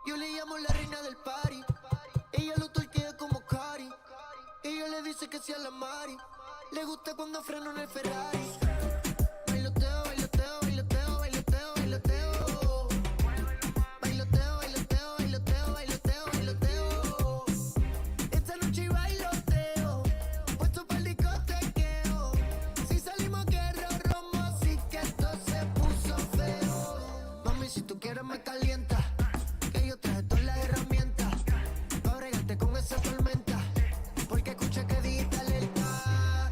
Yo le llamo la reina del party. Ella lo torquea como Cari. Ella le dice que sea la Mari. Le gusta cuando freno en el Ferrari. Bailoteo, bailoteo, bailoteo, bailoteo, bailoteo. Bailoteo, bailoteo, bailoteo, bailoteo, bailoteo. Esta noche bailoteo. Puesto pa'l discotequeo. Si salimos guerra romo, así que esto se puso feo. Mami, si tú quieres me calienta. Que yo traje todas las herramientas. Pa' bregarte con esa tormenta. Porque escuché que dijiste alerta.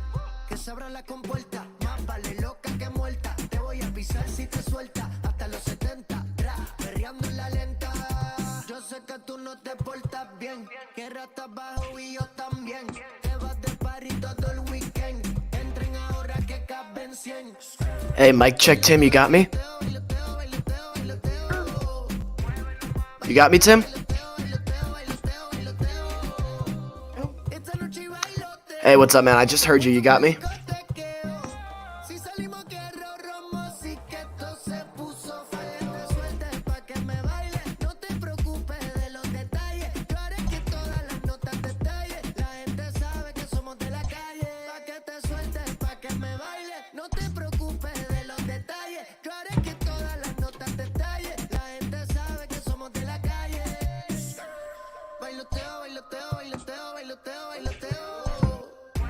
Que se abra la compuerta. Más vale loca que muerta. Te voy a pisar si te suelta. Hasta los 70, perreando en la lenta. Yo sé que tú no te portas bien. Que ratas bajo y yo también. Te vas de party todo el weekend. Entren ahora que caben 100. Hey, mic check, Tim, you got me? You got me, Tim? Hey, what's up, man? I just heard you. You got me?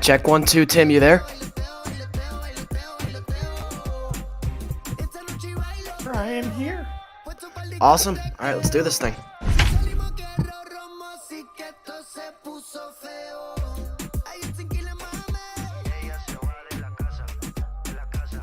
Check 1, 2, Tim, you there? I am here. Awesome. Alright, let's do this thing.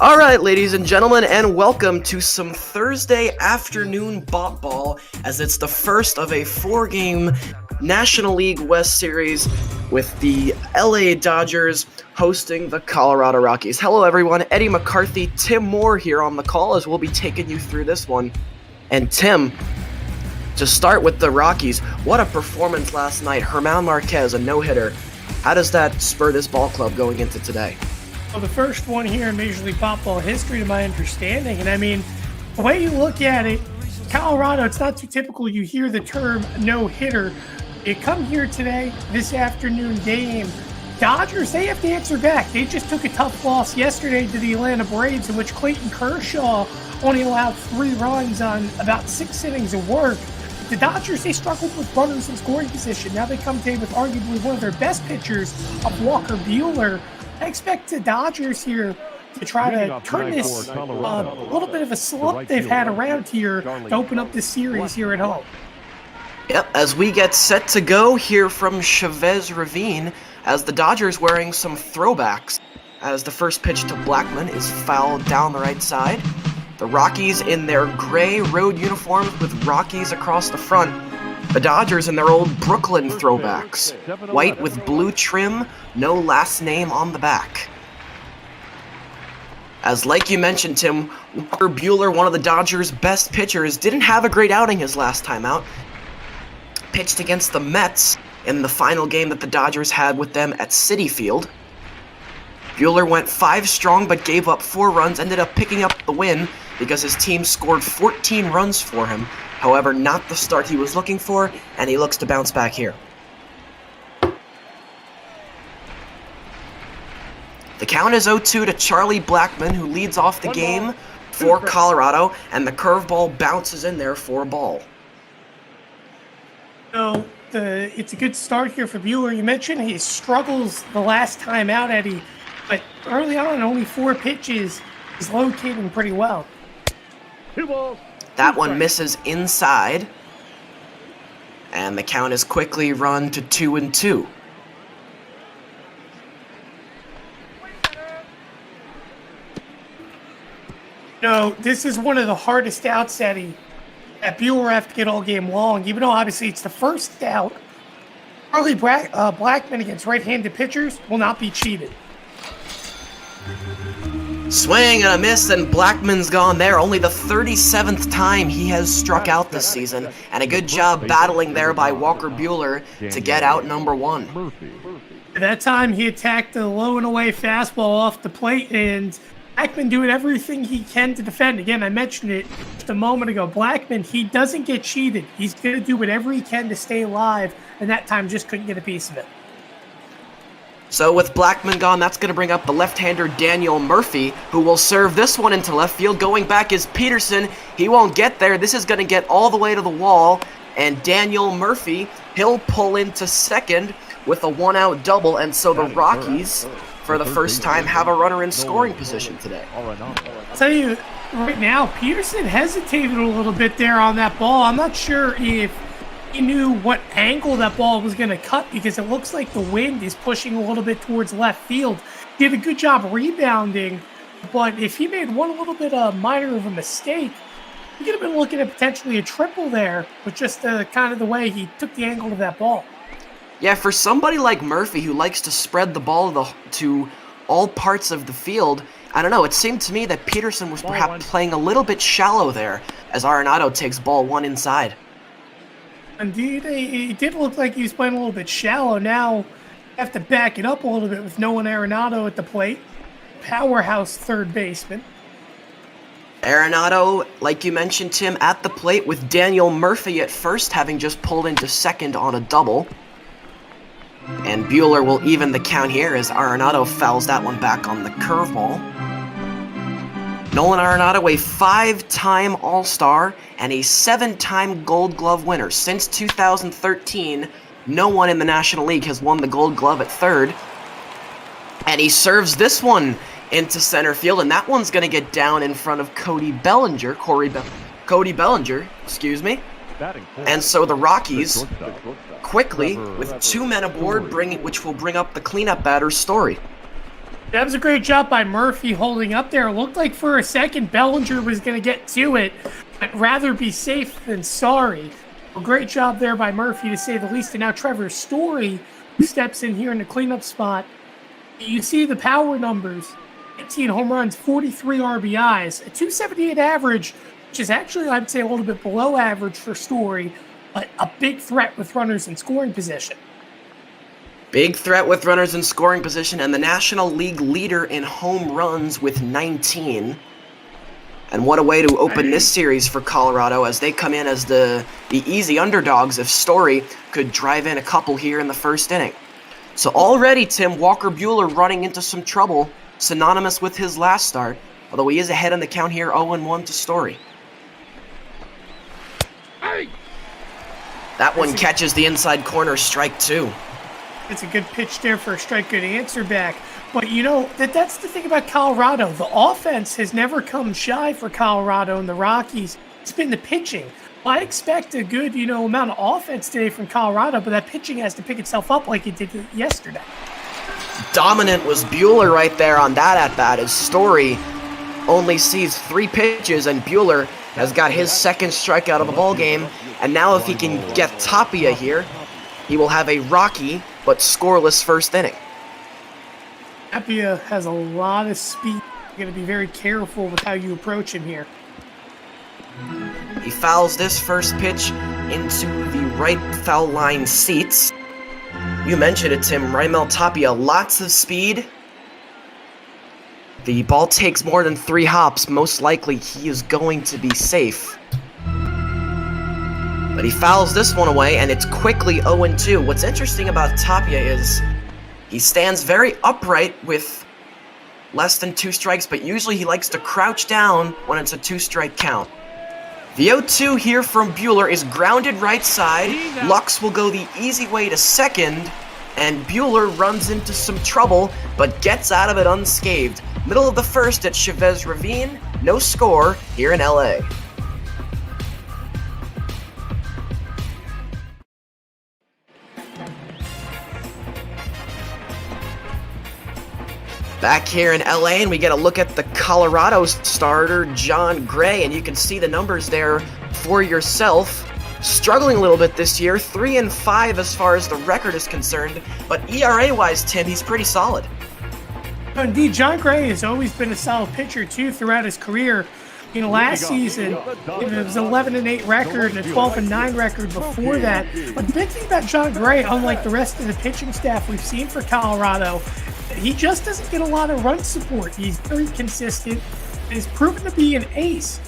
Alright, ladies and gentlemen, and welcome to some Thursday afternoon bot ball, as it's the first of a 4-game National League West series with the LA Dodgers hosting the Colorado Rockies. Hello everyone, Eddie McCarthy, Tim Moore here on the call as we'll be taking you through this one. And Tim, to start with the Rockies, what a performance last night. Germán Marquez, a no-hitter. How does that spur this ball club going into today? Well, the first one here in Major League Baseball history, to my understanding. And I mean, the way you look at it, Colorado, it's not too typical you hear the term no-hitter. You come here today, this afternoon game, Dodgers, they have to answer back. They just took a tough loss yesterday to the Atlanta Braves, in which Clayton Kershaw only allowed 3 runs on about 6 innings of work. The Dodgers, they struggled with runners in scoring position. Now they come today with arguably one of their best pitchers, of Walker Buehler. I expect the Dodgers here to try to turn this a little bit of a slump they've had around here to open up this series here at home. Yep, as we get set to go here from Chavez Ravine, as the Dodgers wearing some throwbacks, as the first pitch to Blackman is fouled down the right side. The Rockies in their gray road uniforms with Rockies across the front. The Dodgers in their old Brooklyn throwbacks, white with blue trim, no last name on the back. As like you mentioned, Tim, Walker Buehler, one of the Dodgers' best pitchers, didn't have a great outing his last time out. Pitched against the Mets in the final game that the Dodgers had with them at Citi Field. Buehler went 5 strong but gave up 4 runs, ended up picking up the win because his team scored 14 runs for him. However, not the start he was looking for, and he looks to bounce back here. The count is 0-2 to Charlie Blackman, who leads off the game for Colorado, and the curveball bounces in there for a ball. So it's a good start here for Buehler. You mentioned his struggles the last time out, Eddie, but early on, only 4 pitches, he's locating pretty well. That one misses inside, and the count is quickly run to 2-2. No, this is one of the hardest outs, Eddie, that Buehler have to get all game long, even though obviously it's the first out. Charlie Blackman against right-handed pitchers will not be cheated. Swing and a miss, and Blackman's gone there. Only the 37th time he has struck out this season, and a good job battling there by Walker Buehler to get out number 1. At that time, he attacked the low and away fastball off the plate, and Blackman doing everything he can to defend. Again, I mentioned it just a moment ago. Blackman, he doesn't get cheated. He's going to do whatever he can to stay alive, and that time just couldn't get a piece of it. So with Blackman gone, that's going to bring up the left-hander Daniel Murphy, who will serve this one into left field. Going back is Peterson. He won't get there. This is going to get all the way to the wall, and Daniel Murphy, he'll pull into second with a one-out double, and so the Rockies, for the first time, have a runner in scoring position today. I'll tell you right now, Peterson hesitated a little bit there on that ball. I'm not sure if he knew what angle that ball was going to cut, because it looks like the wind is pushing a little bit towards left field. He did a good job rebounding, but if he made one little bit minor of a mistake, he could have been looking at potentially a triple there, with just kind of the way he took the angle of that ball. Yeah, for somebody like Murphy, who likes to spread the ball to all parts of the field, I don't know, it seemed to me that Peterson was perhaps playing a little bit shallow there, as Arenado takes ball one inside. Indeed, it did look like he was playing a little bit shallow. Now, have to back it up a little bit with Nolan Arenado at the plate. Powerhouse third baseman. Arenado, like you mentioned, Tim, at the plate with Daniel Murphy at first, having just pulled into second on a double. And Buehler will even the count here as Arenado fouls that one back on the curveball. Nolan Arenado, a 5-time All-Star and a 7-time Gold Glove winner. Since 2013, no one in the National League has won the Gold Glove at third. And he serves this one into center field, and that one's going to get down in front of Cody Bellinger, excuse me. And so the Rockies quickly, with 2 men aboard, which will bring up the cleanup batter Story. That was a great job by Murphy holding up there. It looked like for a second Bellinger was going to get to it, but rather be safe than sorry. A great job there by Murphy, to say the least. And now Trevor Story steps in here in the cleanup spot. You see the power numbers: 18 home runs, 43 RBIs, a 278 average, which is actually, I'd say, a little bit below average for Story, but a big threat with runners in scoring position. Big threat with runners in scoring position, and the National League leader in home runs with 19. And what a way to open this series for Colorado, as they come in as the easy underdogs if Story could drive in a couple here in the first inning. So already, Tim, Walker Buehler running into some trouble, synonymous with his last start, although he is ahead in the count here, 0-1 to Story. That one catches the inside corner, strike 2. It's a good pitch there for a strike, good answer back. But you know, that's the thing about Colorado. The offense has never come shy for Colorado and the Rockies. It's been the pitching. I expect a good, amount of offense today from Colorado, but that pitching has to pick itself up like it did yesterday. Dominant was Buehler right there on that at-bat, as Story only sees 3 pitches, and Buehler has got his second strikeout of the ballgame. And now if he can get Tapia here, he will have a rocky but scoreless first inning. Tapia has a lot of speed. You're going to be very careful with how you approach him here. He fouls this first pitch into the right foul line seats. You mentioned it, Tim. Raimel Tapia, lots of speed. The ball takes more than 3 hops. Most likely he is going to be safe. But he fouls this one away, and it's quickly 0-2. What's interesting about Tapia is he stands very upright with less than 2 strikes, but usually he likes to crouch down when it's a 2-strike count. The 0-2 here from Buehler is grounded right side. Lux will go the easy way to second, and Buehler runs into some trouble, but gets out of it unscathed. Middle of the first at Chavez Ravine, no score here in LA. Back here in LA, and we get a look at the Colorado starter, John Gray, and you can see the numbers there for yourself. Struggling a little bit this year, 3-5 as far as the record is concerned, but ERA-wise, Tim, he's pretty solid. Indeed, John Gray has always been a solid pitcher, too, throughout his career. Last season, it was 11-8 record and a 12-9 record before that. But the big thing about John Gray, unlike the rest of the pitching staff we've seen for Colorado, he just doesn't get a lot of run support. He's very consistent and has proven to be an ace.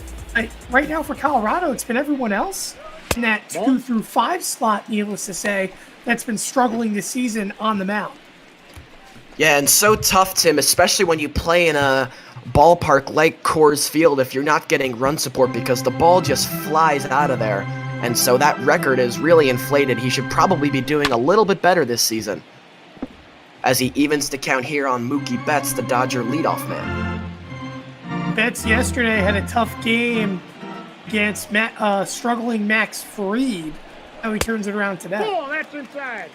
Right now for Colorado, it's been everyone else in that 2 through 5 slot, needless to say, that's been struggling this season on the mound. Yeah, and so tough, Tim, especially when you play in a ballpark like Coors Field if you're not getting run support because the ball just flies out of there. And so that record is really inflated. He should probably be doing a little bit better this season, as he evens the count here on Mookie Betts, the Dodger leadoff man. Betts yesterday had a tough game against struggling Max Fried. How he turns it around today. Oh, that's inside.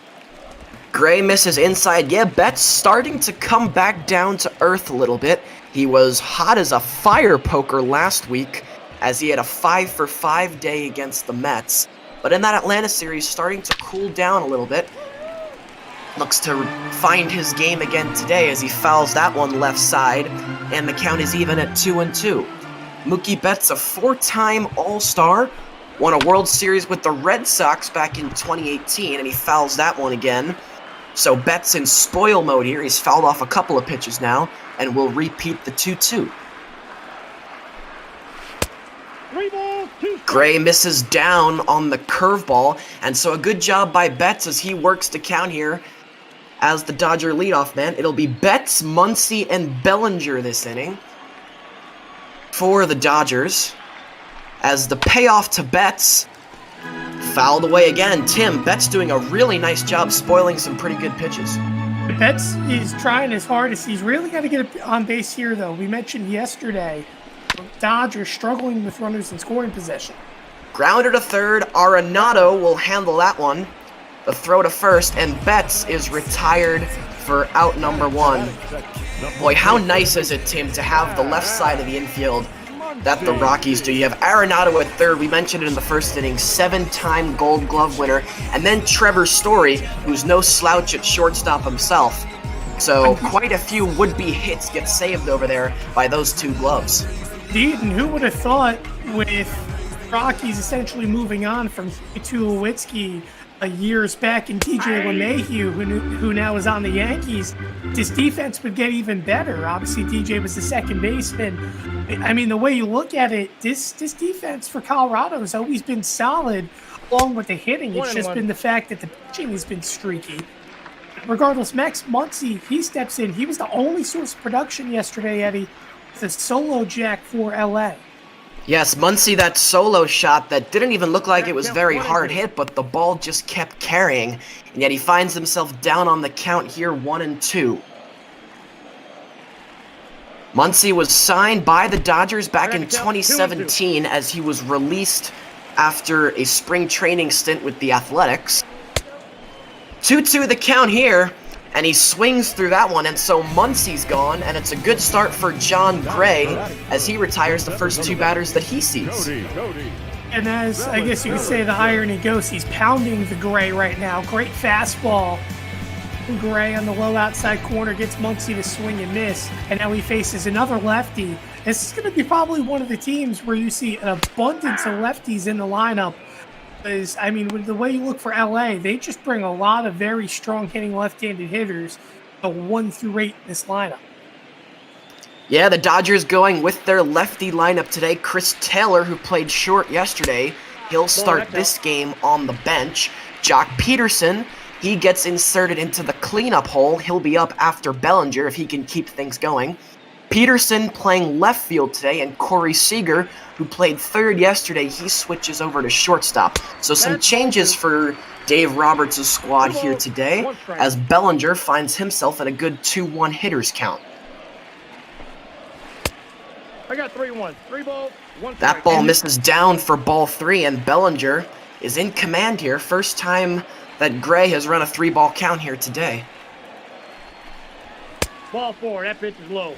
Gray misses inside. Yeah, Betts starting to come back down to earth a little bit. He was hot as a fire poker last week as he had a 5-for-5 day against the Mets. But in that Atlanta series, starting to cool down a little bit. Looks to find his game again today as he fouls that one left side, and the count is even at 2-2. Mookie Betts, a 4-time All-Star, won a World Series with the Red Sox back in 2018, and he fouls that one again. So Betts in spoil mode here. He's fouled off a couple of pitches now, and will repeat the 2-2. Gray misses down on the curveball, and so a good job by Betts as he works the count here as the Dodger leadoff man. It'll be Betts, Muncy, and Bellinger this inning for the Dodgers, as the payoff to Betts fouled away again. Tim, Betts doing a really nice job spoiling some pretty good pitches. Betts is trying his hardest. He's really got to get on base here, though. We mentioned yesterday, Dodgers struggling with runners in scoring possession. Grounder to third. Arenado will handle that one. The throw to first, and Betts is retired for out number 1. Boy, how nice is it, Tim, to have the left side of the infield that the Rockies do. You have Arenado at third. We mentioned it in the first inning. 7-time Gold Glove winner. And then Trevor Story, who's no slouch at shortstop himself. So quite a few would-be hits get saved over there by those two gloves. Indeed, and who would have thought with Rockies essentially moving on from Tulowitzki years back and DJ LeMahieu, who now is on the Yankees, this defense would get even better. Obviously, DJ was the second baseman. I mean, the way you look at it, this defense for Colorado has always been solid, along with the hitting. It's just been the fact that the pitching has been streaky. Regardless, Max Muncy, he steps in. He was the only source of production yesterday, Eddie, with a solo jack for LA. Yes, Muncy, that solo shot that didn't even look like it was very hard hit, but the ball just kept carrying, and yet he finds himself down on the count here, 1-2. Muncy was signed by the Dodgers back in 2017 as he was released after a spring training stint with the Athletics. 2-2 the count here, and he swings through that one, and so Muncy's gone, and it's a good start for John Gray as he retires the first 2 batters that he sees. And as I guess you could say the irony goes, he's pounding the Gray right now. Great fastball. Gray on the low outside corner gets Muncy to swing and miss, and now he faces another lefty. This is going to be probably one of the teams where you see an abundance of lefties in the lineup. Is, I mean, with the way you look for LA, they just bring a lot of very strong hitting left-handed hitters, 1 through 8 in this lineup. Yeah, the Dodgers going with their lefty lineup today. Chris Taylor, who played short yesterday, he'll start this game on the bench. Jock Peterson, he gets inserted into the cleanup hole. He'll be up after Bellinger if he can keep things going. Peterson playing left field today, and Corey Seager, who played third yesterday, he switches over to shortstop. So some changes for Dave Roberts' squad here today, as Bellinger finds himself at a good 2-1 hitters count. I got 3-1. 3 balls, 1 strike. That ball misses down for ball 3, and Bellinger is in command here. First time that Gray has run a 3-ball count here today. Ball 4, that pitch is low.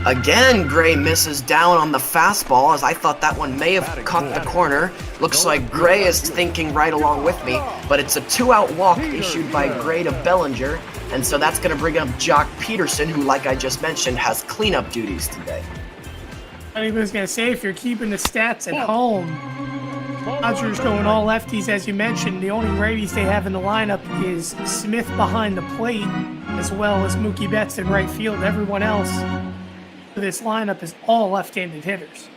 Again, Gray misses down on the fastball, as I thought that one may have caught the corner. Looks like Gray is thinking right along with me, but it's a 2-out walk issued by Gray to Bellinger, and so that's going to bring up Jock Peterson, who, like I just mentioned, has cleanup duties today. I was going to say, if you're keeping the stats at home, Dodgers going all lefties, as you mentioned. The only righties they have in the lineup is Smith behind the plate, as well as Mookie Betts in right field. Everyone else for this lineup is all left-handed hitters.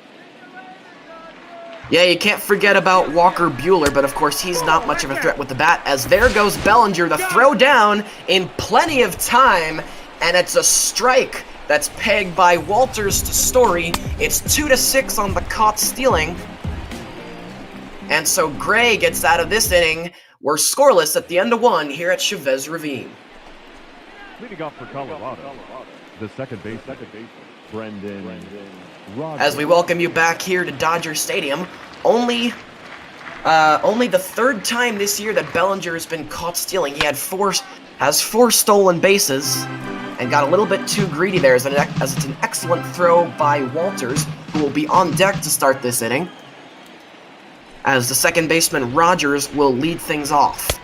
Yeah, you can't forget about Walker Buehler, but of course he's not much of a threat with the bat, as there goes Bellinger, the throw down in plenty of time, and it's a strike that's pegged by Walters to Story. It's 2-6 on the caught stealing. And so Gray gets out of this inning. We're scoreless at the end of one here at Chavez Ravine. Leading off for Colorado, the second baseman, Brendan Rodgers. As we welcome you back here to Dodger Stadium, only the third time this year that Bellinger has been caught stealing. He has four stolen bases and got a little bit too greedy there as it's an excellent throw by Walters, who will be on deck to start this inning, as the second baseman Rodgers will lead things off.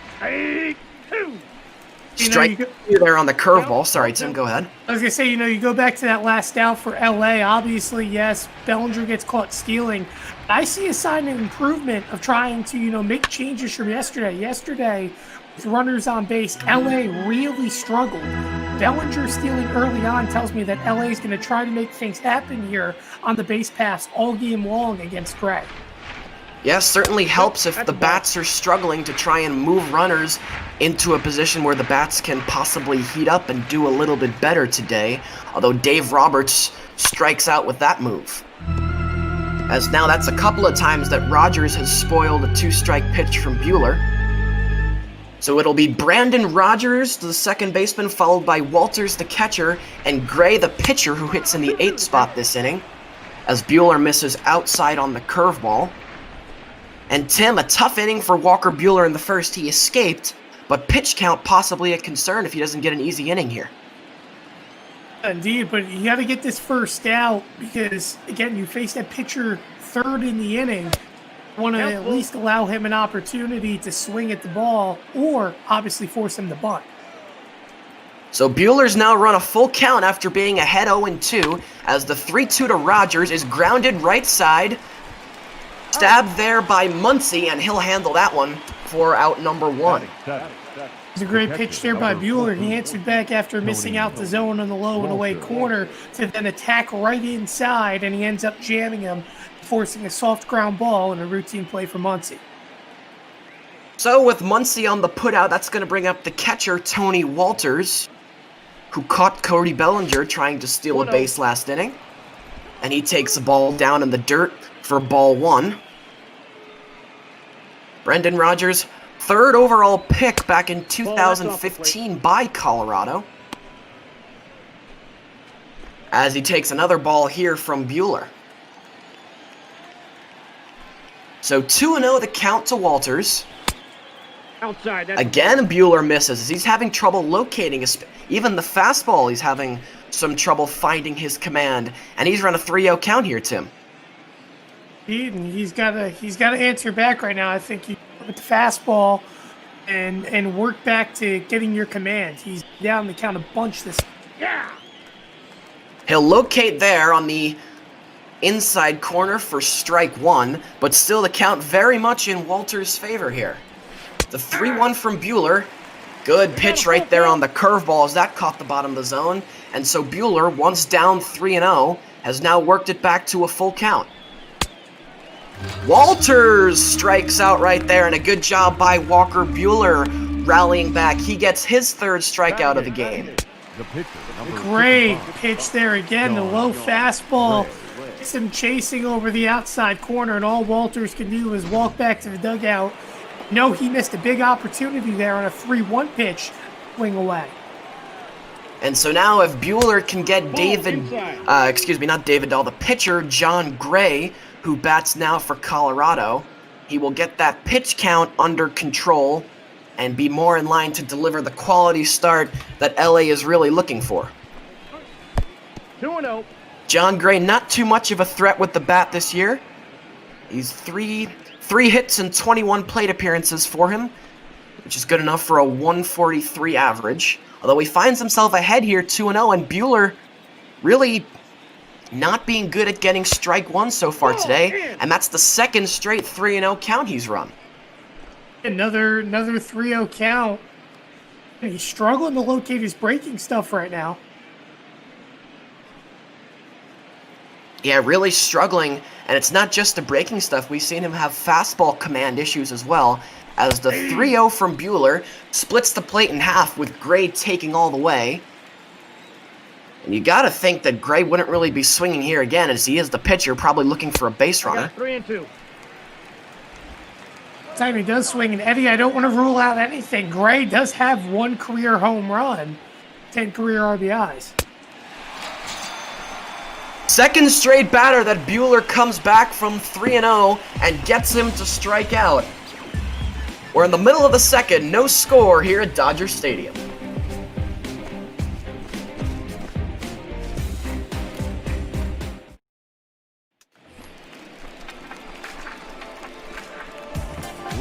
Strike there on the curveball. Sorry, Tim, go ahead. I was going to say, you go back to that last out for LA. Obviously, yes, Bellinger gets caught stealing. I see a sign of improvement of trying to, make changes from yesterday. Yesterday, with runners on base, LA really struggled. Bellinger stealing early on tells me that LA is going to try to make things happen here on the base pass all game long against Gray. Yes, certainly helps if the bats are struggling to try and move runners into a position where the bats can possibly heat up and do a little bit better today, although Dave Roberts strikes out with that move. As now that's a couple of times that Rodgers has spoiled a 2-strike pitch from Buehler. So it'll be Brandon Rodgers, the second baseman, followed by Walters, the catcher, and Gray, the pitcher, who hits in the 8th spot this inning, as Buehler misses outside on the curveball. And Tim, a tough inning for Walker Buehler in the first. He escaped, but pitch count possibly a concern if he doesn't get an easy inning here. Indeed, but you got to get this first out because, again, you face that pitcher third in the inning. You want to at least allow him an opportunity to swing at the ball or obviously force him to bunt. So Buehler's now run a full count after being ahead 0-2 as the 3-2 to Rodgers is grounded right side. Stabbed there by Muncy, and he'll handle that one for out number 1. It's a great pitch there by Buehler. He answered back after missing out the zone on the low and away corner to then attack right inside, and he ends up jamming him, forcing a soft ground ball and a routine play for Muncy. So with Muncy on the putout, that's going to bring up the catcher, Tony Walters, who caught Cody Bellinger trying to steal a base last inning. And he takes the ball down in the dirt for ball 1. Brendan Rodgers, 3rd overall pick back in 2015 by Colorado, as he takes another ball here from Buehler. So 2-0 the count to Walters. Outside. Again, Buehler misses. He's having trouble locating even the fastball. He's having some trouble finding his command, and he's run a 3-0 count here, Tim. He's got to answer back right now. I think with the fastball and work back to getting your command. He's down the count a bunch this. Yeah. He'll locate there on the inside corner for strike 1, but still the count very much in Walters' favor here. The 3-1 from Buehler. Good pitch right there on the curveball as that caught the bottom of the zone. And so Buehler, once down 3-0, has now worked it back to a full count. Walters strikes out right there, and a good job by Walker Buehler rallying back. He gets his 3rd strikeout of the game. Great pitch there again, the low fastball. It's him chasing over the outside corner, and all Walters can do is walk back to the dugout. No, he missed a big opportunity there on a 3-1 pitch, swing away. And so now if Buehler can get the pitcher, John Gray, who bats now for Colorado, he will get that pitch count under control and be more in line to deliver the quality start that LA is really looking for. 2-0. John Gray, not too much of a threat with the bat this year. He's three hits and 21 plate appearances for him, which is good enough for a 143 average. Although he finds himself ahead here 2-0, and Buehler really not being good at getting strike one so far today, and that's the second straight 3-0 count he's run. Another 3-0 count. And he's struggling to locate his breaking stuff right now. Yeah, really struggling, and it's not just the breaking stuff. We've seen him have fastball command issues as well, as the 3-0 from Buehler splits the plate in half with Gray taking all the way. And you gotta think that Gray wouldn't really be swinging here again, as he is the pitcher, probably looking for a base runner. 3-2. Time he does swing, and Eddie, I don't want to rule out anything. Gray does have 1 career home run, 10 career RBIs. Second straight batter that Buehler comes back from 3-0 and gets him to strike out. We're in the middle of the second, no score here at Dodger Stadium.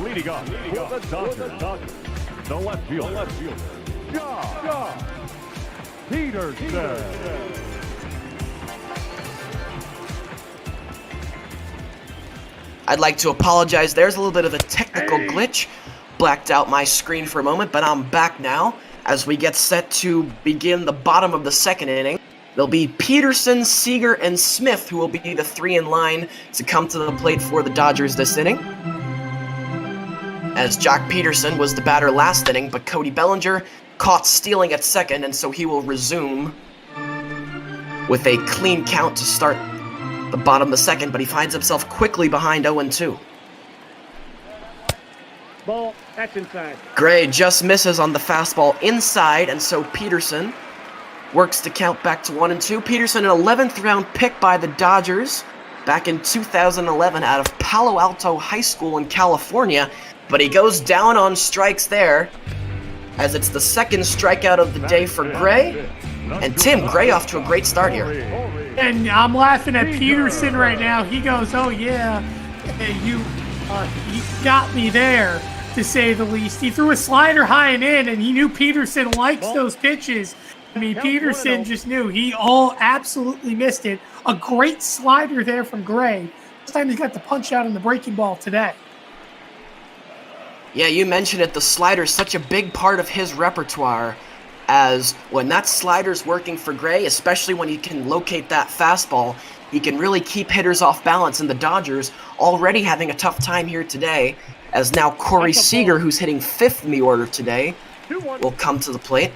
Leading off for the Dodgers, the left fielder, Josh Peterson. I'd like to apologize. There's a little bit of a technical glitch. Blacked out my screen for a moment, but I'm back now as we get set to begin the bottom of the second inning. There'll be Peterson, Seager, and Smith who will be the 3 in line to come to the plate for the Dodgers this inning. As Jock Peterson was the batter last inning, but Cody Bellinger caught stealing at second, and so he will resume with a clean count to start the bottom of the second, but he finds himself quickly behind 0-2. Ball, that's inside. Gray just misses on the fastball inside, and so Peterson works to count back to 1-2. Peterson, an 11th round pick by the Dodgers back in 2011 out of Palo Alto High School in California, but he goes down on strikes there, as it's the second strikeout of the day for Gray. And Tim, Gray off to a great start here. And I'm laughing at Peterson right now. He goes, oh yeah, you got me there, to say the least. He threw a slider high and in, and he knew Peterson likes those pitches. I mean, Peterson just knew. He absolutely missed it. A great slider there from Gray. This time he's got the punch out on the breaking ball today. Yeah, you mentioned it. The slider's such a big part of his repertoire, as when that slider's working for Gray, especially when he can locate that fastball, he can really keep hitters off balance. And the Dodgers already having a tough time here today, as now Corey Seager, who's hitting 5th in the order today, will come to the plate,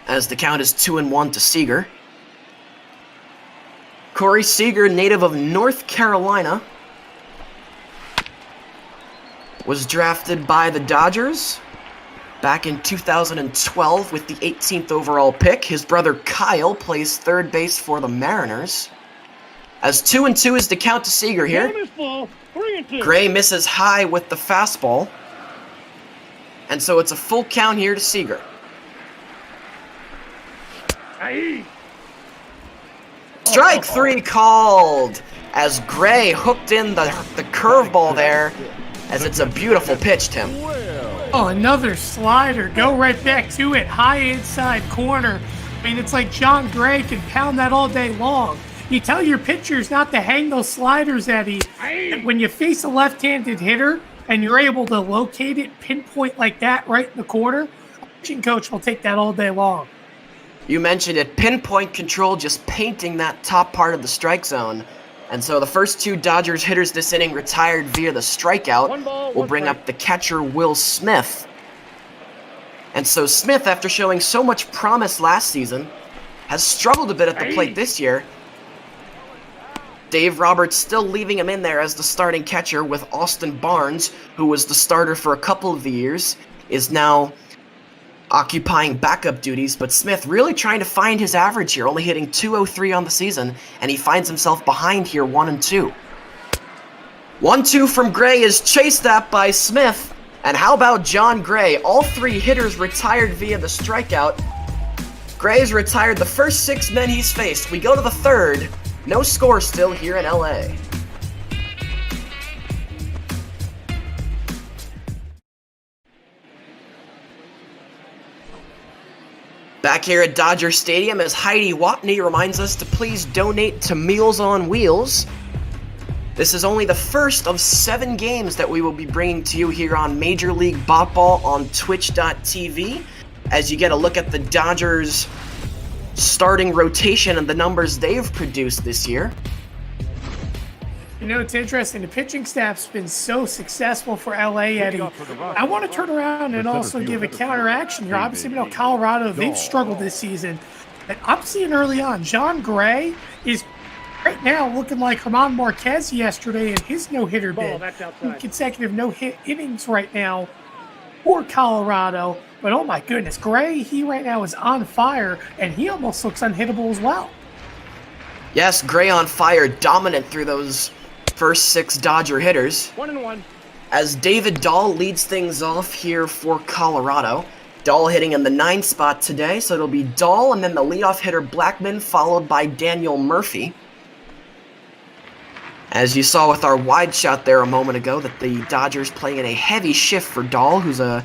as the count is 2-1 to Seager. Corey Seager, native of North Carolina, was drafted by the Dodgers back in 2012 with the 18th overall pick. His brother Kyle plays third base for the Mariners. As 2-2 is the count to Seager here. Gray misses high with the fastball. And so it's a full count here to Seager. Strike 3 called, as Gray hooked in the curveball there, as it's a beautiful pitch, Tim. Oh, another slider. Go right back to it. High inside corner. I mean, it's like John Gray can pound that all day long. You tell your pitchers not to hang those sliders, Eddie. When you face a left-handed hitter and you're able to locate it, pinpoint like that right in the corner, a pitching coach will take that all day long. You mentioned it. Pinpoint control, just painting that top part of the strike zone. And so the first 2 Dodgers hitters this inning retired via the strikeout. Will bring up the catcher, Will Smith. And so Smith, after showing so much promise last season, has struggled a bit at the plate this year. Dave Roberts still leaving him in there as the starting catcher, with Austin Barnes, who was the starter for a couple of the years, is now occupying backup duties, but Smith really trying to find his average here, only hitting .203 on the season, and he finds himself behind here 1-2. 1-2 from Gray is chased at by Smith, and how about John Gray? All 3 hitters retired via the strikeout. Gray's retired the first 6 men he's faced. We go to the third. No score still here in LA. Back here at Dodger Stadium, as Heidi Watney reminds us to please donate to Meals on Wheels. This is only the first of 7 games that we will be bringing to you here on Major League Botball on Twitch.tv, as you get a look at the Dodgers' starting rotation and the numbers they've produced this year. You know, it's interesting. The pitching staff's been so successful for LA, Eddie. I want to turn around and also give a counteraction here. Obviously, we know Colorado, they've struggled this season. And I'm seeing early on, John Gray is right now looking like German Marquez yesterday in his no-hitter bid. 2 consecutive no-hit innings right now for Colorado. But oh my goodness, Gray, he right now is on fire, and he almost looks unhittable as well. Yes, Gray on fire, dominant through those first 6 Dodger hitters. 1-1. As David Dahl leads things off here for Colorado. Dahl hitting in the 9th spot today, so it'll be Dahl and then the leadoff hitter Blackman, followed by Daniel Murphy. As you saw with our wide shot there a moment ago, that the Dodgers playing in a heavy shift for Dahl, who's a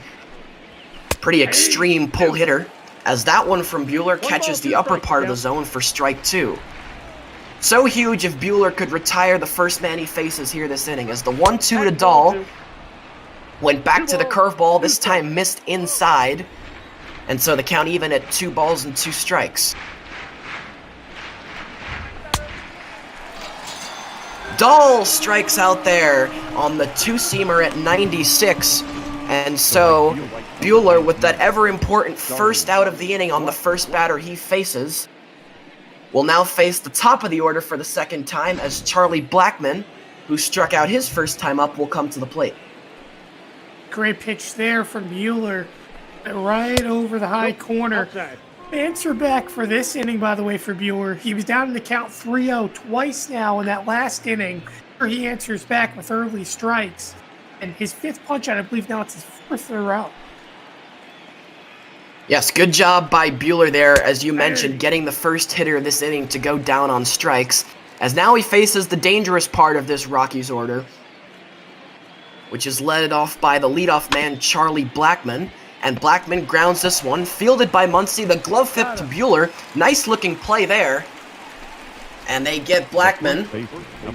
pretty extreme pull hitter, as that one from Buehler catches the upper part of the zone for strike 2. So huge if Buehler could retire the first man he faces here this inning, as the 1-2 to Dahl went back to the curveball, this time missed inside, and so the count even at 2 balls and 2 strikes. Dahl strikes out there on the 2-seamer at 96, and so Buehler, with that ever-important first out of the inning on the first batter he faces, will now face the top of the order for the second time, as Charlie Blackman, who struck out his first time up, will come to the plate. Great pitch there from Buehler, right over the high corner. Answer back for this inning, by the way, for Buehler. He was down in the count 3-0 twice now in that last inning, where he answers back with early strikes. And his 5th punch out, I believe now it's his 4th in a row. Yes, good job by Buehler there, as you mentioned, getting the first hitter of this inning to go down on strikes, as now he faces the dangerous part of this Rockies order, which is led off by the leadoff man, Charlie Blackman, and Blackman grounds this one, fielded by Muncy, the glove flip to Buehler, nice looking play there, and they get Blackman.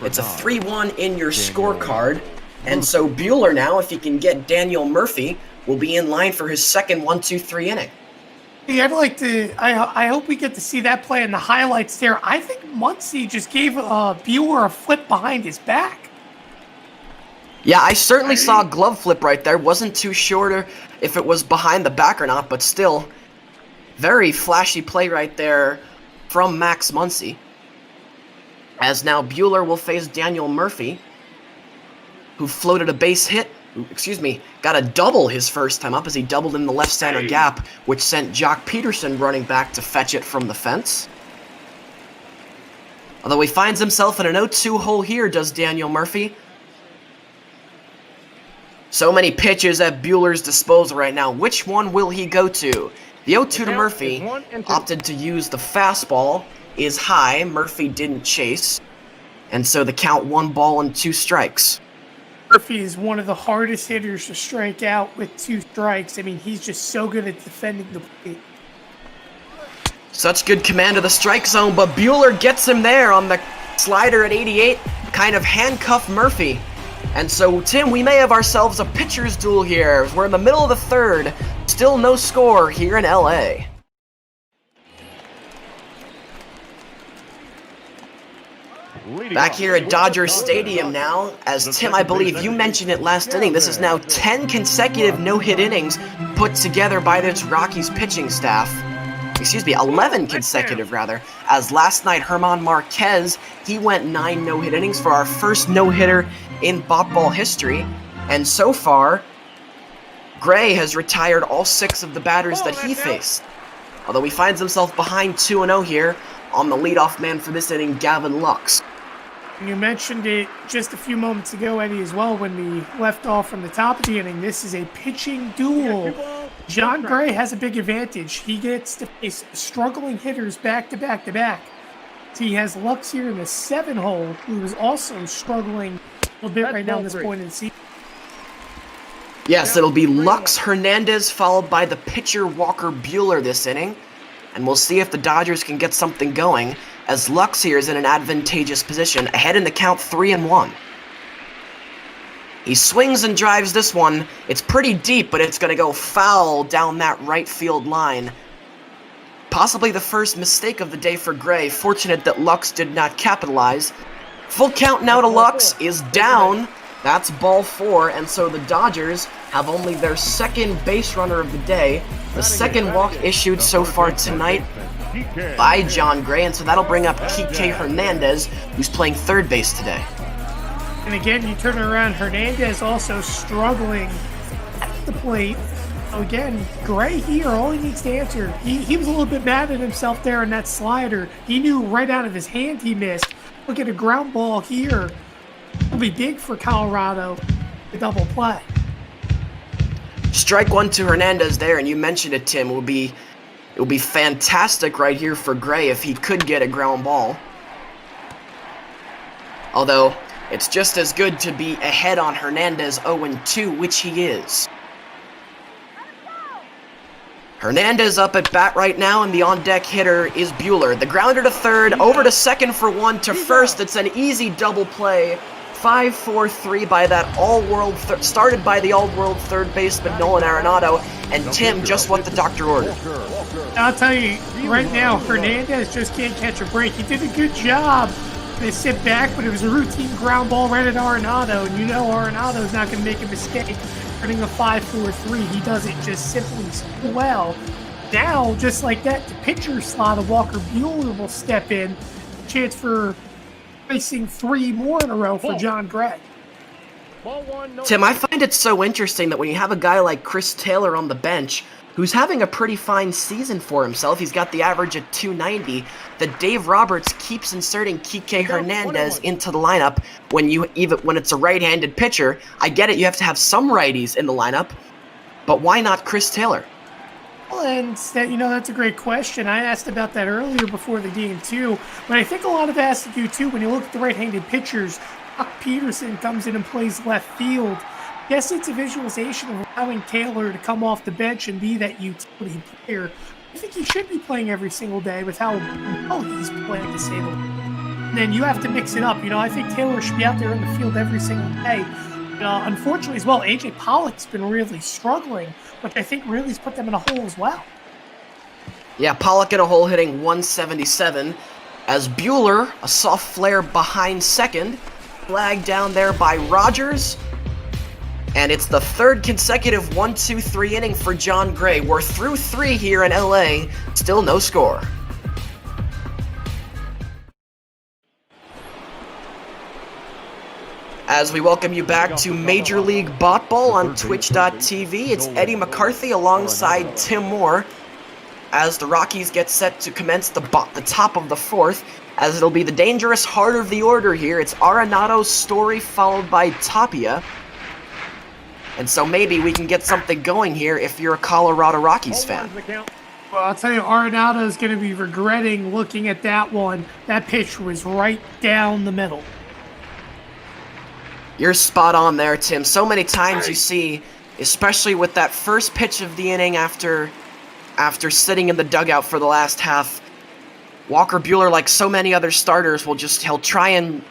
It's a 3-1 in your scorecard, and so Buehler now, if he can get Daniel Murphy, will be in line for his second 1-2-3 inning. Yeah, I'd like to. I hope we get to see that play in the highlights there. I think Muncy just gave Buehler a flip behind his back. Yeah, I certainly saw a glove flip right there. Wasn't too sure if it was behind the back or not, but still, very flashy play right there from Max Muncy. As now Buehler will face Daniel Murphy, who floated a base hit. Got a double his first time up, as he doubled in the left center gap, which sent Jock Peterson running back to fetch it from the fence. Although he finds himself in an 0-2 hole here, does Daniel Murphy. So many pitches at Buehler's disposal right now. Which one will he go to? The 0-2 to Murphy opted to use the fastball, is high. Murphy didn't chase, and so the count 1 ball and 2 strikes. Murphy is one of the hardest hitters to strike out with 2 strikes. I mean, he's just so good at defending the plate. Such good command of the strike zone, but Buehler gets him there on the slider at 88, kind of handcuffed Murphy. And so, Tim, we may have ourselves a pitcher's duel here. We're in the middle of the 3rd, still no score here in LA. Back here at Dodger Stadium now, as Tim, I believe you mentioned it last inning, this is now 10 consecutive no-hit innings put together by this Rockies pitching staff. 11 consecutive rather, as last night German Marquez, he went 9 no-hit innings for our first no-hitter in Botball history, and so far, Gray has retired all 6 of the batters that he faced. Although he finds himself behind 2-0 here on the leadoff man for this inning, Gavin Lux. You mentioned it just a few moments ago, Eddie, as well, when we left off from the top of the inning. This is a pitching duel. John Gray has a big advantage. He gets to face struggling hitters back-to-back. He has Lux here in the 7 hole, who is also struggling a little bit right now at this point in the season. Yes, it'll be Lux Hernandez followed by the pitcher Walker Buehler this inning. and we'll see if the Dodgers can get something going, as Lux here is in an advantageous position, ahead in the count 3-1. He swings and drives this one. It's pretty deep, but it's going to go foul down that right field line. Possibly the first mistake of the day for Gray. Fortunate that Lux did not capitalize. Full count now to Lux is down. That's ball 4, and so the Dodgers have only their second base runner of the day. The second walk issued so far tonight by John Gray, and so that'll bring up Kike Hernandez, who's playing third base today. And again, you turn it around, Hernandez also struggling at the plate. Again, Gray here, all he needs to answer. He was a little bit mad at himself there in that slider. He knew right out of his hand he missed. Look at a ground ball here. It'll be big for Colorado, the double play. Strike one to Hernandez there, and you mentioned it, Tim. It would be fantastic right here for Gray if he could get a ground ball. Although, it's just as good to be ahead on Hernandez 0-2, which he is. Hernandez up at bat right now, and the on-deck hitter is Buehler. The grounder to third, over to second for one, to first. It's an easy double play. 5-4-3 by that all-world, started by the all-world third baseman Nolan Arenado, and Tim, just what the doctor ordered. I'll tell you, right now, Hernandez just can't catch a break. He did a good job. They sit back, but it was a routine ground ball right at Arenado, and you know Arenado's not going to make a mistake. Running a 5-4-3, he does it just simply well. Now, just like that, the pitcher slot of Walker Buehler will step in. Chance for facing 3 more in a row for John Gray. Tim, I find it so interesting that when you have a guy like Chris Taylor on the bench, who's having a pretty fine season for himself, he's got the average at 290, that Dave Roberts keeps inserting Kike Hernandez into the lineup when it's a right-handed pitcher. I get it, you have to have some righties in the lineup, but why not Chris Taylor? Well, and that's a great question. I asked about that earlier before the game too, but I think a lot of it has to do too when you look at the right-handed pitchers. Buck Peterson comes in and plays left field. Yes, it's a visualization of allowing Taylor to come off the bench and be that utility player. I think he should be playing every single day with how well he's playing disabled. And then you have to mix it up. I think Taylor should be out there in the field every single day. Unfortunately as well, A.J. Pollock's been really struggling, which I think really has put them in a hole as well. Yeah, Pollock in a hole hitting 177, as Buehler, a soft flare behind second, flagged down there by Rogers. And it's the third consecutive 1-2-3 inning for John Gray. We're through 3 here in LA, still no score. As we welcome you back to Major League Ball on Twitch.tv, it's Eddie McCarthy alongside Tim Moore as the Rockies get set to commence the top of the 4th, as it'll be the dangerous heart of the order here. It's Arenado, Story, followed by Tapia. And so maybe we can get something going here if you're a Colorado Rockies fan. Well, I'll tell you, Arenado is going to be regretting looking at that one. That pitch was right down the middle. You're spot on there, Tim. So many times you see, especially with that first pitch of the inning after sitting in the dugout for the last half, Walker Buehler, like so many other starters, he'll try and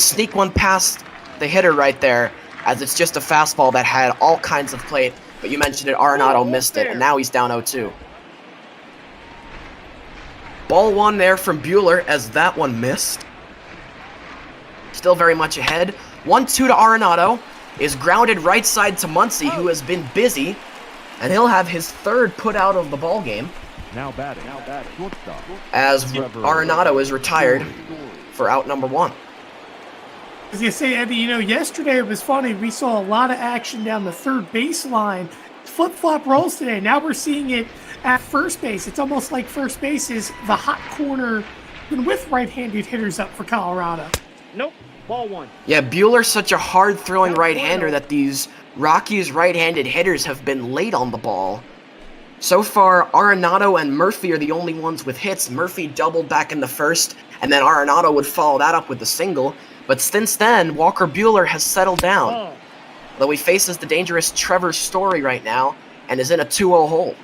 sneak one past the hitter right there, as it's just a fastball that had all kinds of plate. But you mentioned it, Arenado missed it, and now he's down 0-2. Ball 1 there from Buehler, as that one missed. Still very much ahead. 1-2 to Arenado, is grounded right side to Muncy, who has been busy, and he'll have his third put out of the ball game. Now batting, shortstop. As Arenado is retired for out number 1. As you say, Eddie, yesterday it was funny. We saw a lot of action down the third baseline. Flip-flop rolls today. Now we're seeing it at first base. It's almost like first base is the hot corner, even with right-handed hitters up for Colorado. Nope. Ball 1. Yeah, Buehler's such a hard-throwing right-hander that these Rockies right-handed hitters have been late on the ball. So far, Arenado and Murphy are the only ones with hits. Murphy doubled back in the first, and then Arenado would follow that up with a single. But since then, Walker Buehler has settled down, though he faces the dangerous Trevor Story right now and is in a 2-0 hole.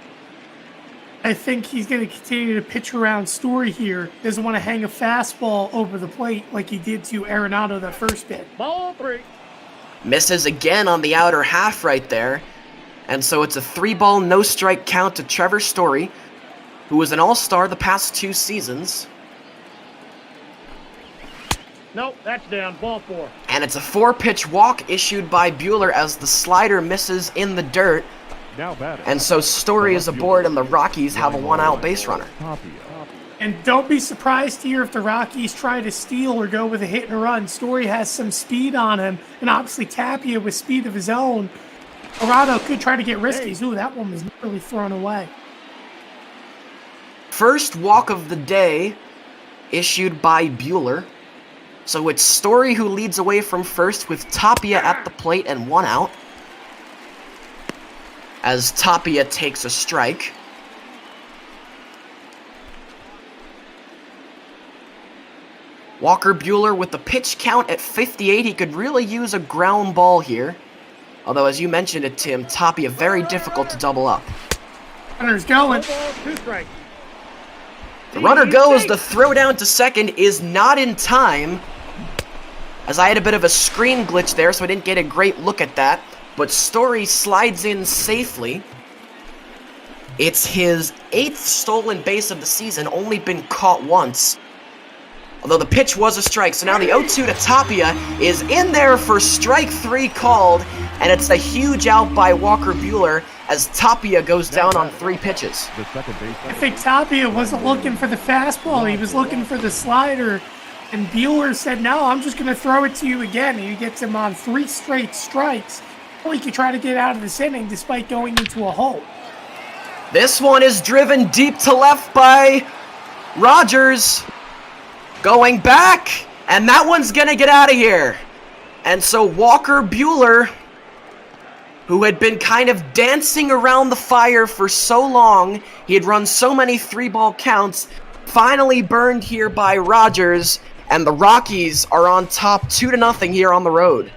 I think he's going to continue to pitch around Story here. Doesn't want to hang a fastball over the plate like he did to Arenado that first bit. Ball 3. Misses again on the outer half right there. And so it's a 3-ball, no-strike count to Trevor Story, who was an all-star the past 2 seasons. Nope, that's down. Ball 4. And it's a 4-pitch walk issued by Buehler as the slider misses in the dirt. Now batting. And so Story is aboard and the Rockies have a 1-out base runner. And don't be surprised here if the Rockies try to steal or go with a hit and run. Story has some speed on him, and obviously Tapia with speed of his own. Luzardo could try to get risky. Ooh, that one was nearly thrown away. First walk of the day issued by Buehler. So it's Story who leads away from first with Tapia at the plate and 1 out. As Tapia takes a strike. Walker Buehler with the pitch count at 58. He could really use a ground ball here. Although, as you mentioned it, Tim, Tapia very difficult to double up. Runner's going. Ball 2 strikes. The runner goes. The throw down to second is not in time. As I had a bit of a screen glitch there, so I didn't get a great look at that. But Story slides in safely. It's his 8th stolen base of the season, only been caught once. Although the pitch was a strike, so now the 0-2 to Tapia is in there for strike 3 called, and it's a huge out by Walker Buehler as Tapia goes down on 3 pitches. The second base. I think Tapia wasn't looking for the fastball. He was looking for the slider. And Buehler said, no, I'm just going to throw it to you again. And he gets him on 3 straight strikes. He could try to get out of this inning despite going into a hole. This one is driven deep to left by Rogers. Going back, and that one's going to get out of here. And so Walker Buehler, who had been kind of dancing around the fire for so long, he had run so many 3-ball counts, finally burned here by Rogers, and the Rockies are on top 2-0 here on the road.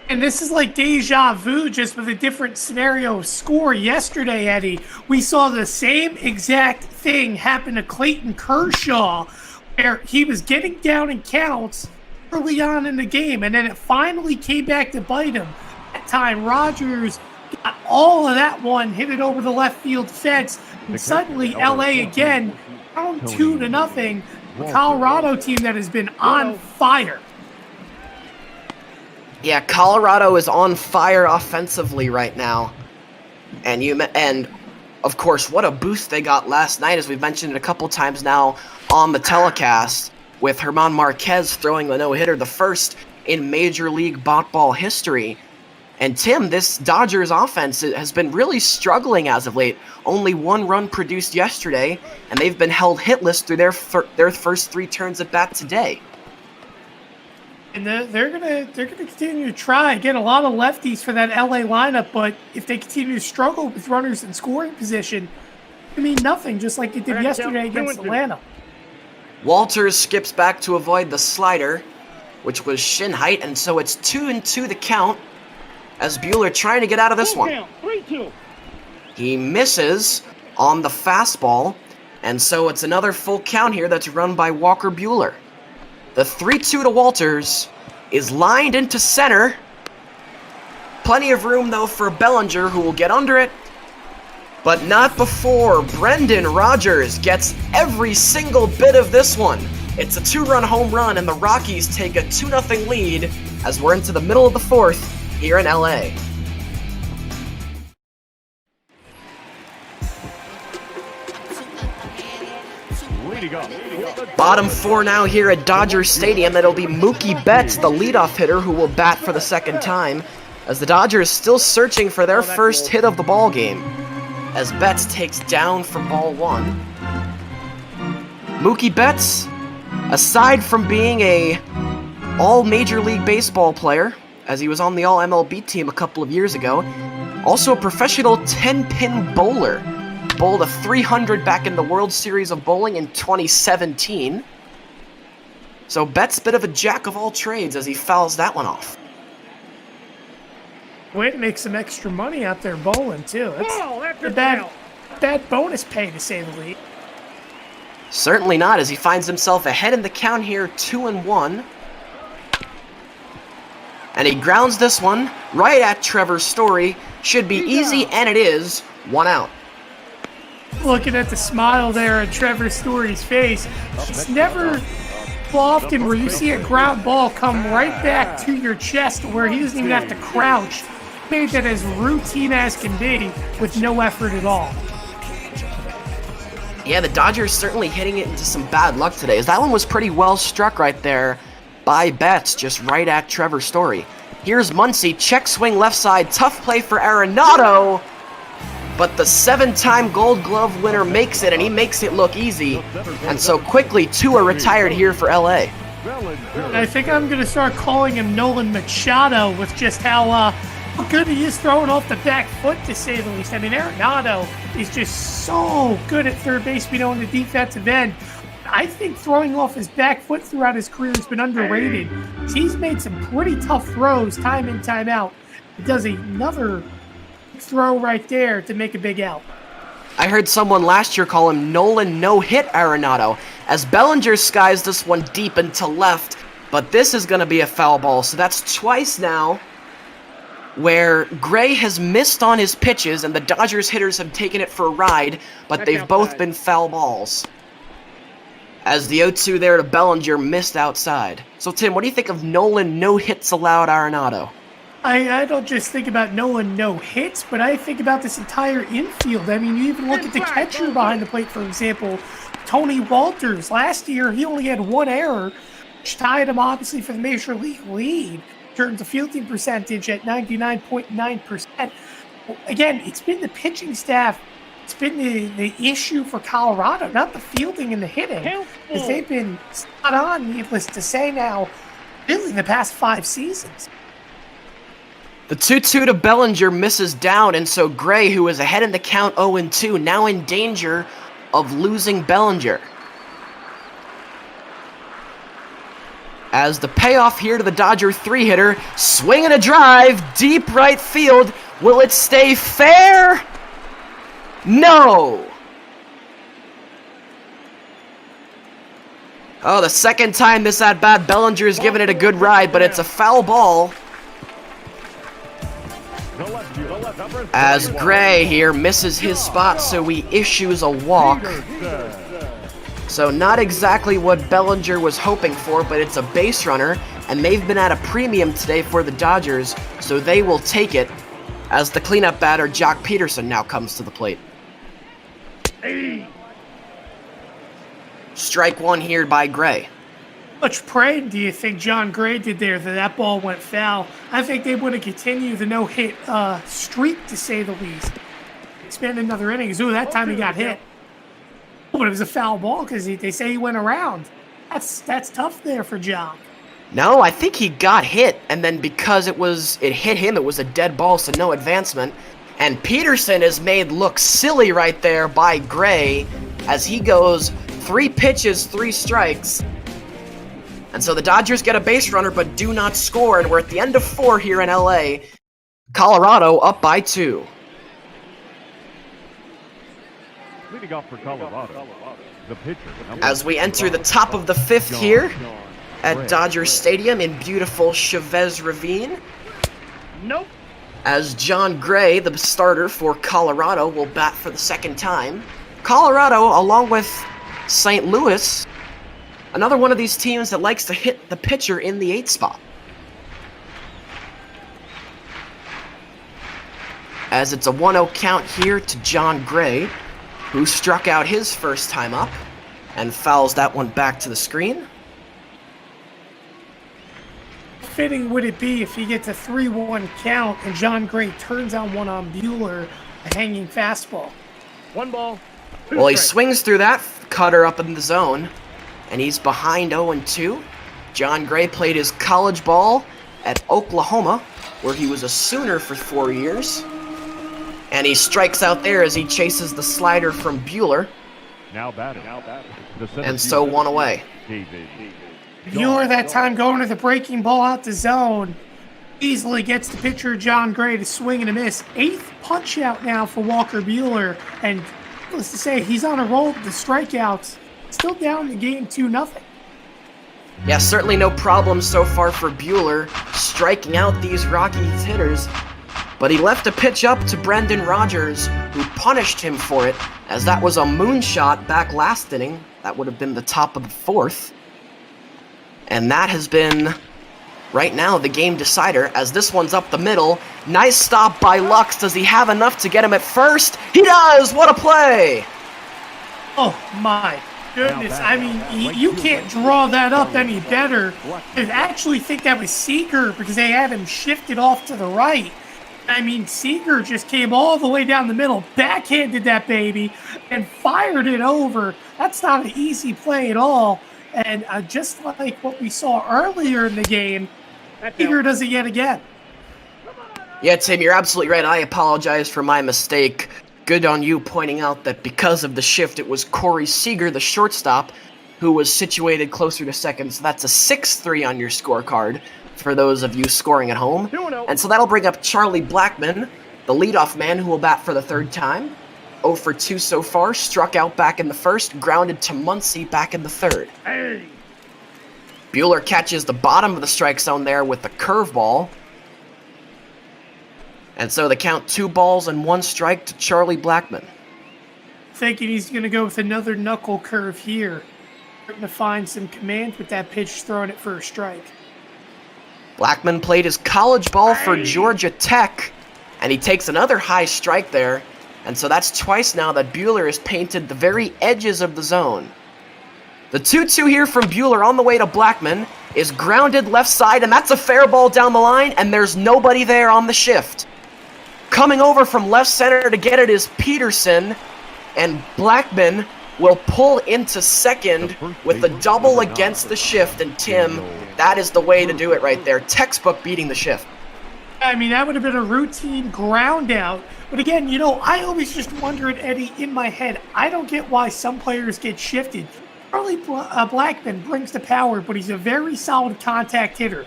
And this is like deja vu, just with a different scenario of score. Yesterday, Eddie, we saw the same exact thing happen to Clayton Kershaw, where he was getting down in counts early on in the game, and then it finally came back to bite him. That time, Rogers got all of that one, hit it over the left field fence, and suddenly LA again down 2-0. The Colorado team that has been on fire. Yeah, Colorado is on fire offensively right now. And of course, what a boost they got last night, as we've mentioned it a couple times now on the telecast, with German Marquez throwing the no-hitter, the first in Major League Ball history. And Tim, this Dodgers offense has been really struggling as of late. Only 1 run produced yesterday, and they've been held hitless through their first 3 turns at bat today. And they're gonna continue to try. Again, a lot of lefties for that LA lineup, but if they continue to struggle with runners in scoring position, I mean nothing, just like it did yesterday against Atlanta. Walters skips back to avoid the slider, which was shin height, and so it's 2-2 the count, as Buehler trying to get out of this one. 3-2. He misses on the fastball, and so it's another full count here that's run by Walker Buehler. The 3-2 to Walters is lined into center. Plenty of room, though, for Bellinger, who will get under it. But not before Brendan Rodgers gets every single bit of this one. It's a 2-run home run, and the Rockies take a 2-0 lead as we're into the middle of the 4th here in LA. Bottom 4 now here at Dodger Stadium. It'll be Mookie Betts, the leadoff hitter, who will bat for the second time, as the Dodgers still searching for their first hit of the ball game, as Betts takes down for ball 1. Mookie Betts, aside from being a all Major League Baseball player, as he was on the all MLB team a couple of years ago, also a professional 10-pin bowler. Bowled a 300 back in the World Series of Bowling in 2017. So Betts, bit of a jack of all trades as he fouls that one off. Way to make some extra money out there bowling, too. That's a bad. foul. bad bonus pay, to say the least. Certainly not, as he finds himself ahead in the count here, 2-1. And he grounds this one right at Trevor Story. Should be easy, and it is. 1 out. Looking at the smile there on Trevor Story's face, it's never often where you see a ground ball come right back to your chest where he doesn't even have to crouch. He made that as routine as can be with no effort at all. Yeah, the Dodgers certainly hitting it into some bad luck today, as that one was pretty well struck right there by Betts, just right at Trevor Story. Here's Muncy, check swing left side, tough play for Arenado, but the 7-time Gold Glove winner makes it, and he makes it look easy, and so quickly 2 are retired here for LA. I think I'm going to start calling him Nolan Machado with just how good he is throwing off the back foot, to say the least. I mean, Arenado is just so good at third base, on the defensive end. I think throwing off his back foot throughout his career has been underrated. He's made some pretty tough throws time in, time out. He does another throw right there to make a big out. I heard someone last year call him Nolan no-hit Arenado, as Bellinger skies this one deep into left, but this is going to be a foul ball, so that's twice now where Gray has missed on his pitches and the Dodgers hitters have taken it for a ride, but they've both been foul balls. As the 0-2 there to Bellinger missed outside. So Tim, what do you think of Nolan no hits allowed Arenado? I don't just think about Nolan no hits, but I think about this entire infield. I mean, you even look at the catcher behind the plate, for example, Tony Walters. Last year, he only had 1 error, which tied him obviously for the Major League lead. Turns the fielding percentage at 99.9%. Again, it's been the pitching staff. It's been the issue for Colorado, not the fielding and the hitting, because they've been spot on, needless to say now, really the past 5 seasons. The 2-2 to Bellinger misses down, and so Gray, who is ahead in the count 0-2, now in danger of losing Bellinger. As the payoff here to the Dodger 3-hitter, swing and a drive, deep right field. Will it stay fair? No! Oh, the second time this at-bat, Bellinger's given it a good ride, but it's a foul ball. As Gray here misses his spot, so he issues a walk. So not exactly what Bellinger was hoping for, but it's a base runner, and they've been at a premium today for the Dodgers, so they will take it as the cleanup batter, Jock Peterson, now comes to the plate. Strike 1 here by Gray. How much praying do you think John Gray did there that ball went foul? I think they would have continued the no-hit streak, to say the least. Expand another inning. Ooh, that time he got hit. But it was a foul ball because they say he went around. That's tough there for John. No, I think he got hit, and then because it hit him, it was a dead ball, so no advancement. And Peterson is made look silly right there by Gray as he goes 3 pitches, 3 strikes. And so the Dodgers get a base runner but do not score, and we're at the end of 4 here in LA. Colorado up by 2. Leading off for Colorado, the pitcher. As we enter the top of the 5th here at Dodger Stadium in beautiful Chavez Ravine. Nope. As John Gray, the starter for Colorado, will bat for the 2nd time. Colorado, along with St. Louis, another one of these teams that likes to hit the pitcher in the 8th spot. As it's a 1-0 count here to John Gray, who struck out his first time up and fouls that one back to the screen. Fitting would it be if he gets a 3-1 count and John Gray turns on one on Buehler, a hanging fastball? 1 ball. 2 Well, he strikes. swings through that cutter up in the zone, and he's behind 0-2. John Gray played his college ball at Oklahoma, where he was a Sooner for 4 years. And he strikes out there as he chases the slider from Buehler, Now batting. and so 1 away. Buehler that time going to the breaking ball out the zone. Easily gets the pitcher John Gray to swing and a miss. 8th punch out now for Walker Buehler. And needless to say, he's on a roll with the strikeouts. Still down the game 2-0. Yeah, certainly no problem so far for Buehler, striking out these Rockies hitters. But he left a pitch up to Brendan Rodgers, who punished him for it, as that was a moonshot back last inning. That would have been the top of the 4th. And that has been, right now, the game decider, as this one's up the middle. Nice stop by Lux. Does he have enough to get him at first? He does! What a play! Oh, my goodness. I mean, you can't draw that up any better. I actually think that was Seager, because they had him shifted off to the right. I mean, Seager just came all the way down the middle, backhanded that baby, and fired it over. That's not an easy play at all. And just like what we saw earlier in the game, Seager does it yet again. Yeah, Tim, you're absolutely right. I apologize for my mistake. Good on you pointing out that because of the shift, it was Corey Seager, the shortstop, who was situated closer to second. So that's a 6-3 on your scorecard for those of you scoring at home. And so that'll bring up Charlie Blackmon, the leadoff man who will bat for the 3rd time. 0 for 2 so far, struck out back in the 1st, grounded to Muncy back in the 3rd. Hey. Buehler catches the bottom of the strike zone there with the curveball. And so they count 2 balls and 1 strike to Charlie Blackmon. Thinking he's going to go with another knuckle curve here. Trying to find some command with that pitch, throwing it for a strike. Blackmon played his college ball for Georgia Tech, and he takes another high strike there. And so that's twice now that Buehler has painted the very edges of the zone. The 2-2 here from Buehler on the way to Blackmon is grounded left side, and that's a fair ball down the line, and there's nobody there on the shift. Coming over from left center to get it is Peterson, and Blackmon will pull into second with a double against the shift, and Tim, that is the way to do it right there. Textbook beating the shift. I mean, that would have been a routine ground out. But again, you know, I always just wonder, Eddie, in my head, I don't get why some players get shifted. Charlie Blackmon brings the power, but he's a very solid contact hitter.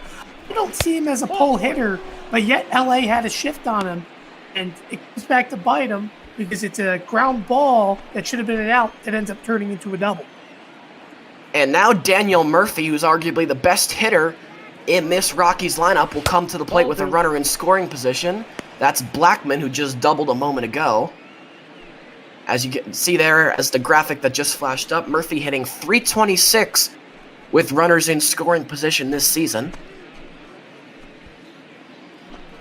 I don't see him as a pull hitter, but yet LA had a shift on him, and it comes back to bite him because it's a ground ball that should have been an out that ends up turning into a double. And now Daniel Murphy, who's arguably the best hitter in this Rockies lineup, will come to the plate with a runner in scoring position. That's Blackmon, who just doubled a moment ago. As you can see there, as the graphic that just flashed up, Murphy hitting .326 with runners in scoring position this season.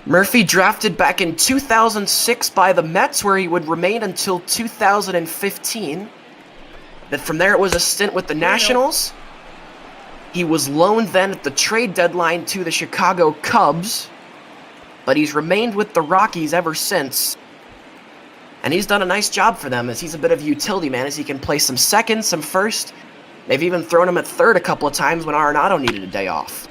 Murphy drafted back in 2006 by the Mets, where he would remain until 2015. Then from there it was a stint with the Nationals. He was loaned then at the trade deadline to the Chicago Cubs, but he's remained with the Rockies ever since. And he's done a nice job for them, as he's a bit of a utility man, as he can play some second, some first. They've even thrown him at third a couple of times when Arenado needed a day off.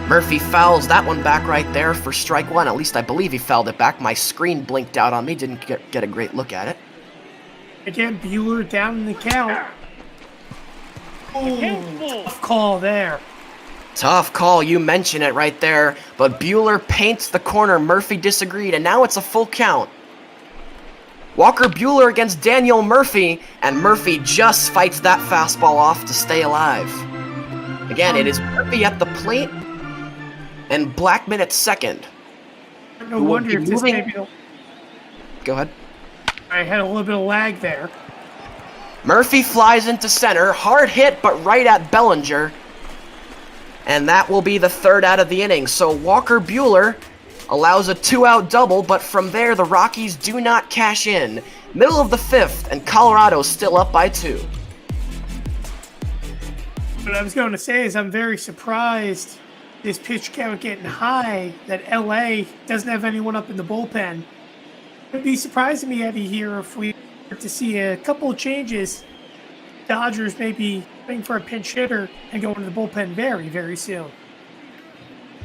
Murphy fouls that one back right there for strike 1. At least I believe he fouled it back. My screen blinked out on me, didn't get a great look at it. Again, Buehler down in the count. Oh, tough call there. Tough call, you mentioned it right there. But Buehler paints the corner. Murphy disagreed, and now it's a full count. Walker Buehler against Daniel Murphy, and Murphy just fights that fastball off to stay alive. Again, it is Murphy at the plate, and Blackmon at second. No wonder if this maybe... Go ahead. I had a little bit of lag there. Murphy flies into center, hard hit, but right at Bellinger. And that will be the third out of the inning. So Walker Buehler allows a 2-out double, but from there the Rockies do not cash in. Middle of the 5th, and Colorado still up by 2. What I was going to say is I'm very surprised this pitch count getting high that LA doesn't have anyone up in the bullpen. It would be surprising me, Eddie, here if we were to see a couple of changes. Dodgers may be looking for a pinch hitter and going to the bullpen very, very soon.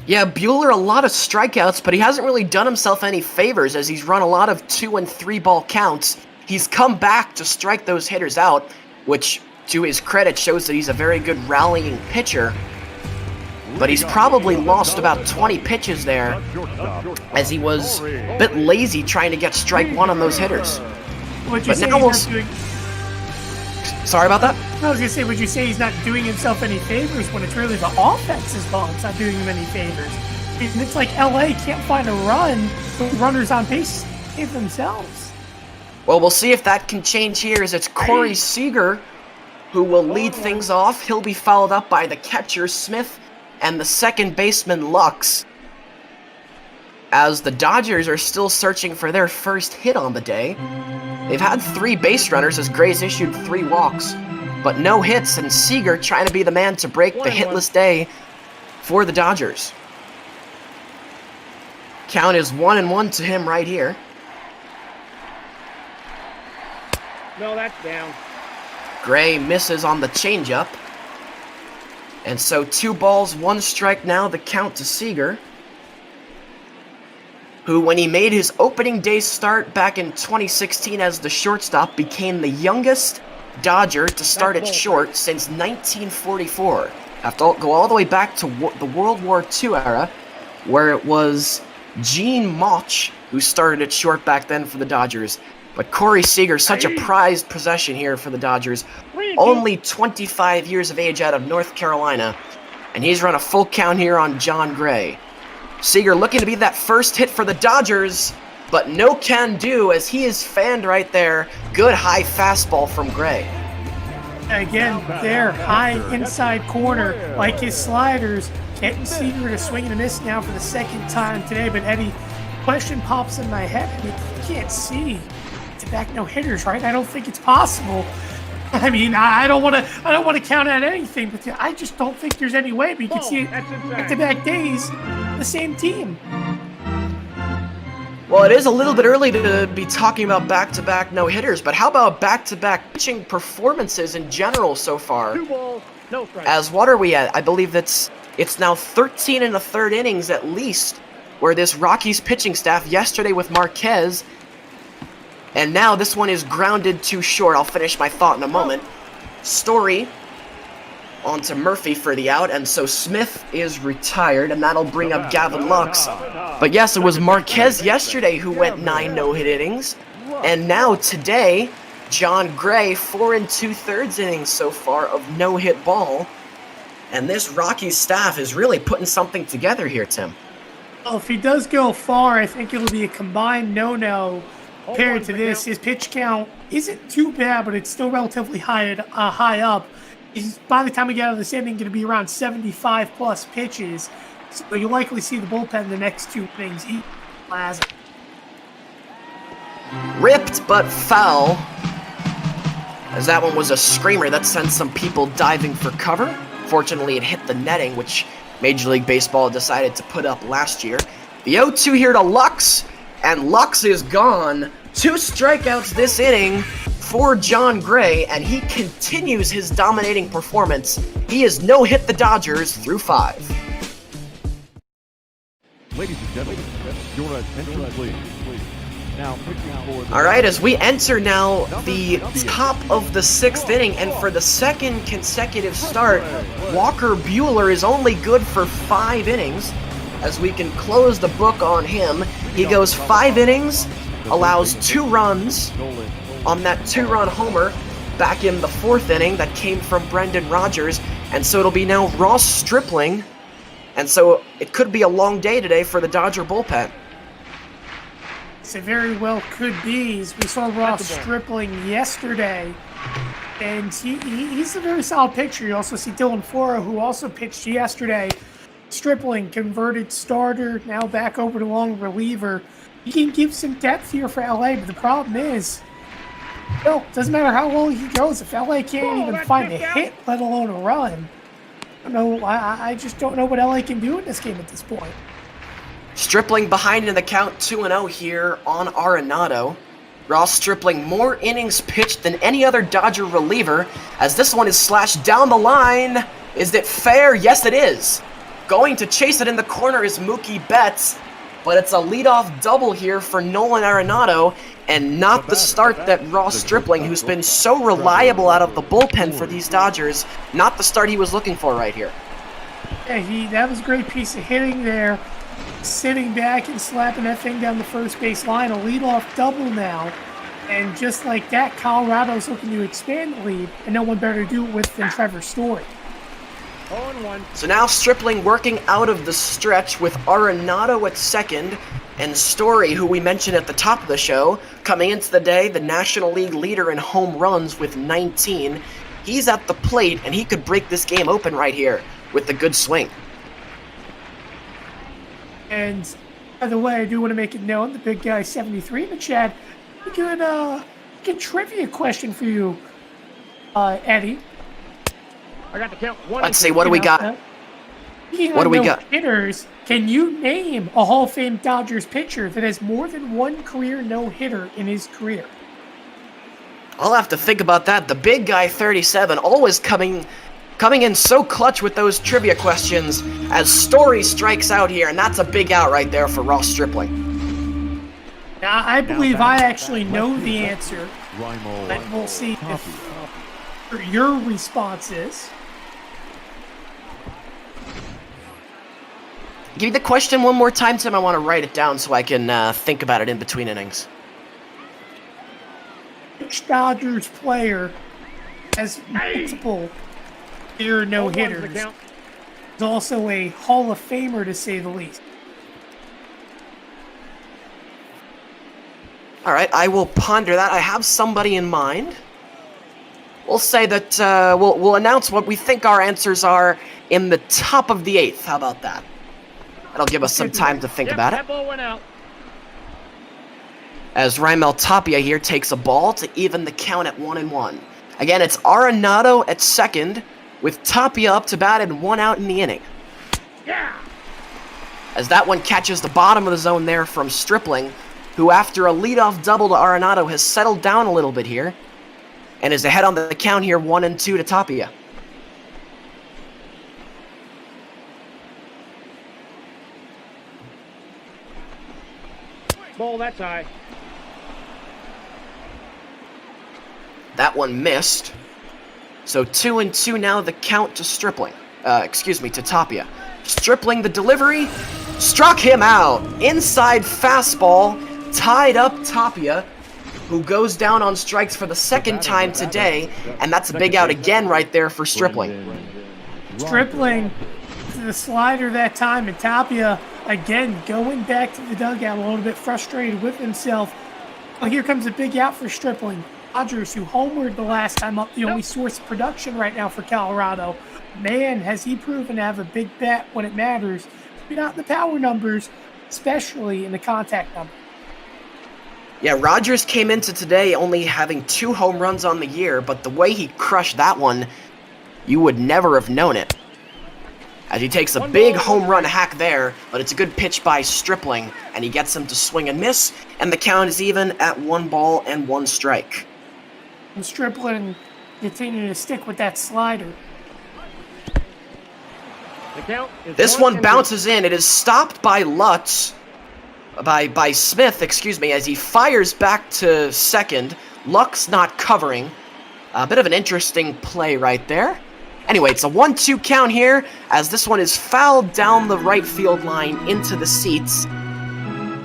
Yeah, Buehler, a lot of strikeouts, but he hasn't really done himself any favors as he's run a lot of 2- and 3-ball counts. He's come back to strike those hitters out, which, to his credit, shows that he's a very good rallying pitcher. but he's probably lost about 20 pitches there as he was a bit lazy trying to get strike one on those hitters. But now we'll... Sorry about that? I was going to say, would you say he's not doing himself any favors when it's really the offense's fault? It's not doing him any favors. And it's like LA can't find a run with runners on base save themselves. Well, we'll see if that can change here as it's Corey Seager who will lead things off. He'll be followed up by the catcher, Smith, and the second baseman, Lux, as the Dodgers are still searching for their first hit on the day. They've had 3 base runners as Gray's issued 3 walks, but no hits, and Seager trying to be the man to break the hitless day for the Dodgers. Count is 1-1 to him right here. No, that's down. Gray misses on the changeup. And so 2 balls, 1 strike now, the count to Seager, who, when he made his opening day start back in 2016 as the shortstop, became the youngest Dodger to start at short since 1944. Have to go all the way back to the World War II era, where it was Gene Mauch who started at short back then for the Dodgers. But Corey Seager, such a prized possession here for the Dodgers, only 25 years of age out of North Carolina, and he's run a full count here on John Gray. Seager looking to be that first hit for the Dodgers, but no can do as he is fanned right there. Good high fastball from Gray. Again, there, high inside corner, like his sliders, getting Seager to swing and a miss now for the second time today. But Eddie, question pops in my head. I mean, you can't see back no hitters, right? I don't think it's possible. I mean, I don't want to count out anything, but I just don't think there's any way we can see it back-to-back days, the same team. Well, it is a little bit early to be talking about back-to-back no-hitters, but how about back-to-back pitching performances in general so far? 2 balls, no strikes. As what are we at? I believe it's now 13 1/3 innings at least, where this Rockies pitching staff yesterday with Marquez. And now this one is grounded too short. I'll finish my thought in a moment. Story onto Murphy for the out, and so Smith is retired, and that'll bring up Gavin Lux. But yes, it was Marquez yesterday who went 9 no-hit innings, and now today, John Gray, 4 2/3 innings so far of no-hit ball. And this Rockies staff is really putting something together here, Tim. Well, if he does go far, I think it'll be a combined no-no. Compared to this, his pitch count isn't too bad, but it's still relatively high up. He's, by the time we get out of this inning, going to be around 75-plus pitches. So you'll likely see the bullpen the next 2 innings. Ripped but foul, as that one was a screamer that sent some people diving for cover. Fortunately, it hit the netting, which Major League Baseball decided to put up last year. The 0-2 here to Lux. And Lux is gone. 2 strikeouts this inning for John Gray, and he continues his dominating performance. He has no-hit the Dodgers through 5. Ladies and gentlemen, your attention please. Now pitching for the... All right, as we enter now the top of the 6th inning, and for the second consecutive start, Walker Buehler is only good for 5 innings. As we can close the book on him, he goes 5 innings, allows 2 runs on that 2-run homer back in the 4th inning that came from Brendan Rodgers, and so it'll be now Ross Stripling, and so it could be a long day today for the Dodger bullpen. It very well could be. We saw Ross Stripling yesterday, and he's a very solid pitcher. You also see Dylan Floro, who also pitched yesterday. Stripling, converted starter, now back over to long reliever. He can give some depth here for LA, but the problem is, well, doesn't matter how long he goes, if LA can't even find a hit, let alone a run. I just don't know what LA can do in this game at this point. Stripling behind in the count 2-0 here on Arenado. Ross Stripling more innings pitched than any other Dodger reliever, as this one is slashed down the line. Is it fair? Yes, it is. Going to chase it in the corner is Mookie Betts, but it's a leadoff double here for Nolan Arenado, and not the start that Ross Stripling, who's been so reliable out of the bullpen for these Dodgers, not the start he was looking for right here. Yeah, that was a great piece of hitting there. Sitting back and slapping that thing down the first base line. A leadoff double now. And just like that, Colorado's looking to expand the lead, and no one better to do it with than Trevor Story. 0-1. So now Stripling working out of the stretch with Arenado at second, and Story, who we mentioned at the top of the show, coming into the day, the National League leader in home runs with 19. He's at the plate, and he could break this game open right here with a good swing. And by the way, I do want to make it known, the big guy 73 in the chat, good trivia question for you, Eddie. I got the count. Let's see, what do we got? What do we got? Hitters, can you name a Hall of Fame Dodgers pitcher that has more than one career no-hitter in his career? I'll have to think about that. The big guy 37 always coming in so clutch with those trivia questions as Story strikes out here, and that's a big out right there for Ross Stripling. Now, I believe I actually know the answer, but we'll see if your response is. Give me the question one more time, Tim. I want to write it down so I can think about it in between innings. Which Dodgers player has multiple career no-hitters? Is also a Hall of Famer, to say the least. All right, I will ponder that. I have somebody in mind. We'll say that we'll announce what we think our answers are in the top of the 8th. How about that? That'll give us some time to think about it. That ball went out. As Raimel Tapia here takes a ball to even the count at 1-1. Again, it's Arenado at second, with Tapia up to bat and 1 out in the inning. Yeah. As that one catches the bottom of the zone there from Stripling, who after a leadoff double to Arenado has settled down a little bit here, and is ahead on the count here 1-2 to Tapia. Ball, that's high. That one missed. So 2-2 now, the count to Stripling. To Tapia. Stripling the delivery, struck him out. Inside fastball, tied up Tapia, who goes down on strikes for the second time today, and that's a big out again right there for Stripling. Stripling to the slider that time, and Tapia again going back to the dugout a little bit frustrated with himself. Well, here comes a big out for Stripling. Dodgers, who homered the last time up, the only source of production right now for Colorado. Man, has he proven to have a big bat when it matters. Maybe not in the power numbers, especially in the contact number. Yeah, Rogers came into today only having 2 home runs on the year, but the way he crushed that one, you would never have known it. As he takes a big home run hack there, but it's a good pitch by Stripling, and he gets him to swing and miss, and the count is even at 1 ball and 1 strike. And Stripling continuing to stick with that slider. The count is This one bounces in. It is stopped by Lutz, by Smith, as he fires back to second. Luck's not covering. A bit of an interesting play right there. Anyway, it's a 1-2 count here, as this one is fouled down the right field line into the seats.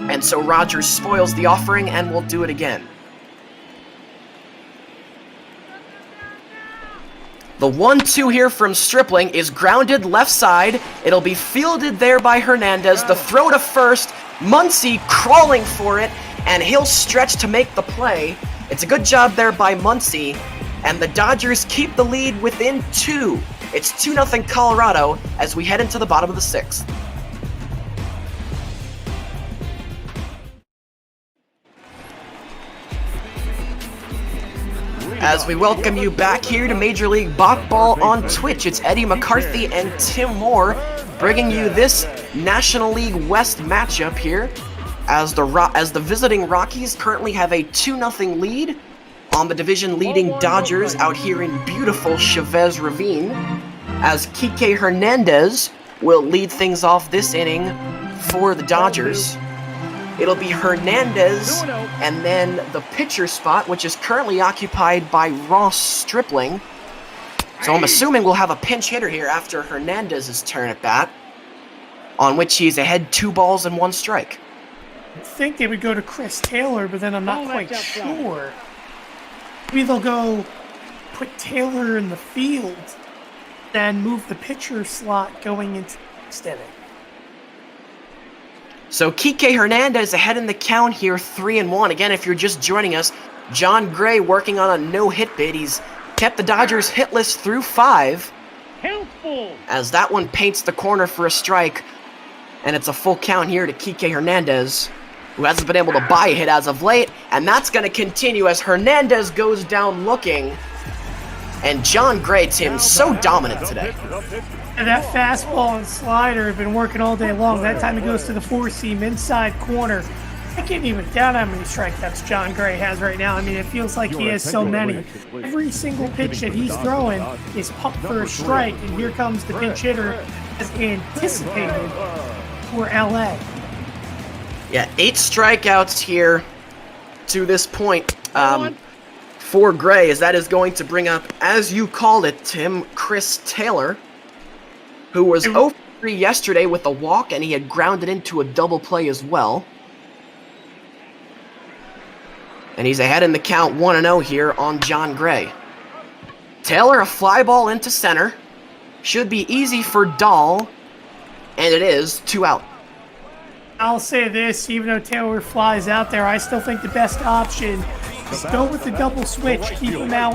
And so Rogers spoils the offering and will do it again. The 1-2 here from Stripling is grounded left side. It'll be fielded there by Hernandez. The throw to first. Muncy crawling for it, and he'll stretch to make the play. It's a good job there by Muncy, and the Dodgers keep the lead within 2. It's 2-0 Colorado as we head into the bottom of the 6th. As we welcome you back here to Major League Ball on Twitch, it's Eddie McCarthy and Tim Moore bringing you this National League West matchup here, as the visiting Rockies currently have a 2-0 lead on the division-leading Dodgers out here in beautiful Chavez Ravine, as Kike Hernandez will lead things off this inning for the Dodgers. It'll be Hernandez and then the pitcher spot, which is currently occupied by Ross Stripling. So I'm assuming we'll have a pinch hitter here after Hernandez's turn at bat, on which he's ahead 2 balls and 1 strike. I think they would go to Chris Taylor, but then I'm not quite sure. Maybe they'll go put Taylor in the field, then move the pitcher slot going into the next inning. So Kike Hernandez ahead in the count here, 3-1. Again, if you're just joining us, John Gray working on a no-hit bid. He's kept the Dodgers hitless through 5. Helpful. As that one paints the corner for a strike. And it's a full count here to Kike Hernandez, who hasn't been able to buy a hit as of late. And that's going to continue as Hernandez goes down looking. And John Gray, Tim, so dominant today. And that fastball and slider have been working all day long. That time it goes to the 4-seam inside corner. I can't even count how many strikeouts John Gray has right now. I mean, it feels like he has so many. Every single pitch that he's throwing is pumped for a strike, and here comes the pinch hitter as anticipated for LA. Yeah, 8 strikeouts here to this point for Gray, as that is going to bring up, as you called it, Tim, Chris Taylor, who was 0-3 yesterday with a walk, and he had grounded into a double play as well. And he's ahead in the count 1-0 here on John Gray. Taylor, a fly ball into center. Should be easy for Dahl, and it is 2 out. I'll say this, even though Taylor flies out there, I still think the best option is go with the double switch, keep him out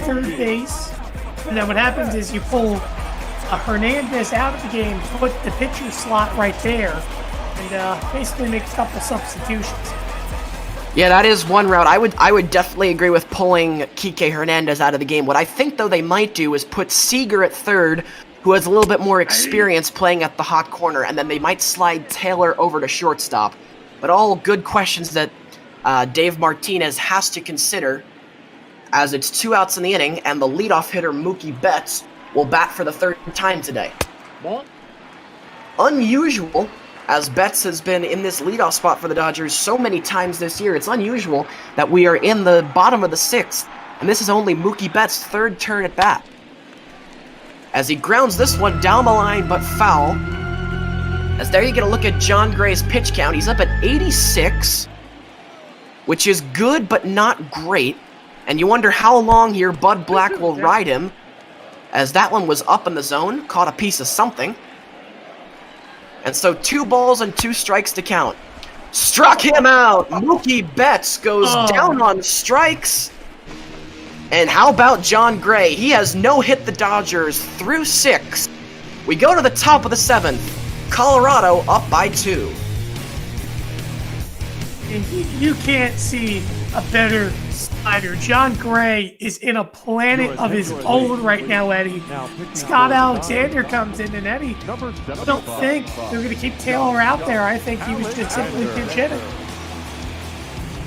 third base, and then what happens is you pull a Hernandez out of the game, put the pitcher slot right there, and basically make a couple substitutions. Yeah, that is one route. I would definitely agree with pulling Kike Hernandez out of the game. What I think, though, they might do is put Seager at third, who has a little bit more experience playing at the hot corner, and then they might slide Taylor over to shortstop. But all good questions that Dave Martinez has to consider, as it's 2 outs in the inning, and the leadoff hitter Mookie Betts will bat for the 3rd time today. Unusual, as Betts has been in this leadoff spot for the Dodgers so many times this year. It's unusual that we are in the bottom of the 6th, and this is only Mookie Betts' 3rd turn at bat. As he grounds this one down the line, but foul. As there you get a look at John Gray's pitch count. He's up at 86, which is good but not great. And you wonder how long here Bud Black will ride him, as that one was up in the zone, caught a piece of something. And so 2 balls and 2 strikes to count. Struck him out! Mookie Betts goes down on strikes. And how about John Gray? He has no-hit the Dodgers through 6. We go to the top of the 7th. Colorado up by 2. And you can't see a better slider. John Gray is in a planet of his own right now, Eddie. Scott Alexander comes in, and Eddie, I don't think they're going to keep Taylor out there. I think he was just simply pinch hitting.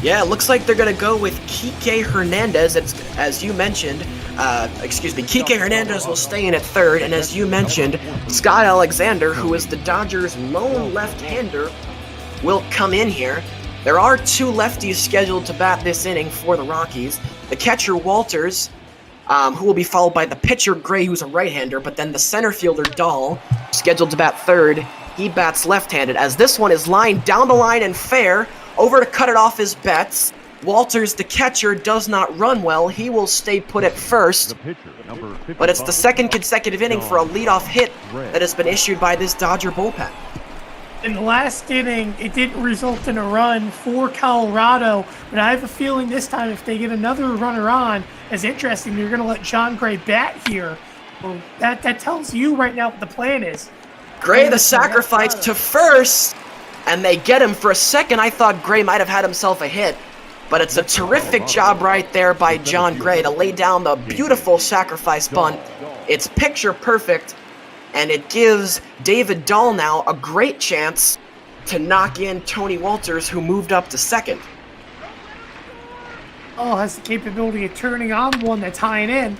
Yeah, it looks like they're going to go with Kike Hernandez, as you mentioned. Kike Hernandez will stay in at 3rd, and as you mentioned, Scott Alexander, who is the Dodgers' lone left-hander, will come in here. There are 2 lefties scheduled to bat this inning for the Rockies. The catcher, Walters, who will be followed by the pitcher, Gray, who's a right-hander, but then the center fielder, Dahl, scheduled to bat 3rd. He bats left-handed, as this one is lined down the line and fair. Over to cut it off is Betts. Walters, the catcher, does not run well. He will stay put at first. But it's the 2nd consecutive inning for a leadoff hit that has been issued by this Dodger bullpen. In the last inning, it didn't result in a run for Colorado, but I have a feeling this time if they get another runner on, it's interesting, they're going to let John Gray bat here. Well, that tells you right now what the plan is. Gray, the sacrifice to first. And they get him for a second. I thought Gray might have had himself a hit, but it's a terrific job right there by John Gray to lay down the beautiful sacrifice bunt. It's picture perfect, and it gives David Dahl now a great chance to knock in Tony Walters, who moved up to 2nd. Oh, has the capability of turning on one that's high and in.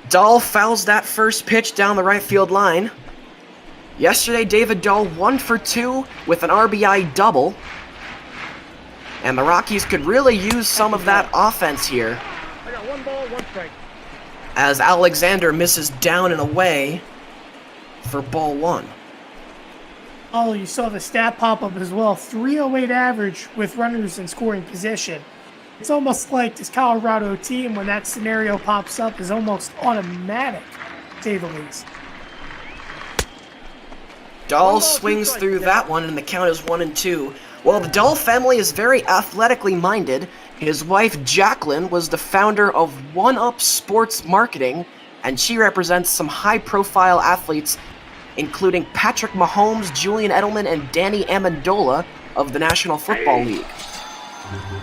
Dahl fouls that first pitch down the right field line. Yesterday, David Dahl 1 for 2 with an RBI double. And the Rockies could really use some of that offense here, I got 1 ball, 1 strike. as Alexander misses down and away for ball 1. Oh, you saw the stat pop up as well. 308 average with runners in scoring position. It's almost like this Colorado team, when that scenario pops up, is almost automatic, to say the least. Dahl swings through that one, and the count is 1-2. Well, the Dahl family is very athletically minded. His wife, Jacqueline, was the founder of One Up Sports Marketing, and she represents some high-profile athletes, including Patrick Mahomes, Julian Edelman, and Danny Amendola of the National Football League.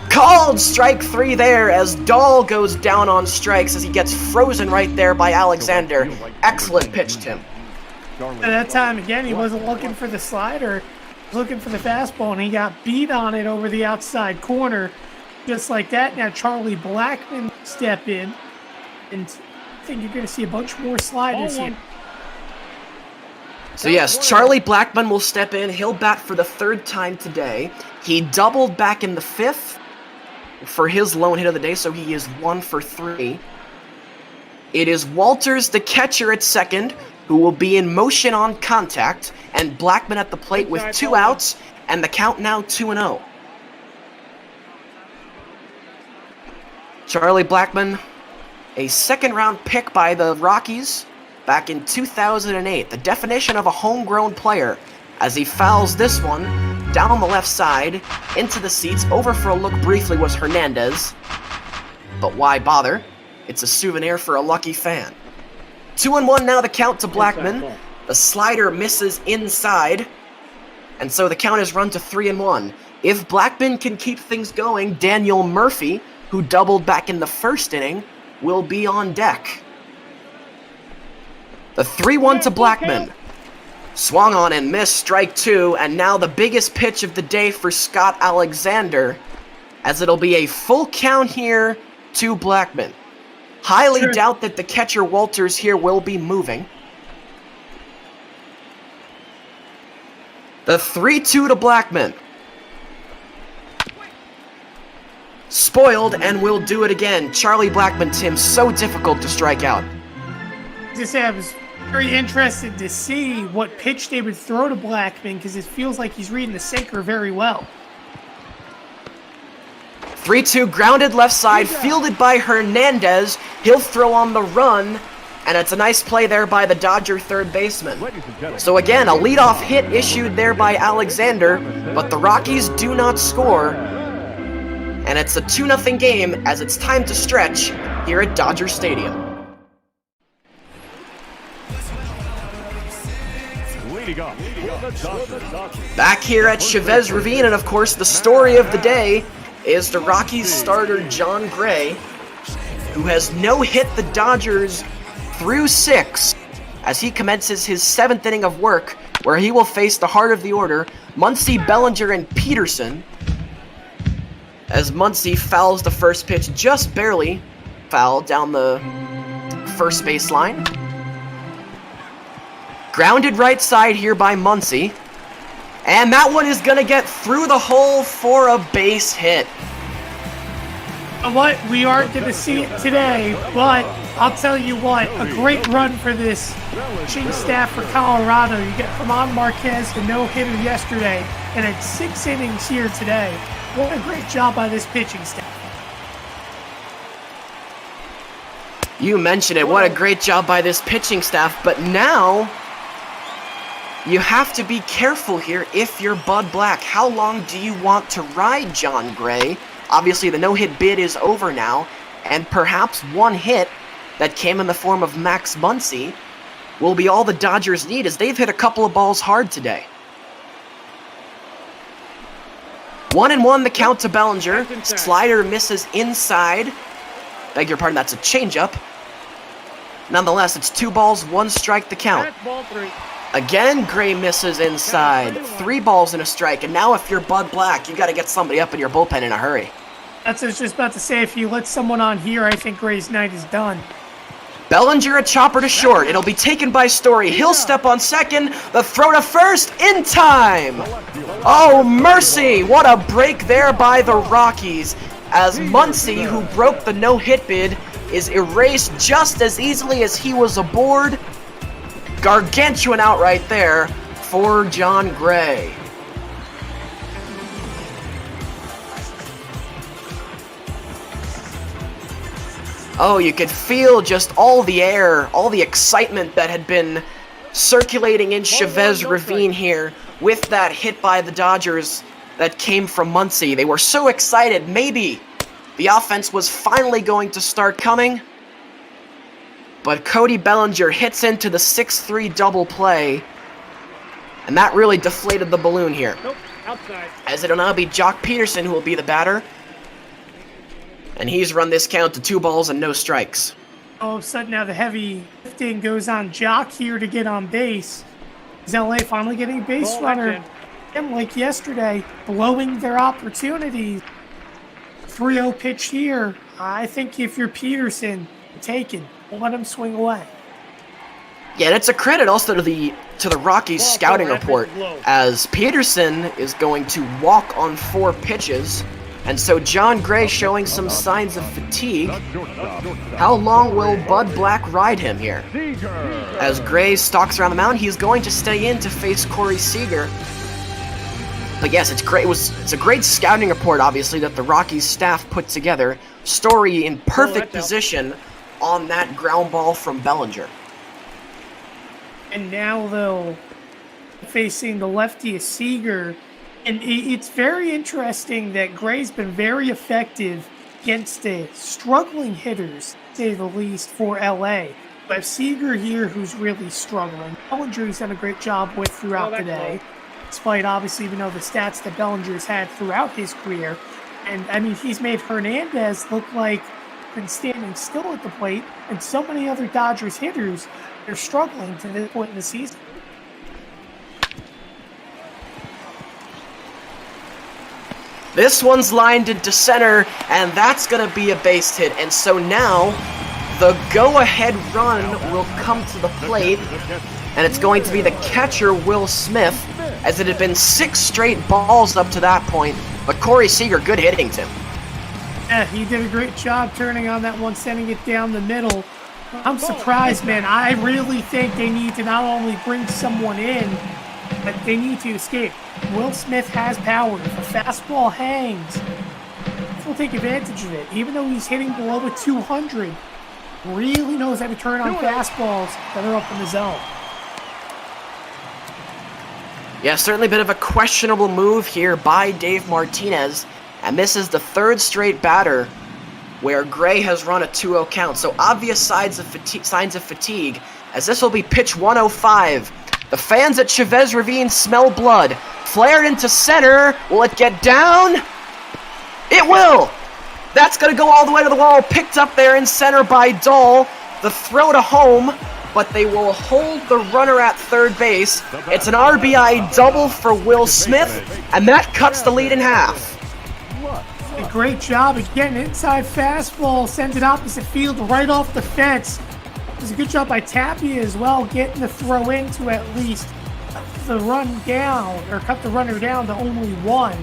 Called strike 3 there as Dahl goes down on strikes as he gets frozen right there by Alexander. Excellent pitch, Tim. At that time, again, he wasn't looking for the slider, he was looking for the fastball, and he got beat on it over the outside corner. Just like that, now Charlie Blackmon step in, and I think you're going to see a bunch more sliders here. So yes, Charlie Blackmon will step in. He'll bat for the 3rd time today. He doubled back in the 5th for his lone hit of the day, so he is 1 for 3. It is Walters, the catcher, at second, who will be in motion on contact, and Blackmon at the plate with 2 outs, and the count now 2-0. Charlie Blackmon, a 2nd-round pick by the Rockies back in 2008, the definition of a homegrown player, as he fouls this one down the left side, into the seats. Over for a look briefly was Hernandez, but why bother? It's a souvenir for a lucky fan. 2-1 now, the count to Blackmon. The slider misses inside, and so the count is run to 3-1. If Blackmon can keep things going, Daniel Murphy, who doubled back in the 1st inning, will be on deck. The 3-1 to Blackmon. Swung on and missed, strike 2, and now the biggest pitch of the day for Scott Alexander, as it'll be a full count here to Blackmon. Highly doubt that the catcher Walters here will be moving. The 3-2 to Blackmon. Spoiled, and will do it again. Charlie Blackmon, Tim, so difficult to strike out. Just say I was very interested to see what pitch they would throw to Blackmon, because it feels like he's reading the sinker very well. 3-2, grounded left side, fielded by Hernandez. He'll throw on the run, and it's a nice play there by the Dodger 3rd baseman. So again, a leadoff hit issued there by Alexander, but the Rockies do not score. And it's a 2-0 game as it's time to stretch here at Dodger Stadium. Back here at Chavez Ravine, and of course the story of the day is the Rockies starter John Gray, who has no-hit the Dodgers through 6 as he commences his 7th inning of work, where he will face the heart of the order, Muncy, Bellinger, and Peterson, as Muncy fouls the first pitch, just barely foul down the first baseline. Grounded right side here by Muncy. And that one is going to get through the hole for a base hit. What? We aren't going to see it today, but I'll tell you what, a great run for this pitching staff for Colorado. You get German Marquez, the no-hitter yesterday, and had 6 innings here today. What a great job by this pitching staff. You mentioned it, what a great job by this pitching staff, but now you have to be careful here if you're Bud Black. How long do you want to ride John Gray? Obviously, the no-hit bid is over now, and perhaps one hit that came in the form of Max Muncy will be all the Dodgers need, as they've hit a couple of balls hard today. 1-1 the count to Bellinger. Slider misses inside. Beg your pardon, that's a changeup. Nonetheless, it's 2 balls, 1 strike the count. Again, Gray misses inside. 3 balls and a strike. And now if you're Bud Black, you got to get somebody up in your bullpen in a hurry. That's what I was just about to say. If you let someone on here, I think Gray's night is done. Bellinger a chopper to short. It'll be taken by Story. He'll step on second. The throw to first in time. Oh, mercy. What a break there by the Rockies, as Muncie, who broke the no-hit bid, is erased just as easily as he was aboard. Gargantuan out right there for John Gray. Oh, you could feel just all the air, all the excitement that had been circulating in Chavez Ravine here with that hit by the Dodgers that came from Muncie. They were so excited, maybe the offense was finally going to start coming. But Cody Bellinger hits into the 6-3 double play, and that really deflated the balloon here. Nope, outside. As it'll now be Jock Peterson who will be the batter. And he's run this count to 2 balls and no strikes. All of a sudden now the heavy lifting goes on Jock here to get on base. Is LA finally getting a base runner? And like yesterday, blowing their opportunities. 3-0 pitch here. I think if you're Peterson, take it. Let him swing away. Yeah, and it's a credit also to the Rockies scouting report, as Peterson is going to walk on 4 pitches. And so John Gray showing some signs of fatigue. How long will Bud Black ride him here? As Gray stalks around the mound, he's going to stay in to face Corey Seager. But yes, it's great. It's a great scouting report, obviously, that the Rockies staff put together. Story in perfect position on that ground ball from Bellinger. And now, though, facing the lefty is Seager. And it's very interesting that Gray's been very effective against the struggling hitters, to say the least, for LA. But Seager here, who's really struggling. Bellinger's done a great job with throughout the day, despite obviously, the stats that Bellinger's had throughout his career. And I mean, he's made Hernandez look like been standing still at the plate, and so many other Dodgers hitters are struggling to this point in the season. This one's lined into center, and that's going to be a base hit. And so now, the go-ahead run will come to the plate, and it's going to be the catcher, Will Smith, as it had been 6 straight balls up to that point. But Corey Seager, good hitting, Tim. Yeah, he did a great job turning on that one, sending it down the middle. I'm surprised, man. I really think they need to not only bring someone in, but they need to escape. Will Smith has power. If a fastball hangs, he'll take advantage of it. Even though he's hitting below a 200, really knows how to turn on fastballs that are up in the zone. Yeah, certainly a bit of a questionable move here by Dave Martinez. And this is the 3rd straight batter where Gray has run a 2-0 count. So obvious signs of fatigue, as this will be pitch 105. The fans at Chavez Ravine smell blood. Flared into center. Will it get down? It will! That's going to go all the way to the wall. Picked up there in center by Dahl. The throw to home, but they will hold the runner at third base. It's an RBI double for Will Smith, and that cuts the lead in half. A great job again. Inside fastball sends it opposite field right off the fence. It was a good job by Tapia as well, getting the throw in to at least cut the run down, or cut the runner down to only 1.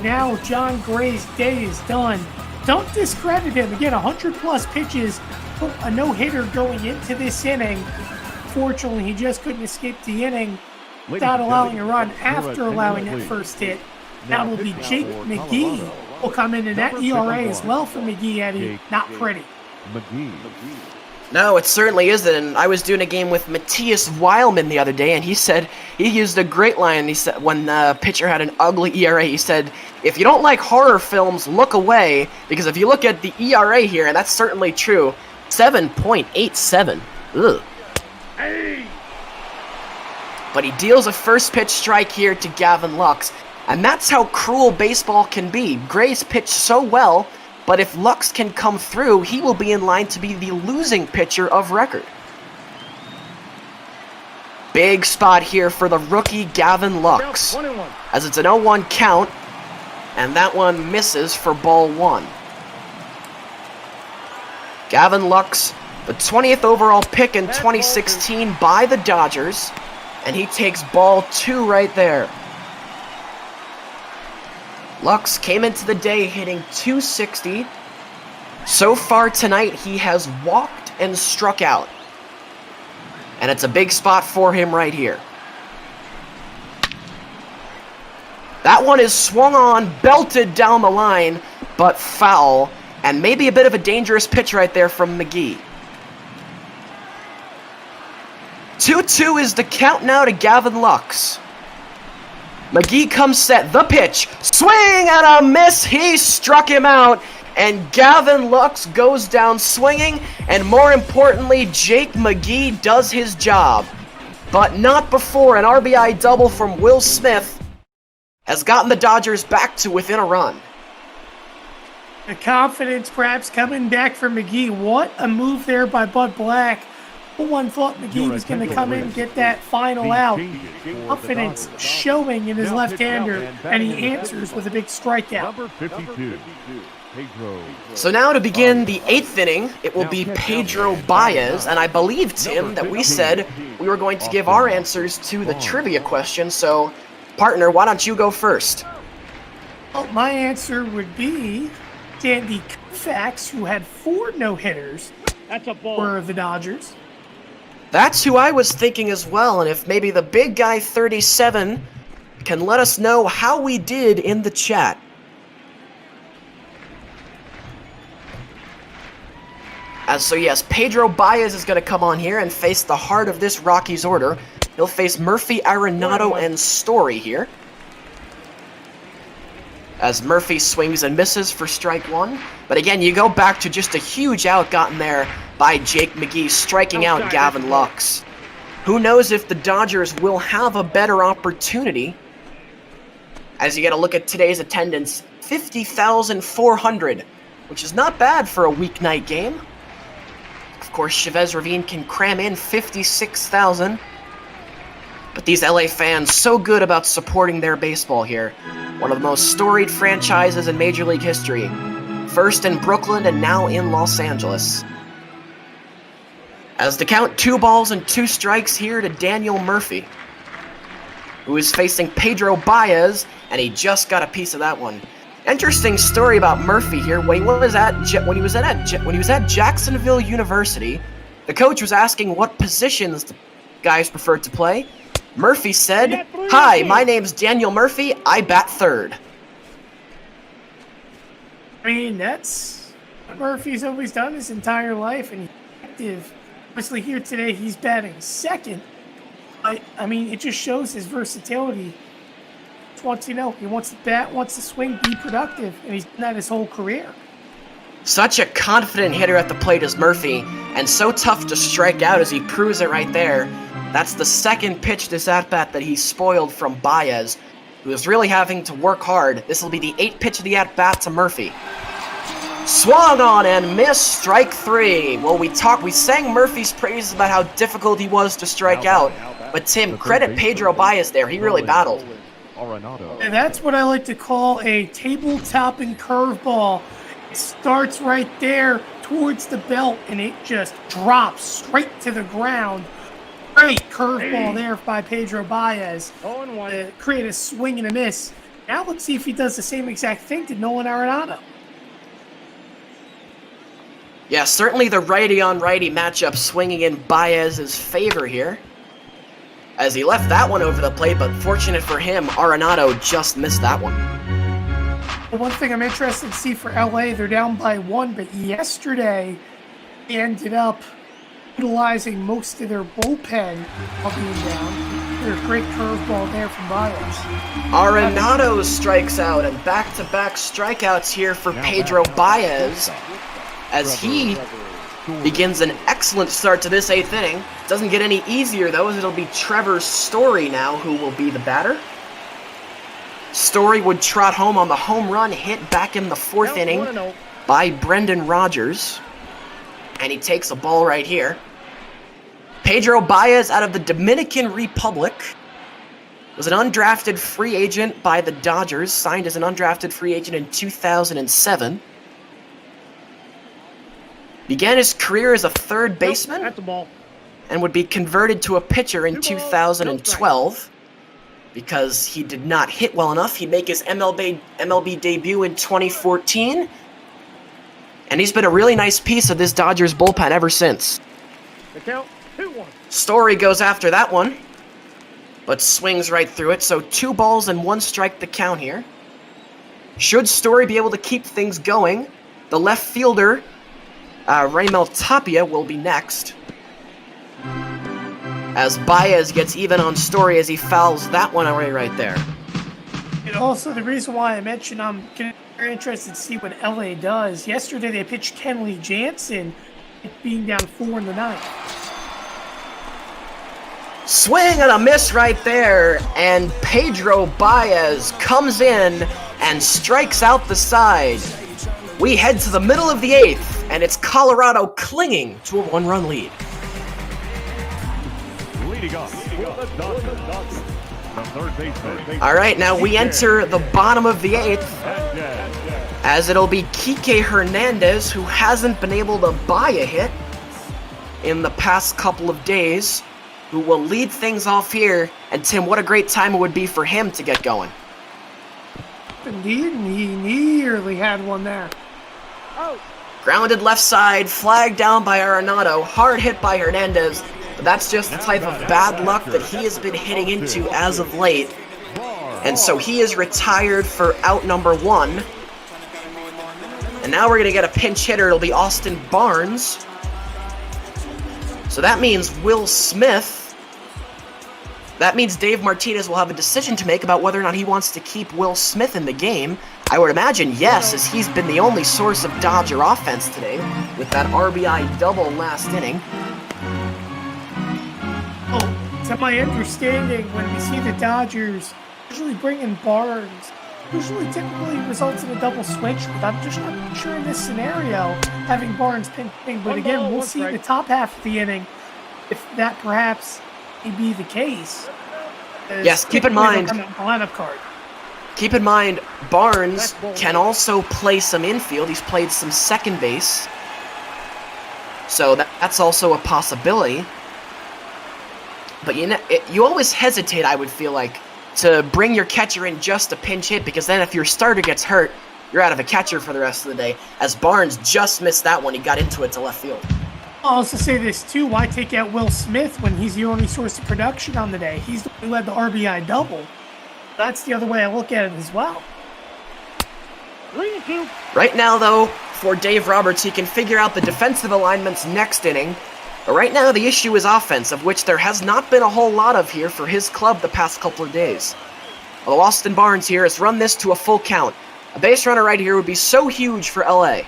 Now John Gray's day is done. Don't discredit him. Again, 100-plus pitches, a no-hitter going into this inning. Fortunately, he just couldn't escape the inning without allowing a run after allowing that first hit. Now will be Jake McGee will come in, and that ERA as well for McGee, Eddie. Not pretty. No, it certainly isn't. And I was doing a game with Matthias Weilman the other day, and he said he used a great line. He said when the pitcher had an ugly ERA, he said, "If you don't like horror films, look away, because if you look at the ERA here, and that's certainly true, 7.87. Ugh." Hey! But he deals a first pitch strike here to Gavin Lux, and that's how cruel baseball can be. Gray's pitched so well, but if Lux can come through, he will be in line to be the losing pitcher of record. Big spot here for the rookie Gavin Lux, as it's an 0-1 count, and that one misses for ball 1. Gavin Lux The 20th overall pick in 2016 by the Dodgers. And he takes ball 2 right there. Lux came into the day hitting .260. So far tonight, he has walked and struck out. And it's a big spot for him right here. That one is swung on, belted down the line, but foul. And maybe a bit of a dangerous pitch right there from McGee. 2-2 is the count now to Gavin Lux. McGee comes set, the pitch, swing and a miss, he struck him out, and Gavin Lux goes down swinging, and more importantly, Jake McGee does his job. But not before an RBI double from Will Smith has gotten the Dodgers back to within a run. The confidence perhaps coming back from McGee. What a move there by Bud Black. No one thought McGee was going to come in and get that final out. Confidence showing in his left-hander, and he answers with a big strikeout. Number 52, Pedro. So now to begin the 8th inning, it will be Pedro Baez, and I believe, Tim, that we said we were going to give our answers to the trivia question, so partner, why don't you go first? Well, my answer would be Dandy Koufax, who had 4 no-hitters That's a ball. for the Dodgers. That's who I was thinking as well, and if maybe the big guy 37 can let us know how we did in the chat. So yes, Pedro Baez is going to come on here and face the heart of this Rockies order. He'll face Murphy, Arenado, and Story here. As Murphy swings and misses for strike 1. But again, you go back to just a huge out gotten there by Jake McGee, striking out Gavin Lux. Who knows if the Dodgers will have a better opportunity? As you get a look at today's attendance, 50,400, which is not bad for a weeknight game. Of course, Chavez Ravine can cram in 56,000. But these LA fans, so good about supporting their baseball here. One of the most storied franchises in Major League history. First in Brooklyn and now in Los Angeles. As the count 2 balls and 2 strikes here to Daniel Murphy, who is facing Pedro Baez, and he just got a piece of that one. Interesting story about Murphy here. When he was at Jacksonville University, the coach was asking what positions the guys preferred to play. Murphy said, "Hi, my name's Daniel Murphy. I bat third." I mean, that's what Murphy's always done his entire life, and he's active. Obviously, here today, he's batting second. I mean, it just shows his versatility. Just wants to know, he wants to bat, wants to swing, be productive, and he's done that his whole career. Such a confident hitter at the plate as Murphy, and so tough to strike out as he proves it right there. That's the second pitch this at-bat that he spoiled from Baez, who is really having to work hard. This will be the 8th pitch of the at-bat to Murphy. Swung on and missed, strike 3. Well, we sang Murphy's praises about how difficult he was to strike out, but Tim, credit Pedro Baez there, he really battled. And that's what I like to call a table-topping curveball. It starts right there towards the belt, and it just drops straight to the ground. Great curveball there by Pedro Baez to create a swing and a miss. Now let's see if he does the same exact thing to Nola Arenado. Yeah, certainly the righty-on-righty matchup swinging in Baez's favor here. As he left that one over the plate, but fortunate for him, Arenado just missed that one. The one thing I'm interested to see for LA, they're down by 1, but yesterday they ended up utilizing most of their bullpen while being down. There's a great curveball there from Baez. Arenado strikes out, and back-to-back strikeouts here for Pedro Baez, as he begins an excellent start to this 8th inning. Doesn't get any easier, though, as it'll be Trevor Story now who will be the batter. Story would trot home on the home run hit back in the 4th inning by Brendan Rodgers. And he takes a ball right here. Pedro Baez out of the Dominican Republic was an undrafted free agent by the Dodgers, signed as an undrafted free agent in 2007. Began his career as a third baseman At the ball. and would be converted to a pitcher in 2012 because he did not hit well enough. He'd make his MLB debut in 2014, and he's been a really nice piece of this Dodgers bullpen ever since. The count, 2-1. Story goes after that one, but swings right through it, so 2 balls and 1 strike the count here. Should Story be able to keep things going, the left fielder, Raimel Tapia, will be next, as Baez gets even on Story as he fouls that one away right there. And also, the reason why I mentioned I'm very interested to see what LA does. Yesterday, they pitched Kenley Jansen, being down 4 in the 9th. Swing and a miss right there, and Pedro Baez comes in and strikes out the side. We head to the middle of the 8th, and it's Colorado clinging to a 1-run lead. Leading off with the Dodgers. The third baseman. All right, now we enter the bottom of the 8th, as it'll be Kike Hernandez, who hasn't been able to buy a hit in the past couple of days, who will lead things off here. And Tim, what a great time it would be for him to get going. Indeed, and he nearly had one there. Grounded left side, flagged down by Arenado, hard hit by Hernandez, but that's just the type of bad luck that he has been hitting into as of late. And so he is retired for out number 1. And now we're going to get a pinch hitter. It'll be Austin Barnes. So that means Will Smith. That means Dave Martinez will have a decision to make about whether or not he wants to keep Will Smith in the game. I would imagine yes, as he's been the only source of Dodger offense today with that RBI double last inning. Oh, to my understanding, when we see the Dodgers usually bring in Barnes, usually typically results in a double switch, but I'm just not sure in this scenario, having Barnes pinching. But again, we'll see the top half of the inning if that perhaps may be the case. Yes, keep in mind, lineup card. Keep in mind, Barnes can also play some infield. He's played some second base. So that's also a possibility. But you always hesitate, I would feel like, to bring your catcher in just a pinch hit, because then if your starter gets hurt, you're out of a catcher for the rest of the day. As Barnes just missed that one, he got into it to left field. I'll also say this too, why take out Will Smith when he's the only source of production on the day? He's the one who led the RBI double. That's the other way I look at it as well. 3-2. Right now, though, for Dave Roberts, he can figure out the defensive alignments next inning. But right now, the issue is offense, of which there has not been a whole lot of here for his club the past couple of days. Although Austin Barnes here has run this to a full count. A base runner right here would be so huge for LA.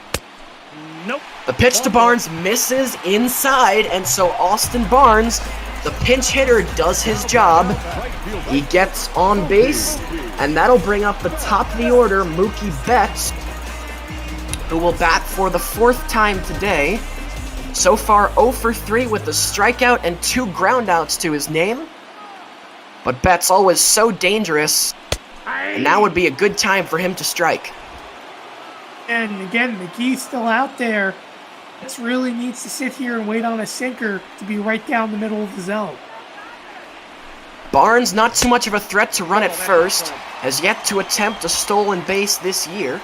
Nope. The pitch to Barnes misses inside, and so Austin Barnes, the pinch hitter, does his job. He gets on base, and that'll bring up the top of the order, Mookie Betts, who will bat for the 4th time today. So far, 0 for 3 with a strikeout and 2 groundouts to his name. But Betts always so dangerous, and now would be a good time for him to strike. And again, McGee's still out there. Betts really needs to sit here and wait on a sinker to be right down the middle of the zone. Barnes, not too much of a threat to run at first, has yet to attempt a stolen base this year.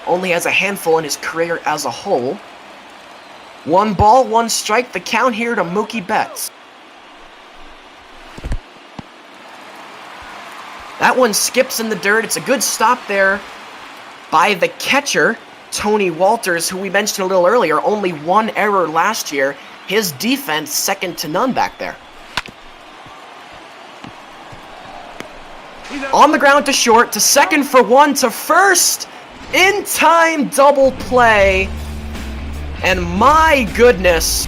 Only has a handful in his career as a whole. 1 ball, 1 strike, the count here to Mookie Betts. That one skips in the dirt. It's a good stop there by the catcher, Tony Walters, who we mentioned a little earlier. Only 1 error last year. His defense second to none back there. On the ground to short, to second for 1, to first. In time double play. And my goodness,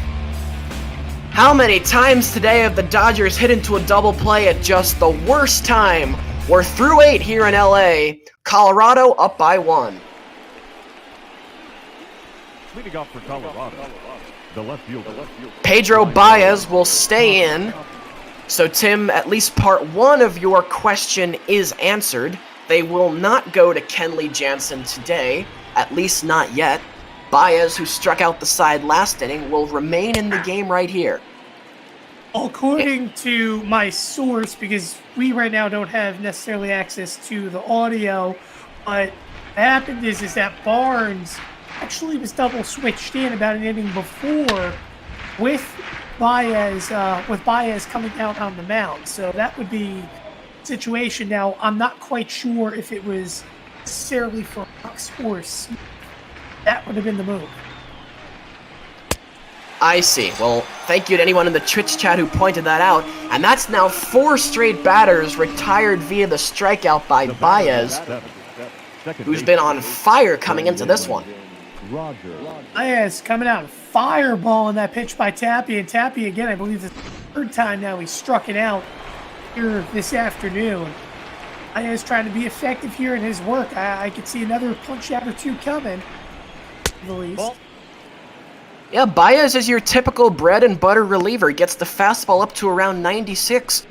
how many times today have the Dodgers hit into a double play at just the worst time? We're through 8 here in LA. Colorado up by 1. Leading off for Colorado, the left fielder. Pedro Baez will stay in. So Tim, at least part 1 of your question is answered. They will not go to Kenley Jansen today, at least not yet. Baez, who struck out the side last inning, will remain in the game right here. According to my source, because we right now don't have necessarily access to the audio, but what happened is that Barnes actually was double switched in about an inning before with Baez coming out on the mound. So that would be the situation. Now, I'm not quite sure if it was necessarily for Fox or Smith. That would have been the move. I see. Well, thank you to anyone in the Twitch chat who pointed that out. And that's now 4 straight batters retired via the strikeout by Baez, who's been on fire coming into this one. Baez coming out fireballing that pitch by Tapia. And Tapia, again, I believe the third time now he struck it out here this afternoon. Baez trying to be effective here in his work. I could see another punch out or two coming, at the least. Yeah, Baez is your typical bread and butter reliever. He gets the fastball up to around 96,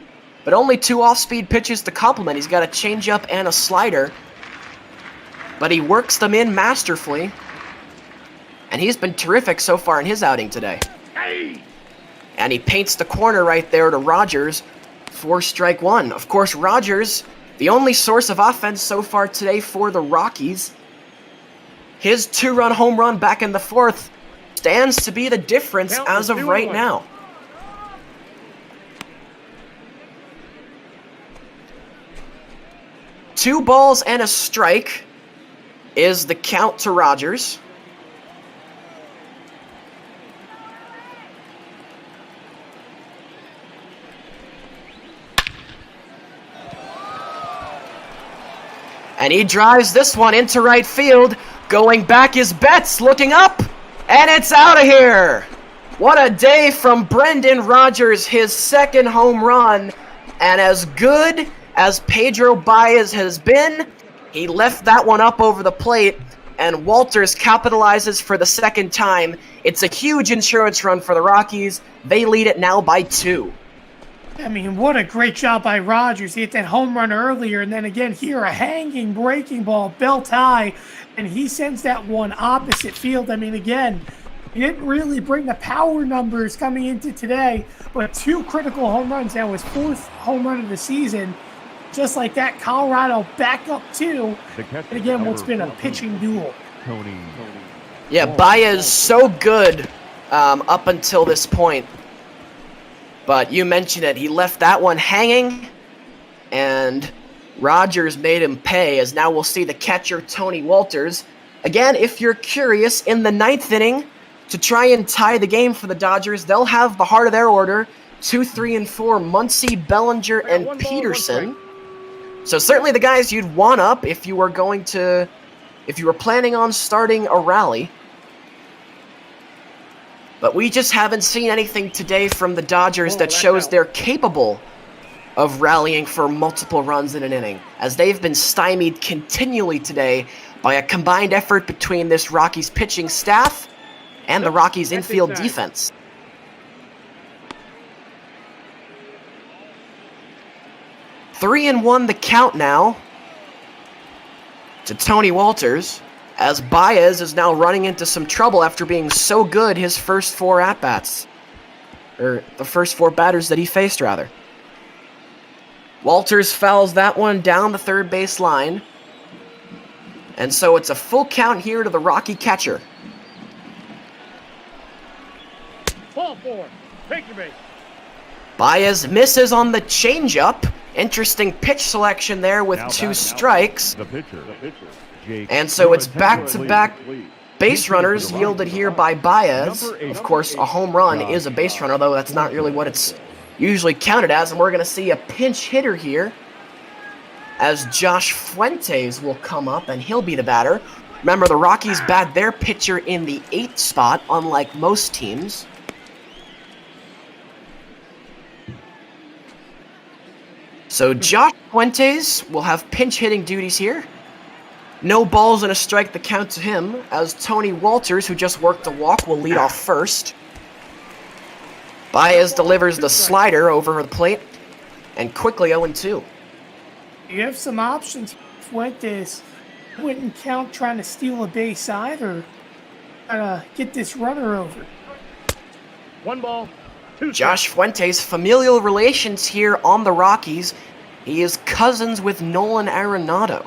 but only 2 off-speed pitches to complement. He's got a changeup and a slider, but he works them in masterfully, and he's been terrific so far in his outing today. And he paints the corner right there to Rogers for strike 1. Of course, Rogers, the only source of offense so far today for the Rockies. His 2-run home run back in the 4th stands to be the difference as of right now. Two balls and a strike is the count to Rogers. And he drives this one into right field. Going back is Betts, looking up. And it's out of here! What a day from Brendan Rodgers, his 2nd home run. And as good as Pedro Baez has been, he left that one up over the plate, and Walters capitalizes for the 2nd time. It's a huge insurance run for the Rockies. They lead it now by 2. I mean, what a great job by Rodgers. He hit that home run earlier, and then again here, a hanging breaking ball, belt high, and he sends that one opposite field. I mean, again, he didn't really bring the power numbers coming into today, but 2 critical home runs. That was 4th home run of the season. Just like that, Colorado back up 2. And again, what's been a pitching duel. Yeah, Baez so good up until this point. But you mentioned it, he left that one hanging, and Rodgers made him pay, as now we'll see the catcher, Tony Walters. Again, if you're curious, in the 9th inning, to try and tie the game for the Dodgers, they'll have the heart of their order, 2, 3, and 4, Muncy, Bellinger, and Peterson. So certainly the guys you'd want up if you were planning on starting a rally. But we just haven't seen anything today from the Dodgers that shows they're capable of rallying for multiple runs in an inning, as they've been stymied continually today by a combined effort between this Rockies pitching staff and the Rockies infield defense. Three and 1 the count now to Tony Walters, as Baez is now running into some trouble after being so good his first 4 at-bats. Or the first 4 batters that he faced, rather. Walters fouls that one down the 3rd base line. And so it's a full count here to the Rocky catcher. Ball 4. Take your base. Baez misses on the changeup. Interesting pitch selection there with 2 strikes. The pitcher. And so it's back-to-back base runners yielded here by Baez. Of course, a home run is a base runner, though that's not really what it's usually counted as. And we're going to see a pinch hitter here, as Josh Fuentes will come up, and he'll be the batter. Remember, the Rockies bat their pitcher in the 8th spot, unlike most teams. So Josh Fuentes will have pinch hitting duties here. No balls and a strike the count to him, as Tony Walters, who just worked a walk, will lead off first. Baez delivers the slider over the plate, and quickly 0-2. You have some options. Fuentes wouldn't count trying to steal a base either. get this runner over. 1 ball, 2 Josh Fuentes, familial relations here on the Rockies. He is cousins with Nolan Arenado,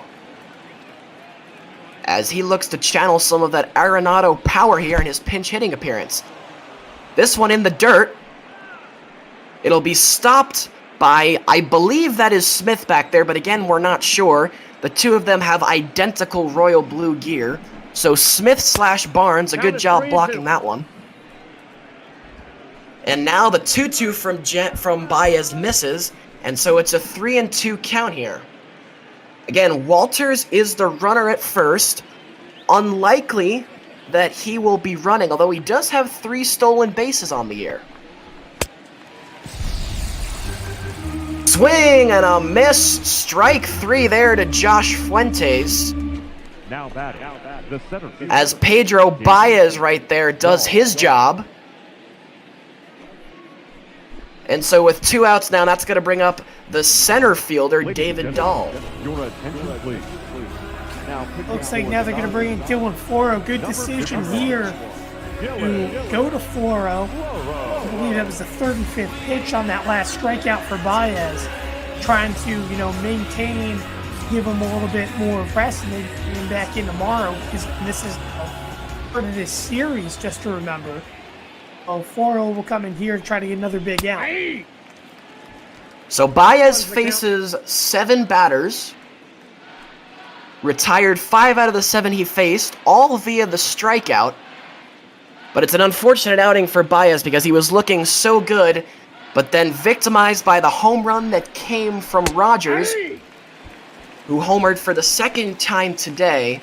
as he looks to channel some of that Arenado power here in his pinch hitting appearance. This one in the dirt. It'll be stopped by, I believe that is Smith back there, but again, we're not sure. The two of them have identical royal blue gear. So Smith/Barnes, a good job blocking that one. And now the 2-2 from Baez misses, and so it's a 3-2 count here. Again, Walters is the runner at first. Unlikely that he will be running, although he does have 3 stolen bases on the year. Swing and a miss. Strike 3 there to Josh Fuentes. Now batting, the center field. As Pedro Baez right there does his job. And so with 2 outs now, that's going to bring up the center fielder, David Dahl. Your attention, please. Now, Looks like now they're going to bring in Dylan Floro. Good decision here to go to Floro. I believe that was the 3rd and 5th pitch on that last strikeout for Baez. Trying to, maintain, give him a little bit more rest, and then get him back in tomorrow, because this is part of this series, just to remember. Floro will come in here and try to get another big out. So Baez faces 7 batters. Retired 5 out of the 7 he faced, all via the strikeout. But it's an unfortunate outing for Baez because he was looking so good, but then victimized by the home run that came from Rogers, who homered for the 2nd time today.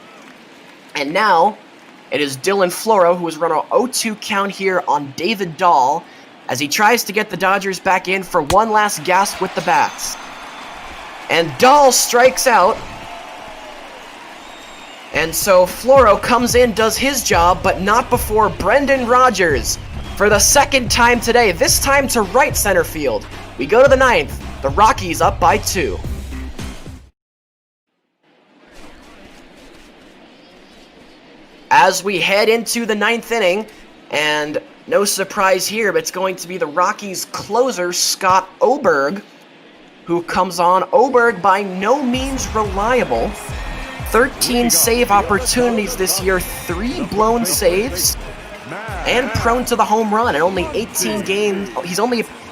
And now it is Dylan Floro who has run a 0-2 count here on David Dahl as he tries to get the Dodgers back in for one last gasp with the bats. And Dahl strikes out. And so Floro comes in, does his job, but not before Brendan Rodgers for the 2nd time today, this time to right center field. We go to the 9th. The Rockies up by 2. As we head into the 9th inning, and no surprise here, but it's going to be the Rockies closer, Scott Oberg, who comes on. Oberg by no means reliable. 13 save opportunities this year, 3 blown saves, and prone to the home run in only 18 games.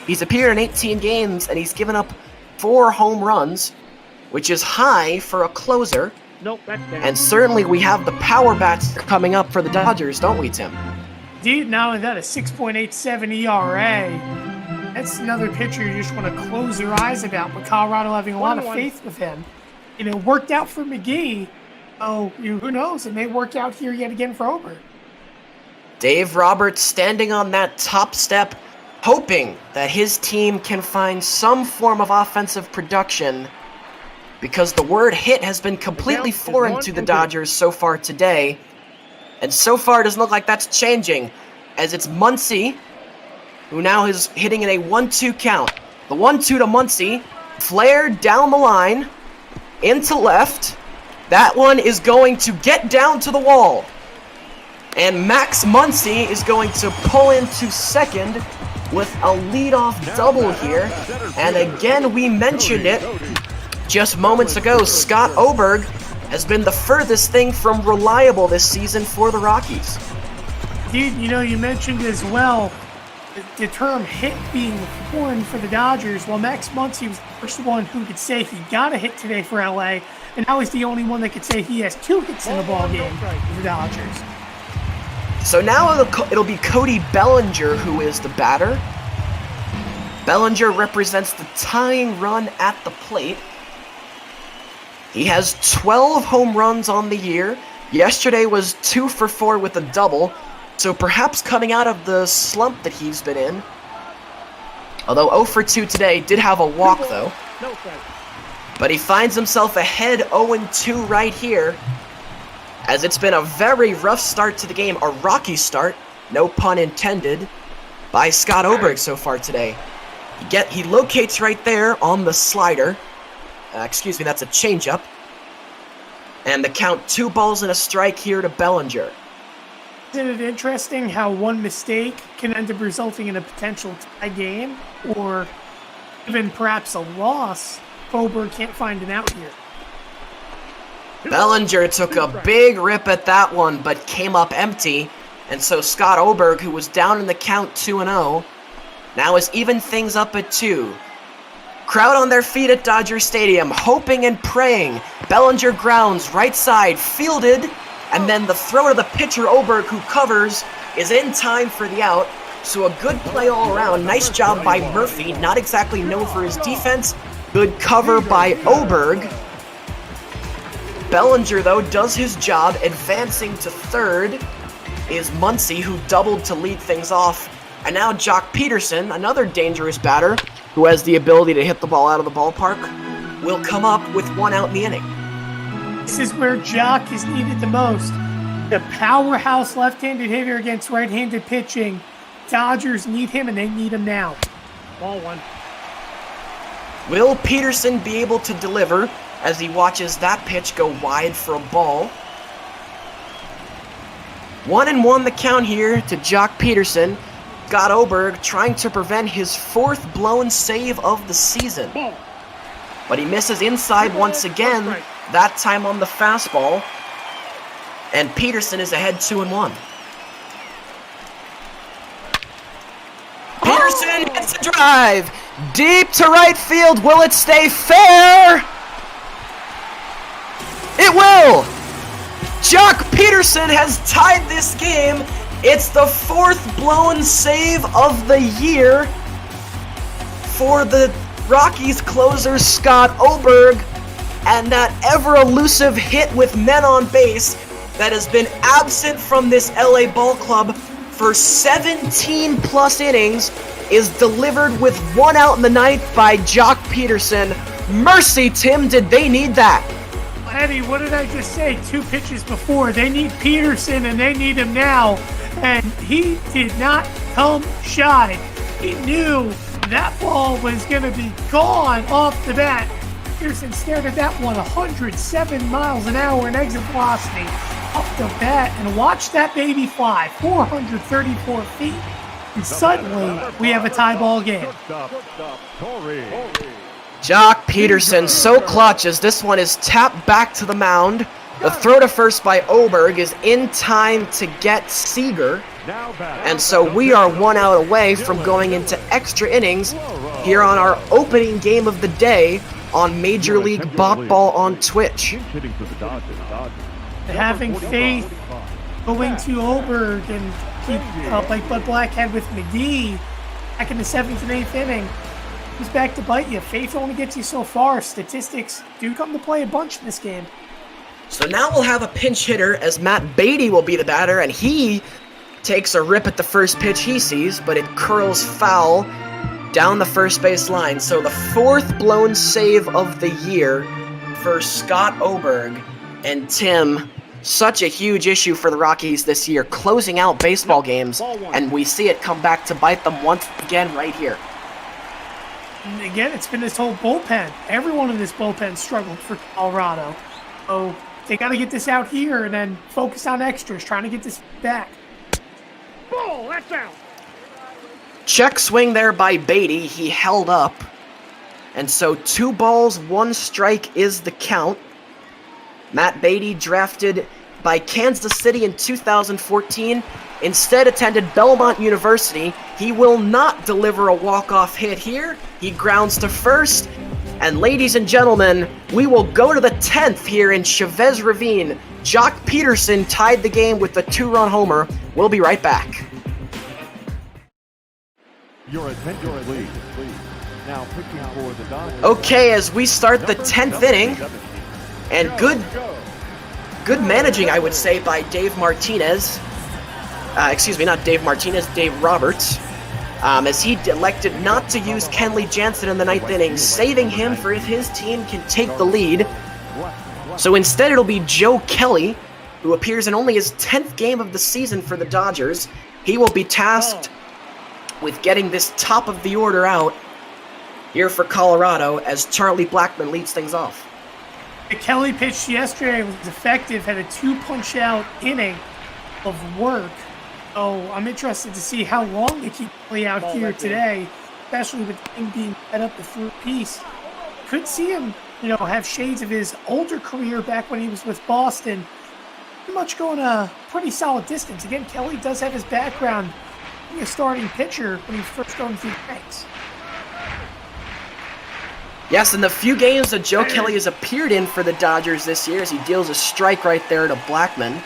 He's appeared in 18 games, and he's given up 4 home runs, which is high for a closer. Nope, that's down. And certainly we have the power bats coming up for the Dodgers, don't we, Tim? Indeed, not only that, a 6.87 ERA. That's another pitcher you just want to close your eyes about, but Colorado having a lot of faith with him. It worked out for McGee. Oh, who knows? It may work out here yet again for Oberg. Dave Roberts standing on that top step, hoping that his team can find some form of offensive production, because the word hit has been completely foreign to the Dodgers so far today. And so far it doesn't look like that's changing, as it's Muncy, who now is hitting in a 1-2 count. The 1-2 to Muncy, flared down the line, into left. That one is going to get down to the wall. And Max Muncy is going to pull into second with a leadoff double here. And again, we mentioned it just moments ago, Scott Oberg has been the furthest thing from reliable this season for the Rockies. Dude, you mentioned as well the term hit being foreign for the Dodgers. Well, Max Muncy was the first one who could say he got a hit today for LA, and now he's the only one that could say he has 2 hits in the ballgame for the Dodgers. So now it'll be Cody Bellinger who is the batter. Bellinger represents the tying run at the plate. He has 12 home runs on the year. Yesterday was 2 for 4 with a double, so perhaps coming out of the slump that he's been in. Although 0 for 2 today, did have a walk though. But he finds himself ahead 0-2 right here, as it's been a very rough start to the game, a rocky start, no pun intended, by Scott Oberg so far today. He locates right there on the slider. Excuse me, that's a changeup. And the count 2 balls and a strike here to Bellinger. Isn't it interesting how one mistake can end up resulting in a potential tie game or even perhaps a loss? Oberg can't find an out here. Bellinger took a big rip at that one, but came up empty. And so Scott Oberg, who was down in the count 2-0, now has evened things up at 2. Crowd on their feet at Dodger Stadium, hoping and praying. Bellinger grounds, right side, fielded. And then the throw to the pitcher, Oberg, who covers, is in time for the out. So a good play all around. Nice job by Murphy, not exactly known for his defense. Good cover by Oberg. Bellinger, though, does his job. Advancing to third is Muncy, who doubled to lead things off. And now Jock Peterson, another dangerous batter, who has the ability to hit the ball out of the ballpark, will come up with 1 out in the inning. This is where Jock is needed the most. The powerhouse left-handed hitter against right-handed pitching. Dodgers need him, and they need him now. Ball 1. Will Peterson be able to deliver as he watches that pitch go wide for a ball? 1-1 the count here to Jock Peterson. Scott Oberg trying to prevent his 4th blown save of the season. But he misses inside once again, that time on the fastball. And Peterson is ahead 2-1. Peterson hits a drive. Deep to right field. Will it stay fair? It will! Jock Peterson has tied this game. It's the 4th blown save of the year for the Rockies closer Scott Oberg, and that ever-elusive hit with men on base that has been absent from this LA ball club for 17-plus innings is delivered with 1 out in the ninth by Jock Peterson. Mercy, Tim, did they need that? Eddie, what did I just say 2 pitches before? They need Peterson, and they need him now. And he did not come shy. He knew that ball was going to be gone off the bat. Peterson stared at that one, 107 miles an hour in exit velocity off the bat, and watched that baby fly 434 feet. And suddenly, we have a tie ball game. Jock Peterson so clutch as this one is tapped back to the mound. The throw to first by Oberg is in time to get Seager. And so we are 1 out away from going into extra innings here on our opening game of the day on Major League Ball on Twitch. Having faith, going to Oberg and keep like Bud Black had with McGee back in the 7th and 8th inning. He's back to bite you. Faith only gets you so far. Statistics do come to play a bunch in this game. So now we'll have a pinch hitter as Matt Beatty will be the batter, and he takes a rip at the first pitch he sees, but it curls foul down the first base line. So the 4th blown save of the year for Scott Oberg. And Tim, such a huge issue for the Rockies this year, closing out baseball games, and we see it come back to bite them once again right here. And again, it's been this whole bullpen. Everyone in this bullpen struggled for Colorado. So they got to get this out here and then focus on extras, trying to get this back. Ball, that's out. Check swing there by Beatty. He held up. And so 2 balls, 1 strike is the count. Matt Beatty, drafted by Kansas City in 2014, instead attended Belmont University. He will not deliver a walk-off hit here. He grounds to first. And ladies and gentlemen, we will go to the 10th here in Chavez Ravine. Jock Peterson tied the game with the 2-run homer. We'll be right back. Your attention, please. Now pitching for the Dodgers. Okay, as we start the 10th inning, and good managing, I would say, by Dave Martinez. Not Dave Martinez, Dave Roberts. As he elected not to use Kenley Jansen in the 9th inning, saving him for if his team can take the lead. So instead it'll be Joe Kelly, who appears in only his 10th game of the season for the Dodgers. He will be tasked with getting this top of the order out here for Colorado as Charlie Blackmon leads things off. The Kelly pitched yesterday was effective, had a 2 punch-out inning. of work. So I'm interested to see how long they keep Kelly out here today, especially with him being set up the third piece. Could see him, have shades of his older career back when he was with Boston. Pretty much going a pretty solid distance. Again, Kelly does have his background being a starting pitcher when he was first going through the ranks. Yes, in the few games that Joe Kelly has appeared in for the Dodgers this year, as he deals a strike right there to Blackman,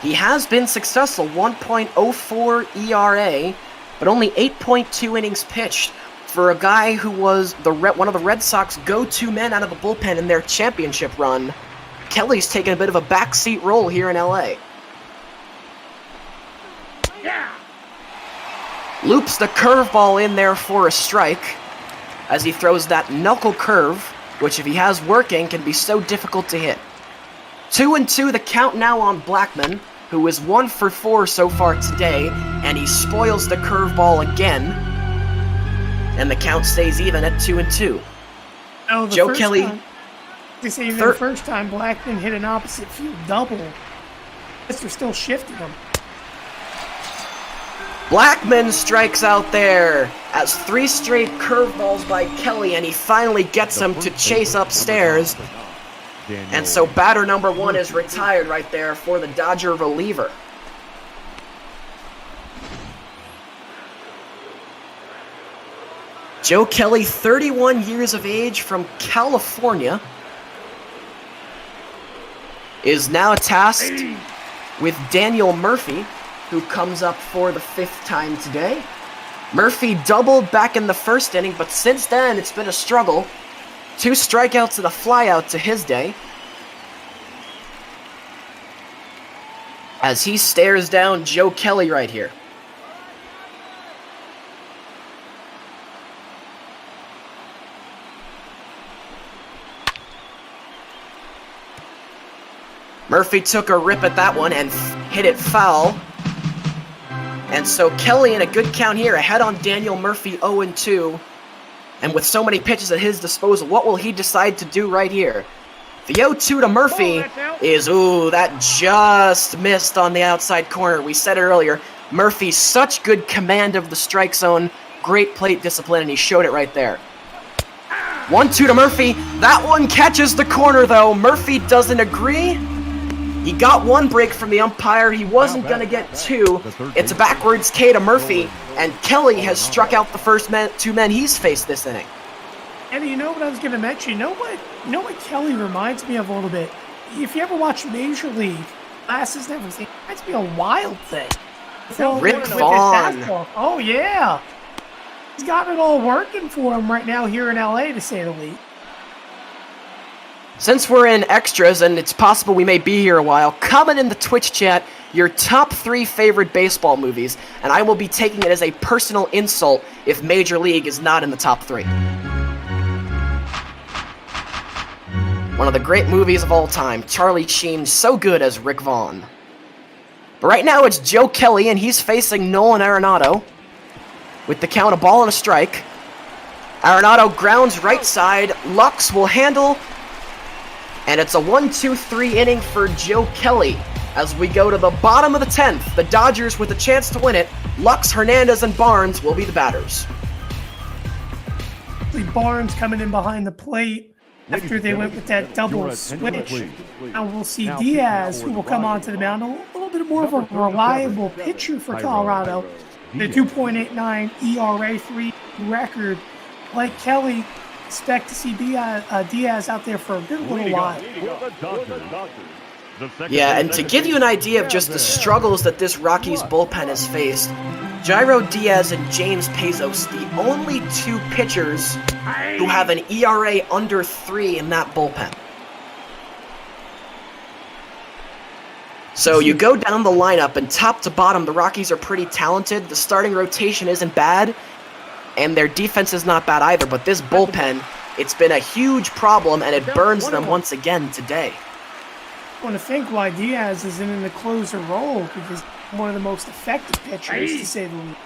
he has been successful, 1.04 ERA, but only 8.2 innings pitched for a guy who was one of the Red Sox go-to men out of the bullpen in their championship run. Kelly's taken a bit of a backseat role here in LA. Yeah. Loops the curveball in there for a strike, as he throws that knuckle curve, which if he has working can be so difficult to hit. 2-2 the count now on Blackman, who is 1 for 4 so far today, and he spoils the curveball again, and the count stays even at 2-2. Oh, Joe Kelly. The first time Blackman hit an opposite field double, they're still shifting him. Blackman strikes out there as 3 straight curveballs by Kelly, and he finally gets him to chase upstairs. And so batter number 1 is retired right there for the Dodger reliever. Joe Kelly, 31 years of age from California, is now tasked with Daniel Murphy, who comes up for the 5th time today. Murphy doubled back in the first inning, but since then it's been a struggle. 2 strikeouts and a flyout to his day, as he stares down Joe Kelly right here. Murphy took a rip at that one and hit it foul. And so Kelly in a good count here, ahead on Daniel Murphy 0-2. And with so many pitches at his disposal, what will he decide to do right here? The 0-2 to Murphy is, that just missed on the outside corner. We said it earlier, Murphy's such good command of the strike zone, great plate discipline, and he showed it right there. 1-2 to Murphy. That one catches the corner, though. Murphy doesn't agree. He got 1 break from the umpire. He wasn't going to get 2. It's a backwards K to Murphy, and Kelly has struck out the first 2 men he's faced this inning. And you know what I was going to mention? You know what Kelly reminds me of a little bit? If you ever watch Major League, glasses and everything, it reminds me of a Wild thing. Rick Vaughn. Oh, yeah. He's got it all working for him right now here in LA, to say the least. Since we're in extras, and it's possible we may be here a while, comment in the Twitch chat your top 3 favorite baseball movies, and I will be taking it as a personal insult if Major League is not in the top 3. One of the great movies of all time, Charlie Sheen, so good as Rick Vaughn. But right now it's Joe Kelly, and he's facing Nolan Arenado, with the count a ball and a strike. Arenado grounds right side, Lux will handle, and it's a 1-2-3 inning for Joe Kelly. As we go to the bottom of the 10th, the Dodgers with a chance to win it. Lux, Hernandez, and Barnes will be the batters. Barnes coming in behind the plate after they went with that double switch. Now we'll see Diaz, who will come onto the mound, a little bit more of a reliable pitcher for Colorado. The 2.89 ERA, 3 record. Like Kelly, expect to see Diaz out there for a good little while. Yeah, and to give you an idea of just the struggles that this Rockies bullpen has faced, Jairo Diaz and James Pezos, the only 2 pitchers who have an ERA under 3 in that bullpen. So you go down the lineup, and top to bottom, the Rockies are pretty talented. The starting rotation isn't bad, and their defense is not bad either, but this bullpen, it's been a huge problem, and it burns them once again today. I want to think why Diaz isn't in the closer role, because one of the most effective pitchers, to say the least,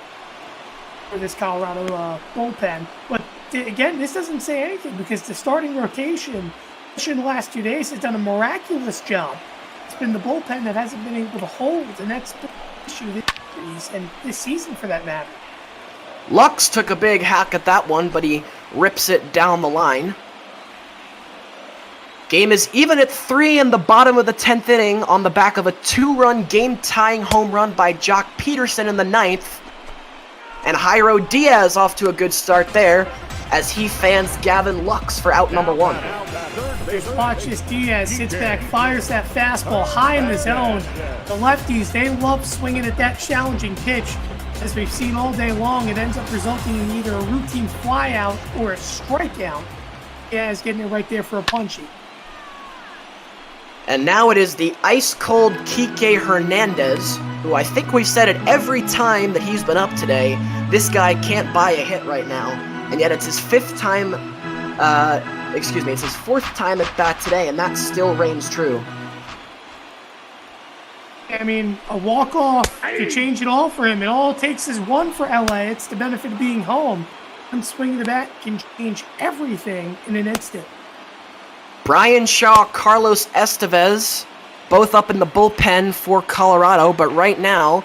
for this Colorado bullpen. But again, this doesn't say anything, because the starting rotation in the last 2 days has done a miraculous job It's been the bullpen that hasn't been able to hold, and that's been the issue this series and this season for that matter. Lux took a big hack at that one, but he rips it down the line. Game is even at 3 in the bottom of the 10th inning on the back of a 2-run game-tying home run by Jock Peterson in the 9th. And Jairo Diaz off to a good start there as he fans Gavin Lux for out number 1. Just watch this. Diaz sits back, fires that fastball high in the zone. The lefties, they love swinging at that challenging pitch. As we've seen all day long, it ends up resulting in either a routine flyout or a strikeout. Diaz getting it right there for a punchy. And now it is the ice-cold Kike Hernandez, who I think we've said it every time that he's been up today. This guy can't buy a hit right now, and yet it's his 5th time, it's his 4th time at bat today, and that still reigns true. I mean, a walk-off to change it all for him. It all it takes is one for LA. It's the benefit of being home. One swing of the bat can change everything in an instant. Brian Shaw, Carlos Estevez, both up in the bullpen for Colorado, but right now,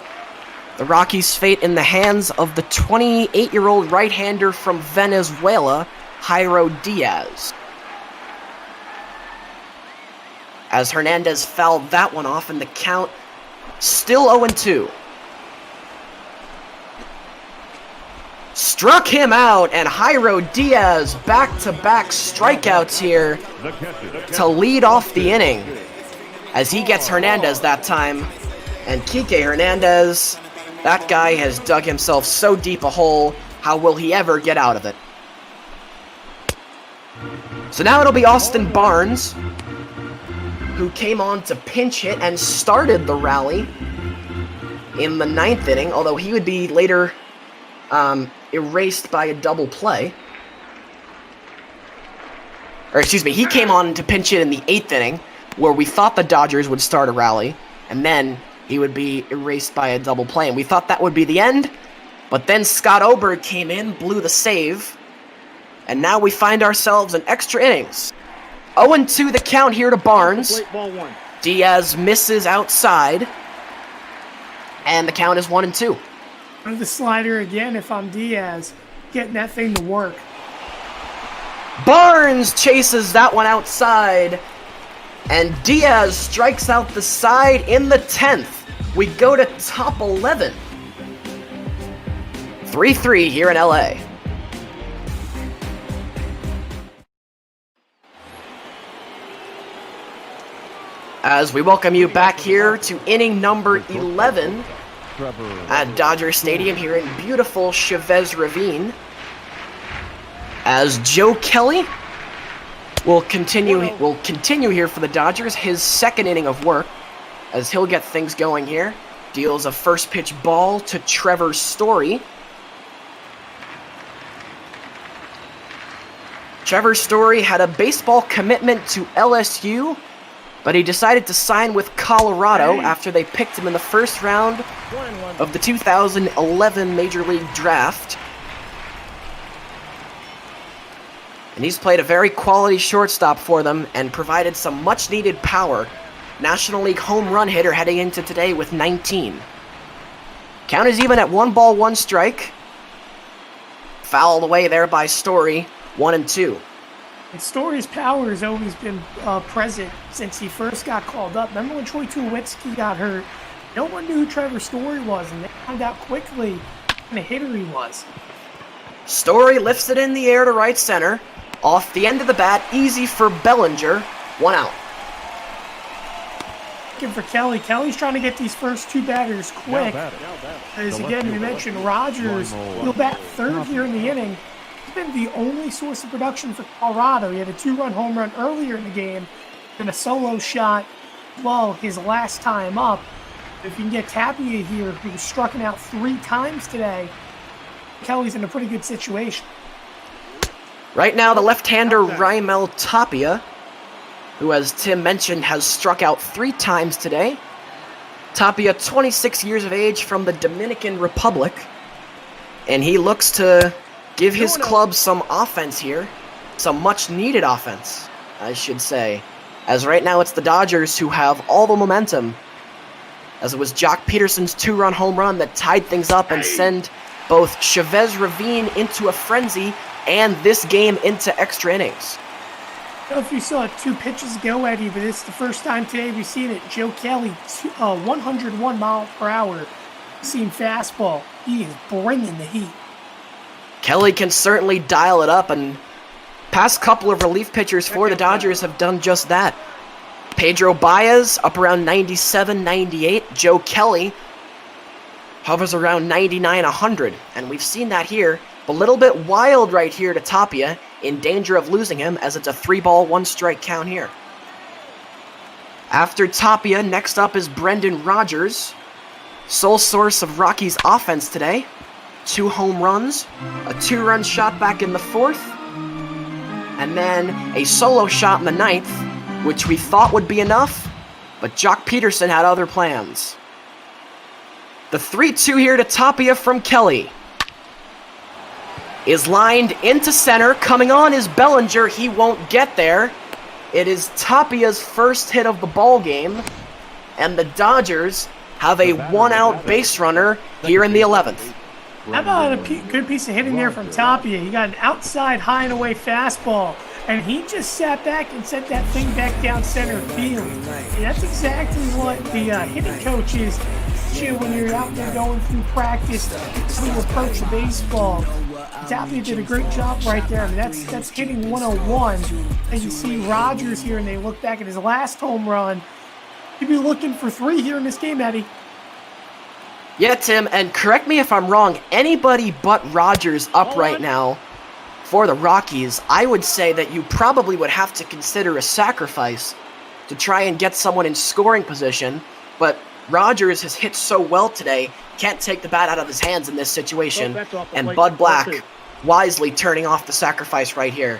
the Rockies' fate in the hands of the 28-year-old right-hander from Venezuela, Jairo Diaz. As Hernandez fouled that one off, and the count still 0-2. Struck him out, and Jairo Diaz back-to-back strikeouts here to lead off the inning as he gets Hernandez that time. And Kike Hernandez, that guy has dug himself so deep a hole, how will he ever get out of it? So now it'll be Austin Barnes, who came on to pinch hit and started the rally in the 9th inning, although he would be later erased by a double play. Or excuse me, he came on to pinch hit in the 8th inning, where we thought the Dodgers would start a rally, and then he would be erased by a double play. And we thought that would be the end, but then Scott Oberg came in, blew the save, and now we find ourselves in extra innings. 0-2 the count here to Barnes. Diaz misses outside, and the count is 1-2. The slider again if I'm Diaz, getting that thing to work. Barnes chases that one outside, and Diaz strikes out the side in the 10th. We go to top 11. 3-3 here in LA. As we welcome you back here to inning number 11 at Dodger Stadium here in beautiful Chavez Ravine, as Joe Kelly will continue here for the Dodgers, his 2nd inning of work, as he'll get things going here. Deals a first pitch ball to Trevor Story. Trevor Story had a baseball commitment to LSU, but he decided to sign with Colorado after they picked him in the 1st round of the 2011 Major League Draft. And he's played a very quality shortstop for them and provided some much-needed power. National League home run hitter heading into today with 19. Count is even at 1 ball, 1 strike. Fouled away there by Story, 1-2. And Story's power has always been present since he first got called up. Remember when Troy Tulowitzki got hurt? No one knew who Trevor Story was, and they found out quickly what kind of hitter he was. Story lifts it in the air to right center. Off the end of the bat, easy for Bellinger. 1 out. Looking for Kelly. Kelly's trying to get these first 2 batters quick. As again, we mentioned Rogers, he'll bat 3rd here in the inning. He's been the only source of production for Colorado. He had a 2-run home run earlier in the game, and a solo shot, well, his last time up. If you can get Tapia here, who was struck out 3 times today, Kelly's in a pretty good situation. Right now, the left-hander Raimel Tapia, who, as Tim mentioned, has struck out 3 times today. Tapia, 26 years of age, from the Dominican Republic, and he looks to give his club some offense here, some much-needed offense, I should say, as right now it's the Dodgers who have all the momentum, as it was Jock Peterson's 2-run home run that tied things up and sent both Chavez Ravine into a frenzy and this game into extra innings. I don't know if you saw it 2 pitches ago, Eddie, but it's the first time today we've seen it. Joe Kelly, 101 mile per hour seam fastball. He is bringing the heat. Kelly can certainly dial it up, and past couple of relief pitchers for the Dodgers have done just that. Pedro Baez up around 97, 98. Joe Kelly hovers around 99, 100. And we've seen that here. A little bit wild right here to Tapia, in danger of losing him as it's a 3-ball, 1-strike count here. After Tapia, next up is Brendan Rodgers, sole source of Rockies' offense today. 2 home runs, a 2-run shot back in the 4th, and then a solo shot in the 9th, which we thought would be enough, but Jock Peterson had other plans. The 3-2 here to Tapia from Kelly is lined into center. Coming on is Bellinger. He won't get there. It is Tapia's first hit of the ball game, and the Dodgers have a 1-out base runner here in the 11th. How about a good piece of hitting there from Tapia? He got an outside high and away fastball, and he just sat back and sent that thing back down center field. And that's exactly what the hitting coaches do when you're out there going through practice to approach the baseball. Tapia did a great job right there. I mean, that's hitting 101. And you see Rodgers here, and they look back at his last home run. He'd be looking for 3 here in this game, Eddie. Yeah, Tim, and correct me if I'm wrong, anybody but Rodgers up right now for the Rockies, I would say that you probably would have to consider a sacrifice to try and get someone in scoring position, but Rodgers has hit so well today, can't take the bat out of his hands in this situation, and Bud Black wisely turning off the sacrifice right here.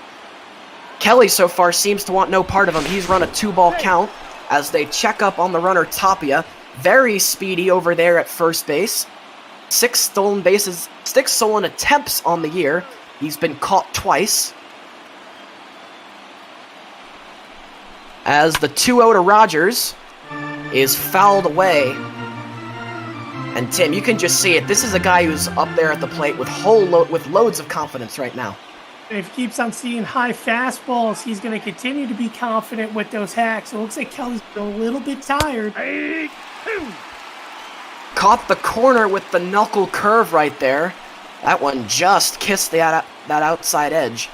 Kelly so far seems to want no part of him. He's run a 2-ball count as they check up on the runner Tapia. Very speedy over there at first base. 6 stolen bases, 6 stolen attempts on the year. He's been caught twice. As the 2-0 to Rodgers is fouled away. And Tim, you can just see it. This is a guy who's up there at the plate with loads of confidence right now. If he keeps on seeing high fastballs, he's going to continue to be confident with those hacks. It looks like Kelly's a little bit tired. Caught the corner with the knuckle curve right there. That one just kissed that outside edge.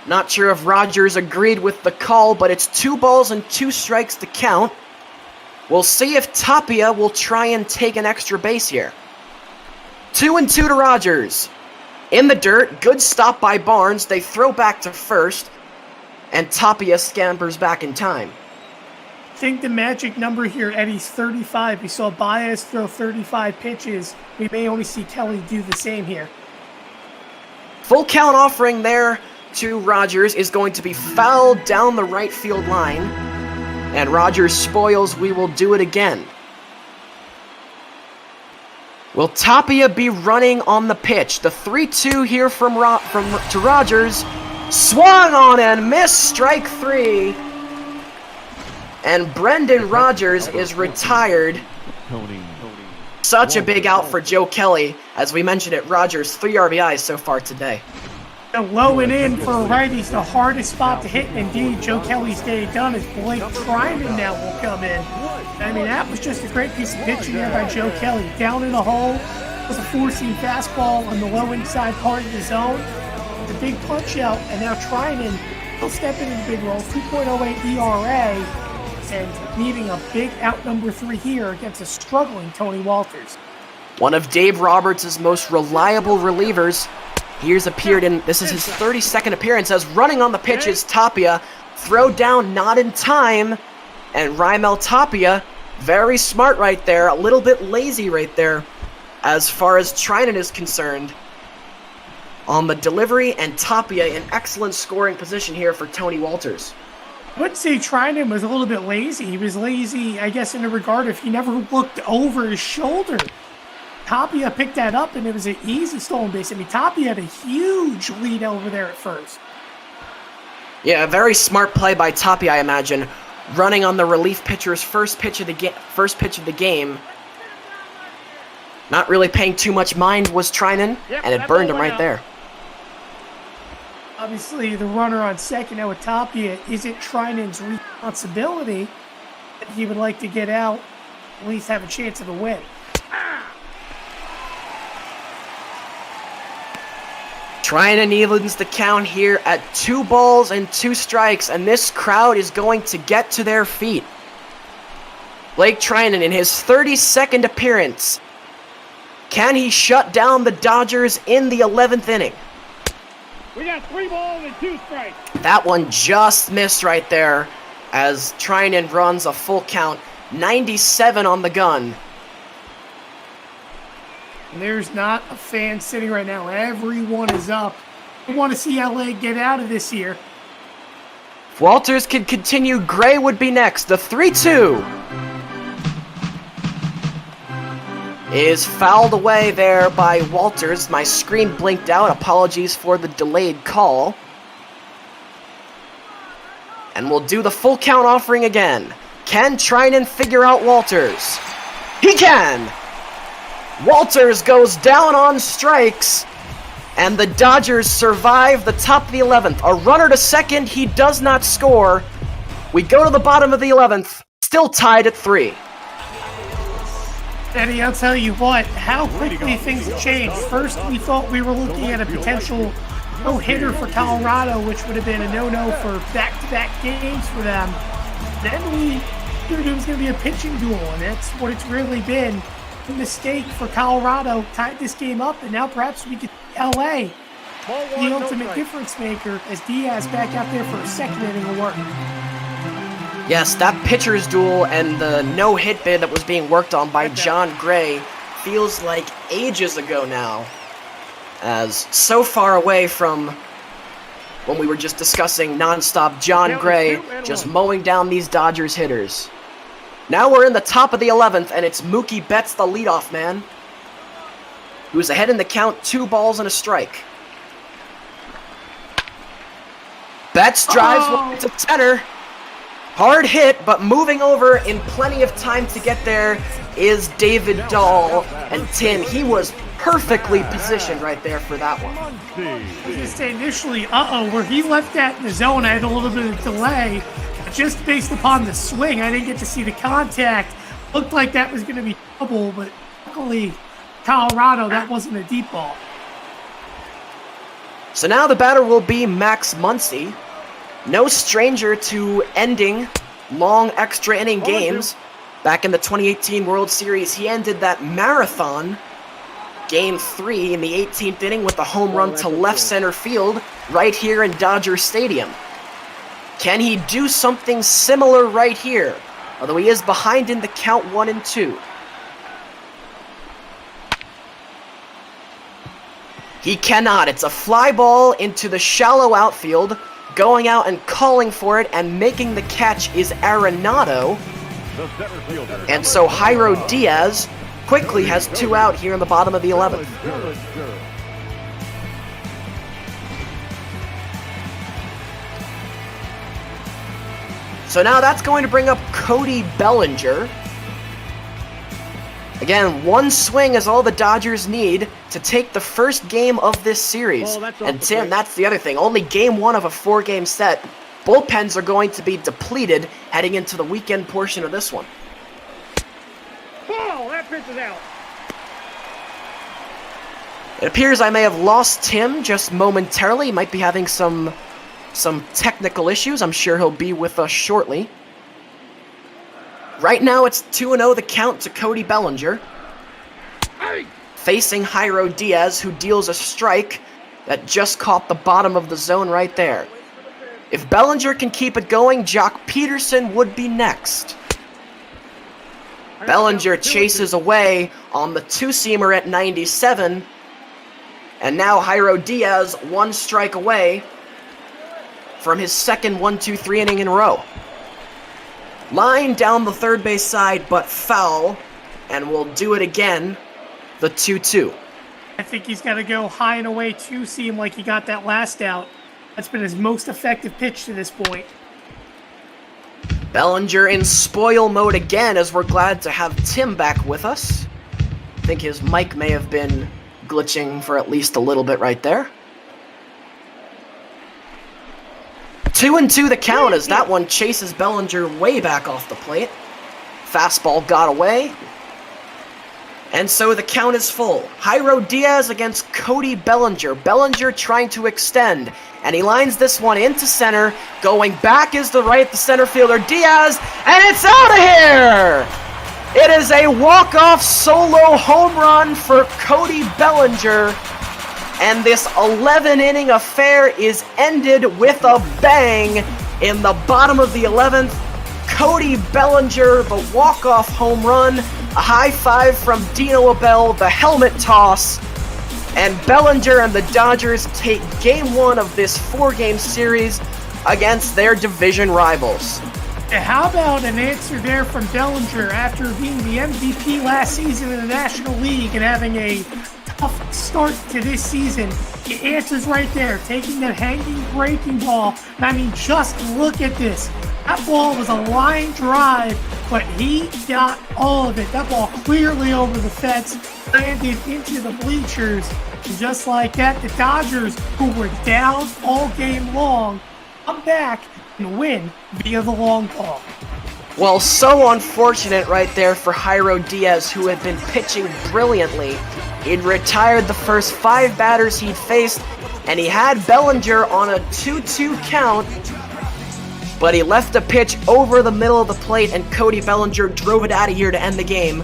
Not sure if Rodgers agreed with the call, but it's 2 balls and 2 strikes to count. We'll see if Tapia will try and take an extra base here. 2-2 to Rodgers. In the dirt, good stop by Barnes. They throw back to first, and Tapia scampers back in time. I think the magic number here, Eddie's 35. We saw Baez throw 35 pitches. We may only see Kelly do the same here. Full count offering there to Rodgers is going to be fouled down the right field line, and Rodgers spoils "We will do it again." Will Tapia be running on the pitch? The 3-2 here to Rodgers. Swung on and missed, strike 3. And Brendan Rodgers is retired. Such a big out for Joe Kelly. As we mentioned it, Rodgers 3 RBIs so far today. Low and in for righties, the hardest spot to hit. Indeed, Joe Kelly's day done as Blake Trinan now will come in. I mean, that was just a great piece of pitching there by Joe Kelly. Down in the hole was a 4-seam fastball on the low inside part of the zone. The big punch out, and now Trinan will step into the big role. 2.08 ERA, and needing a big out number 3 here against a struggling Tony Walters. One of Dave Roberts' most reliable relievers. Here's appeared in, this is his 32nd appearance, as running on the pitch is Tapia. Throw down, not in time. And Raimel Tapia, very smart right there, a little bit lazy right there as far as Trinan is concerned on the delivery, and Tapia in excellent scoring position here for Tony Walters. I would say Trinan was a little bit lazy. He was lazy, I guess, in a regard if he never looked over his shoulder. Tapia picked that up, and it was an easy stolen base. I mean, Tapia had a huge lead over there at first. Yeah, a very smart play by Toppy, I imagine. Running on the relief pitcher's first pitch of the game. Not really paying too much mind was Trinan, and it burned him right there. Obviously, the runner on second now with Tapia isn't Trinan's responsibility, but he would like to get out, at least have a chance of a win. Trinan evens the count here at 2 balls and 2 strikes, and this crowd is going to get to their feet. Blake Trinan in his 32nd appearance. Can he shut down the Dodgers in the 11th inning? We got 3 balls and 2 strikes. That one just missed right there as Trinan runs a full count. 97 on the gun. And there's not a fan sitting right now. Everyone is up. We want to see LA get out of this here. If Walters could continue, Gray would be next. The 3-2 is fouled away there by Walters. My screen blinked out. Apologies for the delayed call. And we'll do the full count offering again. Can Trinan figure out Walters? He can! Walters goes down on strikes, and the Dodgers survive the top of the 11th. A runner to second, he does not score. We go to the bottom of the 11th, still tied at 3. Eddie, I'll tell you what, how quickly things have changed. First, we thought we were looking at a potential no-hitter for Colorado, which would have been a no-no for back-to-back games for them. Then we figured it was going to be a pitching duel, and that's what it's really been. A mistake for Colorado tied this game up, and now perhaps we could LA, the ultimate difference maker, as Diaz back out there for a second inning of work. Yes, that pitcher's duel and the no-hit bid that was being worked on by John Gray feels like ages ago now, as so far away from when we were just discussing nonstop John Gray just mowing down these Dodgers hitters. Now we're in the top of the 11th, and it's Mookie Betts, the leadoff man, who's ahead in the count, 2 balls and a strike. Betts drives one to center. Hard hit, but moving over in plenty of time to get there is David Dahl. And Tim, he was perfectly positioned right there for that one. I was going to say initially, where he left that in the zone, I had a little bit of delay. Just based upon the swing, I didn't get to see the contact. Looked like that was going to be trouble, but luckily, Colorado, that wasn't a deep ball. So now the batter will be Max Muncy. No stranger to ending long extra inning games. Back in the 2018 World Series, he ended that marathon, Game 3 in the 18th inning with a home run to left center field right here in Dodger Stadium. Can he do something similar right here? Although he is behind in the count 1 and 2. He cannot. It's a fly ball into the shallow outfield. Going out and calling for it and making the catch is Arenado. And so Jairo Diaz quickly has 2 out here in the bottom of the 11th. So now that's going to bring up Cody Bellinger. Again, 1 swing is all the Dodgers need to take the first game of this series. And Tim, that's the other thing. Only game 1 of a 4-game set. Bullpens are going to be depleted heading into the weekend portion of this one. Ball, that pitch is out. It appears I may have lost Tim just momentarily. He might be having some technical issues. I'm sure he'll be with us shortly. Right now it's 2-0 the count to Cody Bellinger. Facing Jairo Diaz, who deals a strike that just caught the bottom of the zone right there. If Bellinger can keep it going, Jock Peterson would be next. Bellinger chases away on the 2-seamer at 97. And now Jairo Diaz 1 strike away from his second 1-2-3 inning in a row. Line down the third base side, but foul, and we'll do it again, the 2-2. I think he's got to go high and away 2-seam like he got that last out. That's been his most effective pitch to this point. Bellinger in spoil mode again, as we're glad to have Tim back with us. I think his mic may have been glitching for at least a little bit right there. 2-2 the count as that one chases Bellinger way back off the plate. Fastball got away. And so the count is full. Jairo Diaz against Cody Bellinger. Bellinger trying to extend. And he lines this one into center. Going back is the center fielder, Diaz. And it's out of here! It is a walk-off solo home run for Cody Bellinger. And this 11-inning affair is ended with a bang in the bottom of the 11th. Cody Bellinger, the walk-off home run, a high five from Dino Abell, the helmet toss, and Bellinger and the Dodgers take Game 1 of this 4-game series against their division rivals. How about an answer there from Bellinger after being the MVP last season in the National League and having a tough start to this season? He answers right there, taking that hanging breaking ball. And I mean, just look at this. That ball was a line drive, but he got all of it. That ball clearly over the fence, landed into the bleachers. And just like that, the Dodgers, who were down all game long, come back and win via the long ball. Well, so unfortunate right there for Jairo Diaz, who had been pitching brilliantly. He'd retired the first 5 batters he'd faced, and he had Bellinger on a 2-2 count, but he left a pitch over the middle of the plate, and Cody Bellinger drove it out of here to end the game.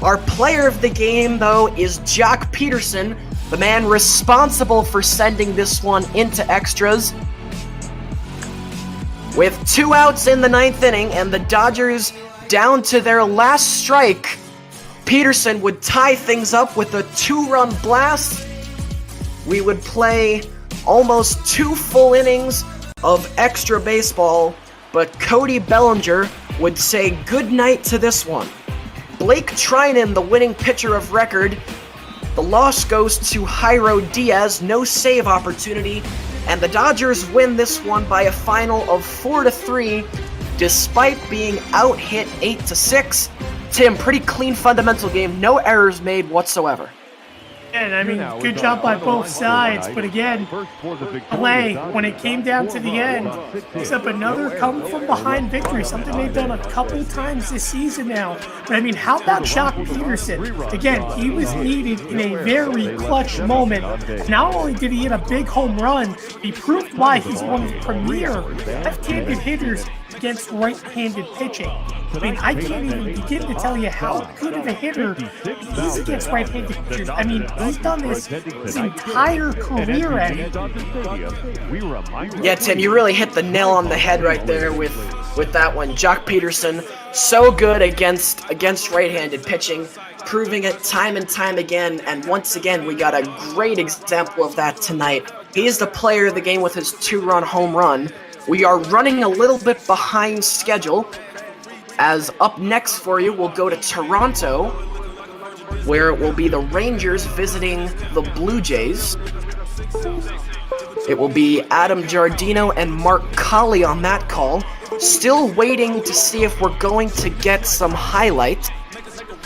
Our player of the game, though, is Jock Peterson, the man responsible for sending this one into extras. With 2 outs in the 9th inning and the Dodgers down to their last strike, Peterson would tie things up with a 2-run blast. We would play almost 2 full innings of extra baseball, but Cody Bellinger would say goodnight to this one. Blake Trinan, the winning pitcher of record. The loss goes to Jairo Diaz, no save opportunity, and the Dodgers win this one by a final of 4-3, despite being out-hit 8-6. Tim, pretty clean fundamental game, no errors made whatsoever. And I mean, good job by both sides, but again, LA, when it came down to the end, picks up another come-from-behind victory, something they've done a couple times this season now. But I mean, how about Jock Peterson? Again, he was needed in a very clutch moment. Not only did he hit a big home run, he proved why he's one of the premier left-handed hitters against right-handed pitching. I mean, I can't even begin to tell you how good of a hitter he is against right-handed pitchers. I mean, he's done this his entire career, Eddie. Yeah, Tim, you really hit the nail on the head right there with that one. Jock Peterson, so good against right-handed pitching, proving it time and time again, and once again, we got a great example of that tonight. He is the player of the game with his 2-run home run. We are running a little bit behind schedule, as up next for you, we'll go to Toronto, where it will be the Rangers visiting the Blue Jays. It will be Adam Giardino and Mark Colley on that call. Still waiting to see if we're going to get some highlight,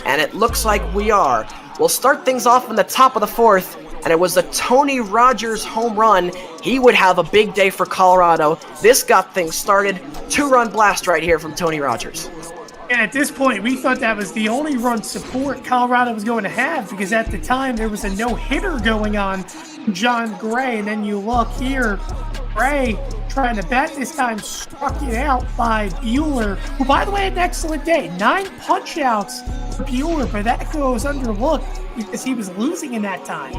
and it looks like we are. We'll start things off in the top of the 4th, and it was a Tony Rogers home run. He would have a big day for Colorado. This got things started. 2-run blast right here from Tony Rogers. And at this point, we thought that was the only run support Colorado was going to have, because at the time there was a no-hitter going on, John Gray. And then you look here, Gray trying to bat this time, struck it out by Buehler, who, by the way, had an excellent day. 9 punch-outs for Buehler, but that goes underlooked because he was losing in that time.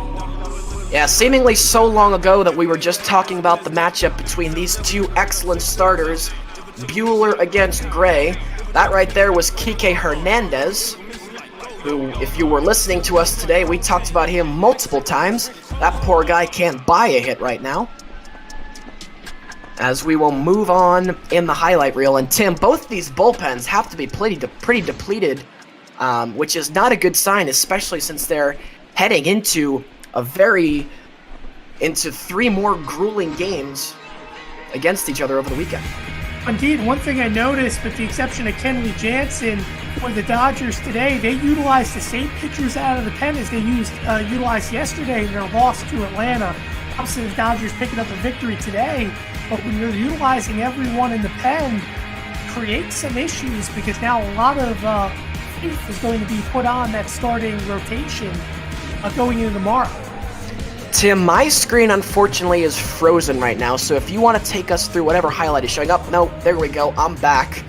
Yeah, seemingly so long ago that we were just talking about the matchup between these 2 excellent starters, Buehler against Gray. That right there was Kike Hernandez, who, if you were listening to us today, we talked about him multiple times. That poor guy can't buy a hit right now. As we will move on in the highlight reel. And Tim, both these bullpens have to be pretty depleted, which is not a good sign, especially since they're heading into a very into 3 more grueling games against each other over the weekend. Indeed, one thing I noticed, with the exception of Kenley Jansen, for the Dodgers today, they utilized the same pitchers out of the pen as they utilized yesterday in their loss to Atlanta. Obviously, the Dodgers picking up a victory today, but when you're utilizing everyone in the pen, creates some issues because now a lot of faith is going to be put on that starting rotation going into tomorrow. Tim, my screen unfortunately is frozen right now, so if you want to take us through whatever highlight is showing up. No, there we go, I'm back.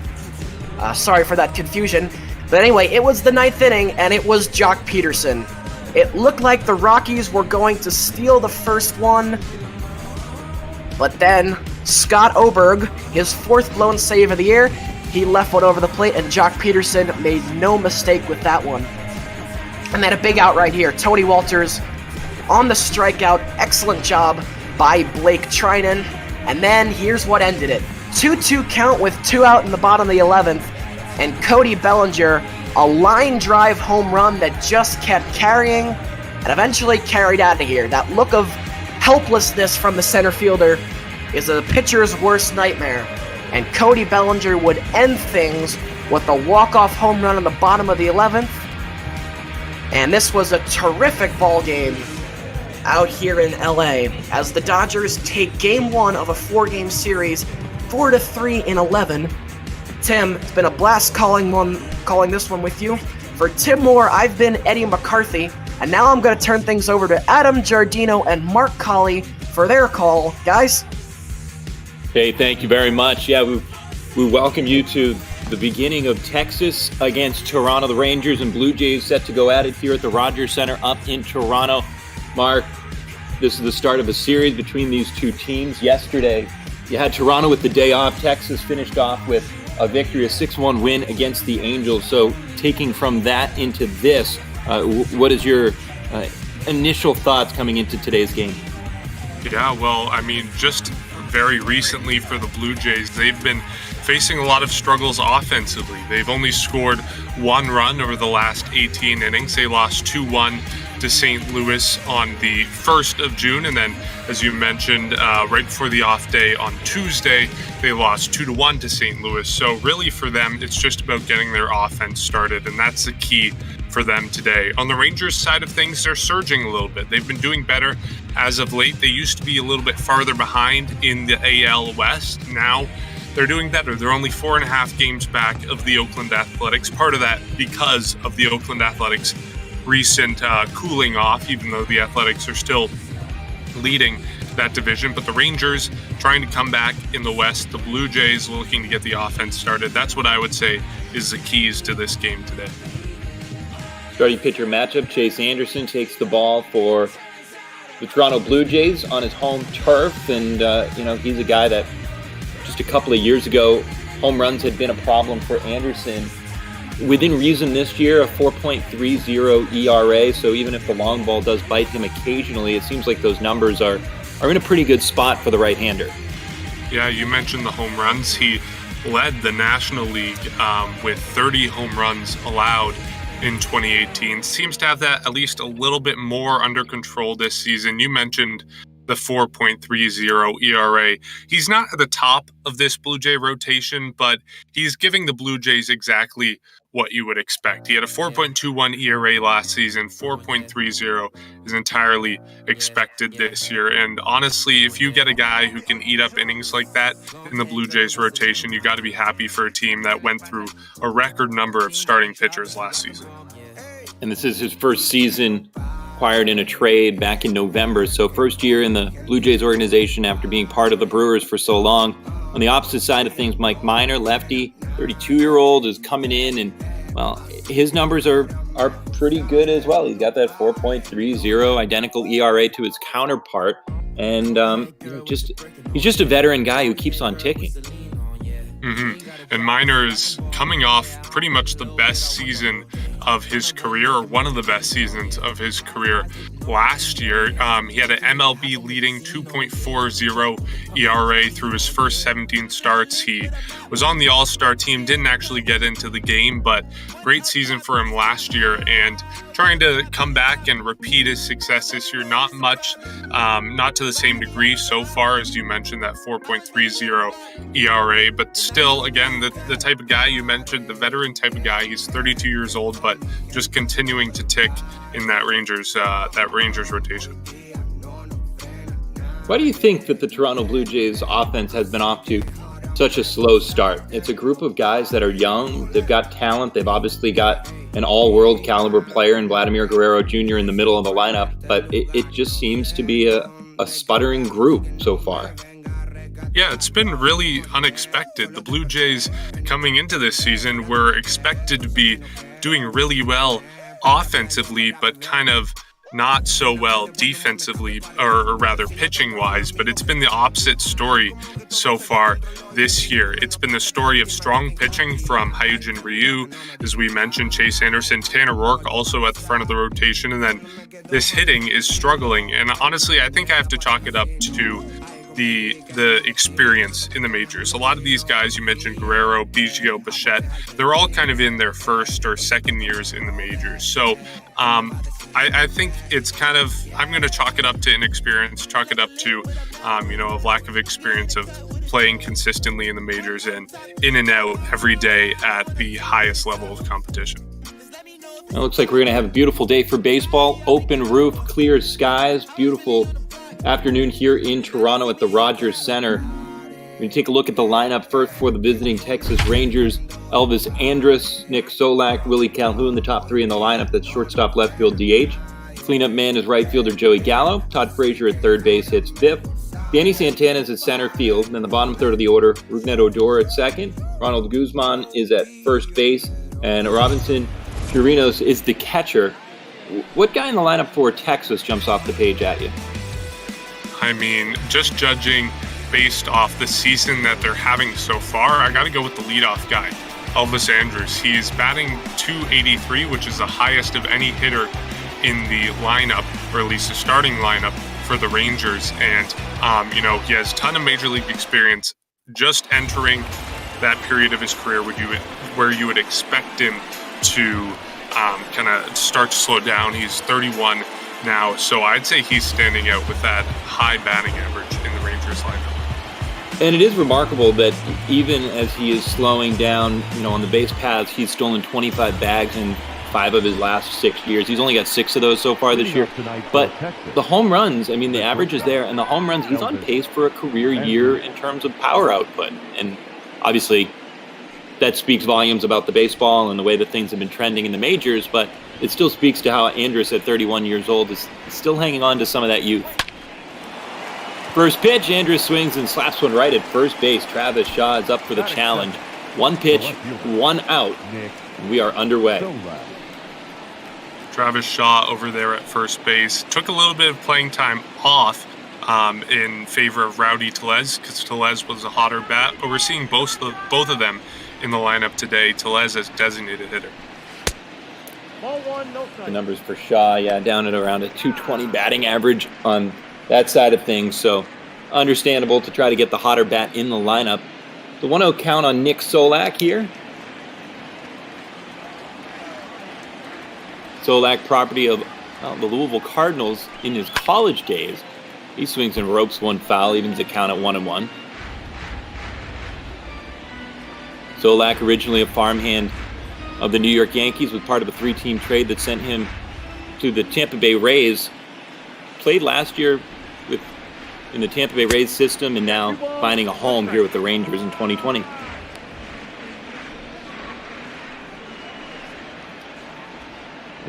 Sorry for that confusion. But anyway, it was the 9th inning, and it was Jock Peterson. It looked like the Rockies were going to steal the first one, but then Scott Oberg, his 4th blown save of the year, he left one over the plate, and Jock Peterson made no mistake with that one. And then a big out right here. Tony Walters on the strikeout. Excellent job by Blake Trinan. And then here's what ended it. 2-2 count with 2 out in the bottom of the 11th. And Cody Bellinger, a line drive home run that just kept carrying and eventually carried out of here. That look of helplessness from the center fielder is a pitcher's worst nightmare. And Cody Bellinger would end things with a walk-off home run in the bottom of the 11th. And this was a terrific ball game out here in LA as the Dodgers take game 1 of a 4-game series 4-3 in 11. Tim, it's been a blast calling this one with you. For Tim Moore, I've been Eddie McCarthy, and now I'm going to turn things over to Adam Giardino and Mark Colley for their call. Guys? Hey, thank you very much. Yeah, we welcome you to the beginning of Texas against Toronto. The Rangers and Blue Jays set to go at it here at the Rogers Center up in Toronto. Mark, this is the start of a series between these two teams. Yesterday, you had Toronto with the day off. Texas finished off with a victory, a 6-1 win against the Angels. So taking from that into this, what is your initial thoughts coming into today's game? Yeah, well, I mean, just very recently for the Blue Jays, they've been facing a lot of struggles offensively. They've only scored 1 run over the last 18 innings. They lost 2-1 to St. Louis on the 1st of June, and then, as you mentioned, right before the off day on Tuesday, they lost 2-1 to St. Louis. So really for them, it's just about getting their offense started, and that's the key for them today. On the Rangers side of things, they're surging a little bit. They've been doing better as of late. They used to be a little bit farther behind in the AL West. Now they're doing better. They're only 4.5 games back of the Oakland Athletics. Part of that because of the Oakland Athletics' recent cooling off, even though the Athletics are still leading that division. But the Rangers trying to come back in the West, the Blue Jays looking to get the offense started. That's what I would say is the keys to this game today. Starting pitcher matchup, Chase Anderson takes the ball for the Toronto Blue Jays on his home turf. And, he's a guy that just a couple of years ago, home runs had been a problem for Anderson. Within reason this year, a 4.30 ERA. So even if the long ball does bite him occasionally, it seems like those numbers are in a pretty good spot for the right-hander. Yeah, you mentioned the home runs. He led the National League with 30 home runs allowed in 2018. Seems to have that at least a little bit more under control this season. You mentioned the 4.30 ERA. He's not at the top of this Blue Jay rotation, but he's giving the Blue Jays exactly what you would expect. He had a 4.21 ERA last season. 4.30 is entirely expected this year. And honestly, if you get a guy who can eat up innings like that in the Blue Jays rotation, you got to be happy for a team that went through a record number of starting pitchers last season. And this is his first season acquired in a trade back in November. So first year in the Blue Jays organization after being part of the Brewers for so long. On the opposite side of things, Mike Minor, lefty, 32-year-old, is coming in, and, well, his numbers are pretty good as well. He's got that 4.30 identical ERA to his counterpart, and he's just a veteran guy who keeps on ticking. Mm-hmm. And Minor is coming off pretty much the best season of his career, or one of the best seasons of his career last year. He had an MLB leading 2.40 ERA through his first 17 starts. He was on the All-Star team, didn't actually get into the game, but great season for him last year, and trying to come back and repeat his success this year. Not much, not to the same degree so far, as you mentioned, that 4.30 ERA, but still, again, the type of guy you mentioned, the veteran type of guy. He's 32 years old, but just continuing to tick in that Rangers rotation. Why do you think that the Toronto Blue Jays offense has been off to such a slow start? It's a group of guys that are young. They've got talent. They've obviously got an all-world caliber player in Vladimir Guerrero Jr. in the middle of the lineup, but it just seems to be a sputtering group so far. Yeah, it's been really unexpected. The Blue Jays coming into this season were expected to be doing really well offensively, but kind of not so well defensively, or rather pitching-wise, but it's been the opposite story so far this year. It's been the story of strong pitching from Hyun-Jin Ryu, as we mentioned, Chase Anderson, Tanner Rourke also at the front of the rotation, and then this hitting is struggling. And honestly, I think I have to chalk it up to the experience in the majors. A lot of these guys you mentioned, Guerrero, Biggio, Bichette, they're all kind of in their first or second years in the majors. So I think it's kind of, I'm going to chalk it up to inexperience, chalk it up to, a lack of experience of playing consistently in the majors and in and out every day at the highest level of competition. It looks like we're going to have a beautiful day for baseball. Open roof, clear skies, beautiful afternoon here in Toronto at the Rogers Center. We're going to take a look at the lineup first for the visiting Texas Rangers. Elvis Andrus, Nick Solak, Willie Calhoun, the top three in the lineup. That's shortstop, left field, DH. Cleanup man is right fielder Joey Gallo. Todd Frazier at third base hits fifth. Danny Santana is at center field. And then the bottom third of the order, Rougned Odor at second. Ronald Guzman is at first base. And Robinson Chirinos is the catcher. What guy in the lineup for Texas jumps off the page at you? I mean, just judging based off the season that they're having so far, I got to go with the leadoff guy, Elvis Andrus. He's batting .283, which is the highest of any hitter in the lineup, or at least the starting lineup for the Rangers. And, he has a ton of major league experience, just entering that period of his career where you would expect him to kind of start to slow down. He's 31 now, so I'd say he's standing out with that high batting average in the Rangers lineup. And it is remarkable that even as he is slowing down, on the base paths, he's stolen 25 bags in 5 of his last 6 years. He's only got 6 of those so far this year. But the home runs, the average is there, and the home runs, he's on pace for a career year in terms of power output. And obviously, that speaks volumes about the baseball and the way that things have been trending in the majors, but it still speaks to how Andrus at 31 years old is still hanging on to some of that youth. First pitch, Andrus swings and slaps one right at first base. Travis Shaw is up for the challenge. 1 pitch, 1 out. We are underway. Travis Shaw over there at first base took a little bit of playing time off in favor of Rowdy Tellez, because Tellez was a hotter bat, but we're seeing both of them in the lineup today. Tellez as designated hitter. The numbers for Shaw, down at around a .220 batting average on that side of things, so understandable to try to get the hotter bat in the lineup. The 1-0 count on Nick Solak here. Solak, property of the Louisville Cardinals in his college days. He swings and ropes one foul, evens the count at 1-1. Solak, originally a farmhand of the New York Yankees, was part of a 3-team trade that sent him to the Tampa Bay Rays. Played last year in the Tampa Bay Rays system, and now finding a home here with the Rangers in 2020.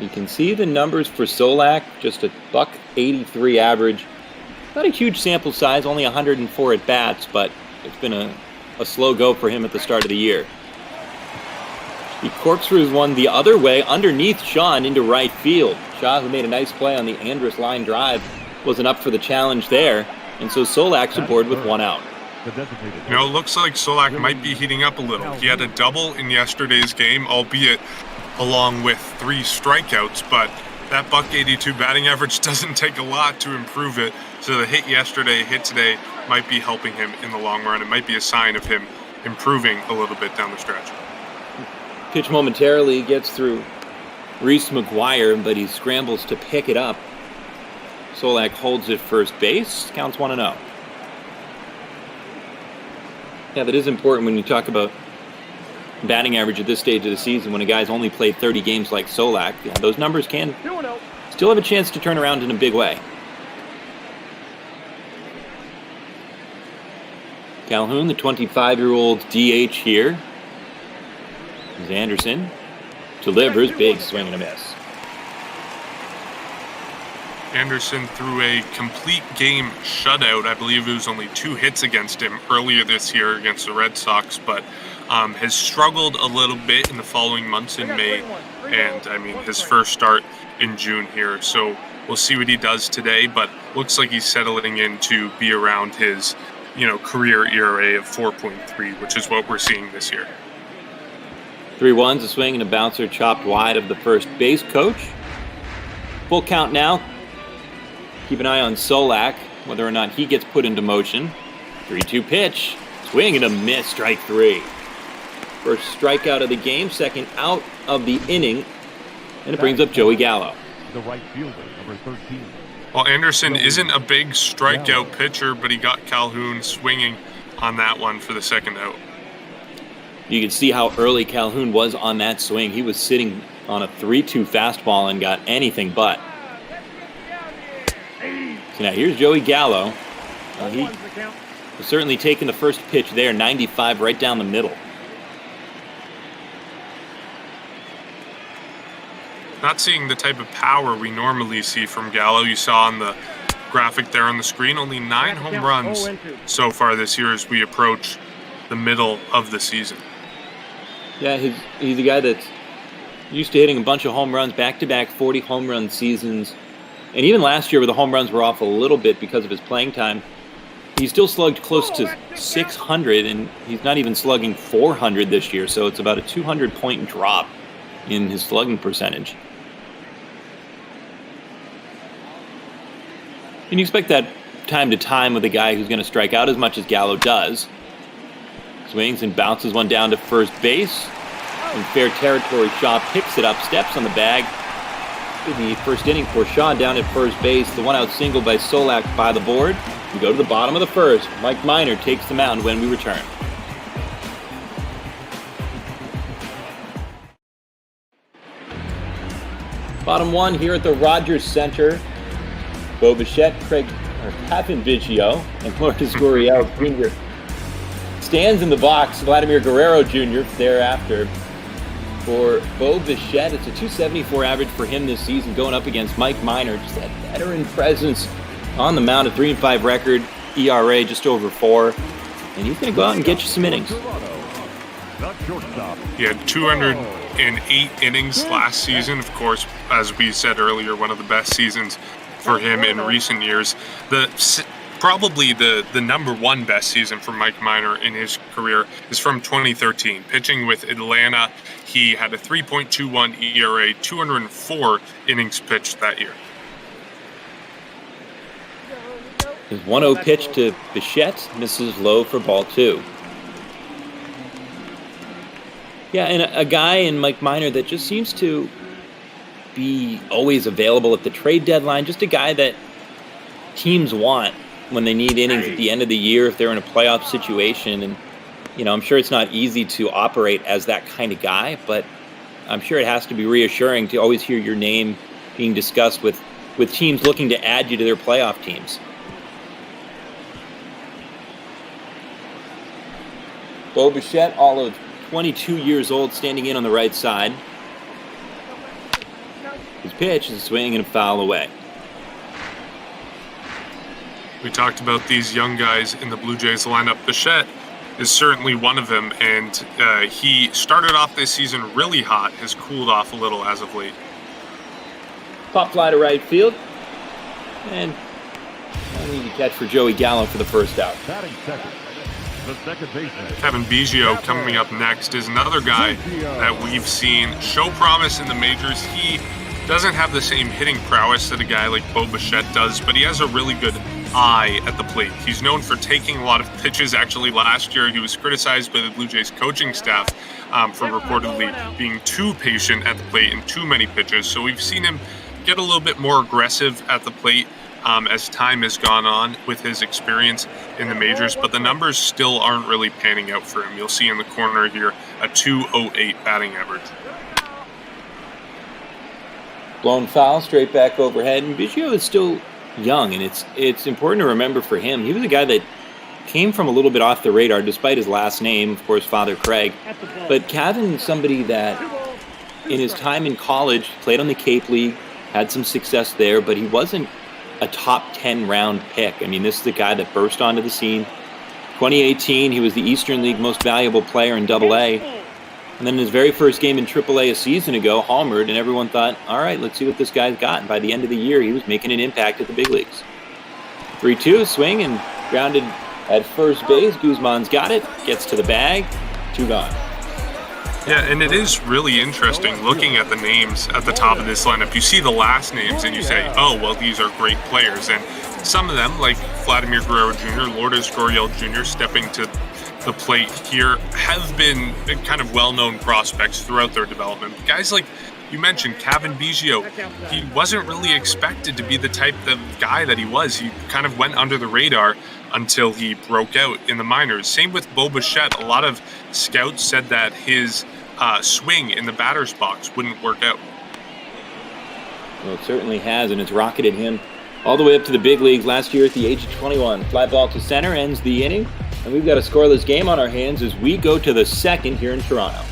You can see the numbers for Solak, just a .183 average. Not a huge sample size, only 104 at bats, but it's been a slow go for him at the start of the year. He corkscrews one the other way underneath Shaw and into right field. Shaw, who made a nice play on the Andrus line drive, wasn't up for the challenge there, and so Solak's aboard with 1 out. It looks like Solak might be heating up a little. He had a double in yesterday's game, albeit along with 3 strikeouts, but that .82 batting average doesn't take a lot to improve it. So the hit yesterday, hit today might be helping him in the long run. It might be a sign of him improving a little bit down the stretch. Pitch momentarily, gets through Reese McGuire, but he scrambles to pick it up. Solak holds it first base, counts 1-0. Yeah, that is important when you talk about batting average at this stage of the season, when a guy's only played 30 games like Solak. Yeah, those numbers can still have a chance to turn around in a big way. Calhoun, the 25-year-old DH here. As Anderson delivers, big swing and a miss. Anderson threw a complete game shutout. I believe it was only 2 hits against him earlier this year against the Red Sox, but has struggled a little bit in the following months in May, and I mean his first start in June here. So we'll see what he does today, but looks like he's settling in to be around his, career ERA of 4.3, which is what we're seeing this year. 3-1's a swing and a bouncer chopped wide of the first base coach. Full count now. Keep an eye on Solak, whether or not he gets put into motion. 3-2 pitch. Swing and a miss, strike 3. First strikeout of the game, second out of the inning. And it brings up Joey Gallo. The right fielder, number 13. Well, Anderson isn't a big strikeout pitcher, but he got Calhoun swinging on that one for the second out. You can see how early Calhoun was on that swing. He was sitting on a 3-2 fastball and got anything but. So now here's Joey Gallo. He was certainly taking the first pitch there, 95 right down the middle. Not seeing the type of power we normally see from Gallo. You saw on the graphic there on the screen, only 9 home runs so far this year as we approach the middle of the season. Yeah, he's a guy that's used to hitting a bunch of home runs, back-to-back 40 home run seasons. And even last year where the home runs were off a little bit because of his playing time, he still slugged close to 600, and he's not even slugging 400 this year, so it's about a 200-point drop in his slugging percentage. And you expect that time to time with a guy who's going to strike out as much as Gallo does. Swings and bounces one down to first base. In fair territory, Shaw picks it up, steps on the bag. In the first inning for Shaw down at first base. The one-out single by Solak by the board. We go to the bottom of the first. Mike Minor takes the mound when we return. Bottom one here at the Rogers Center. Bo Bichette, Kevin Biggio, and Lourdes Gurriel Jr. stands in the box. Vladimir Guerrero Jr. thereafter. For Bo Bichette, it's a .274 average for him this season, going up against Mike Minor. Just that veteran presence on the mound, a 3-5 record, ERA just over 4. And he's going to go out and get you some innings. He had 208 innings last season. Of course, as we said earlier, one of the best seasons for him in recent years. Probably the number 1 best season for Mike Minor in his career is from 2013. Pitching with Atlanta, he had a 3.21 ERA, 204 innings pitched that year. His 1-0 pitch to Bichette misses low for ball 2. Yeah, and a guy in Mike Minor that just seems to be always available at the trade deadline. Just a guy that teams want when they need innings at the end of the year if they're in a playoff situation. And, I'm sure it's not easy to operate as that kind of guy, but I'm sure it has to be reassuring to always hear your name being discussed with teams looking to add you to their playoff teams. Bo Bichette, all of 22 years old, standing in on the right side. His pitch is a swing and a foul away. We talked about these young guys in the Blue Jays lineup. Bichette is certainly one of them, and he started off this season really hot, has cooled off a little as of late. Pop fly to right field, and an easy catch for Joey Gallo for the first out. the second baseman. Kevin Biggio coming up next is another guy that we've seen show promise in the majors. He doesn't have the same hitting prowess that a guy like Bo Bichette does, but he has a really good eye at the plate. He's known for taking a lot of pitches. Actually, last year he was criticized by the Blue Jays coaching staff for reportedly being too patient at the plate and too many pitches. So we've seen him get a little bit more aggressive at the plate as time has gone on with his experience in the majors, but the numbers still aren't really panning out for him. You'll see in the corner here a 208 batting average. Blown foul, straight back overhead, and Biggio is still young, and it's important to remember for him, he was a guy that came from a little bit off the radar, despite his last name, of course, Father Craig. But Cavan's somebody that, in his time in college, played on the Cape League, had some success there, but he wasn't a top 10 round pick. I mean, this is the guy that burst onto the scene. 2018, he was the Eastern League most valuable player in AA. And then in his very first game in AAA a season ago, homered, and everyone thought, all right, let's see what this guy's got. And by the end of the year, he was making an impact at the big leagues. 3-2, swing, and grounded at first base. Guzman's got it, gets to the bag, 2 gone. Yeah, and it is really interesting looking at the names at the top of this lineup. You see the last names and you say, oh, well, these are great players. And some of them, like Vladimir Guerrero Jr., Lourdes Gurriel Jr., stepping to the plate here, have been kind of well-known prospects throughout their development. Guys like you mentioned, Kevin Biggio, he wasn't really expected to be the type of guy that he was. He kind of went under the radar until he broke out in the minors. Same with Bo Bichette. A lot of scouts said that his swing in the batter's box wouldn't work out. Well, it certainly has, and it's rocketed him all the way up to the big leagues last year at the age of 21. Fly ball to center ends the inning, and we've got a scoreless game on our hands as we go to the second here in Toronto.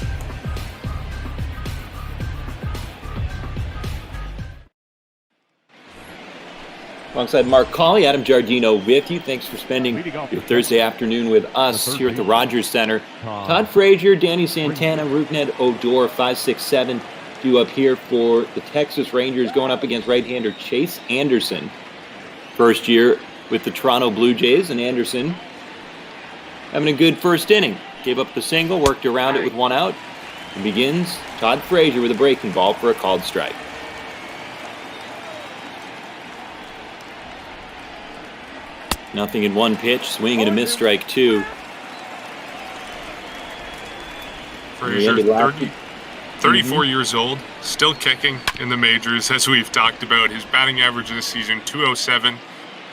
Alongside Mark Colley, Adam Giardino with you. Thanks for spending your Thursday afternoon with us here at the Rogers Center. Todd Frazier, Danny Santana, Rougned Odor, 5-6-7 due up here for the Texas Rangers going up against right-hander Chase Anderson. First year with the Toronto Blue Jays, and Anderson having a good first inning. Gave up the single, worked around it with 1 out, and begins Todd Frazier with a breaking ball for a called strike. Nothing in 1 pitch, swing and a miss, strike 2. Frazier, 34 years old, still kicking in the majors, as we've talked about. His batting average this season, 207.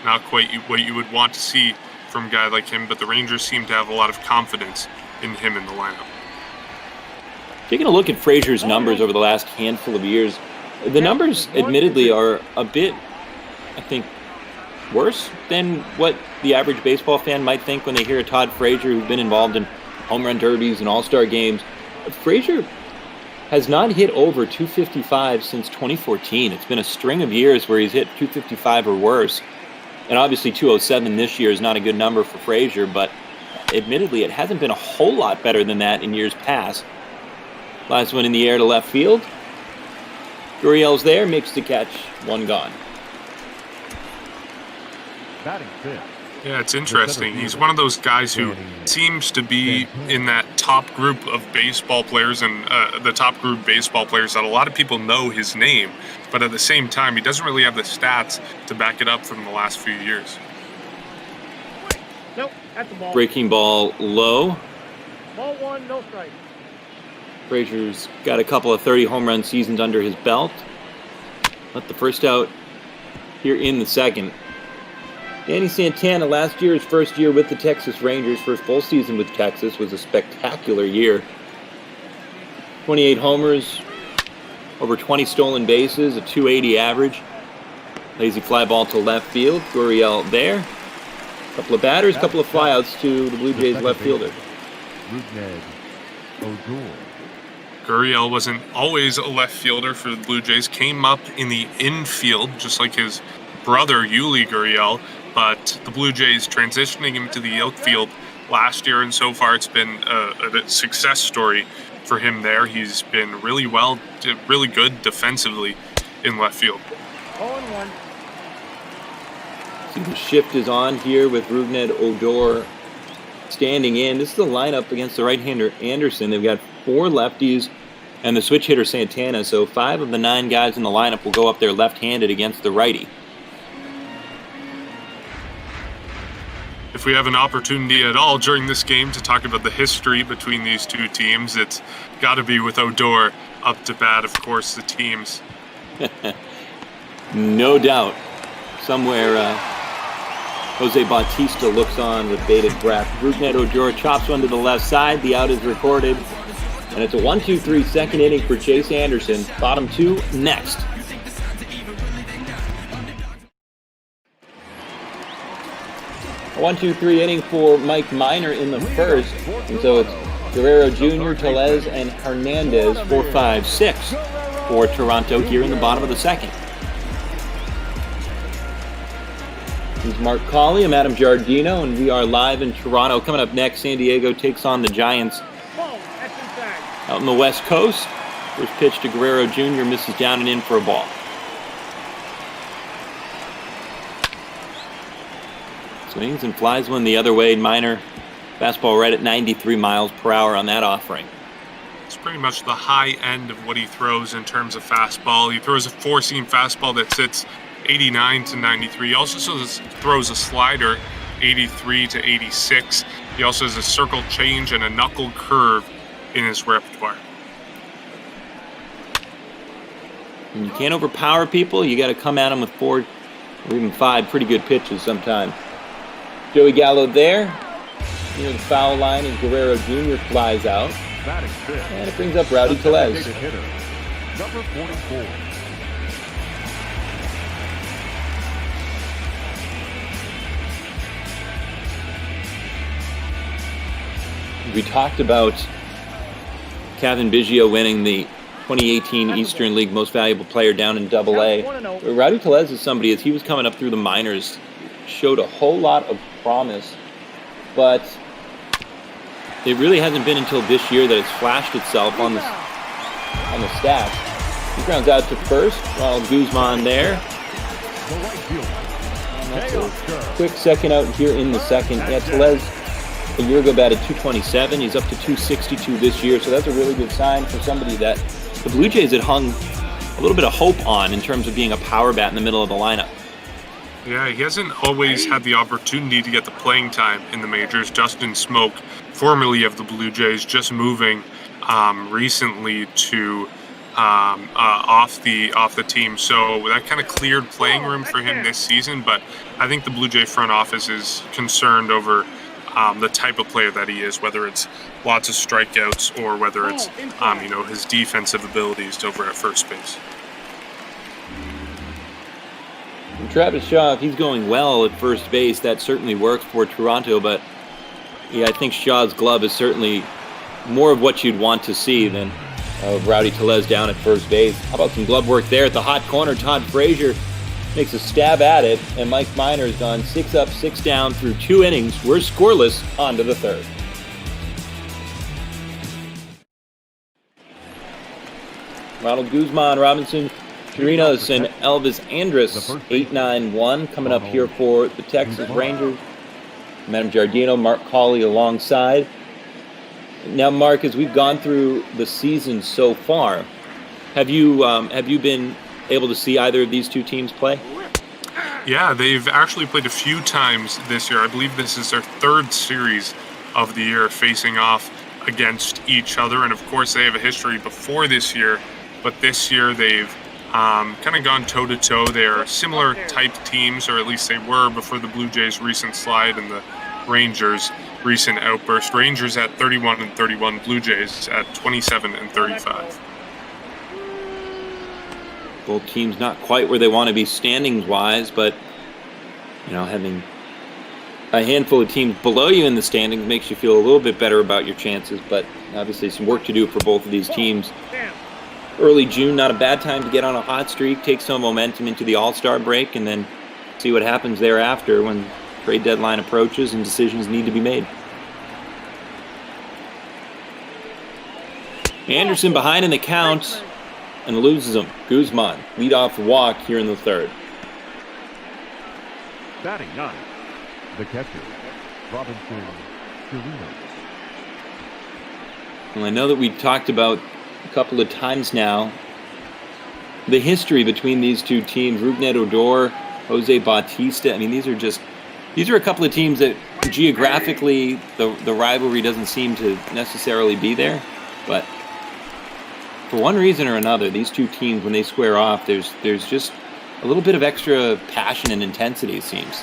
Not quite what you would want to see from a guy like him, but the Rangers seem to have a lot of confidence in him in the lineup. Taking a look at Frazier's numbers over the last handful of years, the numbers admittedly are a bit, I think, worse than what the average baseball fan might think when they hear a Todd Frazier who's been involved in home run derbies and all-star games. Frazier has not hit over 255 since 2014. It's been a string of years where he's hit 255 or worse. And obviously 207 this year is not a good number for Frazier, but admittedly it hasn't been a whole lot better than that in years past. Last one in the air to left field. Gurriel's there, makes the catch, 1 gone. Batting fifth. Yeah, it's interesting. He's one of those guys who seems to be in that top group of baseball players and the top group baseball players that a lot of people know his name, but at the same time, he doesn't really have the stats to back it up from the last few years. Nope, that's the ball. Breaking ball low. Ball 1, no strike. Frazier's got a couple of 30 home run seasons under his belt. Let the first out here in the second. Danny Santana, last year, his first year with the Texas Rangers, first full season with Texas, was a spectacular year. 28 homers, over 20 stolen bases, a 280 average. Lazy fly ball to left field. Gurriel there. A couple of batters, a couple of flyouts to the Blue Jays left fielder. Rougned Odor. Gurriel wasn't always a left fielder for the Blue Jays. Came up in the infield, just like his brother, Yuli Gurriel. But the Blue Jays transitioning him to the outfield last year, and so far it's been a success story for him there. He's been really good defensively in left field. 0-1. See, the shift is on here with Rougned Odor standing in. This is the lineup against the right-hander Anderson. They've got 4 lefties and the switch hitter Santana. So 5 of the 9 guys in the lineup will go up there left-handed against the righty. If we have an opportunity at all during this game to talk about the history between these two teams, it's got to be with Odor up to bat, of course, the teams. No doubt. Somewhere Jose Bautista looks on with bated breath. Rougned Odor chops one to the left side. The out is recorded. And it's a 1-2-3 second inning for Chase Anderson. Bottom 2 next. A 1-2-3 inning for Mike Minor in the first. And so it's Guerrero Jr., Tellez, and Hernandez 4-5-6 for Toronto here in the bottom of the second. Here's Mark Colley. I'm Adam Giardino, and we are live in Toronto. Coming up next, San Diego takes on the Giants out on the West Coast. First pitch to Guerrero Jr. misses down and in for a ball. Swings and flies one the other way. Minor fastball right at 93 miles per hour on that offering. It's pretty much the high end of what he throws in terms of fastball. He throws a 4-seam fastball that sits 89 to 93. He also throws a slider 83 to 86. He also has a circle change and a knuckle curve in his repertoire. And you can't overpower people. You got to come at them with 4 or even 5 pretty good pitches sometimes. Joey Gallo there near the foul line, and Guerrero Jr. flies out. And it brings up Rowdy Tellez. Number 44. We talked about Kevin Biggio winning the 2018 Eastern League Most Valuable Player down in AA. Rowdy Tellez is somebody, as he was coming up through the minors, showed a whole lot of promise, but it really hasn't been until this year that it's flashed itself on the stats. He grounds out to first, while Gausman there. And that's a quick second out here in the second. Yeah, Tellez a year ago batted 227. He's up to 262 this year, so that's a really good sign for somebody that the Blue Jays had hung a little bit of hope on in terms of being a power bat in the middle of the lineup. Yeah, he hasn't always had the opportunity to get the playing time in the majors. Justin Smoke, formerly of the Blue Jays, just moving recently to off the team. So that kind of cleared playing room for him this season. But I think the Blue Jay front office is concerned over the type of player that he is, whether it's lots of strikeouts or whether it's his defensive abilities over at first base. And Travis Shaw, if he's going well at first base, that certainly works for Toronto. But yeah, I think Shaw's glove is certainly more of what you'd want to see than Rowdy Tellez down at first base. How about some glove work there at the hot corner? Todd Frazier makes a stab at it, and Mike Minor's gone 6 up, 6 down through 2 innings. We're scoreless on to the third. Ronald Gausman, Robinson Chirinos, and Elvis Andrus, 8-9-1, coming up here for the Texas Rangers. Madam Giardino, Mark Colley alongside. Now, Mark, as we've gone through the season so far, have you been able to see either of these two teams play? Yeah, they've actually played a few times this year. I believe this is their 3rd series of the year facing off against each other. And of course, they have a history before this year, but this year they've kind of gone toe-to-toe. They are similar type teams, or at least they were before the Blue Jays' recent slide and the Rangers' recent outburst. Rangers at 31-31, Blue Jays at 27-35. Both teams not quite where they want to be standings-wise, but having a handful of teams below you in the standings makes you feel a little bit better about your chances. But obviously, some work to do for both of these teams. Early June, not a bad time to get on a hot streak, take some momentum into the All-Star break, and then see what happens thereafter when trade deadline approaches and decisions need to be made. Anderson behind in the count and loses him. Gausman, leadoff walk here in the third. Batting 9, the catcher, Robinson Well, I know that we talked about a couple of times now the history between these two teams, Rougned Odor, Jose Bautista. I mean, these are a couple of teams that geographically the rivalry doesn't seem to necessarily be there, but for one reason or another, these two teams, when they square off, there's just a little bit of extra passion and intensity, it seems.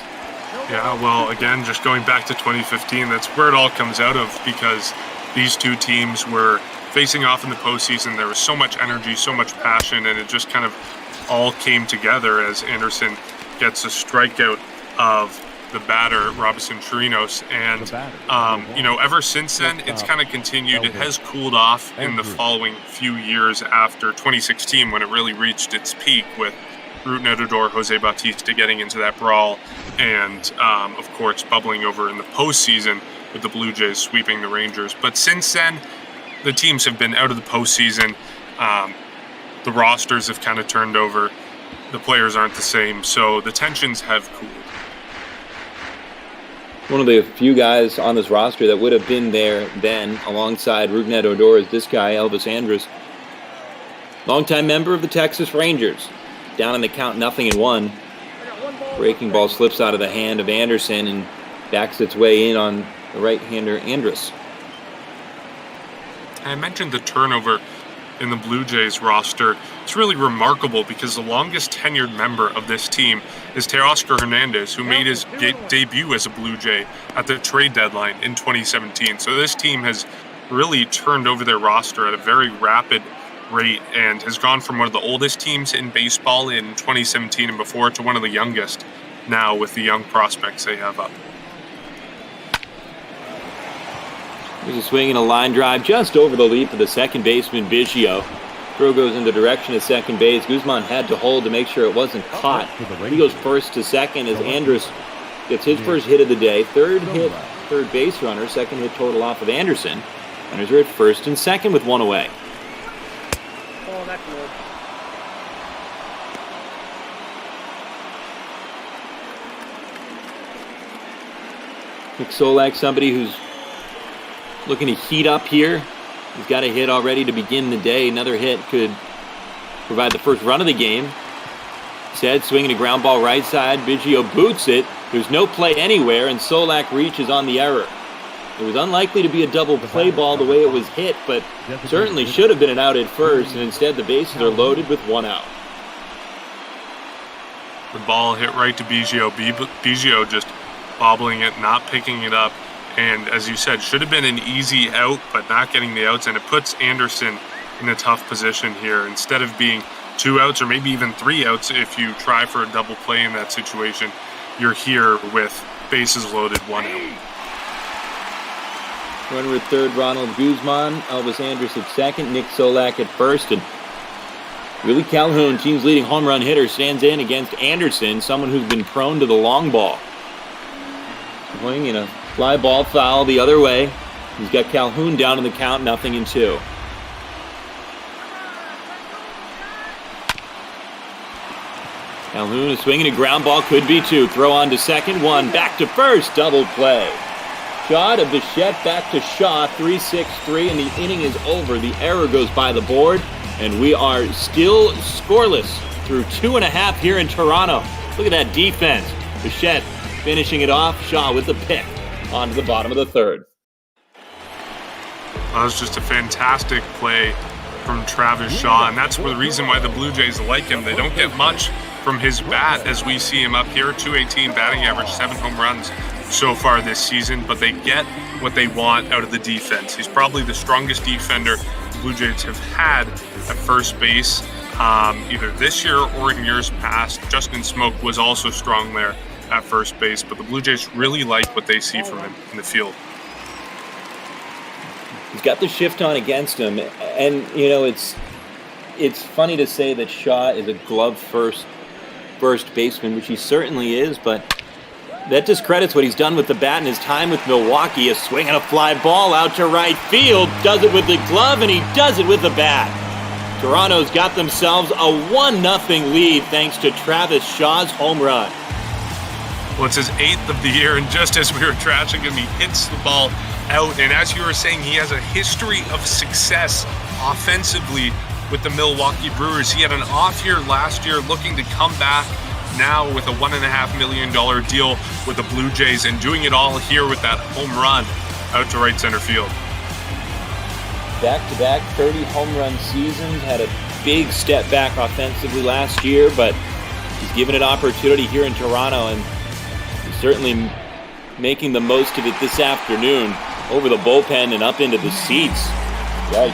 Yeah, well, again, just going back to 2015, that's where it all comes out of, because these two teams were facing off in the postseason. There was so much energy, so much passion, and it just kind of all came together as Anderson gets a strikeout of the batter, Robinson Chirinos. And, ever since then, it's kind of continued. It has cooled off in the following few years after 2016, when it really reached its peak with Rougned Odor, Jose Bautista getting into that brawl, and, of course, bubbling over in the postseason with the Blue Jays sweeping the Rangers. But since then, the teams have been out of the postseason. The rosters have kind of turned over. The players aren't the same, so the tensions have cooled. One of the few guys on this roster that would have been there then, alongside Rougned Odor, is this guy, Elvis Andrus. Longtime member of the Texas Rangers. Down in the count, 0-1. Breaking ball slips out of the hand of Anderson and backs its way in on the right-hander Andrus. I mentioned the turnover in the Blue Jays roster. It's really remarkable because the longest tenured member of this team is Teoscar Hernandez, who made his debut as a Blue Jay at the trade deadline in 2017. So this team has really turned over their roster at a very rapid rate and has gone from one of the oldest teams in baseball in 2017 and before to one of the youngest now with the young prospects they have up. There's a swing and a line drive just over the leap of the second baseman, Biggio. Throw goes in the direction of second base. Guzman had to hold to make sure it wasn't caught. He goes first to second as Andrus gets his first hit of the day. Third hit, third base runner. Second hit total off of Anderson. Runners are at first and second with one away. Oh, that's good. Nick Solak, somebody who's looking to heat up here. He's got a hit already to begin the day. Another hit could provide the first run of the game. Instead, swinging a ground ball right side. Biggio boots it. There's no play anywhere, and Solak reaches on the error. It was unlikely to be a double play ball the way it was hit, but certainly should have been an out at first, and instead the bases are loaded with one out. The ball hit right to Biggio. Biggio just bobbling it, not picking it up. And as you said, should have been an easy out, but not getting the outs. And it puts Anderson in a tough position here. Instead of being 2 outs or maybe even 3 outs, if you try for a double play in that situation, you're here with bases loaded, 1 out. Runner at third, Ronald Guzman. Elvis Andrus at second. Nick Solak at first. And Willie Calhoun, team's leading home run hitter, stands in against Anderson, someone who's been prone to the long ball. Swing in a fly ball foul the other way. He's got Calhoun down in the count, 0-2. Calhoun is swinging a ground ball, could be 2. Throw on to second, 1. Back to first, double play. Shot of Bichette back to Shaw, 3-6-3, and the inning is over. The error goes by the board, and we are still scoreless through 2.5 here in Toronto. Look at that defense. Bichette finishing it off. Shaw with the pick onto the bottom of the third. That was just a fantastic play from Travis Shaw, and that's the reason why the Blue Jays like him. They don't get much from his bat as we see him up here. .218 batting average, 7 home runs so far this season, but they get what they want out of the defense. He's probably the strongest defender the Blue Jays have had at first base, either this year or in years past. Justin Smoke was also strong there at first base, but the Blue Jays really like what they see from him in the field. He's got the shift on against him, and you know it's funny to say that Shaw is a glove first baseman, which he certainly is, but that discredits what he's done with the bat in his time with Milwaukee. A swing and a fly ball out to right field, does it with the glove, and he does it with the bat. Toronto's got themselves a 1-0 lead thanks to Travis Shaw's home run. Well, it's his 8th of the year, and just as we were trashing him, he hits the ball out. And as you were saying, he has a history of success offensively with the Milwaukee Brewers. He had an off year last year, looking to come back now with a $1.5 million deal with the Blue Jays, and doing it all here with that home run out to right center field. Back-to-back 30 home run seasons, had a big step back offensively last year, but he's given an opportunity here in Toronto, and he's certainly making the most of it this afternoon. Over the bullpen and up into the seats. Yikes.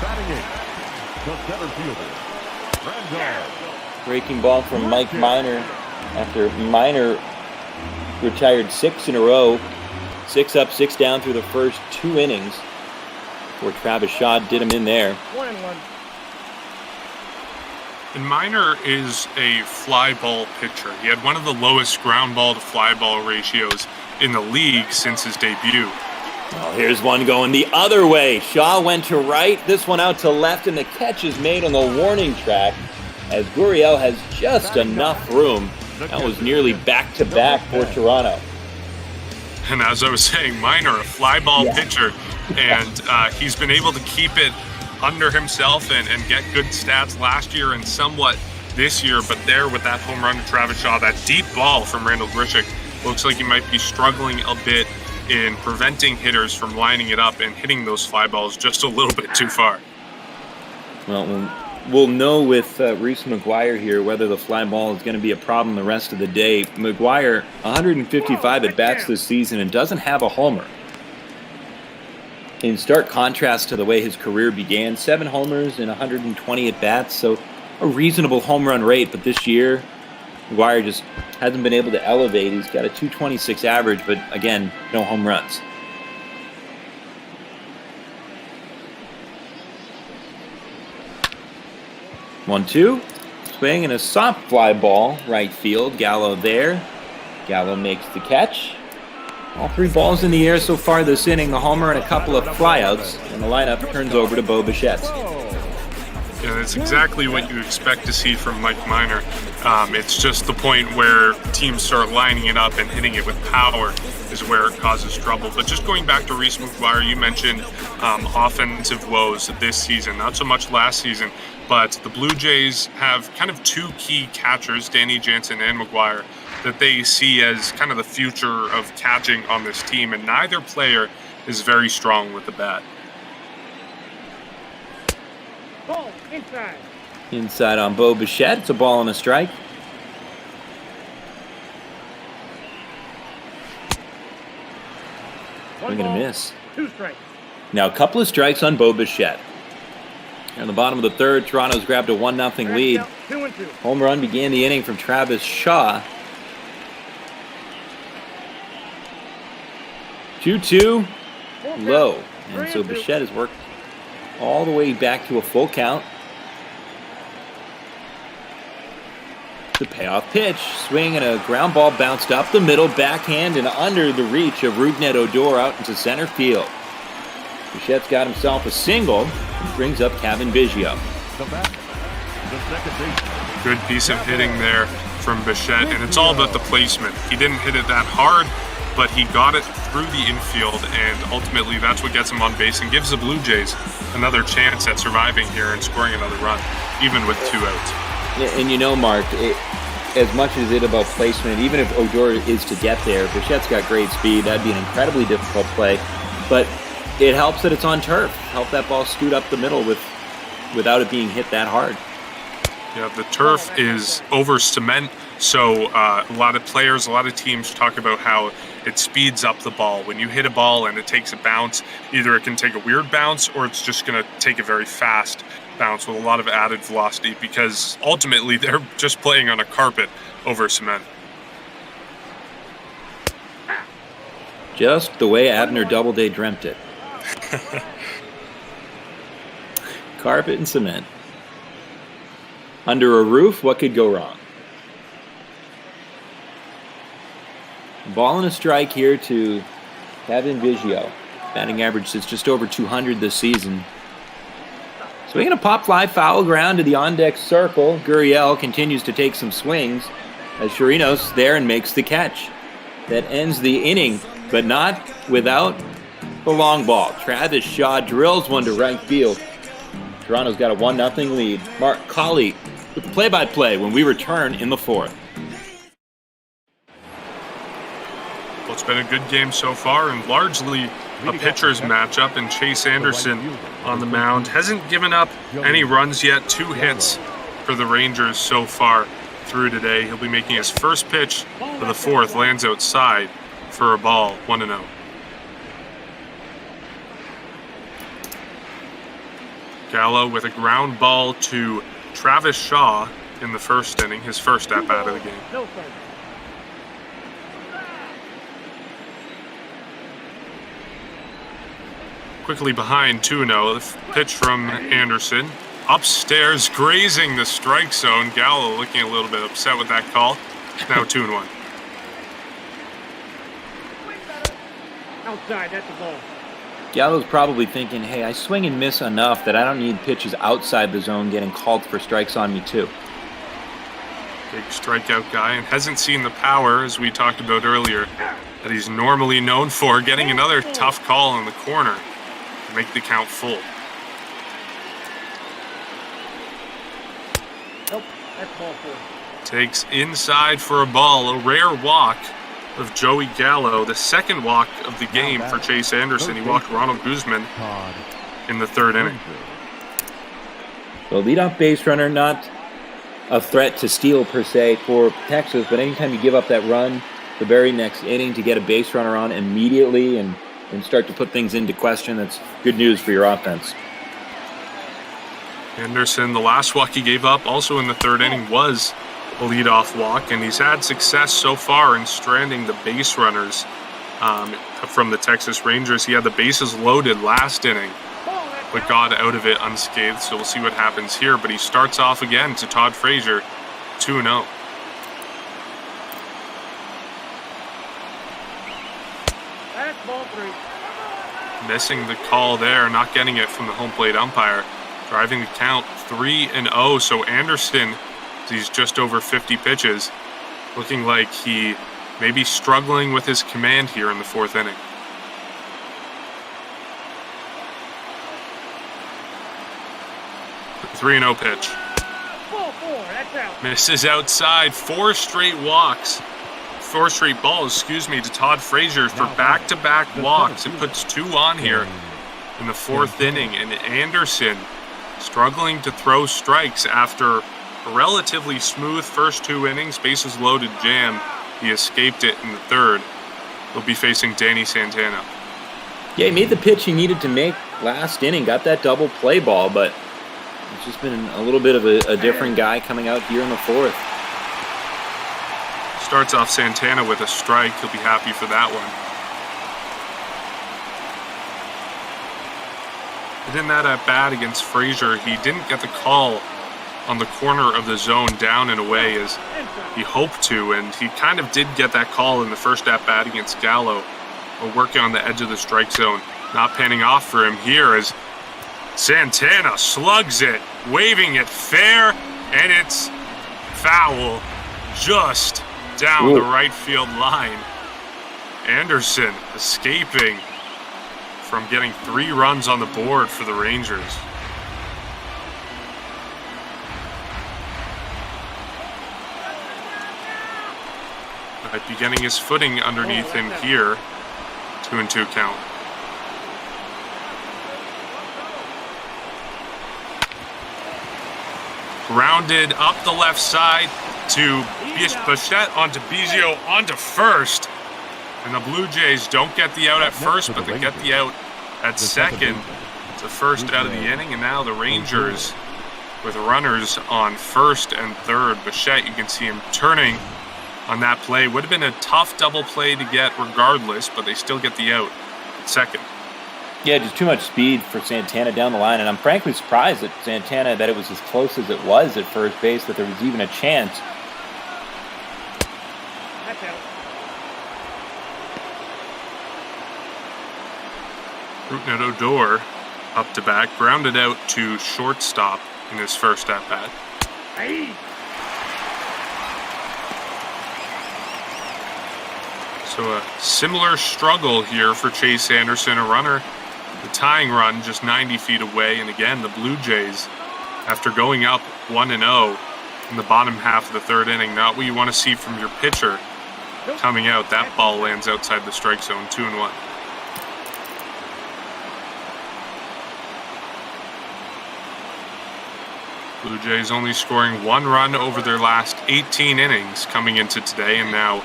Batting eighth, the center fielder, Randall. Breaking ball from Mike Minor after Minor retired 6 in a row. 6 up, 6 down through the first 2 innings. Before Travis Shaw did him in there. 1-1. And Minor is a fly ball pitcher. He had one of the lowest ground ball to fly ball ratios in the league since his debut. Oh, here's one going the other way. Shaw went to right, this one out to left, and the catch is made on the warning track as Gurriel has just enough room. That was nearly back-to-back for Toronto. And as I was saying, Minor, a fly ball pitcher, and he's been able to keep it under himself and get good stats last year and somewhat this year. But there with that home run to Travis Shaw, that deep ball from Randall Grichuk, looks like he might be struggling a bit in preventing hitters from lining it up and hitting those fly balls just a little bit too far. Well, we'll know with Reese McGuire here whether the fly ball is going to be a problem the rest of the day. McGuire, 155 at bats this season and doesn't have a homer. In stark contrast to the way his career began, 7 homers and 120 at bats, so a reasonable home run rate. But this year, McGuire just hasn't been able to elevate. He's got a .226 average, but again, no home runs. One-two, swing and a soft fly ball, right field. Gallo there. Gallo makes the catch. All 3 balls in the air so far this inning, a homer and a couple of flyouts, and the lineup turns over to Bo Bichette. Yeah, that's exactly what you expect to see from Mike Minor. It's just the point where teams start lining it up and hitting it with power is where it causes trouble. But just going back to Reese McGuire, you mentioned offensive woes this season, not so much last season, but the Blue Jays have kind of 2 key catchers, Danny Jansen and McGuire, that they see as kind of the future of catching on this team, and neither player is very strong with the bat. Ball inside. Inside on Bo Bichette. It's a ball and a strike. Swing and a miss. 2 strikes. Now a couple of strikes on Bo Bichette. In the bottom of the third, Toronto's grabbed a 1-0 lead. 2-2. Home run began the inning from Travis Shaw. 2-2, low. And so Bichette has worked all the way back to a full count. The payoff pitch, swing and a ground ball bounced up the middle, backhand and under the reach of Rougned Odor out into center field. Bichette's got himself a single and brings up Cavan Biggio. Good piece of hitting there from Bichette, and it's all about the placement. He didn't hit it that hard, but he got it through the infield, and ultimately that's what gets him on base and gives the Blue Jays another chance at surviving here and scoring another run, even with 2 outs. Yeah, and you know, Mark, as much as it's about placement, even if Odor is to get there, Bichette's got great speed. That'd be an incredibly difficult play, but it helps that it's on turf. Help that ball scoot up the middle without it being hit that hard. Yeah, the turf is over cement, so a lot of players, a lot of teams talk about how it speeds up the ball. When you hit a ball and it takes a bounce, either it can take a weird bounce or it's just going to take a very fast bounce with a lot of added velocity, because ultimately they're just playing on a carpet over cement. Just the way Abner Doubleday dreamt it. Carpet and cement. Under a roof, what could go wrong? Ball and a strike here to Cavan Biggio. Batting average is just over 200 this season. Swinging a pop fly foul ground to the on-deck circle. Gurriel continues to take some swings as Chirinos there and makes the catch. That ends the inning, but not without The long ball. Travis Shaw drills one to right field. Toronto's got a 1-0 lead. Mark Colley with play-by-play when we return in the fourth. Well, it's been a good game so far and largely a pitcher's matchup, and Chase Anderson on the mound hasn't given up any runs yet. 2 hits for the Rangers so far through today. He'll be making his first pitch of the fourth, lands outside for a ball, 1-0. Gallo with a ground ball to Travis Shaw in the first inning, his first at-bat of the game. Quickly behind 2-0, the pitch from Anderson. Upstairs, grazing the strike zone. Gallo looking a little bit upset with that call. Now 2-1. Outside, that's a ball. Gallo's probably thinking, hey, I swing and miss enough that I don't need pitches outside the zone getting called for strikes on me too. Big strikeout guy, and hasn't seen the power, as we talked about earlier, that he's normally known for. Getting another tough call in the corner to make the count full. Nope, that's ball 4. Takes inside for a ball, a rare walk of Joey Gallo, the second walk of the game for Chase Anderson. He walked Ronald Gausman in the third inning. So leadoff base runner, not a threat to steal per se for Texas, but anytime you give up that run the very next inning to get a base runner on immediately and start to put things into question, that's good news for your offense. Anderson, the last walk he gave up also in the third inning was a leadoff walk, and he's had success so far in stranding the base runners from the Texas Rangers. He had the bases loaded last inning, but got out of it unscathed, so we'll see what happens here. But he starts off again to Todd Frazier, 2-0. That's ball 3. Missing the call there, not getting it from the home plate umpire. Driving the count 3-0, so Anderson, he's just over 50 pitches, looking like he may be struggling with his command here in the fourth inning. The 3-0 pitch. Ball 4, that's out. Misses outside, 4 straight balls, to Todd Frazier for back-to-back walks. It puts 2 on here in the fourth inning, and Anderson struggling to throw strikes after a relatively smooth first 2 innings, bases loaded jam. He escaped it in the third. He'll be facing Danny Santana. Yeah, he made the pitch he needed to make last inning, got that double play ball, but it's just been a little bit of a different guy coming out here in the fourth. Starts off Santana with a strike. He'll be happy for that one. But in that at-bat against Frazier, he didn't get the call on the corner of the zone down and away as he hoped to, and he kind of did get that call in the first at-bat against Gallo, but working on the edge of the strike zone. Not panning off for him here as Santana slugs it, waving it fair, and it's foul just down the right field line. Anderson escaping from getting 3 runs on the board for the Rangers. Might be getting his footing underneath him here. 2-2 count. Grounded up the left side to Bichette onto Bizio onto first. And the Blue Jays don't get the out at first, but they get the out at second. It's the first out of the inning, and now the Rangers with runners on first and third. Bichette, you can see him turning on that play. Would have been a tough double play to get regardless, but they still get the out at second. Yeah, just too much speed for Santana down the line, and I'm frankly surprised that Santana, that it was as close as it was at first base, that there was even a chance. That's out. Rougned Odor up to bat, grounded out to shortstop in his first at-bat. Hey. So a similar struggle here for Chase Anderson, a runner, the tying run just 90 feet away. And again, the Blue Jays, after going up 1-0 in the bottom half of the third inning, not what you want to see from your pitcher coming out. That ball lands outside the strike zone, 2-1. Blue Jays only scoring 1 run over their last 18 innings coming into today, and now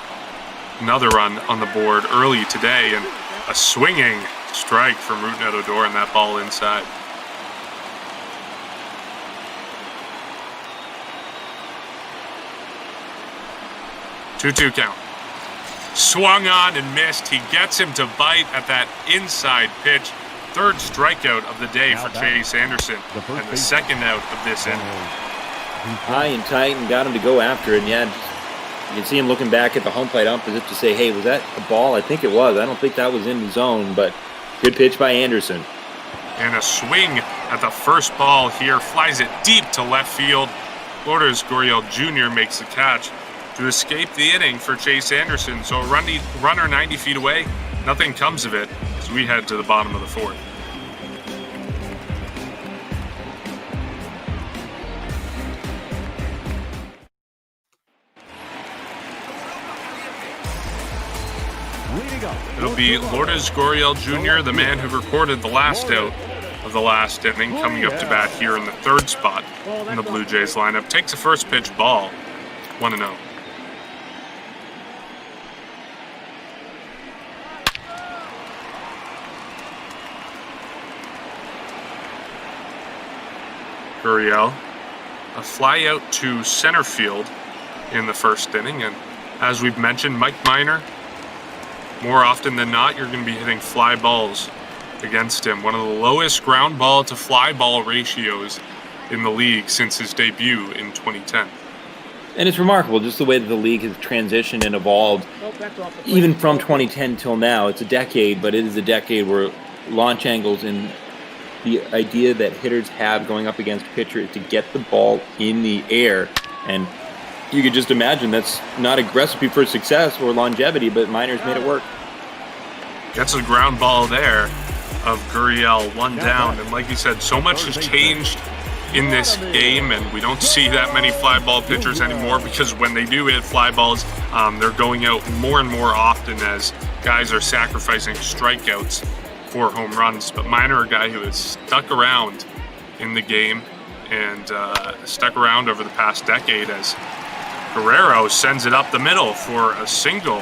another run on the board early today, and a swinging strike from Rougned Odor, and that ball inside. Two-two count. Swung on and missed. He gets him to bite at that inside pitch. Third strikeout of the day for Chase Anderson, and the second out of this inning. High and tight and got him to go after it. And yeah, you can see him looking back at the home plate ump as if to say, hey, was that a ball? I think it was. I don't think that was in the zone, but good pitch by Anderson. And a swing at the first ball here. Flies it deep to left field. Lourdes Gurriel Jr. makes the catch to escape the inning for Chase Anderson. So a runner 90 feet away, nothing comes of it as we head to the bottom of the fourth. It'll be Lourdes Gurriel Jr., the man who recorded the last out of the last inning, coming up to bat here in the third spot in the Blue Jays lineup. Takes the first pitch ball, 1-0. Gurriel, a fly out to center field in the first inning, and as we've mentioned, Mike Minor, more often than not, you're going to be hitting fly balls against him. One of the lowest ground ball to fly ball ratios in the league since his debut in 2010. And it's remarkable just the way that the league has transitioned and evolved, even from 2010 till now. It's a decade, but it is a decade where launch angles and the idea that hitters have going up against a pitcher is to get the ball in the air. And you could just imagine that's not a recipe for success or longevity, but Minor's made it work. Gets a ground ball there of Gurriel, one down. And like you said, so much has changed in this game, and we don't see that many fly ball pitchers anymore, because when they do hit fly balls, they're going out more and more often as guys are sacrificing strikeouts for home runs. But Minor, a guy who has stuck around in the game and stuck around over the past decade, as Guerrero sends it up the middle for a single.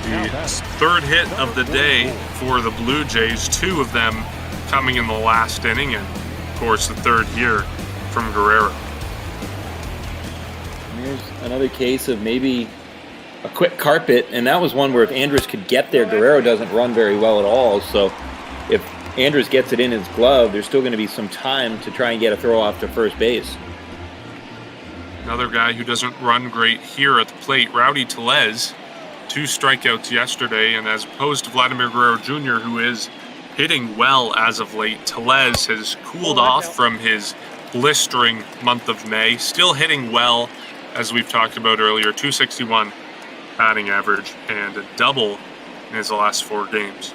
The third hit of the day for the Blue Jays, 2 of them coming in the last inning, and of course the third here from Guerrero. Here's another case of maybe a quick carpet, and that was one where if Andrus could get there, Guerrero doesn't run very well at all, so if Andrus gets it in his glove, there's still going to be some time to try and get a throw off to first base. Another guy who doesn't run great here at the plate, Rowdy Tellez. 2 strikeouts yesterday, and as opposed to Vladimir Guerrero Jr., who is hitting well as of late, Tellez has cooled off from his blistering month of May. Still hitting well, as we've talked about earlier, 261 batting average and a double in his last 4 games.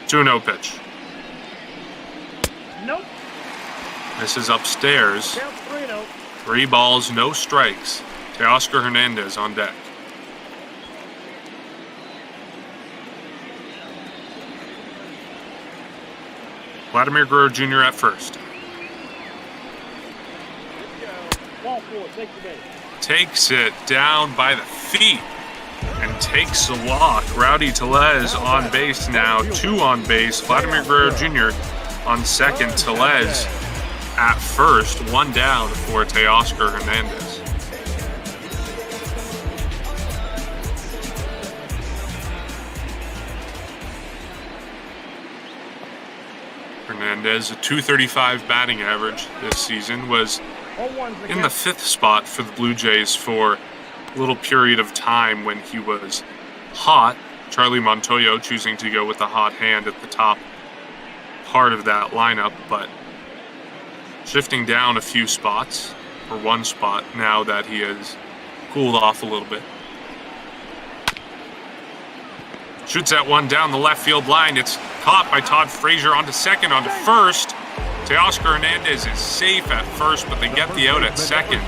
2-0 pitch. Nope. This is upstairs. Count 3-0. 3 balls, no strikes. Teoscar Hernandez on deck. Vladimir Guerrero Jr. at first. Ball 4, take the base. Takes it down by the feet and takes the walk. Rowdy Tellez on base now, 2 on base. Vladimir Guerrero Jr. on second. Tellez at first, 1 down for Teoscar Hernandez. Hernandez, a .235 batting average this season, was in the 5th spot for the Blue Jays for a little period of time when he was hot. Charlie Montoyo choosing to go with the hot hand at the top part of that lineup, but shifting down a few spots, or one spot, now that he has cooled off a little bit. Shoots that one down the left field line. It's caught by Todd Frazier onto second, onto first. Teoscar Hernandez is safe at first, but they get the out at second.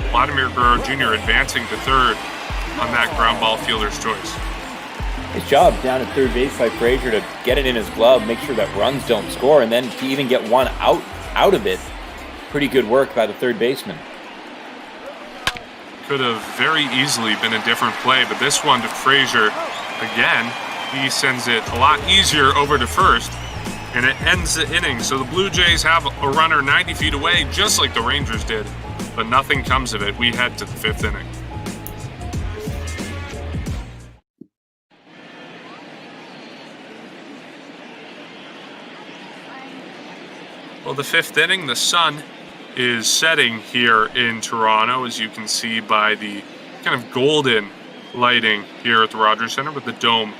Vladimir Guerrero Jr. advancing to third on that ground ball fielder's choice. His job down at third base by Frazier to get it in his glove, make sure that runs don't score, and then to even get one out of it. Pretty good work by the third baseman. Could have very easily been a different play, but this one to Frazier, again, he sends it a lot easier over to first, and it ends the inning. So the Blue Jays have a runner 90 feet away, just like the Rangers did, but nothing comes of it. We head to the fifth inning. Well, the fifth inning, the sun is setting here in Toronto, as you can see by the kind of golden lighting here at the Rogers Centre with the dome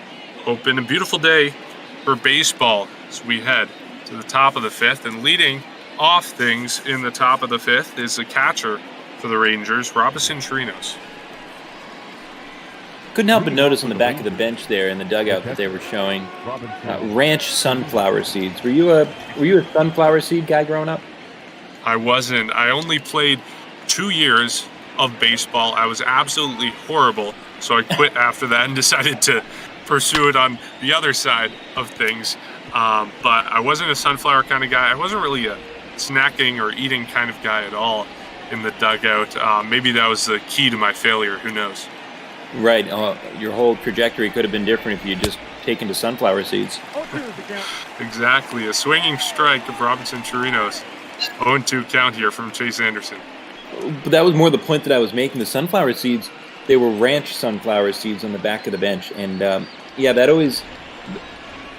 open. A beautiful day for baseball as we head to the top of the fifth. And leading off things in the top of the fifth is the catcher for the Rangers, Robinson Chirinos. Couldn't help but notice on the back of the bench there in the dugout that they were showing ranch sunflower seeds. Were you a sunflower seed guy growing up? I wasn't. I only played 2 years of baseball. I was absolutely horrible, so I quit after that and decided to pursue it on the other side of things. But I wasn't a sunflower kind of guy. I wasn't really a snacking or eating kind of guy at all in the dugout. Maybe that was the key to my failure. Who knows? Right. Your whole trajectory could have been different if you had just taken to sunflower seeds. Exactly. A swinging strike of Robinson Chirinos. 0-2 count here from Chase Anderson. But that was more the point that I was making. The sunflower seeds, they were ranch sunflower seeds on the back of the bench. And yeah, that always,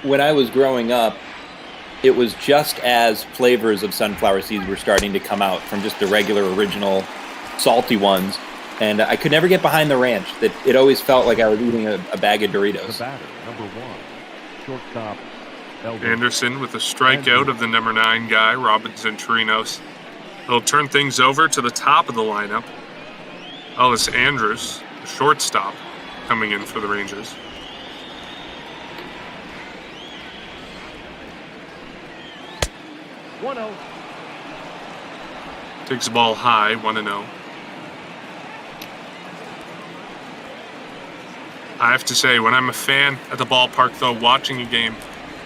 when I was growing up, it was just as flavors of sunflower seeds were starting to come out from just the regular original salty ones. And I could never get behind the ranch. That it always felt like I was eating a bag of Doritos. The batter, number 1, shortstop, Anderson with a strikeout of the number 9 guy, Robinson Chirinos. He'll turn things over to the top of the lineup. Elvis Andrus, the shortstop, coming in for the Rangers. Takes the ball high, 1-0. I have to say, when I'm a fan at the ballpark, though, watching a game,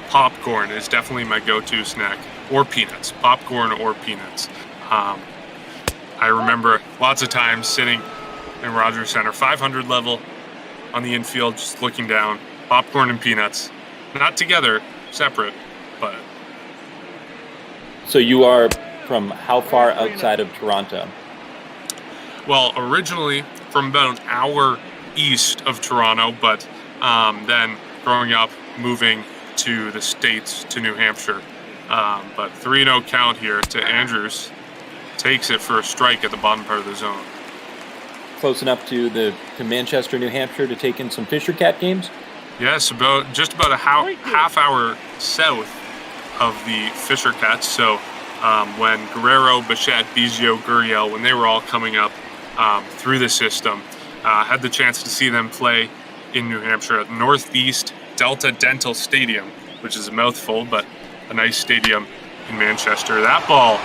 popcorn is definitely my go-to snack, or peanuts, popcorn or peanuts. I remember lots of times sitting in Rogers Centre, 500 level on the infield, just looking down, popcorn and peanuts, not together, separate, but. So you are from how far outside of Toronto? Well, originally from about an hour east of Toronto, but then growing up, moving to the States, to New Hampshire. But 3-0 count here to Andrews. Takes it for a strike at the bottom part of the zone. Close enough to Manchester, New Hampshire to take in some Fisher Cat games? Yes, just about a half hour south of the Fisher Cats. So when Guerrero, Bichette, Biggio, Gurriel, when they were all coming up through the system, had the chance to see them play in New Hampshire at Northeast Delta Dental Stadium, which is a mouthful, but a nice stadium in Manchester. That ball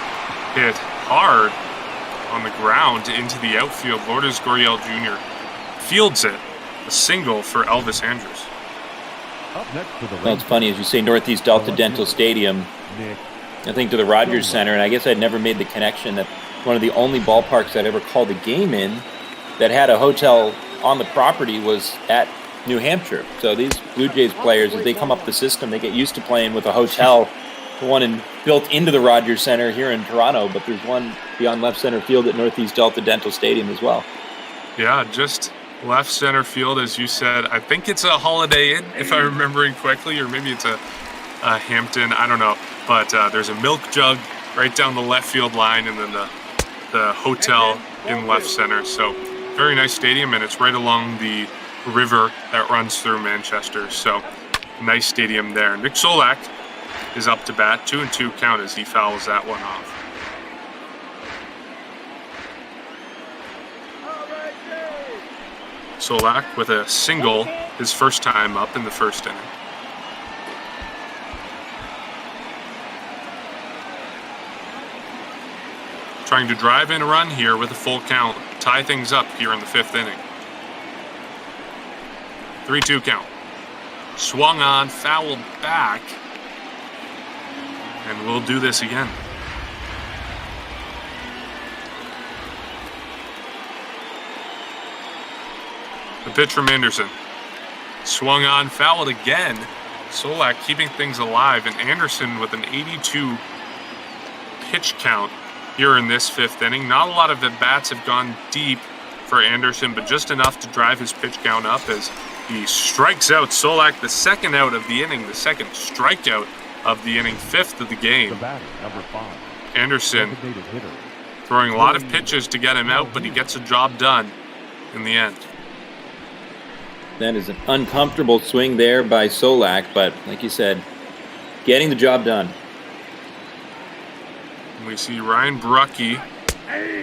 hit hard on the ground into the outfield. Lourdes Gurriel Jr. fields it, a single for Elvis Andrus. Well, it's funny, as you say, Northeast Delta Dental Stadium, I think to the Rogers Centre, and I guess I'd never made the connection that one of the only ballparks I'd ever called a game in that had a hotel on the property was at New Hampshire. So these Blue Jays players, as they come up the system, they get used to playing with a hotel, one built into the Rogers Centre here in Toronto, but there's one beyond left center field at Northeast Delta Dental Stadium as well. Yeah, just left center field, as you said. I think it's a Holiday Inn, if I'm remembering correctly, or maybe it's a Hampton, I don't know. But there's a milk jug right down the left field line, and then the hotel in left center. So very nice stadium, and it's right along the river that runs through Manchester. So nice stadium there. Nick Solak is up to bat, 2-2 count as he fouls that one off. Solak with a single, his first time up in the first inning. Trying to drive in a run here with a full count, tie things up here in the 5th inning. 3-2 count. Swung on, fouled back, and we'll do this again. The pitch from Anderson. Swung on, fouled again. Solak keeping things alive, and Anderson with an 82 pitch count here in this 5th inning. Not a lot of at-bats have gone deep for Anderson, but just enough to drive his pitch count up as he strikes out Solak, the second out of the inning, the second strikeout of the inning, 5th of the game. The batter, number 5. Anderson Designated hitter. throwing a lot of pitches to get him out, but he gets a job done in the end. That is an uncomfortable swing there by Solak, but like you said, getting the job done. We see Ryan Brucky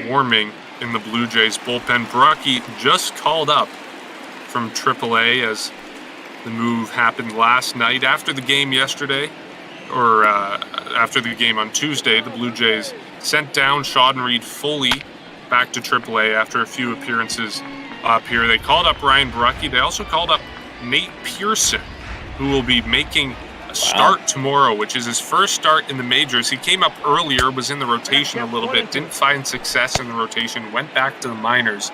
warming in the Blue Jays bullpen. Brucky just called up from AAA as the move happened last night. After the game yesterday, or after the game on Tuesday, the Blue Jays sent down Shawn Reed fully back to AAA after a few appearances up here. They called up Ryan Brucky. They also called up Nate Pearson, who will be making a start tomorrow, which is his first start in the majors. He came up earlier, was in the rotation a little bit, didn't find success in the rotation, went back to the minors.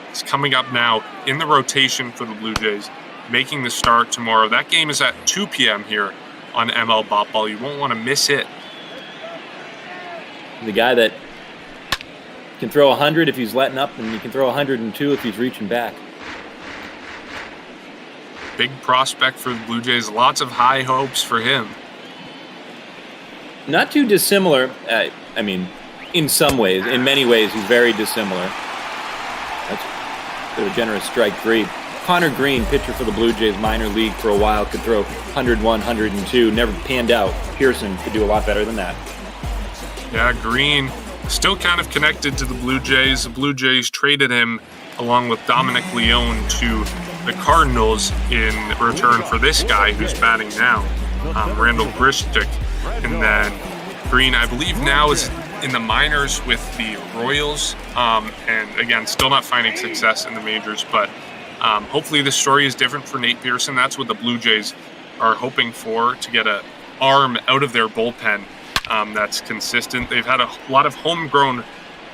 He's coming up now in the rotation for the Blue Jays, making the start tomorrow. That game is at 2 p.m. here on ML Bop Ball. You won't want to miss it. The guy that can throw 100 if he's letting up, and he can throw 102 if he's reaching back. Big prospect for the Blue Jays. Lots of high hopes for him. Not too dissimilar. I mean, in some ways, in many ways, he's very dissimilar. That's a bit of a generous strike 3. Connor Green, pitcher for the Blue Jays minor league for a while, could throw 101, 102, never panned out. Pearson could do a lot better than that. Yeah, Green still kind of connected to the Blue Jays. The Blue Jays traded him along with Dominic Leone to the Cardinals in return for this guy who's batting now, Randall Grishtik. And then Green, I believe now is in the minors with the Royals. And again, still not finding success in the majors, but hopefully this story is different for Nate Pearson. That's what the Blue Jays are hoping for, to get an arm out of their bullpen that's consistent. They've had a lot of homegrown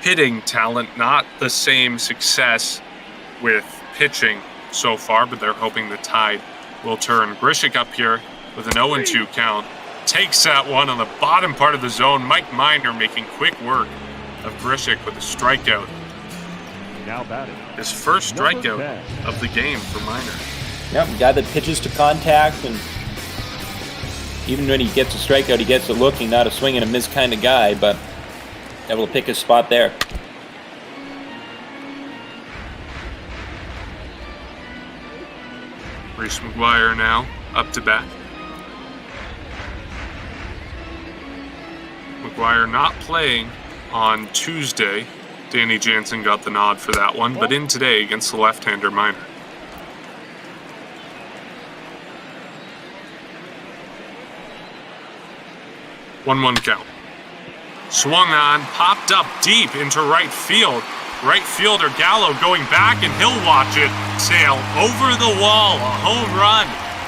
hitting talent, not the same success with pitching so far, but they're hoping the tide will turn. Grishik up here with an 0-2 count. Takes that one on the bottom part of the zone. Mike Minor making quick work of Grishik with a strikeout. Now batting. His first strikeout of the game for Minor. Yep, guy that pitches to contact, and even when he gets a strikeout, he gets it looking, not a swing and a miss kind of guy, but able to pick his spot there. Reese McGuire now up to bat. McGuire not playing on Tuesday. Danny Jansen got the nod for that one, but in today against the left-hander Minor. One count. Swung on, popped up deep into right field. Right fielder Gallo going back, and he'll watch it sail over the wall. A home run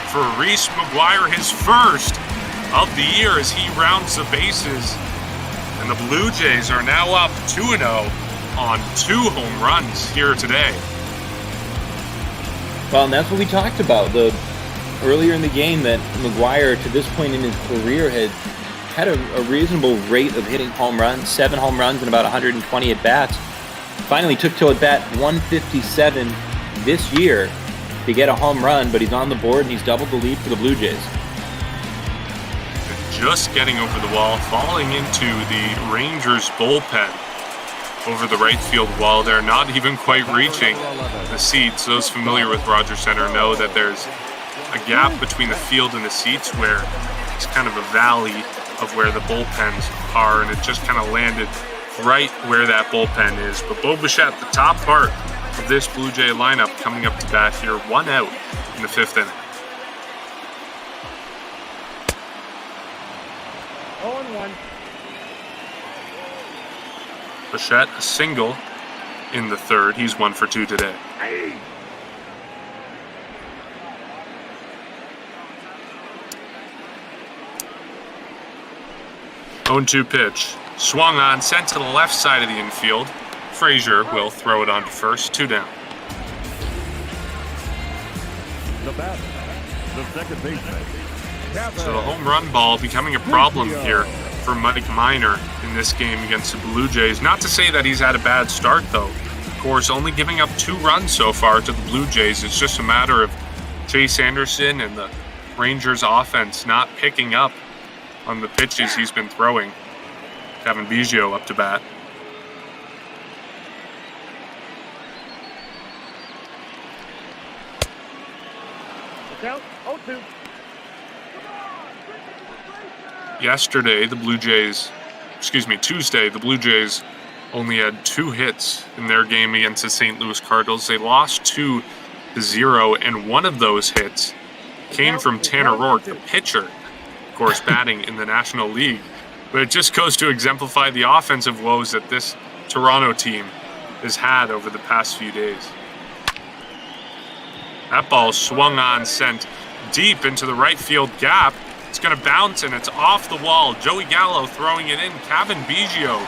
for Reese McGuire, his first of the year as he rounds the bases. And the Blue Jays are now up 2-0 on 2 home runs here today. Well, and that's what we talked about earlier in the game, that McGuire, to this point in his career, had a reasonable rate of hitting home runs, 7 home runs and about 120 at-bats. Finally took to at-bat 157 this year to get a home run, but he's on the board and he's doubled the lead for the Blue Jays. Just getting over the wall, falling into the Rangers bullpen over the right field wall there, not even quite reaching the seats. Those familiar with Rogers Center know that there's a gap between the field and the seats where it's kind of a valley of where the bullpens are, and it just kind of landed right where that bullpen is. But Bo Bichette, the top part of this Blue Jay lineup coming up to bat here. 1 out in the 5th inning. 0-1. Bichette, a single in the 3rd. He's 1 for 2 today. 0-2 pitch. Swung on, sent to the left side of the infield. Frazier will throw it on to first. 2 down. The bat, the second baseman. So the home run ball becoming a problem here for Mike Minor in this game against the Blue Jays. Not to say that he's had a bad start, though. Of course, only giving up 2 runs so far to the Blue Jays. It's just a matter of Chase Anderson and the Rangers offense not picking up on the pitches he's been throwing. Kevin Biggio up to bat. Count 0-2. Tuesday, the Blue Jays only had 2 hits in their game against the St. Louis Cardinals. They lost 2-0, and one of those hits came from Tanner Roark, the pitcher, of course, batting in the National League. But it just goes to exemplify the offensive woes that this Toronto team has had over the past few days. That ball swung on, sent deep into the right field gap. It's going to bounce, and it's off the wall. Joey Gallo throwing it in. Kevin Biggio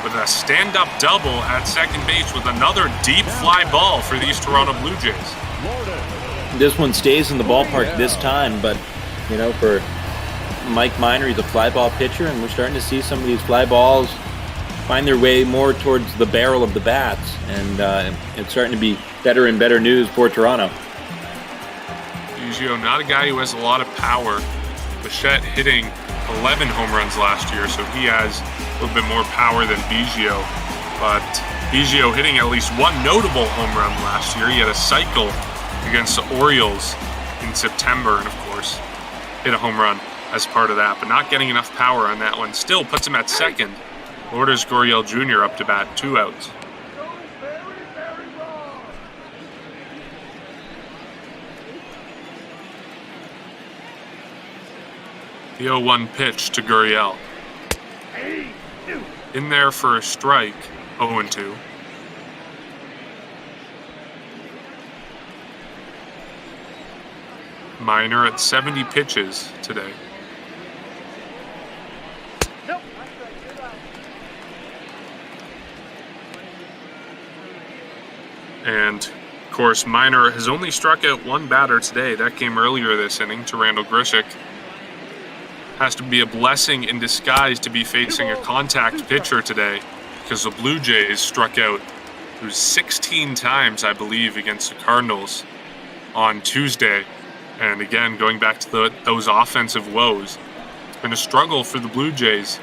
with a stand-up double at second base with another deep fly ball for these Toronto Blue Jays. This one stays in the ballpark this time, but, you know, for Mike Minor, he's a fly ball pitcher, and we're starting to see some of these fly balls find their way more towards the barrel of the bats, and it's starting to be better and better news for Toronto. Biggio, not a guy who has a lot of power. Bichette hitting 11 home runs last year, so he has a little bit more power than Biggio. But Biggio hitting at least 1 notable home run last year. He had a cycle against the Orioles in September, and of course, hit a home run as part of that, but not getting enough power on that one. Still puts him at second. Lourdes Gurriel Jr. up to bat, 2 outs. The 0-1 pitch to Gurriel. In there for a strike, 0-2. Minor at 70 pitches today. And, of course, Minor has only struck out 1 batter today. That came earlier this inning to Randall Grichuk. Has to be a blessing in disguise to be facing a contact pitcher today, because the Blue Jays struck out 16 times, I believe, against the Cardinals on Tuesday. And again, going back to those offensive woes, it's been a struggle for the Blue Jays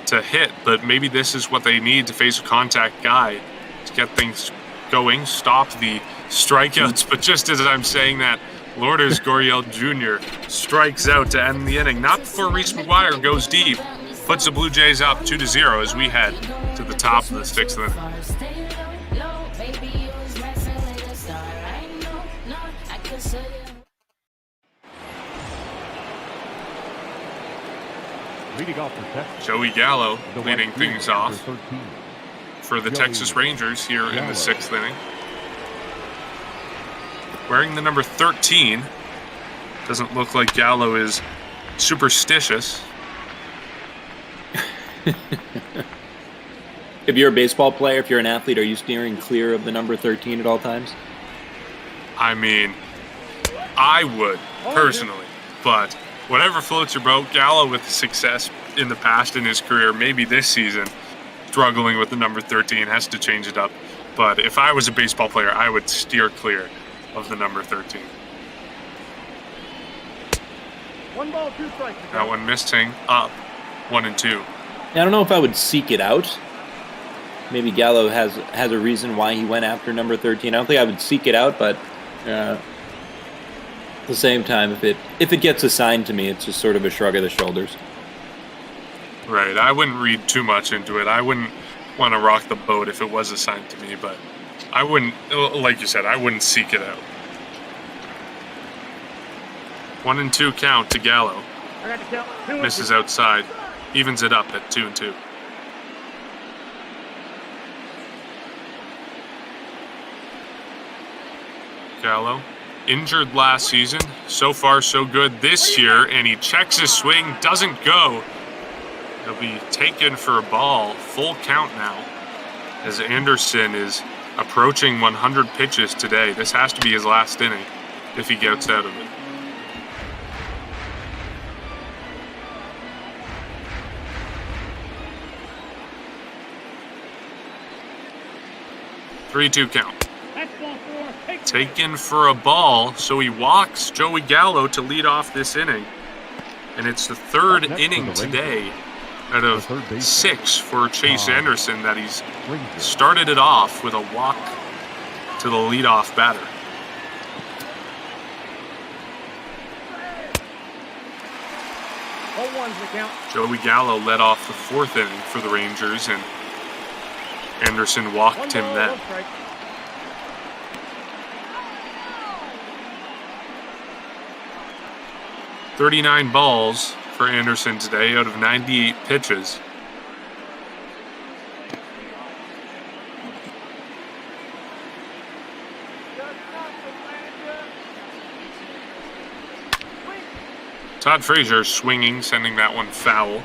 to hit, but maybe this is what they need to face a contact guy to get things going, stop the strikeouts. But just as I'm saying that, Lourdes Gurriel Jr. strikes out to end the inning. Not before Reese McGuire goes deep, puts the Blue Jays up 2-0 as we head to the top of the 6th inning. Leading off for Texas, Joey Gallo the leading right things fielder, off 13. for the Joey Texas Rangers here in the Gallo. 6th inning. Wearing the number 13. Doesn't look like Gallo is superstitious. If you're a baseball player, if you're an athlete, are you steering clear of the number 13 at all times? I mean, I would, personally. But whatever floats your boat, Gallo with success in the past in his career, maybe this season, struggling with the number 13, has to change it up. But if I was a baseball player, I would steer clear of the number 13. 1 ball, 2 strikes. That one missing up 1-2. I don't know if I would seek it out. Maybe Gallo has a reason why he went after number 13. I don't think I would seek it out, but at the same time, if it gets assigned to me, it's just sort of a shrug of the shoulders. Right. I wouldn't read too much into it. I wouldn't want to rock the boat if it was assigned to me, but I wouldn't, like you said, I wouldn't seek it out. 1-2 count to Gallo. I got the count. 2-2. Misses outside. Evens it up at 2-2. Gallo, injured last season. So far, so good this year. And he checks his swing. Doesn't go. He'll be taken for a ball. Full count now. As Anderson is approaching 100 pitches today. This has to be his last inning if he gets out of it. Three-two count. That's ball 4. Take Taken for a ball, so he walks Joey Gallo to lead off this inning. And it's the third inning today out of 6 for Chase Anderson that he's started it off with a walk to the leadoff batter. Oh, 1's the count. Joey Gallo led off the 4th inning for the Rangers, and Anderson walked him then. 1 strike. "39 balls for Anderson today out of 98 pitches. Todd Frazier swinging, sending that one foul.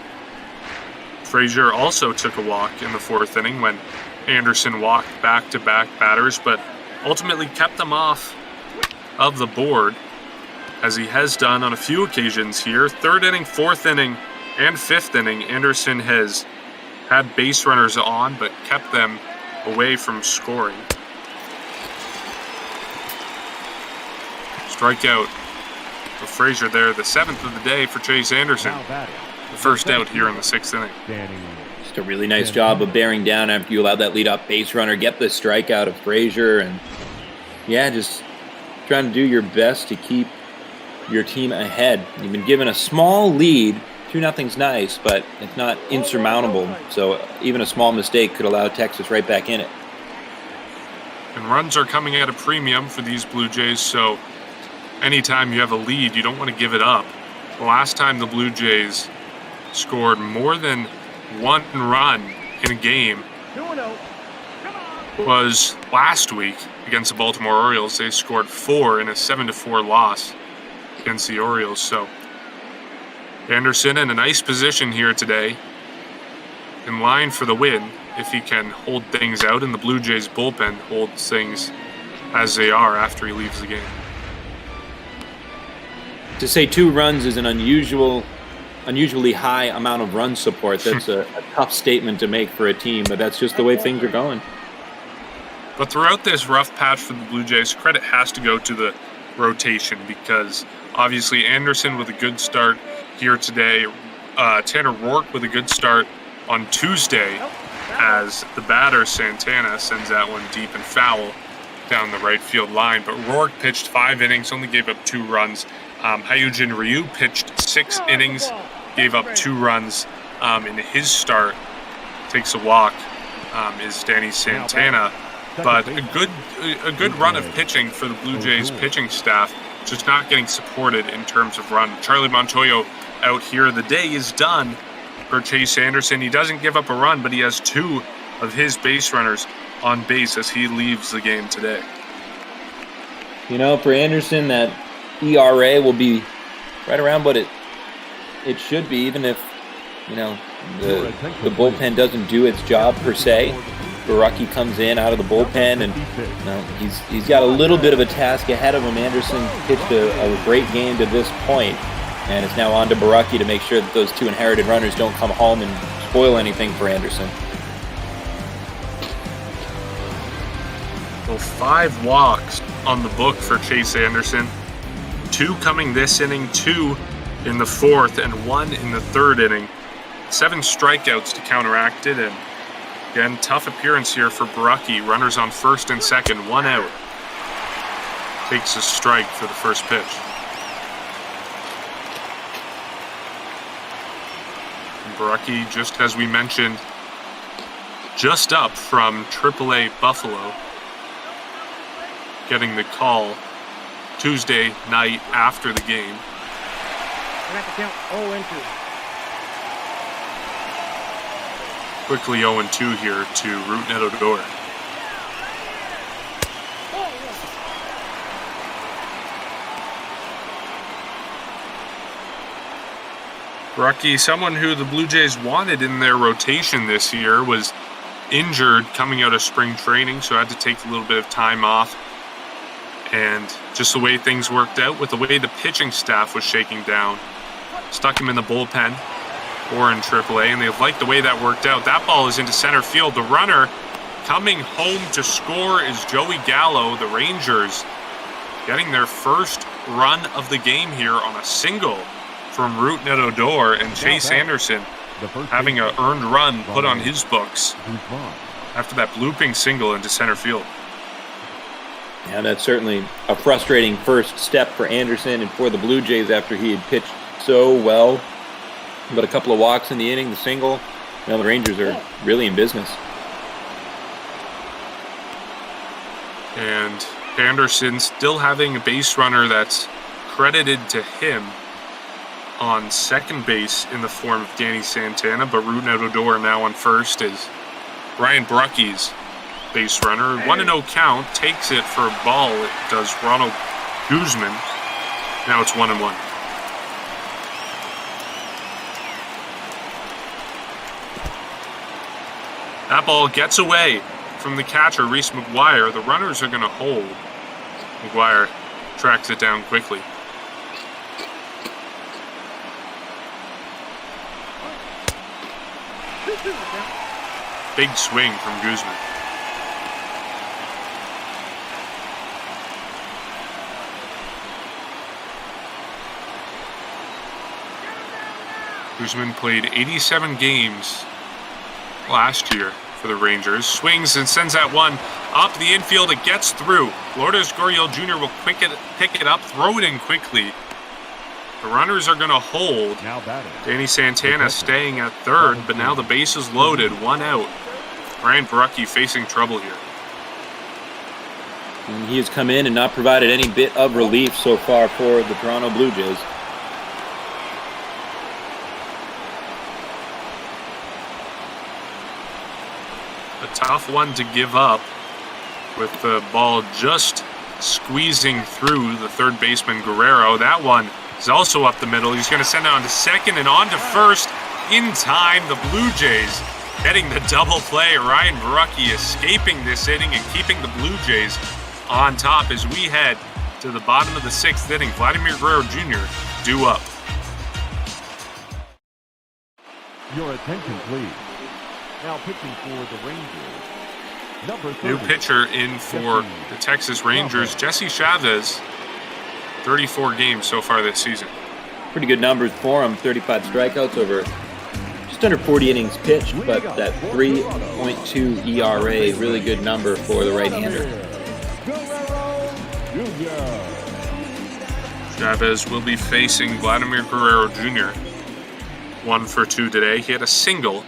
Frazier also took a walk in the 4th inning when Anderson walked back-to-back batters, but ultimately kept them off of the board, as he has done on a few occasions here. 3rd inning, 4th inning, and 5th inning, Anderson has had base runners on, but kept them away from scoring. Strikeout for Frazier there, the 7th of the day for Chase Anderson. The first out here in the 6th inning. Just a really nice job of bearing down after you allowed that leadoff base runner, get the strikeout of Frazier, and yeah, just trying to do your best to keep your team ahead. You've been given a small lead. 2-0's nice, but it's not insurmountable. So even a small mistake could allow Texas right back in it. And runs are coming at a premium for these Blue Jays, so anytime you have a lead, you don't want to give it up. The last time the Blue Jays scored more than 1 run in a game 2-0. was last week against the Baltimore Orioles. They scored 4 in a 7-4 loss against the Orioles. So Anderson in a nice position here today, in line for the win if he can hold things out, and the Blue Jays bullpen holds things as they are after he leaves the game. To say 2 runs is an unusually high amount of run support, that's a tough statement to make for a team, but that's just the way things are going. But throughout this rough patch for the Blue Jays, credit has to go to the rotation, because obviously Anderson with a good start here today, Tanner Rourke with a good start on Tuesday, as the batter Santana sends that one deep and foul down the right field line. But Rourke pitched 5 innings, only gave up 2 runs. Hyunjin Ryu pitched 6 innings, gave up 2 runs in his start. Takes a walk is Danny Santana. But a good run of pitching for the Blue Jays pitching staff, just not getting supported in terms of run. Charlie Montoyo out here. The day is done for Chase Anderson. He doesn't give up a run, but he has 2 of his base runners on base as he leaves the game today. You know, for Anderson, that ERA will be right around what it should be, even if, you know, the bullpen doesn't do its job per se. Baraki comes in out of the bullpen, and you know, he's got a little bit of a task ahead of him. Anderson pitched a great game to this point, and it's now on to Baraki to make sure that those 2 inherited runners don't come home and spoil anything for Anderson. Well, 5 walks on the book for Chase Anderson. 2 coming this inning, 2 in the 4th, and 1 in the 3rd inning. 7 strikeouts to counteract it, and again, tough appearance here for Baraki. Runners on 1st and 2nd, 1 out. Takes a strike for the first pitch. And Baraki, just as we mentioned, just up from AAA Buffalo. getting the call Tuesday night after the game. We're at the count 0-2. Quickly 0-2 here to Root Net Odor. Brucky, someone who the Blue Jays wanted in their rotation this year, was injured coming out of spring training, so had to take a little bit of time off. And just the way things worked out with the way the pitching staff was shaking down, stuck him in the bullpen or in AAA, and they liked the way that worked out. That ball is into center field. The runner coming home to score is Joey Gallo. The Rangers getting their first run of the game here on a single from Root Net Odor, and Chase Anderson having an earned run put on his books after that blooping single into center field. Yeah, that's certainly a frustrating first step for Anderson and for the Blue Jays after he had pitched so well. But a couple of walks in the inning, the single, now the Rangers are really in business. And Anderson still having a base runner that's credited to him on second base in the form of Danny Santana, but Root Net Odor now on first is Ryan Brucky's base runner. 1-0 count, takes it for a ball. It does Ronald Gausman. Now it's 1-1. That ball gets away from the catcher, Reese McGuire. The runners are going to hold. McGuire tracks it down quickly. Big swing from Gausman. Gausman played 87 games last year for the Rangers. Swings and sends that one up the infield. It gets through. Lourdes Gurriel Jr. will pick it up, throw it in quickly. The runners are going to hold. Danny Santana staying at third, but now the base is loaded. 1 out. Ryan Brucky facing trouble here. And he has come in and not provided any bit of relief so far for the Toronto Blue Jays. A tough one to give up, with the ball just squeezing through the third baseman Guerrero. That one is also up the middle. He's going to send it on to second and on to first in time. The Blue Jays getting the double play. Ryan Brucky escaping this inning and keeping the Blue Jays on top as we head to the bottom of the sixth inning. Vladimir Guerrero Jr. due up. Your attention, please. Now pitching for the Rangers, number 30. New pitcher in for the Texas Rangers, Jesse Chavez. 34 games so far this season. Pretty good numbers for him. 35 strikeouts over just under 40 innings pitched, but that 3.2 ERA, really good number for the right-hander. Chavez will be facing Vladimir Guerrero Jr. 1 for 2 today. He had a single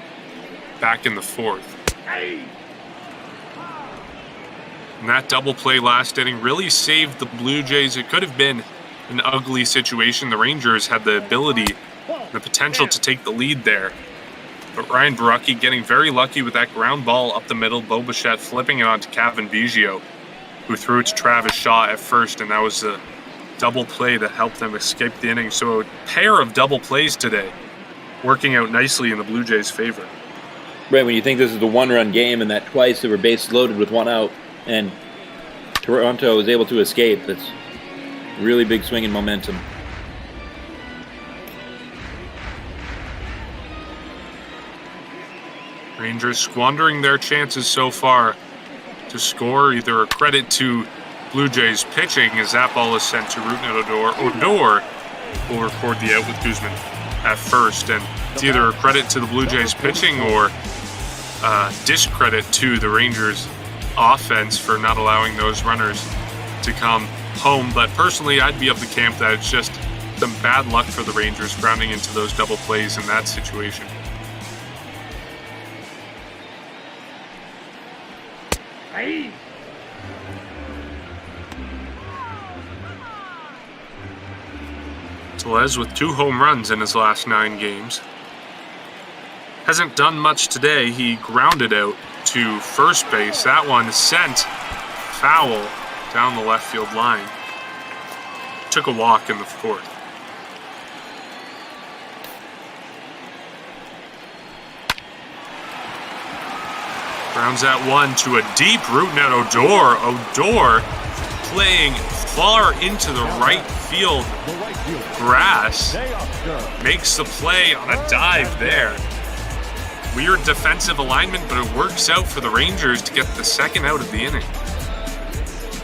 back in the fourth. And that double play last inning really saved the Blue Jays. It could have been an ugly situation. The Rangers had the ability, the potential to take the lead there. But Ryan Brucky getting very lucky with that ground ball up the middle. Bo Bichette flipping it onto Kevin Biggio, who threw it to Travis Shaw at first, and that was a double play that helped them escape the inning. So a pair of double plays today, working out nicely in the Blue Jays' favor. Right, when you think this is a one-run game and that twice they were bases loaded with 1 out, and Toronto was able to escape, that's really big swing in momentum. Rangers squandering their chances so far to score. Either a credit to Blue Jays pitching as that ball is sent to Root Net Odor. Odor will record the out with Gausman at first, and it's either a credit to the Blue Jays pitching or discredit to the Rangers offense for not allowing those runners to come home. But personally, I'd be of the camp that it's just some bad luck for the Rangers grounding into those double plays in that situation. Tellez with 2 home runs in his last 9 games. Hasn't done much today. He grounded out to first base. That one sent foul down the left field line. Took a walk in the 4th. Grounds that one to a deep route net. Odor playing far into the right field grass. Makes the play on a dive there. Weird defensive alignment, but it works out for the Rangers to get the second out of the inning.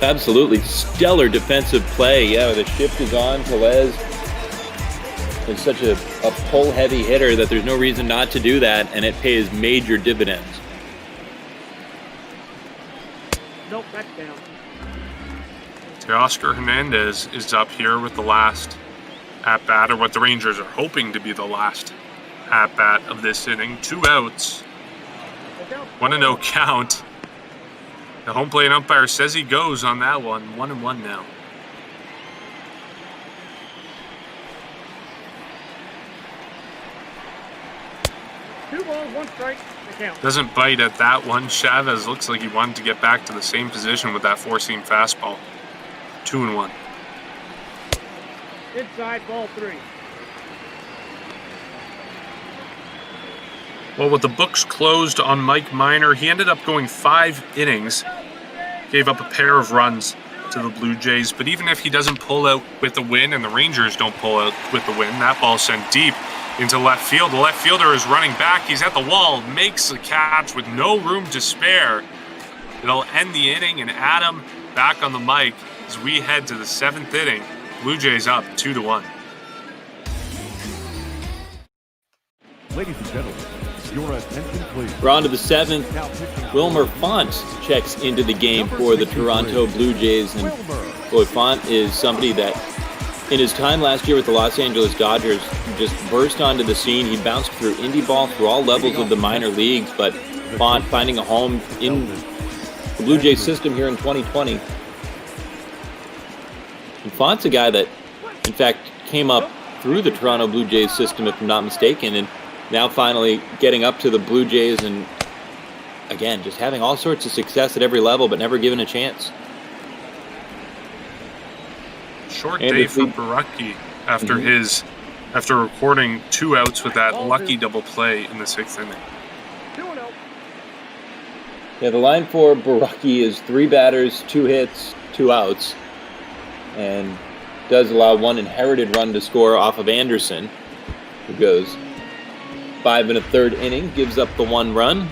Absolutely stellar defensive play. Yeah, the shift is on. Tellez is such a pull-heavy hitter that there's no reason not to do that, and it pays major dividends. Nope, that's down. Teoscar Hernandez is up here with the last at-bat, or what the Rangers are hoping to be the last at-bat of this inning. 2 outs. 1-0 count. The home plate umpire says he goes on that one. 1-1 now. Two balls, 1 strike. The count. Doesn't bite at that one. Chavez looks like he wanted to get back to the same position with that 4-seam fastball. 2-1. Inside, ball 3. Well, with the books closed on Mike Minor, he ended up going 5 innings. Gave up a pair of runs to the Blue Jays. But even if he doesn't pull out with the win and the Rangers don't pull out with the win, that ball sent deep into left field. The left fielder is running back. He's at the wall, makes the catch with no room to spare. It'll end the inning, and Adam back on the mic as we head to the 7th inning. Blue Jays up 2-1. Ladies and gentlemen, your attention please. We're on to the 7th. Wilmer Font checks into the game for the Toronto Blue Jays. And boy, Font is somebody that in his time last year with the Los Angeles Dodgers just burst onto the scene. He bounced through indie ball, through all levels of the minor leagues, but Font finding a home in the Blue Jays system here in 2020. And Font's a guy that, in fact, came up through the Toronto Blue Jays system, if I'm not mistaken, and now finally getting up to the Blue Jays and, again, just having all sorts of success at every level, but never given a chance. Short day for Borucki after recording 2 outs with that lucky double play in the 6th inning. 2-0. Yeah, the line for Borucki is 3 batters, 2 hits, 2 outs, and does allow 1 inherited run to score off of Anderson, who goes 5 1/3 inning, gives up the 1 run.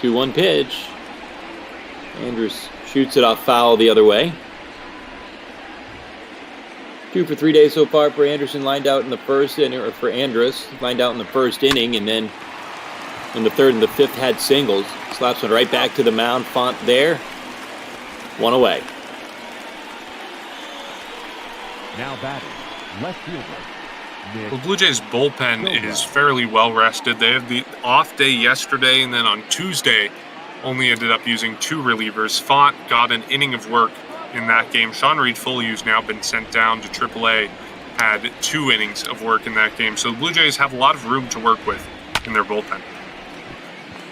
Two 1 pitch. Andrus shoots it off foul the other way. 2 for 3 days so far for Anderson, lined out in the first inning, or for Andrus, lined out in the first inning, and then in the 3rd and the 5th had singles. Slaps one right back to the mound. Font there. 1 away. Now batting, left fielder. The Blue Jays bullpen is fairly well rested. They had the off day yesterday, and then on Tuesday only ended up using 2 relievers. Font got an inning of work in that game. Sean Reed-Foley, who's now been sent down to AAA, had 2 innings of work in that game. So the Blue Jays have a lot of room to work with in their bullpen.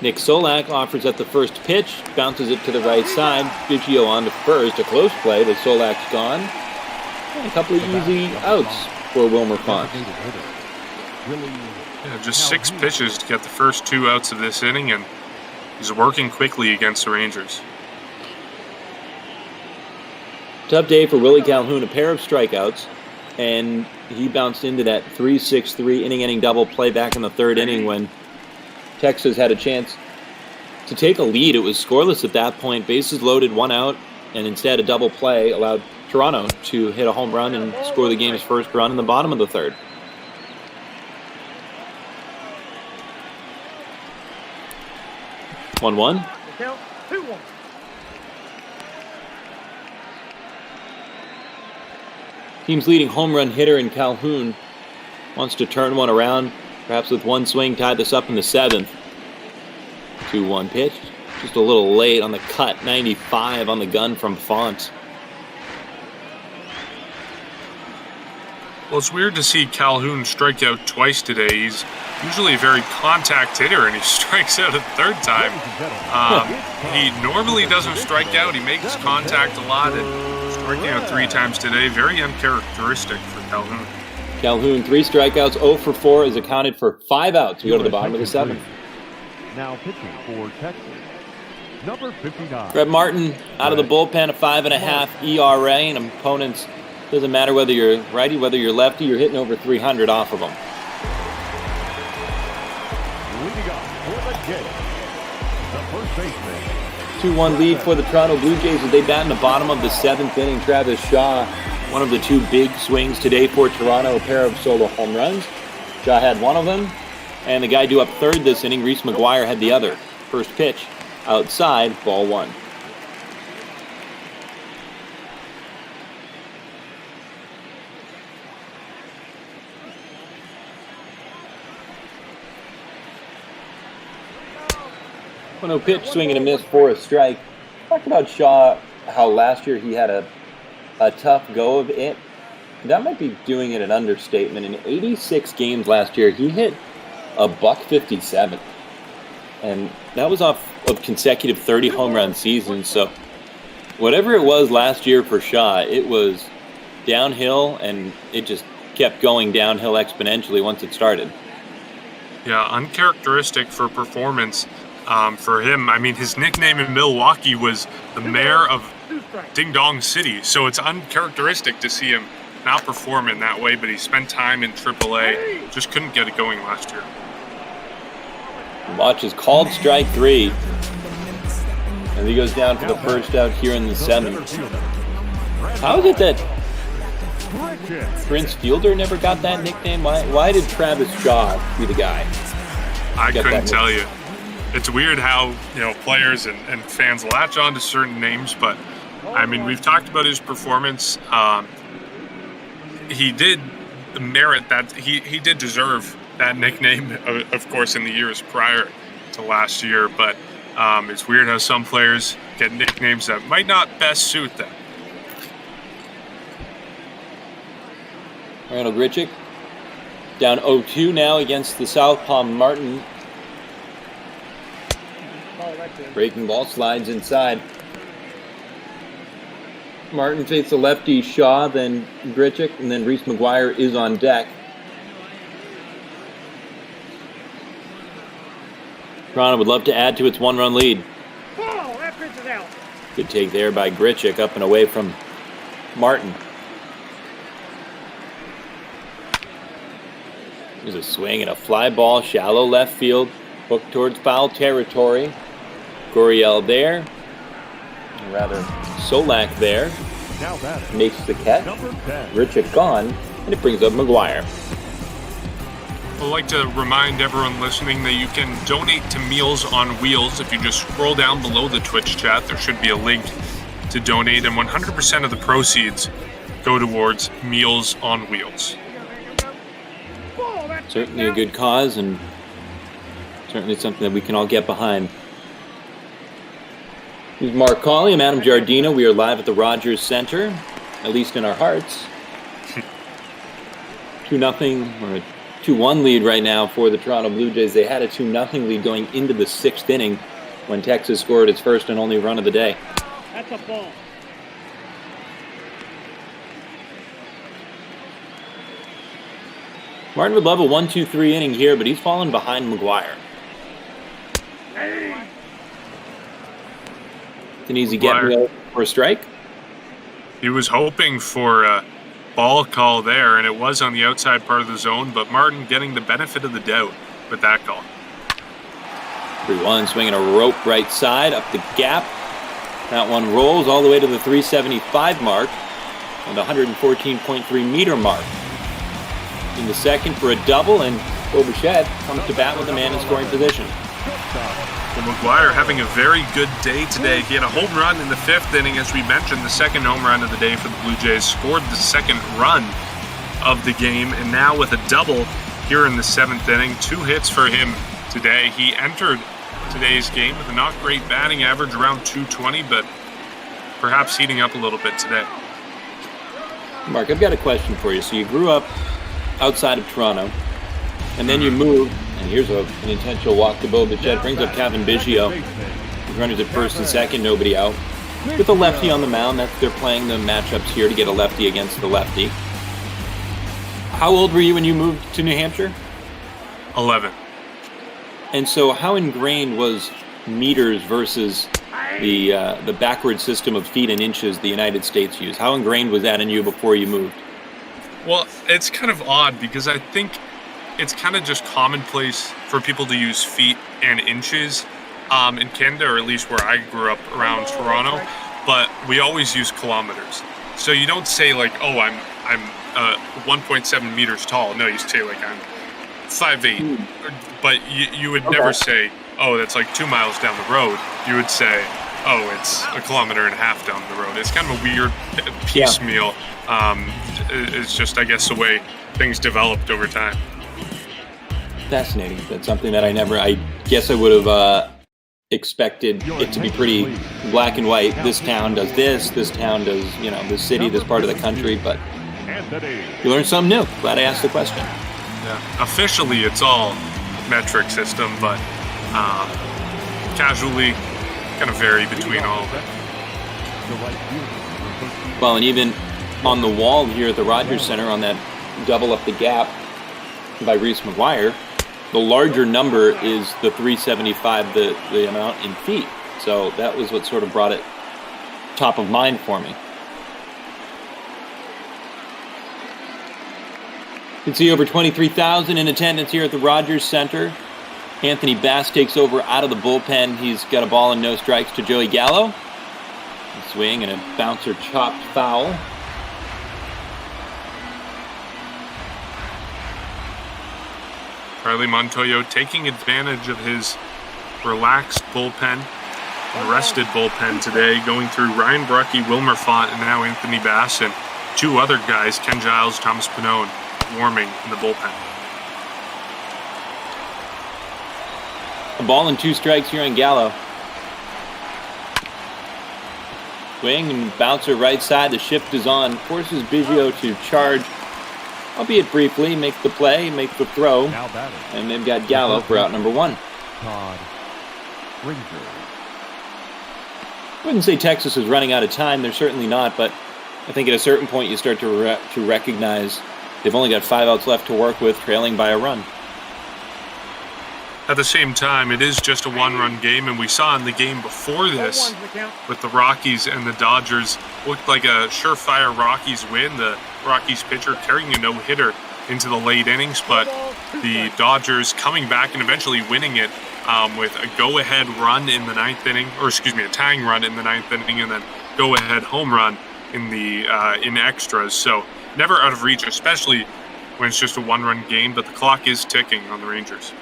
Nick Solak offers at the first pitch, bounces it to the right side. Biggio on to first, a close play, but Solak's gone. And a couple of easy outs for Wilmer Font. Yeah, just 6 pitches to get the first 2 outs of this inning, and he's working quickly against the Rangers. Tough day for Willie Calhoun, a pair of strikeouts, and he bounced into that 3-6-3 inning-ending double play back in the 3rd inning when Texas had a chance to take a lead. It was scoreless at that point, bases loaded, 1 out, and instead a double play allowed Toronto to hit a home run and score the game's first run in the bottom of the 3rd. One. Count 2-1. Team's leading home run hitter in Calhoun wants to turn one around, perhaps with 1 swing, tied this up in the 7th. 2-1 pitch, Just a little late on the cut. 95 on the gun from Font. Well, it's weird to see Calhoun strike out twice today. He's usually a very contact hitter, and he strikes out a third time. He normally doesn't strike out. He makes contact a lot, and striking out 3 times today, very uncharacteristic for Calhoun. Calhoun, 3 strikeouts, 0 for 4, is accounted for 5 outs. We go to the bottom of the 7th. Now pitching for Texas, number 59. Brett Martin out of the bullpen, a 5.5 ERA, and opponents, doesn't matter whether you're righty, whether you're lefty, you're hitting over 300 off of them. Leading off for the game, the first baseman. 2-1 lead for the Toronto Blue Jays as they bat in the bottom of the 7th inning. Travis Shaw, one of the 2 big swings today for Toronto, a pair of solo home runs. Shaw had one of them, and the guy due up third this inning, Reese McGuire, had the other. First pitch, outside, ball 1. No pitch, swing and a miss for a strike. Talked about Shaw, how last year he had a tough go of it. That might be doing it an understatement. In 86 games last year, he hit a $157, and that was off of consecutive 30 home run seasons. So whatever it was last year for Shaw, it was downhill, and it just kept going downhill exponentially once it started. Yeah, uncharacteristic for performance for him. I mean, his nickname in Milwaukee was the mayor of Ding Dong City, so it's uncharacteristic to see him not perform in that way, but he spent time in AAA, just couldn't get it going last year. Watch is called strike 3, and he goes down for the first out here in the 7th. How is it that Prince Fielder never got that nickname? Why did Travis Shaw be the guy? I couldn't tell you. It's weird how, players and fans latch on to certain names, but I mean, we've talked about his performance. He did merit that. He did deserve that nickname, of course, in the years prior to last year, but it's weird how some players get nicknames that might not best suit them. Randall Grichuk down 0-2 now against the Southpaw Martin. Breaking ball slides inside. Martin faces the lefty Shaw, then Grichuk, and then Reese McGuire is on deck. Toronto would love to add to its 1-run lead. Oh, that pitch is out. Good take there by Grichuk, up and away from Martin. There's a swing and a fly ball, shallow left field, hooked towards foul territory. Gurriel there, or rather Solak there, makes the catch. Grichuk gone, and it brings up McGuire. I'd like to remind everyone listening that you can donate to Meals on Wheels. If you just scroll down below the Twitch chat, there should be a link to donate, and 100% of the proceeds go towards Meals on Wheels. Certainly a good cause, and certainly something that we can all get behind. This is Mark Colley. I'm Adam Giardino. We are live at the Rogers Center, at least in our hearts. 2-0 or a 2-1 lead right now for the Toronto Blue Jays. They had a 2-0 lead going into the 6th inning when Texas scored its first and only run of the day. That's a ball. Martin would love a 1-2-3 inning here, but he's fallen behind McGuire. It's an easy get for a strike. He was hoping for a ball call there, and it was on the outside part of the zone, but Martin getting the benefit of the doubt with that call. 3-1, swinging a rope right side, up the gap. That one rolls all the way to the 375 mark and the 114.3 meter mark. In the second for a double, and Bichette comes to bat with a man in scoring position. Well, McGuire having a very good day today. He had a home run in the 5th inning, as we mentioned, the second home run of the day for the Blue Jays, scored the second run of the game, and now with a double here in the 7th inning. 2 hits for him today. He entered today's game with a not great batting average, around 220, but perhaps heating up a little bit today. Mark, I've got a question for you. So you grew up outside of Toronto, and then you moved, and here's an intentional walk to Bo Bichette, brings up Kevin Biggio. He runners at first and second, nobody out. With a lefty on the mound, they're playing the matchups here to get a lefty against the lefty. How old were you when you moved to New Hampshire? 11. And so how ingrained was meters versus the backward system of feet and inches the United States used? How ingrained was that in you before you moved? Well, it's kind of odd because I think it's kind of just commonplace for people to use feet and inches in Canada, or at least where I grew up around Toronto, but we always use kilometers. So you don't say like, oh, I'm 1.7 meters tall. No, you say like I'm 5'8", but you would never say, oh, that's like 2 miles down the road. You would say, oh, it's a kilometer and a half down the road. It's kind of a weird piecemeal. It's just, I guess, the way things developed over time. Fascinating. That's something that I guess I would have expected it to be pretty black and white. This town does this town does, this city, this part of the country, but you learn something new. Glad I asked the question. Yeah. Officially, it's all metric system, but casually kind of vary between all of it. Well, and even on the wall here at the Rogers Center on that double up the gap by Reese McGuire, the larger number is the 375, the amount in feet. So that was what sort of brought it top of mind for me. You can see over 23,000 in attendance here at the Rogers Center. Anthony Bass takes over out of the bullpen. He's got a ball and no strikes to Joey Gallo. A swing and a bouncer chopped foul. Charlie Montoyo taking advantage of his relaxed bullpen, rested bullpen today, going through Ryan Bruckey, Wilmer Font, and now Anthony Bass, and two other guys, Ken Giles, Thomas Pannone, warming in the bullpen. A ball and 2 strikes here on Gallo. Swing and bouncer right side. The shift is on. Forces Biggio to charge, albeit briefly, make the play, make the throw. And they've got Gallo for out number 1. Todd Ranger. I wouldn't say Texas is running out of time. They're certainly not, but I think at a certain point you start to recognize they've only got 5 outs left to work with, trailing by a run. At the same time, it is just a one-run game, and we saw in the game before this with the Rockies and the Dodgers, looked like a surefire Rockies win. The Rockies pitcher carrying a no-hitter into the late innings, but the Dodgers coming back and eventually winning it with a go-ahead run in the 9th inning, or excuse me, a tying run in the 9th inning, and then go-ahead home run in the in extras. So never out of reach, especially when it's just a one-run game, but the clock is ticking on the Rangers.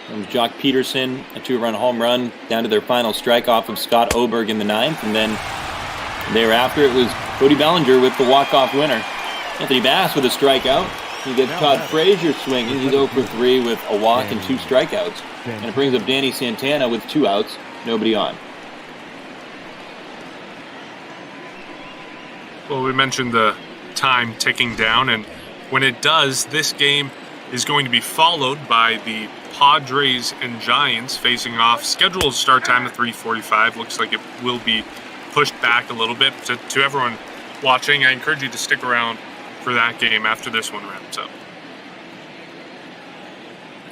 And Jock Peterson, a 2-run home run, down to their final strike off of Scott Oberg in the 9th. And then thereafter, it was Cody Bellinger with the walk-off winner. Anthony Bass with a strikeout. He gets Todd Frazier swinging. He's 0 for 3 with a walk and 2 strikeouts. And it brings up Danny Santana with 2 outs, nobody on. Well, we mentioned the time ticking down, and when it does, this game is going to be followed by the Padres and Giants facing off. Scheduled start time at 3:45. Looks like it will be pushed back a little bit. To everyone watching, I encourage you to stick around for that game after this one wraps up.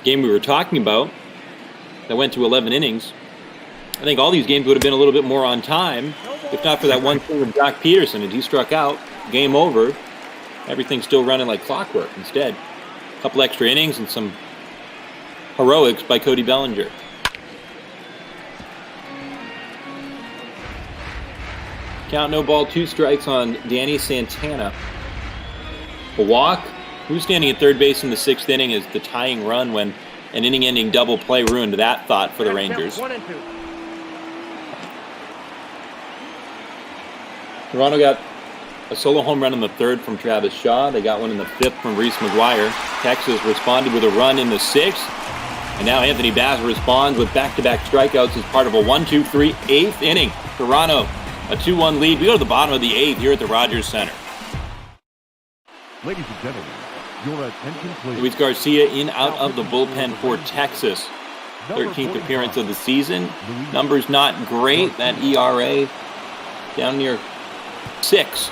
Game we were talking about that went to 11 innings. I think all these games would have been a little bit more on time if not for that one thing with Jock Peterson. And he struck out, game over. Everything's still running like clockwork instead. A couple extra innings and some heroics by Cody Bellinger. Count, no ball, 2 strikes on Danny Santana. A walk. Who's standing at third base in the 6th inning is the tying run when an inning-ending double play ruined that thought for the Rangers. Toronto got a solo home run in the 3rd from Travis Shaw. They got one in the 5th from Reese McGuire. Texas responded with a run in the 6th. And now Anthony Bass responds with back-to-back strikeouts as part of a 1-2-3 8th inning. Toronto, a 2-1 lead. We go to the bottom of the 8th here at the Rogers Center. Ladies and gentlemen, your attention please. Luis Garcia in out of the bullpen for Texas. 13th appearance of the season. Numbers not great. That ERA down near 6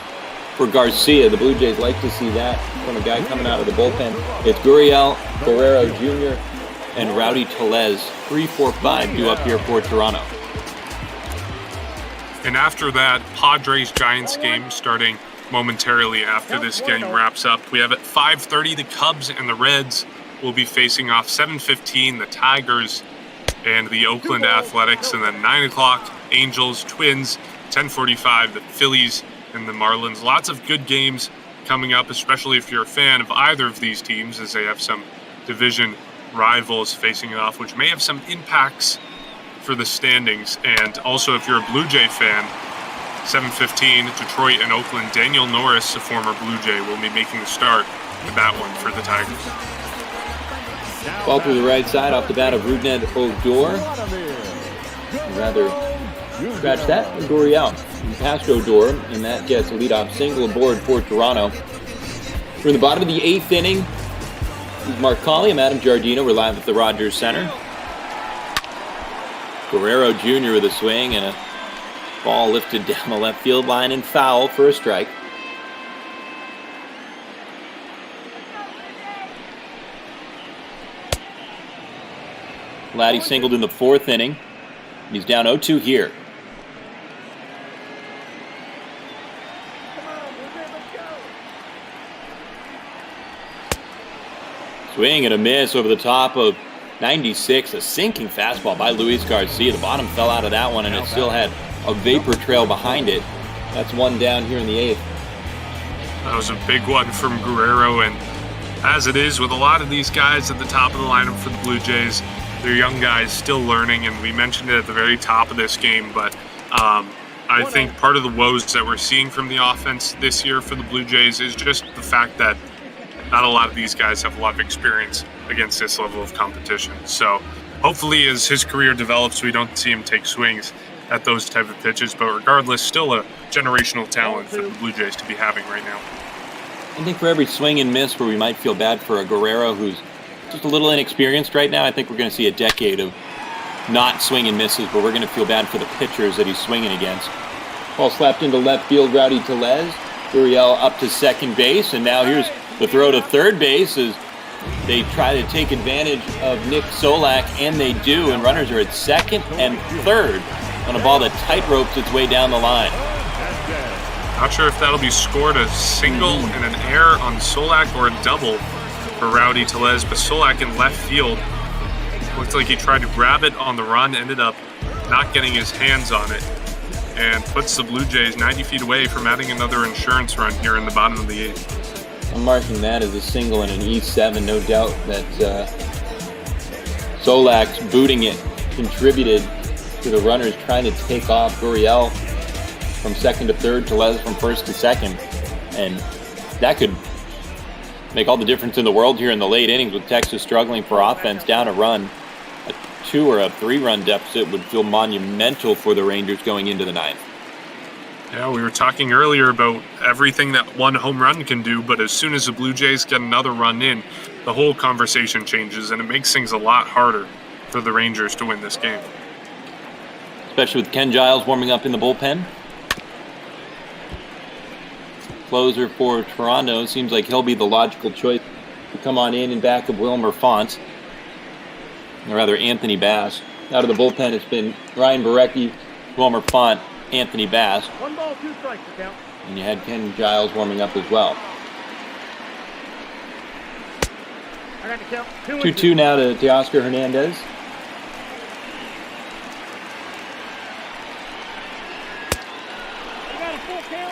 for Garcia. The Blue Jays like to see that from a guy coming out of the bullpen. It's Gurriel, Guerrero Jr., and Rowdy Tellez. 3, 4, 5 due up here for Toronto. And after that Padres-Giants game starting momentarily after this game wraps up, we have at 5:30 the Cubs and the Reds will be facing off. 7:15 the Tigers and the Oakland Athletics, and then 9 o'clock Angels, Twins, 10:45 the Phillies and the Marlins. Lots of good games coming up, especially if you're a fan of either of these teams, as they have some division rivals facing off, which may have some impacts for the standings. And also, if you're a Blue Jay fan, 7:15 Detroit and Oakland. Daniel Norris, a former Blue Jay, will be making the start in that one for the Tigers. Ball through the right side off the bat of Rougned Odor. Rather scratch that. Gurriel past Odor, and that gets a leadoff single aboard for Toronto. We're in the bottom of the 8th inning. This is Mark Colley. I'm Adam Giardino. We're live at the Rogers Center. Guerrero Jr. with a swing and a ball lifted down the left field line and foul for a strike. Laddie singled in the 4th inning. He's down 0-2 here. Swing and a miss over the top of 96. A sinking fastball by Luis Garcia. The bottom fell out of that one, and it still had a vapor trail behind it. That's one down here in the 8th. That was a big one from Guerrero, and as it is with a lot of these guys at the top of the lineup for the Blue Jays, they're young guys still learning, and we mentioned it at the very top of this game, but I think part of the woes that we're seeing from the offense this year for the Blue Jays is just the fact that not a lot of these guys have a lot of experience against this level of competition. So hopefully as his career develops, we don't see him take swings at those type of pitches, but regardless, still a generational talent for the Blue Jays to be having right now. I think for every swing and miss where we might feel bad for a Guerrero who's just a little inexperienced right now, I think we're going to see a decade of not swing and misses, but we're going to feel bad for the pitchers that he's swinging against. Ball slapped into left field, Rowdy Tellez. Gurriel up to second base, and now here's the throw to third base as they try to take advantage of Nick Solak, and they do, and runners are at second and third on a ball that tightropes its way down the line. Not sure if that'll be scored a single and an error on Solak or a double for Rowdy Tellez, but Solak in left field looked like he tried to grab it on the run, ended up not getting his hands on it, and puts the Blue Jays 90 feet away from adding another insurance run here in the bottom of the 8th. I'm marking that as a single and an E7. No doubt that Solak's booting it contributed to the runners trying to take off Gurriel from second to third, Tellez from first to second, and that could make all the difference in the world here in the late innings with Texas struggling for offense, down a run. A 2 or a 3-run deficit would feel monumental for the Rangers going into the 9th. Yeah, we were talking earlier about everything that one home run can do, but as soon as the Blue Jays get another run in, the whole conversation changes, and it makes things a lot harder for the Rangers to win this game. Especially with Ken Giles warming up in the bullpen. Closer for Toronto, seems like he'll be the logical choice to come on in back of Wilmer Font, or rather Anthony Bass. Out of the bullpen, it's been Ryan Borecki, Wilmer Font, Anthony Bass. 1 ball, 2 strikes to count. And you had Ken Giles warming up as well. I got to count. 2-2 now to Teoscar Hernandez.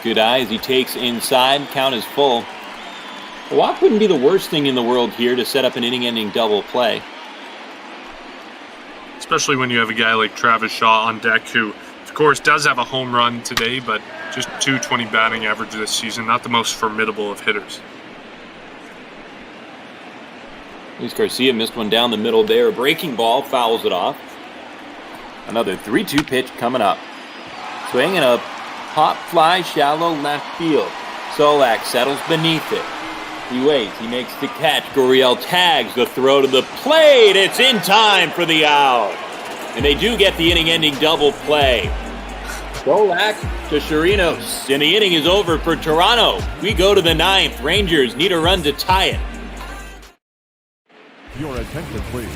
Good eye as he takes inside. Count is full. A walk wouldn't be the worst thing in the world here to set up an inning-ending double play. Especially when you have a guy like Travis Shaw on deck, who, of course, does have a home run today, but just .220 batting average this season. Not the most formidable of hitters. Luis Garcia missed one down the middle there. A breaking ball, fouls it off. Another 3-2 pitch coming up. Swing and a pop fly, shallow left field. Solak settles beneath it. He waits, he makes the catch. Gurriel tags the throw to the plate. It's in time for the out. And they do get the inning-ending double play. Dobnak to Chirinos. And the inning is over for Toronto. We go to the 9th. Rangers need a run to tie it. Your attention, please.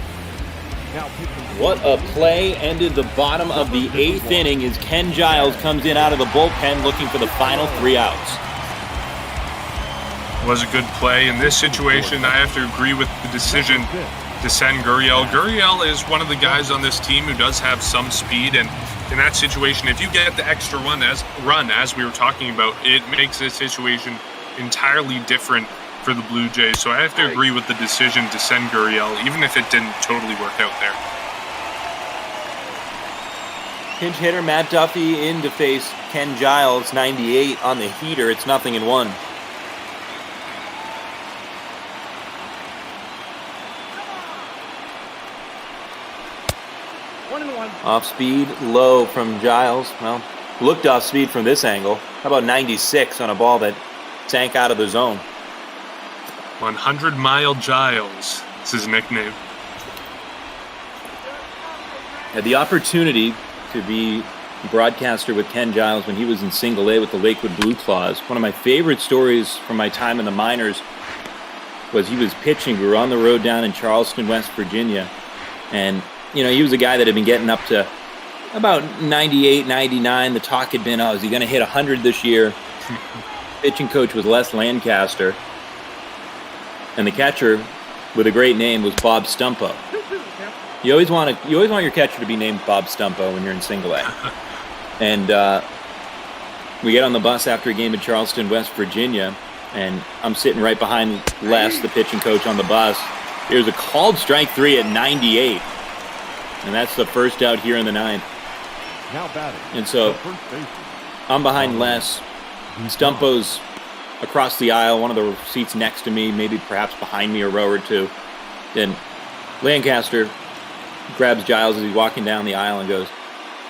Now pitching. What a play ended the bottom of the 8th inning as Ken Giles comes in out of the bullpen looking for the final 3 outs. Was a good play. In this situation, I have to agree with the decision to send Gurriel. Gurriel is one of the guys on this team who does have some speed, and in that situation, if you get the extra run as we were talking about, it makes this situation entirely different for the Blue Jays. So I have to agree with the decision to send Gurriel, even if it didn't totally work out there. Pinch hitter Matt Duffy in to face Ken Giles, 98 on the heater. It's 0-1. Off speed, low from Giles. Well, looked off speed from this angle. How about 96 on a ball that sank out of the zone? 100-mile Giles. It's his nickname. Had the opportunity to be a broadcaster with Ken Giles when he was in Single A with the Lakewood Blue Claws. One of my favorite stories from my time in the minors was he was pitching. We were on the road down in Charleston, West Virginia, and he was a guy that had been getting up to about 98, 99. The talk had been, is he going to hit 100 this year? Pitching coach was Les Lancaster. And the catcher with a great name was Bob Stumpo. You always want your catcher to be named Bob Stumpo when you're in Single A. And we get on the bus after a game in Charleston, West Virginia, and I'm sitting right behind Les, the pitching coach, on the bus. There's a called strike 3 at 98. And that's the first out here in the 9th. Now batting. And so I'm behind Les. Stumpo's across the aisle, one of the seats next to me, maybe perhaps behind me a row or two. Then Lancaster grabs Giles as he's walking down the aisle and goes,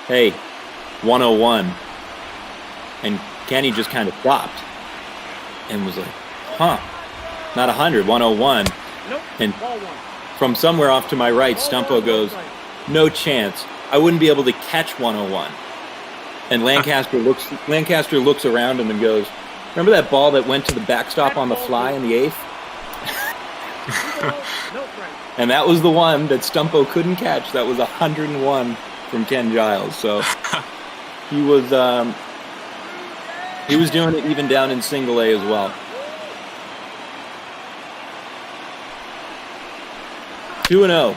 "Hey, 101. And Kenny just kind of stopped and was like, not 100, 101. Nope, And ball one. from somewhere off to my right, Stumpo goes, "No chance. I wouldn't be able to catch 101. And Lancaster looks around him and goes, "Remember that ball that went to the backstop on the fly in the 8th?" And that was the one that Stumpo couldn't catch. That was 101 from Ken Giles. So he was doing it even down in Single A as well. 2-0.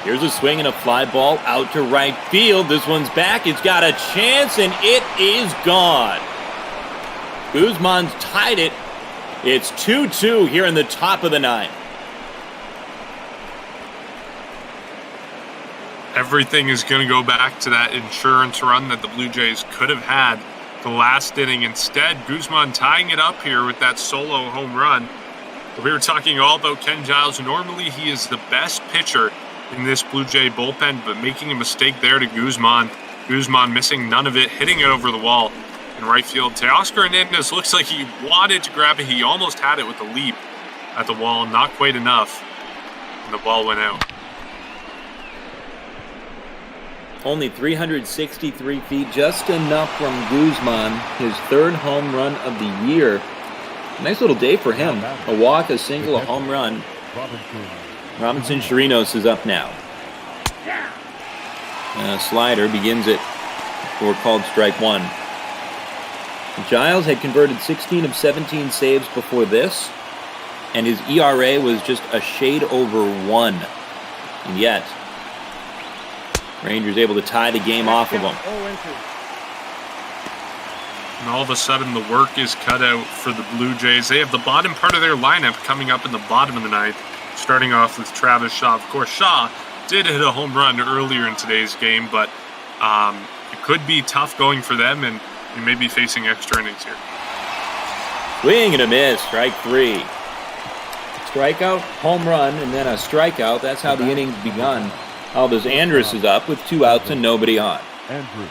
Here's a swing and a fly ball out to right field. This one's back. It's got a chance, and it is gone. Guzman's tied it. It's 2-2 here in the top of the 9th. Everything is going to go back to that insurance run that the Blue Jays could have had the last inning. Instead, Guzman tying it up here with that solo home run. We were talking all about Ken Giles. Normally, he is the best pitcher in this Blue Jay bullpen, but making a mistake there to Guzman. Guzman missing none of it, hitting it over the wall in right field. Teoscar Hernandez looks like he wanted to grab it. He almost had it with a leap at the wall, not quite enough, and the ball went out. Only 363 feet, just enough from Guzman, his 3rd home run of the year. Nice little day for him. A walk, a single, a home run. Robinson Chirinos is up now. Slider begins it for called strike 1. Giles had converted 16 of 17 saves before this, and his ERA was just a shade over 1. And yet, Rangers able to tie the game off of him. And all of a sudden, the work is cut out for the Blue Jays. They have the bottom part of their lineup coming up in the bottom of the 9th, starting off with Travis Shaw. Of course, Shaw did hit a home run earlier in today's game, but it could be tough going for them, and they may be facing extra innings here. Swing and a miss, strike 3. strikeout, home run, and then a strikeout. That's how the innings begun. Aldous Andrus is up with 2 outs and nobody on. Andrews.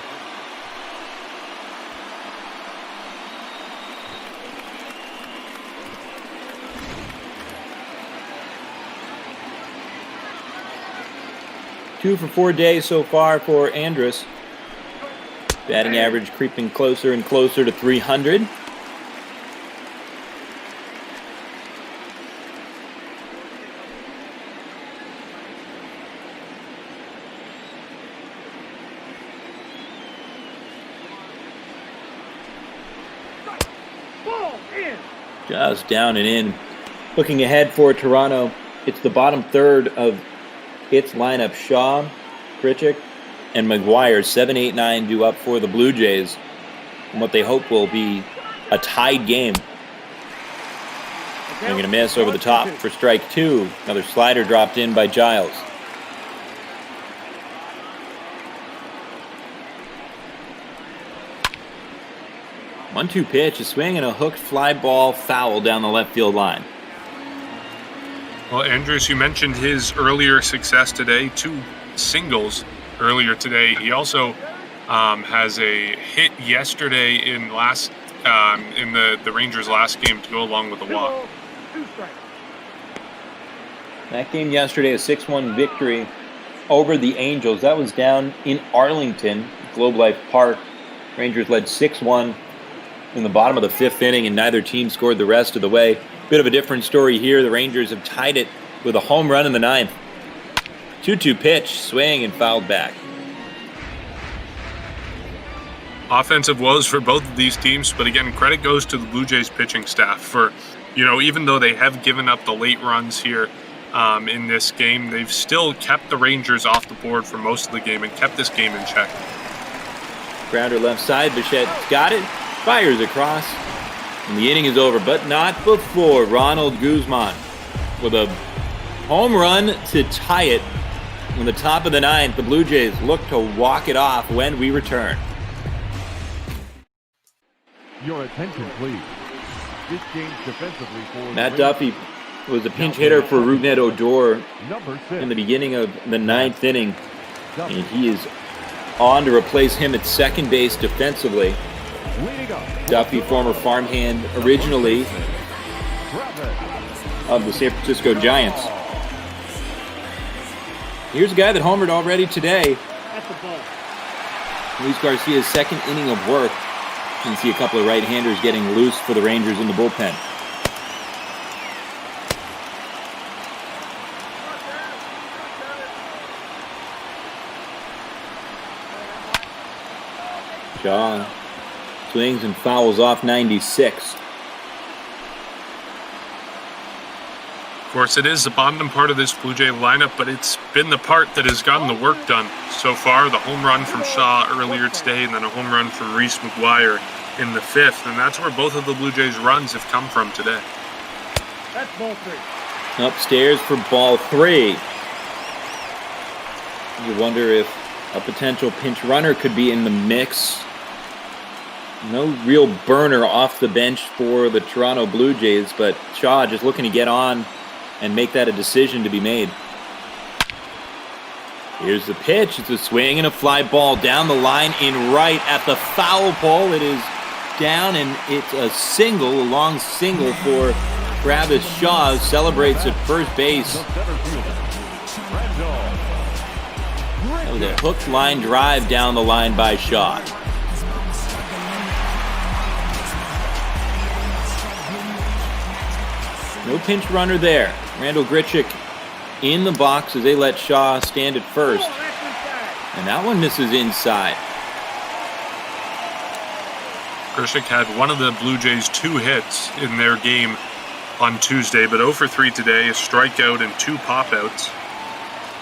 Two for 4 days so far for Andrus. Batting average creeping closer and closer to 300. Just down and in. Looking ahead for Toronto, it's the bottom third of its lineup. Shaw, Grichuk, and McGuire, 7, 8, 9 due up for the Blue Jays in what they hope will be a tied game. They're going to miss over the top for strike 2. Another slider dropped in by Giles. One-two pitch, a swing and a hooked fly ball foul down the left field line. Well, Andrews, you mentioned his earlier success today, 2 singles earlier today. He also has a hit yesterday in the Rangers' last game to go along with a walk. That game yesterday, a 6-1 victory over the Angels. That was down in Arlington, Globe Life Park. Rangers led 6-1 in the bottom of the 5th inning, and neither team scored the rest of the way. Bit of a different story here. The Rangers have tied it with a home run in the 9th. 2-2 pitch, swing, and fouled back. Offensive woes for both of these teams, but again, credit goes to the Blue Jays pitching staff for, even though they have given up the late runs here in this game, they've still kept the Rangers off the board for most of the game and kept this game in check. Grounder left side, Bichette's got it. Fires across, and the inning is over, but not before Ronald Guzman with a home run to tie it in the top of the 9th. The Blue Jays look to walk it off when we return. Your attention, please. This game's defensively for Matt Duffy was a pinch hitter for Rougned Odor in the beginning of the 9th inning, and he is on to replace him at second base defensively. Duffy, former farmhand originally of the San Francisco Giants. Here's a guy that homered already today. Luis Garcia's second inning of work. You can see a couple of right-handers getting loose for the Rangers in the bullpen. Shaw swings and fouls off 96. Of course, it is the bottom part of this Blue Jay lineup, but it's been the part that has gotten the work done so far. The home run from Shaw earlier today, and then a home run from Reese McGuire in the 5th, and that's where both of the Blue Jays' runs have come from today. That's ball 3. Upstairs for ball 3. You wonder if a potential pinch runner could be in the mix. No real burner off the bench for the Toronto Blue Jays, but Shaw just looking to get on and make that a decision to be made. Here's the pitch. It's a swing and a fly ball down the line in right at the foul pole. It is down, and it's a long single for Travis Shaw. Celebrates at first base. That was a hooked line drive down the line by Shaw. No pinch runner there. Randall Grichuk in the box as they let Shaw stand at first. And that one misses inside. Grichuk had one of the Blue Jays' 2 hits in their game on Tuesday, but 0 for 3 today, a strikeout and 2 pop-outs.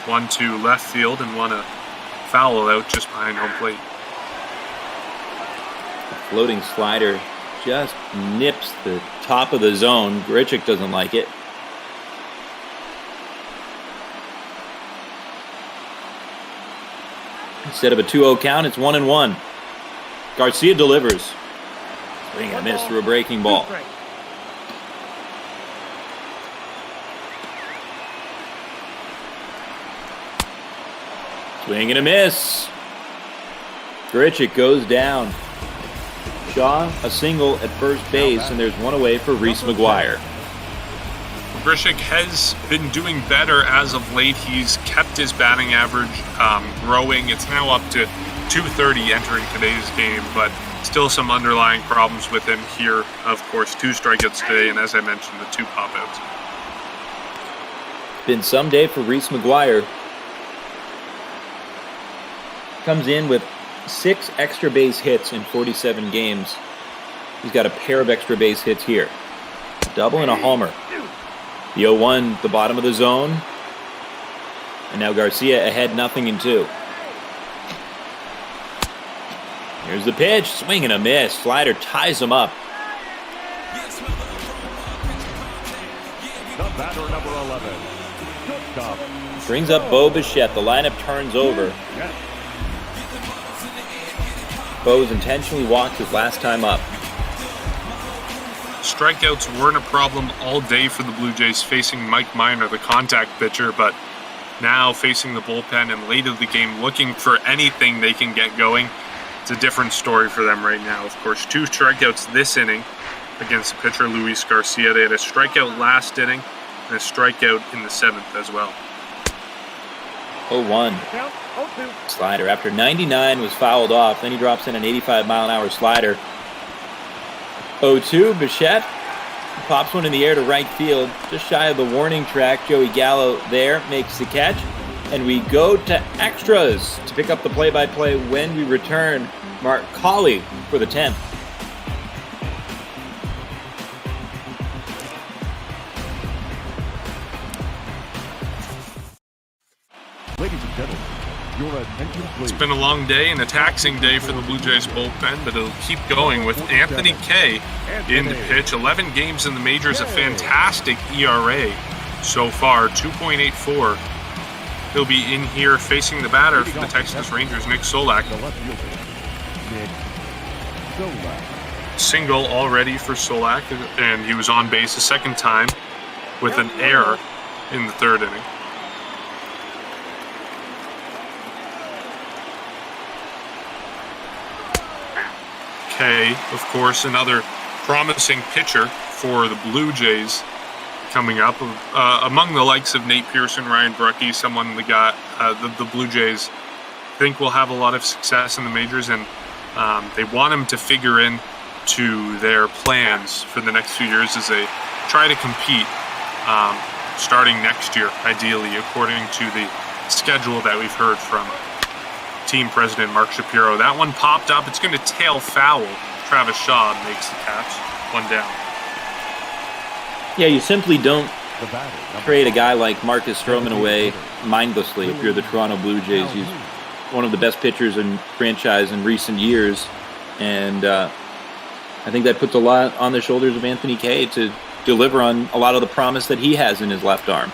One to left field and one a foul out just behind home plate. The floating slider just nips the top of the zone. Grichuk doesn't like it. Instead of a 2-0 count, it's 1-1. Garcia delivers. Swing and a miss through a breaking ball. Swing and a miss. Grichuk goes down. Shaw, a single at first base, and there's one away for Reese McGuire. Grichuk has been doing better as of late. He's kept his batting average growing. It's now up to 230 entering today's game, but still some underlying problems with him here. Of course, 2 strikeouts today, and as I mentioned, the 2 pop-outs. Been some day for Reese McGuire. Comes in with 6 extra base hits in 47 games. He's got a pair of extra base hits here. Double and a homer. The 0-1, the bottom of the zone. And now Garcia ahead 0-2. Here's the pitch. Swing and a miss. Slider ties him up. The batter, number 11. Shortstop. Brings up Bo Bichette. The lineup turns over. Bo's intentionally walked his last time up. Strikeouts weren't a problem all day for the Blue Jays facing Mike Minor, the contact pitcher, but now facing the bullpen and late of the game looking for anything they can get going. It's a different story for them right now. Of course, 2 strikeouts this inning against the pitcher Luis Garcia. They had a strikeout last inning and a strikeout in the 7th as well. 0-1. Slider after 99 was fouled off. Then he drops in an 85-mile-an-hour slider. 0-2. Bichette pops one in the air to right field, just shy of the warning track. Joey Gallo there makes the catch. And we go to extras to pick up the play-by-play when we return. Mark Colley for the 10th. Ladies and gentlemen, your attention please. It's been a long day and a taxing day for the Blue Jays bullpen, but it'll keep going with Anthony Kay in the pitch. 11 games in the majors, a fantastic ERA so far, 2.84. He'll be in here facing the batter for the Texas Rangers, Nick Solak. The left fielder, Nick Solak. Single already for Solak, and he was on base a second time with an error in the 3rd inning. Kay, of course, another promising pitcher for the Blue Jays coming up. Among the likes of Nate Pearson, Ryan Bruckey, someone the Blue Jays think will have a lot of success in the majors, and they want him to figure in to their plans for the next few years as they try to compete starting next year, ideally, according to the schedule that we've heard from team president Mark Shapiro. That one popped up. It's going to tail foul. Travis Shaw makes the catch. 1 down. Yeah, you simply don't trade a guy like Marcus Stroman away mindlessly if you're the Toronto Blue Jays. He's one of the best pitchers in franchise in recent years, and I think that puts a lot on the shoulders of Anthony Kay to deliver on a lot of the promise that he has in his left arm.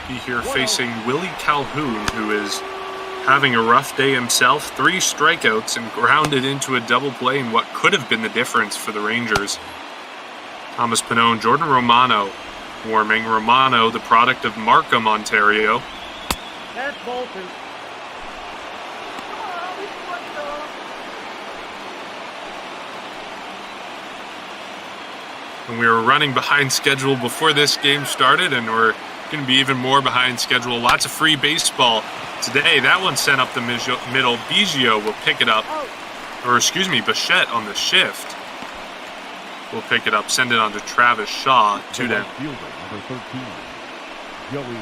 He here facing Willie Calhoun, who is having a rough day himself. 3 strikeouts and grounded into a double play in what could have been the difference for the Rangers. Thomas Pannone, Jordan Romano warming. Romano, the product of Markham, Ontario. That's Bolton. And we were running behind schedule before this game started, and we're going to be even more behind schedule. Lots of free baseball today. That one sent up the middle. Biggio will pick it up. Or excuse me, Bichette on the shift will pick it up, send it on to Travis Shaw. 2 down. Fielder, number 13, Joey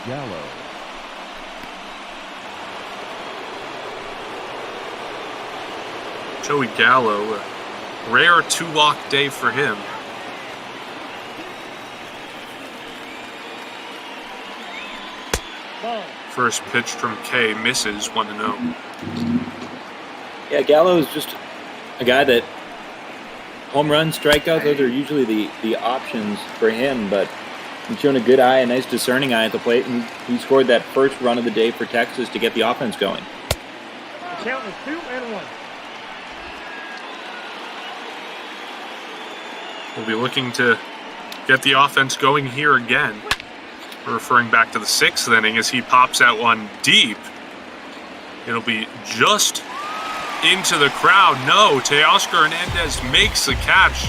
Gallo. Joey Gallo, a rare 2-walk day for him. First pitch from Kay misses 1-0. Yeah, Gallo is just a guy that home runs, strikeouts, those are usually the options for him, but he's shown a good eye, a nice discerning eye at the plate, and he scored that first run of the day for Texas to get the offense going. The count is 2-1. We'll be looking to get the offense going here again. referring back to the 6th inning as he pops out one deep. It'll be just into the crowd. No, Teoscar Hernandez makes the catch.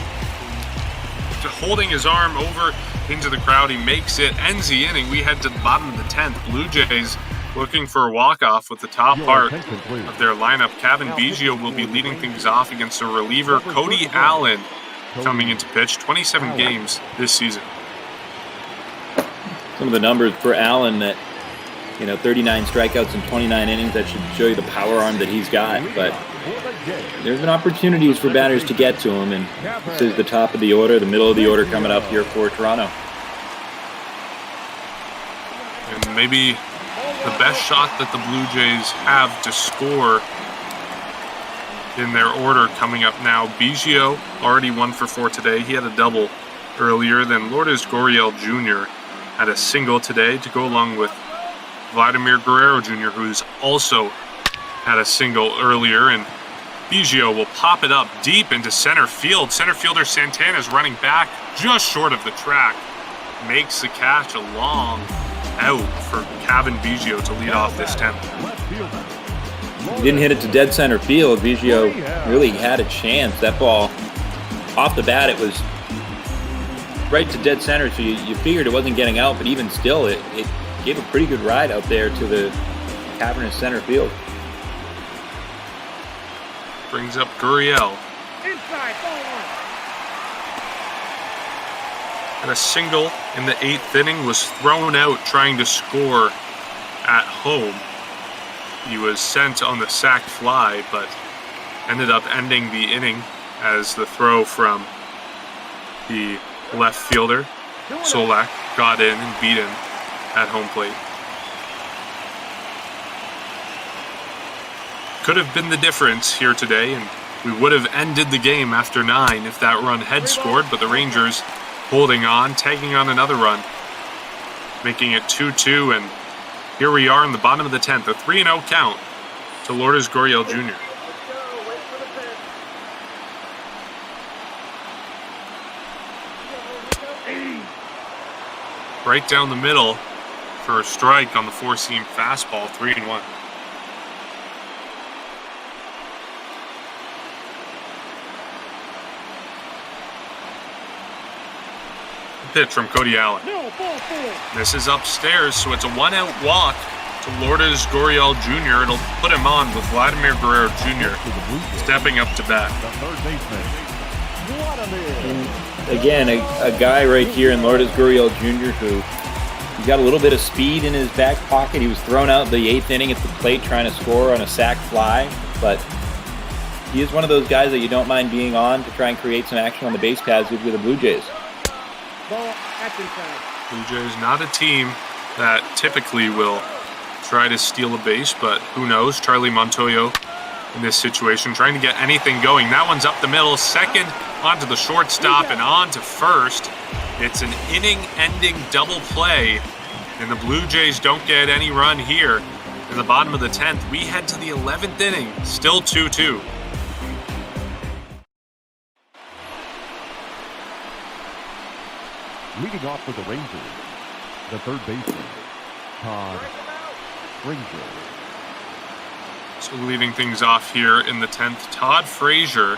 Holding his arm over into the crowd, he makes it, ends the inning. We head to the bottom of the 10th. Blue Jays looking for a walk-off with the top part of their lineup. Kevin Biggio will be leading things off against a reliever, Cody Allen, coming into pitch. 27 games this season. Some of the numbers for Allen that, 39 strikeouts in 29 innings, that should show you the power arm that he's got. But there's been opportunities for batters to get to him, and this is the top of the order, the middle of the order coming up here for Toronto. And maybe the best shot that the Blue Jays have to score in their order coming up now. Biggio, already 1 for 4 today. He had a double earlier. Then Lourdes Gurriel Jr. had a single today to go along with Vladimir Guerrero Jr., who's also had a single earlier. And Biggio will pop it up deep into center field. Center fielder Santana's running back just short of the track. Makes the catch, a long out for Kevin Biggio to lead off this 10th. He didn't hit it to dead center field. Biggio really had a chance. That ball, off the bat, it was right to dead center, so you figured it wasn't getting out, but even still, it gave a pretty good ride out there to the cavernous center field. Brings up Gurriel. Inside, ball 1. And a single in the 8th inning, was thrown out trying to score at home. He was sent on the sac fly, but ended up ending the inning as the throw from the left fielder, Solak, got in and beat him at home plate. Could have been the difference here today, and we would have ended the game after 9 if that run had scored, but the Rangers holding on, tagging on another run, making it 2-2, and here we are in the bottom of the 10th, a 3-0 count to Lourdes Gurriel Jr. Right down the middle for a strike on the 4-seam fastball, 3-1. Pitch from Cody Allen. This is upstairs, so it's a 1-out walk to Lourdes Gurriel Jr. It'll put him on with Vladimir Guerrero Jr. stepping up to bat. Again, a guy right here in Lourdes Gurriel Jr. who he got a little bit of speed in his back pocket. He was thrown out the 8th inning at the plate trying to score on a sac fly, but he is one of those guys that you don't mind being on to try and create some action on the base paths with the Blue Jays. Blue Jays not a team that typically will try to steal a base, but who knows? Charlie Montoyo in this situation trying to get anything going. That one's up the middle, second onto the shortstop and on to first. It's an inning-ending double play, and the Blue Jays don't get any run here in the bottom of the 10th. We head to the 11th inning, still 2-2. Leading off for the Rangers, the third baseman, Todd Frazier. So leading things off here in the 10th, Todd Frazier.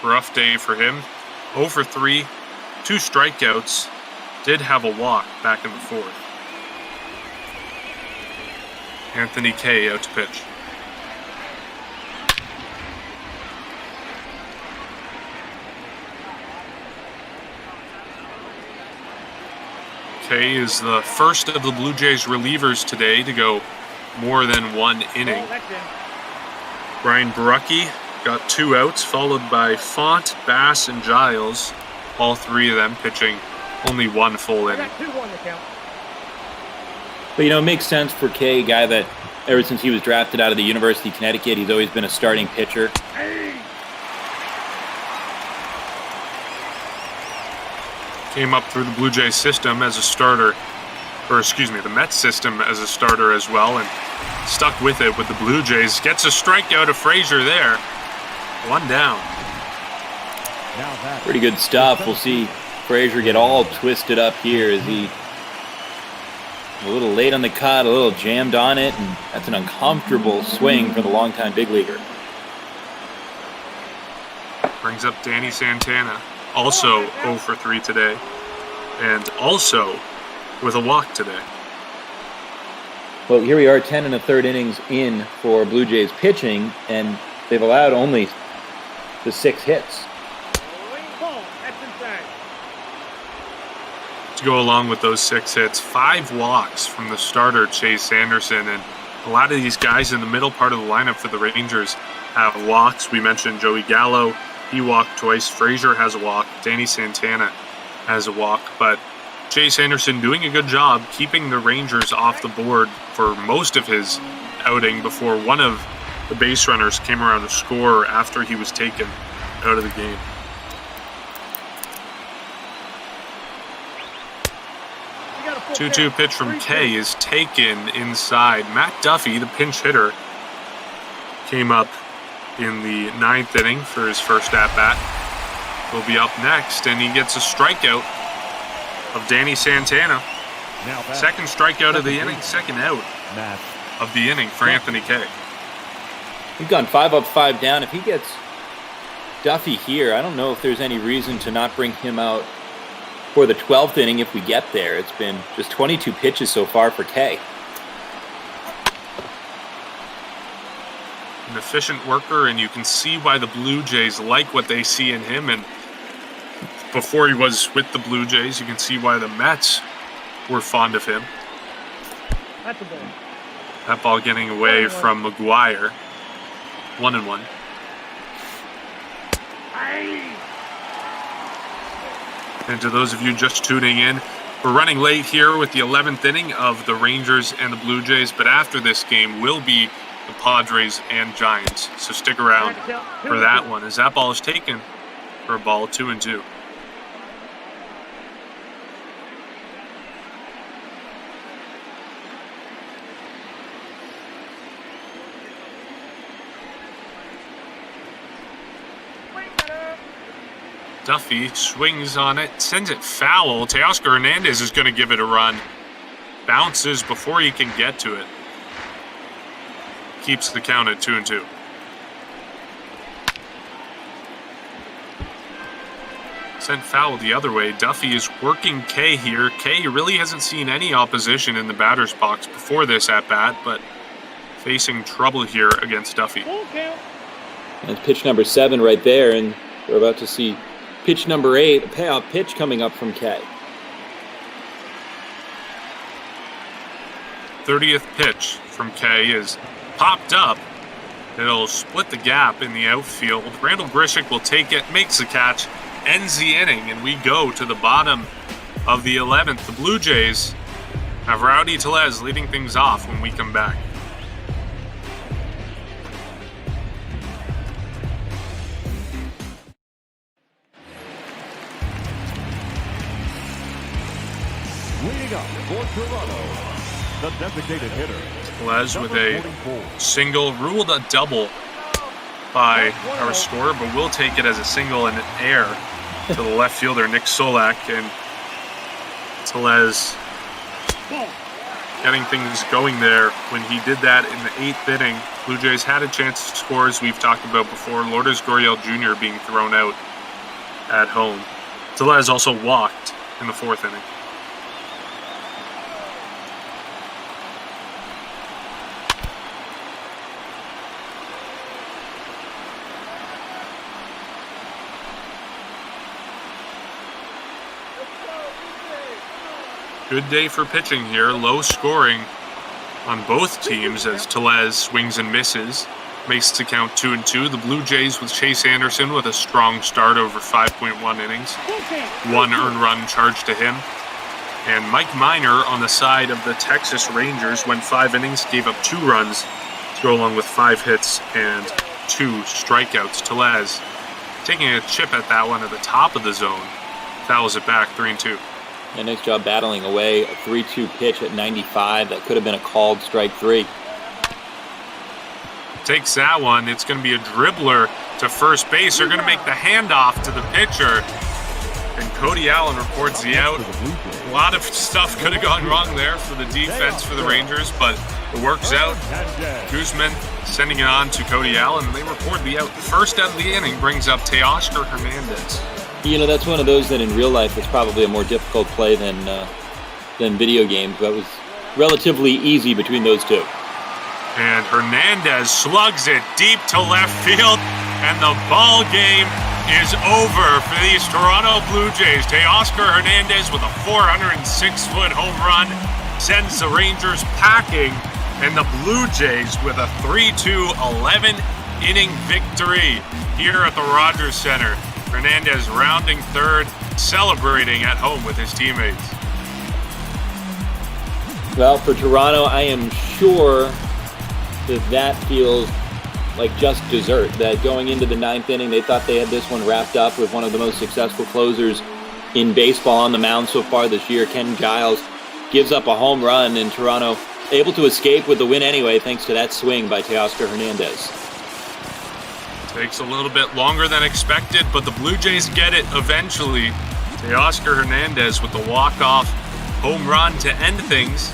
Rough day for him. 0 for 3, 2 strikeouts. Did have a walk back in the 4th. Anthony Kay out to pitch. Kay is the first of the Blue Jays relievers today to go more than 1 inning. Brian Barucki got 2 outs, followed by Font, Bass, and Giles. All 3 of them pitching only 1 full inning. But, it makes sense for Kay, a guy that ever since he was drafted out of the University of Connecticut, he's always been a starting pitcher. Came up through the Blue Jays system as a starter, the Mets system as a starter as well, and stuck with it with the Blue Jays. Gets a strikeout of Frazier there. 1 down. Pretty good stuff. We'll see Frazier get all twisted up here as he A little late on the cut, a little jammed on it, and that's an uncomfortable swing for the longtime big leaguer. Brings up Danny Santana, also 0 for 3 today, and also with a walk today. Well, here we are, 10 1/3 innings in for Blue Jays pitching, and they've allowed only the 6 hits. To go along with those 6 hits, 5 walks from the starter, Chase Anderson, and a lot of these guys in the middle part of the lineup for the Rangers have walks. We mentioned Joey Gallo, he walked twice. Frazier has a walk. Danny Santana has a walk, but Chase Anderson doing a good job keeping the Rangers off the board for most of his outing before one of the base runners came around to score after he was taken out of the game. The 2-2 pitch from Kay is taken inside. Matt Duffy, the pinch hitter, came up in the 9th inning for his first at-bat. Will be up next, and he gets a strikeout of Danny Santana. Second strikeout of the inning, second out of the inning for Anthony Kay. We've gone 5 up, 5 down. If he gets Duffy here, I don't know if there's any reason to not bring him out for the 12th inning if we get there. It's been just 22 pitches so far for Kay. An efficient worker, and you can see why the Blue Jays like what they see in him. And before he was with the Blue Jays, you can see why the Mets were fond of him. That ball getting away from McGuire. 1-1. And to those of you just tuning in, we're running late here with the 11th inning of the Rangers and the Blue Jays, but after this game will be the Padres and Giants. So stick around for that one as that ball is taken for a ball 2-2. Duffy swings on it, sends it foul. Teoscar Hernandez is going to give it a run. Bounces before he can get to it. Keeps the count at 2-2. Sent foul the other way. Duffy is working Kay here. Kay really hasn't seen any opposition in the batter's box before this at-bat, but facing trouble here against Duffy. That's pitch number 7 right there, and we're about to see pitch number 8, a payoff pitch coming up from Kay. 30th pitch from Kay is popped up. It'll split the gap in the outfield. Randall Grichuk will take it, makes the catch, ends the inning, and we go to the bottom of the 11th. The Blue Jays have Rowdy Tellez leading things off when we come back. Leading up for Toronto, the designated hitter. Tellez with a single, ruled a double by our scorer, but we'll take it as a single in air to the left fielder, Nick Solak, and Tellez getting things going there when he did that in the 8th inning. Blue Jays had a chance to score, as we've talked about before. Lourdes Gurriel Jr. being thrown out at home. Tellez also walked in the 4th inning. Good day for pitching here. Low scoring on both teams as Tellez swings and misses. Makes the count 2-2. The Blue Jays with Chase Anderson with a strong start over 5.1 innings. 1 earned run charged to him. And Mike Minor on the side of the Texas Rangers went 5 innings, gave up 2 runs to go along with 5 hits and 2 strikeouts. Tellez taking a chip at that one at the top of the zone. Fouls it back 3-2. Yeah, nice job battling away. A 3-2 pitch at 95. That could have been a called strike 3. Takes that one. It's going to be a dribbler to first base. They're going to make the handoff to the pitcher. And Cody Allen reports the out. A lot of stuff could have gone wrong there for the defense for the Rangers, but it works out. Gausman sending it on to Cody Allen, and they record the out. First out of the inning brings up Teoscar Hernandez. You know, that's one of those that in real life is probably a more difficult play than video games. That was relatively easy between those two. And Hernandez slugs it deep to left field, and the ball game is over for these Toronto Blue Jays. Teoscar Hernandez with a 406-foot home run sends the Rangers packing, and the Blue Jays with a 3-2 11-inning victory here at the Rogers Center. Hernandez rounding third, celebrating at home with his teammates. Well, for Toronto, I am sure that feels like just dessert. That going into the ninth inning, they thought they had this one wrapped up with one of the most successful closers in baseball on the mound so far this year. Ken Giles gives up a home run, and Toronto able to escape with the win anyway, thanks to that swing by Teoscar Hernandez. Takes a little bit longer than expected, but the Blue Jays get it eventually. Teoscar Hernandez with the walk-off home run to end things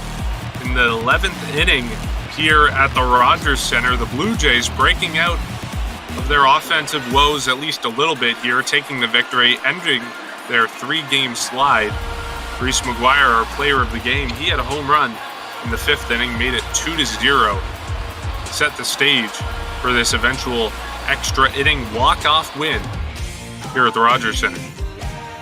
in the 11th inning here at the Rogers Center. The Blue Jays breaking out of their offensive woes at least a little bit here, taking the victory, ending their three-game slide. Reese McGuire, our player of the game, he had a home run in the 5th inning, made it 2-0, set the stage for this eventual extra inning walk-off win here at the Rogers Center.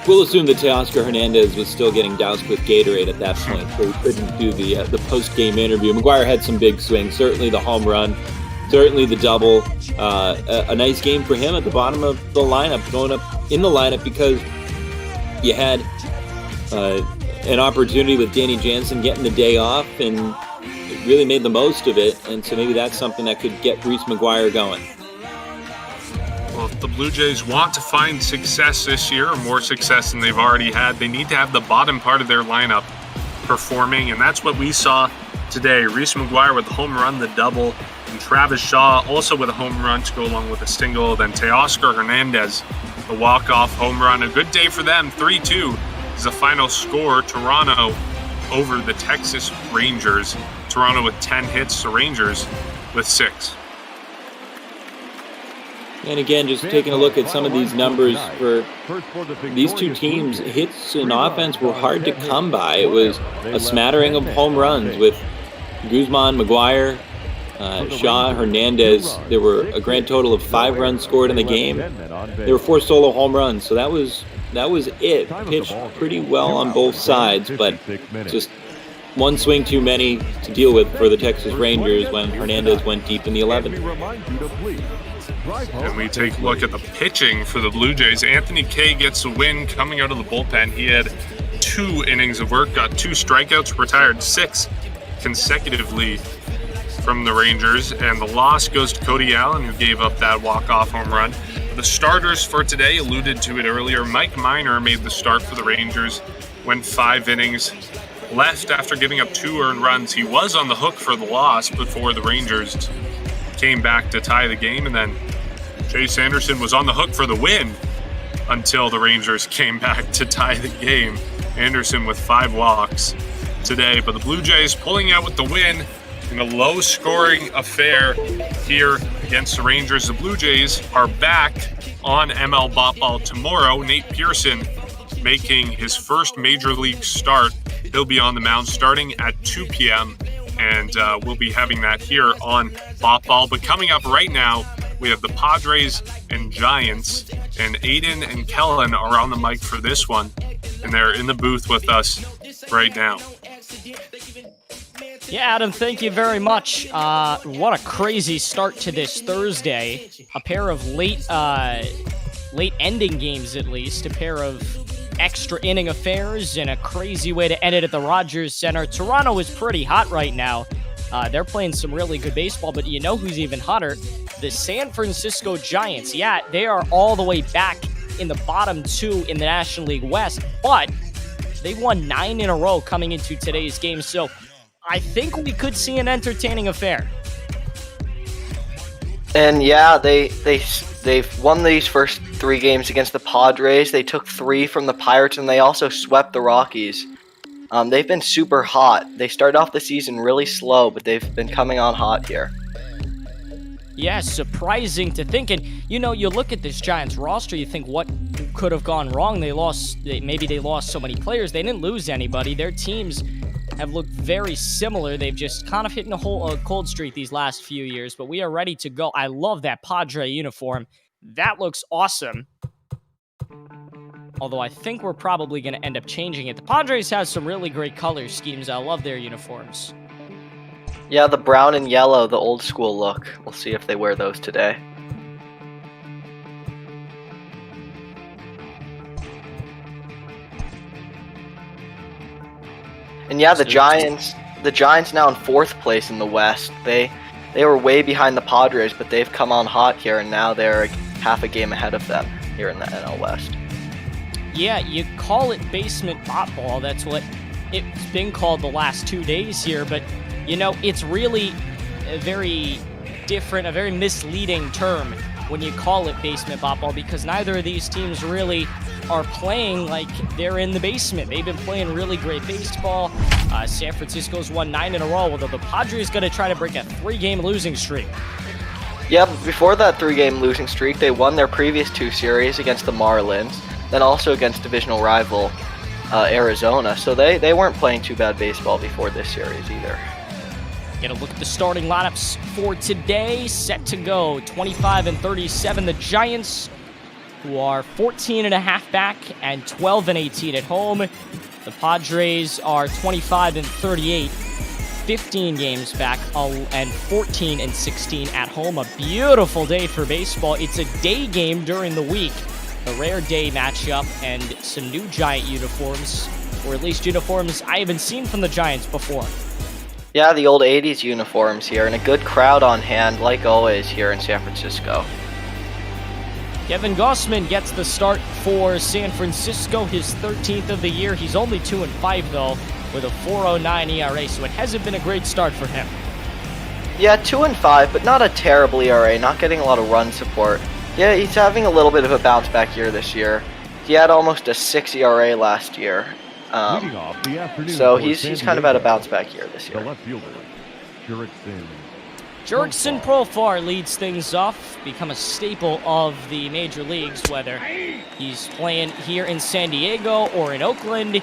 We'll assume that Teoscar Hernandez was still getting doused with Gatorade at that point, so he couldn't do the post-game interview. McGuire had some big swings, certainly the home run, certainly the double. A nice game for him at the bottom of the lineup, going up in the lineup because you had an opportunity with Danny Jansen getting the day off and really made the most of it, and so maybe that's something that could get Reese McGuire going. Well, if the Blue Jays want to find success this year, or more success than they've already had, they need to have the bottom part of their lineup performing, and that's what we saw today. Reese McGuire with the home run, the double, and Travis Shaw also with a home run to go along with a single. Then Teoscar Hernandez, the walk-off home run. A good day for them. 3-2 is the final score. Toronto over the Texas Rangers. Toronto with 10 hits, the Rangers with 6. And again, just taking a look at some of these numbers for these two teams, hits and offense were hard to come by. It was a smattering of home runs with Gausman, McGuire, Shaw, Hernandez. There were a grand total of 5 runs scored in the game. There were 4 solo home runs, so that was it. Pitched pretty well on both sides, but just one swing too many to deal with for the Texas Rangers when Hernandez went deep in the 11th. And we take a look at the pitching for the Blue Jays. Anthony Kay gets a win coming out of the bullpen. He had 2 innings of work, got 2 strikeouts, retired 6 consecutively from the Rangers. And the loss goes to Cody Allen, who gave up that walk-off home run. The starters for today, alluded to it earlier, Mike Minor made the start for the Rangers, went 5 innings, left after giving up 2 earned runs. He was on the hook for the loss before the Rangers came back to tie the game, and then Chase Anderson was on the hook for the win until the Rangers came back to tie the game. Anderson with 5 walks today, but the Blue Jays pulling out with the win in a low-scoring affair here against the Rangers. The Blue Jays are back on ML Bop Ball tomorrow. Nate Pearson making his first major league start. He'll be on the mound starting at 2 p.m., and we'll be having that here on Bop Ball. But coming up right now, we have the Padres and Giants, and Aiden and Kellen are on the mic for this one, and they're in the booth with us right now. Yeah, Adam, thank you very much. What a crazy start to this Thursday. A pair of late ending games, at least. A pair of extra inning affairs and a crazy way to end it at the Rogers Center. Toronto is pretty hot right now. They're playing some really good baseball, but you know who's even hotter? The San Francisco Giants. Yeah, they are all the way back in the bottom 2 in the National League West, but they've won 9 in a row coming into today's game, so I think we could see an entertaining affair. And yeah, they've won these first 3 games against the Padres. They took 3 from the Pirates, and they also swept the Rockies. They've been super hot. They started off the season really slow, but they've been coming on hot here. Yeah, surprising to think. And, you know, you look at this Giants roster, you think what could have gone wrong? Maybe they lost so many players. They didn't lose anybody. Their teams have looked very similar. They've just kind of hit a cold streak these last few years, but we are ready to go. I love that Padre uniform. That looks awesome. Although I think we're probably going to end up changing it. The Padres have some really great color schemes. I love their uniforms. Yeah, the brown and yellow, the old school look. We'll see if they wear those today. And yeah, the Giants now in 4th place in the West. They were way behind the Padres, but they've come on hot here, and now they're half a game ahead of them here in the NL West. Yeah, you call it basement ball. That's what it's been called the last 2 days here, but you know, it's really a very different, a very misleading term when you call it basement ball, because neither of these teams really are playing like they're in the basement. They've been playing really great baseball. San Francisco's won 9 in a row, although the Padres going to try to break a 3-game losing streak. Yeah, before that 3-game losing streak, they won their previous 2 series against the Marlins, then also against divisional rival Arizona. So they weren't playing too bad baseball before this series either. Get a look at the starting lineups for today. Set to go 25 and 37. The Giants, who are 14 and a half back and 12 and 18 at home. The Padres are 25 and 38, 15 games back, and 14 and 16 at home. A beautiful day for baseball. It's a day game during the week. A rare day matchup and some new Giant uniforms, or at least uniforms I haven't seen from the Giants before. Yeah, the old 80s uniforms here, and a good crowd on hand, like always, here in San Francisco. Kevin Gausman gets the start for San Francisco, his 13th of the year. He's only 2-5, though, with a 4.09 ERA, so it hasn't been a great start for him. Yeah, 2-5, but not a terrible ERA, not getting a lot of run support. Yeah, he's having a little bit of a bounce-back year this year. He had almost a 6 ERA last year. So he's kind of had a bounce-back year this year. The left fielder, Jurickson Profar leads things off, become a staple of the major leagues, whether he's playing here in San Diego or in Oakland.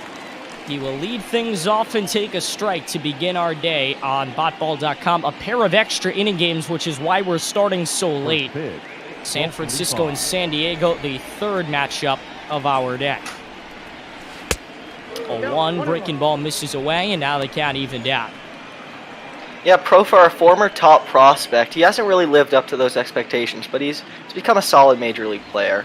He will lead things off and take a strike to begin our day on botball.com. A pair of extra inning games, which is why we're starting so late. San Francisco and San Diego, the 3rd matchup of our day. A 1 breaking ball misses away, and now the count evened out. Yeah, Profar, a former top prospect. He hasn't really lived up to those expectations, but he's become a solid major league player.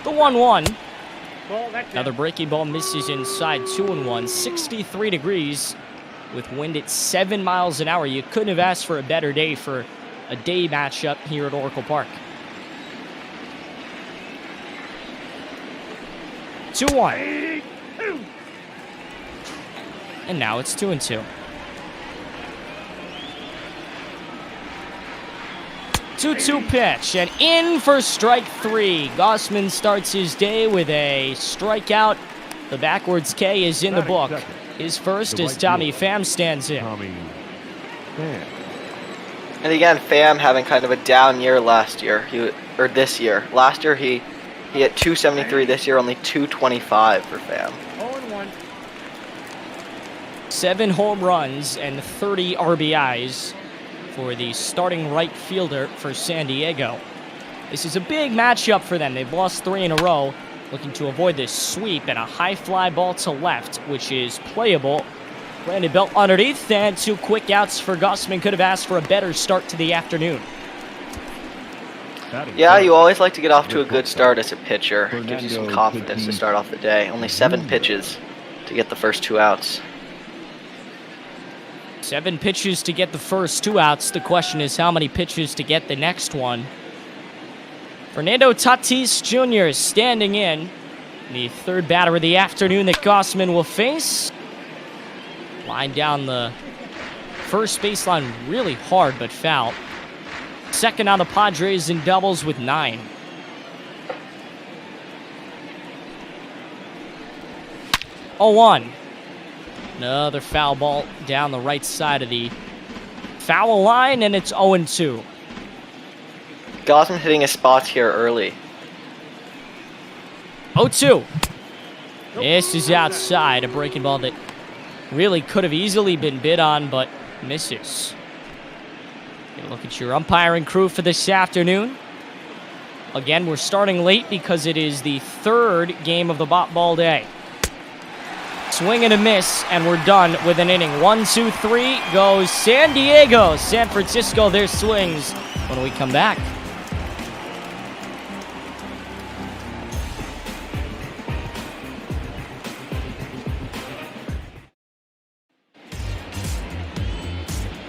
The 1-1. Another breaking ball misses inside, 2-1, 63 degrees with wind at 7 miles an hour. You couldn't have asked for a better day for a day matchup here at Oracle Park. 2-1. And now it's 2-2. 2-2 pitch, and in for strike 3. Gausman starts his day with a strikeout. The backwards K is in the book. His first as Tommy Pham stands in. And again, Pham having kind of a down year last year, this year. Last year he hit 273. This year only 225 for Pham. 7 home runs and 30 RBIs for the starting right fielder for San Diego. This is a big matchup for them. They've lost 3 in a row, looking to avoid this sweep, and a high fly ball to left, which is playable. Landed belt underneath, and 2 quick outs for Gausman. Could have asked for a better start to the afternoon. Yeah, you always like to get off to a good start as a pitcher. It gives you some confidence to start off the day. Only 7 pitches to get the first 2 outs. 7 pitches to get the first 2 outs. The question is how many pitches to get the next one. Fernando Tatis Jr. standing in, the 3rd batter of the afternoon that Gausman will face. Line down the first baseline really hard, but foul. Second on the Padres in doubles with 9. 0-1. Another foul ball down the right side of the foul line, and it's 0-2. Gausman hitting his spots here early. 0-2. This is outside. A breaking ball that really could have easily been bid on, but misses. Take a look at your umpiring crew for this afternoon. Again, we're starting late because it is the third game of the bot ball day. Swing and a miss, and we're done with an inning. 1, 2, 3 goes San Diego. San Francisco, their swings when we come back.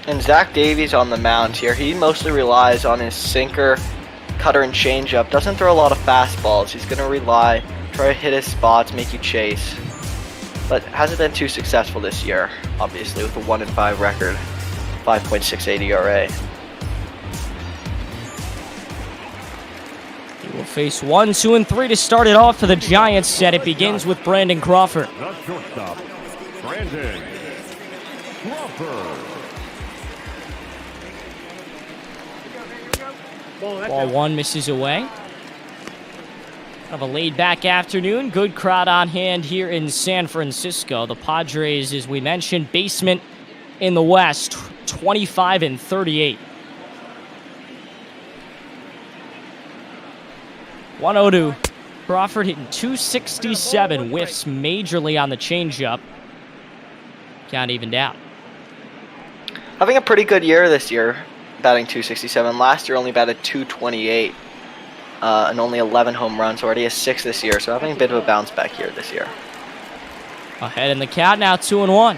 And Zach Davies on the mound here. He mostly relies on his sinker, cutter, and changeup. Doesn't throw a lot of fastballs. He's going to try to hit his spots, make you chase. But hasn't been too successful this year, obviously, with a 1-5 record, 5.68 ERA. He will face 1, 2, and 3 to start it off for the Giants set. It begins with Brandon Crawford. The shortstop, Brandon Crawford. Ball 1 misses away. Kind of a laid-back afternoon. Good crowd on hand here in San Francisco. The Padres, as we mentioned, basement in the West, 25-38. 1-0. Crawford hitting 267. Whiffs majorly on the changeup. Count evened out. Having a pretty good year this year, batting 267. Last year only batted 228. And only 11 home runs, already has 6 this year, so having a bit of a bounce back here this year. Ahead in the count now, 2-1.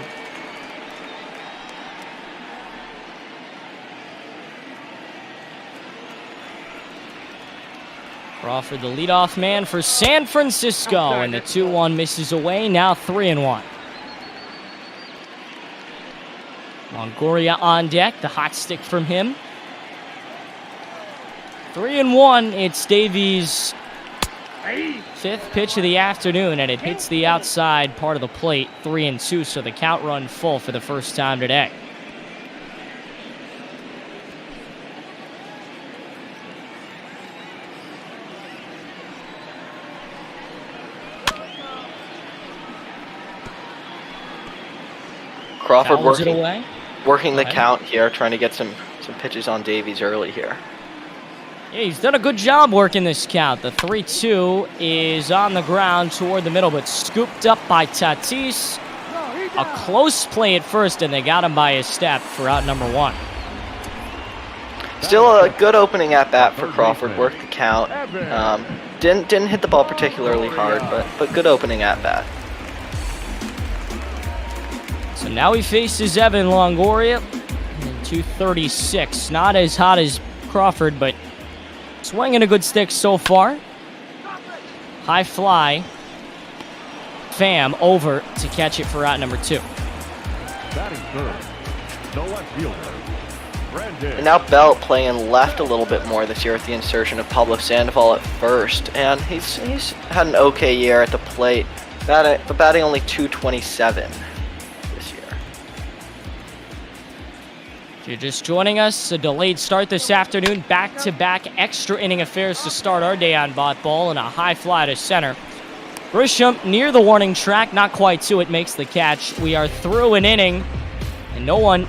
Crawford, the leadoff man for San Francisco, and the 2-1 misses away, now 3-1. Longoria on deck, the hot stick from him. 3-1, it's Davies' 5th pitch of the afternoon, and it hits the outside part of the plate, 3-2, so the count run full for the first time today. Crawford Fouls it away. working the count here, trying to get some pitches on Davies early here. Yeah, he's done a good job working this count. The 3-2 is on the ground toward the middle, but scooped up by Tatis. A close play at first, and they got him by a step for out number 1. Still a good opening at bat for Crawford. Worked the count. Didn't hit the ball particularly hard, but good opening at bat. So now he faces Evan Longoria in 236. Not as hot as Crawford, but swinging a good stick so far. High fly. Pham over to catch it for out number 2. Batting third, Nola fielder, Brandon. And now Belt playing left a little bit more this year with the insertion of Pablo Sandoval at first. And he's had an okay year at the plate. Batting only 227 this year. If you're just joining us, a delayed start this afternoon. Back-to-back extra inning affairs to start our day on Bot Ball, and a high fly to center. Grisham near the warning track, not quite to it, makes the catch. We are through an inning, and no one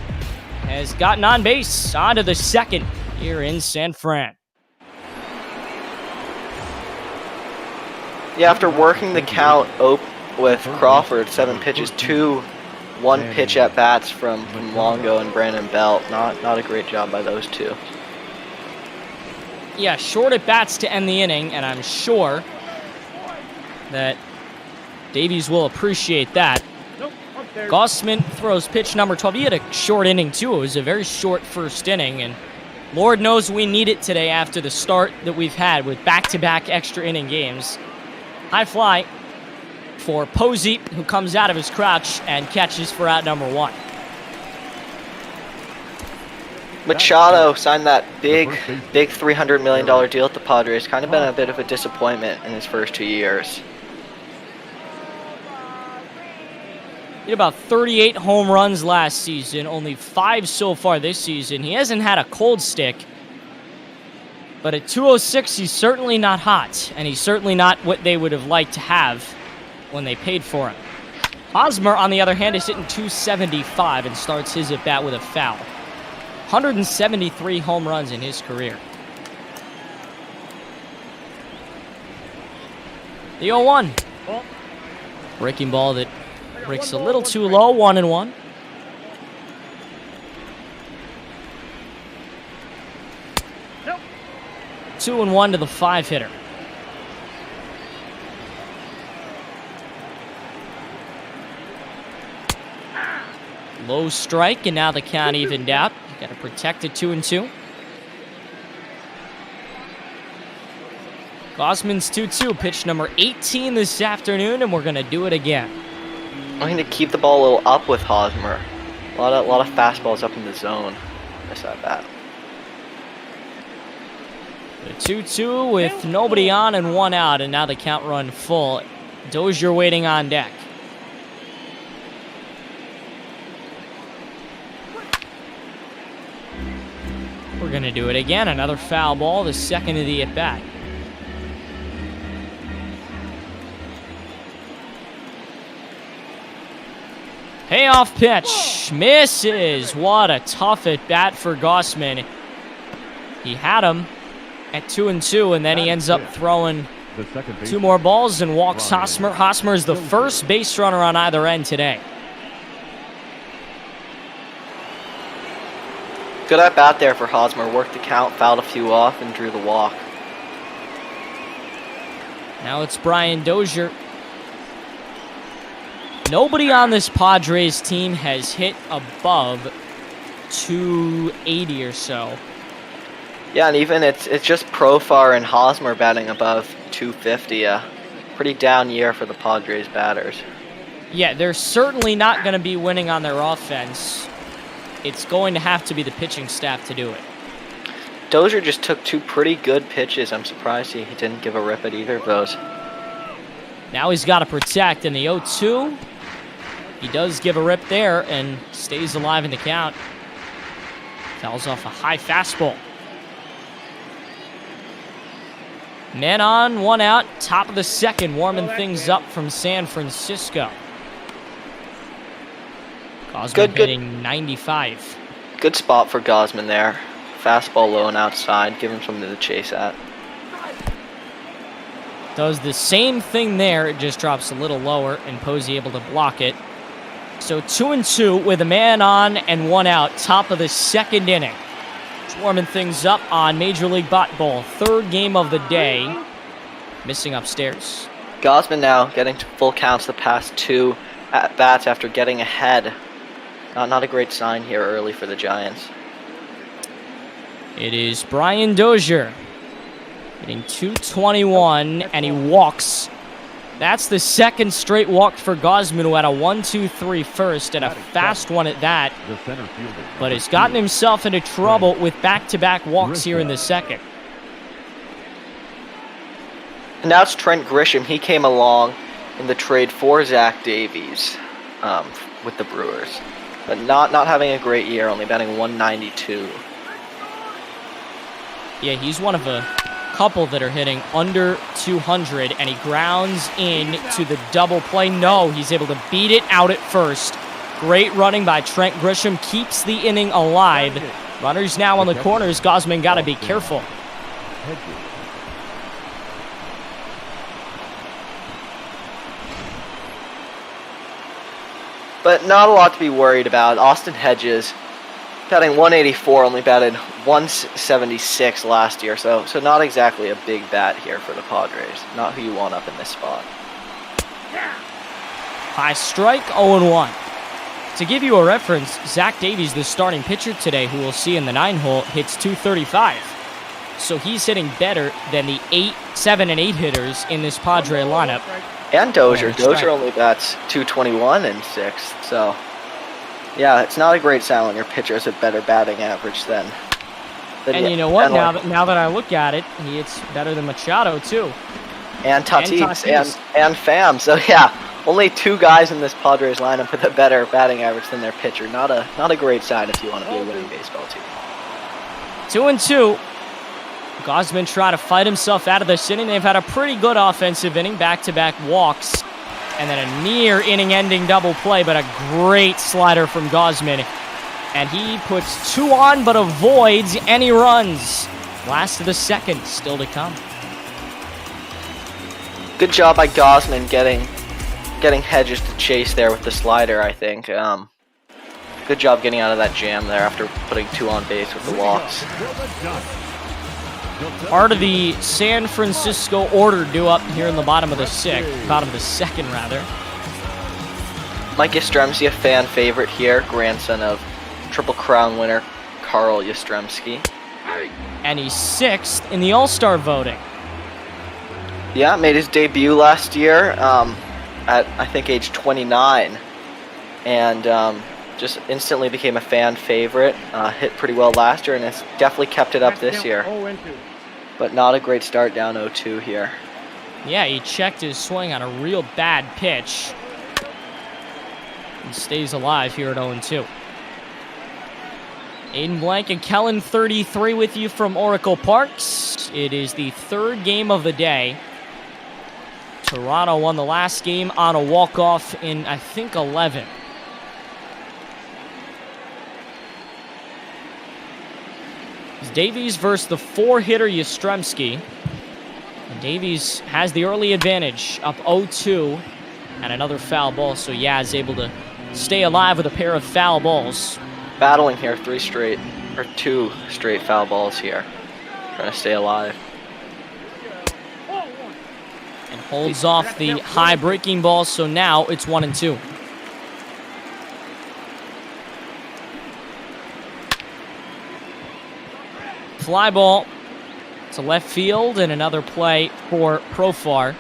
has gotten on base. On to the second here in San Fran. Yeah, after working the count with Crawford, 7 pitches, 2 one-pitch at-bats from Longo and Brandon Belt. Not a great job by those two. Yeah, short at-bats to end the inning, and I'm sure that Davies will appreciate that. Gausman throws pitch number 12. He had a short inning, too. It was a very short first inning, and Lord knows we need it today after the start that we've had with back-to-back extra inning games. High fly for Posey, who comes out of his crouch and catches for out number 1. Machado signed that big $300 million deal at the Padres. Kind of been a bit of a disappointment in his first 2 years. Hit about 38 home runs last season, only 5 so far this season. He hasn't had a cold stick, but at 206, he's certainly not hot, and he's certainly not what they would have liked to have when they paid for him. Hosmer, on the other hand, is hitting 275 and starts his at-bat with a foul. 173 home runs in his career. The 0-1. Breaking ball that breaks a little too low, 1-1. Nope. 2-1 to the 5-hitter. Low strike, and now the count evened out. Got to protect it, 2-2. Gausman's 2-2, pitch number 18 this afternoon, and we're going to do it again. I'm going to keep the ball a little up with Hosmer. A lot of fastballs up in the zone. Miss that bat. The 2-2 with nobody on and 1 out, and now the count run full. Dozier waiting on deck. We're going to do it again. Another foul ball, the second of the at-bat. Payoff pitch. Misses. What a tough at-bat for Gausman. He had him at 2-2, and then he ends up throwing 2 more balls and walks Hosmer. Hosmer is the first base runner on either end today. Good at bat there for Hosmer. Worked the count, fouled a few off, and drew the walk. Now it's Brian Dozier. Nobody on this Padres team has hit above 280 or so. Yeah, and even it's just Profar and Hosmer batting above 250. A pretty down year for the Padres batters. Yeah, they're certainly not going to be winning on their offense. It's going to have to be the pitching staff to do it. Dozier just took 2 pretty good pitches. I'm surprised he didn't give a rip at either of those. Now he's got to protect in the 0-2. He does give a rip there and stays alive in the count. Fouls off a high fastball. Man on, 1 out, top of the second, warming things up from San Francisco. Gausman hitting 95. Good spot for Gausman there. Fastball low and outside. Give him something to chase at. Does the same thing there. It just drops a little lower, and Posey able to block it. So 2-2 with a man on and 1 out. Top of the second inning. Just warming things up on Major League Bat Ball. 3rd game of the day. Missing upstairs. Gausman now getting to full counts the past 2 at-bats after getting ahead. Not a great sign here early for the Giants. It is Brian Dozier hitting 221, and he walks. That's the 2nd straight walk for Gausman, who had a 1-2-3 first and a fast one at that, but has gotten himself into trouble with back-to-back walks here in the 2nd. And now it's Trent Grisham. He came along in the trade for Zach Davies with the Brewers. But not having a great year, only batting 192. Yeah, he's one of a couple that are hitting under 200, and he grounds in to the double play. No, he's able to beat it out at first. Great running by Trent Grisham, keeps the inning alive. Runners now on the corners. Gausman got to be careful. But not a lot to be worried about. Austin Hedges batting 184, only batted 176 last year, so not exactly a big bat here for the Padres. Not who you want up in this spot. High strike, 0-1. To give you a reference, Zach Davies, the starting pitcher today, who we'll see in the 9-hole, hits 235. So he's hitting better than the 7 and 8 hitters in this Padre lineup. And Dozier. Dozier only bats 221 in 6th, so yeah, it's not a great sign when your pitcher has a better batting average than and you know what? Now that I look at it, he hits better than Machado too. And Tatis and Pham. So yeah, Only 2 guys in this Padres lineup with a better batting average than their pitcher. Not a great sign if you want to be a winning baseball team. 2-2. Gausman trying to fight himself out of this inning. They've had a pretty good offensive inning, back-to-back walks, and then a near inning-ending double play, but a great slider from Gausman. And he puts 2 on, but avoids any runs. Last of the second, still to come. Good job by Gausman getting Hedges to chase there with the slider, I think. Good job getting out of that jam there after putting 2 on base with the walks. Part of the San Francisco order due up here in the bottom of the second rather. Mike Yastrzemski, a fan favorite here, grandson of Triple Crown winner Carl Yastrzemski. And he's 6th in the All-Star voting. Yeah, made his debut last year at, I think, age 29. And just instantly became a fan favorite. Hit pretty well last year and has definitely kept it up this year. But not a great start, down 0-2 here. Yeah, he checked his swing on a real bad pitch. And stays alive here at 0-2. Aiden Blank and Kellen 33 with you from Oracle Parks. It is the 3rd game of the day. Toronto won the last game on a walk-off in, I think, 11. It's Davies versus the 4-hitter Yastrzemski. And Davies has the early advantage, up 0-2, and another foul ball, so Yaz able to stay alive with a pair of foul balls. Battling here, 2 straight foul balls here. Trying to stay alive. And holds off the high breaking ball, so now it's 1-2. Fly ball to left field, and another play for Profar.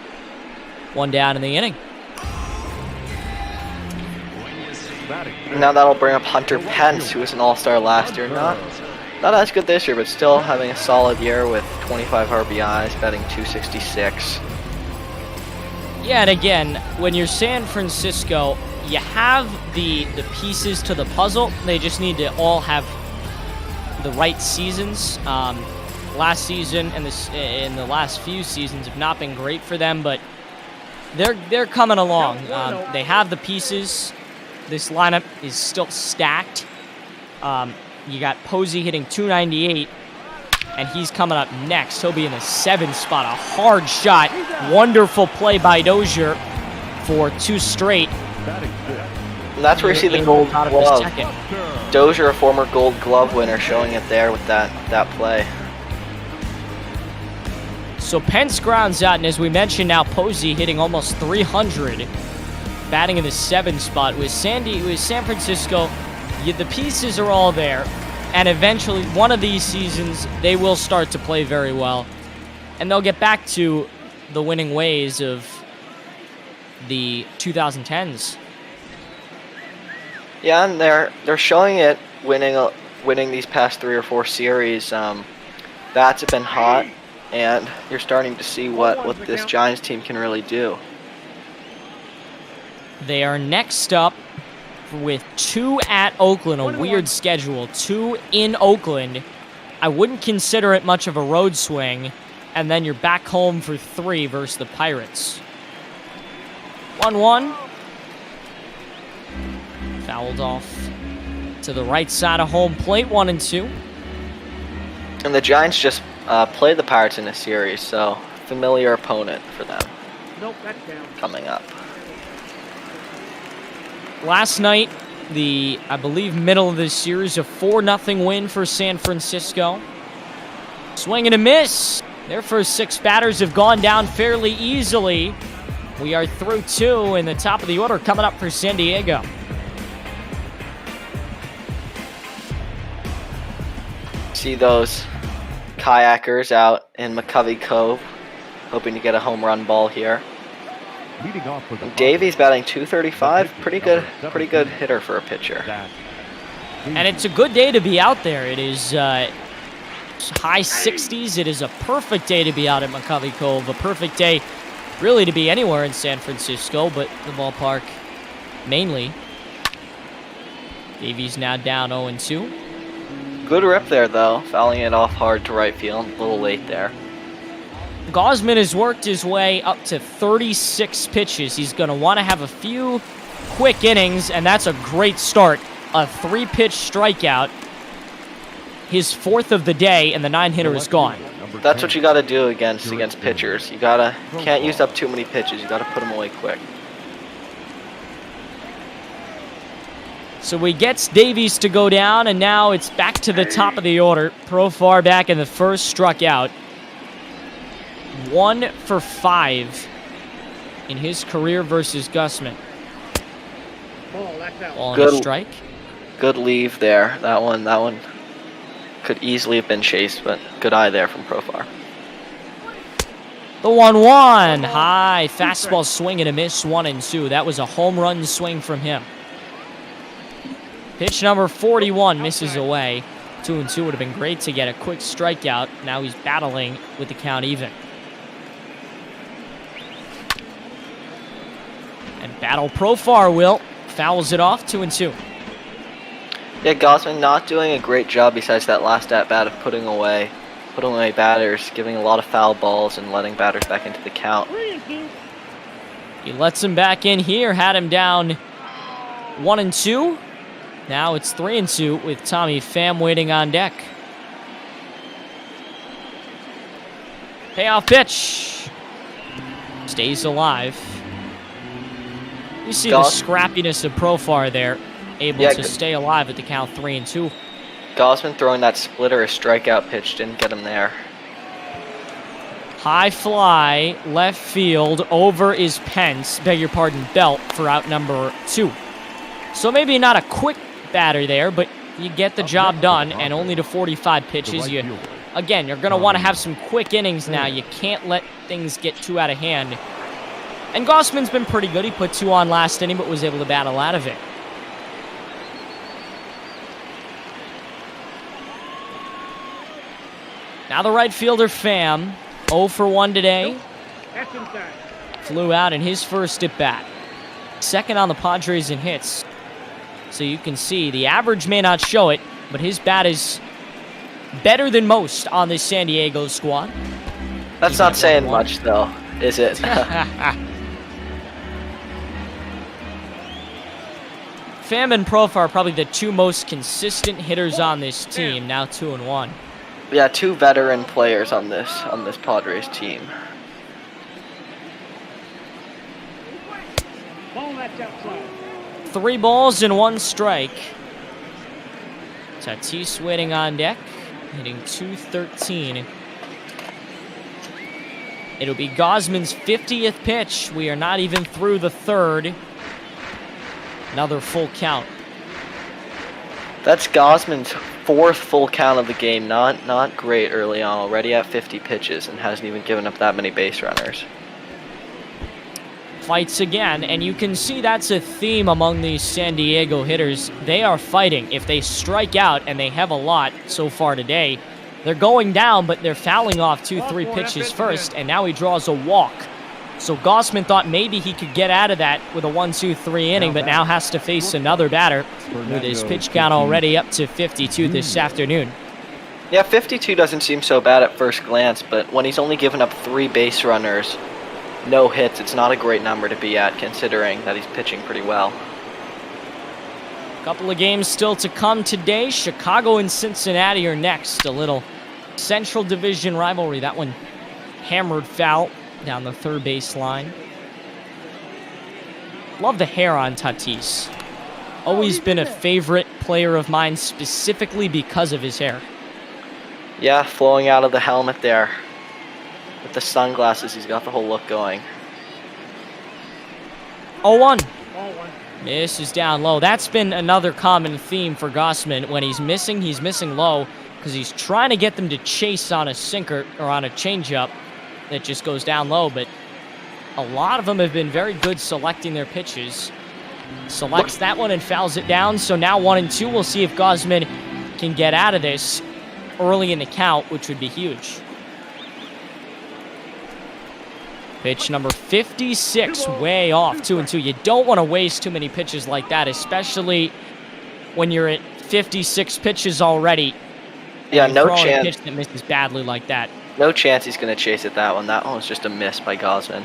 1 down in the inning. Now that'll bring up Hunter Pence, who was an all-star last year. Not as good this year, but still having a solid year with 25 RBIs, batting .266. Yeah, and again, when you're San Francisco, you have the pieces to the puzzle. They just need to all have the right seasons. Last season and in the last few seasons have not been great for them, but they're coming along. They have the pieces. This lineup is still stacked. You got Posey hitting .298, and he's coming up next. He'll be in the 7th spot. A hard shot. Wonderful play by Dozier for 2 straight. And that's where you see the Gold Glove. Dozier, a former Gold Glove winner, showing it there with that play. So Pence grounds out, and as we mentioned now, Posey hitting almost 300. Batting in the 7th spot with San Francisco. The pieces are all there, and eventually one of these seasons they will start to play very well, and they'll get back to the winning ways of the 2010s. Yeah, and they're showing it, winning these past 3 or 4 series. Bats have been hot, and you're starting to see what this Giants team can really do. They are next up with 2 at Oakland, a weird schedule. 2 in Oakland. I wouldn't consider it much of a road swing. And then you're back home for 3 versus the Pirates. 1-1. Fouled off to the right side of home plate, 1-2. And the Giants just played the Pirates in a series, so familiar opponent for them. Nope, that's down. Coming up. Last night, I believe, middle of this series, a 4-0 win for San Francisco. Swing and a miss. Their first 6 batters have gone down fairly easily. We are through 2 in the top of the order coming up for San Diego. See those kayakers out in McCovey Cove, hoping to get a home run ball here. Davies batting .235, pretty good hitter for a pitcher. And it's a good day to be out there. It is high 60s. It is a perfect day to be out at McCovey Cove. A perfect day really to be anywhere in San Francisco, but the ballpark mainly. Davies now down 0-2. Good rip there, though. Fouling it off hard to right field. A little late there. Gausman has worked his way up to 36 pitches. He's going to want to have a few quick innings, and that's a great start. A 3-pitch strikeout. His 4th of the day, and the 9-hitter is gone. That's what you got to do against pitchers. You can't use up too many pitches. You got to put them away quick. So he gets Davies to go down, and now it's back to the top of the order. Profar back in the first, struck out. 1 for 5 in his career versus Gausman. Ball, that's out. Ball and a strike. Good leave there. That one could easily have been chased, but good eye there from Profar. The 1-1. High fastball swing and a miss, 1-2. That was a home run swing from him. Pitch number 41 misses away. 2-2 would have been great to get a quick strikeout. Now he's battling with the count even. And battle Profar will. Fouls it off, 2-2. Yeah, Gausman not doing a great job besides that last at-bat of putting away batters, giving a lot of foul balls and letting batters back into the count. He lets him back in here, had him down 1-2. Now it's 3-2 with Tommy Pham waiting on deck. Payoff pitch. Stays alive. You see the scrappiness of Profar there. Able to stay alive at the count 3-2. Gausman throwing that splitter, a strikeout pitch, didn't get him there. High fly, left field, over is Pence, beg your pardon, Belt for out number 2. So maybe not a quick batter there, but you get the job done, and only to 45 pitches. Again, you're going to want to have some quick innings now. You can't let things get too out of hand. And Gausman's been pretty good. He put 2 on last inning, but was able to battle out of it. Now the right fielder, Pham, 0 for 1 today. That's inside. Flew out in his first at-bat. Second on the Padres in hits. So you can see the average may not show it, but his bat is better than most on this San Diego squad. That's not saying much, though, is it? Pham and Profar are probably the 2 most consistent hitters on this team, now 2-1. Yeah, 2 veteran players on this Padres team. Ball, that's outside. 3 balls and 1 strike. Tatis waiting on deck, hitting .213. It'll be Gausman's 50th pitch. We are not even through the 3rd. Another full count. That's Gausman's 4th full count of the game. Not great early on. Already at 50 pitches and hasn't even given up that many base runners. Fights again, and you can see that's a theme among these San Diego hitters. They are fighting. If they strike out, and they have a lot so far today, they're going down, but they're fouling off 2-3 pitches first, and now he draws a walk. So Gausman thought maybe he could get out of that with a 1-2-3 inning, but now has to face another batter with his pitch count already up to 52 this afternoon. Yeah, 52 doesn't seem so bad at first glance, but when he's only given up 3 base runners, no hits, it's not a great number to be at, considering that he's pitching pretty well. Couple of games still to come today. Chicago and Cincinnati are next. A little Central Division rivalry. That one hammered foul down the third base line. Love the hair on Tatis. Always been a favorite player of mine specifically because of his hair. Yeah, flowing out of the helmet there. With the sunglasses, he's got the whole look going. 0-1. Miss is down low. That's been another common theme for Gausman. When he's missing low because he's trying to get them to chase on a sinker or on a changeup that just goes down low. But a lot of them have been very good selecting their pitches. Selects that one and fouls it down. So now 1-2. We'll see if Gausman can get out of this early in the count, which would be huge. Pitch number 56, way off, 2-2. You don't want to waste too many pitches like that, especially when you're at 56 pitches already. Yeah, no A chance. pitch that misses badly like that. No chance he's going to chase it that one. That one was just a miss by Gausman.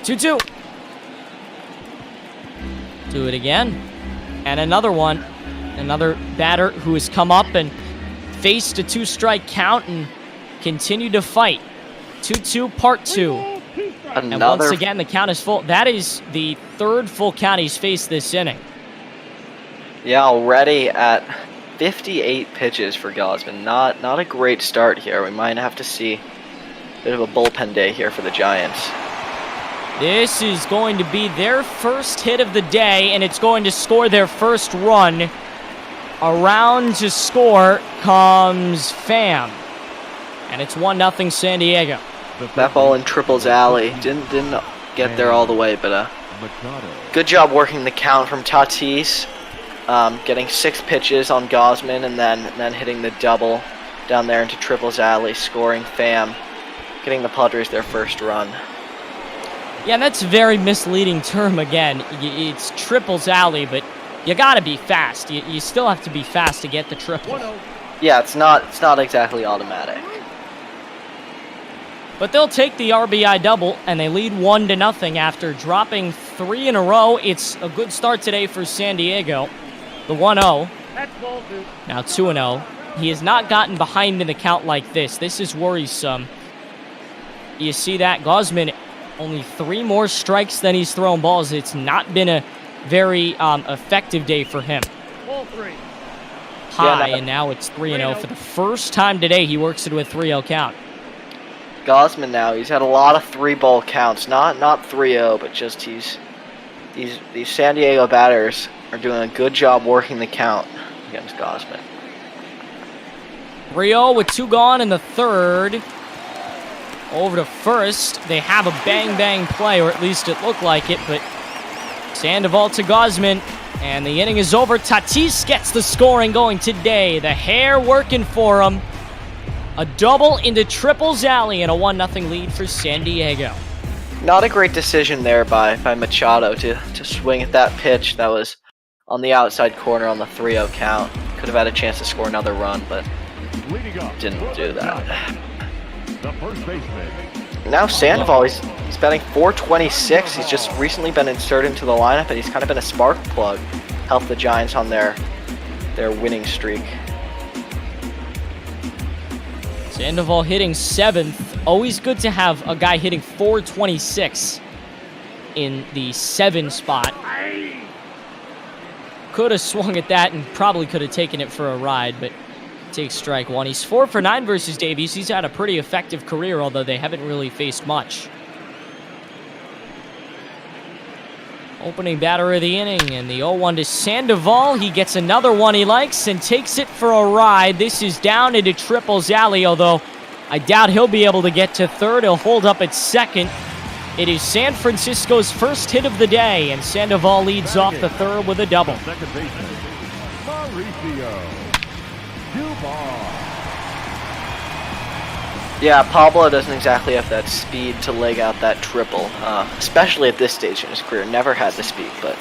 2-2. Do it again. And another one. Another batter who has come up and faced a 2-strike count and continued to fight. 2-2, part 2. And once again, the count is full. That is the third full count he's faced this inning. Yeah, already at 58 pitches for Gausman. Not a great start here. We might have to see a bit of a bullpen day here for the Giants. This is going to be their first hit of the day, and it's going to score their first run. Around to score comes Pham. And it's 1-0 San Diego. That ball in Triple's alley. Didn't get there all the way, but good job working the count from Tatis. Getting 6 pitches on Gausman and then hitting the double down there into Triple's alley, scoring Pham, getting the Padres their first run. Yeah, that's a very misleading term again. It's Triple's alley, but you gotta be fast. You still have to be fast to get the triple. Yeah, it's not exactly automatic. But they'll take the RBI double, and they lead 1-0 after dropping 3 in a row. It's a good start today for San Diego. The 1-0. That's ball 2. Now 2-0. He has not gotten behind in the count like this. This is worrisome. You see that? Gausman, only 3 more strikes than he's thrown balls. It's not been a very effective day for him. Ball 3. High, and now it's 3-0. For the first time today, he works it with 3-0 count. Gausman now, he's had a lot of 3-ball counts. Not 3-0, but just these San Diego batters are doing a good job working the count against Gausman. 3-0 with 2 gone in the third. Over to first. They have a bang-bang play, or at least it looked like it, but Sandoval to Gausman, and the inning is over. Tatis gets the scoring going today. The hair working for him. A double into Triple's alley and a 1-0 lead for San Diego. Not a great decision there by Machado to swing at that pitch that was on the outside corner on the 3-0 count. Could have had a chance to score another run, but didn't do that. The first baseman. Now Sandoval, he's batting .426. He's just recently been inserted into the lineup, and he's kind of been a spark plug. Helped the Giants on their winning streak. Sandoval hitting 7th. Always good to have a guy hitting .426 in the 7 spot. Could have swung at that and probably could have taken it for a ride, but takes strike 1. He's 4 for 9 versus Davies. He's had a pretty effective career, although they haven't really faced much. Opening batter of the inning, and the 0-1 to Sandoval. He gets another one he likes and takes it for a ride. This is down into Triple's alley, although I doubt he'll be able to get to third. He'll hold up at second. It is San Francisco's first hit of the day, and Sandoval leads off the third with a double. Second baseman, Mauricio Dubon. Yeah, Pablo doesn't exactly have that speed to leg out that triple, especially at this stage in his career. Never had the speed, but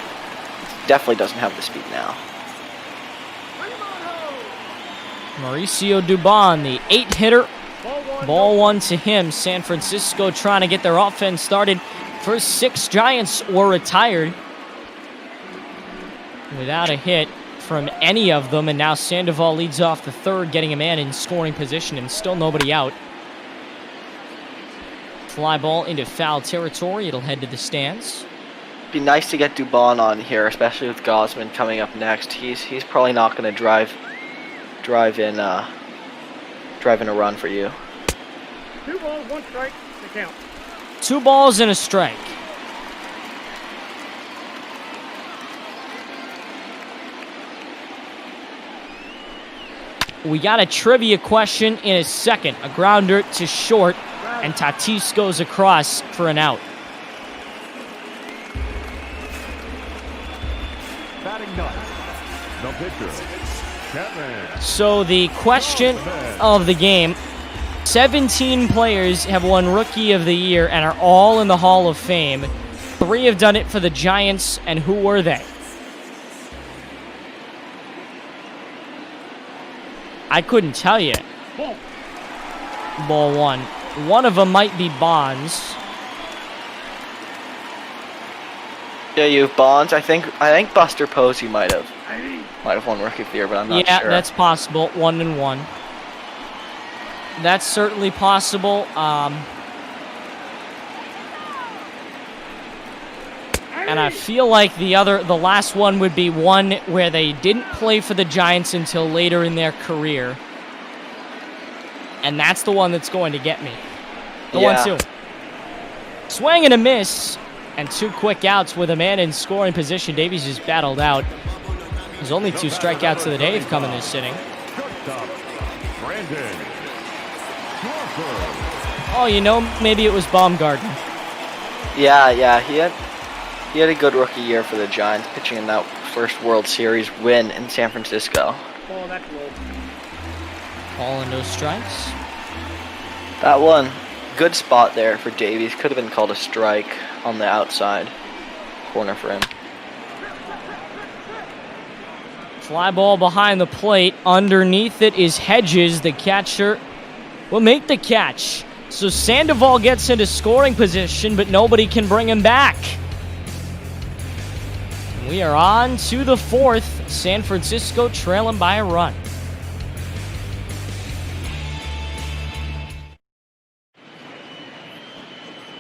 definitely doesn't have the speed now. Mauricio Dubon, the 8-hitter. Ball 1 to him. San Francisco trying to get their offense started. First 6 Giants were retired without a hit from any of them, and now Sandoval leads off the third, getting a man in scoring position, and still nobody out. Fly ball into foul territory. It'll head to the stands. Be nice to get Dubon on here, especially with Gausman coming up next. He's probably not going to drive in a run for you. 2 balls, 1 strike, the count. 2 balls and a strike. We got a trivia question in a second. A grounder to short, and Tatis goes across for an out. Batting ninth, the pitcher, Kevin. So the question of the game, 17 players have won Rookie of the Year and are all in the Hall of Fame. 3 have done it for the Giants, and who were they? I couldn't tell you. Ball 1. One of them might be Bonds. Yeah, you have Bonds. I think Buster Posey might have won Rookie of the Year, but I'm not sure. Yeah, that's possible. 1-1. That's certainly possible. And I feel like the last one would be one where they didn't play for the Giants until later in their career. And that's the one that's going to get me. The 1-2. Swing and a miss. And 2 quick outs with a man in scoring position. Davies just battled out. There's only 2 strikeouts of the day have come in this inning. Oh, you know, maybe it was Baumgarten. Yeah, he had a good rookie year for the Giants, pitching in that first World Series win in San Francisco. Oh, that's low. All and no strikes. That one, good spot there for Davies. Could have been called a strike on the outside corner for him. Fly ball behind the plate. Underneath it is Hedges. The catcher will make the catch. So Sandoval gets into scoring position, but nobody can bring him back. We are on to the 4th. San Francisco trailing by a run.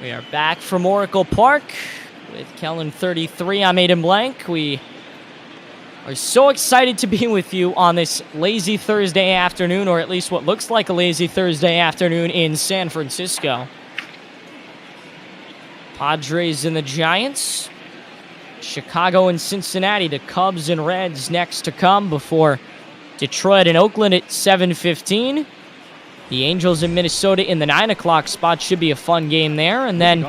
We are back from Oracle Park with Kellen 33. I'm Aiden Blank. We are so excited to be with you on this lazy Thursday afternoon, or at least what looks like a lazy Thursday afternoon in San Francisco. Padres and the Giants. Chicago and Cincinnati, the Cubs and Reds next to come before Detroit and Oakland at 7:15. The Angels in Minnesota in the 9 o'clock spot. Should be a fun game there. And then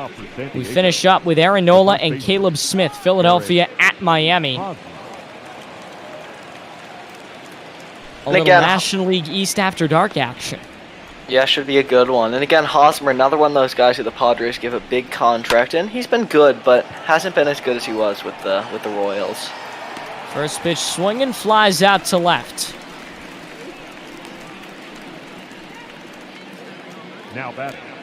we finish up with Aaron Nola and Caleb Smith, Philadelphia at Miami. A little National League East After Dark action. Yeah, should be a good one. And again, Hosmer, another one of those guys who the Padres give a big contract, and he's been good, but hasn't been as good as he was with the Royals. First pitch swinging, flies out to left.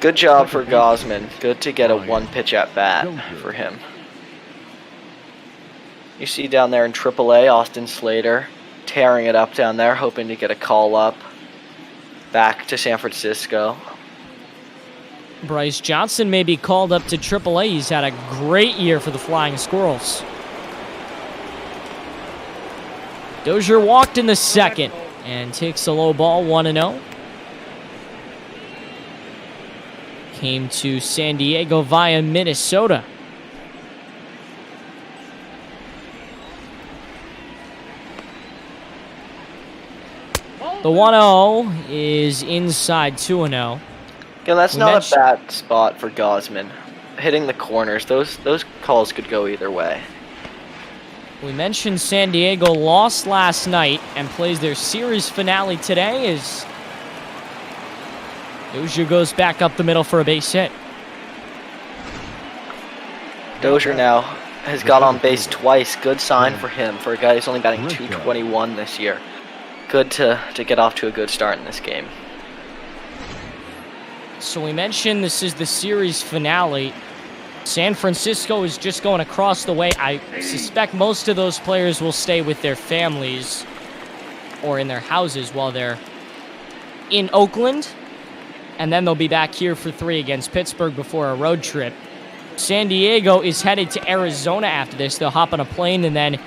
Good job for Gausman. Good to get a 1-pitch at bat for him. You see down there in AAA, Austin Slater tearing it up down there, hoping to get a call up back to San Francisco. Bryce Johnson may be called up to AAA. He's had a great year for the Flying Squirrels. Dozier walked in the second and takes a low ball, 1-0. Came to San Diego via Minnesota. The 1-0 is inside 2-0. Again, that's not a bad spot for Gausman. Hitting the corners, those calls could go either way. We mentioned San Diego lost last night and plays their series finale today as Dozier goes back up the middle for a base hit. Dozier now has got on base twice. Good sign for him, for a guy who's only batting .221 this year. Good to get off to a good start in this game. So we mentioned this is the series finale. San Francisco is just going across the way. I suspect most of those players will stay with their families or in their houses while they're in Oakland. And then they'll be back here for 3 against Pittsburgh before a road trip. San Diego is headed to Arizona after this. They'll hop on a plane, and then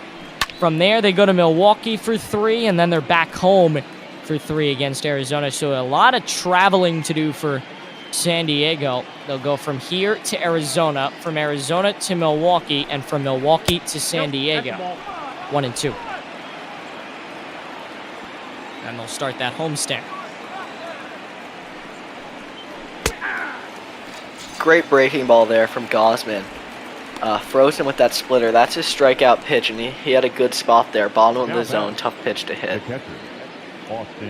from there they go to Milwaukee for 3, and then they're back home for 3 against Arizona. So a lot of traveling to do for San Diego. They'll go from here to Arizona, from Arizona to Milwaukee, and from Milwaukee to San Diego. 1-2. And they'll start that homestand. Great breaking ball there from Gausman. Frozen with that splitter. That's his strikeout pitch, and he had a good spot there. Bottom of the zone, tough pitch to hit.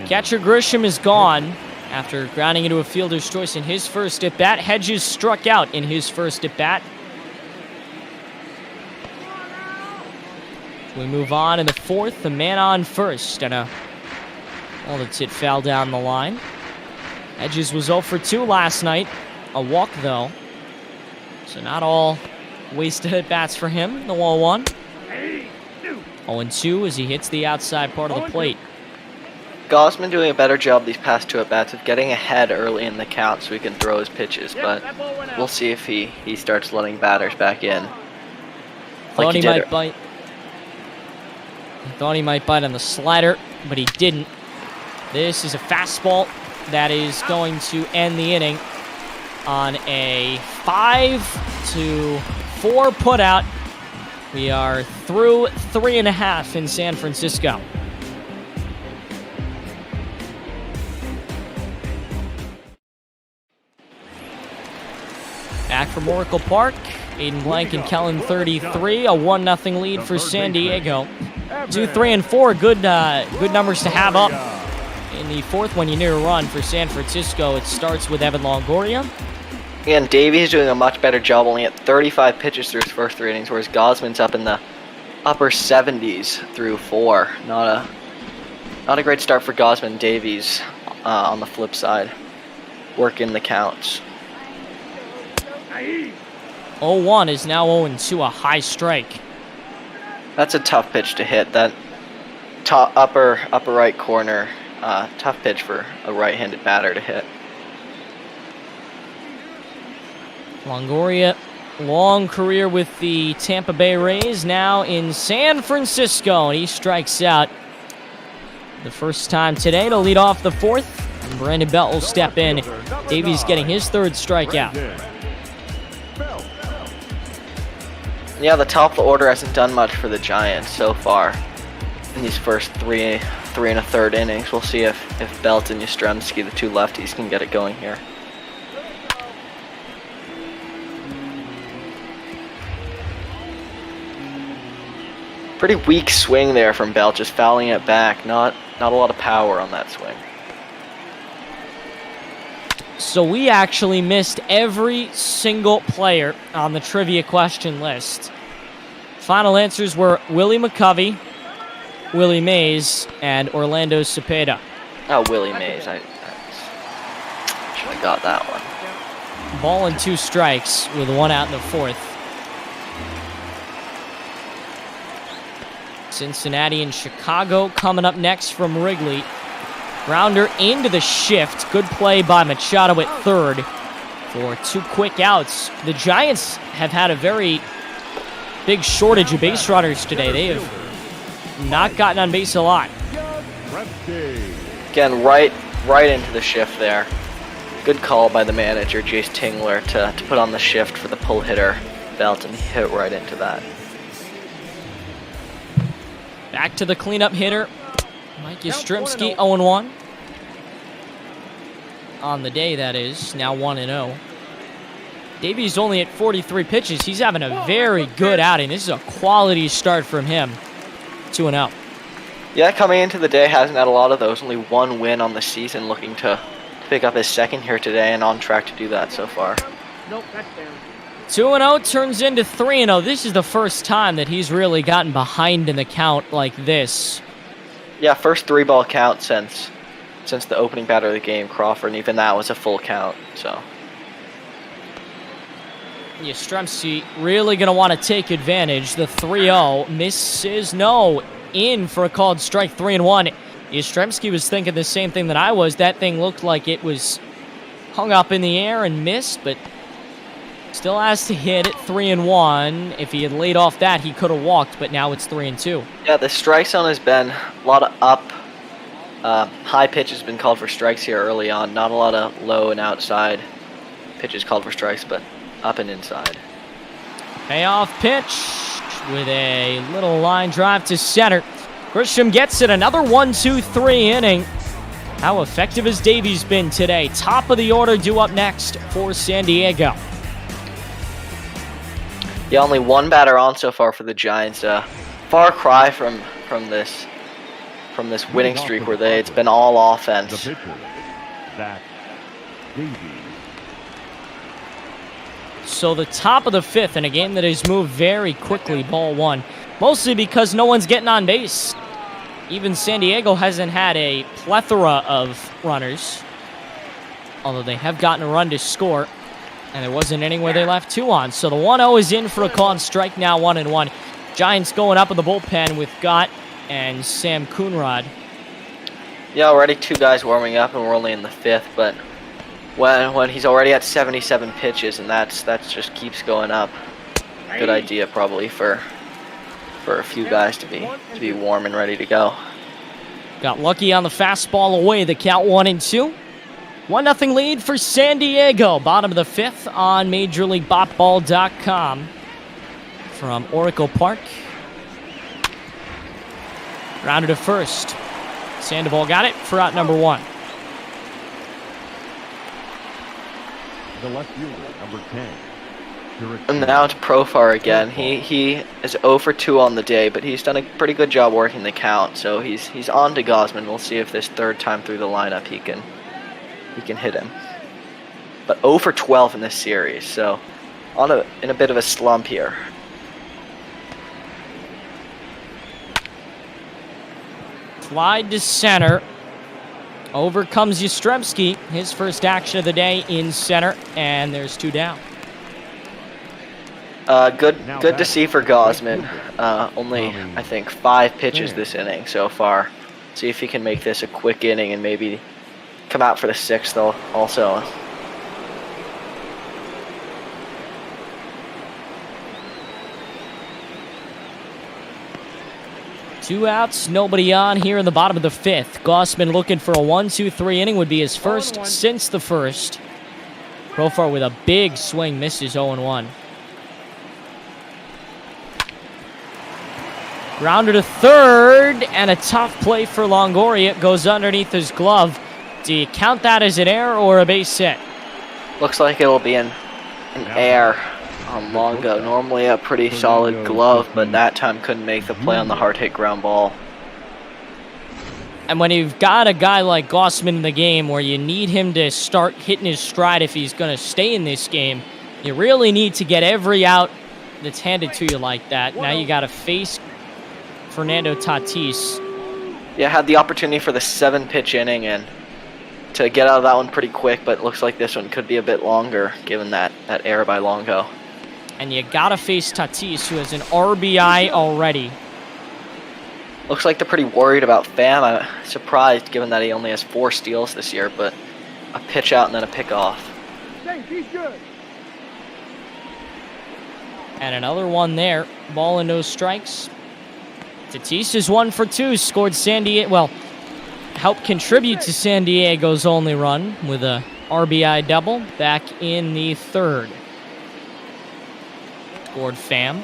Catcher Grisham is gone. After grounding into a fielder's choice in his first at-bat, Hedges struck out in his first at-bat. We move on in the fourth, the man on first, and well, that's it, foul down the line. Hedges was 0 for 2 last night, a walk though, so not all wasted at-bats for him. The 1-1. 0-2 as he hits the outside part of the plate. Gausman doing a better job these past 2 at-bats of getting ahead early in the count so he can throw his pitches, but we'll see if he starts letting batters back in. Thought he might bite. Thought he might bite on the slider, but he didn't. This is a fastball that is going to end the inning on a 5-4 putout. We are through 3.5 in San Francisco. Back from Oracle Park, Aiden Blank and Kellen 33, a 1-0 lead for San Diego. 2, 3, and 4, good numbers to have up. In the fourth one, you need a run for San Francisco. It starts with Evan Longoria. Again, Davies doing a much better job, only at 35 pitches through his first 3 innings, whereas Gausman's up in the upper 70s through 4. Not a great start for Gausman and Davies on the flip side. Working the counts. 0-1 is now 0-2, a high strike. That's a tough pitch to hit. That top upper right corner, tough pitch for a right-handed batter to hit. Longoria, long career with the Tampa Bay Rays, now in San Francisco, and he strikes out the first time today to lead off the fourth. And Brandon Belt will step in. Davies getting his 3rd strikeout. Yeah, the top of the order hasn't done much for the Giants so far in these first 3 1/3 innings. We'll see if Belt and Yastrzemski, the 2 lefties, can get it going here. Pretty weak swing there from Belt, just fouling it back. Not a lot of power on that swing. So we actually missed every single player on the trivia question list. Final answers were Willie McCovey, Willie Mays, and Orlando Cepeda. Oh, Willie Mays. I should have got that one. Ball and 2 strikes with 1 out in the fourth. Cincinnati and Chicago coming up next from Wrigley. Grounder into the shift. Good play by Machado at 3rd for 2 quick outs. The Giants have had a very big shortage of base runners today. They have not gotten on base a lot. Again, right into the shift there. Good call by the manager, Jace Tingler, to put on the shift for the pull hitter Belt, and he hit right into that. Back to the cleanup hitter, Mike Yastrzemski, 0-1. On the day, that is. Now 1-0. Davies only at 43 pitches. He's having a very good outing. This is a quality start from him. 2-0. Yeah, coming into the day, hasn't had a lot of those. Only 1 win on the season, looking to pick up his 2nd here today, and on track to do that so far. Nope, that's down. 2-0 turns into 3-0. This is the first time that he's really gotten behind in the count like this. Yeah, first 3-ball count since the opening batter of the game, Crawford, and even that was a full count, so. Yastrzemski really going to want to take advantage. The 3-0 misses, no, in for a called strike, 3-1. Yastrzemski was thinking the same thing that I was. That thing looked like it was hung up in the air and missed, but still has to hit it, 3-1. If he had laid off that, he could have walked, but now it's 3-2. Yeah, the strike zone has been a lot of up. High pitch has been called for strikes here early on. Not a lot of low and outside pitches called for strikes, but up and inside. Payoff pitch with a little line drive to center. Grisham gets it, another 1-2-3 inning. How effective has Davies been today? Top of the order due up next for San Diego. Yeah, only 1 batter on so far for the Giants. Far cry from this winning streak where it's been all offense. Zach Davies. So the top of the fifth in a game that has moved very quickly, ball one. Mostly because no one's getting on base. Even San Diego hasn't had a plethora of runners. Although they have gotten a run to score. And there was an inning where they left 2 on. So the 1-0 is in for a call and strike now, 1-1. Giants going up in the bullpen with Gott and Sam Coonrod. Yeah, already 2 guys warming up, and we're only in the 5th. But when he's already at 77 pitches, and that just keeps going up. Good idea probably for a few guys to be warm and ready to go. Got lucky on the fastball away. The count 1-2. 1-0 lead for San Diego. Bottom of the 5th on MajorLeagueBopBall.com from Oracle Park. Rounded to first. Sandoval got it for out number 1. The left fielder, number 10. And now to Profar again. He is 0 for 2 on the day, but he's done a pretty good job working the count. So he's on to Gausman. We'll see if this 3rd time through the lineup he can hit him. But 0 for 12 in this series, so in a bit of a slump here. Slide to center. Over comes Yastrzemski. His first action of the day in center, and there's 2 down. Good to see for Gausman. Only, I think, 5 pitches this inning so far. See if he can make this a quick inning and maybe come out for the 6th also. Two outs, nobody on here in the bottom of the 5th. Gausman looking for a 1-2-3 inning, would be his first since the first. Profar with a big swing, misses 0-1. Grounder to third, and a tough play for Longoria. It goes underneath his glove. Do you count that as an error or a base hit? Looks like it'll be an error on Longo. Normally a pretty solid glove, but that time couldn't make the play on the hard hit ground ball. And when you've got a guy like Gausman in the game where you need him to start hitting his stride if he's going to stay in this game, you really need to get every out that's handed to you like that. Now you got to face Fernando Tatis. Yeah, had the opportunity for the 7-pitch inning and to get out of that one pretty quick, but it looks like this one could be a bit longer given that error by Longo. And you got to face Tatis, who has an RBI already. Looks like they're pretty worried about Pham. I'm surprised given that he only has 4 steals this year, but a pitch out and then a pick off. And another one there. Ball and no strikes. Tatis is 1 for 2. Scored San Diego. Well, helped contribute to San Diego's only run with a RBI double back in the 3rd. Scored Pham.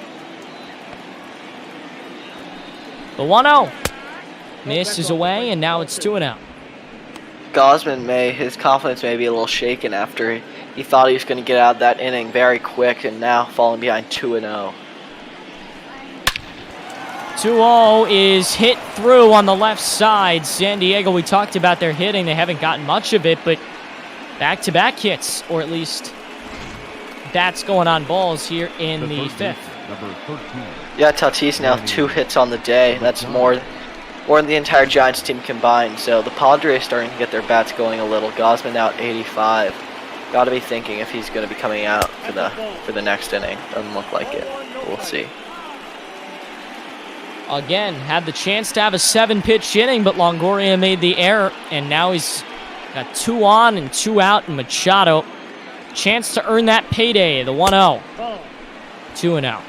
The 1-0. Misses away, and now it's 2-0. Gausman his confidence may be a little shaken after he thought he was going to get out of that inning very quick, and now falling behind 2-0. 2-0 is hit through on the left side. San Diego, we talked about their hitting. They haven't gotten much of it, but back-to-back hits, or at least bats going on balls here in the 5th. Yeah, Tatis now 2 hits on the day. That's more than the entire Giants team combined. So the Padres starting to get their bats going a little. Gausman now at 85. Got to be thinking if he's going to be coming out for the next inning. Doesn't look like it. We'll see. Again, had the chance to have a 7-pitch inning, but Longoria made the error, and now he's got 2 on and 2 out, and Machado. Chance to earn that payday, the 1-0. 2-0.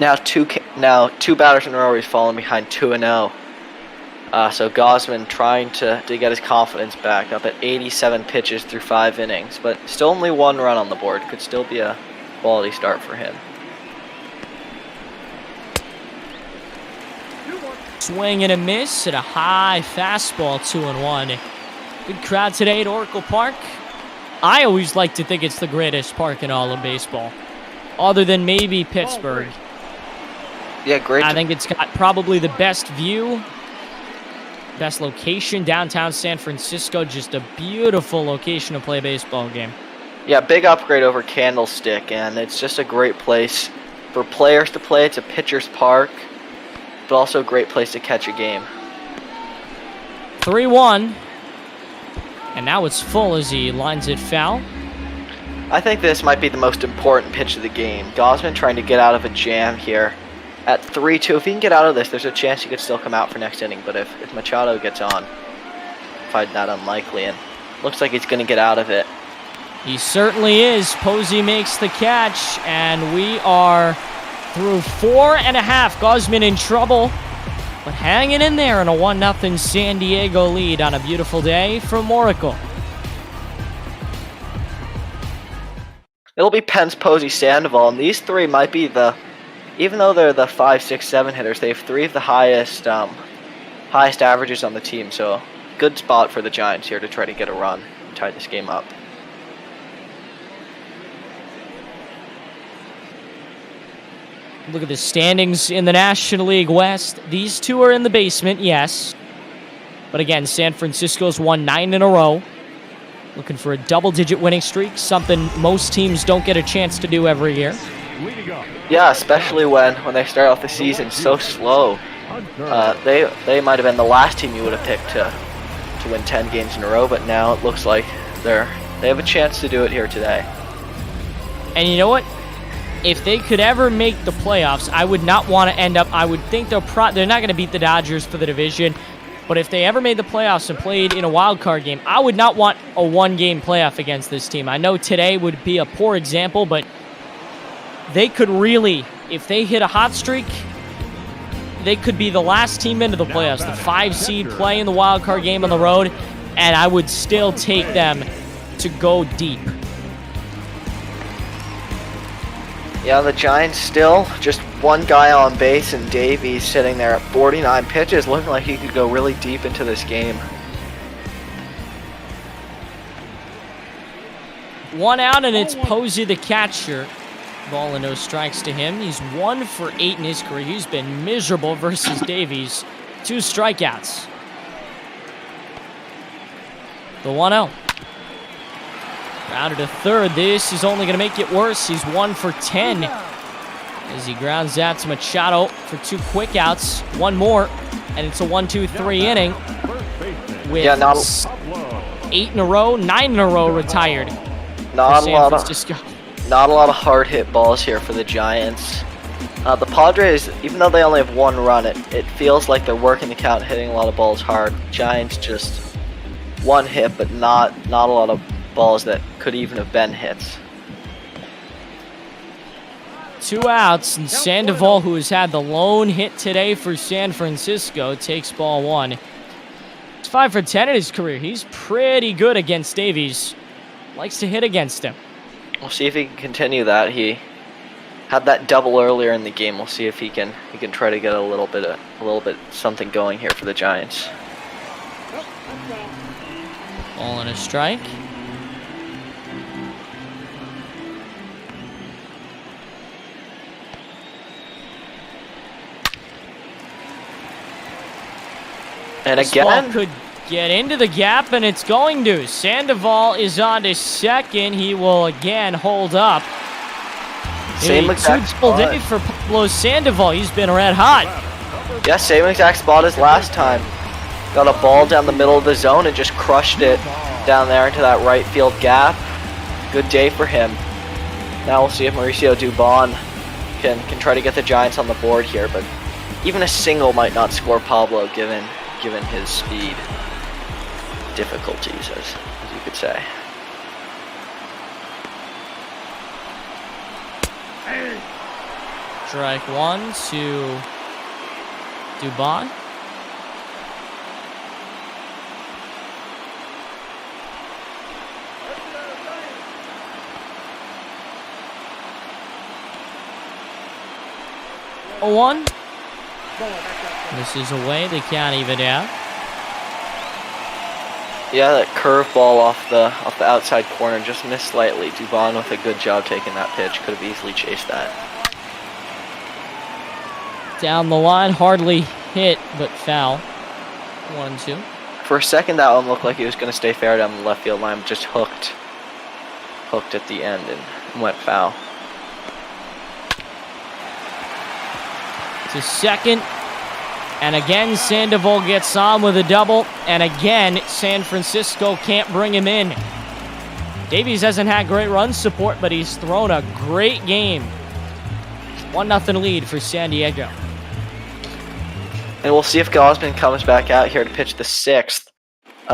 Now two batters in a row he's falling behind 2-0. So Gausman trying to get his confidence back up at 87 pitches through 5 innings, but still only 1 run on the board. Could still be a quality start for him. Swing and a miss at a high fastball, 2-1. Good crowd today at Oracle Park. I always like to think it's the greatest park in all of baseball, other than maybe Pittsburgh. Yeah, great. I think it's got probably the best view Best location, downtown San Francisco. Just a beautiful location to play a baseball game. Yeah, big upgrade over Candlestick, and it's just a great place for players to play. It's a pitcher's park, but also a great place to catch a game. 3-1. And now it's full as he lines it foul. I think this might be the most important pitch of the game. Gausman trying to get out of a jam here. At 3-2, if he can get out of this, there's a chance he could still come out for next inning. But if Machado gets on, I find that unlikely. And looks like he's going to get out of it. He certainly is. Posey makes the catch, and we are through 4.5. Gausman in trouble, but hanging in there in a 1-0 San Diego lead on a beautiful day from Oracle. It'll be Pence, Posey, Sandoval, and these three might be the, even though they're the 5, 6, 7 hitters, they have 3 of the highest averages on the team. So good spot for the Giants here to try to get a run and tie this game up. Look at the standings in the National League West. These two are in the basement, yes. But again, San Francisco's won 9 in a row. Looking for a double-digit winning streak, something most teams don't get a chance to do every year. Yeah, especially when they start off the season so slow. They might have been the last team you would have picked to win 10 games in a row, but now it looks like they have a chance to do it here today. And you know what? If they could ever make the playoffs, I would not want to end up. I would think they're not going to beat the Dodgers for the division. But if they ever made the playoffs and played in a wild card game, I would not want a 1-game playoff against this team. I know today would be a poor example, but they could really, if they hit a hot streak, they could be the last team into the playoffs. The 5 seed play in the wild card game on the road, and I would still take them to go deep. Yeah, the Giants still just one guy on base, and Davies sitting there at 49 pitches, looking like he could go really deep into this game. 1 out, and it's Posey the catcher. Ball and no strikes to him. He's 1 for 8 in his career. He's been miserable versus Davies. 2 strikeouts. The 1-0. Grounded to third. This is only going to make it worse. He's 1 for 10 as he grounds out to Machado for 2 quick outs. 1 more, and it's a 1-2-3 inning with 8 in a row, 9 in a row retired. Not a lot of hard hit balls here for the Giants. The Padres, even though they only have 1 run, it feels like they're working the count, hitting a lot of balls hard. Giants just 1 hit, but not a lot of balls that could even have been hits. 2 outs, and Sandoval, who has had the lone hit today for San Francisco, takes ball 1. He's 5 for 10 in his career. He's pretty good against Davies. Likes to hit against him. We'll see if he can continue that. He had that double earlier in the game. We'll see if he can try to get a little bit something going here for the Giants. Ball and a strike. And this again, ball could get into the gap, and it's going to. Sandoval is on to second. He will again hold up. Same exact spot. Day for Pablo Sandoval. He's been red hot. Yeah, same exact spot as last time. Got a ball down the middle of the zone and just crushed it down there into that right field gap. Good day for him. Now we'll see if Mauricio Dubon can try to get the Giants on the board here, but even a single might not score Pablo given his speed difficulties, as you could say. Strike 1 to Dubon. A 1. This is away. They can't even out. Yeah, that curveball off the outside corner just missed slightly. Dubon with a good job taking that pitch. Could have easily chased that. Down the line, hardly hit, but foul. 1-2. For a second, that one looked like he was going to stay fair down the left field line, but just hooked at the end and went foul. To second. And again, Sandoval gets on with a double. And again, San Francisco can't bring him in. Davies hasn't had great run support, but he's thrown a great game. 1-0 lead for San Diego. And we'll see if Gausman comes back out here to pitch the 6th.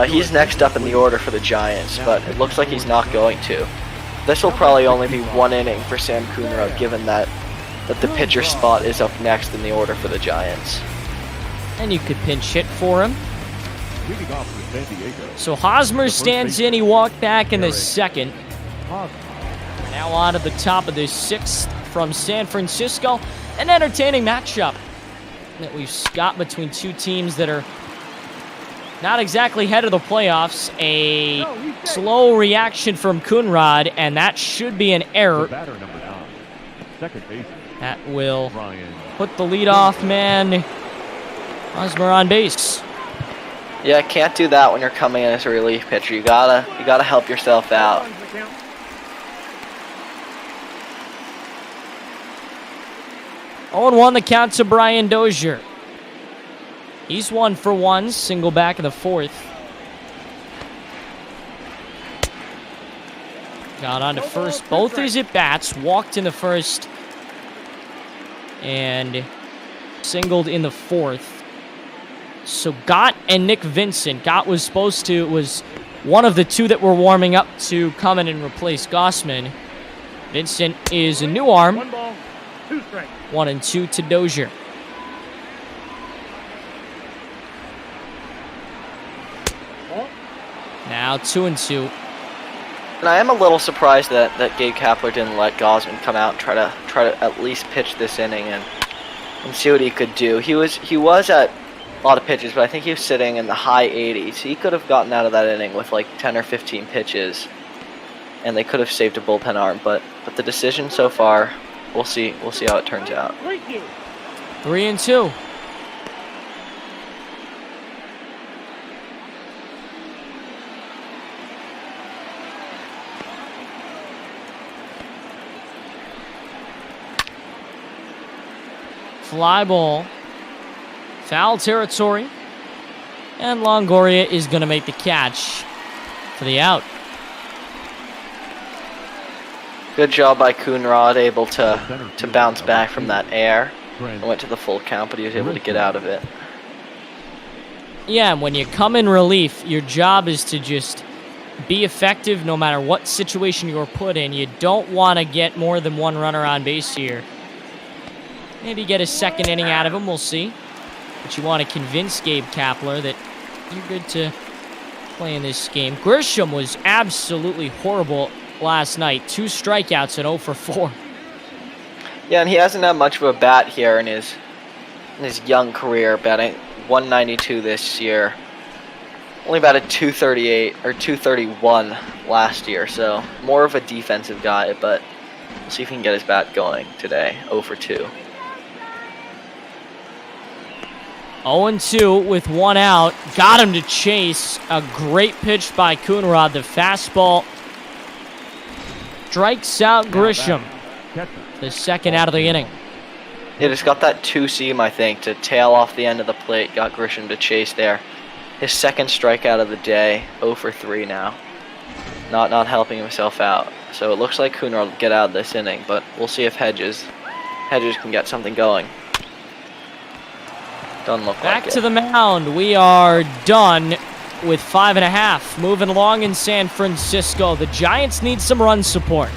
He's next up in the order for the Giants, but it looks like he's not going to. This will probably only be 1 inning for Sam Coonrod, given that the pitcher spot is up next in the order for the Giants. And you could pinch hit for him. Leading off for San Diego. So Hosmer stands in. He walked back in the second. Now on to the top of the 6th from San Francisco. An entertaining matchup that we've got between two teams that are not exactly head of the playoffs. A slow reaction from Coonrod, and that should be an error. Batter number 9, second baseman. That will Ryan. put the leadoff man, Hosmer, on base. Yeah, can't do that when you're coming in as a relief pitcher. You gotta help yourself out. 0-1 the count to Brian Dozier. He's 1 for 1, single back in the 4th. Got on to first. Both his at-bats, walked in the 1st and singled in the 4th. So Gott and Nick Vincent. Gott was one of the two that were warming up to come in and replace Gausman. Vincent is a new arm. 1 ball, 2 strikes. 1-2 to Dozier. Now 2-2. And I am a little surprised that Gabe Kapler didn't let Gausman come out and try to at least pitch this inning and see what he could do. He was at a lot of pitches, but I think he was sitting in the high 80s. He could have gotten out of that inning with like 10 or 15 pitches, and they could have saved a bullpen arm. But the decision so far, we'll see how it turns out. 3-2. Fly ball. Foul territory. And Longoria is going to make the catch for the out. Good job by Coonrod, able to bounce back from that air. And went to the full count, but he was able to get out of it. Yeah, and when you come in relief, your job is to just be effective no matter what situation you're put in. You don't want to get more than 1 runner on base here. Maybe get a second inning out of him, we'll see. But you want to convince Gabe Kapler that you're good to play in this game. Grisham was absolutely horrible last night. 2 strikeouts and 0 for 4. Yeah, and he hasn't had much of a bat here in his young career, batting 192 this year. Only batted 238 or 231 last year, so more of a defensive guy, but we'll see if he can get his bat going today. 0 for 2. 0-2 with 1 out. Got him to chase. A great pitch by Coonrod. The fastball strikes out Grisham. The second out of the inning. Yeah, just got that 2-seam, I think, to tail off the end of the plate. Got Grisham to chase there. His second strikeout of the day. 0 for 3 now. Not helping himself out. So it looks like Coonrod will get out of this inning, but we'll see if Hedges can get something going. Doesn't look Back like to it. the mound. We are done with 5.5. Moving along in San Francisco. The Giants need some run support.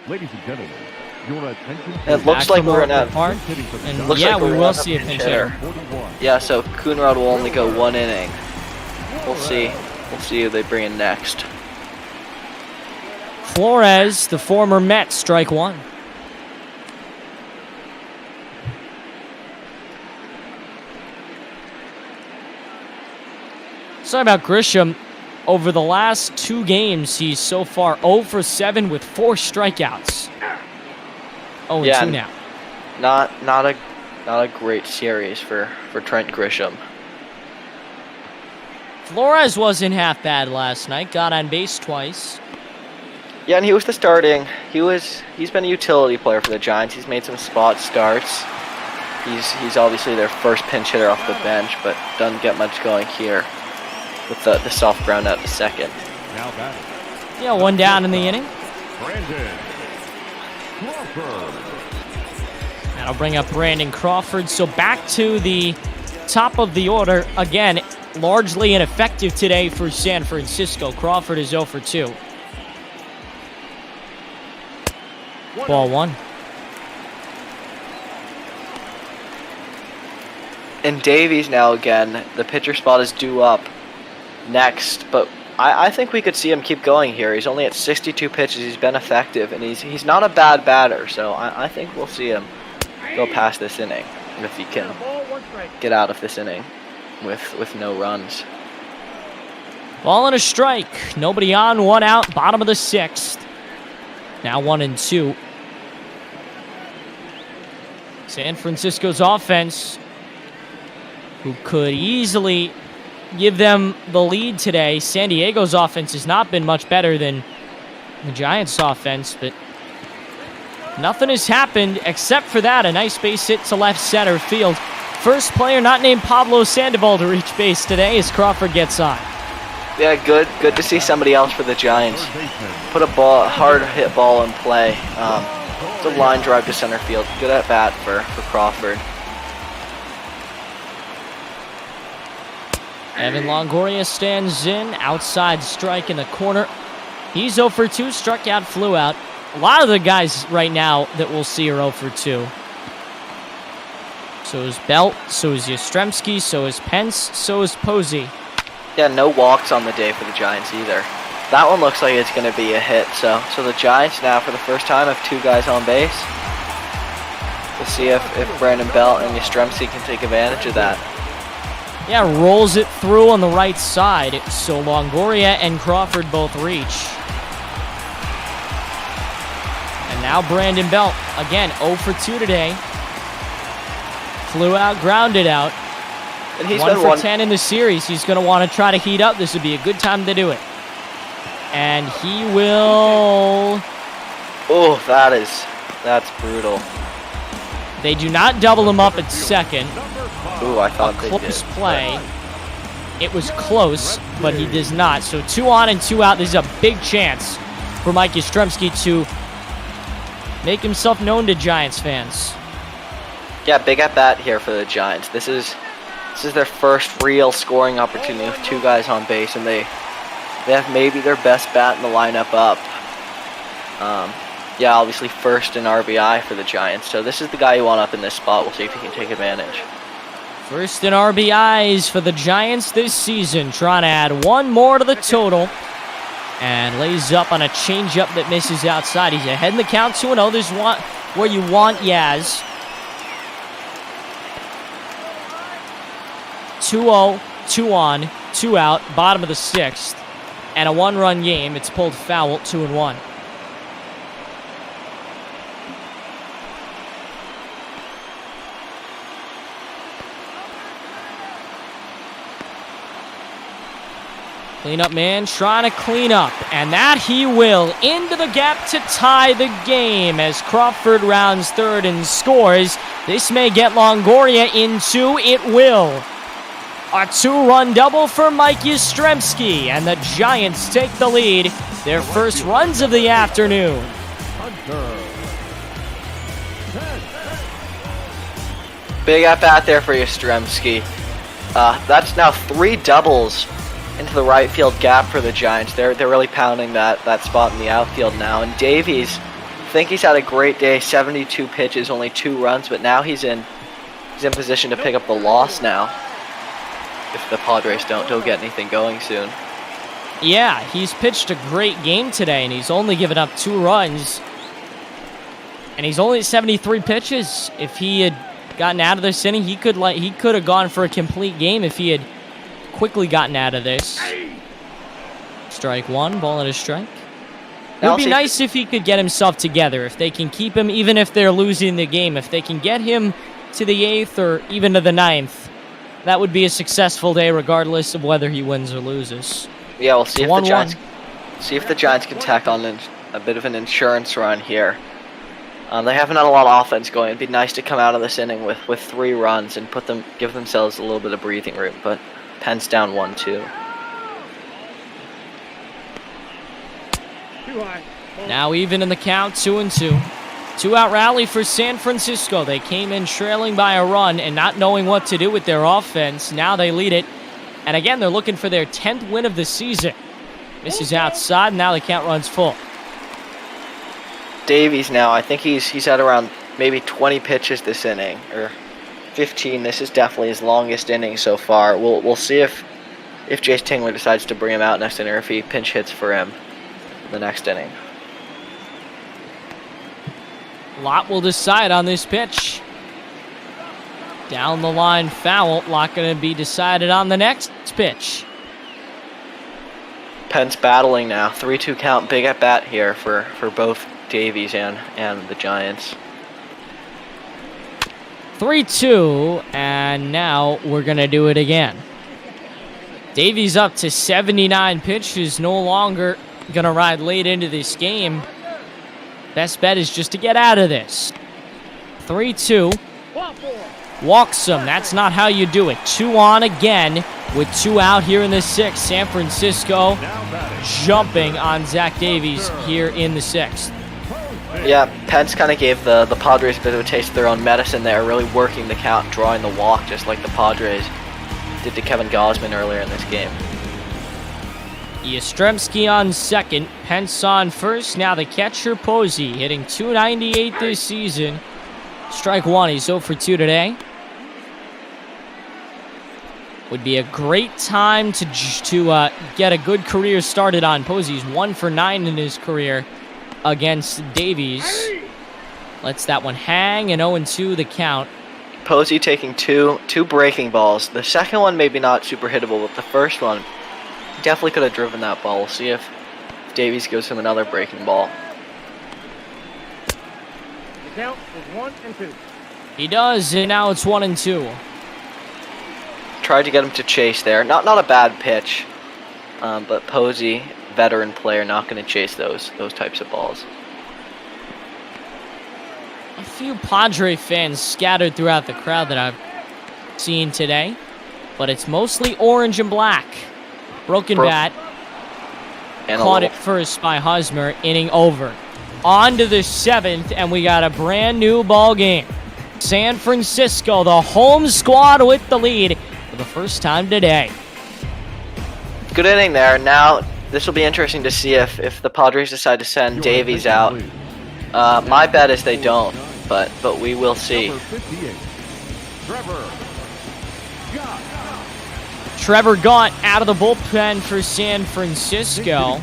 Ladies and gentlemen, your attention. It looks Back like to we're gonna Mark Hart. Hitting And Looks yeah, like we we're will gonna see a have pinch hitter. hitter. 41. Yeah, so Coonrod will only go 1 inning. We'll see. We'll see who they bring in next. Flores, the former Met, strike 1. Sorry about Grisham. over the last 2 games, he's so far 0 for 7 with 4 strikeouts. 0 Yeah, 2 now. Not a great series for Trent Grisham. Flores wasn't half bad last night. Got on base twice. Yeah, and he was the starting. He's been a utility player for the Giants. He's made some spot starts. He's obviously their first pinch hitter off the bench, but doesn't get much going here with the soft ground out to second. Now batting. Yeah, 1 down in the inning. Brandon Crawford. That'll bring up Brandon Crawford. So back to the top of the order. Again, largely ineffective today for San Francisco. Crawford is 0 for 2. Ball 1. And Davies now again, the pitcher spot is due up next, but I think we could see him keep going here. He's only at 62 pitches. He's been effective, and he's not a bad batter, so I think we'll see him go past this inning if he can get out of this inning with no runs. Ball and a strike. Nobody on, 1 out. Bottom of the 6th. Now 1 and 2. San Francisco's offense, who could easily give them the lead today. San Diego's offense has not been much better than the Giants' offense, but nothing has happened except for that. A nice base hit to left center field. First player not named Pablo Sandoval to reach base today as Crawford gets on. Yeah, good to see somebody else for the Giants. Put a hard hit ball in play. It's a line drive to center field. Good at bat for Crawford. Evan Longoria stands in. Outside strike in the corner. He's 0 for 2. Struck out, flew out. A lot of the guys right now that we'll see are 0 for 2. So is Belt. So is Yastrzemski. So is Pence. So is Posey. Yeah, no walks on the day for the Giants either. That one looks like it's going to be a hit. So the Giants now, for the first time, have 2 guys on base. We'll see if Brandon Belt and Yastrzemski can take advantage of that. Yeah, rolls it through on the right side. So Longoria and Crawford both reach. And now Brandon Belt, again, 0 for 2 today. Flew out, grounded out. And he's 1 been for 10 in the series. He's going to want to try to heat up. This would be a good time to do it. And he will... Oh, that's brutal. They do not double him up at second. Ooh, I thought they did. Close play. It was close, but he does not. So 2 on and 2 out. This is a big chance for Mike Yastrzemski to make himself known to Giants fans. Yeah, big at bat here for the Giants. This is their first real scoring opportunity with 2 guys on base, and they have maybe their best bat in the lineup up. Yeah, obviously first in RBI for the Giants. So this is the guy you want up in this spot. We'll see if he can take advantage. First in RBIs for the Giants this season. Trying to add 1 more to the total. And lays up on a changeup that misses outside. He's ahead in the count 2-0. This is where you want Yaz. 2-0, 2 on, 2 out, bottom of the 6th. And a 1-run game. It's pulled foul, 2-1. Cleanup man trying to clean up, and that he will. Into the gap to tie the game as Crawford rounds third and scores. This may get Longoria in 2. It will. A 2-run double for Mike Yastrzemski, and the Giants take the lead. Their first runs of the afternoon. Big at bat there for Yastrzemski. That's now 3 doubles into the right field gap for the Giants. They're really pounding that spot in the outfield now. And Davies, I think he's had a great day. 72 pitches, only 2 runs, but now he's in position to pick up the loss now. If the Padres don't get anything going soon. Yeah, he's pitched a great game today, and he's only given up 2 runs. And he's only at 73 pitches. If he had gotten out of this inning, he could have gone for a complete game if he had quickly gotten out of this. Strike one, ball and a strike. It Now would be see- nice if he could get himself together. If they can keep him, even if they're losing the game, if they can get him to the 8th or even to the 9th, that would be a successful day regardless of whether he wins or loses. Yeah, we'll see if the 1-1. Giants can tack on a bit of an insurance run here. They haven't had a lot of offense going. It'd be nice to come out of this inning with 3 runs and give themselves a little bit of breathing room. But Penn's down 1-2. Too high. Now even in the count, 2-2. 2-out rally for San Francisco. They came in trailing by a run and not knowing what to do with their offense. Now they lead it. And again, they're looking for their 10th win of the season. This is outside. Now the count runs full. Davies now, I think he's had around maybe 20 pitches this inning, or 15. This is definitely his longest inning so far. We'll see if Jace Tingler decides to bring him out next inning, or if he pinch hits for him the next inning. Lot will decide on this pitch. Down the line foul. Lot going to be decided on the next pitch. Penn's battling now. 3-2 count. Big at bat here for both Davies and the Giants. 3-2, and now we're going to do it again. Davies up to 79 pitches, no longer going to ride late into this game. Best bet is just to get out of this. 3-2. Walks him. That's not how you do it. 2 on again with 2 out here in the 6th. San Francisco jumping on Zach Davies here in the 6th. Yeah, Pence kind of gave the Padres a bit of a taste of their own medicine there, really working the count, drawing the walk, just like the Padres did to Kevin Gausman earlier in this game. Yastrzemski on second, Pence on first. Now the catcher, Posey, hitting .298 this season. Strike one, he's 0 for 2 today. Would be a great time to get a good career started on. Posey's 1 for 9 in his career against Davies. Lets that one hang, and 0-2 the count. Posey taking two breaking balls. The second one maybe not super hittable, but the first one definitely could have driven that ball. We'll see if Davies gives him another breaking ball. The count is 1-2. He does, and now it's 1-2. Tried to get him to chase there. Not a bad pitch, but Posey, veteran player, not going to chase those types of balls. A few Padre fans scattered throughout the crowd that I've seen today, but it's mostly orange and black. Broken bat. And Caught it first by Hosmer, inning over. On to the 7th, and we got a brand new ball game. San Francisco, the home squad with the lead for the first time today. Good inning there. Now, this will be interesting to see if the Padres decide to send Davies out. My bet is they don't, but we will see. Trevor Gaunt out of the bullpen for San Francisco.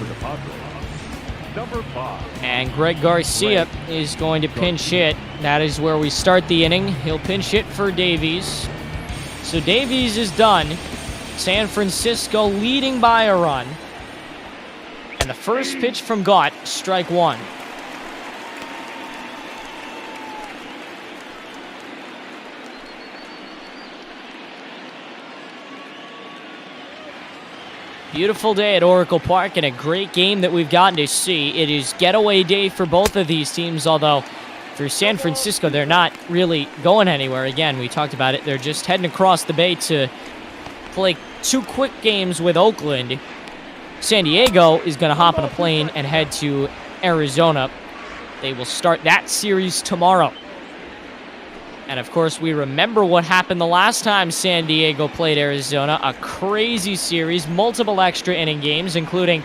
And Greg Garcia is going to pinch hit. That is where we start the inning. He'll pinch hit for Davies. So Davies is done. San Francisco leading by a run. And the first pitch from Gaunt, strike one. Beautiful day at Oracle Park and a great game that we've gotten to see. It is getaway day for both of these teams, although for San Francisco, they're not really going anywhere. Again, we talked about it. They're just heading across the bay to play 2 quick games with Oakland. San Diego is going to hop on a plane and head to Arizona. They will start that series tomorrow. And of course, we remember what happened the last time San Diego played Arizona. A crazy series, multiple extra inning games, including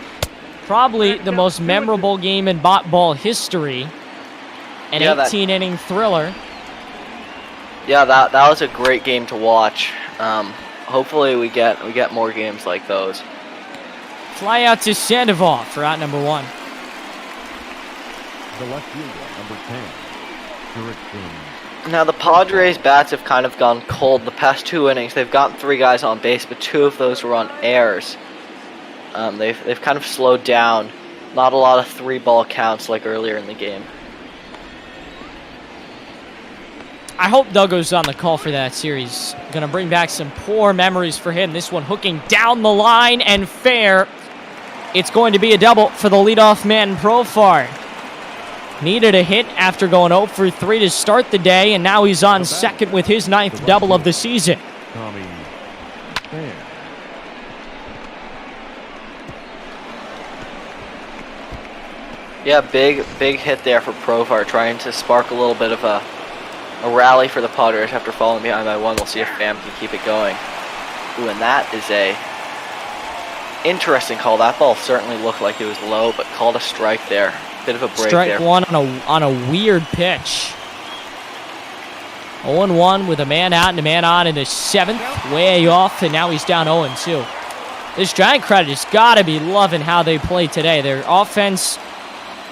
probably the most memorable game in ball history. An 18-inning thriller. Yeah, that was a great game to watch. Hopefully we get more games like those. Fly out to Sandoval for out number 1. The left fielder, number 10, Now the Padres' bats have kind of gone cold the past 2 innings. They've gotten 3 guys on base, but 2 of those were on errors. They've kind of slowed down. Not a lot of 3-ball counts like earlier in the game. I hope Duggo's on the call for that series. Gonna bring back some poor memories for him. This one hooking down the line and fair. It's going to be a double for the leadoff man, Profar. Needed a hit after going 0 for 3 to start the day, and now he's on second with his 9th double of the season. Tommy Fair. Yeah, big hit there for Profar, trying to spark a little bit of a rally for the Padres after falling behind by 1. We'll see if Pham can keep it going. Ooh, and that is a interesting call. That ball certainly looked like it was low, but called a strike there. Bit of a break Strike there. one on a weird pitch. 0-1 with a man out and a man on in the 7th. Way off, and now he's down 0-2. This Giant crowd has got to be loving how they play today. Their offense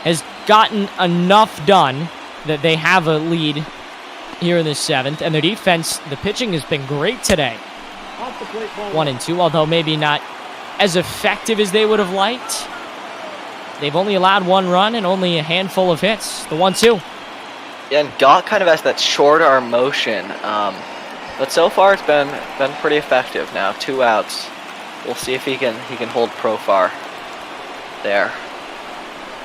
has gotten enough done that they have a lead here in the 7th, and their defense, the pitching has been great today. 1-2, although maybe not as effective as they would have liked. They've only allowed 1 run and only a handful of hits. The 1-2. Yeah, and Gott kind of has that short arm motion, but so far it's been pretty effective. Now 2 outs. We'll see if he can hold Profar there.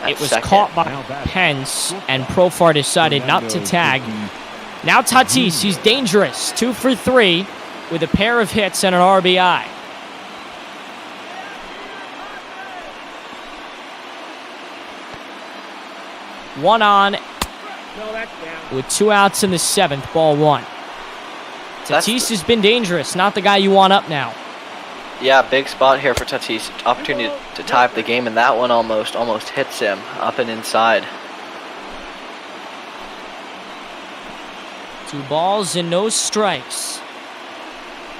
It was caught by Pence, and Profar decided not to tag. Now Tatis, he's dangerous. 2 for 3 with a pair of hits and an RBI. One on with 2 outs in the 7th, ball 1. Tatis has been dangerous, not the guy you want up now. Yeah, big spot here for Tatis. Opportunity to tie up the game, and that one almost hits him up and inside. 2 balls and no strikes.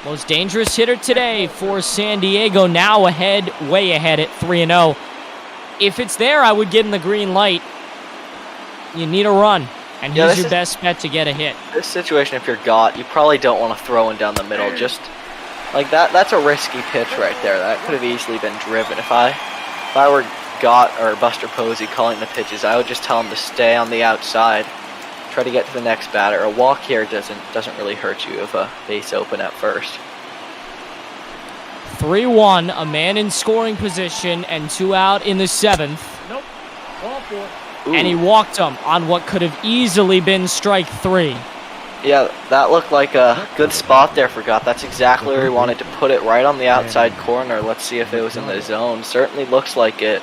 Most dangerous hitter today for San Diego, now ahead, way ahead at 3-0. If it's there, I would give him the green light. You need a run, and he's your best bet to get a hit. This situation, if you're Gott, you probably don't want to throw in down the middle. Just like that's a risky pitch right there. That could have easily been driven. If I were Gott or Buster Posey calling the pitches, I would just tell him to stay on the outside, try to get to the next batter. A walk here doesn't really hurt you if a base open at first. 3-1, a man in scoring position, and 2 out in the 7th. Nope. Ball 4. Ooh. And he walked him on what could have easily been strike 3. Yeah, that looked like a good spot there for Gott. That's exactly where he wanted to put it, right on the outside corner. Let's see if it was in the zone. Certainly looks like it.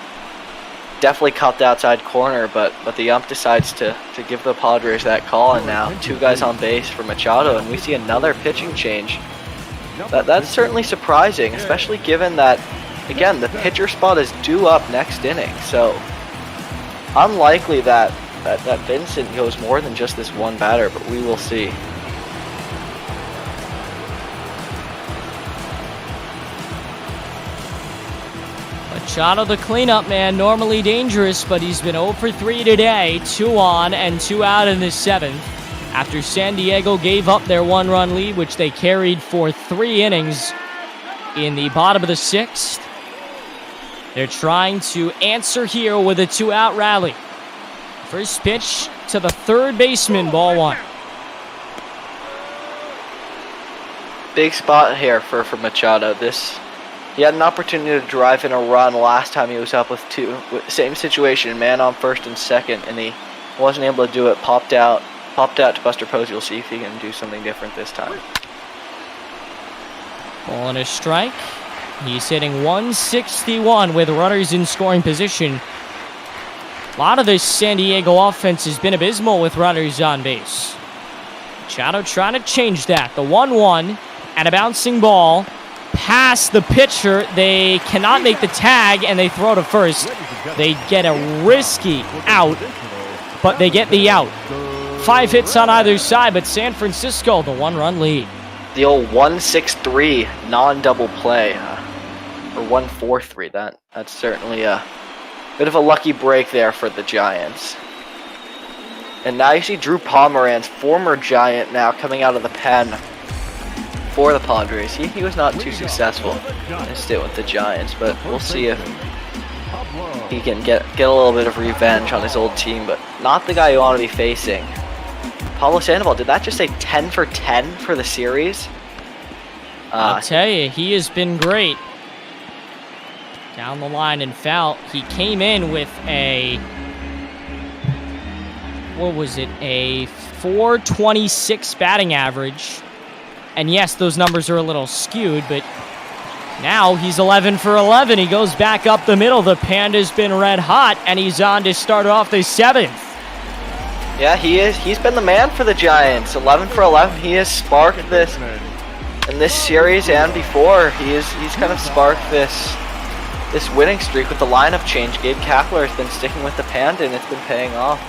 Definitely caught the outside corner, but the ump decides to give the Padres that call, and now 2 guys on base for Machado, and we see another pitching change. That's certainly surprising, especially given that, again, the pitcher spot is due up next inning. So unlikely that Vincent goes more than just this one batter, but we will see. Machado, the cleanup man, normally dangerous, but he's been 0 for 3 today. 2 on and 2 out in the 7th. After San Diego gave up their 1-run lead, which they carried for 3 innings in the bottom of the 6th. They're trying to answer here with a 2-out rally. First pitch to the 3rd baseman, ball 1. Big spot here for Machado. He had an opportunity to drive in a run last time he was up with 2. Same situation, man on first and second, and he wasn't able to do it. Popped out to Buster Posey. We'll see if he can do something different this time. Ball and a strike. He's hitting 161 with runners in scoring position. A lot of this San Diego offense has been abysmal with runners on base. Machado trying to change that. The 1-1 and a bouncing ball past the pitcher. They cannot make the tag, and they throw to first. They get a risky out, but they get the out. 5 hits on either side, but San Francisco, the 1-run lead. The old 1-6-3 non-double play, or 1-4-3. That's certainly a bit of a lucky break there for the Giants. And now you see Drew Pomeranz, former Giant, now coming out of the pen for the Padres. He was not too successful in his stint with the Giants, but we'll see if he can get a little bit of revenge on his old team, but not the guy you want to be facing. Pablo Sandoval, did that just say 10 for 10 for the series? I'll tell you, he has been great. Down the line and foul. He came in with a, what was it, a 426 batting average. And yes, those numbers are a little skewed, but now he's 11 for 11. He goes back up the middle. The Panda's been red hot, and he's on to start off the 7th. Yeah, he is. He's been the man for the Giants. 11 for 11. He has sparked this in this series and before. He's kind of sparked this winning streak with the lineup change. Gabe Kapler has been sticking with the Panda, and it's been paying off.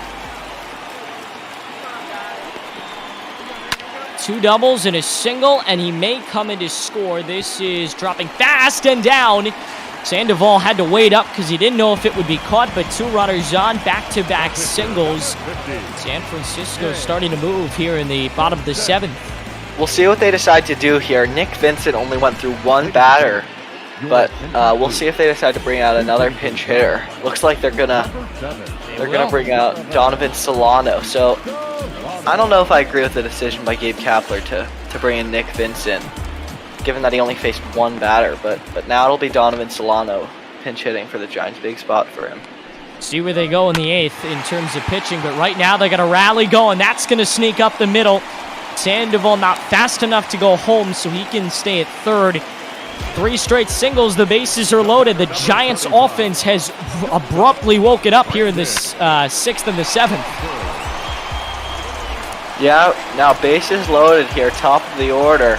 2 doubles and a single, and he may come in to score. This is dropping fast and down. Sandoval had to wait up because he didn't know if it would be caught, but 2 runners on, back-to-back singles. San Francisco starting to move here in the bottom of the 7th. We'll see what they decide to do here. Nick Vincent only went through 1 batter, but we'll see if they decide to bring out another pinch hitter. Looks like they're gonna bring out Donovan Solano. So I don't know if I agree with the decision by Gabe Kapler to bring in Nick Vincent, given that he only faced 1 batter. But now it'll be Donovan Solano pinch hitting for the Giants. Big spot for him. See where they go in the 8th in terms of pitching, but right now they got a rally going. That's going to sneak up the middle. Sandoval not fast enough to go home, so he can stay at 3rd. 3 straight singles. The bases are loaded. The Giants' offense has abruptly woken up here in this 6th and the 7th. Yeah, now bases loaded here, top of the order.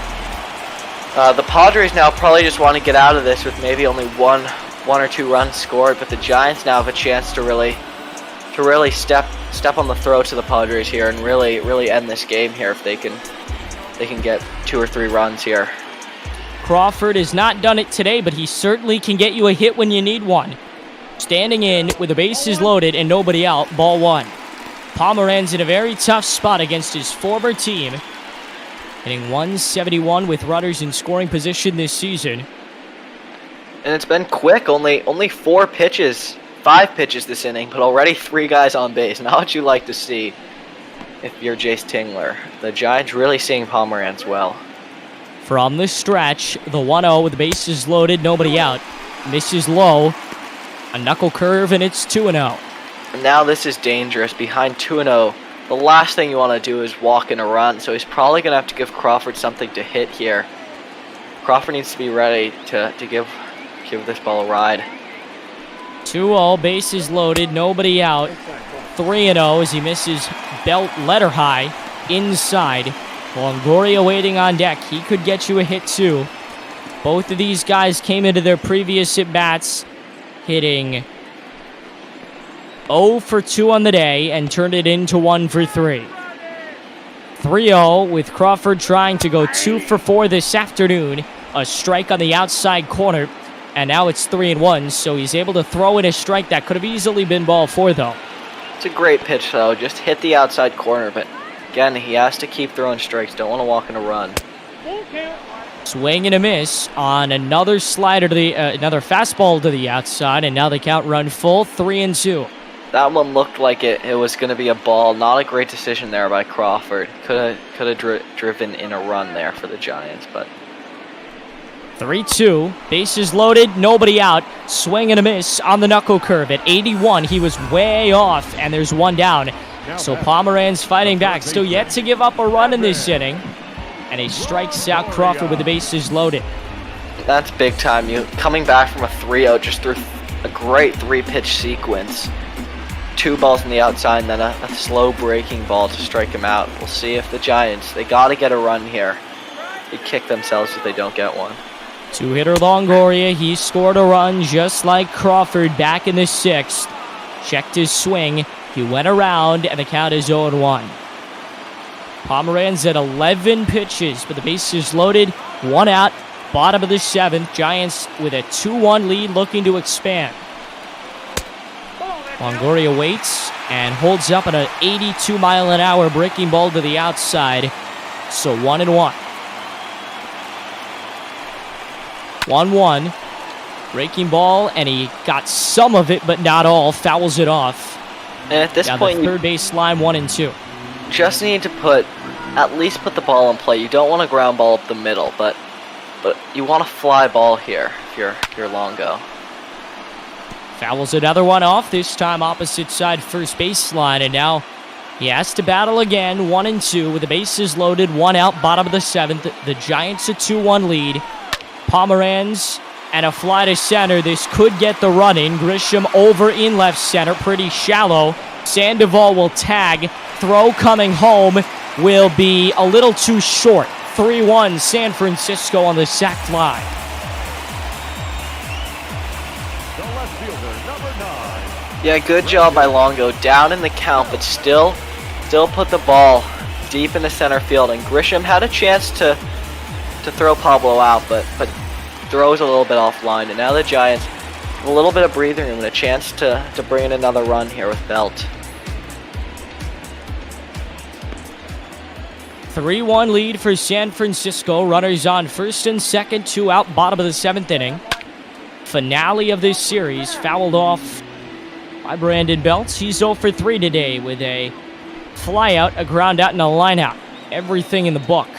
The Padres now probably just want to get out of this with maybe only one or 2 runs scored, but the Giants now have a chance to really step on the throat to the Padres here and really end this game here if they can get 2 or 3 runs here. Crawford has not done it today, but he certainly can get you a hit when you need one. Standing in with the bases loaded and nobody out, ball 1. Pomeranz in a very tough spot against his former team, hitting 171 with runners in scoring position this season. And it's been quick, only 4 pitches, 5 pitches this inning, but already 3 guys on base. Not what you like to see if you're Jace Tingler. The Giants really seeing Pomeranz well. From the stretch, the 1-0 with the bases loaded, nobody out. Misses low, a knuckle curve, and it's 2-0. And now this is dangerous. Behind 2-0, the last thing you want to do is walk in a run, so he's probably going to have to give Crawford something to hit here. Crawford needs to be ready to give this ball a ride. 2-0, bases loaded, nobody out. 3-0 as he misses belt letter high inside. Longoria waiting on deck. He could get you a hit too. Both of these guys came into their previous at-bats hitting 0 for 2 on the day and turned it into 1 for 3. 3-0 with Crawford trying to go 2 for 4 this afternoon. A strike on the outside corner, and now it's 3-1, so he's able to throw in a strike that could have easily been ball 4 though. It's a great pitch though, just hit the outside corner, but again, he has to keep throwing strikes, don't want to walk in a run. Swing and a miss on another slider to the another fastball to the outside, and now the count run full, 3-2. That one looked like it was going to be a ball. Not a great decision there by Crawford. Could have driven in a run there for the Giants, but 3-2, bases loaded, nobody out. Swing and a miss on the knuckle curve. At 81, he was way off, and there's 1 down. So Pomeranz fighting back, still yet to give up a run in this inning, and he strikes out Crawford with the bases loaded. That's big time. You coming back from a 3-0 just through a great 3-pitch sequence. 2 balls on the outside and then a slow breaking ball to strike him out. We'll see if the Giants, they got to get a run here. They kick themselves if they don't get one. 2-hitter Longoria, he scored a run just like Crawford back in the 6th. Checked his swing, he went around, and the count is 0-1. Pomeranz at 11 pitches, but the bases loaded, 1 out, bottom of the 7th. Giants with a 2-1 lead looking to expand. Longoria waits and holds up at an 82-mile-an-hour breaking ball to the outside. So 1-1. 1-1. Breaking ball, and he got some of it, but not all. Fouls it off. And at this point, the third base line, 1-2. Just need to at least put the ball in play. You don't want to ground ball up the middle, but you want to fly ball here if you're Longo. Fouls another one off, this time opposite side first baseline, and now he has to battle again, 1-2, with the bases loaded, 1 out, bottom of the 7th. The Giants a 2-1 lead. Pomeranz and a fly to center. This could get the run in. Grisham over in left center, pretty shallow. Sandoval will tag. Throw coming home will be a little too short. 3-1 San Francisco on the sac fly. The left fielder, number 9. Yeah, good job by Longo. Down in the count, but still put the ball deep in the center field. And Grisham had a chance to throw Pablo out, but throws a little bit offline. And now the Giants have a little bit of breathing room and a chance to bring in another run here with Belt. 3-1 lead for San Francisco. Runners on first and second, 2 out, bottom of the 7th inning. Finale of this series, fouled off by Brandon Belt. He's 0 for 3 today with a fly out, a ground out, and a line out. Everything in the book.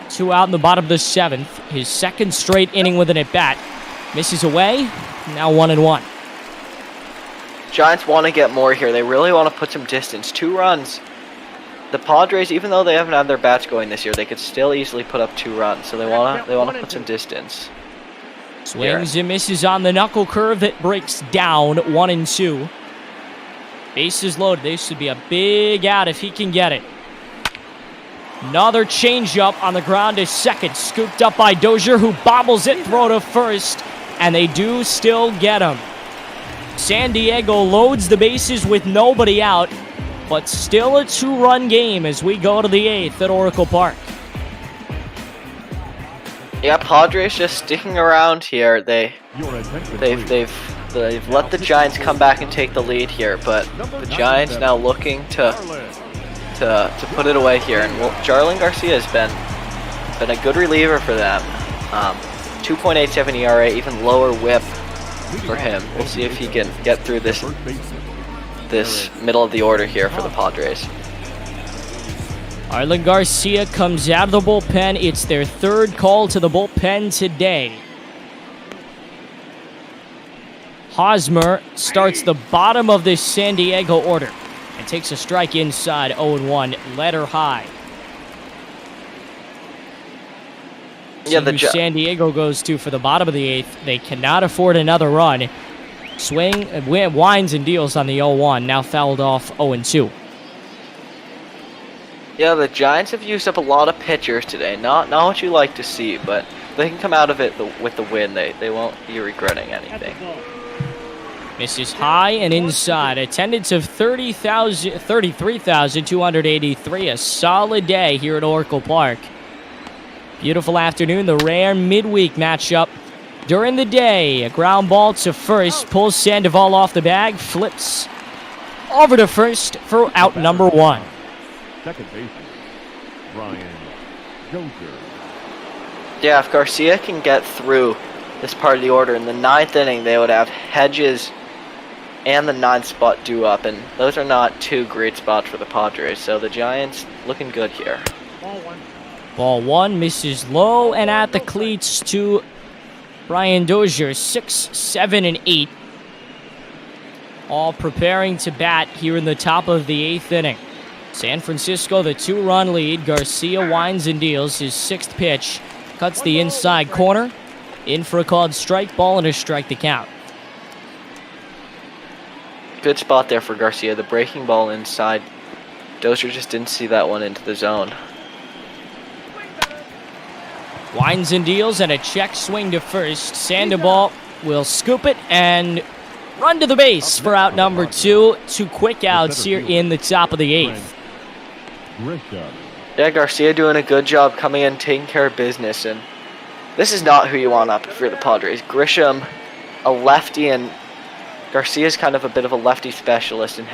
2 out in the bottom of the 7th. His second straight inning with an at-bat. Misses away, now 1-1. Giants want to get more here. They really want to put some distance. 2 runs. The Padres, even though they haven't had their bats going this year, they could still easily put up 2 runs. So they want to put some distance. Swings and misses on the knuckle curve that breaks down, 1-2. Bases loaded. This should be a big out if he can get it. Another changeup on the ground to second. Scooped up by Dozier, who bobbles it, throw to first, and they do still get him. San Diego loads the bases with nobody out, but still a 2-run game as we go to the 8th at Oracle Park. Yeah, Padres just sticking around here. They've let the Giants come back and take the lead here, but the Giants now looking to put it away here. And Jarlin Garcia has been a good reliever for them. 2.87 ERA, even lower WHIP for him. We'll see if he can get through this middle of the order here for the Padres. Jarlin Garcia comes out of the bullpen. It's their 3rd call to the bullpen today. Hosmer starts the bottom of this San Diego order and takes a strike inside, 0-1, letter high. Yeah, San Diego goes to for the bottom of the 8th. They cannot afford another run. Swing, winds and deals on the 0-1, now fouled off 0-2. Yeah, the Giants have used up a lot of pitchers today. Not what you like to see, but they can come out of it with the win. They won't be regretting anything. Misses high and inside. Attendance of 33,283. A solid day here at Oracle Park. Beautiful afternoon. The rare midweek matchup. During the day, a ground ball to first. Pulls Sandoval off the bag. Flips over to first for out number 1. Second baseman, Brian Dozier. Yeah, if Garcia can get through this part of the order, in the 9th inning, they would have Hedges and the 9th spot due up, and those are not 2 great spots for the Padres, so the Giants looking good here. Ball 1 misses low and at the cleats to Brian Dozier, 6, 7, and 8. All preparing to bat here in the top of the 8th inning. San Francisco, the 2-run lead. Garcia winds and deals his 6th pitch. Cuts the inside corner. In for a called strike, ball and a strike to count. Good spot there for Garcia. The breaking ball inside. Dozier just didn't see that one into the zone. Winds and deals and a check swing to first. Sandoval will scoop it and run to the base for out number 2. 2 quick outs here in the top of the 8th. Yeah, Garcia doing a good job coming in, taking care of business, and this is not who you want up for the Padres. Grisham, a lefty, and Garcia's kind of a bit of a lefty specialist, and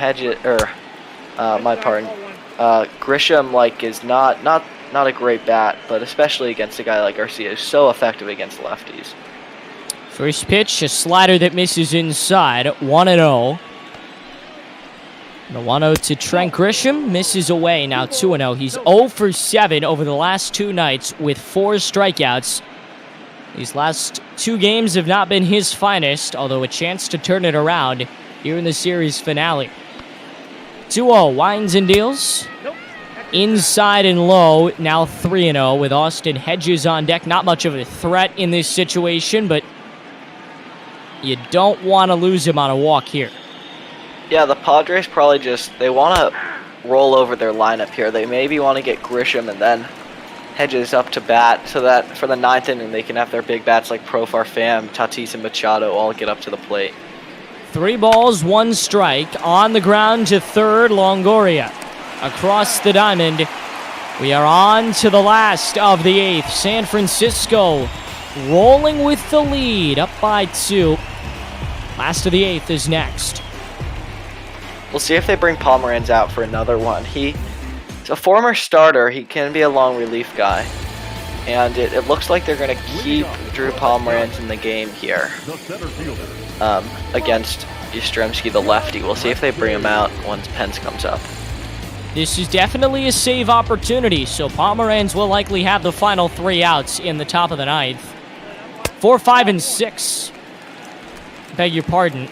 Grisham is not a great bat, but especially against a guy like Garcia, is so effective against lefties. First pitch, a slider that misses inside, 1-0. The 1-0 to Trent Grisham, misses away, now 2-0. He's 0 for 7 over the last 2 nights with 4 strikeouts. These last 2 games have not been his finest, although a chance to turn it around here in the series finale. 2-0, winds and deals. Inside and low, now 3-0 with Austin Hedges on deck. Not much of a threat in this situation, but you don't want to lose him on a walk here. Yeah, the Padres probably they want to roll over their lineup here. They maybe want to get Grisham and then Hedges up to bat so that for the 9th inning they can have their big bats like Profar Pham, Tatis, and Machado all get up to the plate. 3 balls, 1 strike. On the ground to third, Longoria. Across the diamond. We are on to the last of the 8th. San Francisco rolling with the lead, up by 2. Last of the 8th is next. We'll see if they bring Pomeranz out for another one. He's a former starter. He can be a long relief guy. And it looks like they're going to keep Drew Pomeranz in the game here against Yastrzemski, the lefty. We'll see if they bring him out once Pence comes up. This is definitely a save opportunity, so Pomeranz will likely have the final 3 outs in the top of the 9th. 4, 5, and 6. Beg your pardon.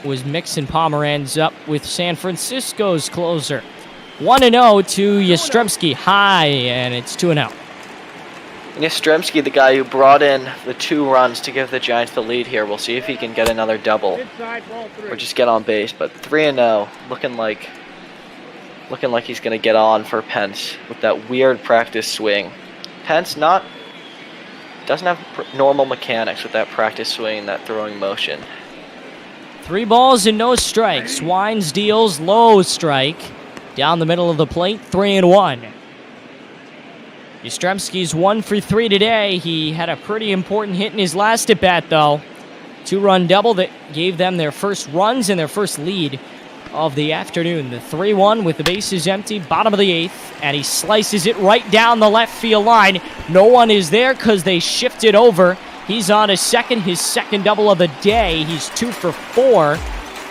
Was mixing Pomeranz up with San Francisco's closer. 1-0 to Yastrzemski, high, and it's 2-0. Yastrzemski, the guy who brought in the 2 runs to give the Giants the lead here. We'll see if he can get another double or just get on base. But 3-0, looking like he's going to get on for Pence with that weird practice swing. Pence doesn't have normal mechanics with that practice swing, that throwing motion. 3 balls and no strikes. Winds, deals, low strike. Down the middle of the plate, 3-1. Yastrzemski's 1 for 3 today. He had a pretty important hit in his last at-bat, though. 2-run double that gave them their first runs and their first lead of the afternoon. The 3-1 with the bases empty, bottom of the 8th, and he slices it right down the left field line. No one is there because they shifted over. He's on his second double of the day. He's 2 for 4.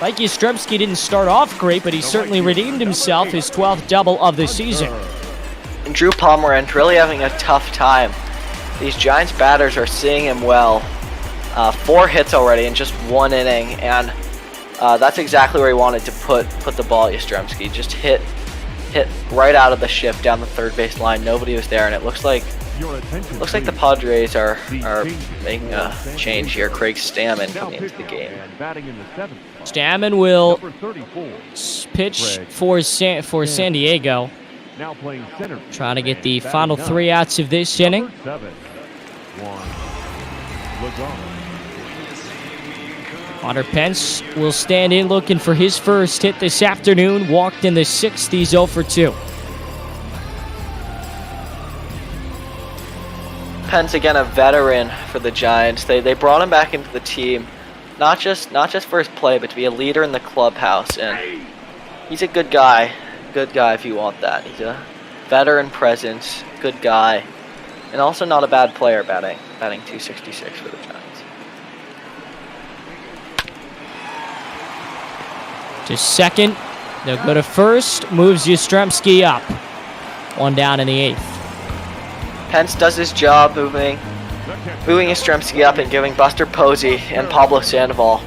Like Yastrzemski didn't start off great, but he certainly redeemed himself, his 12th double of the season. And Drew Pomeranz really having a tough time. These Giants batters are seeing him well. 4 hits already in just 1 inning, and that's exactly where he wanted to put the ball at Yastrzemski. Just hit right out of the shift down the third base line. Nobody was there, and it looks like the Padres are making a change here. Craig Stammen coming into the game. Stammen will pitch for San Diego. Trying to get the final 3 outs of this inning. Hunter Pence will stand in looking for his first hit this afternoon. Walked in the 6th. He's 0 for 2. Pence, again, a veteran for the Giants. They brought him back into the team, not just for his play, but to be a leader in the clubhouse. And he's a good guy if you want that. He's a veteran presence, good guy, and also not a bad player batting 266 for the Giants. To second, they'll go to first, moves Yastrzemski up. 1 down in the 8th. Pence does his job moving Yastrzemski up and giving Buster Posey and Pablo Sandoval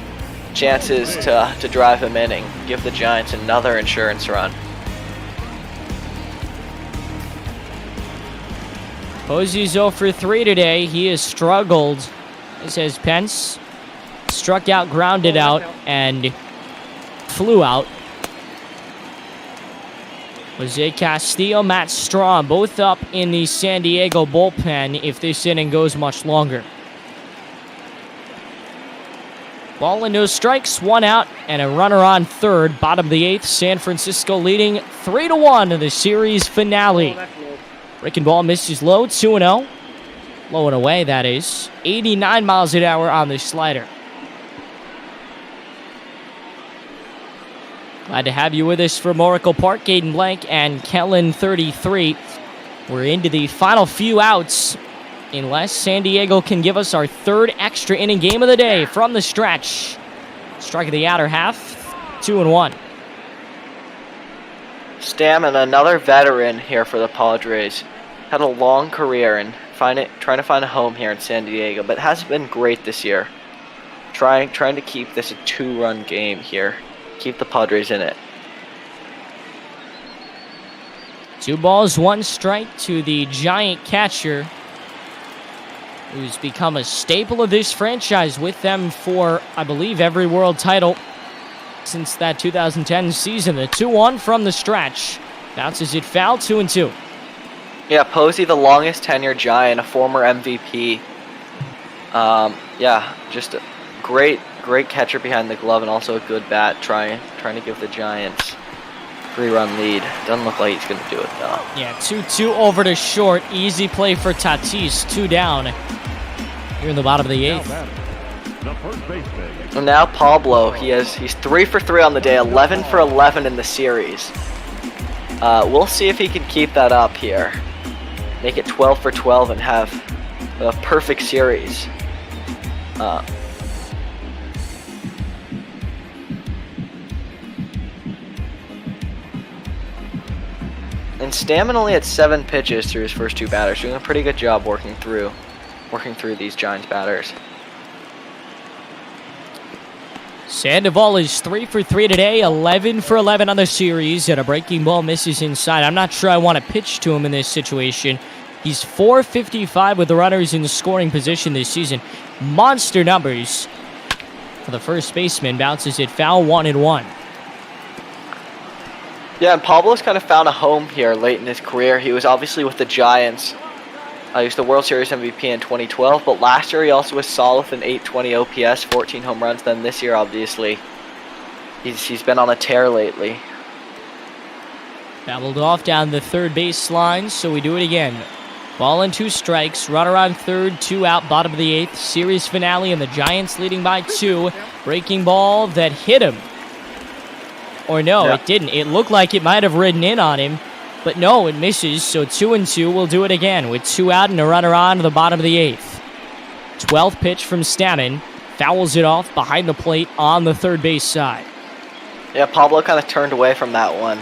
chances to drive him in and give the Giants another insurance run. Posey's 0 for 3 today. He has struggled, says Pence. Struck out, grounded out, and flew out. Jose Castillo, Matt Strahm, both up in the San Diego bullpen if this inning goes much longer. Ball and no strikes, 1 out, and a runner on third. Bottom of the 8th, San Francisco leading 3-1 in the series finale. Breaking ball misses low, 2-0. Low and away, that is. 89 miles an hour on the slider. Glad to have you with us from Oracle Park. Gaten Blank and Kellen 33. We're into the final few outs. Unless San Diego can give us our third extra inning game of the day from the stretch. Strike of the outer half, 2-1. Stammen, another veteran here for the Padres. Had a long career and trying to find a home here in San Diego, but hasn't been great this year. Trying to keep this a 2-run game here. Keep the Padres in it. 2 balls, 1 strike to the giant catcher, who's become a staple of this franchise with them for, I believe, every world title since that 2010 season. The 2-1 from the stretch. Bounces it foul, 2-2. Yeah, Posey, the longest tenured Giant, a former MVP. Yeah, just a great catcher behind the glove and also a good bat trying to give the Giants 3-run lead. Doesn't look like he's going to do it, though. Yeah, 2-2 over to short. Easy play for Tatis. 2 down here in the bottom of the 8th. And now Pablo, he's 3 for 3 on the day, 11 for 11 in the series. We'll see if he can keep that up here. Make it 12 for 12 and have a perfect series. And Stammen only had 7 pitches through his first 2 batters, doing a pretty good job working through these Giants batters. Sandoval is 3 for 3 today, 11 for 11 on the series, and a breaking ball misses inside. I'm not sure I want to pitch to him in this situation. He's 455 with the runners in scoring position this season. Monster numbers for the first baseman. Bounces it foul, 1-1. Yeah, and Pablo's kind of found a home here late in his career. He was obviously with the Giants. He was the World Series MVP in 2012, but last year he also was solid with an 820 OPS, 14 home runs. Then this year, obviously, he's been on a tear lately. Babbled off down the third baseline, so we do it again. Ball and 2 strikes, runner on third, 2 out, bottom of the 8th. Series finale, and the Giants leading by 2. Breaking ball that hit him. Or no, It didn't. It looked like it might have ridden in on him. But no, it misses, so 2-2 will do it again with 2 out and a runner on to the bottom of the 8th. 12th pitch from Stammen. Fouls it off behind the plate on the third base side. Yeah, Pablo kind of turned away from that one.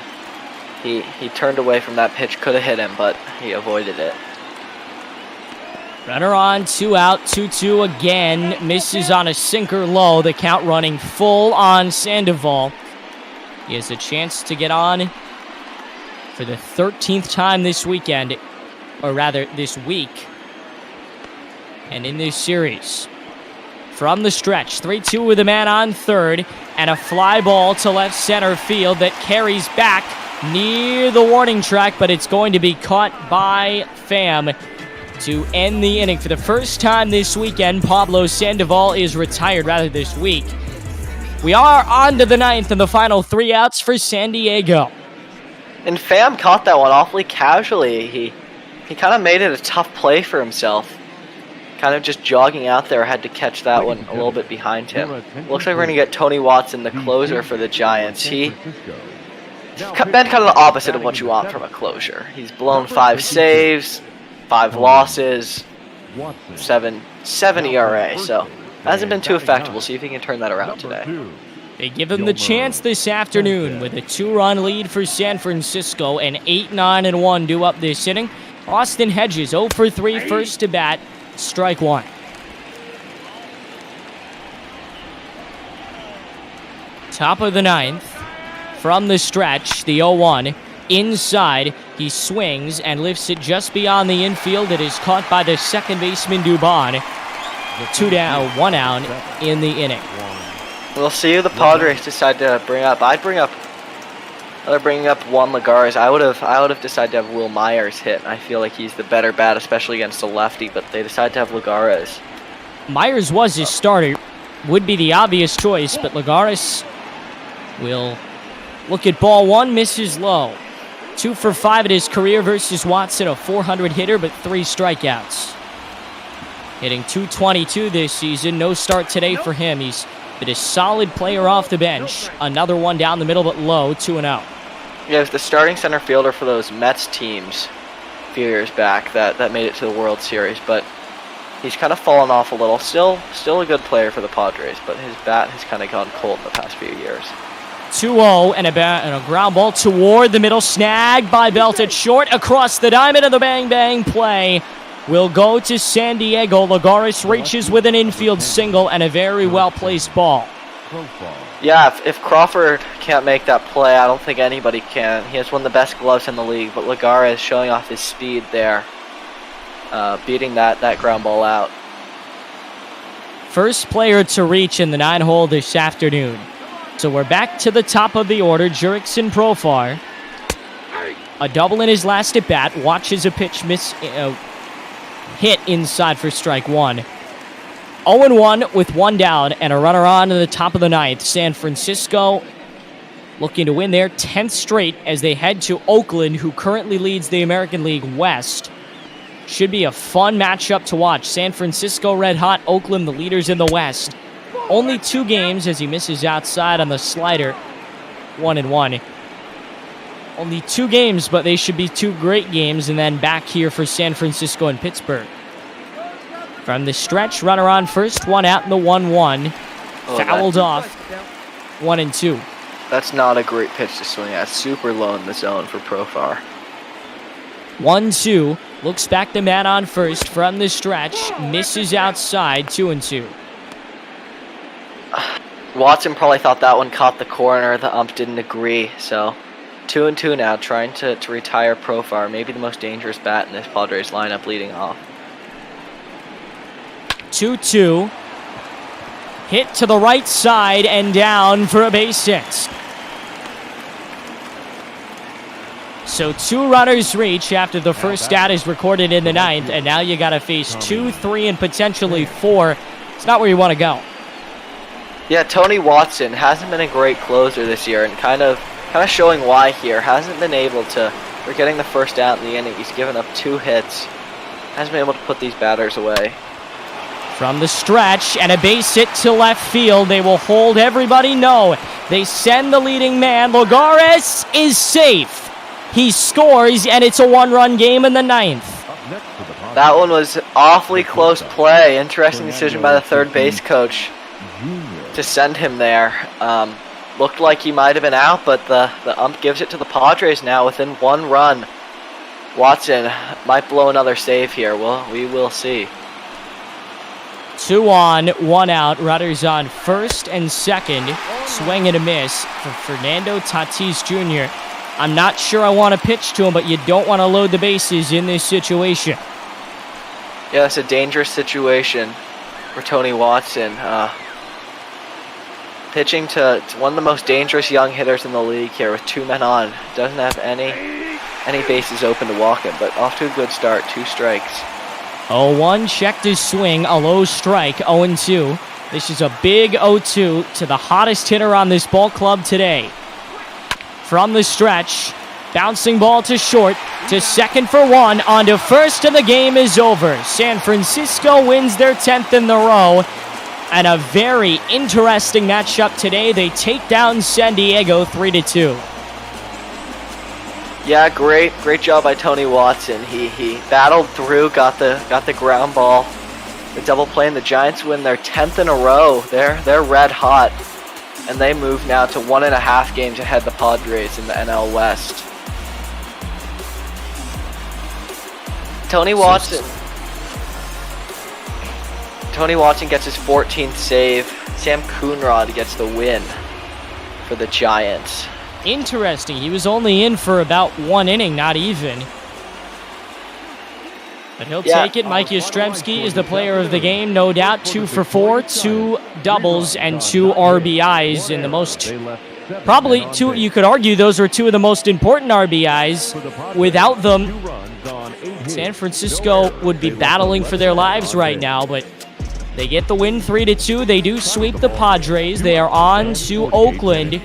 He turned away from that pitch. Could have hit him, but he avoided it. Runner on, 2 out, 2-2 again. Misses on a sinker low. The count running full on Sandoval. He has a chance to get on for the 13th time this weekend, or rather this week, and in this series. From the stretch, 3-2 with a man on third, and a fly ball to left center field that carries back near the warning track, but it's going to be caught by Pham to end the inning. For the first time this weekend, Pablo Sandoval is retired, rather this week. We are on to the 9th and the final 3 outs for San Diego. And Pham caught that one awfully casually. He kind of made it a tough play for himself. Kind of just jogging out there, had to catch that one a little bit behind him. Looks like we're going to get Tony Watson, the closer for the Giants. He's been kind of the opposite of what you want from a closure. He's blown 5 saves, 5 losses, 7 ERA, so hasn't been too effective. We'll see if he can turn that around today. They give him the chance this afternoon with a 2-run lead for San Francisco, and 8-9-1 due up this inning. Austin Hedges 0 for 3 first to bat, strike 1. Top of the 9th, from the stretch, the 0-1. Inside, he swings and lifts it just beyond the infield. It is caught by the second baseman Dubon. 2 down, 1 out in the inning. We'll see who the Padres decide to bring up. I'd bring up Juan Lagares. I would have decided to have Will Myers hit. I feel like he's the better bat, especially against the lefty, but they decided to have Lagares. Myers was his starter. Would be the obvious choice, but Lagares will look at ball 1, misses low. 2 for 5 in his career versus Watson, a 400 hitter, but 3 strikeouts. Hitting .222 this season. No start today for him. He's but a solid player off the bench. Another one down the middle, but low, 2-0. Yeah, he was the starting center fielder for those Mets teams a few years back that made it to the World Series, but he's kind of fallen off a little. Still a good player for the Padres, but his bat has kind of gone cold in the past few years. 2-0 and a ground ball toward the middle. Snag by Belted short across the diamond, and the bang-bang play will go to San Diego. Lagares reaches with an infield single and a very well-placed ball. Yeah, if Crawford can't make that play, I don't think anybody can. He has one of the best gloves in the league, but Lagares showing off his speed there, beating that ground ball out. First player to reach in the 9-hole this afternoon. So we're back to the top of the order. Jurickson Profar. A double in his last at bat. Watches a pitch hit inside for strike one. 0-1 with one down and a runner on to the top of the ninth. San Francisco looking to win their 10th straight as they head to Oakland, who currently leads the American League West. Should be a fun matchup to watch. San Francisco red hot, Oakland the leaders in the West. Only 2 games as he misses outside on the slider. 1-1. Only 2 games, but they should be 2 great games, and then back here for San Francisco and Pittsburgh. From the stretch, runner on first, one out in the 1-1. Fouled off. 1-2. That's not a great pitch to swing at. Super low in the zone for Profar. 1-2. Looks back the man on first from the stretch. Misses outside. 2-2. Watson probably thought that one caught the corner. The ump didn't agree, so 2-2 now, trying to retire Profar. Maybe the most dangerous bat in this Padres lineup leading off. 2-2. Hit to the right side and down for a base hit. So 2 runners reach after the first out is recorded in the 9th, and now you got to face 2, 3, and potentially 4. It's not where you want to go. Yeah, Tony Watson hasn't been a great closer this year, and kind of showing why here. Hasn't been able to. We're getting the first out in the inning. He's given up 2 hits. Hasn't been able to put these batters away. From the stretch, and a base hit to left field. They will hold everybody. No. They send the leading man. Lagares is safe. He scores, and it's a 1-run game in the 9th. That one was awfully close play. Interesting decision by the third base coach to send him there. Looked like he might have been out, but the ump gives it to the Padres now within 1 run. Watson might blow another save here. We will see. 2 on, 1 out. Runners on first and second. Swing and a miss for Fernando Tatis Jr. I'm not sure I want to pitch to him, but you don't want to load the bases in this situation. Yeah, it's a dangerous situation for Tony Watson. Pitching to one of the most dangerous young hitters in the league here with 2 men on. Doesn't have any bases open to walk him, but off to a good start. 2 strikes. 0-1, checked his swing, a low strike, 0-2. This is a big 0-2 to the hottest hitter on this ball club today. From the stretch, bouncing ball to short, to second for 1, on to first, and the game is over. San Francisco wins their 10th in the row, and a very interesting matchup today. They take down San Diego 3-2. Yeah, great job by Tony Watson. He battled through, got the ground ball, the double play, and the Giants win their 10th in a row. They're red hot, and they move now to 1.5 games ahead of the Padres in the NL West. Tony Watson gets his 14th save. Sam Coonrod gets the win for the Giants. Interesting. He was only in for about 1 inning, not even. But he'll take it. Mike Yastrzemski is the player of the game, no doubt. 2 for 4, 2 doubles, and 2 RBIs in the most... Probably 2, you could argue those are 2 of the most important RBIs. Without them, San Francisco would be battling for their lives right now, but they get the win 3-2. They do sweep the Padres. They are on to Oakland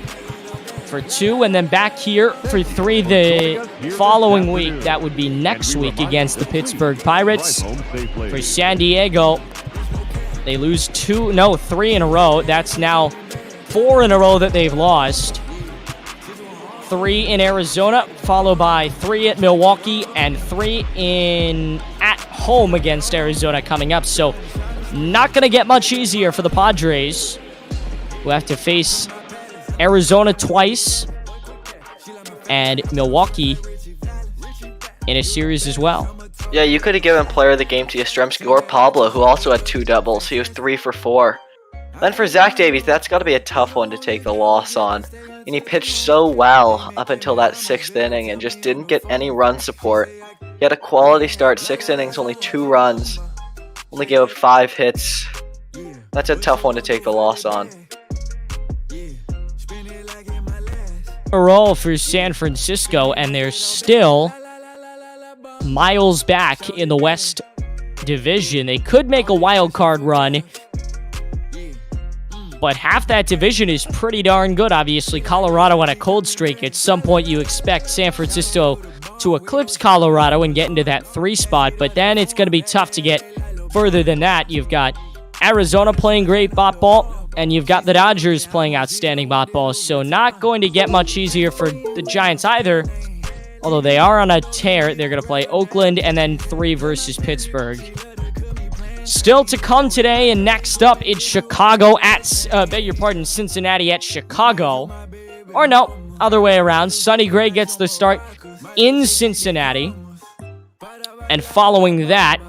for 2, and then back here for 3 the following week. That would be next week against the Pittsburgh Pirates. For San Diego, They lose 3 in a row. That's now 4 in a row that they've lost. 3 in Arizona, followed by 3 at Milwaukee, and 3 at home against Arizona coming up. So not going to get much easier for the Padres, who have to face Arizona twice and Milwaukee in a series as well. Yeah, you could have given player of the game to Yastrzemski or Pablo, who also had 2 doubles. He was 3 for 4. Then for Zach Davies, that's got to be a tough one to take the loss on. And he pitched so well up until that 6th inning and just didn't get any run support. He had a quality start, 6 innings, only 2 runs. Only gave up 5 hits. That's a tough one to take the loss on. A roll for San Francisco, and they're still miles back in the West Division. They could make a wild card run, but half that division is pretty darn good. Obviously, Colorado on a cold streak. At some point, you expect San Francisco to eclipse Colorado and get into that 3 spot, but then it's going to be tough to get further than that. You've got Arizona playing great bot ball, and you've got the Dodgers playing outstanding bot ball, so not going to get much easier for the Giants either. Although they are on a tear, they're going to play Oakland and then 3 versus Pittsburgh. Still to come today, and next up, it's Chicago at, Cincinnati at Chicago. Or no, other way around. Sonny Gray gets the start in Cincinnati. And following that,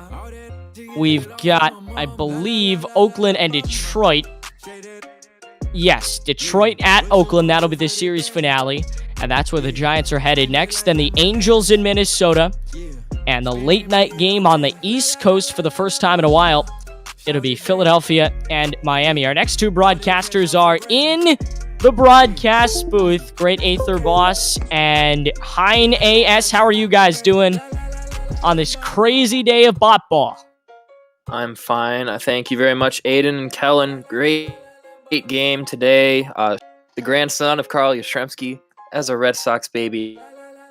we've got, I believe, Oakland and Detroit. Yes, Detroit at Oakland. That'll be the series finale. And that's where the Giants are headed next. Then the Angels in Minnesota. And the late night game on the East Coast for the first time in a while. It'll be Philadelphia and Miami. Our next 2 broadcasters are in the broadcast booth. Great Aether Boss and Hein AS. How are you guys doing on this crazy day of bot ball? I'm fine. Thank you very much, Aiden and Kellen. Great game today. The grandson of Carl Yastrzemski. As a Red Sox baby,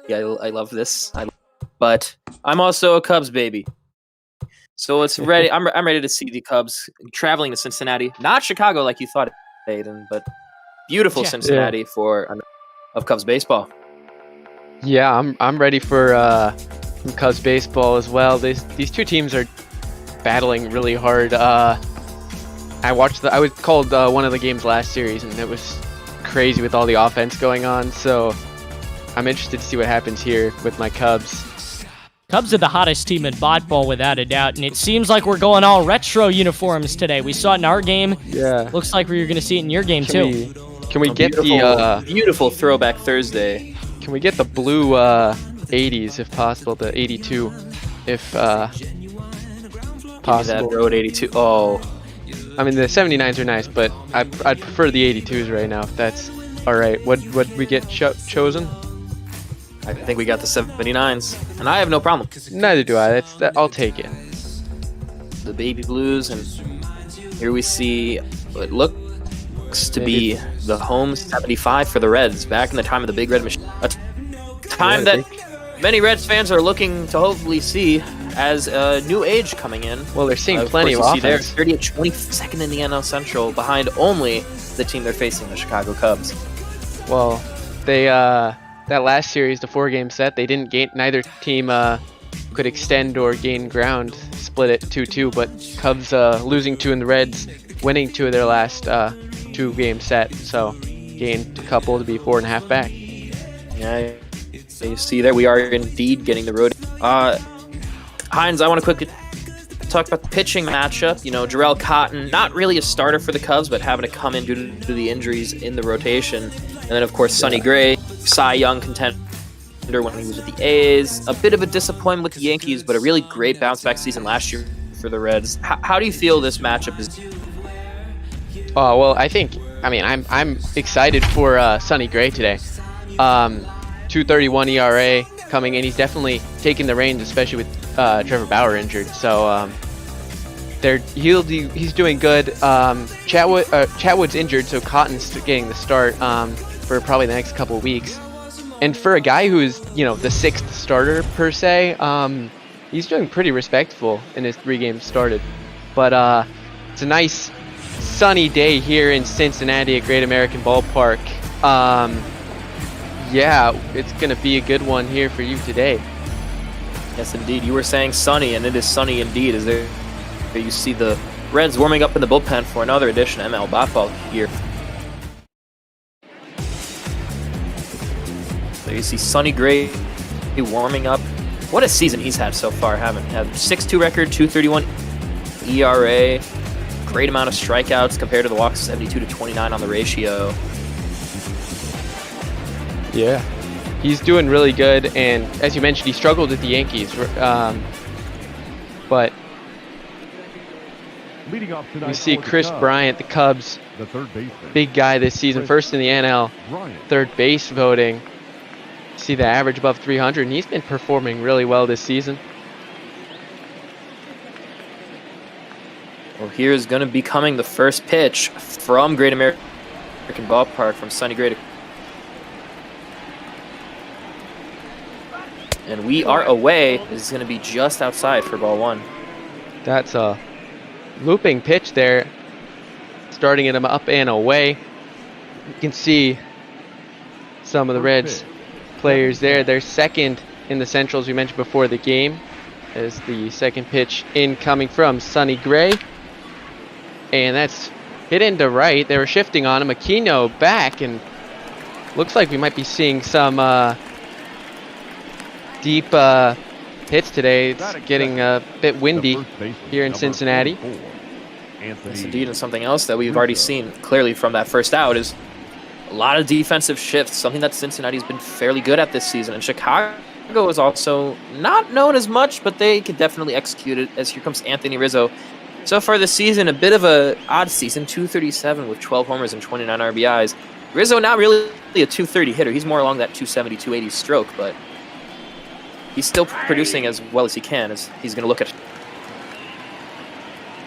I love this. But I'm also a Cubs baby. So it's ready. I'm ready to see the Cubs traveling to Cincinnati. Not Chicago like you thought, Aiden, but beautiful Cincinnati of Cubs baseball. Yeah, I'm ready for some Cubs baseball as well. These 2 teams are battling really hard. I was called one of the games last series, and it was crazy with all the offense going on. So I'm interested to see what happens here with my Cubs. Cubs are the hottest team in bot ball without a doubt, and it seems like we're going all retro uniforms today. We saw it in our game. Yeah. Looks like we're going to see it in your game too. Can we get the beautiful throwback Thursday? Can we get the blue 80s if possible, the 82 if possible? That road 82. Oh. I mean, the 79s are nice, but I'd prefer the 82s right now, if that's all right. What we get chosen? I think we got the 79s, and I have no problem. Neither do I. I'll take it. The baby blues, and here we see what looks to be the home 75 for the Reds, back in the time of the Big Red Machine. A time that many Reds fans are looking to hopefully see as a new age coming in. Well, they're seeing plenty of offense. They're 30 at 22nd in the NL Central, behind only the team they're facing, the Chicago Cubs. Well, they that last series, the 4-game set, they didn't gain. Neither team could extend or gain ground. Split it 2-2, but Cubs losing 2 and the Reds winning 2 of their last 2-game set. So gained a couple to be 4.5 back. Yeah, you see there we are indeed getting the road. Hines, I want to quickly talk about the pitching matchup. You know, Jarrell Cotton, not really a starter for the Cubs, but having to come in due to the injuries in the rotation. And then, of course, Sonny Gray, Cy Young contender when he was with the A's. A bit of a disappointment with the Yankees, but a really great bounce-back season last year for the Reds. How do you feel this matchup is? Well, I'm excited for Sonny Gray today. 2.31 ERA coming in. He's definitely taking the reins, especially with Trevor Bauer injured. So he's doing good. Chatwood's injured, so Cotton's getting the start for probably the next couple of weeks. And for a guy who's the 6th starter per se, he's doing pretty respectable in his 3 games started. But It's a nice sunny day here in Cincinnati at Great American Ballpark. Yeah, it's going to be a good one here for you today. Yes, indeed. You were saying sunny, and it is sunny indeed. As there you see the Reds warming up in the bullpen for another edition of ML Ball here. So you see Sonny Gray warming up. What a season he's had so far, haven't he? 6.2 record, 2.31 ERA. Great amount of strikeouts compared to the walks, 72 to 29 on the ratio. Yeah, he's doing really good, and as you mentioned, he struggled with the Yankees, but we see Chris Bryant, the Cubs, big guy this season, first in the NL, third base voting. See the average above 300, and he's been performing really well this season. Well, here's going to be coming the first pitch from Great American Ballpark from Sonny Gray. And we are away. This is going to be just outside for ball one. That's a looping pitch there, starting him up and away. You can see some of the Reds players there. They're second in the Centrals we mentioned before the game, as the second pitch incoming from Sonny Gray. And that's hit into right. They were shifting on him. Aquino back, and looks like we might be seeing some deep hits today. It's getting a bit windy here in Cincinnati. Yes, indeed, and something else that we've already seen clearly from that first out is a lot of defensive shifts, something that Cincinnati's been fairly good at this season. And Chicago is also not known as much, but they could definitely execute it, as here comes Anthony Rizzo. So far this season, a bit of a odd season, 237 with 12 homers and 29 RBIs. Rizzo not really a 230 hitter. He's more along that 270, 280 stroke, but he's still producing as well as he can, as he's going to look at.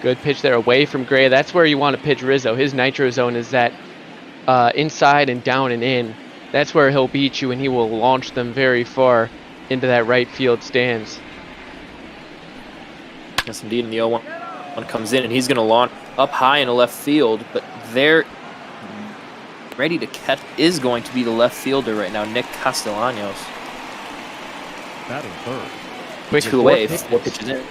Good pitch there away from Gray. That's where you want to pitch Rizzo. His nitro zone is that inside and down and in. That's where he'll beat you, and he will launch them very far into that right field stands. Yes, indeed, and the 0-1 comes in, and he's going to launch up high in the left field, but they're ready to catch is going to be the left fielder right now, Nick Castellanos. Batting third. Quick 2 away, 4 pitches in.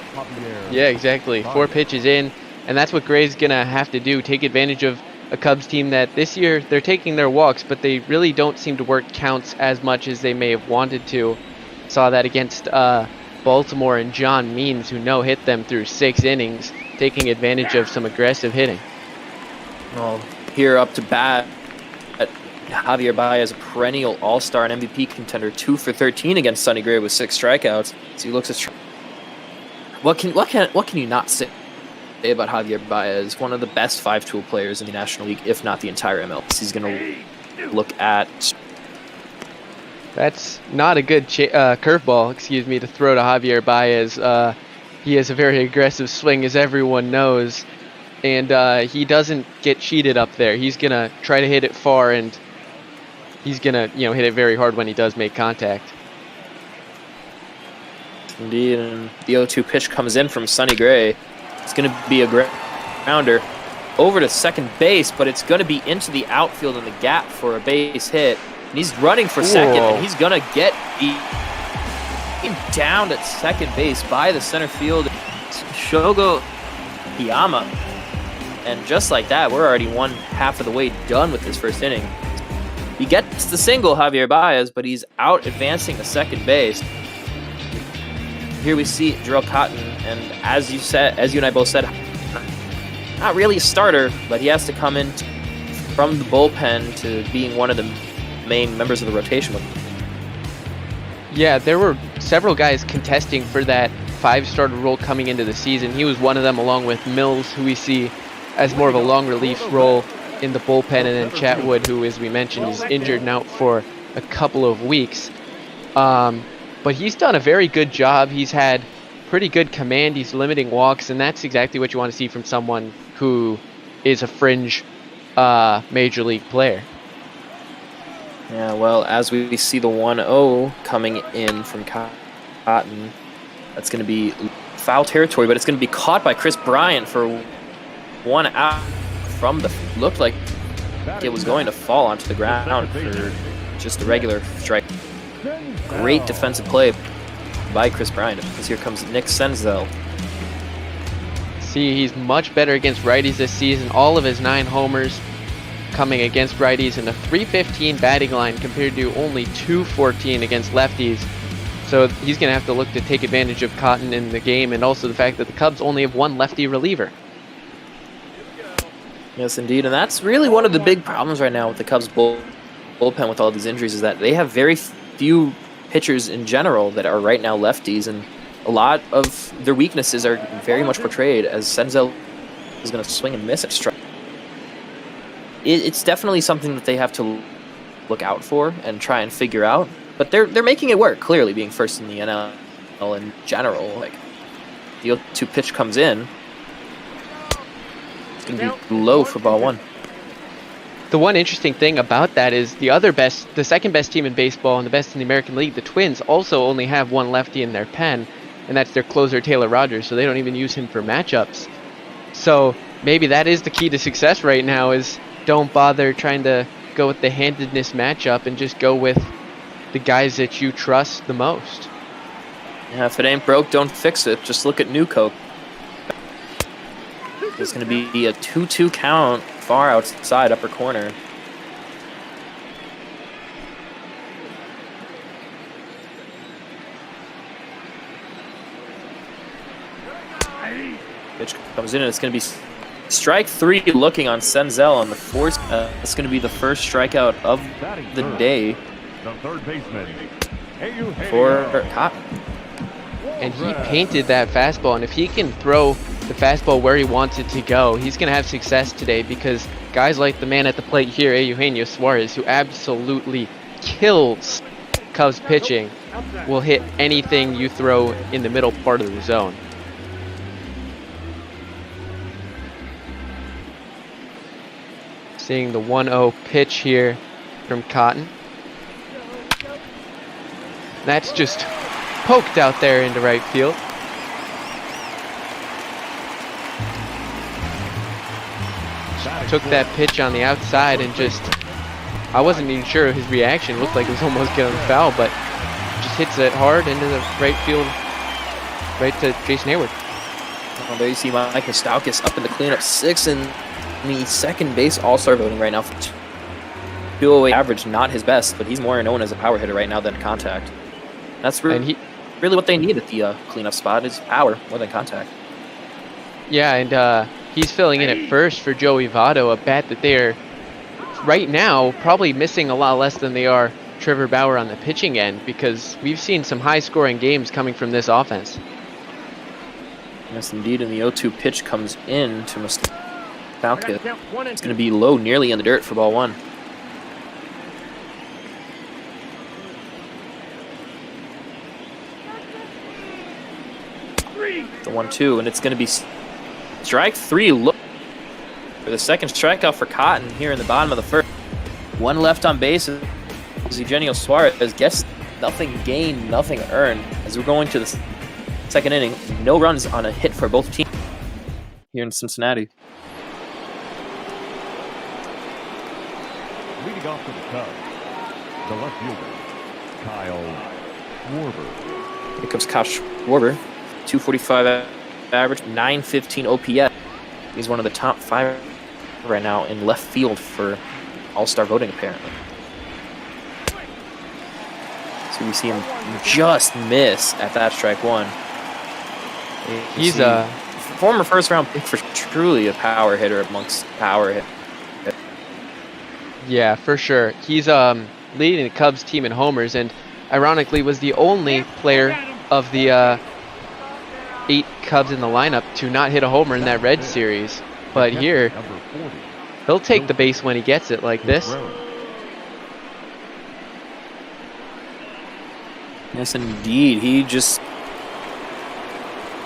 Yeah, exactly. 4 pitches in, and that's what Gray's going to have to do, take advantage of a Cubs team that this year they're taking their walks, but they really don't seem to work counts as much as they may have wanted to. Saw that against Baltimore and John Means, who no-hit them through 6 innings, taking advantage of some aggressive hitting. Well, here up to bat, Javier Baez, a perennial all-star and MVP contender, 2 for 13 against Sonny Gray with 6 strikeouts. So he looks at what can you not say about Javier Baez? One of the best 5-tool players in the National League, if not the entire MLS. He's going to look at. That's not a good curveball, to throw to Javier Baez. He has a very aggressive swing, as everyone knows, and he doesn't get cheated up there. He's going to try to hit it far, and he's going to hit it very hard when he does make contact. Indeed, and the 0-2 pitch comes in from Sonny Gray. It's going to be a grounder over to second base, but it's going to be into the outfield in the gap for a base hit. And he's running for second, and he's going to get down at second base by the center field, Shogo Hiyama. And just like that, we're already one half of the way done with this first inning. He gets the single, Javier Baez, but he's out advancing to second base. Here we see Jarrell Cotton, and as you and I both said, not really a starter, but he has to come in from the bullpen to being one of the main members of the rotation. Yeah, there were several guys contesting for that 5-starter role coming into the season. He was one of them, along with Mills, who we see as more of a long relief role in the bullpen, and then Chatwood, who, as we mentioned, is injured and out for a couple of weeks. But he's done a very good job. He's had pretty good command. He's limiting walks, and that's exactly what you want to see from someone who is a fringe major league player. Yeah, well, as we see the 1-0 coming in from Cotton, that's going to be foul territory, but it's going to be caught by Chris Bryant for one out from the looked like it was going to fall onto the ground for just a regular strike. Great defensive play by Chris Bryant, because here comes Nick Senzel. See, he's much better against righties this season. All of his 9 homers coming against righties in a .315 batting line compared to only .214 against lefties. So he's going to have to look to take advantage of Cotton in the game, and also the fact that the Cubs only have 1 lefty reliever. Yes, indeed, and that's really one of the big problems right now with the Cubs bullpen with all these injuries, is that they have very few pitchers in general that are right now lefties, and a lot of their weaknesses are very much portrayed as Senzel is going to swing and miss at strike. It's definitely something that they have to look out for and try and figure out. But they're making it work, clearly, being first in the NL in general. Like, the 0-2 pitch comes in. It's going to be low for ball 1. The one interesting thing about that is the second best team in baseball and the best in the American League, the Twins, also only have 1 lefty in their pen, and that's their closer, Taylor Rogers, so they don't even use him for matchups. So maybe that is the key to success right now, is don't bother trying to go with the handedness matchup and just go with the guys that you trust the most. Yeah, if it ain't broke, don't fix it. Just look at New Coke. It's going to be a 2-2 count, far outside upper corner. Pitch comes in, and it's going to be strike 3 looking on Senzel on the force. It's going to be the first strikeout of the day for Cotton. And he painted that fastball, and if he can throw the fastball where he wants it to go, he's going to have success today, because guys like the man at the plate here, Eugenio Suarez, who absolutely kills Cubs pitching, will hit anything you throw in the middle part of the zone. Seeing the 1-0 pitch here from Cotton. That's just poked out there into right field. Took that pitch on the outside and just, I wasn't even sure of his reaction. Looked like it was almost getting foul, but just hits it hard into the right field, right to Jason Hayward. Well, there you see Mike Moustakis up in the cleanup 6 in the second base all-star voting right now. 208 average, not his best, but he's more known as a power hitter right now than contact. That's really what they need at the cleanup spot, is power more than contact. Yeah, and he's filling in at first for Joey Votto, a bat that they're right now probably missing a lot less than they are Trevor Bauer on the pitching end, because we've seen some high-scoring games coming from this offense. Yes, indeed, and the 0-2 pitch comes in to Moustakis. It's going to be low, nearly in the dirt for ball 1. The 1-2, and it's going to be strike 3. Look for the second strikeout for Cotton here in the bottom of the first. 1 left on base as Eugenio Suarez gets nothing gained, nothing earned. As we're going to the second inning, no runs on a hit for both teams here in Cincinnati. Leading off for the Cubs, the left fielder, Kyle Schwarber. Here comes Kyle Schwarber. 245 average, 915 OPS. He's one of the top 5 right now in left field for all-star voting, apparently. So we see him just miss at that strike 1. He's a former first-round pick, for truly a power hitter amongst power hitters. Yeah, for sure. He's leading the Cubs team in homers, and ironically was the only player of the 8 Cubs in the lineup to not hit a homer in that Red series. But here, he'll take the base when he gets it like this. Yes, indeed. He just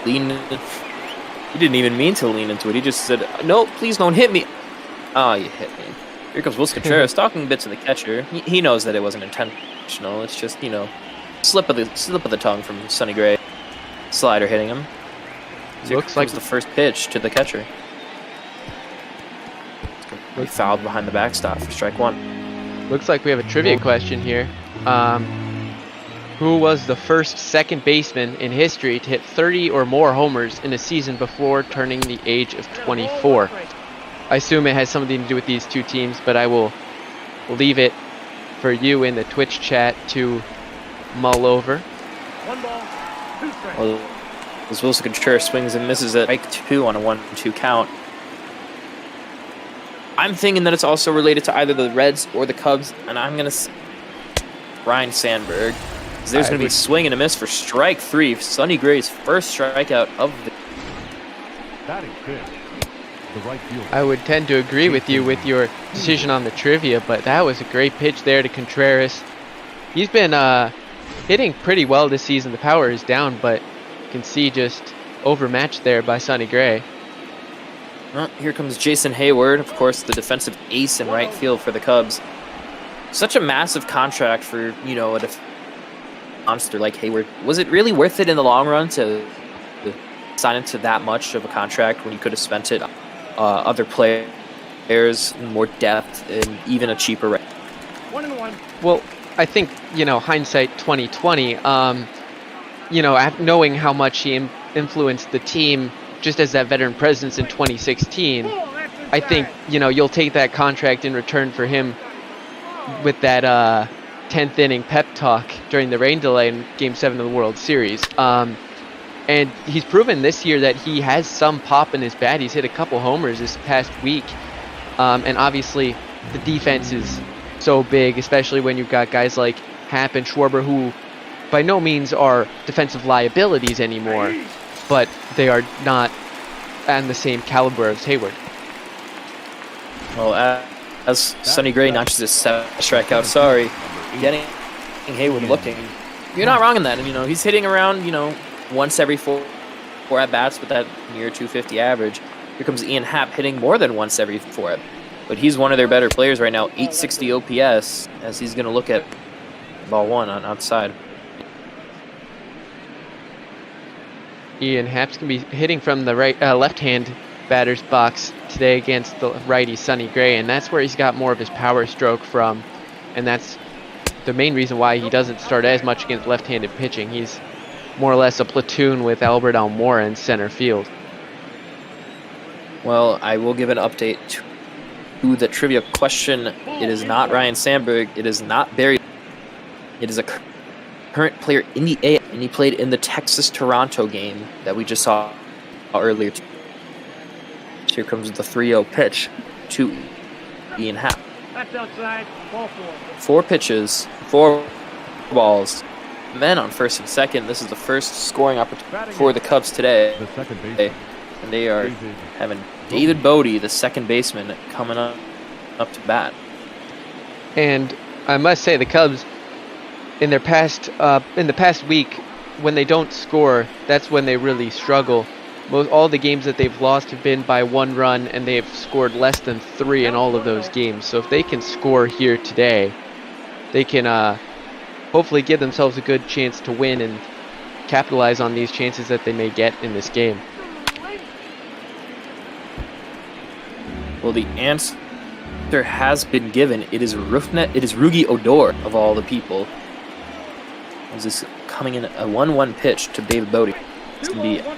leaned. He didn't even mean to lean into it. He just said, "No, please don't hit me." Oh, you hit me. Here comes Wilson Contreras, talking a bit to the catcher. He knows that it wasn't intentional. It's just, slip of the tongue from Sonny Gray. Slider hitting him. So Looks like the first pitch to the catcher. He fouled behind the backstop for strike one. Looks like we have a trivia question here. Who was the first second baseman in history to hit 30 or more homers in a season before turning the age of 24? I assume it has something to do with these two teams, but I will leave it for you in the Twitch chat to mull over. Well, as Wilson Contreras swings and misses at strike two on a 1-2 count. I'm thinking that it's also related to either the Reds or the Cubs, and I'm going to Ryne Sandberg. There's going to be a swing and a miss for strike three. Sonny Gray's first strikeout of the... I would tend to agree with you with your decision on the trivia, but that was a great pitch there to Contreras. He's been hitting pretty well this season. The power is down, but you can see just overmatched there by Sonny Gray. Well, here comes Jason Hayward, of course, the defensive ace in right field for the Cubs. Such a massive contract for, you know, a monster like Hayward. Was it really worth it in the long run to sign into that much of a contract when you could have spent it other players, more depth, and even a cheaper rate? 1-1. Well, I think, you know, hindsight 2020, you know, knowing how much he influenced the team just as that veteran presence in 2016, I think, you know, you'll take that contract in return for him with that 10th inning pep talk during the rain delay in Game 7 of the World Series. And he's proven this year that he has some pop in his bat. He's hit a couple homers this past week. And obviously, the defense is so big, especially when you've got guys like Happ and Schwarber, who by no means are defensive liabilities anymore, but they are not on the same caliber as Hayward. Well, as Sonny Gray notches his 7th strikeout, sorry, getting Hayward looking. You're not wrong in that. You know, he's hitting around, you know, once every four at-bats with that near 250 average. Here comes Ian Happ hitting more than once every 4 at-bats. But he's one of their better players right now, 860 OPS, as he's going to look at ball one on outside. Ian Happ's going to be hitting from the left-hand batter's box today against the righty Sonny Gray, and that's where he's got more of his power stroke from, and that's the main reason why he doesn't start as much against left-handed pitching. He's more or less a platoon with Albert Almora in center field. Well, I will give an update to the trivia question. It is not Ryne Sandberg. It is not Barry. It is a current player in the A, and he played in the Texas-Toronto game that we just saw earlier. Here comes the 3-0 pitch to Ian Happ. That's outside. Ball 4. 4 pitches, 4 balls. Men on first and second. This is the first scoring opportunity for the Cubs today. And they are having David Bodie, the second baseman, coming up to bat. And I must say, the Cubs, in the past week, when they don't score, that's when they really struggle. All the games that they've lost have been by 1 run, and they've scored less than 3 in all of those games. So if they can score here today, they can hopefully give themselves a good chance to win and capitalize on these chances that they may get in this game. Well, the answer has been given. It is Rugi Odor, of all the people. This is coming in a 1-1 pitch to David Bodie. It's going to be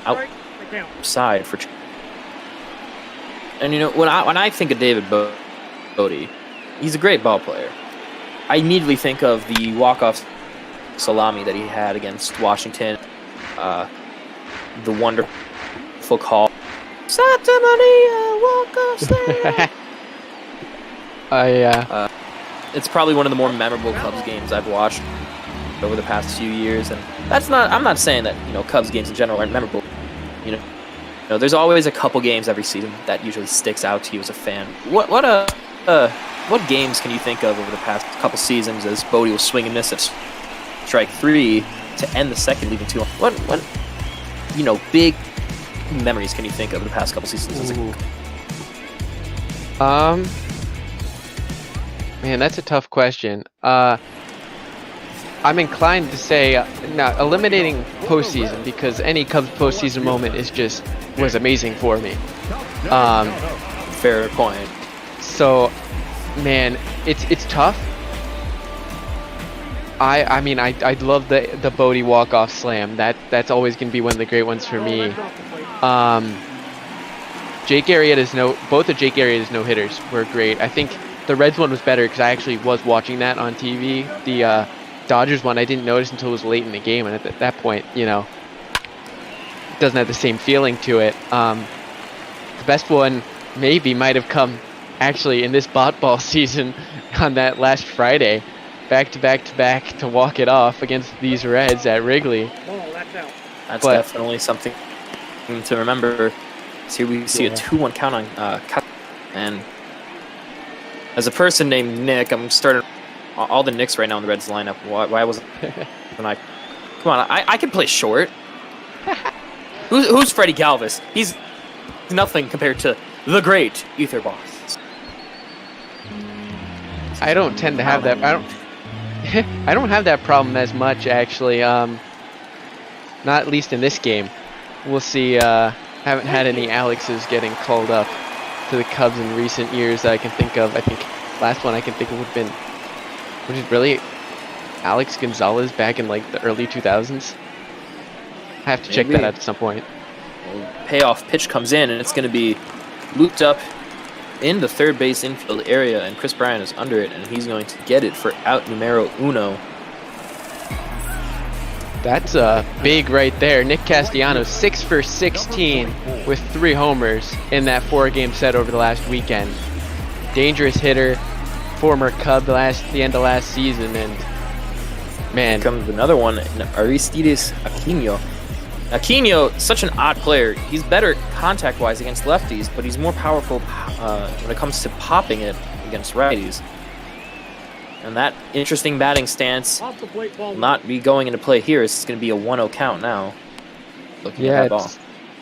outside for... And, you know, when I think of David Bodie, he's a great ball player. I immediately think of the walk-off salami that he had against Washington. The wonderful call. Santa Maria, walk-off slam. It's probably one of the more memorable Cubs games I've watched over the past few years, and I'm not saying that, you know, Cubs games in general aren't memorable. You know, there's always a couple games every season that usually sticks out to you as a fan. What games can you think of over the past couple seasons as Bodie was swing and miss at strike 3 to end the second, leaving 2? What you know, big memories can you think of the past couple seasons? Man, that's a tough question. I'm inclined to say now eliminating postseason, because any Cubs postseason moment was amazing for me. Fair point. So, man, it's tough. I mean, I love the Bodie walk-off slam. That's always going to be one of the great ones for me. Jake Arrieta's both of Jake Arrieta's no-hitters were great. I think the Reds one was better because I actually was watching that on TV. The Dodgers one I didn't notice until it was late in the game, and at that point, you know, it doesn't have the same feeling to it. The best one maybe might have come actually in this bot ball season on that last Friday. Back to back to walk it off against these Reds at Wrigley. That's definitely something to remember. So here we see a 2-1 count on Cut. And as a person named Nick, I'm starting all the Nicks right now in the Reds lineup. Why wasn't I? Come on, I can play short. Who's Freddie Galvis? He's nothing compared to the great Ether Boss. I don't tend to have that. I don't have that problem as much, actually. Not at least in this game. We'll see. Haven't had any Alexes getting called up to the Cubs in recent years that I can think of. I think last one I can think of would have been, was it really Alex Gonzalez back in like the early 2000s? I have to check that out at some point. Payoff pitch comes in, and it's going to be looped up in the third base infield area, and Chris Bryant is under it, and he's going to get it for out numero uno. That's big right there. Nick Castellanos, 6 for 16 with 3 homers in that 4-game set over the last weekend. Dangerous hitter, former Cub the end of last season, and man. Here comes another one, Aristides Aquino. Aquino, such an odd player. He's better contact-wise against lefties, but he's more powerful when it comes to popping it against righties. And that interesting batting stance will not be going into play here. It's going to be a 1-0 count now. Looking at that ball.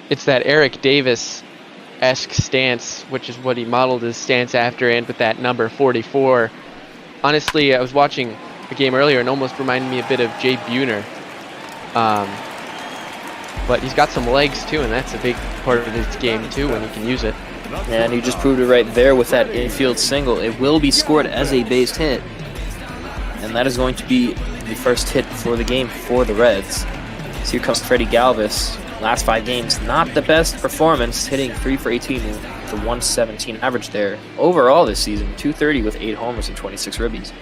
It's that Eric Davis-esque stance, which is what he modeled his stance after, and with that number 44. Honestly, I was watching a game earlier and almost reminded me a bit of Jay Buhner. But he's got some legs too, and that's a big part of his game too when he can use it. And he just proved it right there with that infield single. It will be scored as a base hit. And that is going to be the first hit for the game for the Reds. So here comes Freddie Galvis. Last 5 games, not the best performance, hitting 3 for 18 with the 117 average there. Overall this season, 230 with 8 homers and 26 ribbies.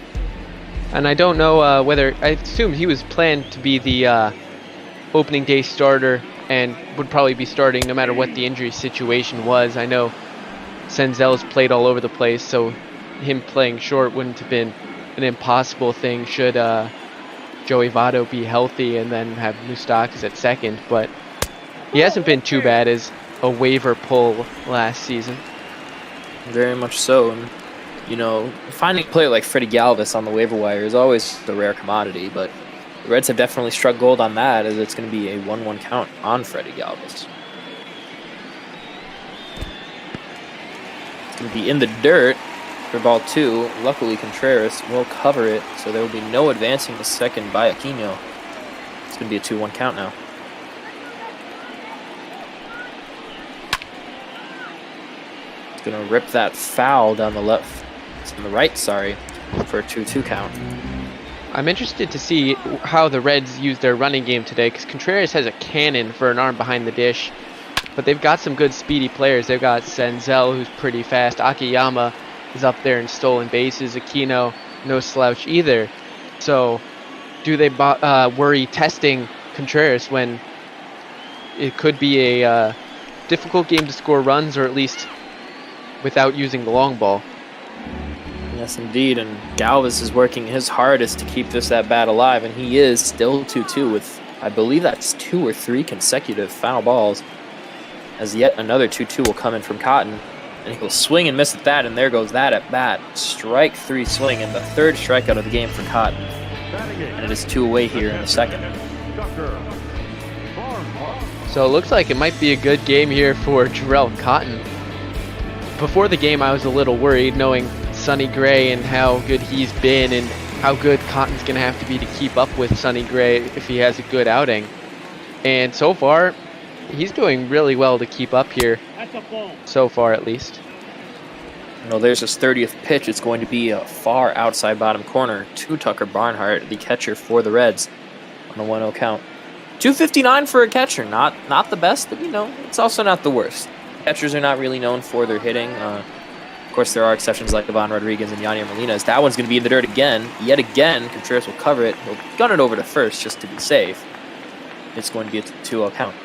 And I don't know whether, I assume he was planned to be the opening day starter and would probably be starting no matter what the injury situation was. I know Senzel's played all over the place, so him playing short wouldn't have been an impossible thing should Joey Votto be healthy and then have Moustakas at second, but he hasn't been too bad as a waiver pull last season. Very much so. And, you know, finding a player like Freddie Galvis on the waiver wire is always a rare commodity, but the Reds have definitely struck gold on that, as it's going to be a 1-1 count on Freddie Galvis. It's going to be in the dirt for ball 2. Luckily, Contreras will cover it, so there will be no advancing to second by Aquino. It's going to be a 2-1 count now. It's going to rip that foul down the left. It's on the right, sorry, for a 2-2 count. I'm interested to see how the Reds use their running game today, because Contreras has a cannon for an arm behind the dish, but they've got some good speedy players. They've got Senzel, who's pretty fast. Akiyama is up there in stolen bases. Aquino, no slouch either. So do they worry testing Contreras when it could be a difficult game to score runs, or at least without using the long ball? Yes, indeed, and Galvis is working his hardest to keep this at-bat alive, and he is still 2-2 with, I believe that's 2 or 3 consecutive foul balls, as yet another 2-2 will come in from Cotton, and he'll swing and miss at that, and there goes that at-bat. Strike 3 swing, and the 3rd strikeout of the game for Cotton, and it is 2 away here in the 2nd. So it looks like it might be a good game here for Jarrell Cotton. Before the game, I was a little worried, knowing Sonny Gray and how good he's been and how good Cotton's going to have to be to keep up with Sonny Gray if he has a good outing. And so far, he's doing really well to keep up here. So far, at least. Well, there's his 30th pitch. It's going to be a far outside bottom corner to Tucker Barnhart, the catcher for the Reds, on a 1-0 count. 259 for a catcher. Not the best, but, it's also not the worst. Catchers are not really known for their hitting. Of course, there are exceptions like Ivan Rodriguez and Yadier Molina. That one's going to be in the dirt again. Yet again, Contreras will cover it. He'll gun it over to first just to be safe. It's going to be a 2-0 count.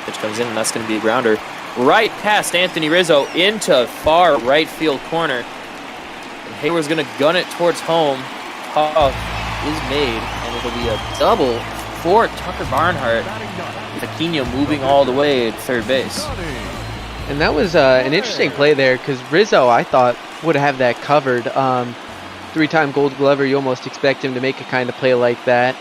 Pitch comes in, and that's going to be a grounder. Right past Anthony Rizzo into far right field corner. And Hayward's going to gun it towards home. Toss is made, and it'll be a double for Tucker Barnhart. With Aquino moving all the way to third base. And that was an interesting play there because Rizzo, I thought, would have that covered. Three-time Gold Glover, you almost expect him to make a kind of play like that.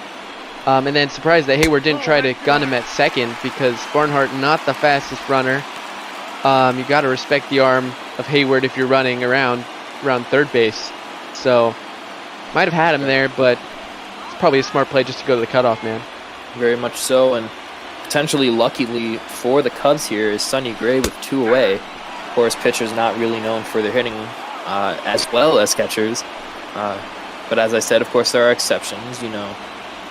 And then surprised that Hayward didn't try to gun him at second because Barnhart not the fastest runner. You got to respect the arm of Hayward if you're running around third base. So might have had him there, but it's probably a smart play just to go to the cutoff man. Very much so, and potentially luckily for the Cubs here is Sonny Gray with 2 away. Of course, pitchers not really known for their hitting as well as catchers. But as I said, of course, there are exceptions,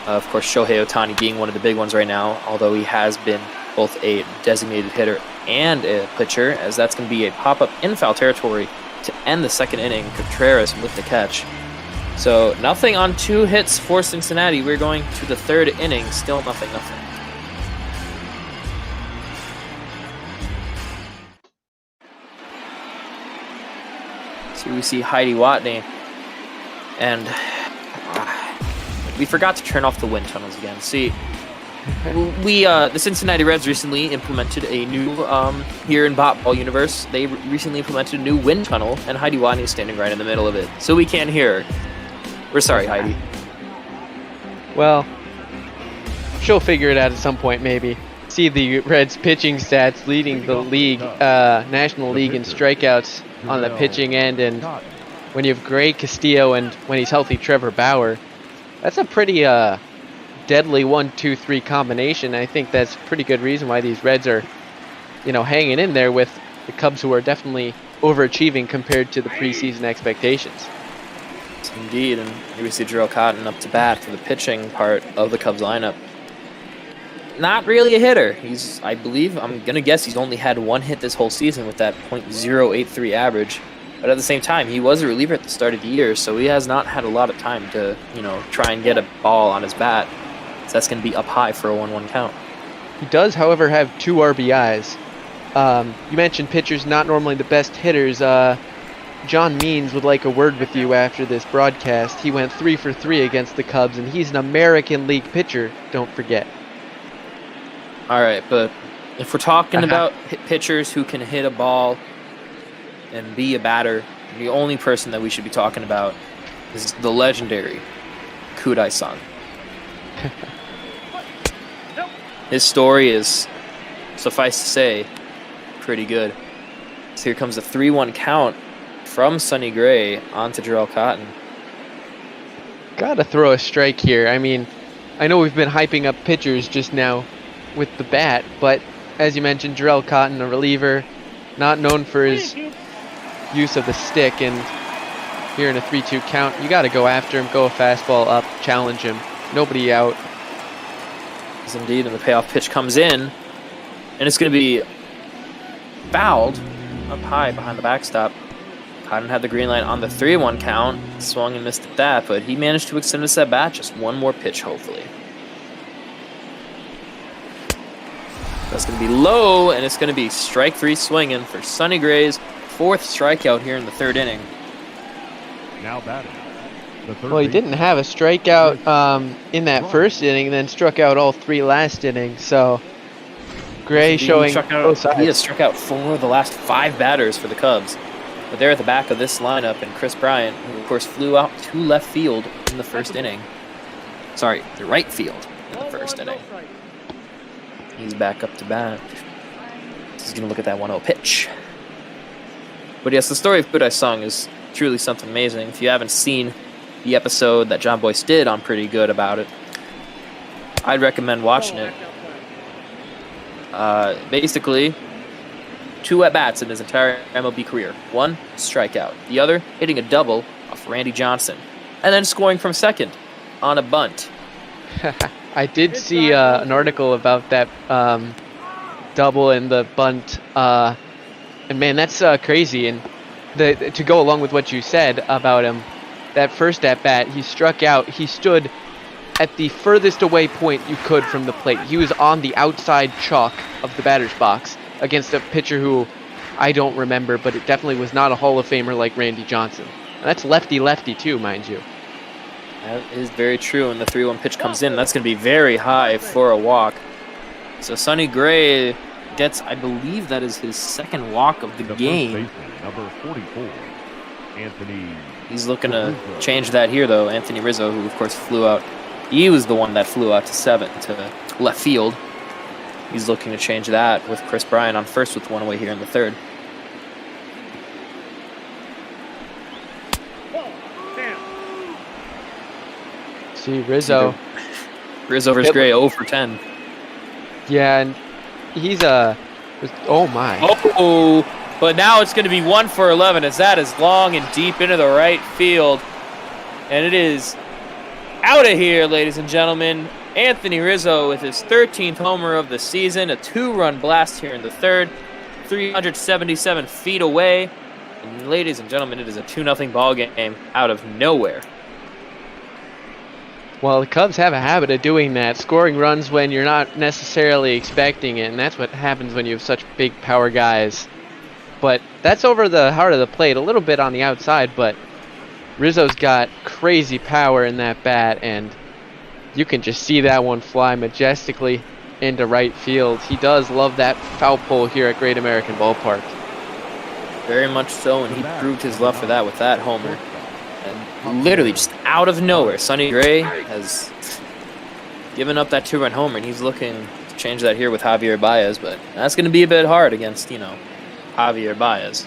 Of course, Shohei Ohtani being one of the big ones right now, although he has been both a designated hitter and a pitcher, as that's going to be a pop-up in foul territory to end the second inning. Contreras with the catch. So nothing on 2 hits for Cincinnati. We're going to the third inning, still nothing. So we see Heidi Watney, and we forgot to turn off the wind tunnels again. See, the Cincinnati Reds recently implemented a new, here in Ball Universe, they recently implemented a new wind tunnel, and Heidi Watney is standing right in the middle of it, so we can't hear her. We're sorry, Heidi. Well, she'll figure it out at some point, maybe. See the Reds pitching stats leading the league, National League in strikeouts on the pitching end, and when you have Gray, Castillo, and when he's healthy, Trevor Bauer, that's a pretty deadly 1-2-3 combination. I think that's a pretty good reason why these Reds are, hanging in there with the Cubs, who are definitely overachieving compared to the preseason expectations. Indeed, and here we see Jarrell Cotton up to bat for the pitching part of the Cubs lineup. Not really a hitter. I'm going to guess he's only had 1 hit this whole season with that .083 average. But at the same time, he was a reliever at the start of the year, so he has not had a lot of time to, try and get a ball on his bat. So that's going to be up high for a 1-1 count. He does, however, have 2 RBIs. You mentioned pitchers not normally the best hitters. John Means would like a word with you after this broadcast. He went 3 for 3 against the Cubs, and he's an American League pitcher, don't forget. All right, but if we're talking about pitchers who can hit a ball and be a batter, the only person that we should be talking about is the legendary Kudai-san. His story is, suffice to say, pretty good. So here comes a 3-1 count from Sonny Gray onto Jarrell Cotton. Gotta throw a strike here. I mean, I know we've been hyping up pitchers just now with the bat, but as you mentioned, Jarrell Cotton, a reliever, not known for his use of the stick, and here in a 3-2 count, you gotta go after him, go a fastball up, challenge him. Nobody out. Yes, indeed, and the payoff pitch comes in, and it's going to be fouled up high behind the backstop. Cotton had the green light on the 3-1 count, swung and missed at that, but he managed to extend his at bat. Just one more pitch, hopefully. That's going to be low, and it's going to be strike 3 swinging for Sonny Gray's 4th strikeout here in the 3rd inning. Now batting. Well, he didn't have a strikeout in that 1st inning, and then struck out all 3 last innings. So Gray showing both sides. He has struck out 4 of the last 5 batters for the Cubs. But they're at the back of this lineup, and Chris Bryant, who of course flew out to left field in the 1st inning. Sorry, the right field in the 1st inning. He's back up to bat. He's going to look at that 1-0 pitch. But yes, the story of Kudai-san is truly something amazing. If you haven't seen the episode that John Boyce did on Pretty Good about it, I'd recommend watching it. Basically, 2 at-bats in his entire MLB career. 1 strikeout. The other hitting a double off Randy Johnson. And then scoring from second on a bunt. I did see an article about that double and the bunt. And man, that's crazy. And to go along with what you said about him, that first at-bat, he struck out. He stood at the furthest away point you could from the plate. He was on the outside chalk of the batter's box against a pitcher who I don't remember, but it definitely was not a Hall of Famer like Randy Johnson. And that's lefty-lefty too, mind you. That is very true, and the 3-1 pitch comes in. That's going to be very high for a walk. So Sonny Gray gets, I believe that is his second walk of the game. Number 44, Anthony. He's looking to change that here, though. Anthony Rizzo, who of course flew out. He was the one that flew out to left field. He's looking to change that with Chris Bryant on first with 1 away here in the 3rd. See, Rizzo. Rizzo versus Gray, 0 for 10. Yeah, and he's oh my. Oh, but now it's going to be 1 for 11 as that is long and deep into the right field. And it is out of here, ladies and gentlemen. Anthony Rizzo with his 13th homer of the season. A 2-run blast here in the 3rd. 377 feet away. And ladies and gentlemen, it is a 2-0 ball game out of nowhere. Well, the Cubs have a habit of doing that, scoring runs when you're not necessarily expecting it, and that's what happens when you have such big power guys. But that's over the heart of the plate, a little bit on the outside, but Rizzo's got crazy power in that bat, and you can just see that one fly majestically into right field. He does love that foul pole here at Great American Ballpark. Very much so, and he proved his love for that with that homer. And literally just out of nowhere, Sonny Gray has given up that 2-run homer, and he's looking to change that here with Javier Baez, but that's going to be a bit hard against, Javier Baez.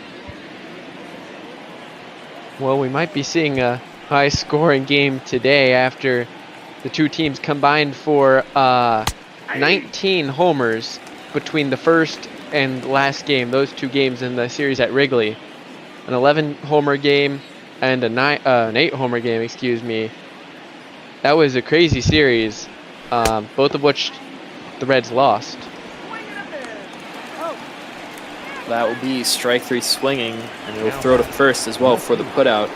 Well, we might be seeing a high-scoring game today after the two teams combined for 19 homers between the first and last game, those 2 games in the series at Wrigley. An 11-homer game and an 8-homer game, excuse me. That was a crazy series, both of which the Reds lost. That will be strike 3 swinging, and he'll throw to first as well for the putout.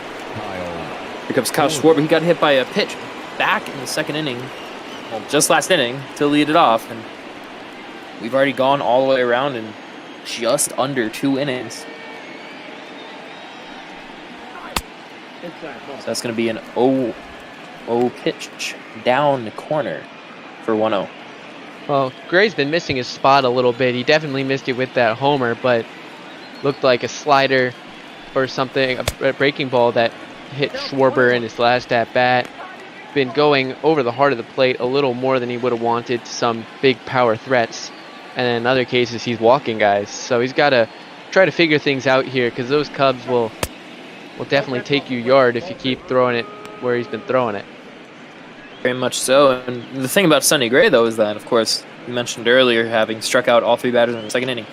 Here comes Kyle Schwarber. He got hit by a pitch back in the 2nd inning, well, just last inning, to lead it off. And we've already gone all the way around in just under 2 innings. So that's going to be an 0-0 pitch down the corner for 1-0. Well, Gray's been missing his spot a little bit. He definitely missed it with that homer, but looked like a slider or something, a breaking ball that hit Schwarber in his last at-bat. Been going over the heart of the plate a little more than he would have wanted to some big power threats. And in other cases, he's walking guys. So he's got to try to figure things out here, because those Cubs will definitely take you yard if you keep throwing it where he's been throwing it. Very much so. And the thing about Sonny Gray, though, is that, of course, you mentioned earlier having struck out all 3 batters in the 2nd inning.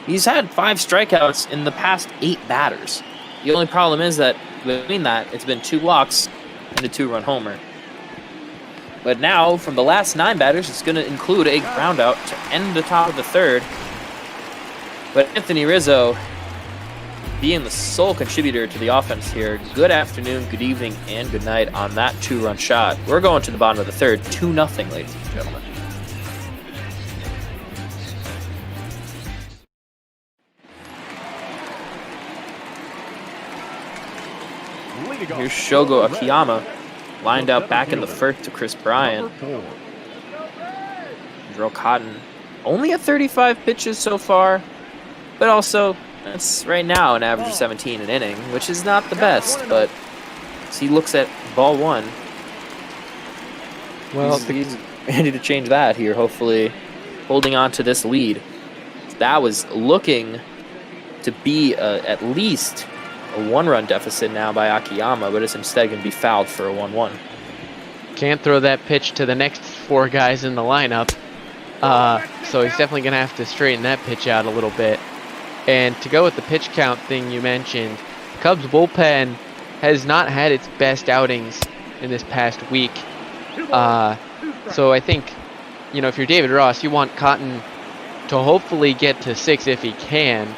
He's had 5 strikeouts in the past 8 batters. The only problem is that between that, it's been 2 walks and a 2-run homer. But now, from the last 9 batters, it's going to include a ground out to end the top of the 3rd. But Anthony Rizzo, being the sole contributor to the offense here, good afternoon, good evening, and good night on that 2-run shot. We're going to the bottom of the 3rd, 2-0, ladies and gentlemen. Here's Shogo Akiyama, lined out back in the 1st to Chris Bryant. Drill Cotton, only at 35 pitches so far, but also that's right now an average of 17 an inning, which is not the best, but as he looks at ball 1, well, he's ready to change that here, hopefully holding on to this lead. That was looking to be at least a 1-run deficit now by Akiyama, but it's instead going to be fouled for a 1-1. Can't throw that pitch to the next 4 guys in the lineup. So he's definitely going to have to straighten that pitch out a little bit. And to go with the pitch count thing you mentioned, Cubs bullpen has not had its best outings in this past week. So I think, you know, if you're David Ross, you want Cotton to hopefully get to 6 if he can.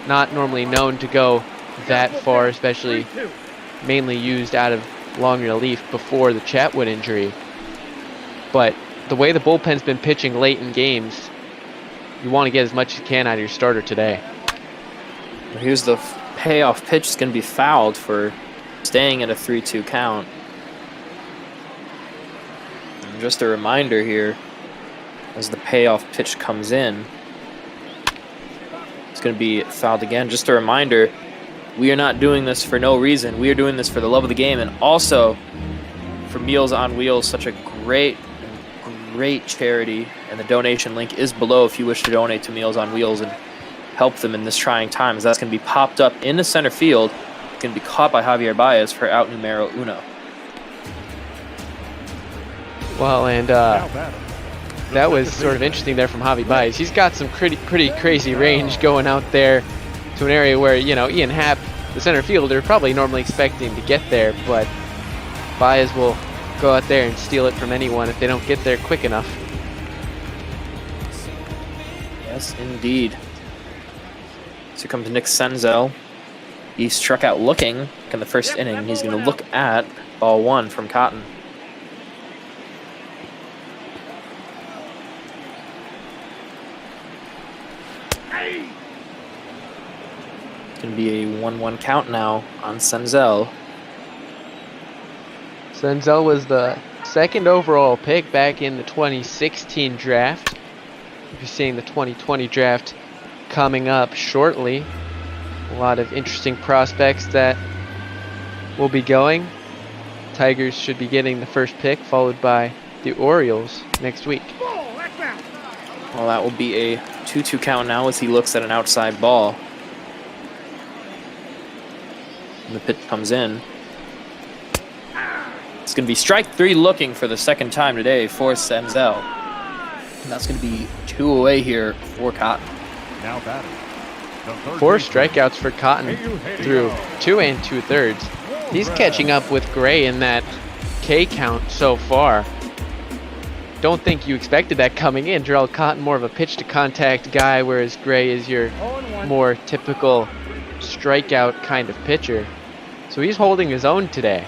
Not normally known to go that far, especially mainly used out of long relief before the Chatwood injury. But the way the bullpen's been pitching late in games, you want to get as much as you can out of your starter today. Here's the payoff pitch. It's going to be fouled for staying at a 3-2 count. And just a reminder here, as the payoff pitch comes in, it's going to be fouled again. Just a reminder, we are not doing this for no reason. We are doing this for the love of the game, and also for Meals on Wheels, such a great charity, and the donation link is below if you wish to donate to Meals on Wheels and help them in this trying time, as that's going to be popped up in the center field. It's going to be caught by Javier Baez for out numero uno. Well, and that was sort of interesting there from Javi Baez. He's got some pretty crazy range going out there to an area where, you know, Ian Happ, the center fielder, probably normally expecting to get there, but Baez will go out there and steal it from anyone if they don't get there quick enough. Yes, indeed. So here comes Nick Senzel. He struck out looking in the first inning. He's going to look at ball 1 from Cotton. It's going to be a 1-1 count now on Senzel. Senzel was the second overall pick back in the 2016 draft. You'll be seeing the 2020 draft coming up shortly. A lot of interesting prospects that will be going. Tigers should be getting the first pick, followed by the Orioles next week. Well, that will be a 2-2 count now as he looks at an outside ball. And the pitch comes in. It's going to be strike 3 looking for the second time today for Senzel. And that's going to be 2 away here for Cotton. Now batting. 4 strikeouts for Cotton through 2 2/3. He's catching up with Gray in that K count so far. Don't think you expected that coming in. Jarrell Cotton more of a pitch to contact guy, whereas Gray is your more typical strikeout kind of pitcher. So he's holding his own today.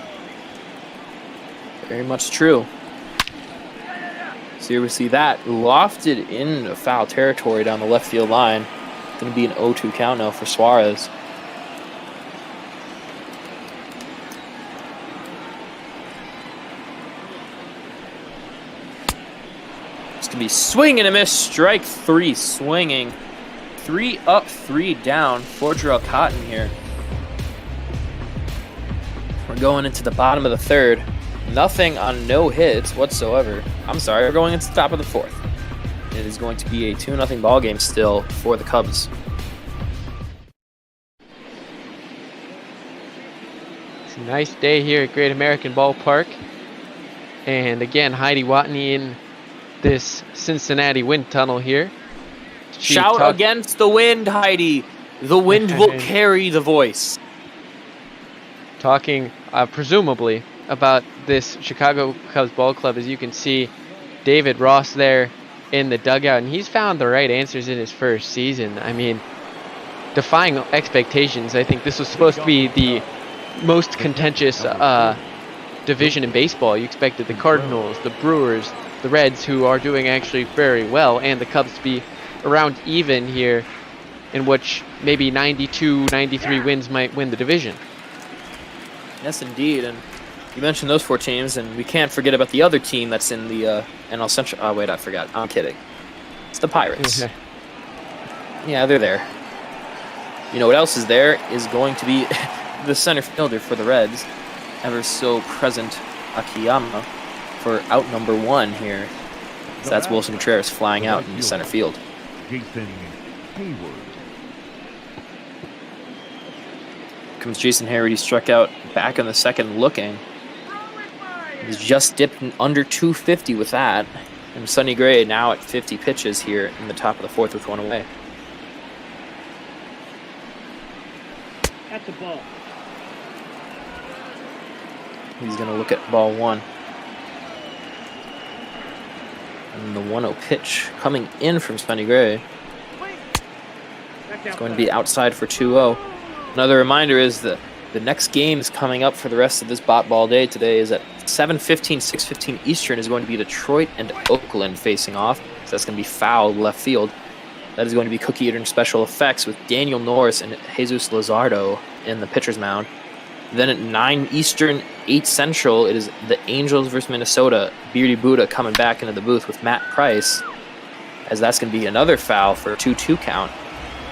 Very much true. So here we see that lofted in foul territory down the left field line. Going to be an 0-2 count now for Suarez. It's going to be swing and a miss. Strike 3 swinging. 3 up, 3 down for Jarrell Cotton here. We're going into the bottom of the 3rd. Nothing on no hits whatsoever. I'm sorry, we're going into the top of the 4th. It is going to be a 2-0 ball game still for the Cubs. It's a nice day here at Great American Ballpark. And again, Heidi Watney in this Cincinnati wind tunnel here. Shout against the wind, Heidi. The wind will carry the voice. Talking, presumably, about this Chicago Cubs ball club. As you can see, David Ross there in the dugout, and he's found the right answers in his first season. I mean, defying expectations. I think this was supposed to be the most contentious division in baseball. You expected the Cardinals, the Brewers, the Reds, who are doing actually very well, and the Cubs to be around even here, in which maybe 92, 93 wins might win the division. Yes, indeed. And you mentioned those 4 teams, and we can't forget about the other team that's in the NL Central. Oh, wait, I forgot. I'm kidding. It's the Pirates. Yeah, they're there. You know what else is there is going to be the center fielder for the Reds, ever so present Akiyama, for out number 1 here. So that's Wilson Contreras flying out in the center field. Jason Hayward. Comes Jason Hayward. He struck out back in the 2nd looking. He's just dipped under 250 with that. And Sonny Gray now at 50 pitches here in the top of the fourth with one away. That's a ball. He's going to look at ball one. And the 1-0 pitch coming in from Sonny Gray. It's going to be outside for 2-0. Another reminder is that the next game is coming up for the rest of this bot ball day today is at 7:15, 6:15 Eastern is going to be Detroit and Oakland facing off. So that's going to be foul left field. That is going to be Cookie Eater Special Effects with Daniel Norris and Jesus Luzardo in the pitcher's mound. Then at 9 Eastern, 8 Central, it is the Angels versus Minnesota. Beardy Buddha coming back into the booth with Matt Price, as that's going to be another foul for a 2-2 count.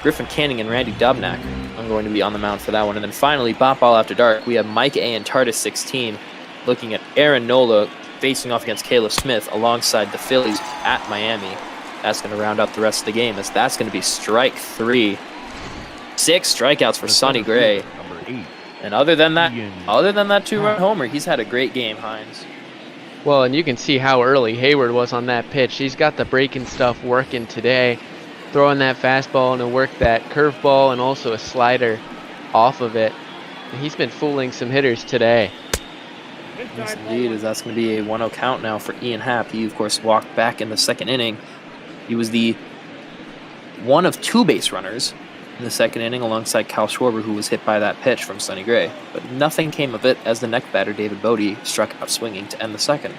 Griffin Canning and Randy Dobnak are going to be on the mound for that one. And then finally, Bot Ball After Dark, we have Mike A. and TARDIS 16 looking at Aaron Nola facing off against Caleb Smith alongside the Phillies at Miami. That's going to round out the rest of the game, as that's going to be strike 3. 6 strikeouts for Sonny Gray. And other than that 2-run homer, he's had a great game, Hines. Well, and you can see how early Hayward was on that pitch. He's got the breaking stuff working today. Throwing that fastball and to work that curveball and also a slider off of it. And he's been fooling some hitters today. Yes, indeed, as that's going to be a 1-0 count now for Ian Happ. He, of course, walked back in the second inning. He was the one of 2 base runners in the second inning alongside Cal Schwarber, who was hit by that pitch from Sonny Gray. But nothing came of it as the next batter, David Bodie, struck out swinging to end the second.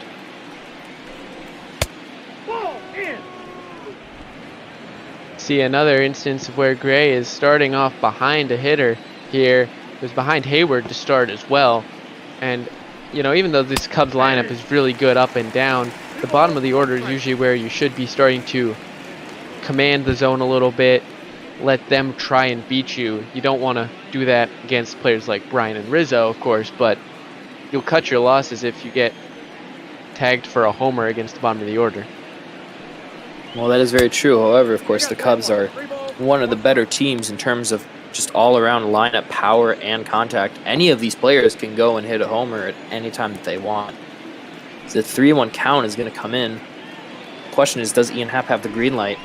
See another instance of where Gray is starting off behind a hitter here. It was behind Hayward to start as well. And, you know, even though this Cubs lineup is really good up and down, the bottom of the order is usually where you should be starting to command the zone a little bit, let them try and beat you. You don't want to do that against players like Brian and Rizzo, of course, but you'll cut your losses if you get tagged for a homer against the bottom of the order. Well, that is very true. However, of course, the Cubs are one of the better teams in terms of just all-around lineup power and contact. Any of these players can go and hit a homer at any time that they want. So the 3-1 count is going to come in. The question is, does Ian Happ have the green light?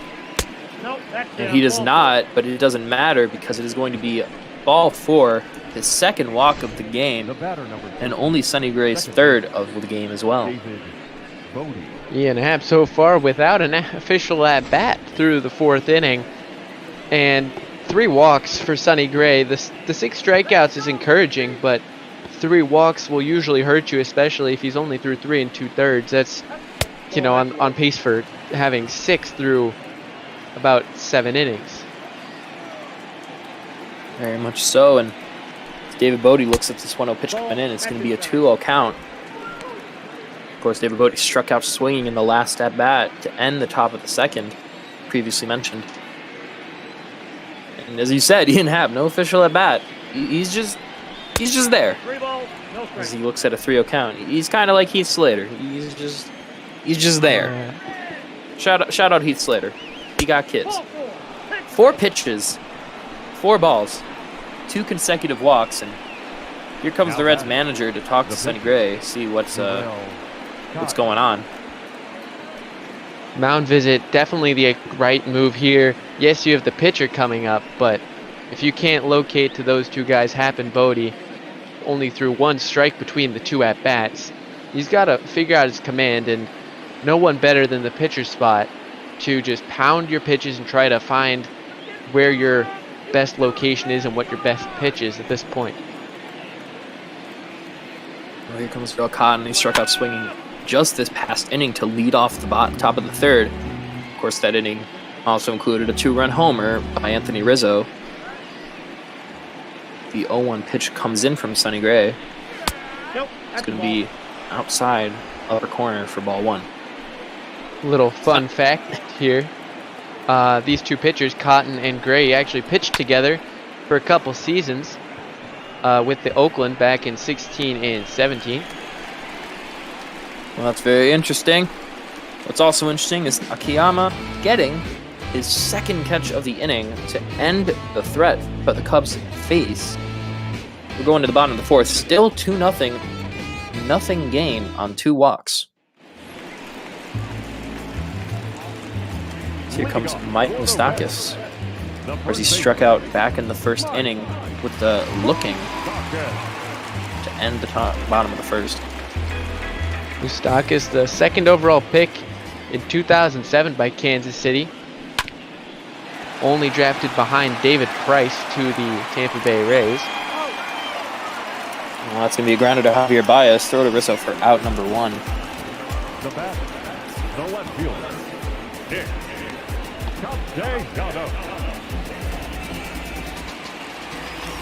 And he does not, but it doesn't matter because it is going to be ball 4, his second walk of the game, and only Sonny Gray's third of the game as well. Ian Happ so far without an official at-bat through the 4th inning. And 3 walks for Sonny Gray. The 6 strikeouts is encouraging, but 3 walks will usually hurt you, especially if he's only through 3 2/3. That's, you know, on pace for having 6 through about 7 innings. Very much so, and David Bodie looks at this 1-0 pitch coming in. It's going to be a 2-0 count. Of course, David Bodie struck out swinging in the last at-bat to end the top of the second, previously mentioned. And as you said, Ian Happ, no official at-bat. He's just there. As he looks at a 3-0 count. He's kind of like Heath Slater. He's just there. Shout out Heath Slater. He got kids. 4 pitches, 4 balls, 2 consecutive walks, and here comes the Reds manager to talk to Sonny Gray, see what's going on. Mound visit, definitely the right move here. Yes, you have the pitcher coming up, but if you can't locate to those 2 guys, Happ and Bodie, only through 1 strike between the 2 at-bats, he's got to figure out his command, and no one better than the pitcher spot to just pound your pitches and try to find where your best location is and what your best pitch is at this point. Well, here comes Real Cotton. He struck out swinging just this past inning to lead off the top of the 3rd. Of course, that inning also included a 2-run homer by Anthony Rizzo. The 0-1 pitch comes in from Sonny Gray. It's going to be outside upper corner for ball 1. Little fun fact here. These 2 pitchers, Cotton and Gray, actually pitched together for a couple seasons with the Oakland back in 16 and 17. Well, that's very interesting. What's also interesting is Akiyama getting his 2nd catch of the inning to end the threat but the Cubs face. We're going to the bottom of the 4th. Still 2-0. Nothing gain on 2 walks. Here comes Mike Moustakis. Whereas he struck out back in the first inning with the looking to end the bottom of the first. Moustakis, the second overall pick in 2007 by Kansas City. Only drafted behind David Price to the Tampa Bay Rays. Well, that's going to be a grounder to Javier Baez. Throw to Rizzo for out number 1. The bat, the left fielder, Nick Castellanos.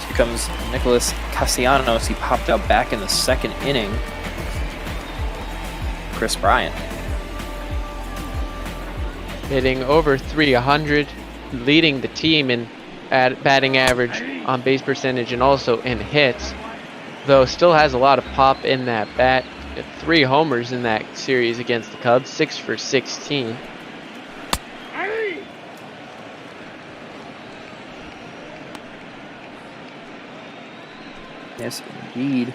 Here comes Nicholas Castellanos. He popped out back in the second inning. Chris Bryant. Hitting over 300, leading the team in batting average, on base percentage, and also in hits. Though still has a lot of pop in that bat. 3 homers in that series against the Cubs, 6 for 16. Yes, indeed.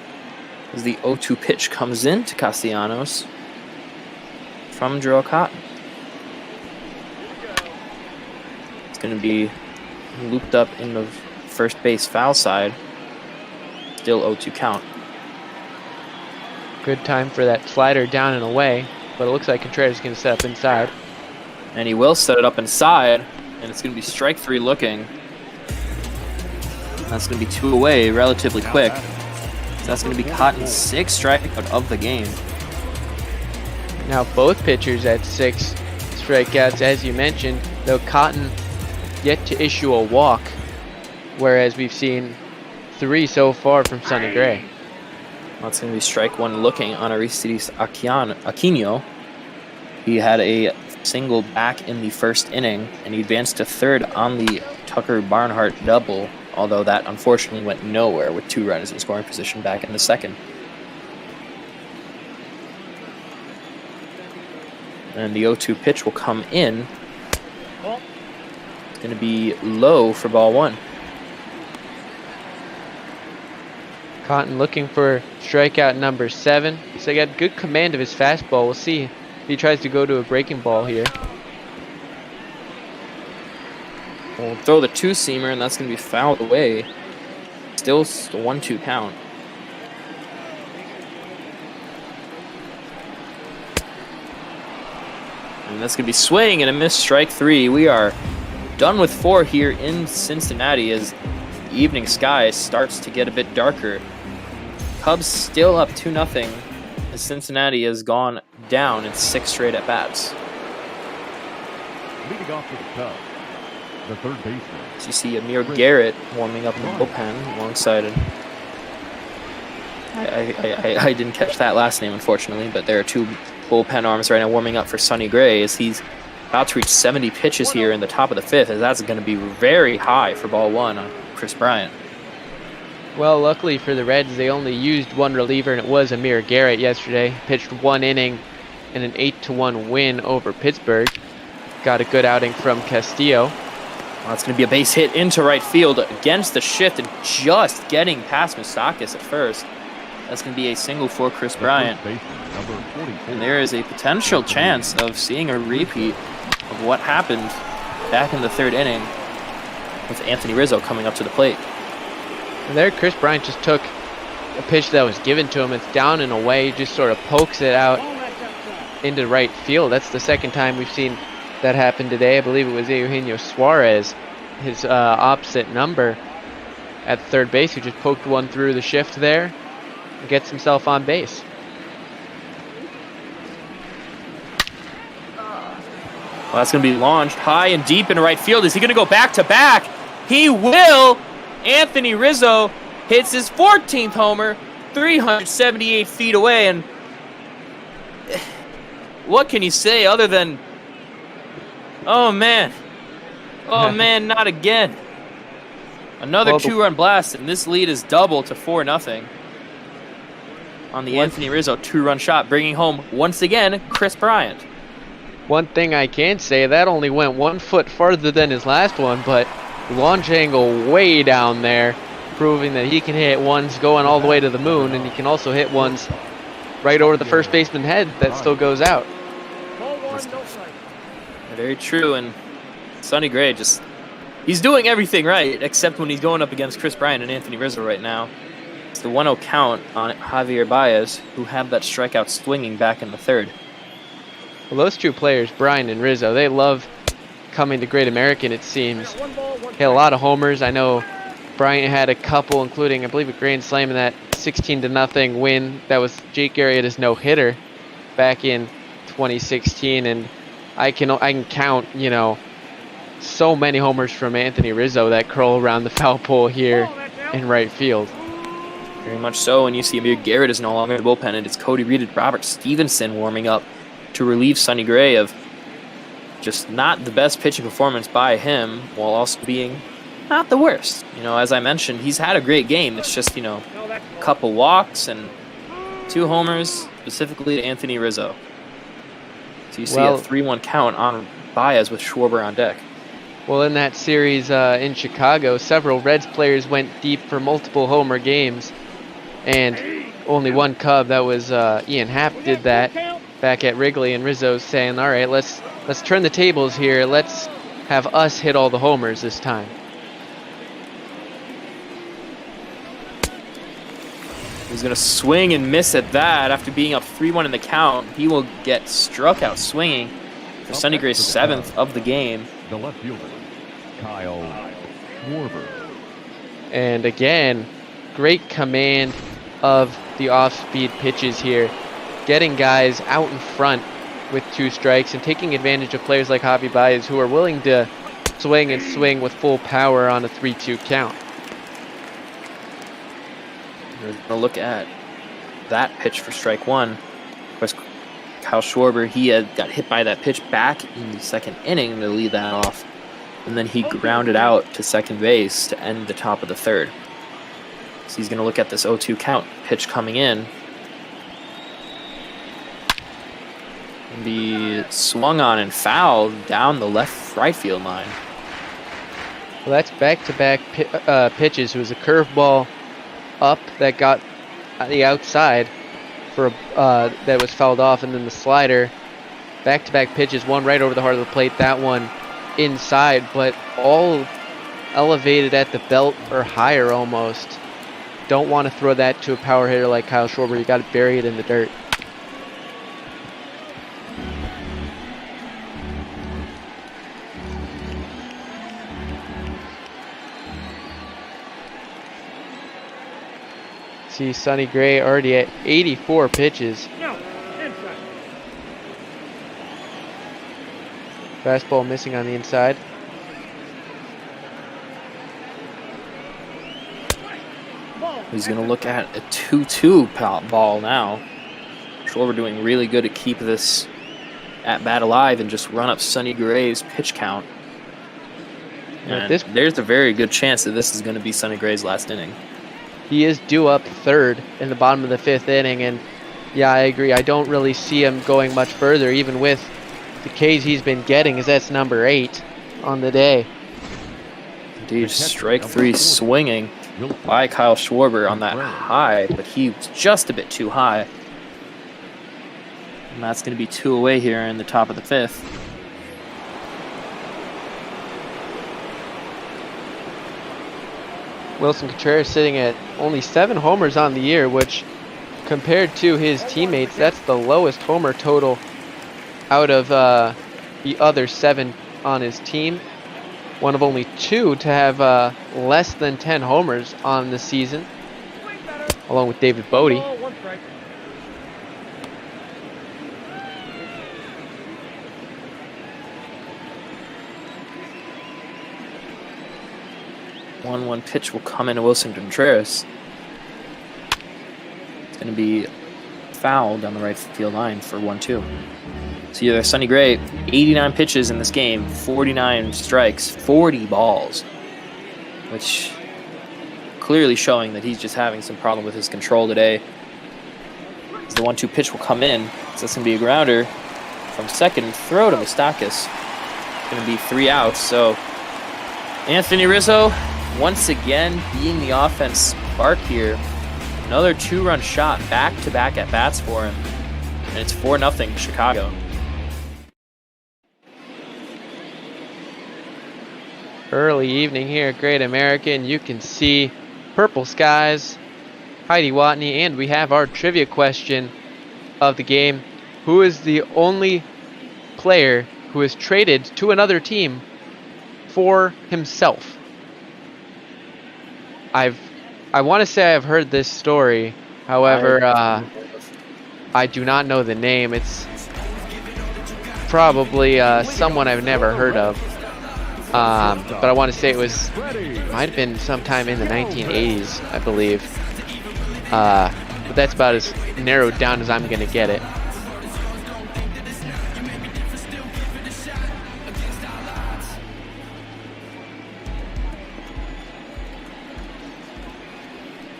As the 0-2 pitch comes in to Castellanos from Jarrell Cotton. It's going to be looped up in the first base foul side. Still 0-2 count. Good time for that slider down and away, but it looks like Contreras is going to set up inside. And he will set it up inside, and it's going to be strike 3 looking. That's going to be 2 away relatively quick. So that's going to be Cotton's 6th strikeout of the game. Now both pitchers at 6 strikeouts, as you mentioned, though Cotton yet to issue a walk, whereas we've seen 3 so far from Sonny Gray. That's going to be strike 1 looking on Aristides Aquino. He had a single back in the first inning, and he advanced to third on the Tucker Barnhart double, although that unfortunately went nowhere with 2 runners in scoring position back in the second. And the 0-2 pitch will come in. It's going to be low for ball 1. Cotton looking for strikeout number 7. So he got good command of his fastball. We'll see if he tries to go to a breaking ball here. We'll throw the 2-seamer, and that's going to be fouled away. Still a 1-2 count. And that's going to be swing and a miss, strike 3. We are done with 4 here in Cincinnati as the evening sky starts to get a bit darker. Cubs still up 2-0 as Cincinnati has gone down in 6 straight at-bats. Leading off for the Cubs, the third baseman. As you see Amir Garrett warming up in the bullpen alongside it. I didn't catch that last name, unfortunately, but there are 2 bullpen arms right now warming up for Sonny Gray as he's about to reach 70 pitches here in the top of the 5th, as that's going to be very high for ball 1 on Chris Bryant. Well, luckily for the Reds, they only used 1 reliever, and it was Amir Garrett yesterday. Pitched 1 inning in an 8-1 win over Pittsburgh. Got a good outing from Castillo. Well, that's going to be a base hit into right field against the shift and just getting past Moustakis at first. That's going to be a single for Chris Bryant. And there is a potential chance of seeing a repeat of what happened back in the 3rd inning with Anthony Rizzo coming up to the plate. And there, Chris Bryant just took a pitch that was given to him. It's down and away, just sort of pokes it out into right field. That's the 2nd time we've seen that happen today. I believe it was Eugenio Suarez, his opposite number at 3rd base, who just poked one through the shift there and gets himself on base. Well, that's going to be launched high and deep in right field. Is he going to go back-to-back? He will! Anthony Rizzo hits his 14th homer, 378 feet away, and what can you say other than, oh man, not again. Another 2-run blast, and this lead is double to 4-0 on the Anthony Rizzo 2-run shot, bringing home, once again, Chris Bryant. One thing I can say, that only went 1 foot farther than his last one, but launch angle way down there, proving that he can hit ones going all the way to the moon, and he can also hit ones right over the first baseman's head that still goes out. Very true, and Sonny Gray he's doing everything right, except when he's going up against Chris Bryant and Anthony Rizzo right now. It's the 1-0 count on Javier Baez, who had that strikeout swinging back in the third. Well, those two players, Bryant and Rizzo, they love coming to Great American, it seems. Hit a lot of homers. I know Bryant had a couple, including, I believe, a grand slam in that 16-0 win. That was Jake Arrieta's no-hitter back in 2016, and I can count, you know, so many homers from Anthony Rizzo that curl around the foul pole here in right field. Very much so, and you see Amir Garrett is no longer in the bullpen, and it's Cody Reed and Robert Stevenson warming up to relieve Sonny Gray of just not the best pitching performance by him, while also being not the worst. You know, as I mentioned, he's had a great game. It's just, you know, a couple walks and 2 homers, specifically to Anthony Rizzo. So you see a 3-1 count on Baez with Schwarber on deck. Well, in that series in Chicago, several Reds players went deep for multiple homer games, and only one Cub, that was Ian Happ, did that back at Wrigley, and Rizzo's saying, all right, let's turn the tables here. Let's have us hit all the homers this time. He's going to swing and miss at that after being up 3-1 in the count. He will get struck out swinging for Sonny Gray's 7th of the game. The left fielder, Kyle Schwarber. And again, great command of the off-speed pitches here, getting guys out in front with 2 strikes and taking advantage of players like Javi Baez, who are willing to swing and swing with full power on a 3-2 count. We're going to look at that pitch for strike 1. Of course, Kyle Schwarber, he had got hit by that pitch back in the 2nd inning to lead that off, and then he grounded out to second base to end the top of the 3rd. So he's going to look at this 0-2 count pitch coming in. And be swung on and fouled down the right field line. Well, that's back-to-back pitches. It was a curveball up that got the outside for that was fouled off, and then the slider. Back-to-back pitches, one right over the heart of the plate, that one inside, but all elevated at the belt or higher almost. Don't want to throw that to a power hitter like Kyle Schwarber. You got to bury it in the dirt. See Sonny Gray already at 84 pitches. Fastball missing on the inside. He's going to look at a 2-2 ball now. Schwarber doing really good to keep this at bat alive and just run up Sonny Gray's pitch count. And there's a very good chance that this is going to be Sonny Gray's last inning. He is due up 3rd in the bottom of the 5th inning, and yeah, I agree. I don't really see him going much further, even with the Ks he's been getting, as that's number 8 on the day. Indeed, strike 3 swinging by Kyle Schwarber on that high, but he was just a bit too high. And that's going to be 2 away here in the top of the 5th. Wilson Contreras sitting at only 7 homers on the year, which compared to his teammates, that's the lowest homer total out of the other 7 on his team. One of only 2 to have less than 10 homers on the season, along with David Bodie. 1-1 pitch will come into Wilson Contreras. It's going to be fouled on the right field line for 1-2. So you have Sonny Gray, 89 pitches in this game, 49 strikes, 40 balls, which clearly showing that he's just having some problem with his control today. As the 1-2 pitch will come in, so that's going to be a grounder from second, throw to Moustakas. It's going to be 3 outs, so Anthony Rizzo once again being the offense spark here. Another 2-run shot back-to-back at bats for him, and it's 4-0 Chicago. Early evening here at Great American. You can see purple skies, Heidi Watney, and we have our trivia question of the game. Who is the only player who is traded to another team for himself? I want to say I've heard this story. However, I do not know the name. It's probably someone I've never heard of. But I want to say might have been sometime in the 1980s, I believe. But that's about as narrowed down as I'm going to get it.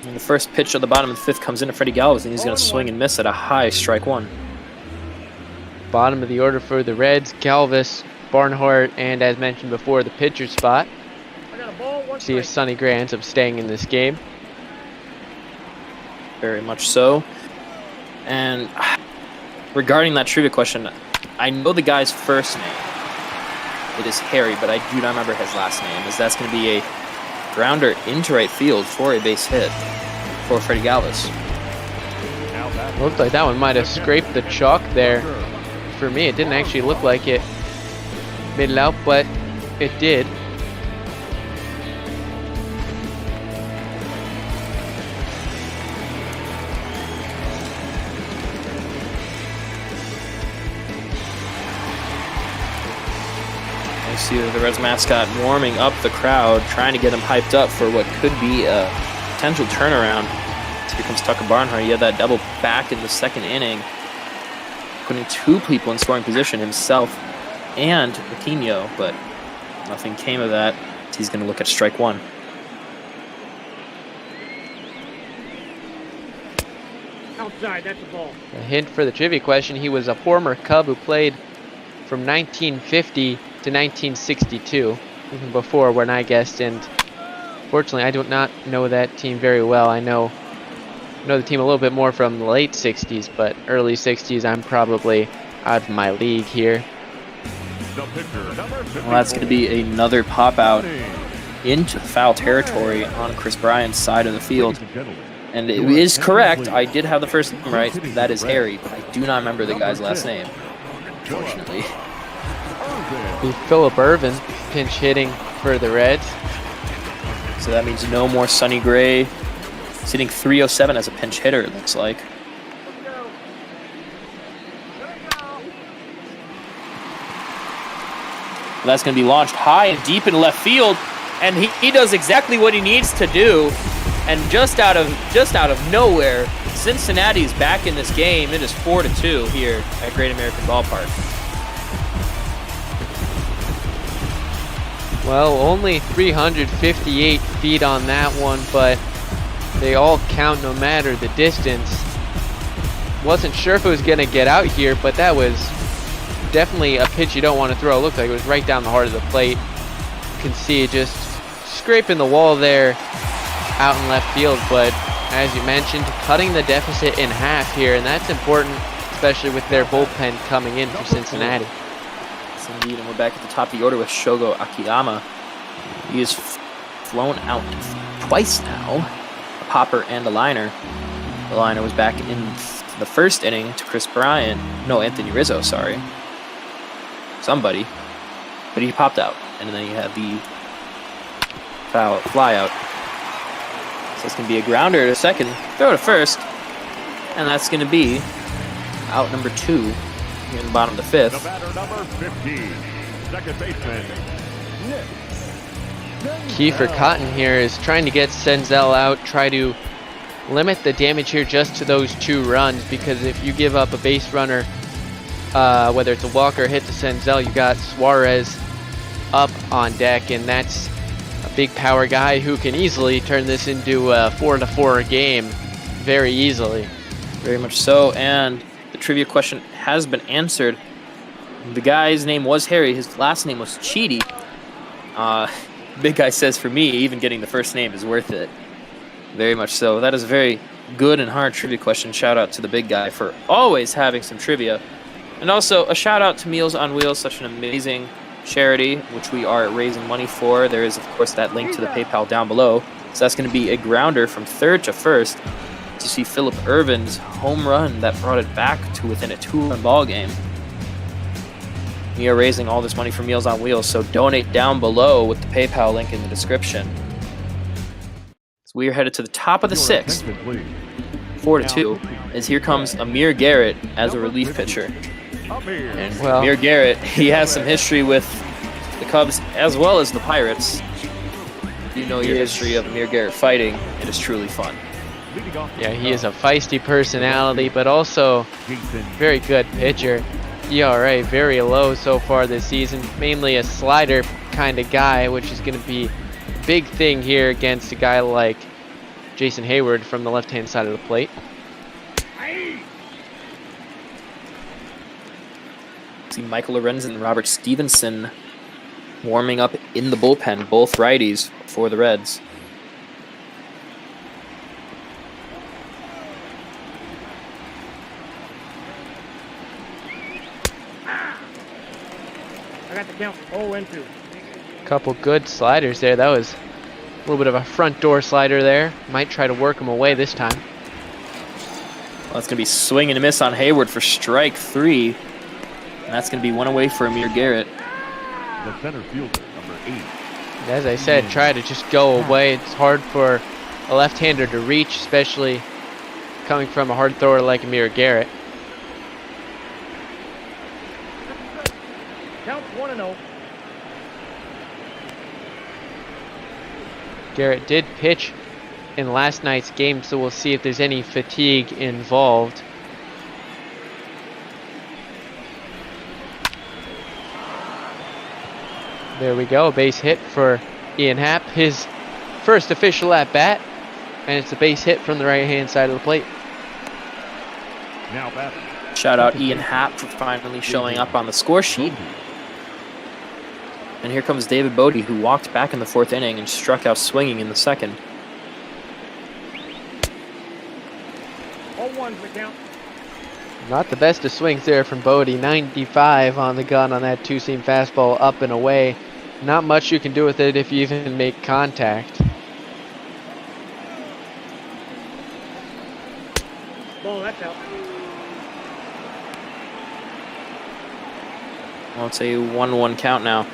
And the first pitch at the bottom of the fifth comes in to Freddie Galvis, and he's going to swing and miss at a high strike one. Bottom of the order for the Reds, Galvis, Barnhart, and as mentioned before, the pitcher spot. See if Sonny Gray ends up staying in this game. Very much so. And regarding that trivia question, I know the guy's first name. It is Harry, but I do not remember his last name, as that's going to be a grounder into right field for a base hit for Freddie Galvis. Looked like that one might have scraped the chalk there. For me, it didn't actually look like it made it out, but it did. I see the Reds mascot warming up the crowd, trying to get him hyped up for what could be a potential turnaround. So here comes Tucker Barnhart. He had that double back in the second inning, putting two people in scoring position, himself and Aquino, but nothing came of that. He's going to look at strike one. Outside, that's a ball. A hint for the trivia question, he was a former Cub who played from 1950 to 1962, even before when I guessed, and fortunately I do not know that team very well. I know the team a little bit more from the late 60s, but early 60s I'm probably out of my league here. Well, that's going to be another pop out into foul territory on Chris Bryant's side of the field. And it is correct, I did have the first name right, that is Harry, but I do not remember the guy's last name, unfortunately. Philip Irvin pinch hitting for the Reds. So that means no more Sonny Gray. Sitting 307 as a pinch hitter, it looks like. Well, that's going to be launched high and deep in left field, and he does exactly what he needs to do. And just out of nowhere, Cincinnati's back in this game. It is 4-2 here at Great American Ballpark. Well, only 358 feet on that one, but they all count no matter the distance. Wasn't sure if it was going to get out here, but that was definitely a pitch you don't want to throw. It looked like it was right down the heart of the plate. You can see it just scraping the wall there out in left field, but as you mentioned, cutting the deficit in half here, and that's important, especially with their bullpen coming in for Cincinnati. Yes, indeed, and we're back at the top of the order with Shogo Akiyama. He has flown out twice now, a popper and a liner. The liner was back in the first inning to Chris Bryant. No, Anthony Rizzo, sorry. Somebody. But he popped out, and then he had the foul fly out. So it's going to be a grounder to second, throw to first, and that's going to be out number 2 here in the bottom of the fifth. The batter number 15, second baseman, Kiefer Cotton here is trying to get Senzel out, try to limit the damage here just to those 2 runs, because if you give up a base runner, whether it's a walk or hit to Senzel, you got Suarez up on deck, and that's a big power guy who can easily turn this into a 4-4 game very easily. Very much so, and the trivia question has been answered. The guy's name was Harry, his last name was Chidi. Big guy says for me, even getting the first name is worth it. Very much so. That is a very good and hard trivia question. Shout out to the big guy for always having some trivia. And also a shout out to Meals on Wheels, such an amazing charity, which we are raising money for. There is, of course, that link to the PayPal down below. So that's going to be a grounder from third to first to see Philip Irvin's home run that brought it back to within a 2-run ball game. We are raising all this money for Meals on Wheels, so donate down below with the PayPal link in the description. So we are headed to the top of the 6th, 4-2, as here comes Amir Garrett as a relief pitcher. And Well- Amir Garrett, he has some history with the Cubs as well as the Pirates. If you know your history of Amir Garrett fighting, it is truly fun. Yeah, he is a feisty personality, but also very good pitcher. ERA very low so far this season, mainly a slider kind of guy, which is going to be a big thing here against a guy like Jason Hayward from the left-hand side of the plate. See Michael Lorenzen and Robert Stevenson warming up in the bullpen, both righties for the Reds. I got the count 0-2. Couple good sliders there. That was a little bit of a front door slider there. Might try to work him away this time. Well, that's going to be swing and a miss on Hayward for strike 3. And that's going to be one away for Amir Garrett. The center fielder, number 8. As I said, try to just go away. It's hard for a left-hander to reach, especially coming from a hard thrower like Amir Garrett. Count 1-0. Garrett did pitch in last night's game, so we'll see if there's any fatigue involved. There we go, a base hit for Ian Happ, his first official at bat, and it's a base hit from the right-hand side of the plate. Now batting. Shout out Ian Happ for finally showing up on the score sheet. And here comes David Bodie, who walked back in the 4th inning and struck out swinging in the 2nd. 0-1's the count. Not the best of swings there from Bodie. 95 on the gun on that two-seam fastball up and away. Not much you can do with it if you even make contact. Ball, that's out. Well, it's a 1-1 count now.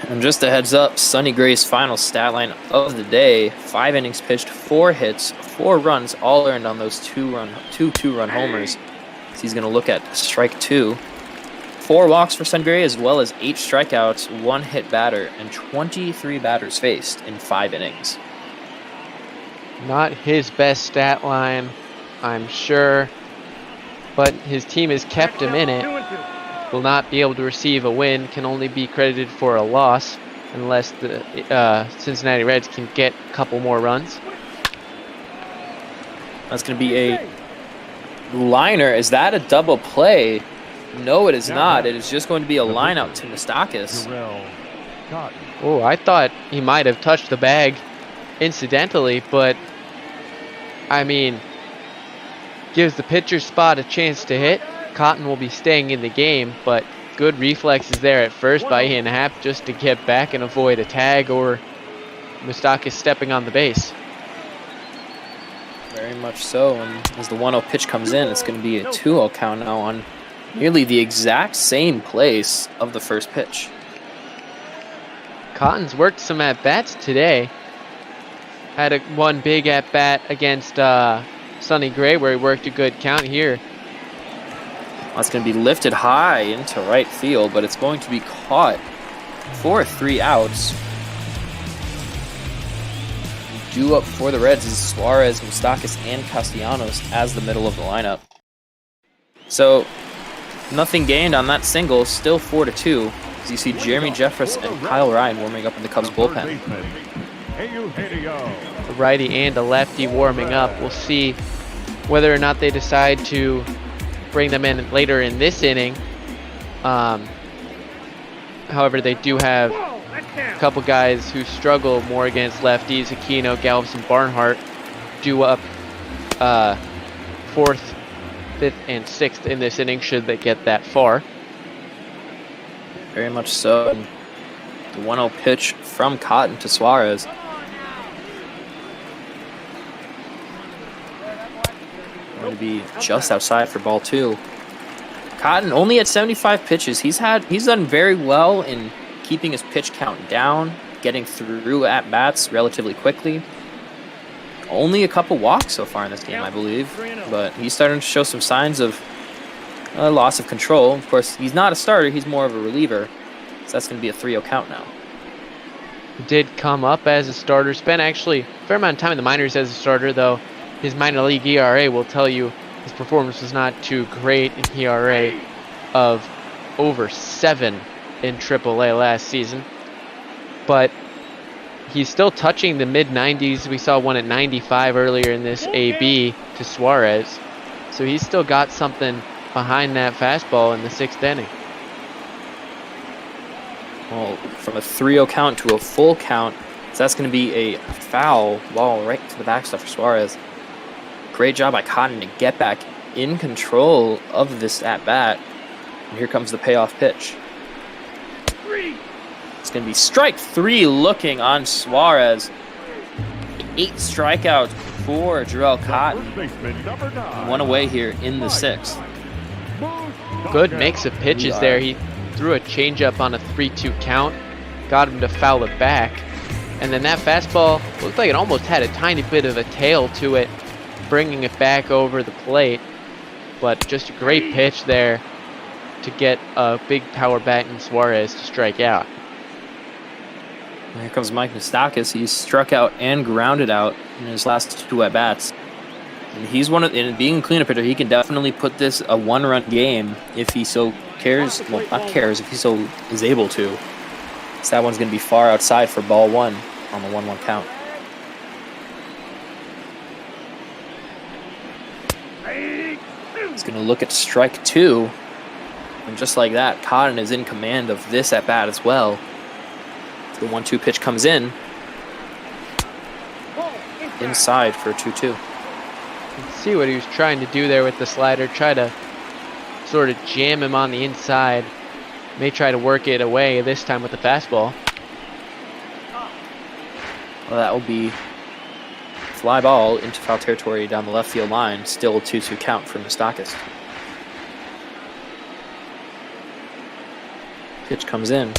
And just a heads up, Sonny Gray's final stat line of the day: 5 innings pitched, 4 hits, 4 runs, all earned on those two-run homers. So he's going to look at strike 2. 4 walks for Sonny Gray, as well as 8 strikeouts, 1 hit batter, and 23 batters faced in 5 innings. Not his best stat line, I'm sure, but his team has kept him in it. 2-2. Will not be able to receive a win, can only be credited for a loss unless the Cincinnati Reds can get a couple more runs. That's going to be a liner. Is that a double play? No, it is not. It is just going to be a line out to Moustakis. Oh, I thought he might have touched the bag incidentally, but I mean, gives the pitcher's spot a chance to hit. Cotton will be staying in the game, but good reflexes there at first by Ian Happ just to get back and avoid a tag or Moustakis stepping on the base. Very much so, and as the 1-0 pitch comes in, it's going to be a 2-0 count now on nearly the exact same place of the first pitch. Cotton's worked some at-bats today. Had one big at-bat against Sonny Gray where he worked a good count here. That's going to be lifted high into right field, but it's going to be caught for 3 outs. Due up for the Reds is Suarez, Moustakis, and Castellanos as the middle of the lineup. So, nothing gained on that single, still 4-2, as you see Jeremy Jeffress and Kyle Ryan warming up in the Cubs bullpen. A righty and a lefty warming up. We'll see whether or not they decide to bring them in later in this inning. However, they do have a couple guys who struggle more against lefties. Aquino, Galveston, Barnhart due up 4th, 5th, and 6th in this inning should they get that far. Very much so. And the 1-0 pitch from Cotton to Suarez. Going to be just outside for ball 2. Cotton only at 75 pitches. He's done very well in keeping his pitch count down, getting through at bats relatively quickly. Only a couple walks so far in this game, I believe, but he's starting to show some signs of loss of control. Of course, he's not a starter, he's more of a reliever, so that's going to be a 3-0 count now. He did come up as a starter, spent actually a fair amount of time in the minors as a starter, though his minor league ERA will tell you his performance was not too great, an ERA of over 7 in AAA last season. But he's still touching the mid-90s. We saw one at 95 earlier in this AB to Suarez. So he's still got something behind that fastball in the 6th inning. Well, from a 3-0 count to a full count, so that's going to be a foul ball right to the backstop for Suarez. Great job by Cotton to get back in control of this at-bat. And here comes the payoff pitch. It's going to be strike 3 looking on Suarez. 8 strikeouts for Jarrell Cotton. 1 away here in the 6th. Good mix of pitches there. He threw a changeup on a 3-2 count, got him to foul it back. And then that fastball looked like it almost had a tiny bit of a tail to it, bringing it back over the plate. But just a great pitch there to get a big power bat in Suarez to strike out. Here comes Mike Moustakas. He's struck out and grounded out in his last 2 at-bats. And he's in being a cleanup hitter, he can definitely put this a 1-run game if he so cares. Well, not cares, if he so is able to. So that one's going to be far outside for ball 1 on the 1-1 count. He's going to look at strike 2. And just like that, Cotton is in command of this at-bat as well. The 1-2 pitch comes in. Inside for 2-2. See what he was trying to do there with the slider. Try to sort of jam him on the inside. May try to work it away this time with the fastball. Well, that will be fly ball into foul territory down the left field line. Still a 2-2 count for Moustakas. Pitch comes in.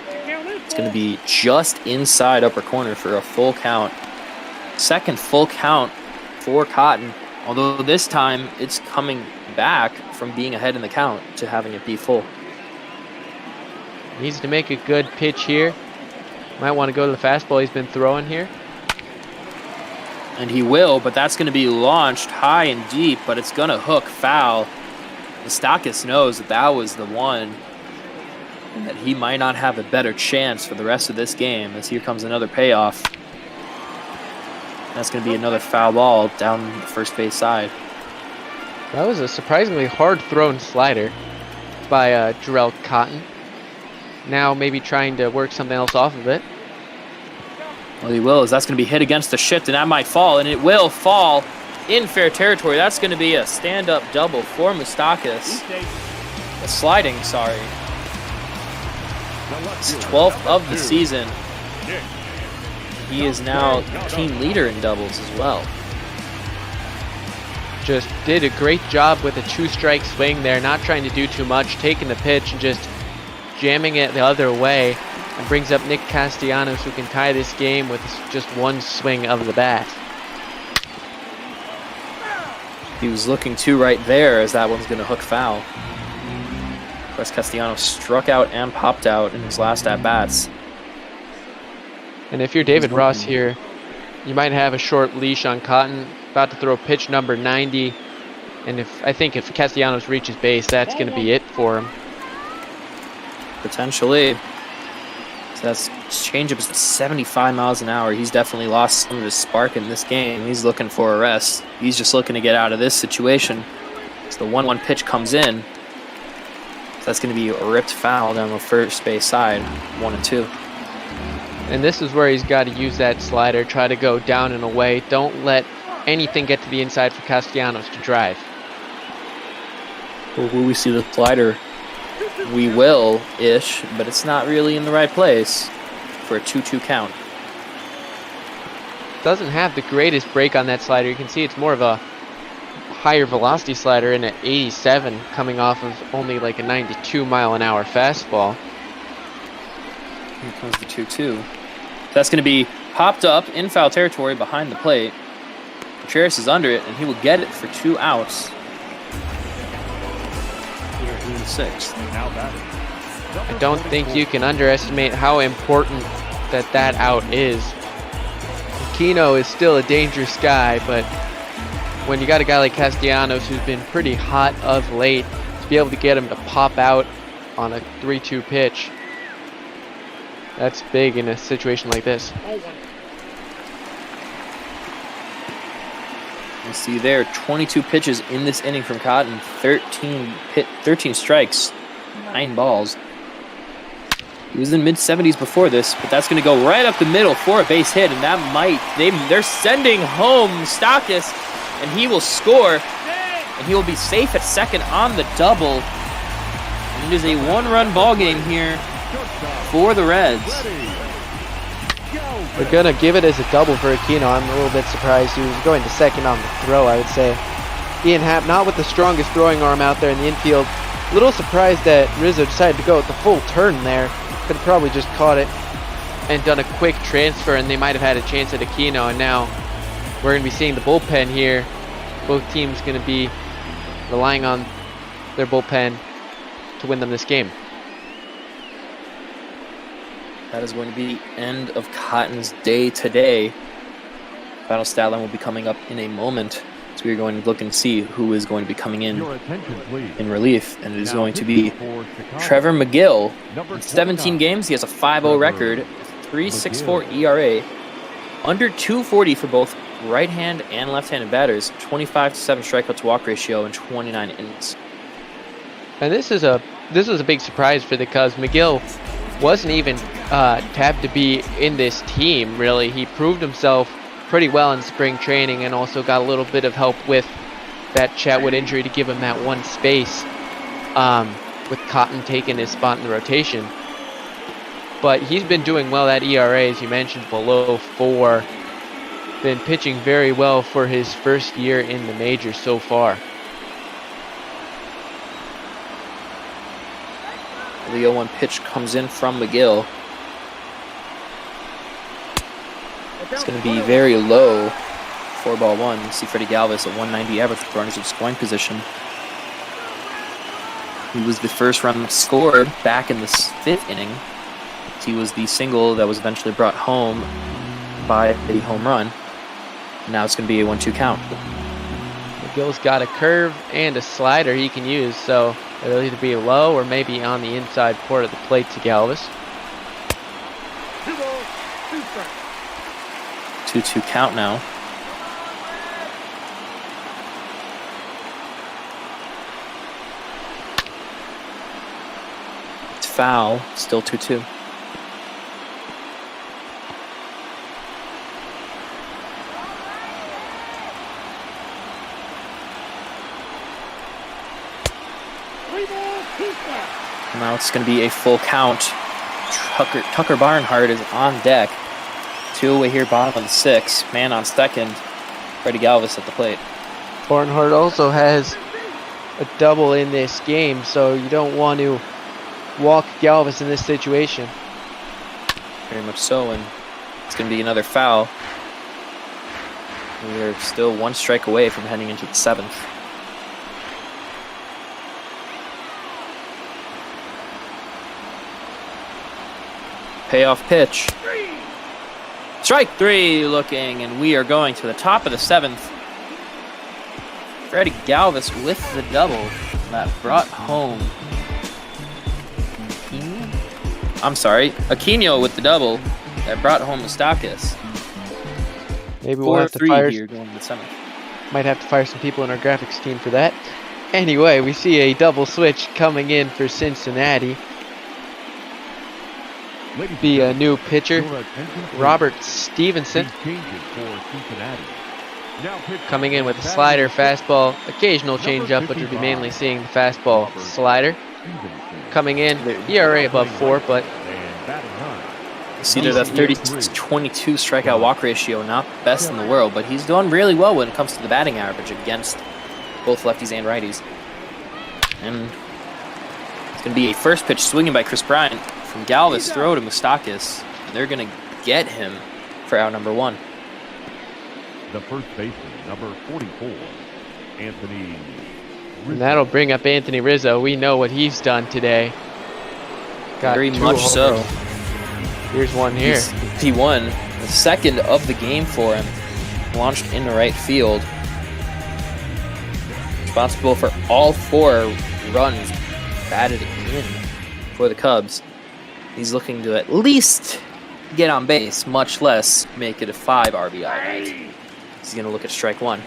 It's going to be just inside upper corner for a full count. Second full count for Cotton, although this time it's coming back from being ahead in the count to having it be full. Needs to make a good pitch here. Might want to go to the fastball he's been throwing here. And he will, but that's going to be launched high and deep, but it's going to hook foul. Moustakas knows that that was the one that he might not have a better chance for the rest of this game, as here comes another payoff. That's going to be another foul ball down the first base side. That was a surprisingly hard thrown slider by Jarrell Cotton. Now maybe trying to work something else off of it. Well, he will, as that's going to be hit against the shift, and that might fall, and it will fall in fair territory. That's going to be a stand-up double for Moustakas. A sliding, sorry. It's 12th of the season. He is now team leader in doubles as well. Just did a great job with a 2-strike swing there, not trying to do too much, taking the pitch and just jamming it the other way, and brings up Nick Castellanos, who can tie this game with just 1 swing of the bat. He was looking to right there, as that one's going to hook foul. Of course, Castellanos struck out and popped out in his last at-bats. And if you're David Ross here, you might have a short leash on Cotton, about to throw pitch number 90, and I think if Castellanos reaches base, that's going to be it for him. Potentially. So that's changeup is at 75 miles an hour. He's definitely lost some of his spark in this game. He's looking for a rest. He's just looking to get out of this situation. So the 1-1 pitch comes in. So that's going to be a ripped foul down the first base side, 1-2. And this is where he's got to use that slider, try to go down and away. Don't let anything get to the inside for Castellanos to drive. Well, will we see the slider We will-ish, but it's not really in the right place for a 2-2 count. Doesn't have the greatest break on that slider. You can see it's more of a higher velocity slider in at 87, coming off of only like a 92-mile-an-hour fastball. Here comes the 2-2. That's going to be popped up in foul territory behind the plate. Contreras is under it, and he will get it for 2 outs. Here in the 6th. I don't think you can underestimate how important that out is. Aquino is still a dangerous guy, but when you got a guy like Castellanos who's been pretty hot of late, to be able to get him to pop out on a 3-2 pitch, that's big in a situation like this. You see there, 22 pitches in this inning from Cotton, 13 strikes, 9 balls. He was in mid-70s before this, but that's going to go right up the middle for a base hit, and that they're sending home Stockis, and he will score, and he will be safe at second on the double. And it is a 1-run ball game here for the Reds. They're going to give it as a double for Aquino. I'm a little bit surprised he was going to second on the throw, I would say. Ian Happ, not with the strongest throwing arm out there in the infield. A little surprised that Rizzo decided to go with the full turn there. Could have probably just caught it and done a quick transfer, and they might have had a chance at Aquino. And now we're going to be seeing the bullpen here. Both teams going to be relying on their bullpen to win them this game. That is going to be the end of Cotton's day today. Final stat line will be coming up in a moment. So we're going to look and see who is going to be coming in relief. And it is going to be Trevor McGill. In 17 games, he has a 5-0 record, 3.64 ERA, under 240 for both right-hand and left-handed batters, 25-7 strikeout to walk ratio, and 29 innings. And this was a big surprise for the Cubs. McGill wasn't even tapped to be in this team, really. He proved himself pretty well in spring training and also got a little bit of help with that Chatwood injury to give him that one space, with Cotton taking his spot in the rotation. But he's been doing well. That ERA, as you mentioned, below 4. Been pitching very well for his first year in the majors so far. The 0-1 pitch comes in from McGill. It's going to be very low. 4-1. You see Freddie Galvis at 190 average with runners in scoring position. He was the first run scored back in the 5th inning. He was the single that was eventually brought home by a home run. Now it's going to be a 1-2 count. McGill's got a curve and a slider he can use, so it'll either be low or maybe on the inside port of the plate to Galvis. 2-2 count now. It's foul, still 2-2. Now it's going to be a full count. Tucker Barnhart is on deck. 2 away here, bottom of the 6th. Man on second. Freddie Galvis at the plate. Barnhart also has a double in this game, so you don't want to walk Galvis in this situation. Very much so, and it's going to be another foul. We are still 1 strike away from heading into the 7th. Payoff pitch. Strike 3 looking, and we are going to the top of the 7th. Freddie Galvis with the double that brought home. Aquino with the double that brought home Stockis. Maybe we'll have to fire here going to the 7th. Might have to fire some people in our graphics team for that. Anyway, we see a double switch coming in for Cincinnati. Be a new pitcher, Robert Stevenson, coming in with a slider, fastball, occasional changeup, but you'll be mainly seeing the fastball, slider. coming in. ERA above 4, but See, there's a 30-22 strikeout walk ratio, not best in the world, but he's doing really well when it comes to the batting average against both lefties and righties. And it's going to be a first pitch swinging by Chris Bryant from Galvis, throw to Moustakis. And they're going to get him for out number 1. The first baseman, number 44, Anthony Rizzo. And that'll bring up Anthony Rizzo. We know what he's done today. Got Very 2 much homers. so. Here's one here. He won the second of the game for him. Launched into right field. Responsible for all 4 runs batted in for the Cubs. He's looking to at least get on base, much less make it a 5 RBI night. He's going to look at strike 1.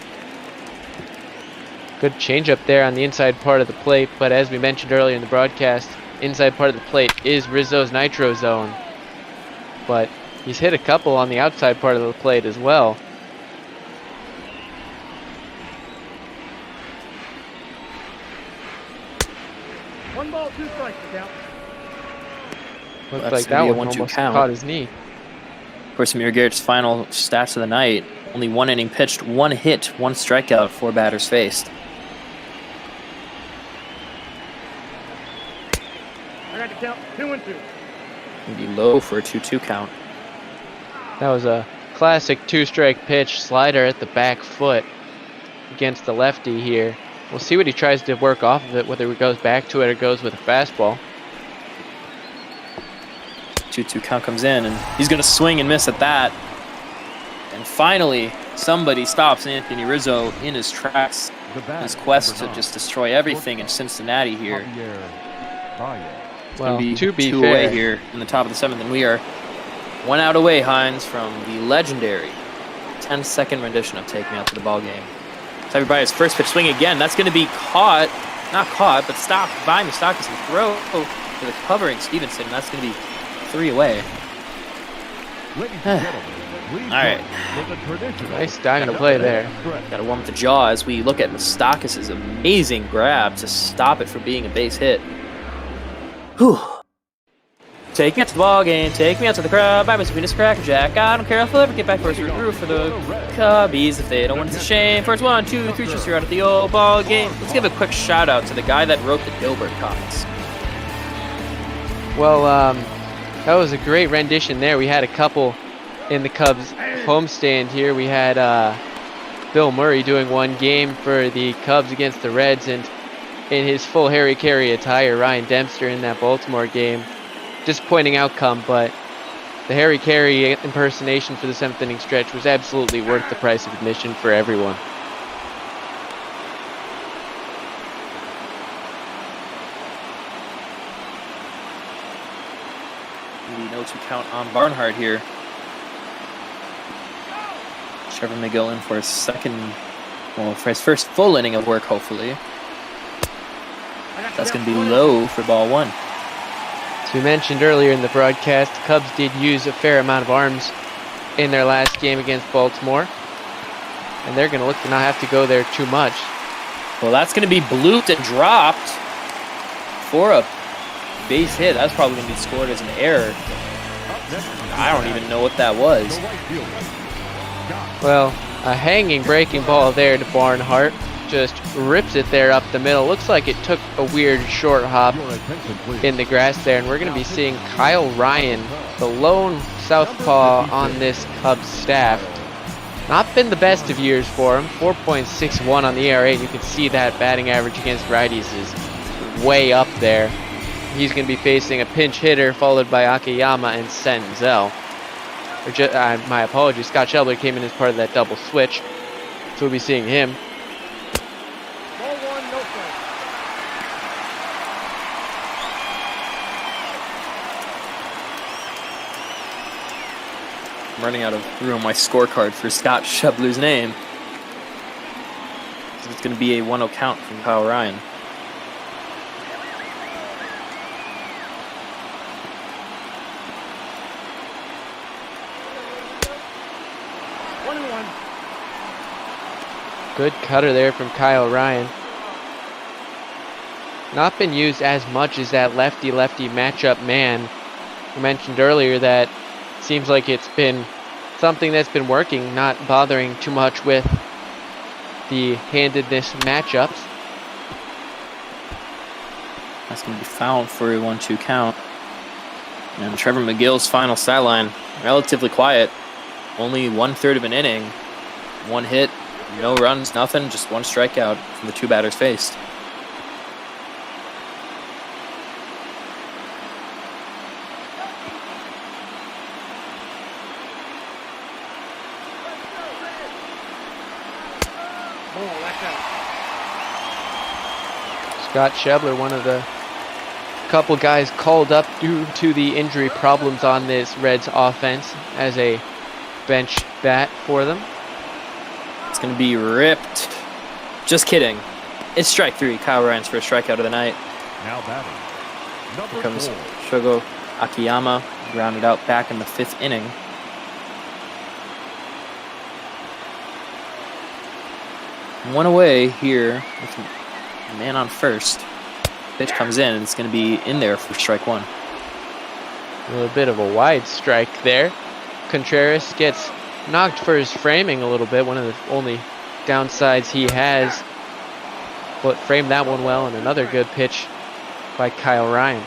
Good changeup there on the inside part of the plate, but as we mentioned earlier in the broadcast, inside part of the plate is Rizzo's nitro zone. But he's hit a couple on the outside part of the plate as well. One ball, 2 strikes to count. Looks That's like gonna that be a one 1-2 almost count. caught his knee. Of course, Amir Garrett's final stats of the night. Only 1 inning pitched, 1 hit, 1 strikeout, 4 batters faced. I got to count 2-2. Gonna be low for a 2-2 count. That was a classic 2-strike pitch, slider at the back foot against the lefty here. We'll see what he tries to work off of it, whether he goes back to it or goes with a fastball. 2-2 count comes in, and he's going to swing and miss at that. And finally, somebody stops Anthony Rizzo in his tracks. His quest to just destroy everything in Cincinnati here. It's Well, going to be two fair, away here in the top of the 7th, and we are 1 out away, Hines, from the legendary 10-second rendition of Take Me Out to the Ball Game. So everybody's first pitch swing again. That's going to be caught, not caught, but stopped by Moustakis and throw to the covering Stevenson. And that's going to be 3 away. All right. nice diamond play there. Got to warm up the jaw as we look at Moustakis' amazing grab to stop it from being a base hit. Whew. Take me out to the ball game. Take me out to the crowd. Buy me some Venus Cracker Jack. I don't care if I'll ever get back first root for the Cubbies. If they don't win, it's a shame. First 1, 2, 3, just you're out at the old ball game. Let's give a quick shout out to the guy that wrote the Dilbert comics. Well, that was a great rendition there. We had a couple in the Cubs homestand here. We had Bill Murray doing 1 game for the Cubs against the Reds, and in his full Harry Carey attire, Ryan Dempster in that Baltimore game. Disappointing outcome, but the Harry Carey impersonation for the 7th inning stretch was absolutely worth the price of admission for everyone. The no 2 count on Barnhart here. Trevor may go in for his for his first full inning of work, hopefully. That's going to be low for ball 1. As we mentioned earlier in the broadcast, the Cubs did use a fair amount of arms in their last game against Baltimore, and they're going to look to not have to go there too much. Well, that's going to be blooped and dropped for a base hit. That's probably going to be scored as an error. I don't even know what that was. Well, a hanging breaking ball there to Barnhart. Just rips it there up the middle. Looks like it took a weird short hop in the grass there, and we're going to be seeing Kyle Ryan, the lone southpaw on this Cubs staff. Not been the best of years for him. 4.61 on the ERA, and you can see that batting average against righties is way up there. He's going to be facing a pinch hitter followed by Akiyama and Senzel. My apologies, Scott Shelby came in as part of that double switch, so we'll be seeing him. Ball 1, no strike. I'm running out of room on my scorecard for Scott Shebler's name. It's going to be a 1-0 count from Kyle Ryan. Good cutter there from Kyle Ryan. not been used as much as that lefty-lefty matchup man. I mentioned earlier that seems like it's been something that's been working, not bothering too much with the handedness matchups. That's going to be fouled for a 1-2 count. And Trevor McGill's final stat line, relatively quiet. Only 1/3 of an inning. 1 hit, no runs, nothing, just 1 strikeout from the 2 batters faced. Scott Shebler, one of the couple guys called up due to the injury problems on this Reds offense as a bench bat for them. It's going to be ripped. Just kidding. It's strike 3. Kyle Ryan's first strikeout of the night. Now batting. Here comes 4. Shogo Akiyama, grounded out back in the 5th inning. One away here with a man on first. Pitch comes in, and it's going to be in there for strike 1. A little bit of a wide strike there. Contreras gets knocked for his framing a little bit, one of the only downsides he has. But framed that one well, and another good pitch by Kyle Ryan.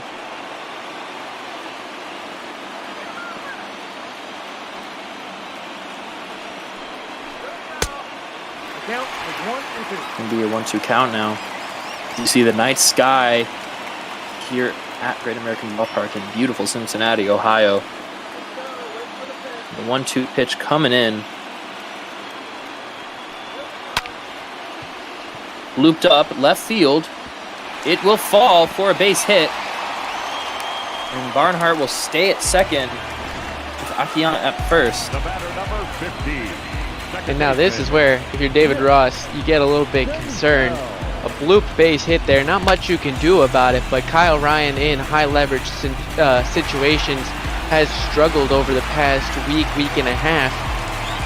Count is 1-2. Going to be a 1-2 count now. You see the night sky here at Great American Ballpark in beautiful Cincinnati, Ohio. The 1-2 pitch coming in. Looped up, left field. It will fall for a base hit. And Barnhart will stay at second with Akiyama at first. The batter, number 15. And now this is where, if you're David Ross, you get a little bit concerned. A bloop base hit there, not much you can do about it, but Kyle Ryan in high leverage situations has struggled over the past week and a half,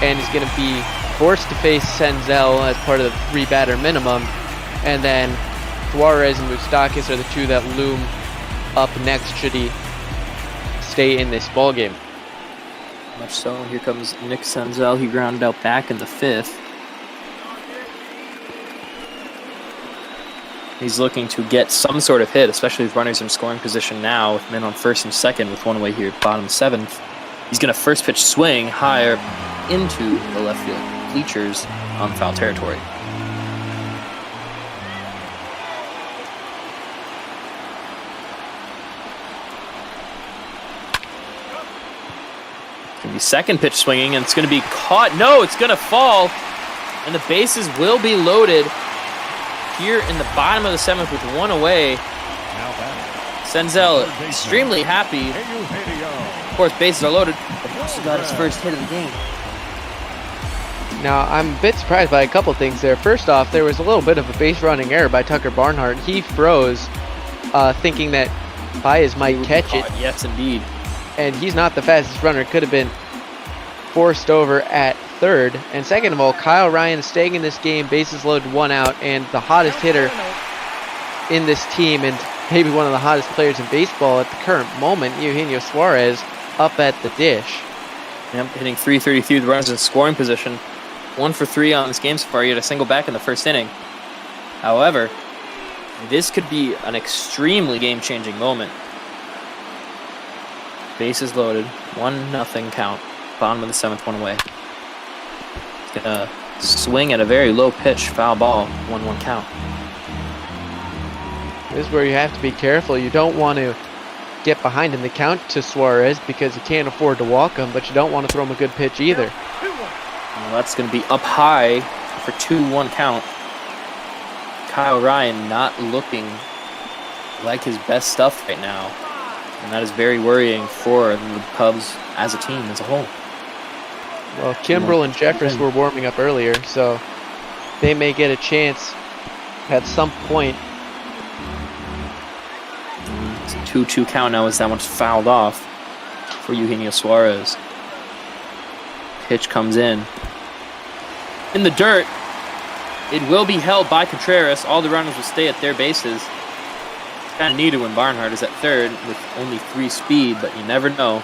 and is going to be forced to face Senzel as part of the 3-batter minimum. And then Suarez and Moustakas are the 2 that loom up next should he stay in this ballgame. Much so. Here comes Nick Senzel. He grounded out back in the 5th. He's looking to get some sort of hit, especially with runners in scoring position now, with men on first and second, with 1 away here at bottom 7th. He's going to first pitch swing higher into the left field bleachers on foul territory. It's going to be second pitch swinging, and it's going to be caught. No, it's going to fall, and the bases will be loaded here in the bottom of the 7th with 1 away. Senzel extremely happy. Of course, bases are loaded, but he also got his first hit of the game. Now, I'm a bit surprised by a couple things there. First off, there was a little bit of a base running error by Tucker Barnhart. He froze, thinking that Baez might catch it. Yes, indeed. And he's not the fastest runner. Could have been forced over at third. And second of all, Kyle Ryan staying in this game, bases loaded, 1 out, and the hottest hitter in this team, and maybe one of the hottest players in baseball at the current moment, Eugenio Suarez, up at the dish. Yep, hitting .333 with runners in scoring position. 1 for 3 on this game so far. He had a single back in the first inning. However, this could be an extremely game-changing moment. Bases loaded, 1-0 count. Bottom of the 7th, 1 away. He's gonna swing at a very low pitch, foul ball, 1-1 count. This is where you have to be careful. You don't want to get behind in the count to Suarez because you can't afford to walk him, but you don't want to throw him a good pitch either. Well, that's going to be up high for 2-1 count. Kyle Ryan not looking like his best stuff right now, and that is very worrying for the Cubs as a team as a whole. Well, Kimbrel and Jeffress were warming up earlier, so they may get a chance at some point. It's a 2-2 count now as that one's fouled off for Eugenio Suarez. Pitch comes in the dirt. It will be held by Contreras. All the runners will stay at their bases. kind of needed when Barnhart is at third with only 3 speed, but you never know,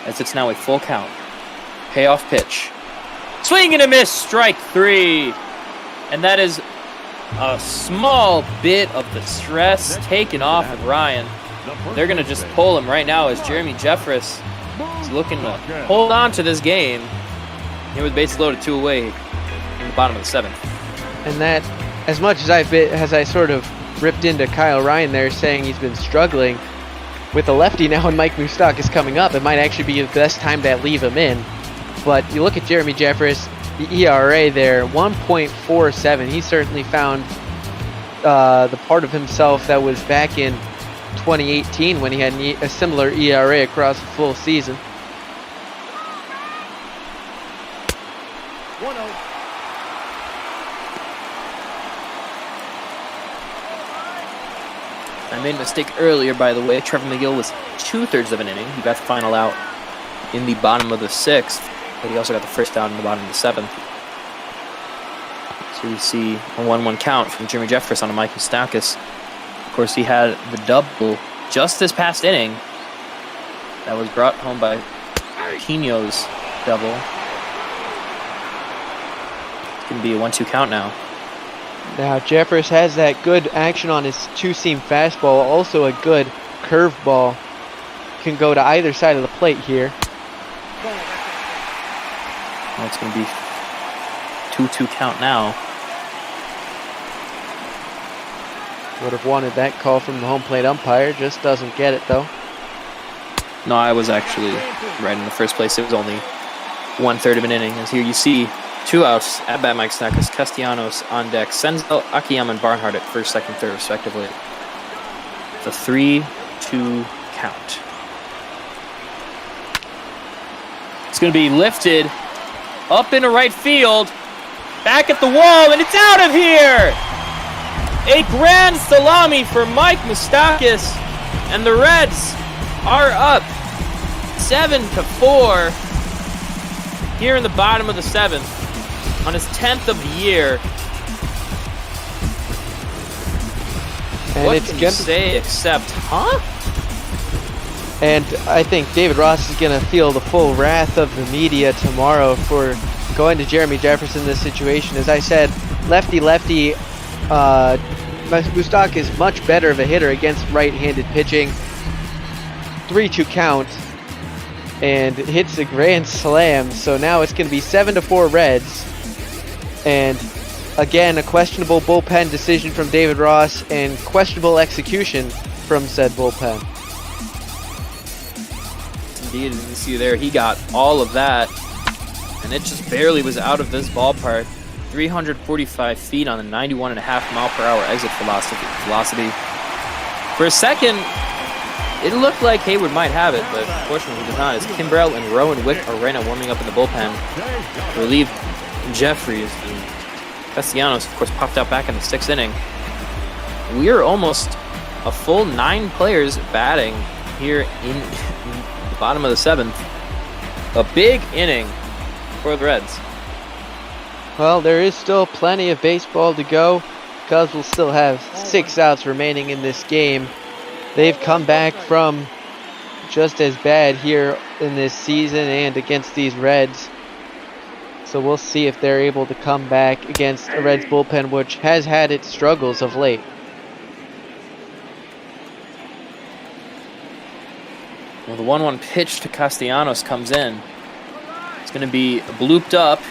as it's now a full count. Payoff pitch. Swing and a miss, strike 3. And that is a small bit of the stress taken off of Ryan. They're going to just pull him right now as Jeremy Jeffress is looking to hold on to this game. Here with bases loaded, 2 away in the bottom of the 7th. And that, as much as I sort of ripped into Kyle Ryan there saying he's been struggling, with the lefty now and Mike Moustakas coming up, it might actually be the best time to leave him in. But you look at Jeremy Jeffress, the ERA there, 1.47. He certainly found the part of himself that was back in 2018 when he had a similar ERA across the full season. 1-0. I made a mistake earlier, by the way. Trevor McGill was 2/3 of an inning. He got the final out in the bottom of the 6th, but he also got the first down in the bottom of the 7th. So we see a 1-1 count from Jeremy Jeffress on a Mike Moustakas. Of course, he had the double just this past inning that was brought home by Pino's double. It's going to be a 1-2 count now. Now Jeffress has that good action on his 2-seam fastball, also a good curveball. Can go to either side of the plate here. Well, it's going to be 2-2 count now. Would have wanted that call from the home plate umpire, just doesn't get it though. No, I was actually right in the first place. It was only 1/3 of an inning. As here you see 2 outs at bat Mike Moustakas, Castellanos on deck, Senzel, Akiyama, and Barnhart at first, second, third, respectively. The 3-2 count. It's going to be lifted up into right field, back at the wall, and it's out of here! A grand salami for Mike Moustakas, and the Reds are up 7-4 here in the bottom of the 7th. On his 10th of the year. And What it's can you say except, huh? And I think David Ross is going to feel the full wrath of the media tomorrow for going to Jeremy Jeffress in this situation. As I said, lefty, Moustakas is much better of a hitter against right-handed pitching. 3-2 count. And hits a grand slam. So now it's going to be 7-4 Reds. And again, a questionable bullpen decision from David Ross and questionable execution from said bullpen. Indeed, as you see there, he got all of that. And it just barely was out of this ballpark. 345 feet on the 91.5 mile per hour exit velocity. For a second, it looked like Hayward might have it, but fortunately he does not. As Kimbrell and Rowan Wick are right now warming up in the bullpen to relieve Jeffries. And Castellanos, of course, popped out back in the 6th inning. We are almost a full 9 players batting here in the bottom of the 7th. A big inning for the Reds. Well, there is still plenty of baseball to go. Cubs will still have 6 outs remaining in this game. They've come back from just as bad here in this season and against these Reds. So we'll see if they're able to come back against a Reds bullpen, which has had its struggles of late. Well, the 1-1 pitch to Castellanos comes in. It's going to be blooped up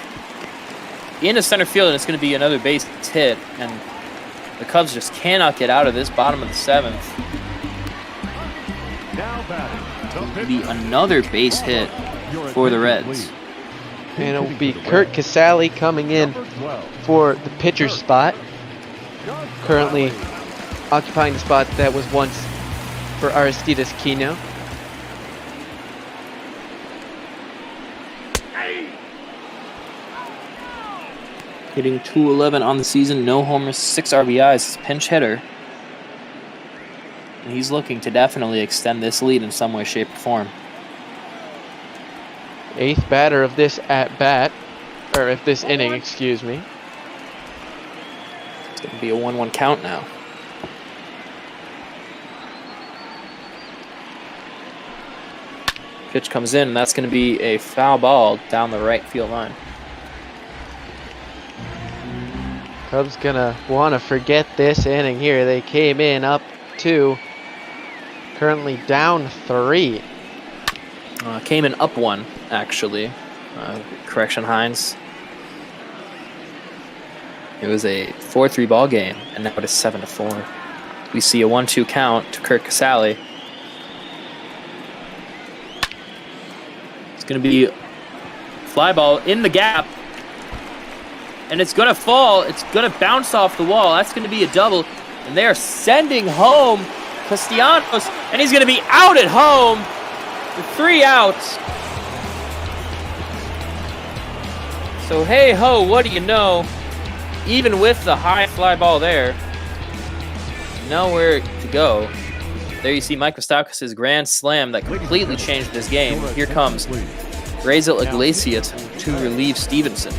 into center field, and it's going to be another base hit. And the Cubs just cannot get out of this bottom of the 7th. It'll be another base hit for the Reds. And it will be Kurt Casale coming in for the pitcher's spot. Currently occupying the spot that was once for Aristides Quino. Hitting .211 on the season, no homers, 6 RBIs, pinch hitter. And he's looking to definitely extend this lead in some way, shape, or form. 8th batter of this at-bat, or of this inning, excuse me. It's going to be a 1-1 count now. Pitch comes in, and that's going to be a foul ball down the right field line. Cubs gonna want to forget this inning here. They came in up 2, currently down 3. Came in up 1, actually. Correction, Hines. It was a 4-3 ball game, and now it is 7-4. We see a 1-2 count to Kurt Casale. It's going to be fly ball in the gap, and it's going to fall. It's going to bounce off the wall. That's going to be a double, and they are sending home Castellanos, and he's going to be out at home with 3 outs. So hey ho, what do you know? Even with the high fly ball there, nowhere to go. There you see Mike Kostakis' grand slam that completely changed this game. Here comes Razel Iglesias to relieve Stevenson.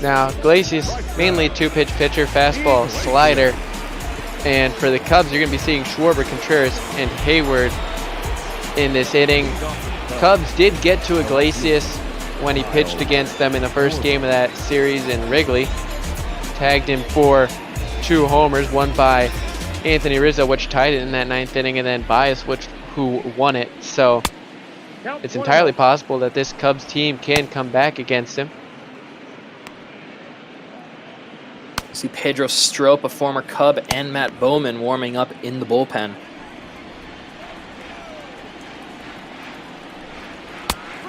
Now, Iglesias, mainly 2-pitch pitcher, fastball, slider. And for the Cubs, you're going to be seeing Schwarber, Contreras, and Hayward in this inning. Cubs did get to Iglesias when he pitched against them in the first game of that series in Wrigley. Tagged him for 2 homers, one by Anthony Rizzo, which tied it in that 9th inning, and then Bias, who won it. So it's entirely possible that this Cubs team can come back against him. See Pedro Strop, a former Cub, and Matt Bowman warming up in the bullpen.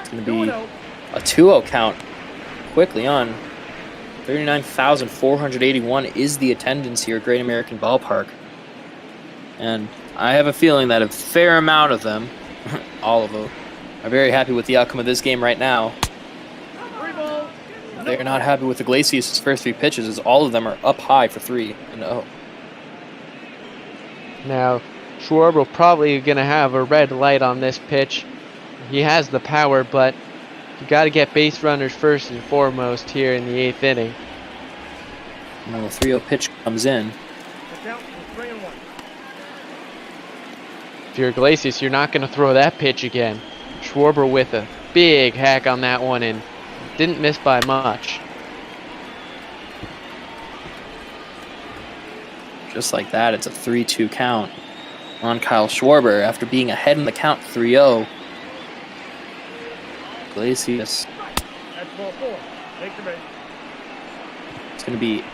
It's going to be a 2-0 count quickly on. 39,481 is the attendance here at Great American Ballpark. And I have a feeling that a fair amount of them, all of them, are very happy with the outcome of this game right now. They're not happy with Iglesias' first 3 pitches, as all of them are up high for 3-0. Now, Schwarber probably going to have a red light on this pitch. He has the power, but you got to get base runners first and foremost here in the 8th inning. Now the 3-0 pitch comes in. If you're Iglesias, you're not going to throw that pitch again. Schwarber with a big hack on that one and didn't miss by much. Just like that, it's a 3-2 count on Kyle Schwarber after being ahead in the count 3-0. Iglesias. That's ball 4. Take the base. It's going to be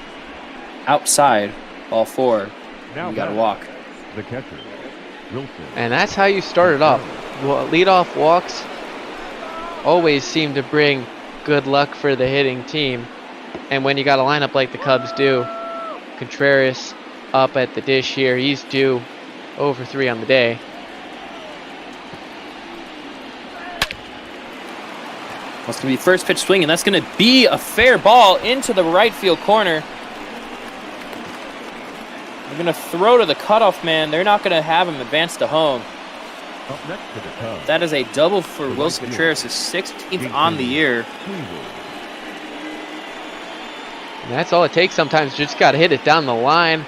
outside, ball 4. Now You got to walk. The catcher, Wilson. And that's how you start it off. Leadoff walks always seem to bring good luck for the hitting team. And when you got a lineup like the Cubs do, Contreras up at the dish here. He's due over 3 on the day. It's going to be first pitch swing, and that's going to be a fair ball into the right field corner. They're going to throw to the cutoff man. They're not going to have him advance to home. Up next to the Cubs. That is a double for Wilson Contreras, his 16th on the year. And that's all it takes sometimes. You just got to hit it down the line.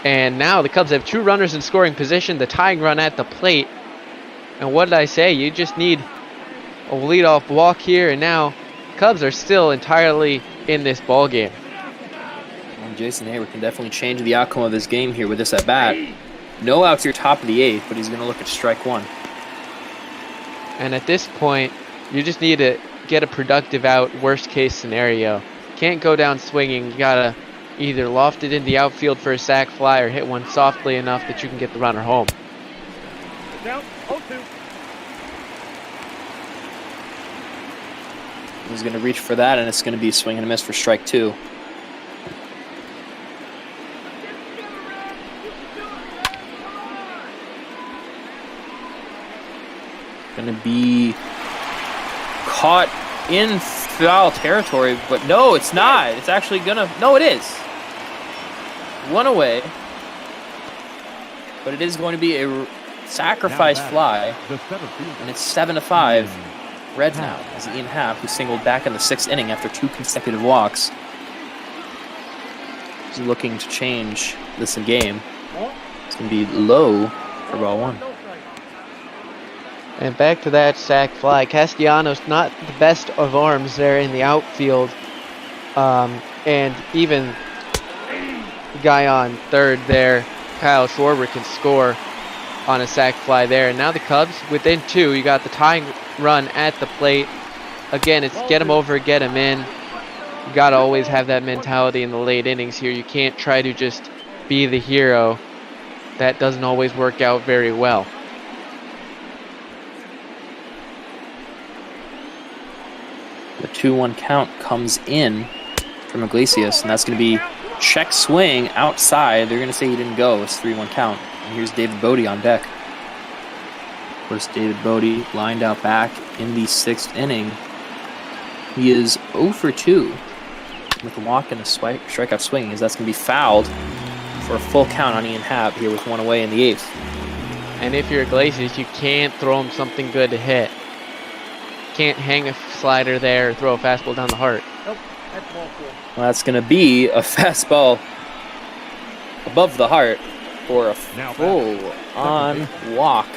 And now the Cubs have 2 runners in scoring position, the tying run at the plate. And what did I say? You just need a leadoff walk here, and now Cubs are still entirely in this ball game. Well, Jason Hayward can definitely change the outcome of this game here with this at bat. No outs here, top of the 8th, but he's going to look at strike 1. And at this point, you just need to get a productive out, worst case scenario. Can't go down swinging. You gotta either loft it in the outfield for a sac fly or hit one softly enough that you can get the runner home. Down 0-2. He's going to reach for that, and it's going to be a swing and a miss for strike 2. Going to be caught in foul territory, but no, it's not. It's actually going to... No, it is. 1 away. But it is going to be a sacrifice fly, and it's 7-5. Reds now, as Ian Happ, who singled back in the 6th inning after 2 consecutive walks. He's looking to change this in game. It's going to be low for ball 1. And back to that sac fly. Castellanos not the best of arms there in the outfield. And even the guy on third there, Kyle Schwarber, can score on a sac fly there. And now the Cubs within 2. You got the tying run at the plate. Again, it's get him over, get him in. You got to always have that mentality in the late innings here. You can't try to just be the hero. That doesn't always work out very well. The 2-1 count comes in from Iglesias, and that's going to be check swing outside. They're going to say he didn't go. It's 3-1 count. And here's David Bodie on deck. Of course, David Bodie lined out back in the 6th inning. He is 0 for 2 with a walk and a strikeout swing, as that's going to be fouled for a full count on Ian Happ here with 1 away in the 8th. And if you're Iglesias, you can't throw him something good to hit. Can't hang a slider there or throw a fastball down the heart. Nope, that's ball 4. Well, that's going to be a fastball above the heart for a full-on walk.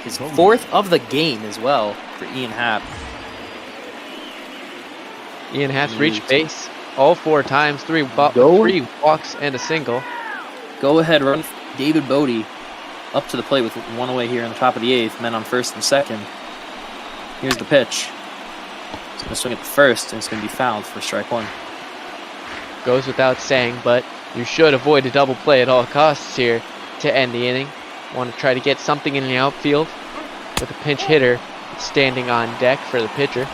His 4th of the game as well for Ian Happ. Ian Happ's reached base all 4 times, 3 walks and a single. Go ahead, run David Bodie up to the plate with 1 away here in the top of the 8th, men on 1st and 2nd. Here's the pitch. He's going to swing at the 1st, and it's going to be fouled for strike 1. Goes without saying, but you should avoid a double play at all costs here to end the inning. Want to try to get something in the outfield with a pinch hitter standing on deck for the pitcher.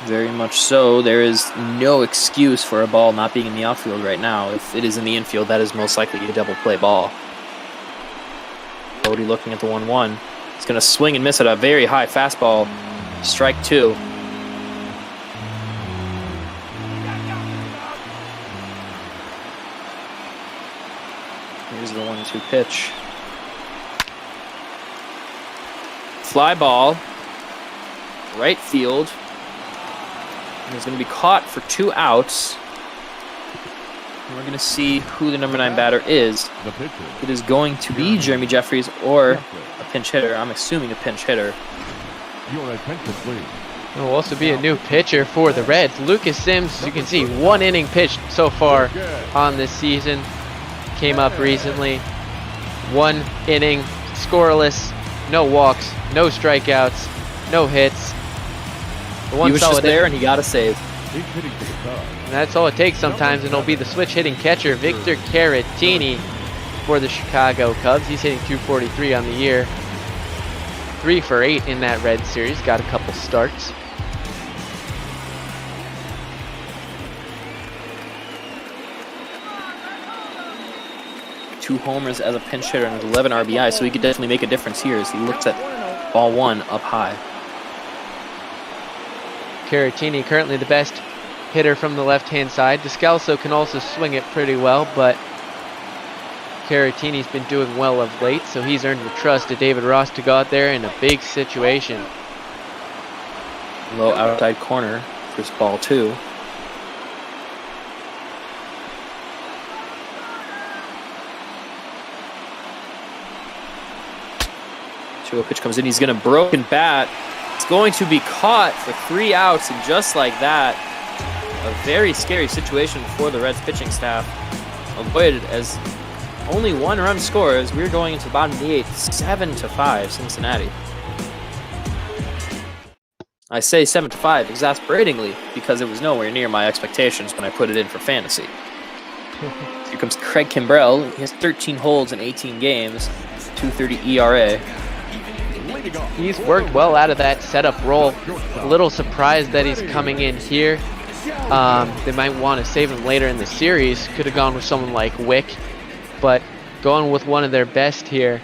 Very much so. There is no excuse for a ball not being in the outfield right now. If it is in the infield, that is most likely a double play ball. Bodie looking at the 1-1. He's going to swing and miss at a very high fastball. Strike 2. Here's the 1-2 pitch. Fly ball. Right field. And he's going to be caught for 2 outs. And we're going to see who the number 9 batter is. It is going to be Jeremy Jeffries or a pinch hitter. I'm assuming a pinch hitter. Your attention, please. It will also be a new pitcher for the Reds. Lucas Sims, you can see 1 inning pitched so far on this season. Came up recently. 1 inning, scoreless, no walks, no strikeouts, no hits. He was just there and he got a save. And that's all it takes sometimes, and it'll be the switch hitting catcher, Victor Caratini, for the Chicago Cubs. He's hitting .243 on the year. 3 for 8 in that Red series. Got a couple starts. Two homers as a pinch hitter and 11 RBI, so he could definitely make a difference here as he looks at ball 1 up high. Caratini currently the best hitter from the left-hand side. Descalso can also swing it pretty well, but Caratini's been doing well of late, so he's earned the trust of David Ross to go out there in a big situation. Low outside corner for ball 2. A pitch comes in. He's going to broken bat. It's going to be caught for 3 outs, and just like that, a very scary situation for the Reds pitching staff. Avoided as only 1 run scores. We're going into the bottom of the 8th, 7-5 Cincinnati. I say 7-5 exasperatingly because it was nowhere near my expectations when I put it in for fantasy. Here comes Craig Kimbrell. He has 13 holds in 18 games, 2.30 ERA. He's worked well out of that setup role. A little surprised that he's coming in here. They might want to save him later in the series. Could have gone with someone like Wick, but going with one of their best here,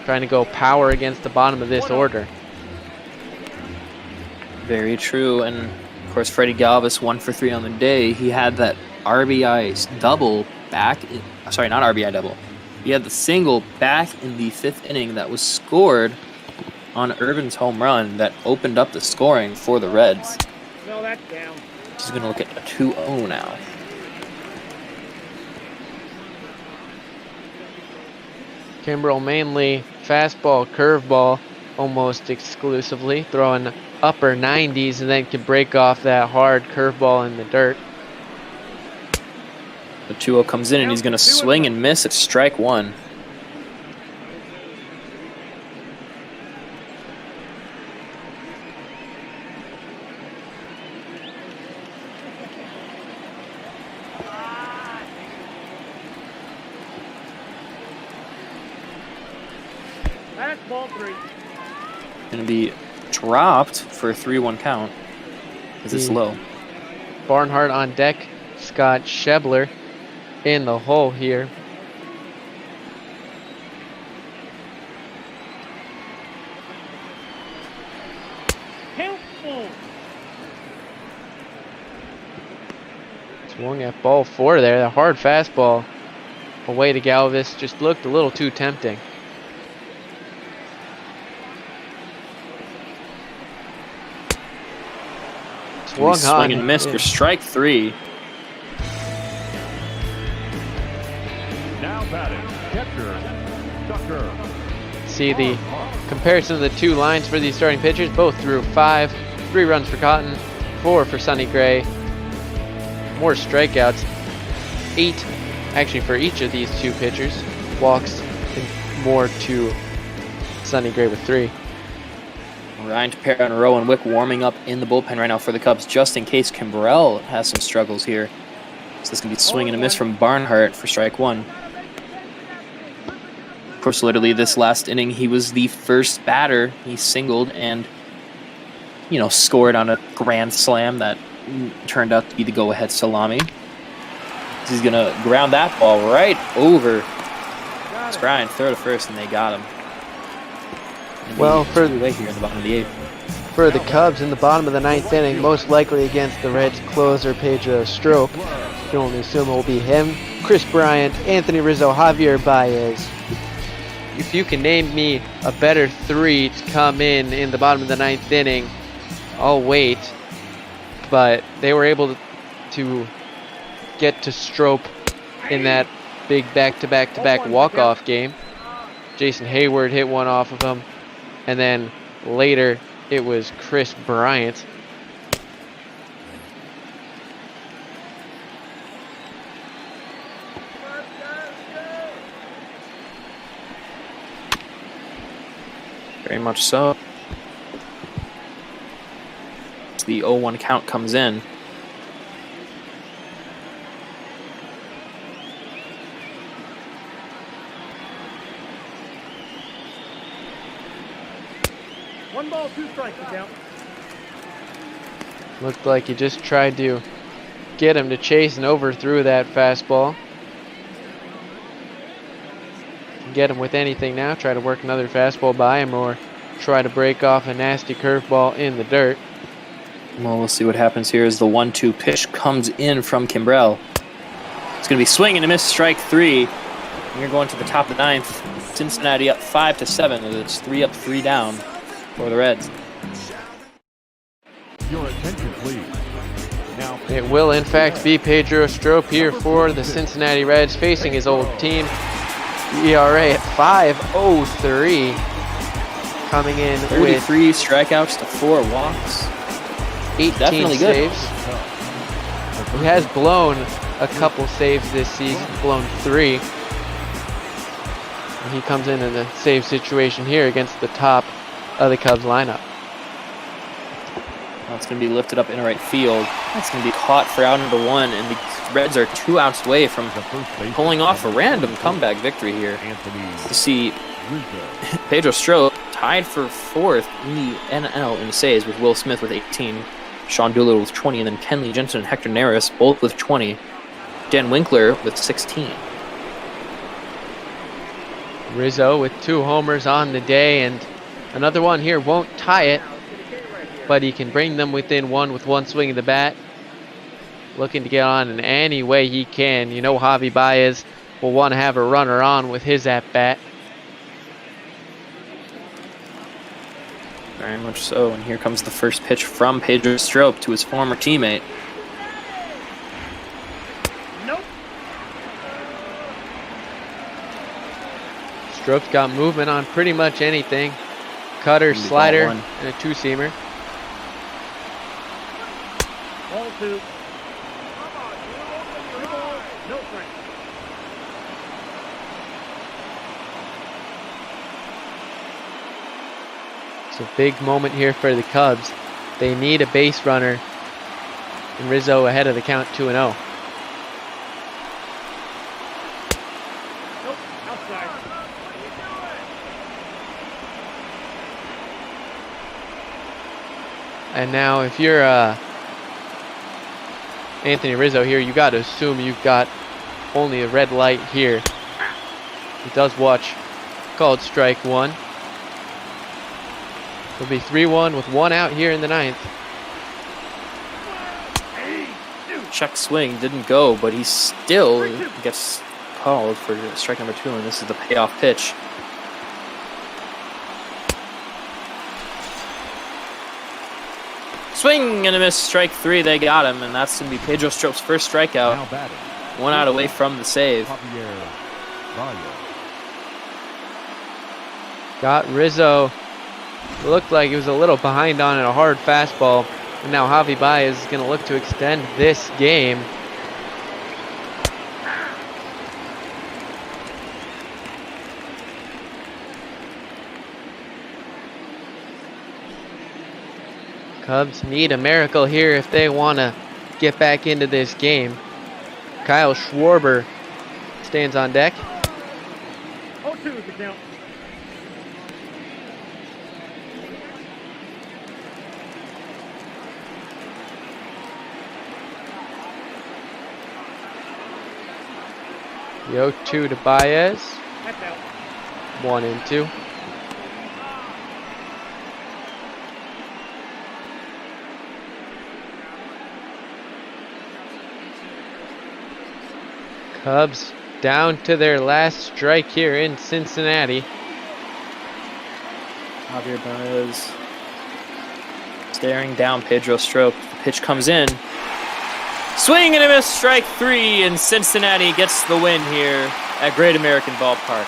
trying to go power against the bottom of this order. Very true, and of course Freddie Galvis 1 for 3 on the day. He had that RBI double back. Sorry, not RBI double. He had the single back in the 5th inning that was scored on Irvin's home run that opened up the scoring for the Reds. No, that's down. He's going to look at a 2-0 now. Kimbrell mainly fastball, curveball. almost exclusively, throwing upper 90s and then can break off that hard curveball in the dirt. The 2-0 comes in and he's going to swing and miss at strike one. That's ball 3. Going to be dropped for a 3-1 count as it's low. Barnhart on deck. Scott Schebler in the hole here. Helpful. Swung at ball 4 there. The hard fastball away to Galvis just looked a little too tempting. Swung swing and miss for strike 3. Now batting, catcher, Tucker. See the comparison of the two lines for these starting pitchers. Both threw 5, 3 runs for Cotton, 4 for Sonny Gray. More strikeouts, 8 actually for each of these two pitchers. Walks and more to Sonny Gray with 3. Ryan Tapera and Rowan Wick warming up in the bullpen right now for the Cubs, just in case Kimbrell has some struggles here. So this can be swing and a miss from Barnhart for strike 1. Of course, literally this last inning, he was the first batter. He singled and, you know, scored on a grand slam that turned out to be the go-ahead salami. He's gonna ground that ball right over Brian, throw to first, and they got him. Well, for the here in the bottom of the 8th. For the Cubs in the bottom of the 9th inning, most likely against the Reds closer Pedro Strop. You can only assume it will be him, Chris Bryant, Anthony Rizzo, Javier Baez. If you can name me a better 3 to come in the bottom of the 9th inning, I'll wait. But they were able to get to Strop in that big back-to-back-to-back walk-off game. Jason Hayward hit one off of him. And then later, it was Chris Bryant. Very much so. The 0-1 count comes in. One ball, 2 strikes to count. Looked like he just tried to get him to chase and overthrew that fastball. Get him with anything now. Try to work another fastball by him or try to break off a nasty curveball in the dirt. Well, we'll see what happens here as the 1-2 pitch comes in from Kimbrell. It's going to be swing and a miss, strike 3. And you're going to the top of the 9th. Cincinnati up 5-7. It's 3 up, 3 down for the Reds. Your attention, please. Now, it will, in fact, be Pedro Strop here for the Cincinnati Reds, facing his old team. ERA at 5.03. Coming in 33 with strikeouts to 4 walks. 18 Definitely saves. He has blown a couple saves this season, blown 3. And he comes in a save situation here against the top of the Cubs lineup. Well, it's going to be lifted up in right field. It's going to be caught for out number 1, and the Reds are 2 outs away from pulling off a random comeback victory here. You see Pedro Strop tied for 4th in the NL in saves with Will Smith with 18, Sean Doolittle with 20, and then Kenley Jensen and Hector Neris both with 20, Dan Winkler with 16. Rizzo with 2 homers on the day, and another one here won't tie it, but he can bring them within 1 with 1 swing of the bat. Looking to get on in any way he can. You know Javi Baez will want to have a runner on with his at-bat. Very much so, and here comes the first pitch from Pedro Strop to his former teammate. Nope. Strop's got movement on pretty much anything. Cutter, Ball slider, one. and a two-seamer. Ball 2. 2 balls, no strike. It's a big moment here for the Cubs. They need a base runner. And Rizzo ahead of the count 2-0. Nope, outside. And now if you're Anthony Rizzo here, you got to assume you've got only a red light here. He does watch called strike one. It'll be 3-1 with one out here in the ninth. Check swing didn't go, but he still gets called for strike number 2, and this is the payoff pitch. Swing and a miss, strike 3. They got him, and that's going to be Pedro Strop's first strikeout. Now batting. 1 out away from the save. Got Rizzo. Looked like he was a little behind on it, a hard fastball. And now Javi Baez is going to look to extend this game. Cubs need a miracle here if they want to get back into this game. Kyle Schwarber stands on deck. 0-2 is the count. The 0-2 to Baez. That's out. 1-2. Cubs down to their last strike here in Cincinnati. Javier Baez staring down Pedro Strop. The pitch comes in. Swing and a miss, strike 3, and Cincinnati gets the win here at Great American Ballpark.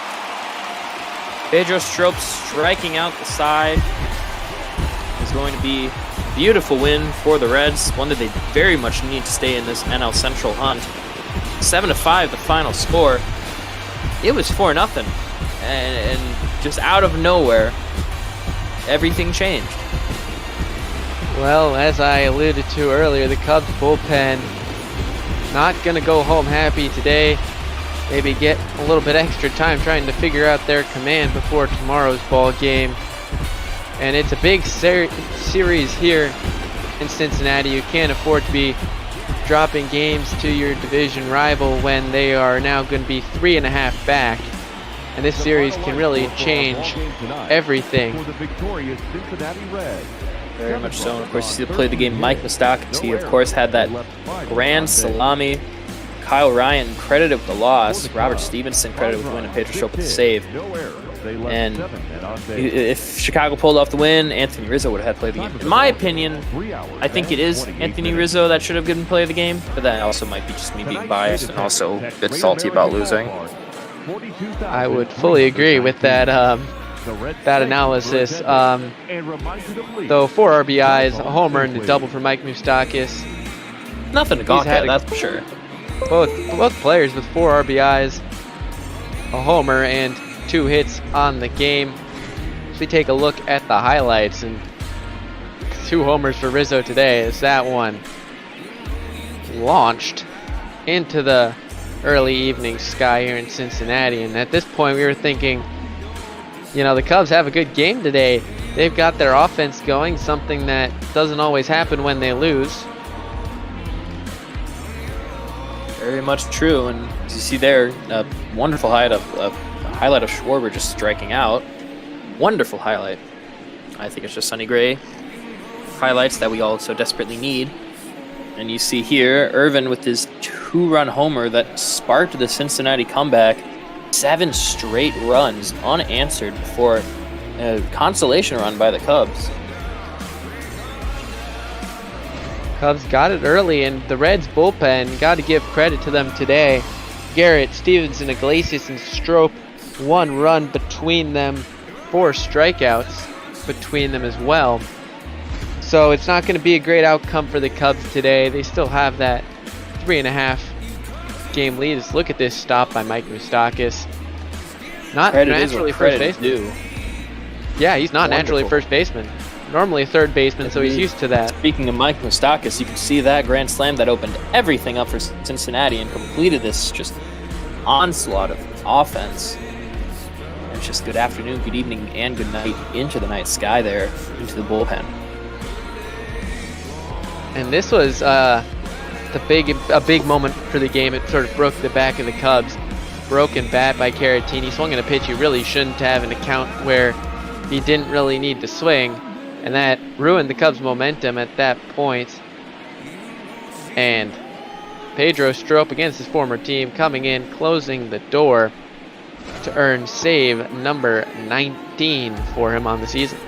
Pedro Strop striking out the side is going to be a beautiful win for the Reds, one that they very much need to stay in this NL Central hunt. 7-5 the final score. It was 4-0, and just out of nowhere, everything changed. Well, as I alluded to earlier, the Cubs bullpen not going to go home happy today. Maybe get a little bit extra time trying to figure out their command before tomorrow's ball game. And it's a big series here in Cincinnati. You can't afford to be dropping games to your division rival when they are now going to be 3.5 back. And this series can really change everything. Very much so. And of course, you see the play of the game, Mike Moustakas. He, of course, had that grand salami. Kyle Ryan credited with the loss. Robert Stevenson credited with the win, and Pedro Strop with the save. And if Chicago pulled off the win, Anthony Rizzo would have had play of the game. In my opinion, I think it is Anthony Rizzo that should have given play of the game, but that also might be just me being biased and also a bit salty about losing. I would fully agree with that analysis. Though 4 RBIs, a homer, and a double for Mike Moustakas. Nothing to gawk at, that's for sure. Both players with 4 RBIs, a homer, and 2 hits on the game. As we take a look at the highlights, and 2 homers for Rizzo today as that one launched into the early evening sky here in Cincinnati. And at this point, we were thinking, you know, the Cubs have a good game today. They've got their offense going, something that doesn't always happen when they lose. Very much true, and as you see there, a wonderful highlight of Schwarber just striking out. Wonderful highlight. I think it's just Sonny Gray highlights that we all so desperately need. And you see here, Irvin with his 2-run homer that sparked the Cincinnati comeback. 7 straight runs unanswered before a consolation run by the Cubs. Cubs got it early, and the Reds bullpen, got to give credit to them today. Garrett, Stevenson, Iglesias, and Strop, 1 run between them, 4 strikeouts. between them as well. So it's not going to be a great outcome for the Cubs today. They still have that 3.5 game lead. Just look at this stop by Mike Moustakis. Not naturally first baseman. Yeah, he's not naturally first baseman. Normally a third baseman, so he's used to that. Speaking of Mike Moustakis, you can see that grand slam that opened everything up for Cincinnati and completed this just onslaught of offense. And it's just good afternoon, good evening, and good night into the night sky there, into the bullpen. And this was a big moment for the game. It sort of broke the back of the Cubs. Broken bat by Caratini. Swung in a pitch he really shouldn't have, an account where he didn't really need to swing. And that ruined the Cubs' momentum at that point. And Pedro Strop against his former team coming in, closing the door to earn save number 19 for him on the season.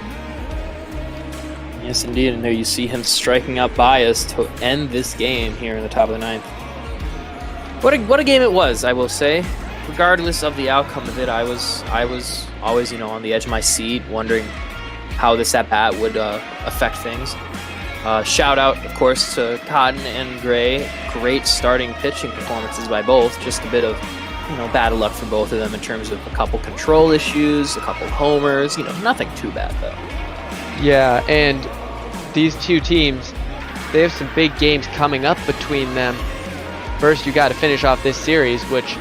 Yes, indeed. And there you see him striking out Baez to end this game here in the top of the ninth. What a game it was, I will say. Regardless of the outcome of it, I was always, on the edge of my seat, wondering how this at-bat would affect things. Shout out, of course, to Cotton and Gray. Great starting pitching performances by both. Just a bit of, bad luck for both of them in terms of a couple control issues, a couple homers. Nothing too bad, though. Yeah, and these two teams, they have some big games coming up between them. First, you got to finish off this series, which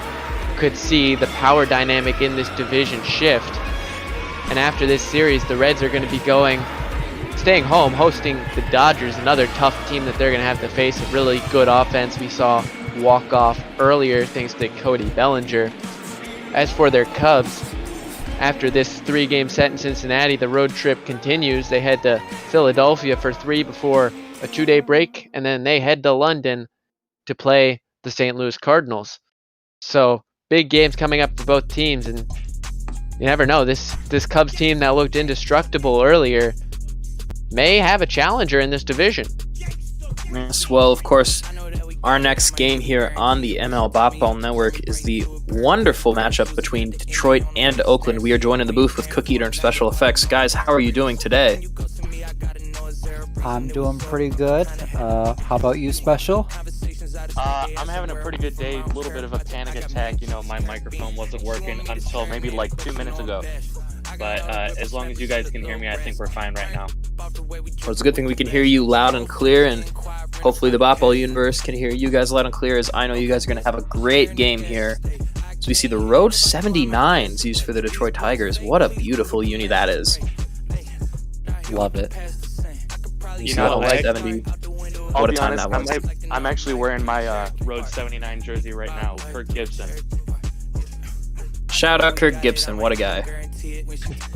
could see the power dynamic in this division shift. And after this series, the Reds are going to be staying home, hosting the Dodgers, another tough team that they're going to have to face. A really good offense. We saw walk off earlier thanks to Cody Bellinger. As for their Cubs, after this 3-game set in Cincinnati, the road trip continues. They head to Philadelphia for 3 before a 2-day break, and then they head to London to play the St. Louis Cardinals. So big games coming up for both teams, and you never know. This Cubs team that looked indestructible earlier may have a challenger in this division. Yes, well, of course, our next game here on the ML Botball Network is the wonderful matchup between Detroit and Oakland. We are joined in the booth with Cookie Eater and Special Effects. Guys, how are you doing today? I'm doing pretty good. How about you, Special? I'm having a pretty good day. A little bit of a panic attack. My microphone wasn't working until maybe like 2 minutes ago. But as long as you guys can hear me, I think we're fine right now. Well, it's a good thing we can hear you loud and clear, and hopefully the Botball universe can hear you guys loud and clear, as I know you guys are going to have a great game here. So we see the Road 79s used for the Detroit Tigers. What a beautiful uni that is. Love it. What a time that was. I'm actually wearing my Road 79 jersey right now, Kirk Gibson. Shout out Kirk Gibson, what a guy.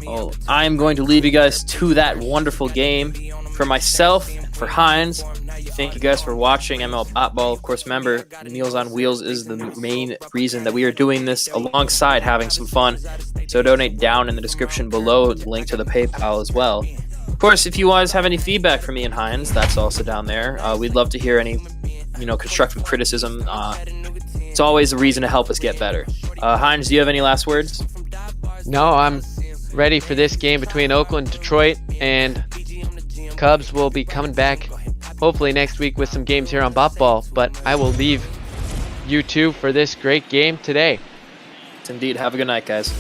Well, I'm going to leave you guys to that wonderful game. For myself, for Hines, thank you guys for watching ML Botball. Of course, remember, Meals on Wheels is the main reason that we are doing this, alongside having some fun. So donate down in the description below, link to the PayPal as well. Of course, if you guys have any feedback for me and Hines, that's also down there. We'd love to hear any, constructive criticism. It's always a reason to help us get better. Hines, do you have any last words? No, I'm ready for this game between Oakland and Detroit, and Cubs will be coming back hopefully next week with some games here on Botball, but I will leave you two for this great game today. Indeed. Have a good night, guys.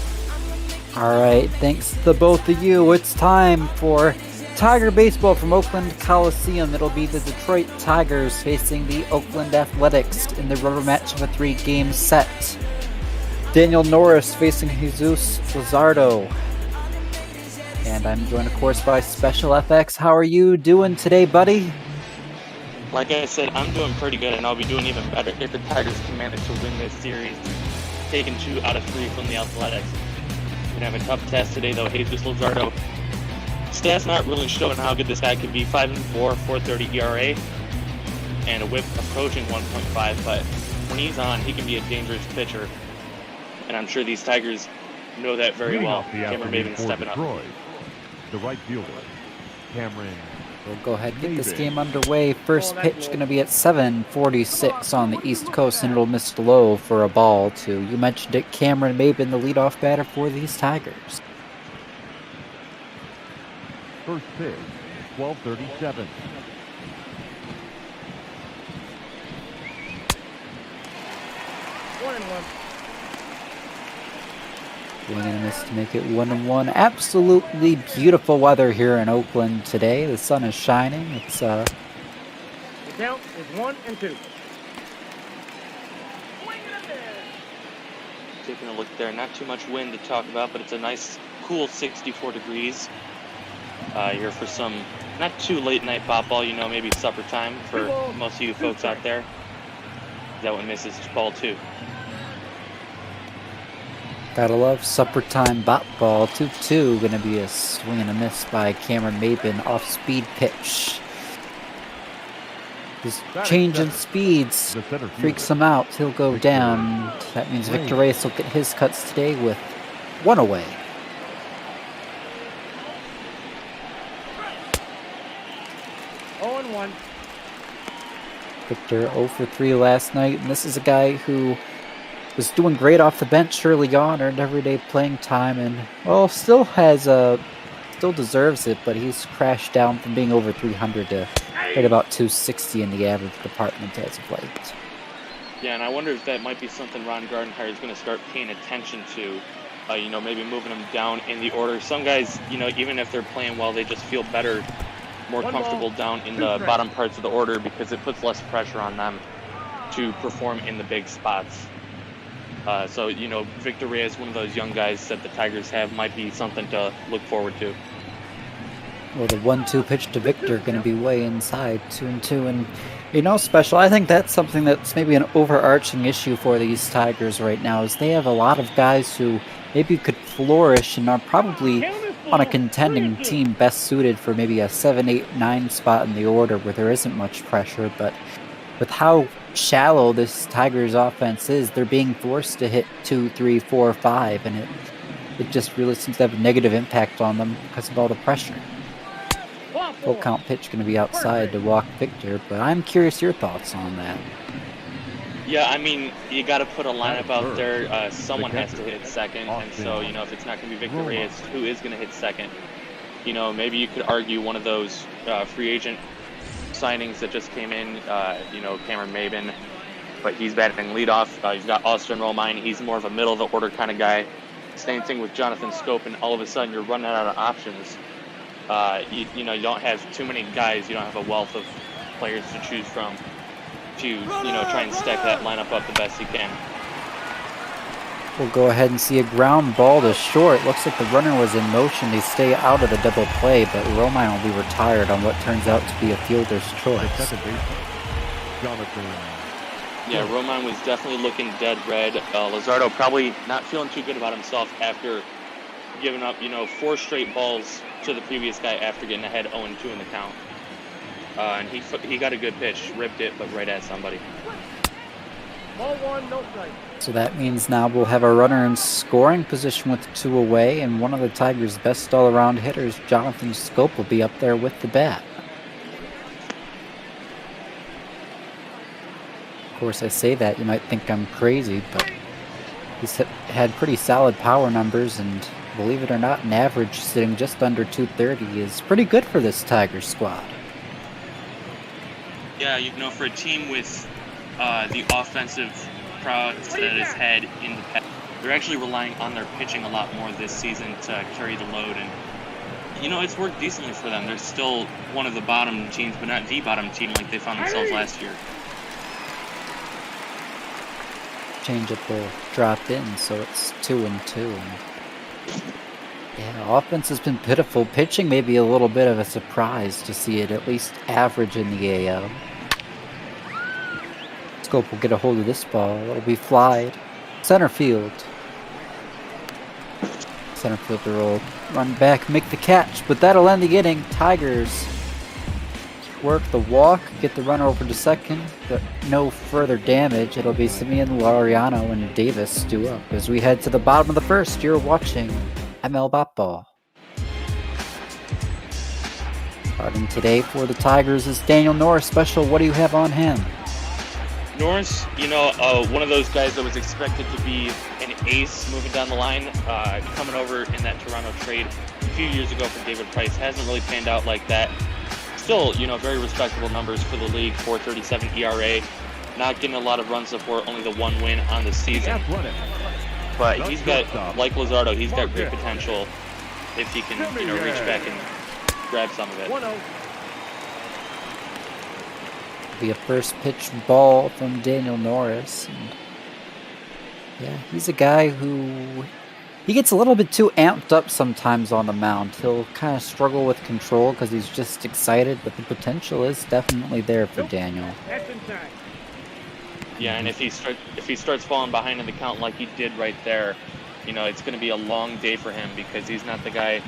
All right, thanks to both of you. It's time for Tiger Baseball from Oakland Coliseum. It'll be the Detroit Tigers facing the Oakland Athletics in the rubber match of a 3-game set. Daniel Norris facing Jesus Luzardo. And I'm joined, of course, by Special FX. How are you doing today, buddy? Like I said, I'm doing pretty good, and I'll be doing even better if the Tigers can manage to win this series, taking 2 out of 3 from the Athletics. We're going to have a tough test today, though. Jesus Luzardo, stats not really showing how good this guy could be. 5-4, 4.30 ERA, and a whip approaching 1.5. But when he's on, he can be a dangerous pitcher. And I'm sure these Tigers know that very well. Cameron Maven stepping up. The right fielder, Cameron. We'll go ahead and get this game underway. First pitch going to be at 7:46 on the East Coast, and it'll miss low for a ball to, you mentioned it, Cameron Maven, the leadoff batter for these Tigers. First pitch, 12:37. One and one. Swing and a miss to make it 1-1. Absolutely beautiful weather here in Oakland today. The sun is shining. It's The count is 1 and 2. Taking a look there, not too much wind to talk about, but it's a nice, cool 64 degrees. Here for some not too late night pop ball, you know, maybe supper time for most of you folks out there. That one misses ball 2. Gotta love supper time bat ball. 2-2. Gonna be a swing and a miss by Cameron Mabin off speed pitch. His change in speeds freaks him out. He'll go down. That means Victor Reyes will get his cuts today with 1 away. Oh, 1. Victor 0 for 3 last night, and this is a guy who was doing great off the bench early on, earned everyday playing time, and well, still deserves it, but he's crashed down from being over 300 to right about 260 in the average department as of late. Yeah, and I wonder if that might be something Ron Gardenhire is going to start paying attention to. You know, maybe moving them down in the order. Some guys, you know, even if they're playing well, they just feel better, more comfortable down in the bottom parts of the order because it puts less pressure on them to perform in the big spots. So, you know, Victor Reyes, one of those young guys that the Tigers have, might be something to look forward to. Well, the 1-2 pitch to Victor going to be way inside, 2-2, and you know, Special, I think that's something that's maybe an overarching issue for these Tigers right now, is they have a lot of guys who maybe could flourish and are probably on a contending team best suited for maybe a 7, 8, 9 spot in the order where there isn't much pressure, but with how shallow this Tigers offense is, they're being forced to hit 2, 3, 4, 5, and it just really seems to have a negative impact on them because of all the pressure. Full count pitch going to be outside to walk Victor, but I'm curious your thoughts on that. Yeah, I mean, you got to put a lineup out there. Someone has to hit second, and so, you know, if it's not going to be Victor Reyes, who is going to hit second? You know, maybe you could argue one of those free agent signings that just came in, you know, Cameron Mabin, but he's batting leadoff. You've got Austin Romine. He's more of a middle of the order kind of guy. Same thing with Jonathan Scope, and all of a sudden you're running out of options. You know, you don't have too many guys. You don't have a wealth of players to choose from to, you know, try and stack that lineup up the best you can. We'll go ahead and see a ground ball to short. Looks like the runner was in motion to stay out of the double play, but Romine will be retired on what turns out to be a fielder's choice. Yeah, Romine was definitely looking dead red. Luzardo probably not feeling too good about himself after giving up, you know, 4 straight balls to the previous guy after getting ahead 0-2 in the count. And he got a good pitch, ripped it, but right at somebody. Ball 1, no strike. So that means now we'll have a runner in scoring position with 2 away, and one of the Tigers' best all-around hitters, Jonathan Scope, will be up there with the bat. Of course, I say that, you might think I'm crazy, but he's had pretty solid power numbers, and believe it or not, an average sitting just under 230 is pretty good for this Tigers squad. Yeah, you know, for a team with the offensive prowess that it's had in the past, they're actually relying on their pitching a lot more this season to carry the load, and you know, it's worked decently for them. They're still one of the bottom teams, but not the bottom team like they found themselves last year. Changeup will drop in, so it's 2-2. Yeah, offense has been pitiful. Pitching may be a little bit of a surprise to see it at least average in the AL. Scope will get a hold of this ball. It'll be flied. Center field. Center fielder will run back, make the catch, but that'll end the inning. Tigers work the walk, get the runner over to second, but no further damage. It'll be Simeon, Laureano, and Davis due up. As we head to the bottom of the first, you're watching ML Bat Ball. Starting today for the Tigers is Daniel Norris. Special, what do you have on him? Norris, you know, one of those guys that was expected to be an ace moving down the line, coming over in that Toronto trade a few years ago for David Price. Hasn't really panned out like that. Still, you know, very respectable numbers for the league, 4.37 ERA. Not getting a lot of run support, only the 1 win on the season. But he's got, like Luzardo, he's got great potential if he can, you know, reach back and grab some of it. Be a first pitch ball from Daniel Norris. And yeah, he's a guy who he gets a little bit too amped up sometimes on the mound. He'll kind of struggle with control because he's just excited, but the potential is definitely there for Daniel. Yeah, and if he starts falling behind in the count like he did right there, you know, it's going to be a long day for him because he's not the guy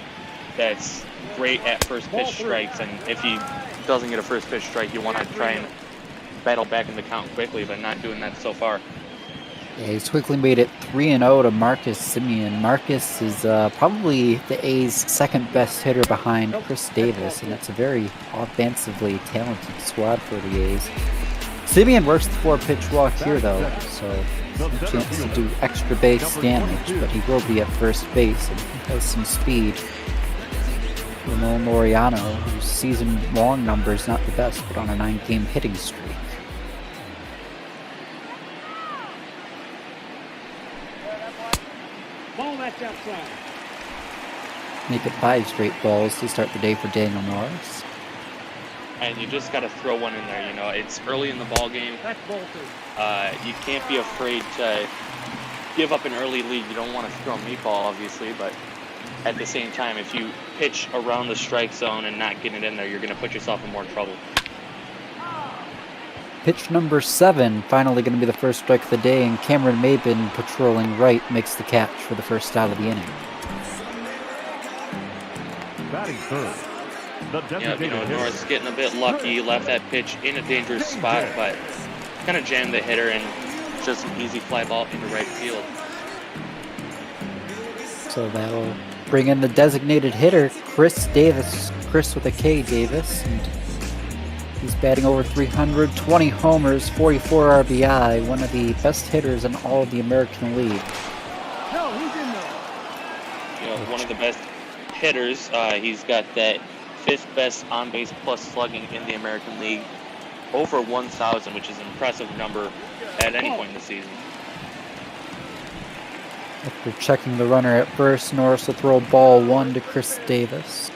that's great at first pitch strikes. And if he doesn't get a first pitch strike, you want to try and battle back in the count quickly, but not doing that so far. Yeah, he's quickly made it 3-0 to Marcus Semien. Marcus is probably the A's second best hitter behind Chris Davis, and it's a very offensively talented squad for the A's. Semien works the 4-pitch walk here, though, so no chance to do extra base damage, but he will be at first base, and he has some speed. Ramon Laureano, whose season-long number is not the best, but on a 9-game hitting streak. Ball that's outside. Make it 5 straight balls to start the day for Daniel Norris. And you just got to throw one in there. You know, it's early in the ball game. That's ball 2. You can't be afraid to give up an early lead. You don't want to throw a meatball, obviously, but at the same time, if you pitch around the strike zone and not get it in there, you're going to put yourself in more trouble. Pitch number 7, finally going to be the first strike of the day, and Cameron Maben, patrolling right, makes the catch for the first out of the inning. Batting third. Yeah, you know, Norris getting a bit lucky, left that pitch in a dangerous spot, but kind of jammed the hitter and just an easy fly ball into right field. So that'll bring in the designated hitter, Chris Davis. Chris with a K, Davis. And he's batting over 300, 20 homers, 44 RBI, one of the best hitters in all of the American League. No, he's in there. You know, one of the best hitters. He's got that 5th best on-base plus slugging in the American League, over 1,000, which is an impressive number at any point in the season. After checking the runner at first, Norris will throw ball 1 to Chris Davis.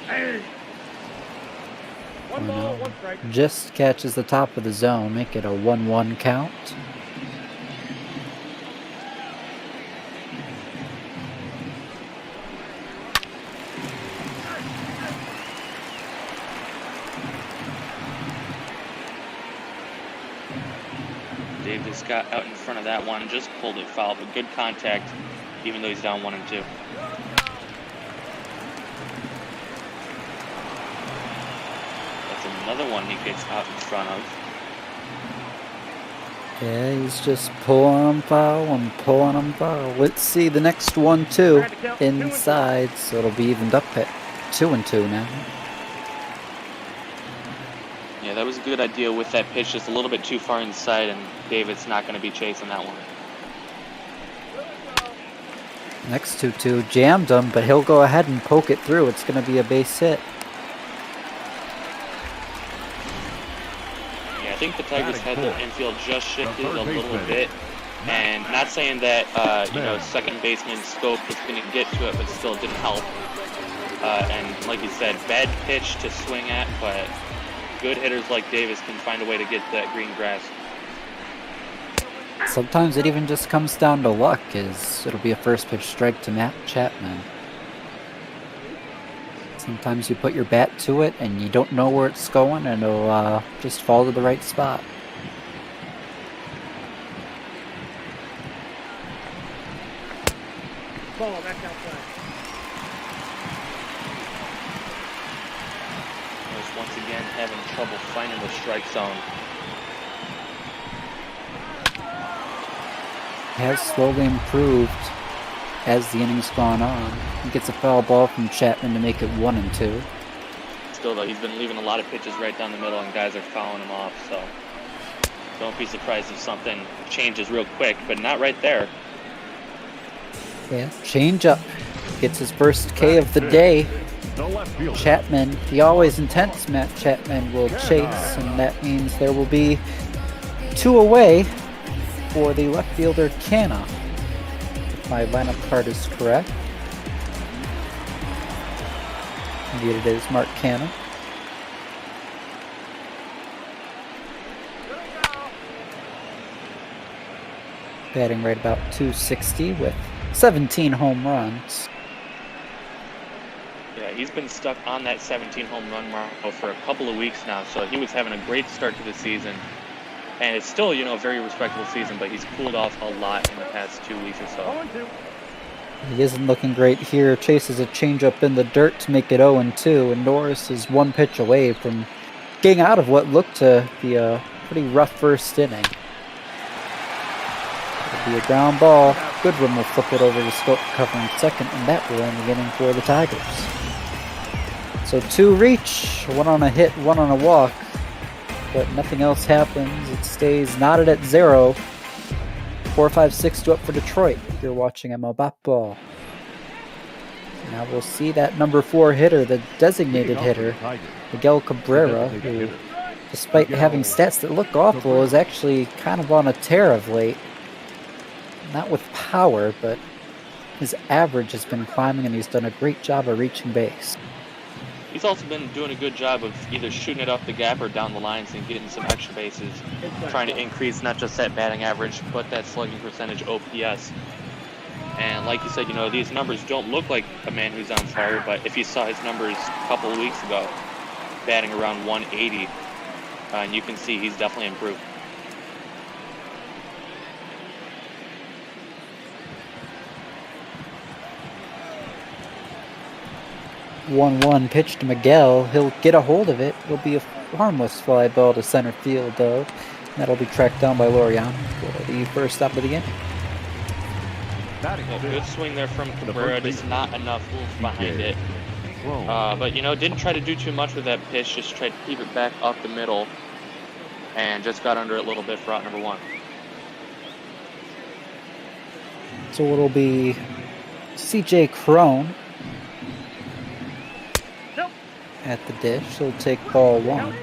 Hey. One ball, 1 strike. Just catches the top of the zone, make it a 1-1 count. Davis got out in front of that one, just pulled it foul, but good contact, even though he's down 1 and 2. That's another one he gets out in front of. Yeah, he's just pulling him foul and pulling him foul. Let's see the next one, too. Inside, so it'll be evened up at 2-2 now. Yeah, that was a good idea with that pitch, just a little bit too far inside, and David's not going to be chasing that one. Next 2-2 jammed him, but he'll go ahead and poke it through. It's going to be a base hit. Yeah, I think the Tigers had their infield just shifted a little bit, and not saying that, you know, second baseman Scope was going to get to it, but still didn't help. And like you said, bad pitch to swing at, but good hitters like Davis can find a way to get that green grass. Sometimes it even just comes down to luck, as it'll be a first pitch strike to Matt Chapman. Sometimes you put your bat to it and you don't know where it's going, and it'll just fall to the right spot. Ball back outside. Once again having trouble finding the strike zone. Has slowly improved as the innings gone on. He gets a foul ball from Chapman to make it 1-2. Still though, he's been leaving a lot of pitches right down the middle and guys are fouling him off, so. Don't be surprised if something changes real quick, but not right there. Yeah, change up. Gets his first K of the day. Chapman, the always intense Matt Chapman will chase, and that means there will be 2 away for the left fielder Canna. If my lineup card is correct. Indeed it is Mark Canna. Batting right about 260 with 17 home runs. Yeah, he's been stuck on that 17 home run mark for a couple of weeks now, so he was having a great start to the season. And it's still, you know, a very respectable season, but he's cooled off a lot in the past 2 weeks or so. He isn't looking great here. Chases a changeup in the dirt to make it 0-2, and Norris is 1 pitch away from getting out of what looked to be a pretty rough first inning. It'll be a ground ball. Goodwin will flip it over to Scope covering second, and that will end the inning for the Tigers. So 2 reach, 1 on a hit, 1 on a walk, but nothing else happens. It stays knotted at 0. 4, 5, 6 to up for Detroit. You're watching ML Bat Ball. Now we'll see that number 4 hitter, the designated hitter, Miguel Cabrera, who, despite having stats that look awful, is actually kind of on a tear of late. Not with power, but his average has been climbing, and he's done a great job of reaching base. He's also been doing a good job of either shooting it up the gap or down the lines and getting some extra bases, trying to increase not just that batting average, but that slugging percentage OPS. And like you said, you know, these numbers don't look like a man who's on fire, but if you saw his numbers a couple of weeks ago, batting around 180, and you can see he's definitely improved. One pitch to Miguel. He'll get a hold of it. It'll be a harmless fly ball to center field, though. That'll be tracked down by Laureano for the first stop of the game. Yeah, good swing there from Cabrera, just not enough oomph behind it. But, you know, didn't try to do too much with that pitch, just tried to keep it back up the middle, and just got under it a little bit for out number 1. So it'll be CJ Crone at the dish. He'll take ball 1.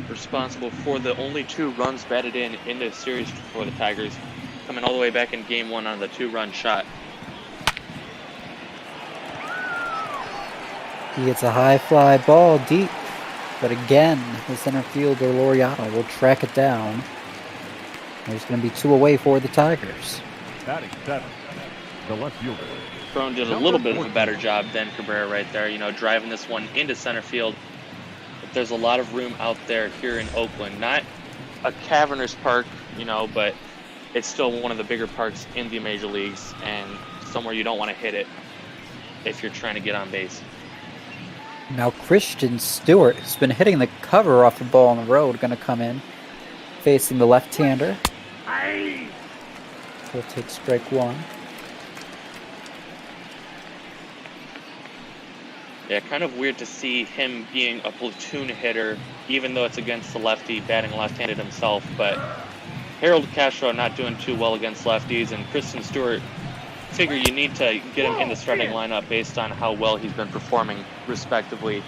Responsible for the only 2 runs batted in the series for the Tigers, coming all the way back in game 1 on the 2-run shot. He gets a high fly ball deep, but again, the center fielder Laureano will track it down. There's going to be 2 away for the Tigers. Batting 7, the left fielder. Crone did a little bit of a better job than Cabrera right there, you know, driving this one into center field. But there's a lot of room out there here in Oakland. Not a cavernous park, you know, but it's still one of the bigger parks in the major leagues, and somewhere you don't want to hit it if you're trying to get on base. Now Christian Stewart, who's been hitting the cover off the ball on the road, going to come in, facing the left-hander. He'll take strike 1. Yeah, kind of weird to see him being a platoon hitter, even though it's against the lefty, batting left-handed himself. But Harold Castro not doing too well against lefties, and Christian Stewart, figure you need to get him in the starting lineup based on how well he's been performing, respectively.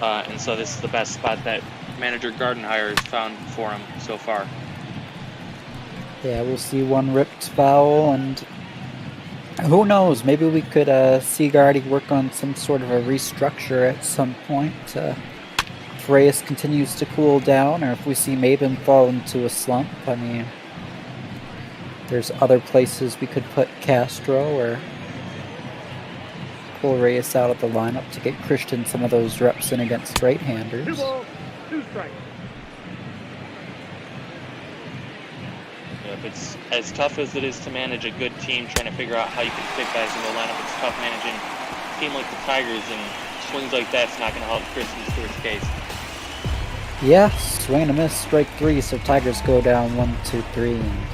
And so this is the best spot that manager Gardenhire has found for him so far. Yeah, we'll see 1 ripped foul, and who knows, maybe we could see Gardy work on some sort of a restructure at some point. If Reyes continues to cool down, or if we see Maben fall into a slump. I mean, there's other places we could put Castro or pull Reyes out of the lineup to get Christian some of those reps in against right-handers. 2 balls, 2 strikes. If it's as tough as it is to manage a good team, trying to figure out how you can fit guys in the lineup, it's tough managing a team like the Tigers, and swings like that's not going to help Christian Stewart's case. Yeah, swing and a miss, strike 3, so Tigers go down 1, 2, 3. And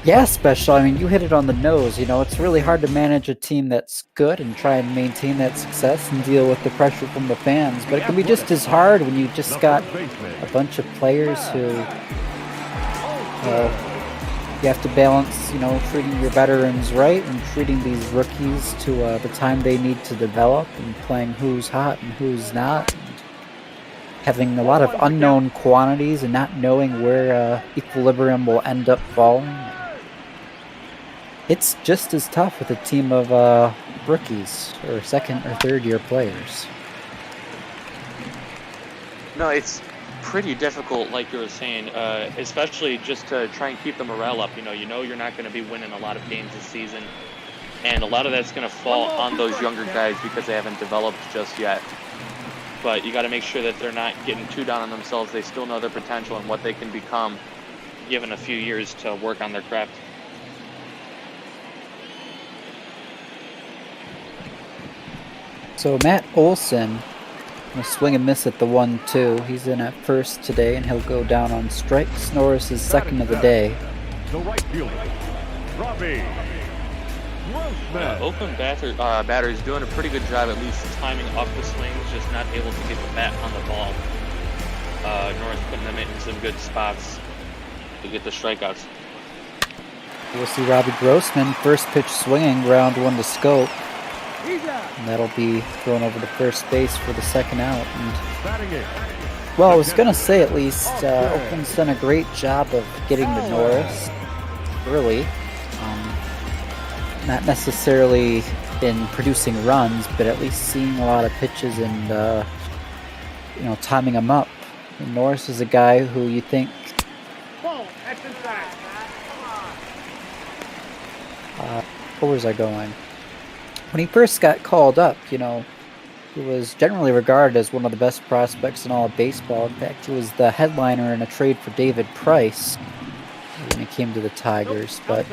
Yeah, Special. I mean, you hit it on the nose. You know, it's really hard to manage a team that's good and try and maintain that success and deal with the pressure from the fans. But it can be just as hard when you just got a bunch of players who, you have to balance, you know, treating your veterans right and treating these rookies to the time they need to develop and playing who's hot and who's not. And having a lot of unknown quantities and not knowing where equilibrium will end up falling. It's just as tough with a team of rookies or second or third year players. No, it's pretty difficult, like you were saying, especially just to try and keep the morale up. You know you're not going to be winning a lot of games this season, and a lot of that's going to fall on those younger guys because they haven't developed just yet. But you got to make sure that they're not getting too down on themselves. They still know their potential and what they can become, given a few years to work on their craft. So Matt Olson will swing and miss at the 1-2. He's in at first today, and he'll go down on strikes. Norris is second of the day. The right fielder, Robbie. Oakland batter is doing a pretty good job, at least timing up the swings, just not able to get the bat on the ball. Norris putting them in some good spots to get the strikeouts. We'll see Robbie Grossman, first pitch swinging, round one to Scope. And that'll be thrown over to first base for the second out. And, well, I was going to say at least, Oakland's done a great job of getting to Norris early. Not necessarily in producing runs, but at least seeing a lot of pitches and, you know, timing them up. And Norris is a guy who you think where was I going? When he first got called up, you know, he was generally regarded as one of the best prospects in all of baseball. In fact, he was the headliner in a trade for David Price when he came to the Tigers. But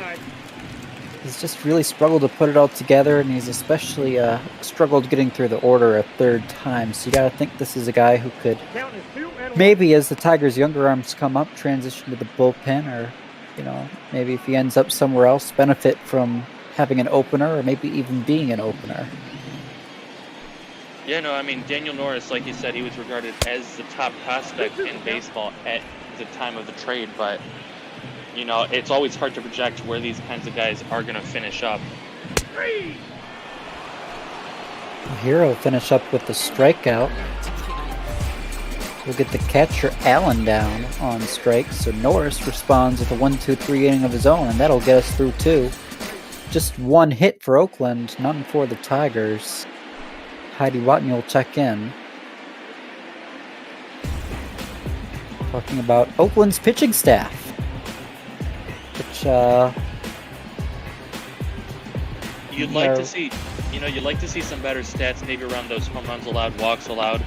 he's just really struggled to put it all together, and he's especially struggled getting through the order a third time. So you got to think this is a guy who could maybe, as the Tigers' younger arms come up, transition to the bullpen, or, you know, maybe if he ends up somewhere else, benefit from having an opener, or maybe even being an opener. Yeah, no, I mean, Daniel Norris, like you said, he was regarded as the top prospect in baseball at the time of the trade, but, you know, it's always hard to project where these kinds of guys are going to finish up. Here will finish up with the strikeout. We'll get the catcher Allen down on strikes, so Norris responds with a 1-2-3 inning of his own, and that'll get us through two. Just one hit for Oakland, none for the Tigers. Heidi Watney will check in. Talking about Oakland's pitching staff, which you'd like to see, you'd like to see some better stats, maybe around those home runs allowed, walks allowed.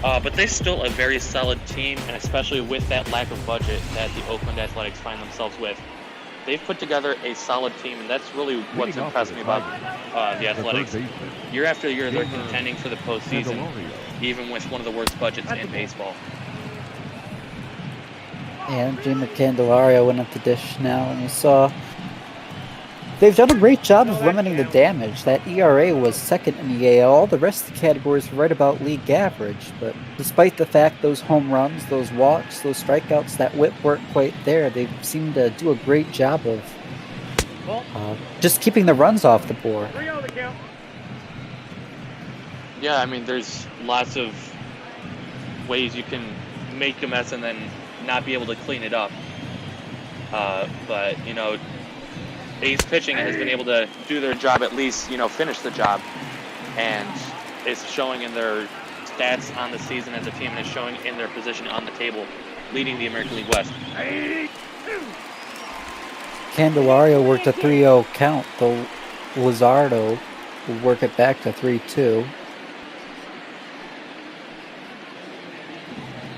But they're still a very solid team, and especially with that lack of budget that the Oakland Athletics find themselves with, they've put together a solid team, and that's really what's impressed me about the Athletics. Year after year, they're contending for the postseason, even with one of the worst budgets in baseball. And Jimmy Candelario went up the dish now, and you saw they've done a great job of limiting the damage. That ERA was second in the AL. All the rest of the categories were right about league average. But despite the fact those home runs, those walks, those strikeouts, that whip weren't quite there, they seem to do a great job of just keeping the runs off the board. Yeah, I mean, there's lots of ways you can make a mess and then not be able to clean it up. But, you know, A's pitching has been able to do their job, at least, finish the job. And it's showing in their stats on the season as a team, and it's showing in their position on the table, leading the American League West. Candelario worked a 3-0 count, though Luzardo will work it back to 3-2.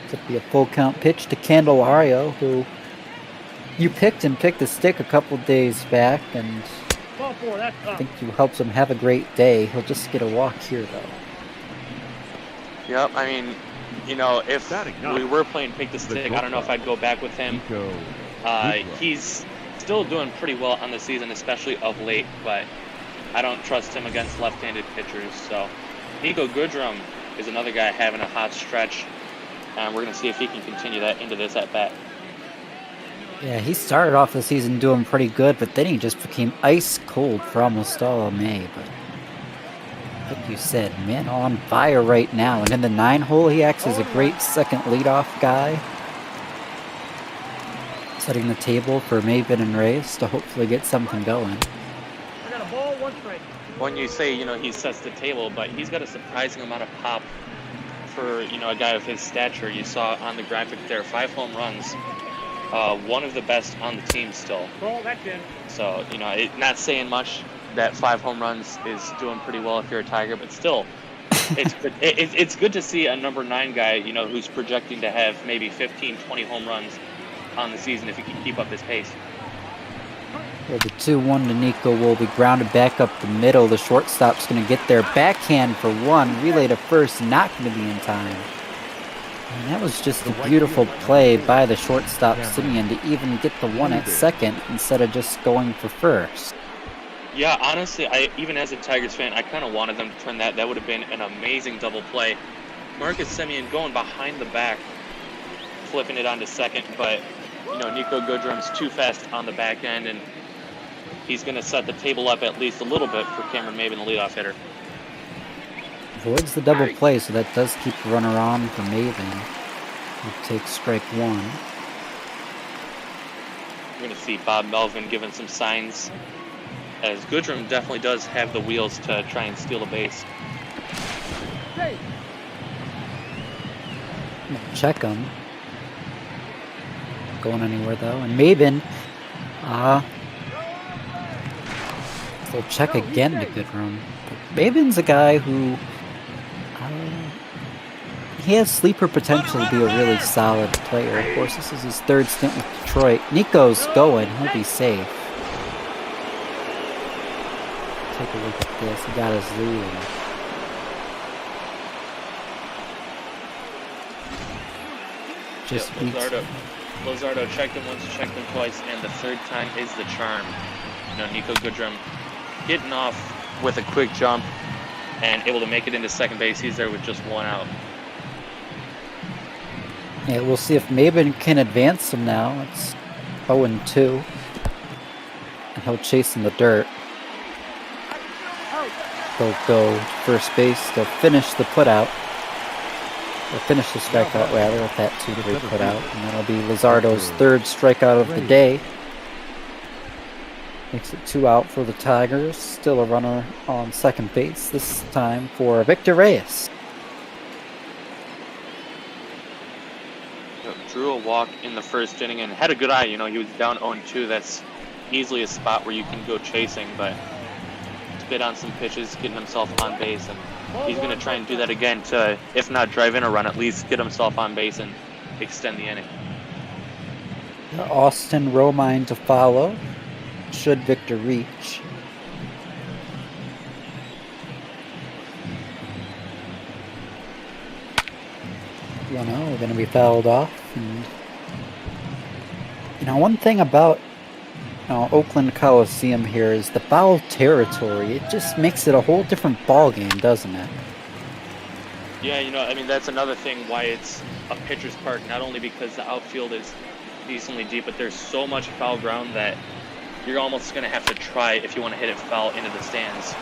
It'll be a full count pitch to Candelario, who you picked the stick a couple days back, and I think you helped him have a great day. He'll just get a walk here, though. Yep, I mean, if we were playing pick the stick, I don't know if I'd go back with him. He's still doing pretty well on the season, especially of late, but I don't trust him against left-handed pitchers. So Nico Goodrum is another guy having a hot stretch, and we're going to see if he can continue that into this at-bat. Yeah, he started off the season doing pretty good, but then he just became ice cold for almost all of May. But like you said, man, on fire right now. And in the 9-hole, he acts as a great second leadoff guy, setting the table for Maven and Reyes to hopefully get something going. I got a ball, 1 strike. When you say, he sets the table, but he's got a surprising amount of pop for, a guy of his stature. You saw on the graphic there, 5 home runs. One of the best on the team still. Ball, that's in. So, not saying much that 5 home runs is doing pretty well if you're a Tiger, but still, it's good. It's good to see a number 9 guy, who's projecting to have maybe 15, 20 home runs on the season if he can keep up his pace. Well, the 2-1 to Nico will be grounded back up the middle. The shortstop's going to get there. Backhand for 1. Relay to first, not going to be in time. And that was just a beautiful play by the shortstop, Simeon, to even get the 1 at second instead of just going for first. Yeah, honestly, even as a Tigers fan, I kind of wanted them to turn that. That would have been an amazing double play. Marcus Simeon going behind the back, flipping it onto second, but, Nico Goodrum's too fast on the back end, and he's going to set the table up at least a little bit for Cameron Maben, the leadoff hitter. Avoids the double play, so that does keep the runner on for Maven. He'll take strike 1. We're going to see Bob Melvin giving some signs, as Goodrum definitely does have the wheels to try and steal a base. Check him. Going anywhere though, and Maben, they'll check again to Goodrum. Maben's a guy who, he has sleeper potential to be a really solid player. Of course, this is his 3rd stint with Detroit. Nico's going, he'll be safe. Take a look at this, he got his lead. Just Luzardo checked him once, checked him twice, and the 3rd time is the charm. Nico Goodrum getting off with a quick jump and able to make it into second base. He's there with just 1 out. Yeah, we'll see if Maben can advance him now. It's 0-2. And he'll chase in the dirt. They'll go first base. They'll finish the putout. They'll finish the strikeout, rather, with that 2-3 putout. And that'll be Luzardo's 3rd strikeout of the day. Makes it 2 out for the Tigers. Still a runner on second base, this time for Victor Reyes. Drew a walk in the 1st inning and had a good eye. He was down 0-2. That's easily a spot where you can go chasing, but spit on some pitches, getting himself on base, and he's going to try and do that again to, if not drive in a run, at least get himself on base and extend the inning. Austin Romine to follow, should Victor reach. We're going to be fouled off. And, one thing about Oakland Coliseum here is the foul territory. It just makes it a whole different ball game, doesn't it? Yeah, that's another thing why it's a pitcher's park, not only because the outfield is decently deep, but there's so much foul ground that you're almost going to have to try if you want to hit it foul into the stands.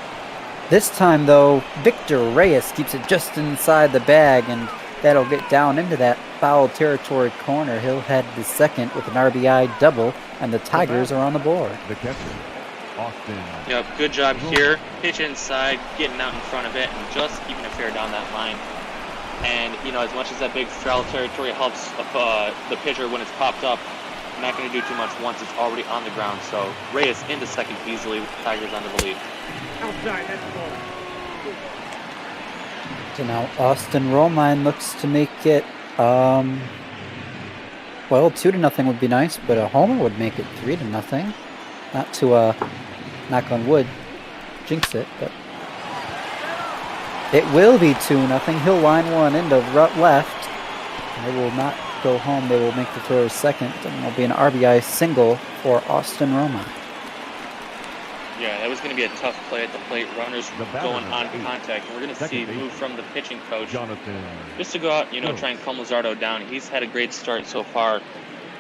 This time, though, Victor Reyes keeps it just inside the bag, and that'll get down into that foul territory corner. He'll head to second with an RBI double, and the Tigers are on the board. The catcher, Austin. Yep, good job here. Pitch inside, getting out in front of it, and just keeping it fair down that line. And, as much as that big foul territory helps the pitcher when it's popped up, not going to do too much once it's already on the ground. So Reyes into second easily with the Tigers under the lead. Outside, that's the ball. So now Austin Romine looks to make it, 2-0 would be nice, but a homer would make it 3-0. Not to, knock on wood, jinx it, but it will be 2-0. He'll line one into left, and it will not go home, they will make the throw second, and it'll be an RBI single for Austin Roma. Yeah, that was going to be a tough play at the plate. Runners going on contact. And we're going to see move from the pitching coach just to go out, try and calm Luzardo down. He's had a great start so far,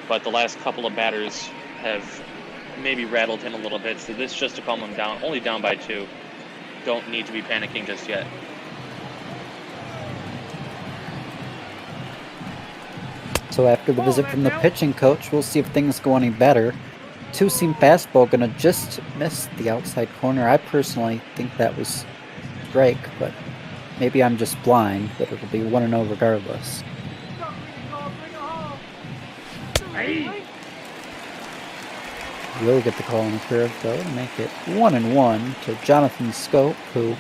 but the last couple of batters have maybe rattled him a little bit. So this just to calm him down. Only down by 2. Don't need to be panicking just yet. So after the visit from the pitching coach, we'll see if things go any better. Two-seam fastball gonna just miss the outside corner. I personally think that was strike, but maybe I'm just blind, but it'll be 1-0 regardless. Will get the call on the curve though to make it 1-1 to Jonathan Scope, who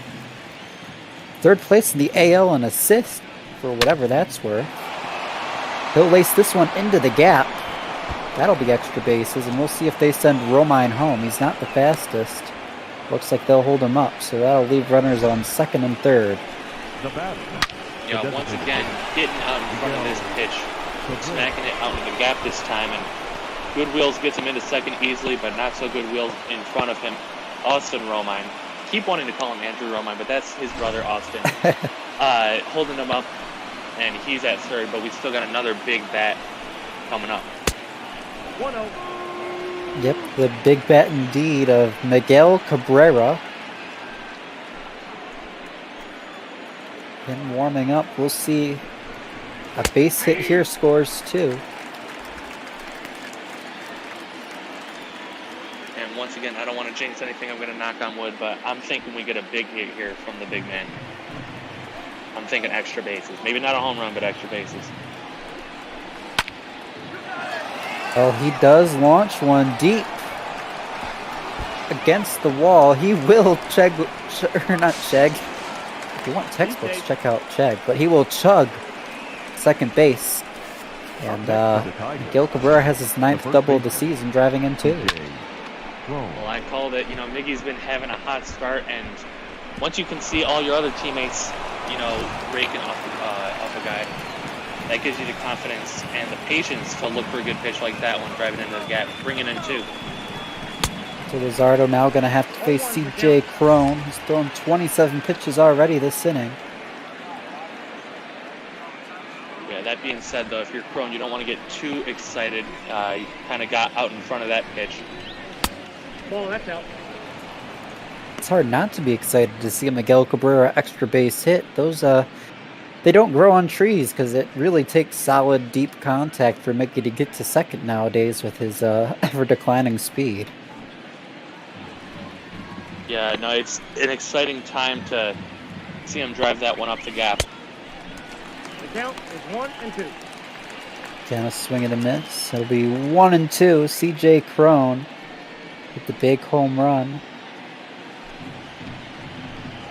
third place in the AL in assist for whatever that's worth. He'll lace this one into the gap. That'll be extra bases, and we'll see if they send Romine home. He's not the fastest. Looks like they'll hold him up, so that'll leave runners on second and third. Yeah, once again, getting out in front of this pitch, smacking it out in the gap this time, and Good Wheels gets him into second easily, but not so Good Wheels in front of him. Austin Romine. Keep wanting to call him Andrew Romine, but that's his brother Austin. Holding him up, and he's at third, but we still got another big bat coming up. 1-0. Yep, the big bat indeed of Miguel Cabrera. Been warming up. We'll see. A base hit here scores 2. And once again, I don't want to jinx anything. I'm going to knock on wood, but I'm thinking we get a big hit here from the big man. I'm thinking extra bases. Maybe not a home run, but extra bases. Oh, he does launch one deep against the wall. He will chug, or not chug. If you want textbooks, check out chug. But he will chug second base. And Miguel Cabrera has his 9th double of the season, driving in 2. Well, I called it. Miggy's been having a hot start, and once you can see all your other teammates, raking off a guy, that gives you the confidence and the patience to look for a good pitch like that one, driving into the gap, bringing in 2. So Luzardo now going to have to face CJ Crone. He's thrown 27 pitches already this inning. Yeah, that being said, though, if you're Crone, you don't want to get too excited. You kind of got out in front of that pitch. Ball, that's out. It's hard not to be excited to see a Miguel Cabrera extra base hit. Those, they don't grow on trees because it really takes solid, deep contact for Mickey to get to second nowadays with his ever-declining speed. Yeah, no, it's an exciting time to see him drive that one up the gap. The count is 1-2. Kind of swing and a miss. It'll be 1-2. CJ Crone with the big home run.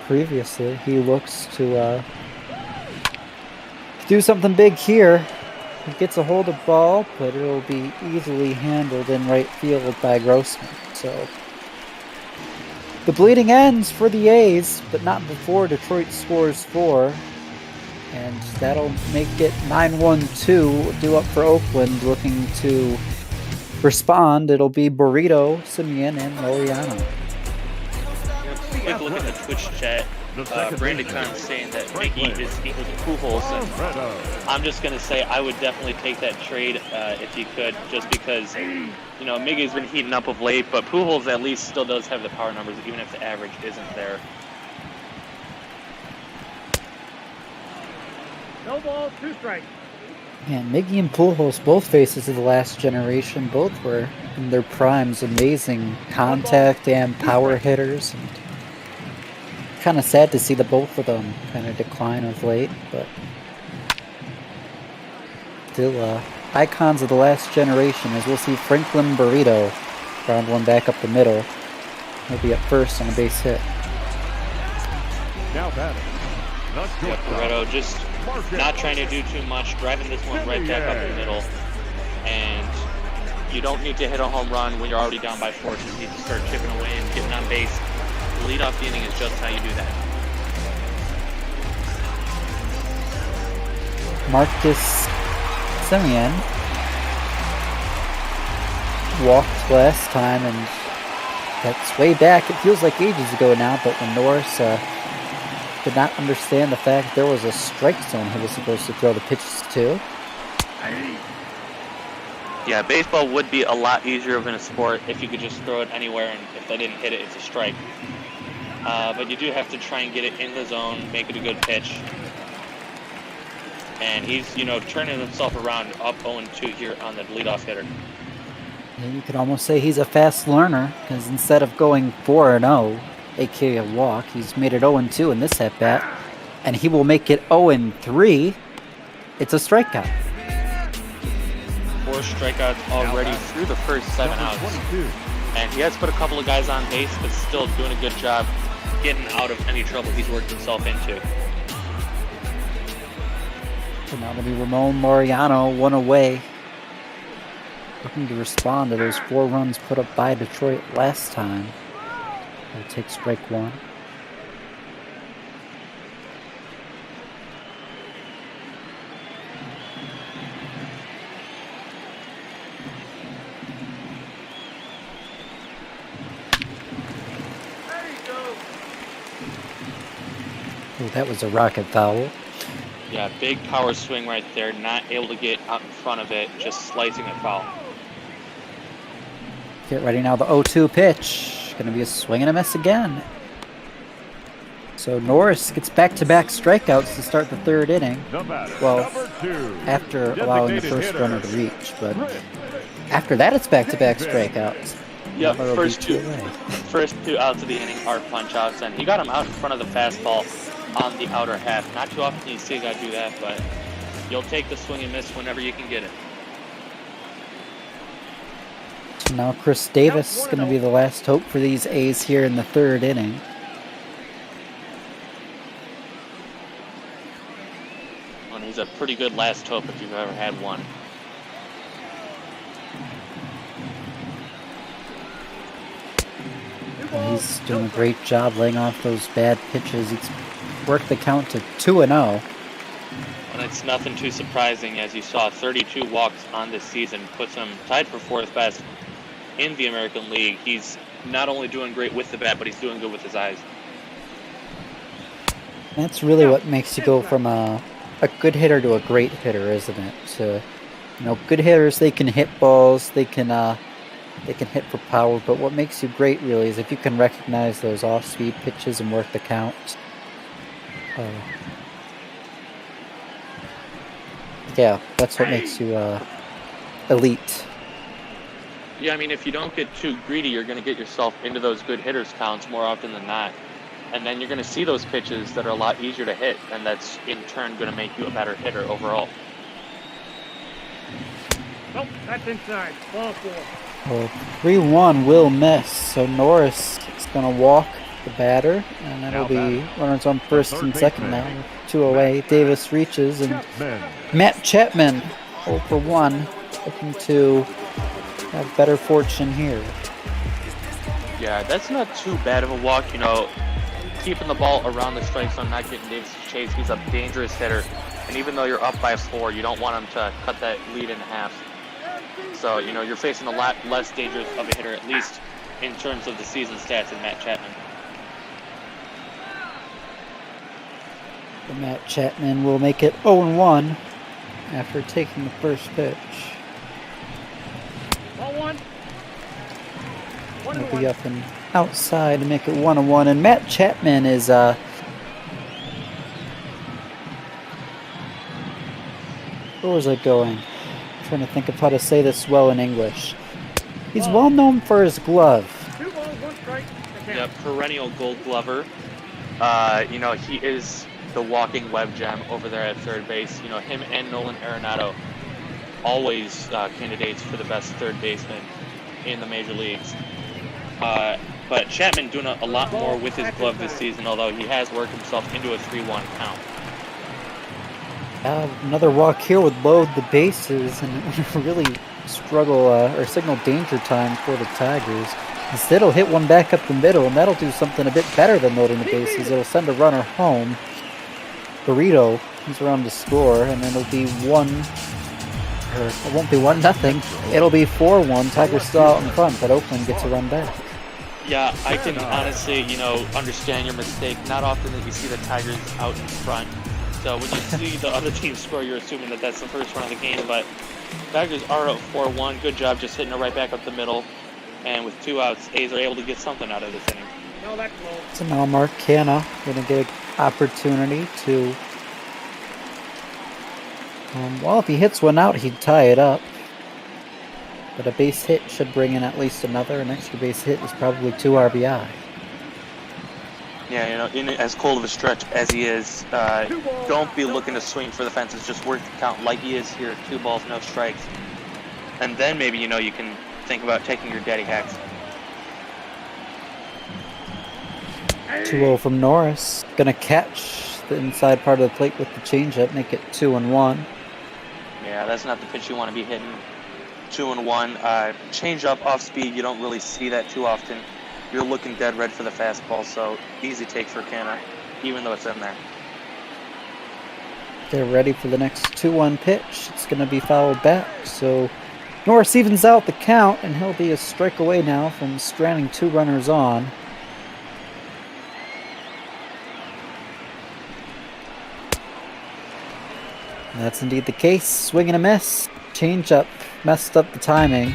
Previously, he looks to do something big here. He gets a hold of ball, but it'll be easily handled in right field by Gausman. So the bleeding ends for the A's, but not before Detroit scores 4. And that'll make it 9-1-2, due up for Oakland, looking to respond. It'll be Burrito, Simeon, and Loriano. Quick look at the Twitch chat. Brandon Kahn saying that Miggy is equal to Pujols, and I'm just going to say I would definitely take that trade if you could, just because, Miggy's been heating up of late, but Pujols at least still does have the power numbers, even if the average isn't there. No ball, 2 strikes. Man, Miggy and Pujols, both faces of the last generation, both were in their primes, amazing contact and power hitters. And kind of sad to see the both of them kind of decline of late, but still icons of the last generation, as we'll see Franklin Burrito ground one back up the middle. He'll be at first on a base hit. Now batting. Yeah, Burrito just not trying to do too much, driving this one right back up the middle. And you don't need to hit a home run when you're already down by 4. You just need to start chipping away and getting on base. The leadoff the inning is just how you do that. Marcus Simeon walked last time, and that's way back. It feels like ages ago now, but when Norris did not understand the fact there was a strike zone he was supposed to throw the pitches to. Yeah, baseball would be a lot easier of a sport if you could just throw it anywhere, and if they didn't hit it, it's a strike. But you do have to try and get it in the zone, make it a good pitch. And he's, you know, turning himself around up 0-2 here on the leadoff hitter. And you could almost say he's a fast learner, because instead of going 4-0, aka a walk, he's made it 0-2 in this at-bat, and he will make it 0-3. It's a strikeout. 4 strikeouts already through the first 7 outs. And he has put a couple of guys on base, but still doing a good job getting out of any trouble he's worked himself into. So now it'll be Ramon Laureano, one away, looking to respond to those 4 runs put up by Detroit last time. He'll take strike 1. Oh, that was a rocket foul. Yeah, big power swing right there, not able to get out in front of it, just slicing it foul. Get ready now, the 0-2 pitch. Gonna be a swing and a miss again. So Norris gets back-to-back strikeouts to start the 3rd inning. Well, after allowing the first runner to reach, but after that it's back-to-back strikeouts. Yep, first two outs of the inning are punch-outs, and he got him out in front of the fastball on the outer half. Not too often you see a guy do that, but you'll take the swing and miss whenever you can get it. So now Chris Davis is going to be the last hope for these A's here in the 3rd inning. And he's a pretty good last hope if you've ever had one. And he's doing a great job laying off those bad pitches. He's worked the count to 2-0. And it's nothing too surprising, as you saw 32 walks on this season, puts him tied for 4th best in the American League. He's not only doing great with the bat, but he's doing good with his eyes. That's really what makes you go from a good hitter to a great hitter, isn't it? So, you know, good hitters, they can hit balls, they can hit for power, but what makes you great really is if you can recognize those off-speed pitches and work the count. Yeah, that's what makes you elite. Yeah, I mean, if you don't get too greedy, you're going to get yourself into those good hitters counts more often than not. And then you're going to see those pitches that are a lot easier to hit, and that's in turn going to make you a better hitter overall. Nope, that's inside. Ball 4. Well, 3-1 will miss, so Norris is going to walk the batter, and that'll be runners on first and second now. 2 away. Davis reaches, and Matt Chapman 0-for-1, looking to have better fortune here. Yeah, that's not too bad of a walk, you know. Keeping the ball around the strike zone, not getting Davis to chase. He's a dangerous hitter, and even though you're up by 4, you don't want him to cut that lead in half. So, you know, you're facing a lot less dangerous of a hitter, at least in terms of the season stats, than Matt Chapman. Matt Chapman will make it 0-1 after taking the first pitch. Ball 1. He'll be up and outside to make it 1-1. And Matt Chapman is where was I going? I'm trying to think of how to say this well in English. He's well known for his glove. 2 balls, 1 strike. Yeah, perennial Gold Glover. You know, he is the walking web gem over there at third base. You know, him and Nolan Arenado, always candidates for the best third baseman in the major leagues. But Chapman doing a lot more with his glove this season, although he has worked himself into a 3-1 count. Another walk here would load the bases, and it would really struggle or signal danger time for the Tigers. Instead, he'll hit one back up the middle, and that'll do something a bit better than loading the bases. It'll send a runner home. Burrito comes around to score, and then it'll be 1 Or it won't be 1-0. It'll be 4-1. Tigers still out in front, but Oakland gets a run back. Yeah, I can honestly, understand your mistake. Not often that you see the Tigers out in front. So when you see the other team score, you're assuming that that's the first run of the game. But Tigers are up 4-1. Good job just hitting it right back up the middle. And with 2 outs, A's are able to get something out of this inning. No, that's low. So now Mark Canna going to get an opportunity to... well, if he hits one out, he'd tie it up. But a base hit should bring in at least another. An extra base hit is probably 2 RBI. Yeah, in as cold of a stretch as he is, don't be looking to swing for the fences. Just work the count like he is here. 2 balls, no strikes. And then maybe, you can think about taking your daddy hacks. 2-0 from Norris. Gonna catch the inside part of the plate with the changeup, make it 2-1. Yeah, that's not the pitch you want to be hitting. 2-1. Changeup off speed, you don't really see that too often. You're looking dead red for the fastball, so easy take for Canna, even though it's in there. They're ready for the next 2-1 pitch. It's gonna be fouled back, so Norris evens out the count, and he'll be a strike away now from stranding 2 runners on. And that's indeed the case. Swing and a miss. Changeup messed up the timing.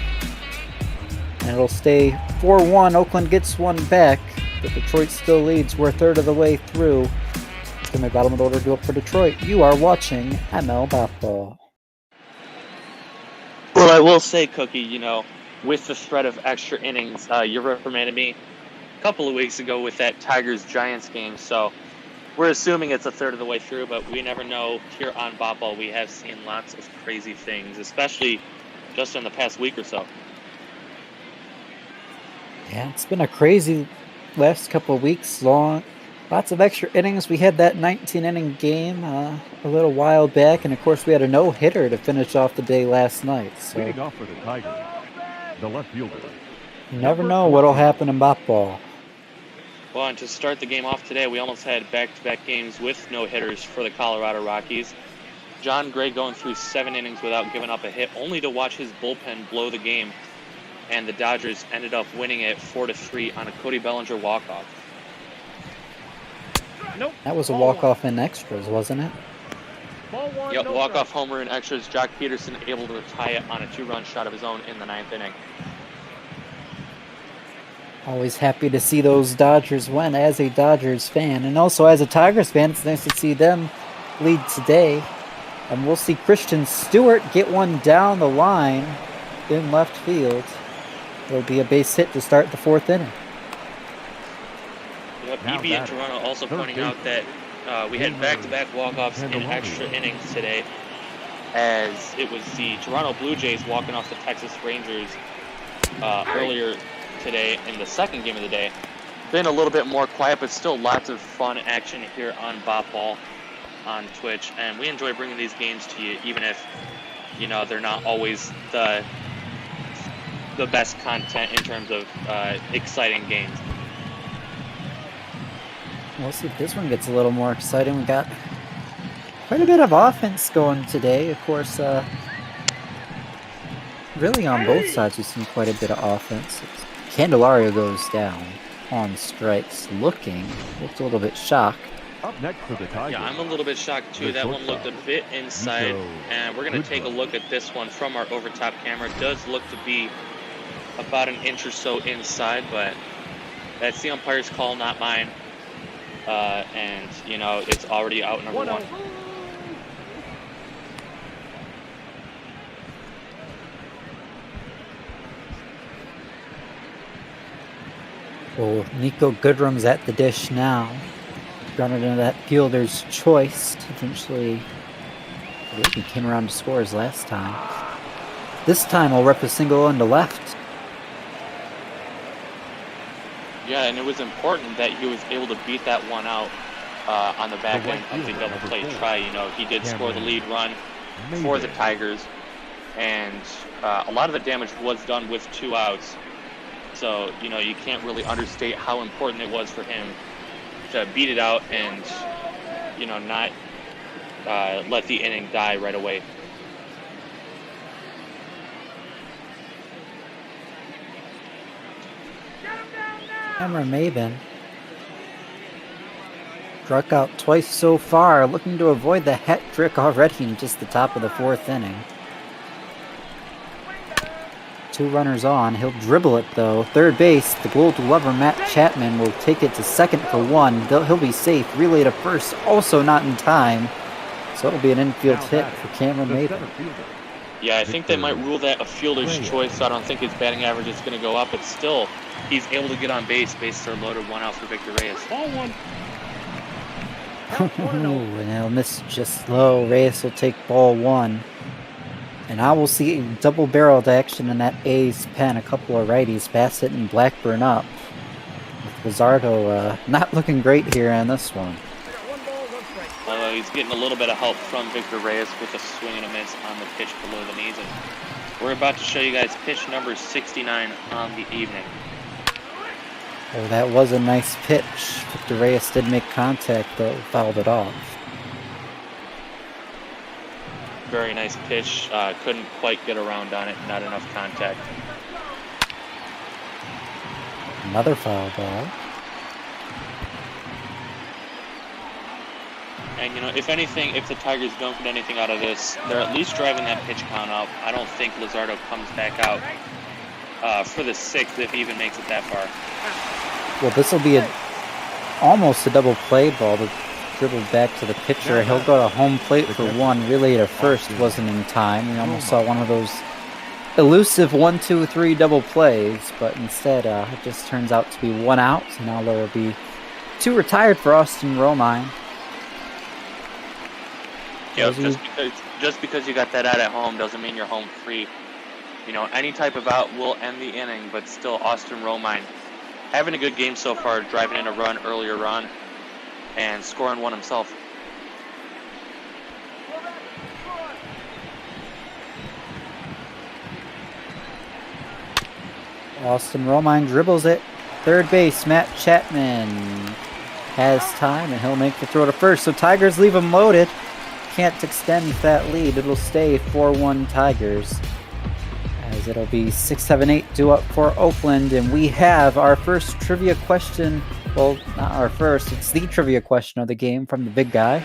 And it'll stay 4-1. Oakland gets one back, but Detroit still leads. We're a third of the way through. Then my bottom of the order go up for Detroit. You are watching ML Baseball. Well, I will say, Cookie, with the threat of extra innings, you reprimanded me a couple of weeks ago with that Tigers-Giants game, so we're assuming it's a third of the way through, but we never know. Here on Botball, we have seen lots of crazy things, especially just in the past week or so. Yeah, it's been a crazy last couple of weeks long. Lots of extra innings. We had that 19-inning game a little while back, and of course we had a no-hitter to finish off the day last night. So Leading off for the Tigers, the left fielder. you never know what'll happen in Botball. Well, and to start the game off today, we almost had back-to-back games with no-hitters for the Colorado Rockies. John Gray going through 7 innings without giving up a hit, only to watch his bullpen blow the game. And the Dodgers ended up winning it 4-3 on a Cody Bellinger walk-off. Nope. That was a walk-off in extras, wasn't it? Ball 1, Yep, no walk-off strike. homer in extras. Jock Peterson able to tie it on a 2-run shot of his own in the 9th inning. Always happy to see those Dodgers win as a Dodgers fan. And also as a Tigers fan, it's nice to see them lead today. And we'll see Christian Stewart get one down the line in left field. It'll be a base hit to start the 4th inning. Yep, EB in Toronto also pointing out that we had back-to-back walk-offs in extra innings today, as it was the Toronto Blue Jays walking off the Texas Rangers earlier today in the second game of the day. Been a little bit more quiet, but still lots of fun action here on Botball on Twitch, and we enjoy bringing these games to you, even if they're not always the best content in terms of exciting games. We'll see if this one gets a little more exciting. We got quite a bit of offense going today. Of course, really on both sides we've seen quite a bit of offense. Candelario goes down on strikes, looked a little bit shocked. Up next for the Tigers. Yeah, I'm a little bit shocked too. That one looked a bit inside, and we're going to take a look at this one from our overtop camera. It does look to be about an inch or so inside, but that's the umpire's call, not mine. And it's already out number 1. Well, Nico Goodrum's at the dish now. Running into that fielder's choice. Eventually, I believe he came around to score his last time. This time he'll rep a single into left. Yeah, and it was important that he was able to beat that one out on the back end of the double play try. He did score the lead run for the Tigers, and a lot of the damage was done with 2 outs. So, you can't really understate how important it was for him to beat it out and, not let the inning die right away. Cameron Maven struck out twice so far, looking to avoid the hat trick already in just the top of the 4th inning. 2 runners on. He'll dribble it though. Third base, the gold lover Matt Chapman will take it to second for 1. He'll be safe. Relay to first, also not in time. So it'll be an infield hit for Cameron Maven. Yeah, I think they might rule that a fielder's choice. I don't think his batting average is going to go up, but still, he's able to get on base. Bases are loaded, 1 out for Victor Reyes. Ball 1. And he'll miss just low. Reyes will take ball 1. And I will see double-barreled action in that A's pen. A couple of righties, Bassett and Blackburn up. With Luzardo not looking great here on this one. He's getting a little bit of help from Victor Reyes with a swing and a miss on the pitch below the knees. And we're about to show you guys pitch number 69 on the evening. Oh, that was a nice pitch. Victor Reyes did make contact, though, fouled it off. Very nice pitch. Couldn't quite get around on it. Not enough contact. Another foul ball. And, you know, if anything, if the Tigers don't get anything out of this, they're at least driving that pitch count up. I don't think Luzardo comes back out for the 6th if he even makes it that far. Well, this will be almost a double play ball. The dribble back to the pitcher. He'll go to home plate for 1. Relay to first wasn't in time. We almost saw one of those elusive 1-2-3 double plays, but instead it just turns out to be 1 out. So now there will be 2 retired for Austin Romine. Yeah, just because you got that out at home doesn't mean you're home free. You know, any type of out will end the inning, but still Austin Romine having a good game so far, driving in a run earlier on and scoring 1 himself. Austin Romine dribbles it. Third base, Matt Chapman has time, and he'll make the throw to first. So Tigers leave him loaded. Can't extend that lead. It'll stay 4-1 Tigers, as it'll be 6, 7, 8 due up for Oakland. And we have our first trivia question. Well, not our first. It's the trivia question of the game from the big guy.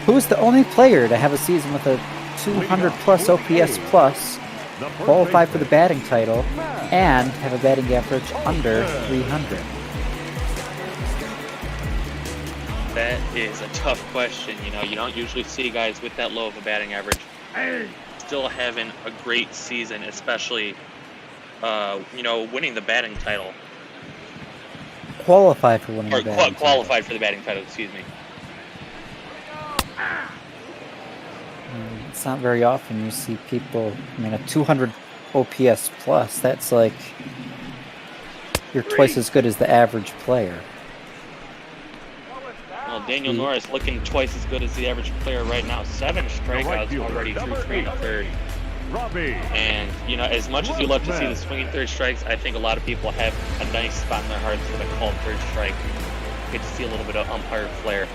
Who is the only player to have a season with a 200-plus OPS plus, qualify for the batting title, and have a batting average under 300? That is a tough question. You know, you don't usually see guys with that low of a batting average still having a great season, especially, you know, winning the batting title. Qualify for winning the batting qualified for the batting title, excuse me. It's not very often you see people, I mean, a 200 OPS plus, that's like, you're twice as good as the average player. Well, Daniel Norris looking twice as good as the average player right now. 7 strikeouts already through 3 1/3. And, you know, as much as you love to see the swinging third strikes, I think a lot of people have a nice spot in their hearts for the called third strike. Get to see a little bit of umpire flair.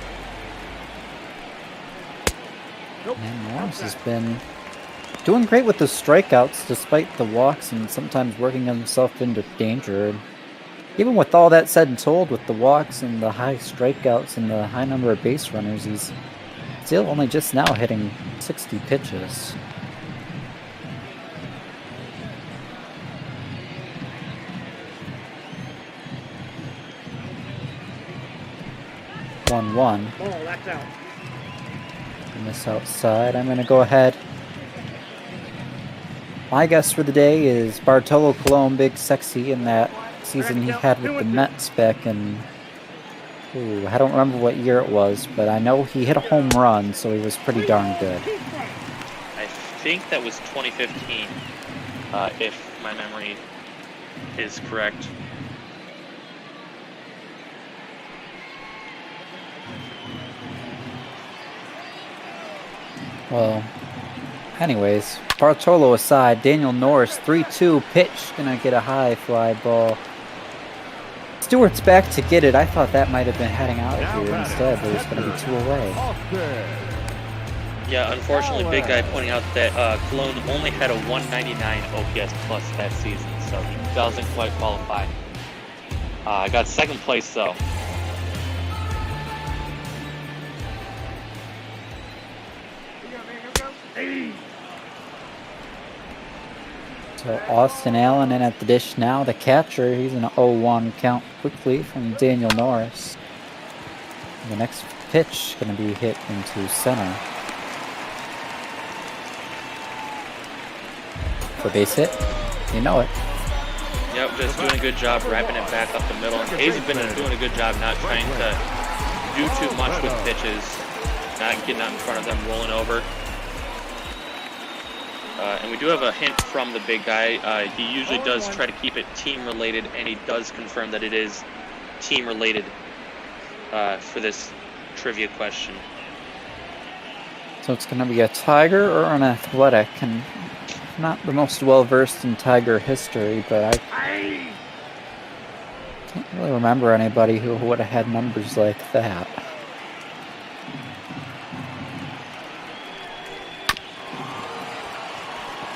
And Norris has been doing great with the strikeouts despite the walks and sometimes working himself into danger. And even with all that said and told, with the walks and the high strikeouts and the high number of base runners, he's still only just now hitting 60 pitches. One. Oh, that's out. Miss outside. I'm going to go ahead. My guess for the day is Bartolo Colon, Big Sexy, in that season he had with the Mets back in... Ooh, I don't remember what year it was, but I know he hit a home run, so he was pretty darn good. I think that was 2015, if my memory is correct. Well, anyways, Bartolo aside, Daniel Norris, 3-2 pitch, gonna get a high fly ball. Stewart's back to get it. I thought that might have been heading out of here. Instead, there's gonna be 2 away. Yeah, unfortunately, Big Guy pointing out that Cologne only had a 199 OPS plus that season, so he doesn't quite qualify. I got second place though. So Austin Allen in at the dish now. The catcher, he's an 0-1 count quickly from Daniel Norris. The next pitch going to be hit into center. For base hit, you know it. Yep, just doing a good job wrapping it back up the middle. And Hayes has been doing a good job not trying to do too much with pitches, not getting out in front of them, rolling over. And we do have a hint from the big guy. He usually does try to keep it team-related, and he does confirm that it is team-related for this trivia question. So it's going to be a Tiger or an Athletic, and not the most well-versed in Tiger history, but I can't really remember anybody who would have had numbers like that.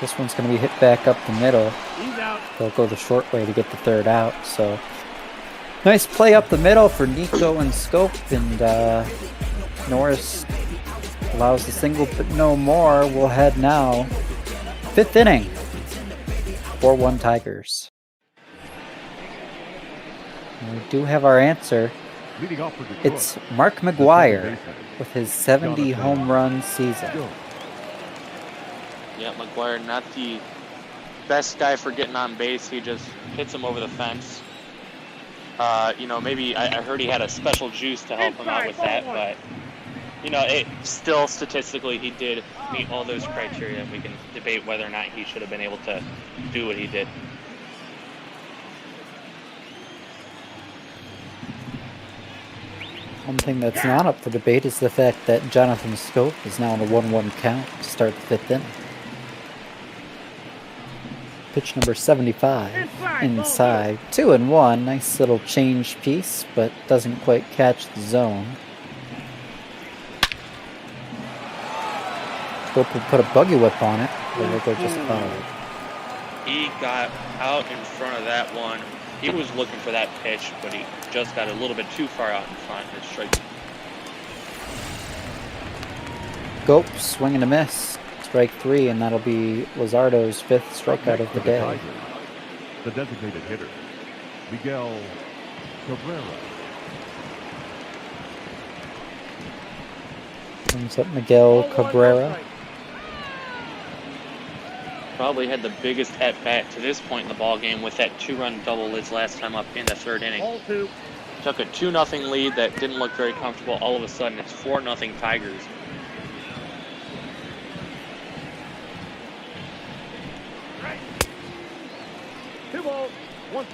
This one's going to be hit back up the middle. They'll go the short way to get the third out, so nice play up the middle for Nico and Scope, and Norris allows the single, but no more. We'll head now. 5th inning. 4-1 Tigers. And we do have our answer. It's Mark McGwire with his 70 home run season. Yeah, McGwire, not the best guy for getting on base. He just hits him over the fence. You know, maybe I heard he had a special juice to help him out with that, but you know, still statistically he did meet all those criteria. We can debate whether or not he should have been able to do what he did. One thing that's not up for debate is the fact that Jonathan Scope is now on a 1-1 count to start the 5th inning. Pitch number 75, inside, 2-1, nice little change piece, but doesn't quite catch the zone. Scope will put a buggy whip on it, but it'll go just foul. He got out in front of that one. He was looking for that pitch, but he just got a little bit too far out in front and strike. Scope, swing and a miss. Strike 3, and that'll be Luzardo's 5th strikeout of the day. The designated hitter, Miguel Cabrera. Comes up Miguel Cabrera. Probably had the biggest at-bat to this point in the ball game with that 2-run double his last time up in the 3rd inning. Took a 2-0 lead that didn't look very comfortable. All of a sudden, it's 4-0 Tigers.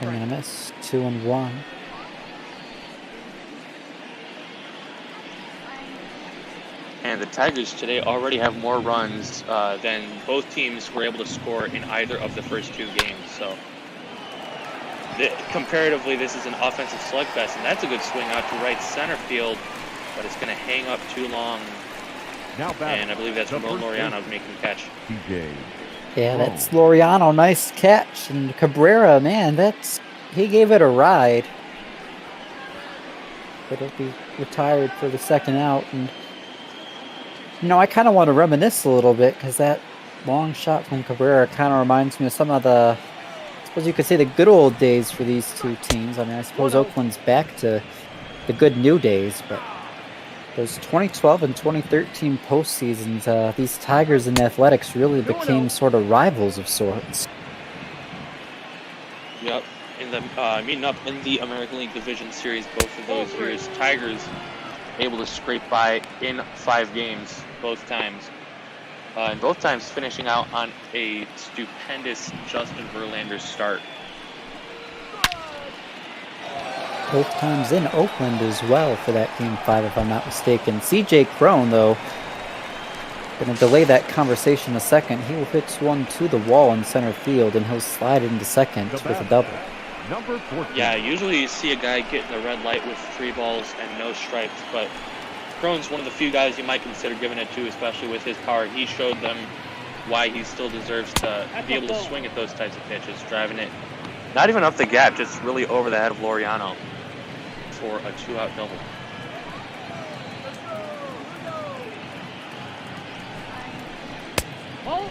Swing and a miss, 2-1. And the Tigers today already have more runs than both teams were able to score in either of the first 2 games. So, comparatively, this is an offensive slugfest, and that's a good swing out to right center field, but it's going to hang up too long. And I believe that's Laureano making the catch. Yeah, that's Laureano. Nice catch. And Cabrera, man, he gave it a ride. But he'll be retired for the 2nd out. And, you know, I kind of want to reminisce a little bit because that long shot from Cabrera kind of reminds me of some of the, I suppose you could say, the good old days for these 2 teams. I mean, I suppose Oakland's back to the good new days, but those 2012 and 2013 postseasons, these Tigers and Athletics really became sort of rivals of sorts. Yep, in the meeting up in the American League Division Series both of those years, Tigers able to scrape by in 5 games both times. And both times finishing out on a stupendous Justin Verlander start. Both times in Oakland as well for that Game 5, if I'm not mistaken. CJ Cron, though, going to delay that conversation a second. He will hit one to the wall in center field, and he'll slide into second with a double. Yeah, usually you see a guy getting the red light with 3 balls and no strikes, but Cron's one of the few guys you might consider giving it to, especially with his power. He showed them why he still deserves to be able to swing at those types of pitches, driving it Not even up the gap, just really over the head of Laureano for a 2-out double. Ball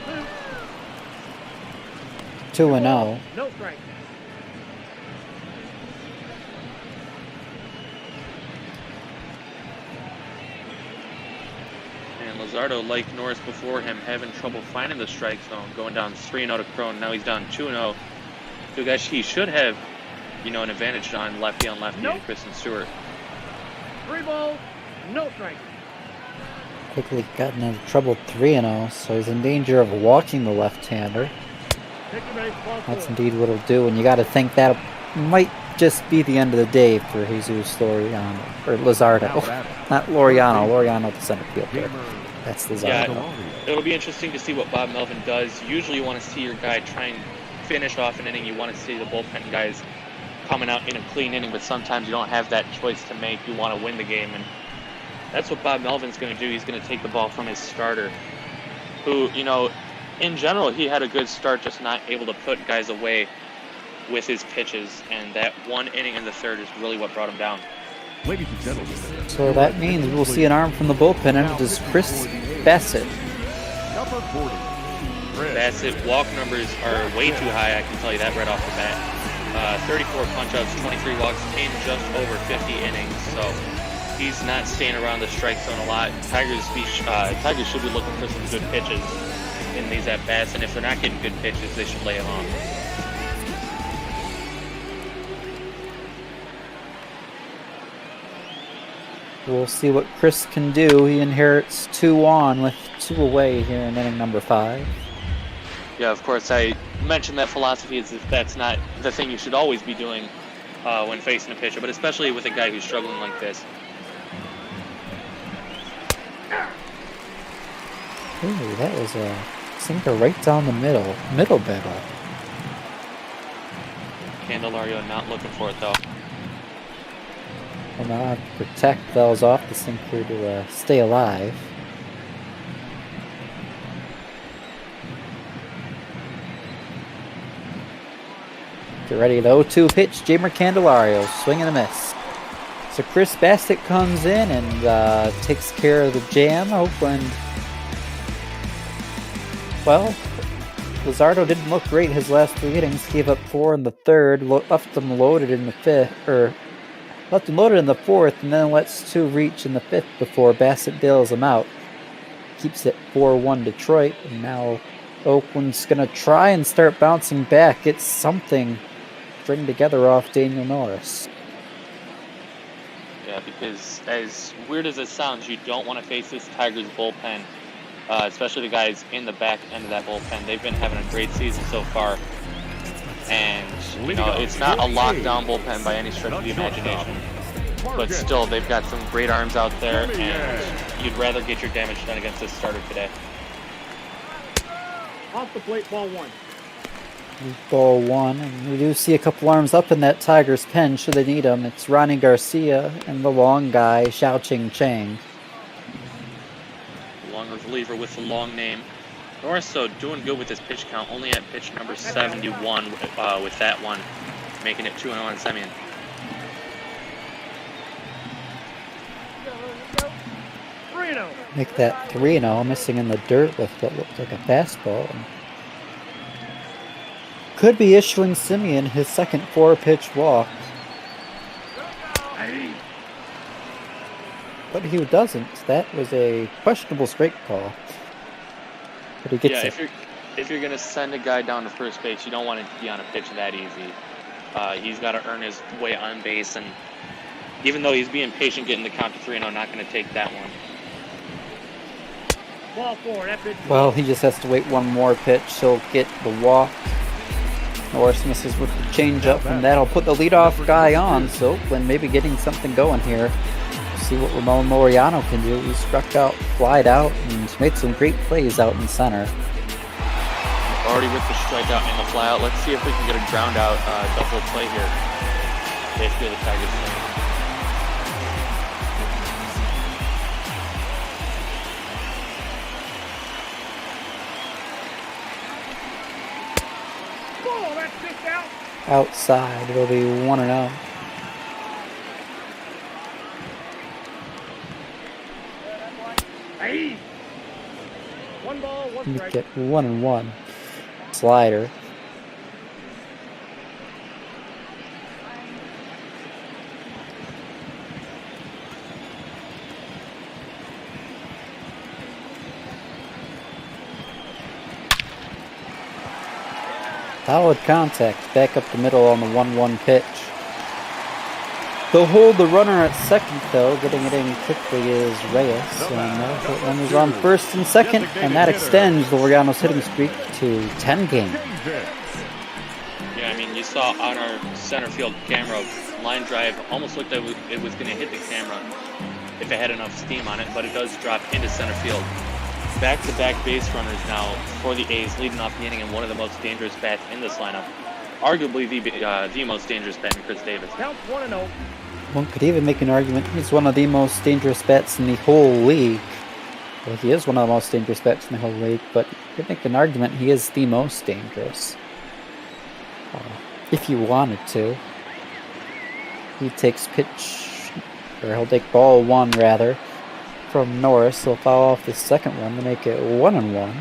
2-0. No strike. And Luzardo, like Norris before him, having trouble finding the strike zone, going down 3-0 to Crone. Now he's down 2-0. So guys, he should have, you know, an advantage on lefty and Kristen Stewart. 3 balls, no strike. Quickly gotten into trouble 3-0, so he's in danger of walking the left-hander. That's indeed what he'll do, and you got to think that might just be the end of the day for Jesus Laureano, or Luzardo. Not Laureano, Laureano the center fielder. That's Luzardo. Yeah, it'll be interesting to see what Bob Melvin does. Usually you want to see your guy try and finish off an inning. You want to see the bullpen guys coming out in a clean inning, but sometimes you don't have that choice to make. You want to win the game, and that's what Bob Melvin's going to do. He's going to take the ball from his starter, who, you know, in general, he had a good start, just not able to put guys away with his pitches, and that one inning in the third is really what brought him down. Ladies and gentlemen. So that means we'll see an arm from the bullpen, and it is Chris Bassett. Number 40. Bassett walk numbers are way too high, I can tell you that right off the bat. 34 punch-outs, 23 walks in just over 50 innings, so he's not staying around the strike zone a lot. Tigers should be looking for some good pitches in these at-bats, and if they're not getting good pitches, they should lay them off. We'll see what Chris can do. He inherits 2 on with 2 away here in inning number 5. Yeah, of course, I mentioned that philosophy is that that's not the thing you should always be doing when facing a pitcher, but especially with a guy who's struggling like this. Ooh, that was a sinker right down the middle battle. Candelario not looking for it, though. Well, now I have to protect those off the sinker to stay alive. Get ready, the 0-2 pitch. Jamer Candelario, swing and a miss. So Chris Bassett comes in and takes care of the jam. Oakland. Well, Luzardo didn't look great his last 3 innings. Gave up 4 in the third, left them loaded in the left them loaded in the 4th, and then lets 2 reach in the 5th before Bassett bails him out. Keeps it 4-1 Detroit, and now Oakland's gonna try and start bouncing back. Get something string together off Daniel Norris. Yeah, because as weird as it sounds, you don't want to face this Tigers bullpen, especially the guys in the back end of that bullpen. They've been having a great season so far. And, you know, it's not a lockdown bullpen by any stretch of the imagination. But still, they've got some great arms out there, and you'd rather get your damage done against this starter today. Off the plate, ball 1. Ball 1, and we do see a couple arms up in that Tigers pen should they need them. It's Ronnie Garcia and the long guy, Xiao Ching Chang. Long reliever with the long name. Norris, though, doing good with his pitch count, only at pitch number 71 with that one, making it 2-0 on Semyon. Make that 3-0, missing in the dirt with what looked like a fastball. Could be issuing Semyon his second 4-pitch walk. But he doesn't. That was a questionable strike call. But he gets it. If you're going to send a guy down to first base, you don't want it to be on a pitch that easy. He's got to earn his way on base, and even though he's being patient getting the count to 3-0, not going to take that one. Ball 4, that pitch. Well, he just has to wait one more pitch. He'll get the walk. Norris misses with the changeup, and that'll put the leadoff guy on. So Oakland maybe getting something going here. See what Ramon Laureano can do. He struck out, flied out, and made some great plays out in center. Already with the strikeout and the flyout. Let's see if we can get a ground out double play here. If you're the Tigers team. outside. It'll be 1-0. Hey. One ball, one strike. Get 1-1. Slider. Solid contact, back up the middle on the 1-1 pitch. They'll hold the runner at second though, getting it in quickly is Reyes. And runners on first and second, and that extends Luriano's hitting streak to 10 games. Yeah, I mean, you saw on our center field camera, line drive almost looked like it was going to hit the camera if it had enough steam on it, but it does drop into center field. Back-to-back base runners now for the A's, leading off the inning, and one of the most dangerous bats in this lineup. Arguably the most dangerous bat in Chris Davis. Count 1-0. One could even make an argument he's one of the most dangerous bats in the whole league. Well, he is one of the most dangerous bats in the whole league, but you could make an argument he is the most dangerous. If you wanted to. He takes pitch, or he'll take ball 1 rather, from Norris. He'll foul off the second one to make it 1-1.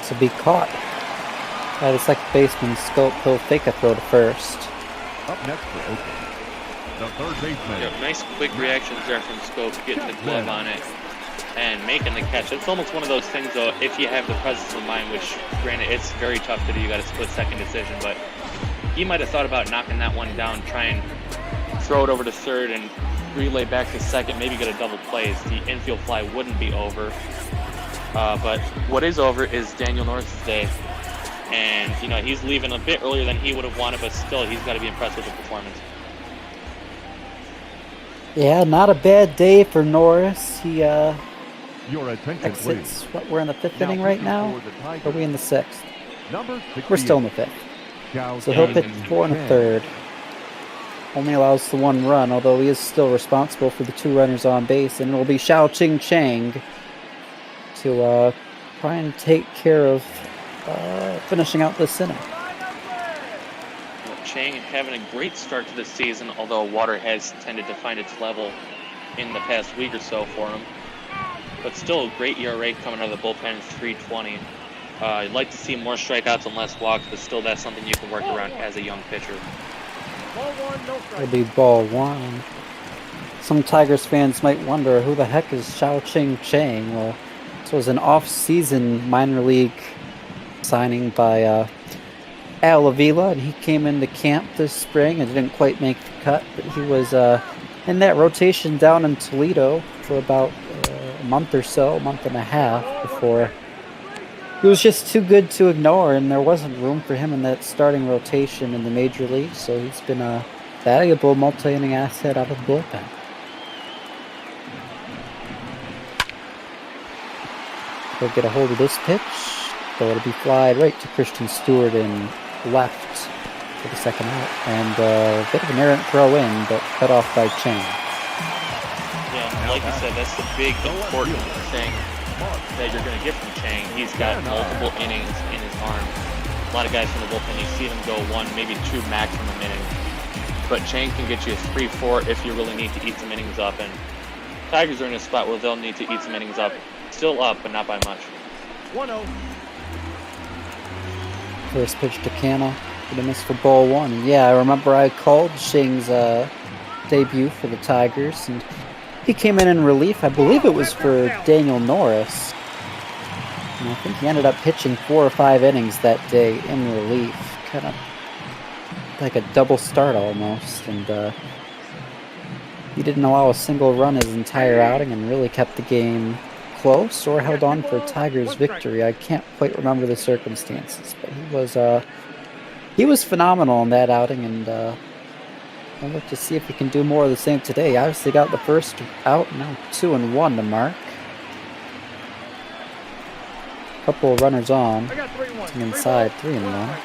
To be caught by the second baseman Scope. He'll fake a throw to first. Up next for Oakland, the third baseman. Yeah, nice quick reactions there from Scope, getting the glove on it and making the catch. It's almost one of those things though, if you have the presence of mind, which granted it's very tough to do, you got a split second decision, but he might have thought about knocking that one down, try and throw it over to third and relay back to second, maybe get a double play as the infield fly wouldn't be over. But what is over is Daniel Norris' day. And, you know, he's leaving a bit earlier than he would have wanted, but still, he's got to be impressed with the performance. Yeah, not a bad day for Norris. He Your attention, exits. please. What, we're in the 5th inning right now? Or are we in the 6th? We're still in the 5th. So he'll pitch 4 1/3. Only allows the 1 run, although he is still responsible for the 2 runners on base. And it will be Xiao Chang to try and take care of finishing out this inning. Chang having a great start to the season, although water has tended to find its level in the past week or so for him. But still a great ERA coming out of the bullpen, 3.20. You'd like to see more strikeouts and less walks, but still that's something you can work around as a young pitcher. Ball 1, no strike. It'll be ball 1. Some Tigers fans might wonder, who the heck is Xiao Chang? Well, this was an off-season minor league signing by Al Avila, and he came into camp this spring and didn't quite make the cut, but he was in that rotation down in Toledo for about a month or so, a month and a half, before he was just too good to ignore, and there wasn't room for him in that starting rotation in the major league, so he's been a valuable multi-inning asset out of the bullpen. He'll get a hold of this pitch, so it'll be flied right to Christian Stewart in left for the second out, and a bit of an errant throw in, but cut off by Chang. Yeah, like you said, that's the big important thing that you're going to get from Chang. He's got multiple innings in his arm. A lot of guys from the bullpen, you see them go 1, maybe 2 maximum innings, but Chang can get you 3, 4 if you really need to eat some innings up, and Tigers are in a spot where they'll need to eat some innings up. Still up, but not by much. 1-0. First pitch to Canna, gonna miss for ball 1. Yeah, I remember I called Chang's debut for the Tigers, and he came in relief. I believe it was for Daniel Norris. And I think he ended up pitching 4 or 5 innings that day in relief. Kind of like a double start almost, and he didn't allow a single run his entire outing and really kept the game close or held on for Tigers' victory. I can't quite remember the circumstances, but he was phenomenal in that outing, and I'll look to see if he can do more of the same today. He obviously got the first out, now 2-1 to mark. Couple of runners on, and inside 3-1.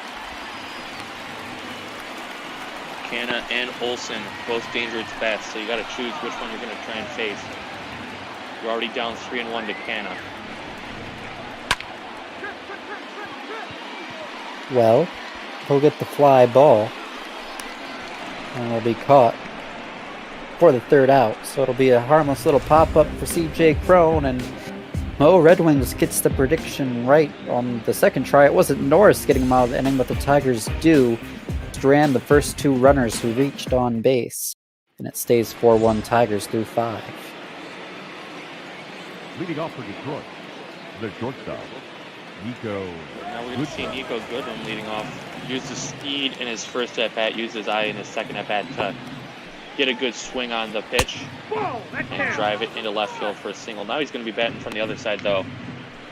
Canna and Olsen, both dangerous bats, so you got to choose which one you're going to try and face. You're already down 3-1 to Canna. Well, he'll get the fly ball, and will be caught for the third out. So it'll be a harmless little pop-up for CJ Crone, and Red Wings gets the prediction right on the second try. It wasn't Norris getting him out of the inning, but the Tigers do strand the first two runners who reached on base, and it stays 4-1 Tigers through 5. Leading off for Detroit, the shortstop, Nico. Now we're going to see Nico Goodrum leading off. Use the speed in his first at-bat, use his eye in his second at-bat to get a good swing on the pitch and drive it into left field for a single. Now he's going to be batting from the other side, though,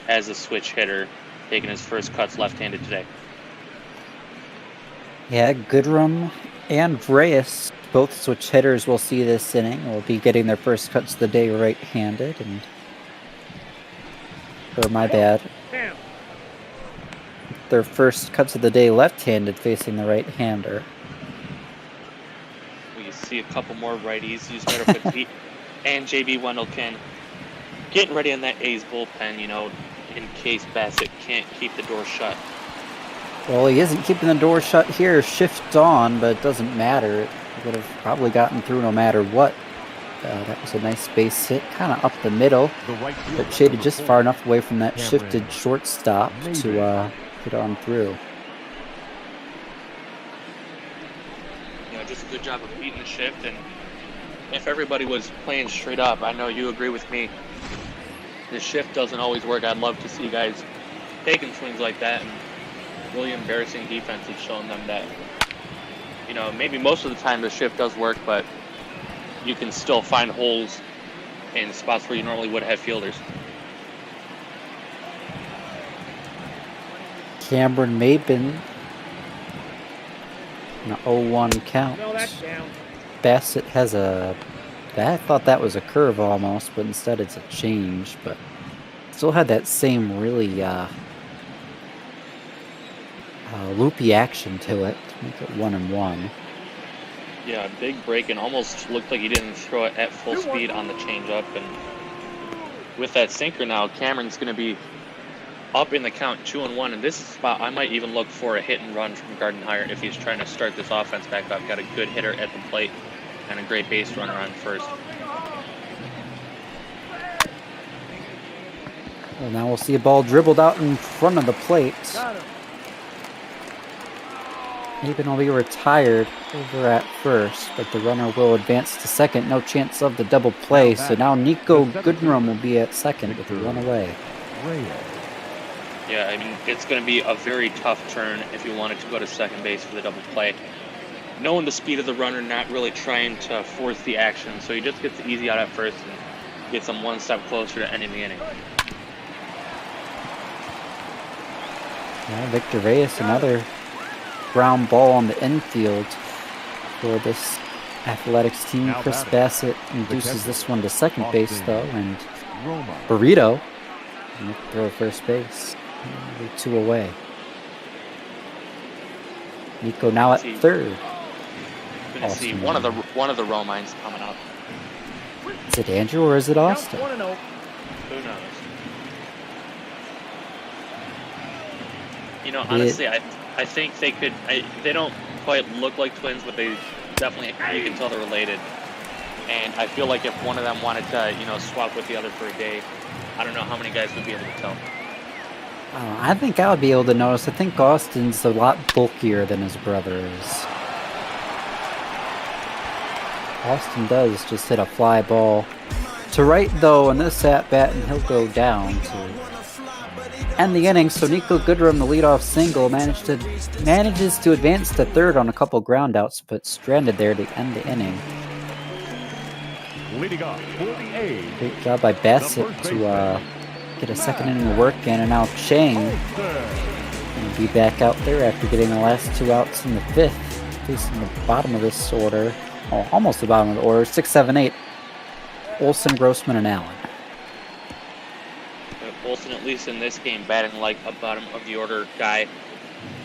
as a switch hitter, taking his first cuts left-handed today. Yeah, Goodrum and Reyes, both switch hitters, will see this inning. Will be getting their first cuts of the day right-handed, and my bad. Their first cuts of the day left-handed, facing the right-hander. We see a couple more righties use better for and JB Wendelken getting ready on that A's bullpen, you know, in case Bassett can't keep the door shut. Well, he isn't keeping the door shut here. Shift on, but it doesn't matter. It would have probably gotten through no matter what. That was a nice base hit, kind of up the middle, but shaded just far enough away from that shifted shortstop to get on through. You know, just a good job of beating the shift, and if everybody was playing straight up, I know you agree with me, the shift doesn't always work. I'd love to see guys taking swings like that, and really embarrassing defense has shown them that, you know, maybe most of the time the shift does work, but you can still find holes in spots where you normally would have fielders. Cameron Mabin, an 0-1 count. Bassett has a... I thought that was a curve almost, but instead it's a change, but still had that same really loopy action to it to make it 1-1. Yeah, big break, and almost looked like he didn't throw it at full speed on the changeup. And with that sinker now, Cameron's going to be up in the count 2-1. And this is a spot I might even look for a hit and run from Gardenhire if he's trying to start this offense back up. Got a good hitter at the plate and a great base runner on first. Well, now we'll see a ball dribbled out in front of the plate. Mabin will be retired over at first, but the runner will advance to second. No chance of the double play, so now Nico Goodrum will be at second with the run away. Yeah, I mean, it's going to be a very tough turn if you wanted to go to second base for the double play. Knowing the speed of the runner, not really trying to force the action, so he just gets the easy out at first and gets him one step closer to ending the inning. Yeah, Victor Reyes, another ground ball on the infield for this Athletics team. Chris Bassett induces this one to second base, though, and Burrito will throw first base. Only 2 away. Nico now at third. Going to see one of the Romines coming up. Is it Andrew or is it Austin? Who knows? You know, honestly, I think they could. They don't quite look like twins, but they definitely, you can tell they're related. And I feel like if one of them wanted to, you know, swap with the other for a day, I don't know how many guys would be able to tell. I think I would be able to notice. I think Austin's a lot bulkier than his brother is. Austin does just hit a fly ball to right, though, in this at-bat, and he'll go down to end the inning. So Nico Goodrum, the leadoff single, manages to advance to third on a couple ground outs, but stranded there to end the inning. Leading off for the A's. Great job by Bassett to get a second inning of work in, and now Chang will be back out there after getting the last 2 outs in the 5th, facing the bottom of this order, oh, almost the bottom of the order, 6, 7, 8. Olsen, Grossman, and Allen. Olsen, at least in this game, batting like a bottom of the order guy.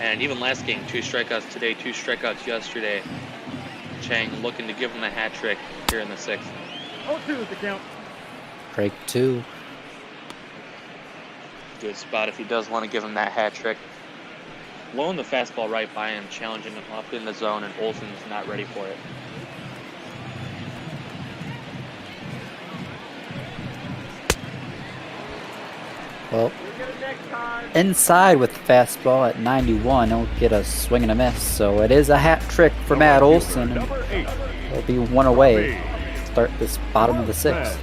And even last game, 2 strikeouts today, 2 strikeouts yesterday. Chang looking to give him a hat trick here in the 6th. 0-2 is the count. Break 2. Good spot if he does want to give him that hat trick. Blowing the fastball right by him, challenging him up in the zone, and Olsen's not ready for it. Well, inside with the fastball at 91, he'll get a swing and a miss. So it is a hat trick for Matt Olsen, and he'll be one away to start this bottom of the 6th.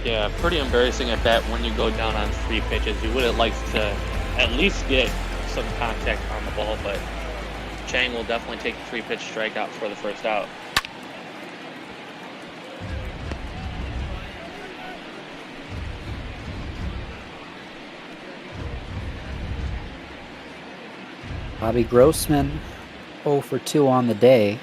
Yeah, pretty embarrassing at bat when you go down on 3 pitches. You would have liked to at least get some contact on the ball, but Chang will definitely take the 3-pitch strikeout for the first out. Bobby Grossman, 0 for 2 on the day.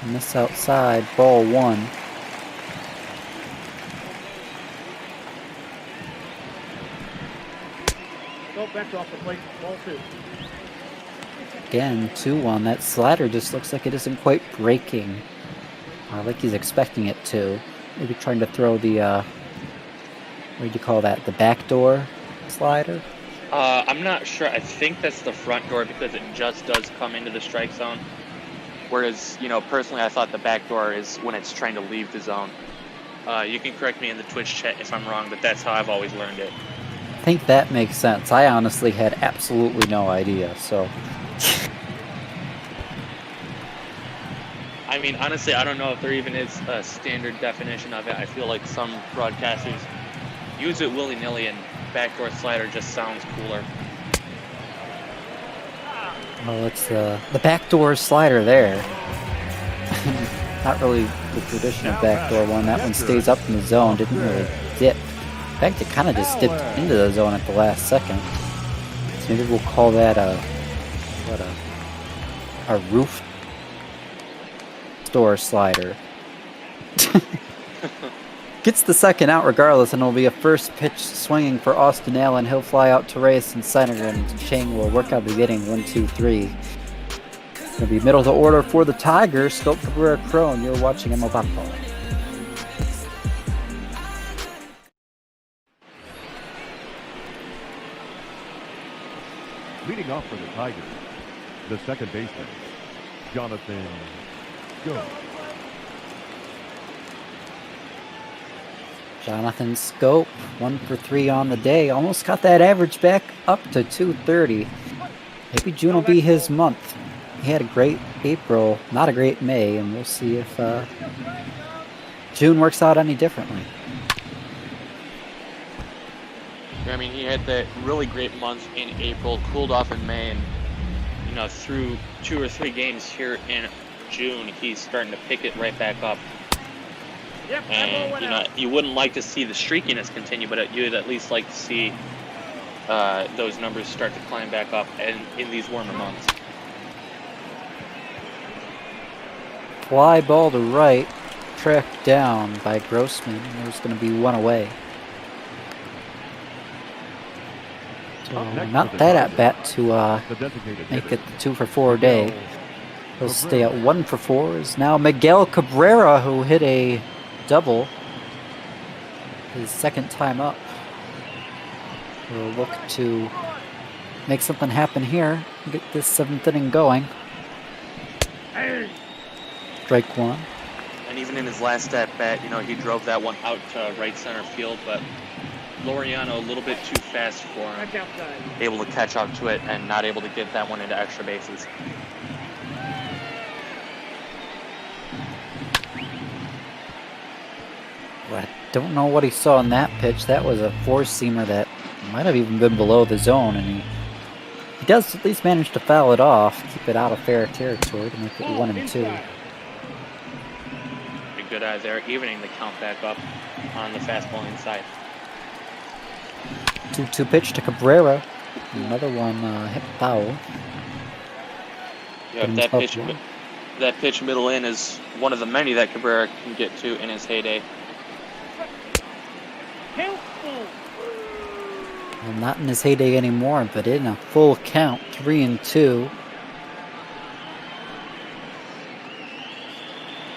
Miss outside, ball 1. Nope, that's off the plate. Ball 2. Again, 2-1. That slider just looks like it isn't quite breaking. Like he's expecting it to. Maybe trying to throw the, what do you call that? The backdoor slider? I'm not sure. I think that's the front door because it just does come into the strike zone. Whereas, you know, personally, I thought the back door is when it's trying to leave the zone. You can correct me in the Twitch chat if I'm wrong, but that's how I've always learned it. I think that makes sense. I honestly had absolutely no idea, so... I mean, honestly, I don't know if there even is a standard definition of it. I feel like some broadcasters use it willy-nilly, and backdoor slider just sounds cooler. Well, it's the backdoor slider there. Not really the traditional backdoor one. That one stays up in the zone, didn't really dip. In fact, it kind of just dipped into the zone at the last second. So maybe we'll call that a roof door slider. Gets the second out regardless, and it'll be a first pitch swinging for Austin Allen. He'll fly out to race and center, and Chang will work out the getting 1, 2, 3. It'll be middle of the order for the Tigers. Scope Cabrera Crone. You're watching ML Baseball. Leading off for the Tigers, the second baseman, Jonathan Go. Jonathan Scope, 1 for 3 on the day. Almost got that average back up to 230. Maybe June will be his month. He had a great April, not a great May, and we'll see if June works out any differently. I mean, he had that really great month in April, cooled off in May, and, you know, through 2 or 3 games here in June, he's starting to pick it right back up. Yep, and, you know, you wouldn't like to see the streakiness continue, but you'd at least like to see those numbers start to climb back up in these warmer months. Fly ball to right, tracked down by Grossman. There's going to be 1 away. So not that at bat to make it the 2 for 4 day. He'll stay at 1 for 4. Is now Miguel Cabrera, who hit a double his second time up. We'll look to make something happen here, get this 7th inning going. Strike 1. And even in his last at bat, you know, he drove that one out to right center field, but Laureano a little bit too fast for him, able to catch up to it and not able to get that one into extra bases. I don't know what he saw in that pitch. That was a 4-seamer that might have even been below the zone, and he does at least manage to foul it off, keep it out of fair territory to make it 1 and 2. A good eye there, evening the count back up on the fastball inside. 2-2 pitch to Cabrera. Another one hit foul. Yeah, that pitch middle in is one of the many that Cabrera can get to in his heyday. Well, not in his heyday anymore, but in a full count, 3-2.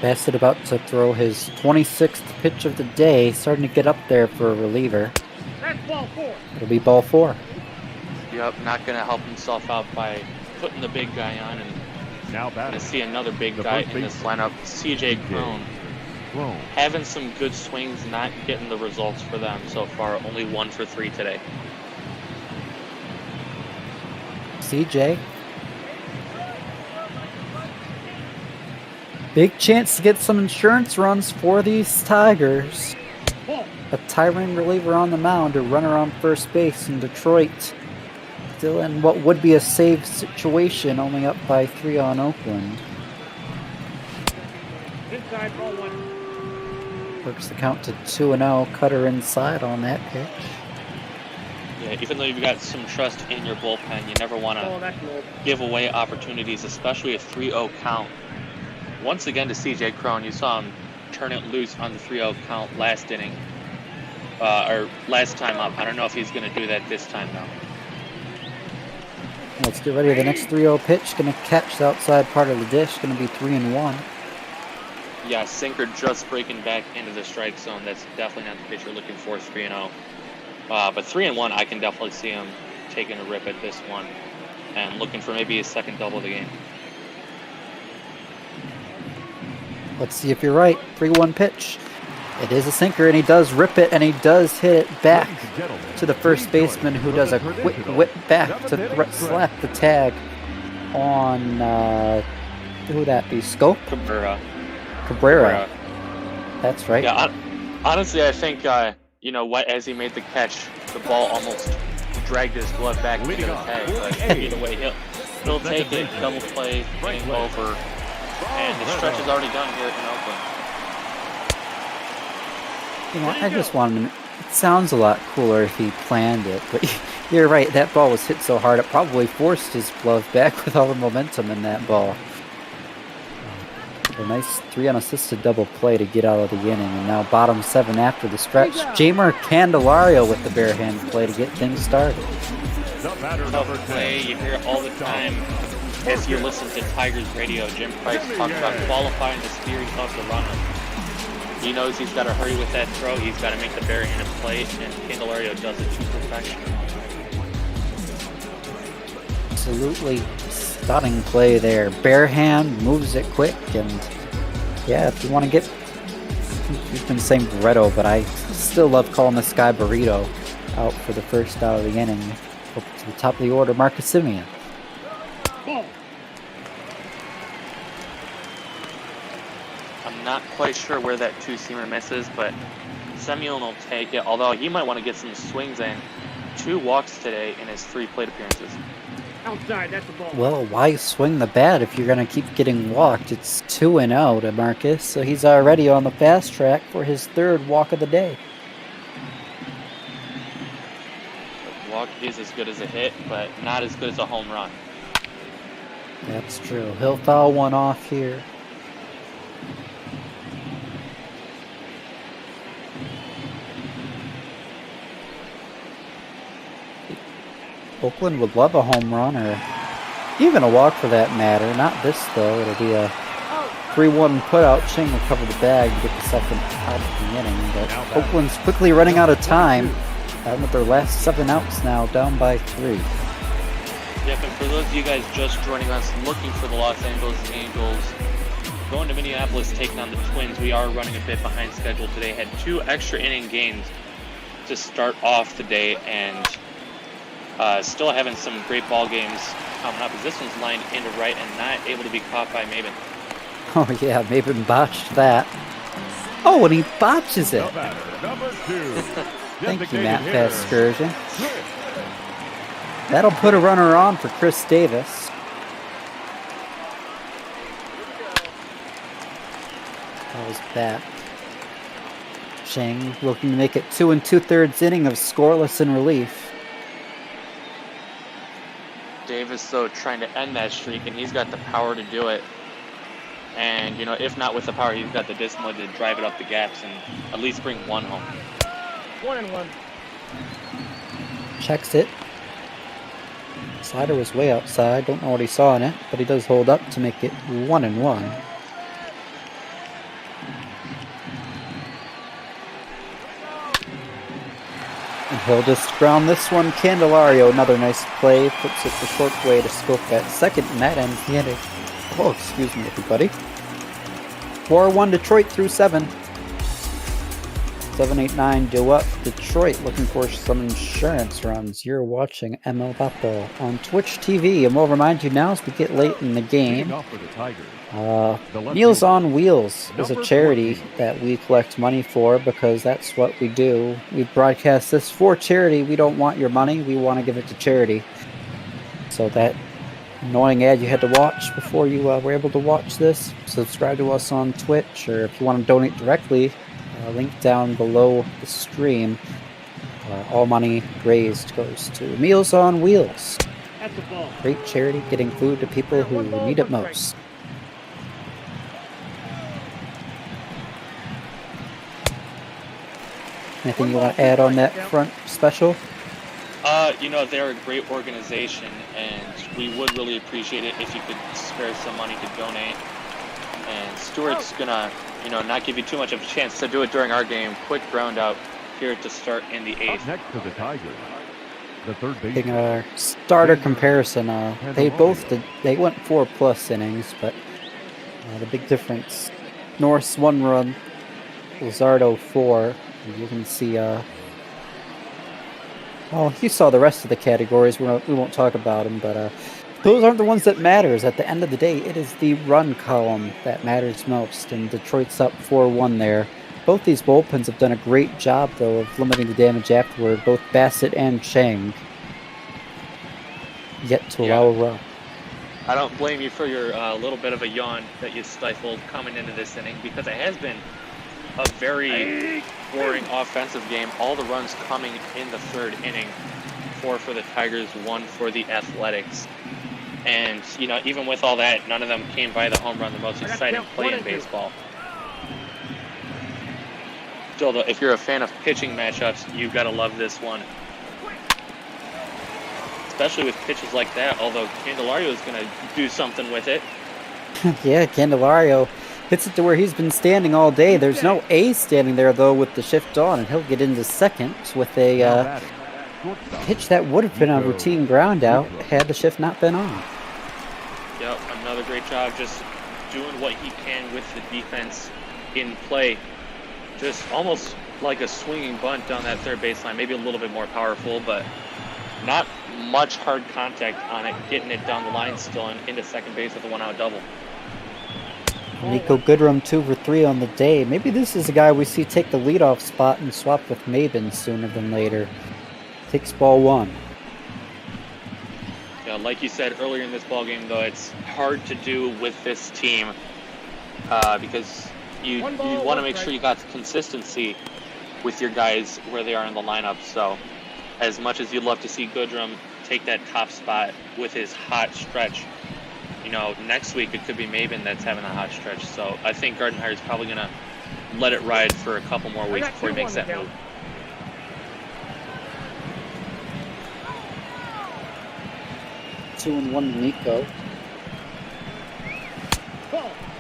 Bassett about to throw his 26th pitch of the day, starting to get up there for a reliever. That's ball 4. It'll be ball 4. Yep, not going to help himself out by putting the big guy on, and Now going to batting. see another big guy in this lineup, CJ Crone. Having some good swings, not getting the results for them so far. Only 1 for 3 today. CJ. Big chance to get some insurance runs for these Tigers. A Tyran reliever on the mound, a runner on first base in Detroit. Still in what would be a save situation, only up by 3 on Oakland. Inside ball 1. Works the count to 2-0. Cutter inside on that pitch. Yeah, even though you've got some trust in your bullpen, you never want to give away opportunities, especially a 3-0 count. Once again to CJ Crone, you saw him turn it loose on the 3-0 count last inning, or last time up. I don't know if he's going to do that this time though. Let's get ready. The next 3-0 pitch, going to catch the outside part of the dish, going to be 3-1. Yeah, sinker just breaking back into the strike zone. That's definitely not the pitch you're looking for, 3-0. But 3-1, I can definitely see him taking a rip at this one and looking for maybe his second double of the game. Let's see if you're right. 3-1 pitch. It is a sinker, and he does rip it, and he does hit it back to the first baseman, who does a quick whip back to slap the tag on, who would that be? Scope? Cabrera. That's right. Yeah, honestly, I think, you know what, as he made the catch, the ball almost dragged his glove back into the tag. But either way, he'll take it, double play, game over, and the stretch is already done here in Oakland. You know, I just wanted him. It sounds a lot cooler if he planned it, but you're right. That ball was hit so hard, it probably forced his glove back with all the momentum in that ball. A nice 3 unassisted double play to get out of the inning, and now bottom 7 after the stretch. Jamer Candelario with the bare hand play to get things started. Tough play, you hear it all the time as you listen to Tigers radio. Jim Price talks about qualifying the theory of the runner. He knows he's got to hurry with that throw, he's got to make the bare-handed play, and Candelario does it to perfection. Absolutely stunning play there. Bare hand, moves it quick, and yeah, if you want to get... You've been saying Barreto, but I still love calling this guy Burrito out for the first out of the inning. Up to the top of the order, Marcus Semien. I'm not quite sure where that two-seamer misses, but Semien will take it, although he might want to get some swings in. 2 walks today in his 3 plate appearances. Outside, that's the ball. Well, why swing the bat if you're going to keep getting walked? It's 2-0 to Marcus, so he's already on the fast track for his 3rd walk of the day. The walk is as good as a hit, but not as good as a home run. That's true. He'll foul one off here. Oakland would love a home run, or even a walk for that matter. Not this, though. It'll be a 3-1 putout. Ching will cover the bag to get the second out of the inning. But Oakland's quickly running out of time. With their last 7 outs now, down by 3. Yep, and for those of you guys just joining us, looking for the Los Angeles Angels, going to Minneapolis, taking on the Twins. We are running a bit behind schedule today. Had 2 extra inning games to start off the day, and still having some great ball games coming up, as this one's lined into right and not able to be caught by Maben. Oh yeah, Maben botched that. Oh, and he botches it. Thank you, Matt Pascursion. That'll put a runner on for Chris Davis. That was back. Chang looking to make it 2 2/3 inning of scoreless in relief. Davis, though, trying to end that streak, and he's got the power to do it. And, you know, if not with the power, he's got the discipline to drive it up the gaps and at least bring 1 home. 1-1. checks it. Slider was way outside. Don't know what he saw in it, but he does hold up to make it 1-1. And he'll just ground this one. Candelario, another nice play, puts it the short way to Skook at second, and that ends the inning. Oh, excuse me, everybody. 4-1 Detroit through 7. 7-8-9 DET Detroit looking for some insurance runs. You're watching ML Baseball on Twitch TV, and we'll remind you now as we get late in the game. Meals on Wheels is a charity that we collect money for because that's what we do. We broadcast this for charity. We don't want your money. We want to give it to charity. So that annoying ad you had to watch before you were able to watch this, subscribe to us on Twitch, or if you want to donate directly, link down below the stream. All money raised goes to Meals on Wheels. Great charity getting food to people who need it most. Anything you want to add on that front special? You know, they're a great organization, and we would really appreciate it if you could spare some money to donate. And Stuart's gonna, you know, not give you too much of a chance to do it during our game. Quick ground out here to start in the 8th. Next to the Tigers, the third base. Taking a starter comparison, they went 4+ innings, but the big difference: Norris 1 run, Luzardo 4. And you can see, well, you saw the rest of the categories. We won't talk about them, but those aren't the ones that matters. At the end of the day, it is the run column that matters most, and Detroit's up 4-1 there. Both these bullpens have done a great job, though, of limiting the damage afterward. Both Bassett and Chang yet to allow a run. I don't blame you for your little bit of a yawn that you stifled coming into this inning, because it has been a very boring offensive game. All the runs coming in the 3rd inning. 4 for the Tigers, 1 for the Athletics. And, you know, even with all that, none of them came by the home run, the most exciting play in baseball. Still, though, if you're a fan of pitching matchups, you've got to love this one. Especially with pitches like that, although Candelario is going to do something with it. Yeah, Candelario hits it to where he's been standing all day. There's no ace standing there, though, with the shift on, and he'll get into second with a pitch that would have been a routine ground out had the shift not been on. Yep, another great job just doing what he can with the defense in play. Just almost like a swinging bunt down that 3rd baseline, maybe a little bit more powerful, but not much hard contact on it, getting it down the line still and into second base with a 1-out double. Nico Goodrum 2 for 3 on the day. Maybe this is a guy we see take the leadoff spot and swap with Mabin sooner than later. Takes ball 1. Yeah, like you said earlier in this ballgame, though, it's hard to do with this team because you want to make sure you got consistency with your guys where they are in the lineup. So as much as you'd love to see Goodrum take that top spot with his hot stretch, you know, next week it could be Mabin that's having a hot stretch. So I think Gardenhire is probably going to let it ride for a couple more weeks before he makes that move. Two and 1 to Nico.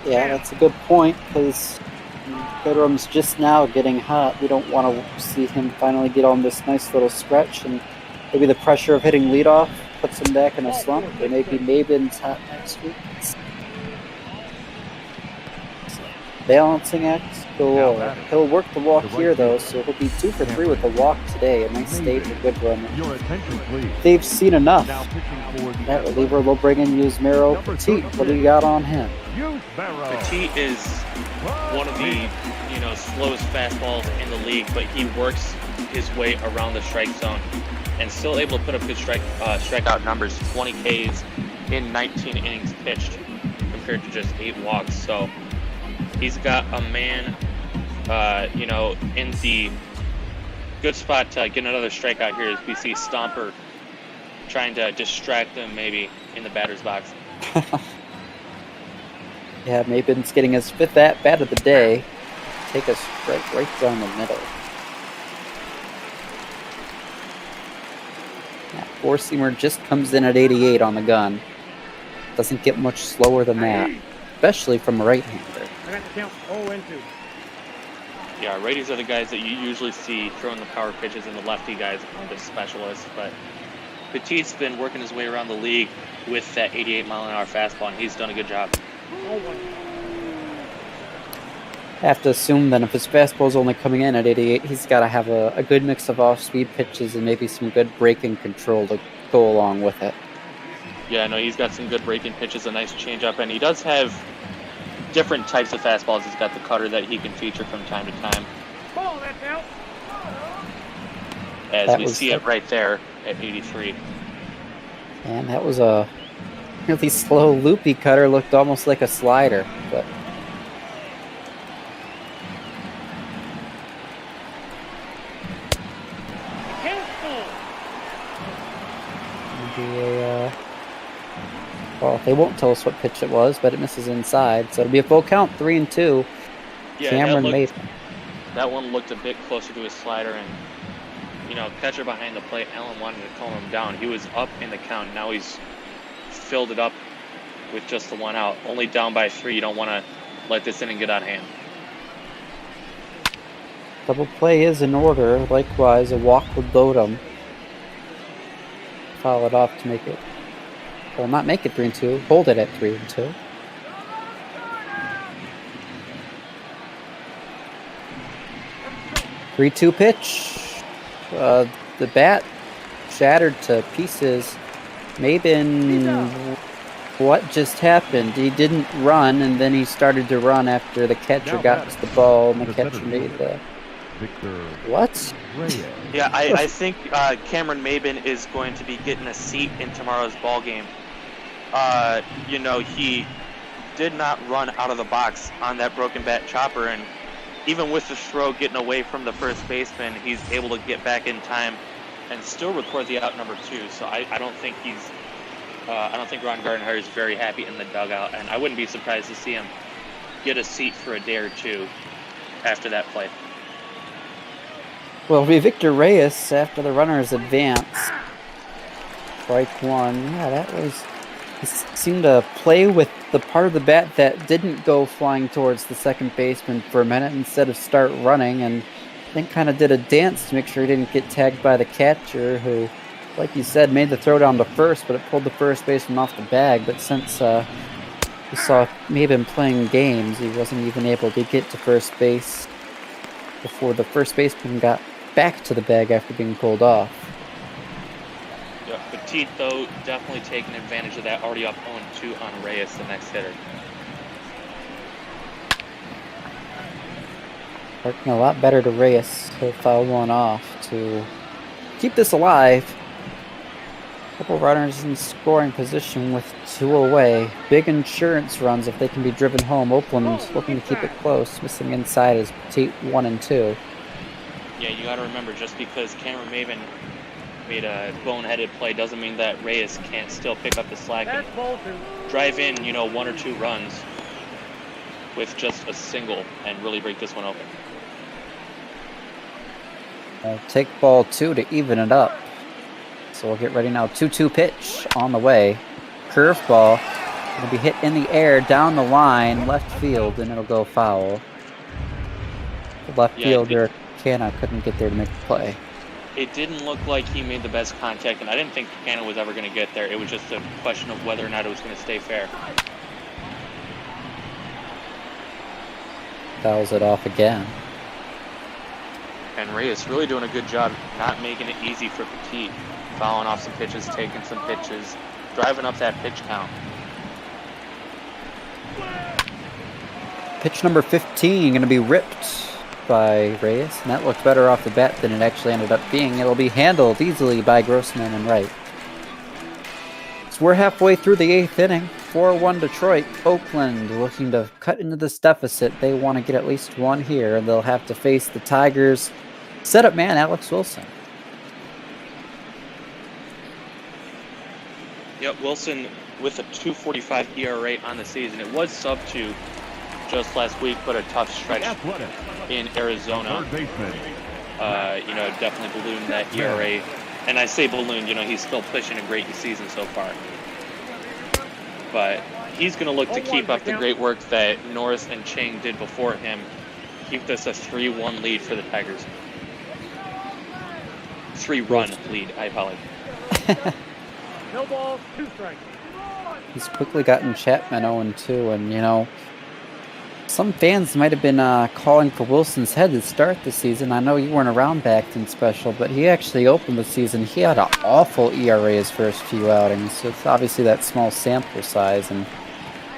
Yeah, that's a good point, because Goodrum's just now getting hot. We don't want to see him finally get on this nice little stretch, and maybe the pressure of hitting leadoff puts him back in a slump. Or maybe Mabin's hot next week. Balancing act galore. He'll work the walk here, though, so he'll be 2 for 3 with the walk today. A nice day for Goodrum. They've seen enough. That reliever will bring in Yusmeiro Petit. What do you got on him? Petit is one of the, you know, slowest fastballs in the league, but he works his way around the strike zone and still able to put up good strikeout numbers. 20 Ks in 19 innings pitched compared to just 8 walks. So he's got a man, you know, in the good spot to get another strikeout here as we see Stomper trying to distract him maybe in the batter's box. Yeah, Mabin's getting his 5th at-bat of the day. Take us right down the middle. four-seamer just comes in at 88 on the gun. Doesn't get much slower than that, especially from a right-hander. I got the count 0-2. Yeah, righties are the guys that you usually see throwing the power pitches, and the lefty guys are the specialists. But Petit's been working his way around the league with that 88-mile-an-hour fastball, and he's done a good job. Have to assume that if his fastball's only coming in at 88, he's got to have a good mix of off-speed pitches and maybe some good breaking control to go along with it. Yeah, no, he's got some good breaking pitches, a nice changeup, and he does have different types of fastballs. He's got the cutter that he can feature from time to time. Ball, that's out. As we see it right there at 83. And that was a really slow, loopy cutter. Looked almost like a slider, but well, they won't tell us what pitch it was, but it misses inside, so it'll be a full count, 3-2. Yeah, Cameron Mason. That one looked a bit closer to his slider, and catcher behind the plate, Allen wanted to calm him down. He was up in the count. Now he's filled it up with just the one out. Only down by 3. You don't want to let this inning get out of hand. Double play is in order. Likewise, a walk would load him. Foul it off to make it. Well, not make it 3-2. Hold it at 3-2. Three-two pitch. The bat shattered to pieces. Mabin, what just happened? He didn't run, and then he started to run after the catcher got to the ball, and the catcher made the... What? Yeah, I think Cameron Mabin is going to be getting a seat in tomorrow's ball game. He did not run out of the box on that broken bat chopper, and even with the throw getting away from the first baseman, he's able to get back in time and still record the out number 2. So I don't think I don't think Ron Gardenhire is very happy in the dugout, and I wouldn't be surprised to see him get a seat for a day or two after that play. Well, it'll be Victor Reyes after the runners advance. Strike one. Yeah, that was... He seemed to play with the part of the bat that didn't go flying towards the second baseman for a minute instead of start running, and I think kind of did a dance to make sure he didn't get tagged by the catcher, who, like you said, made the throw down to first, but it pulled the first baseman off the bag. But since we saw Mabin playing games, he wasn't even able to get to first base before the first baseman got back to the bag after being pulled off. Yeah, Petit, though, definitely taking advantage of that, already up 0-2 on Reyes, the next hitter. Working a lot better to Reyes. He'll foul one off to keep this alive. Couple runners in scoring position with 2 away. Big insurance runs if they can be driven home. Oakland looking to keep it close. Missing inside is Petit 1-2. Yeah, you got to remember, just because Cameron Mabin made a boneheaded play doesn't mean that Reyes can't still pick up the slack and drive in, 1 or 2 runs with just a single and really break this one open. Take ball 2 to even it up. So we'll get ready now. 2-2 pitch on the way. Curveball. Going to be hit in the air down the line, left field, and it'll go foul. The left fielder, Canna, couldn't get there to make the play. It didn't look like he made the best contact, and I didn't think Canna was ever going to get there. It was just a question of whether or not it was going to stay fair. Fouls it off again. And Reyes really doing a good job not making it easy for Petit. Fouling off some pitches, taking some pitches, driving up that pitch count. Pitch number 15 going to be ripped by Reyes, and that looked better off the bat than it actually ended up being. It'll be handled easily by Gausman and Wright. So we're halfway through the 8th inning. 4-1 Detroit. Oakland looking to cut into this deficit. They want to get at least one here, and they'll have to face the Tigers' setup man, Alex Wilson. Yep, Wilson with a 2.45 ERA on the season. It was sub-2 just last week, but a tough stretch in Arizona. Definitely ballooned that ERA And I say balloon, he's still pushing a great season so far. But he's going to look to keep up the great work that Norris and Chang did before him. Keep this a 3-1 lead for the Tigers. 3-run lead, I apologize. No balls, 2 strikes. He's quickly gotten Chapman 0-2, and some fans might have been calling for Wilson's head to start the season. I know you weren't around back then, Special, but he actually opened the season. He had an awful ERA his first few outings, so it's obviously that small sample size, and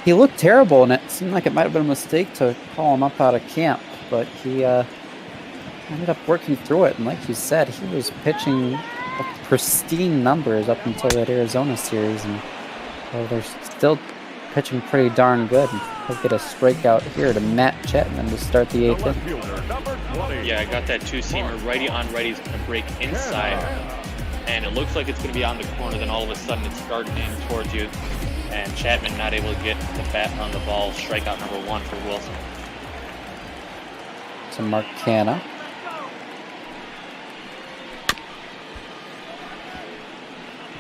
he looked terrible, and it seemed like it might have been a mistake to call him up out of camp, but he ended up working through it, and like you said, he was pitching pristine numbers up until that Arizona series, and they're still pitching pretty darn good. He'll get a strikeout here to Matt Chapman to start the 8th inning. Yeah, I got that 2-seamer. Righty on righty is going to break inside, and it looks like it's going to be on the corner. Then all of a sudden it's starting in towards you, and Chapman not able to get the bat on the ball. Strikeout number 1 for Wilson. To Marcana.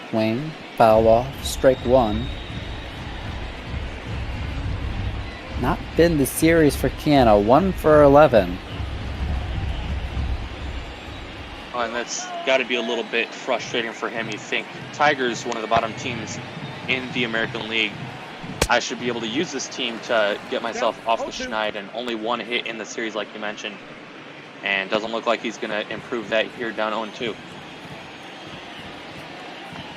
Swing, foul off, strike 1. Not been the series for Cano, 1 for 11. Oh, and that's got to be a little bit frustrating for him. You think Tigers, one of the bottom teams in the American League, I should be able to use this team to get myself off the schneid, and only 1 hit in the series like you mentioned, and doesn't look like he's going to improve that here down 0-2.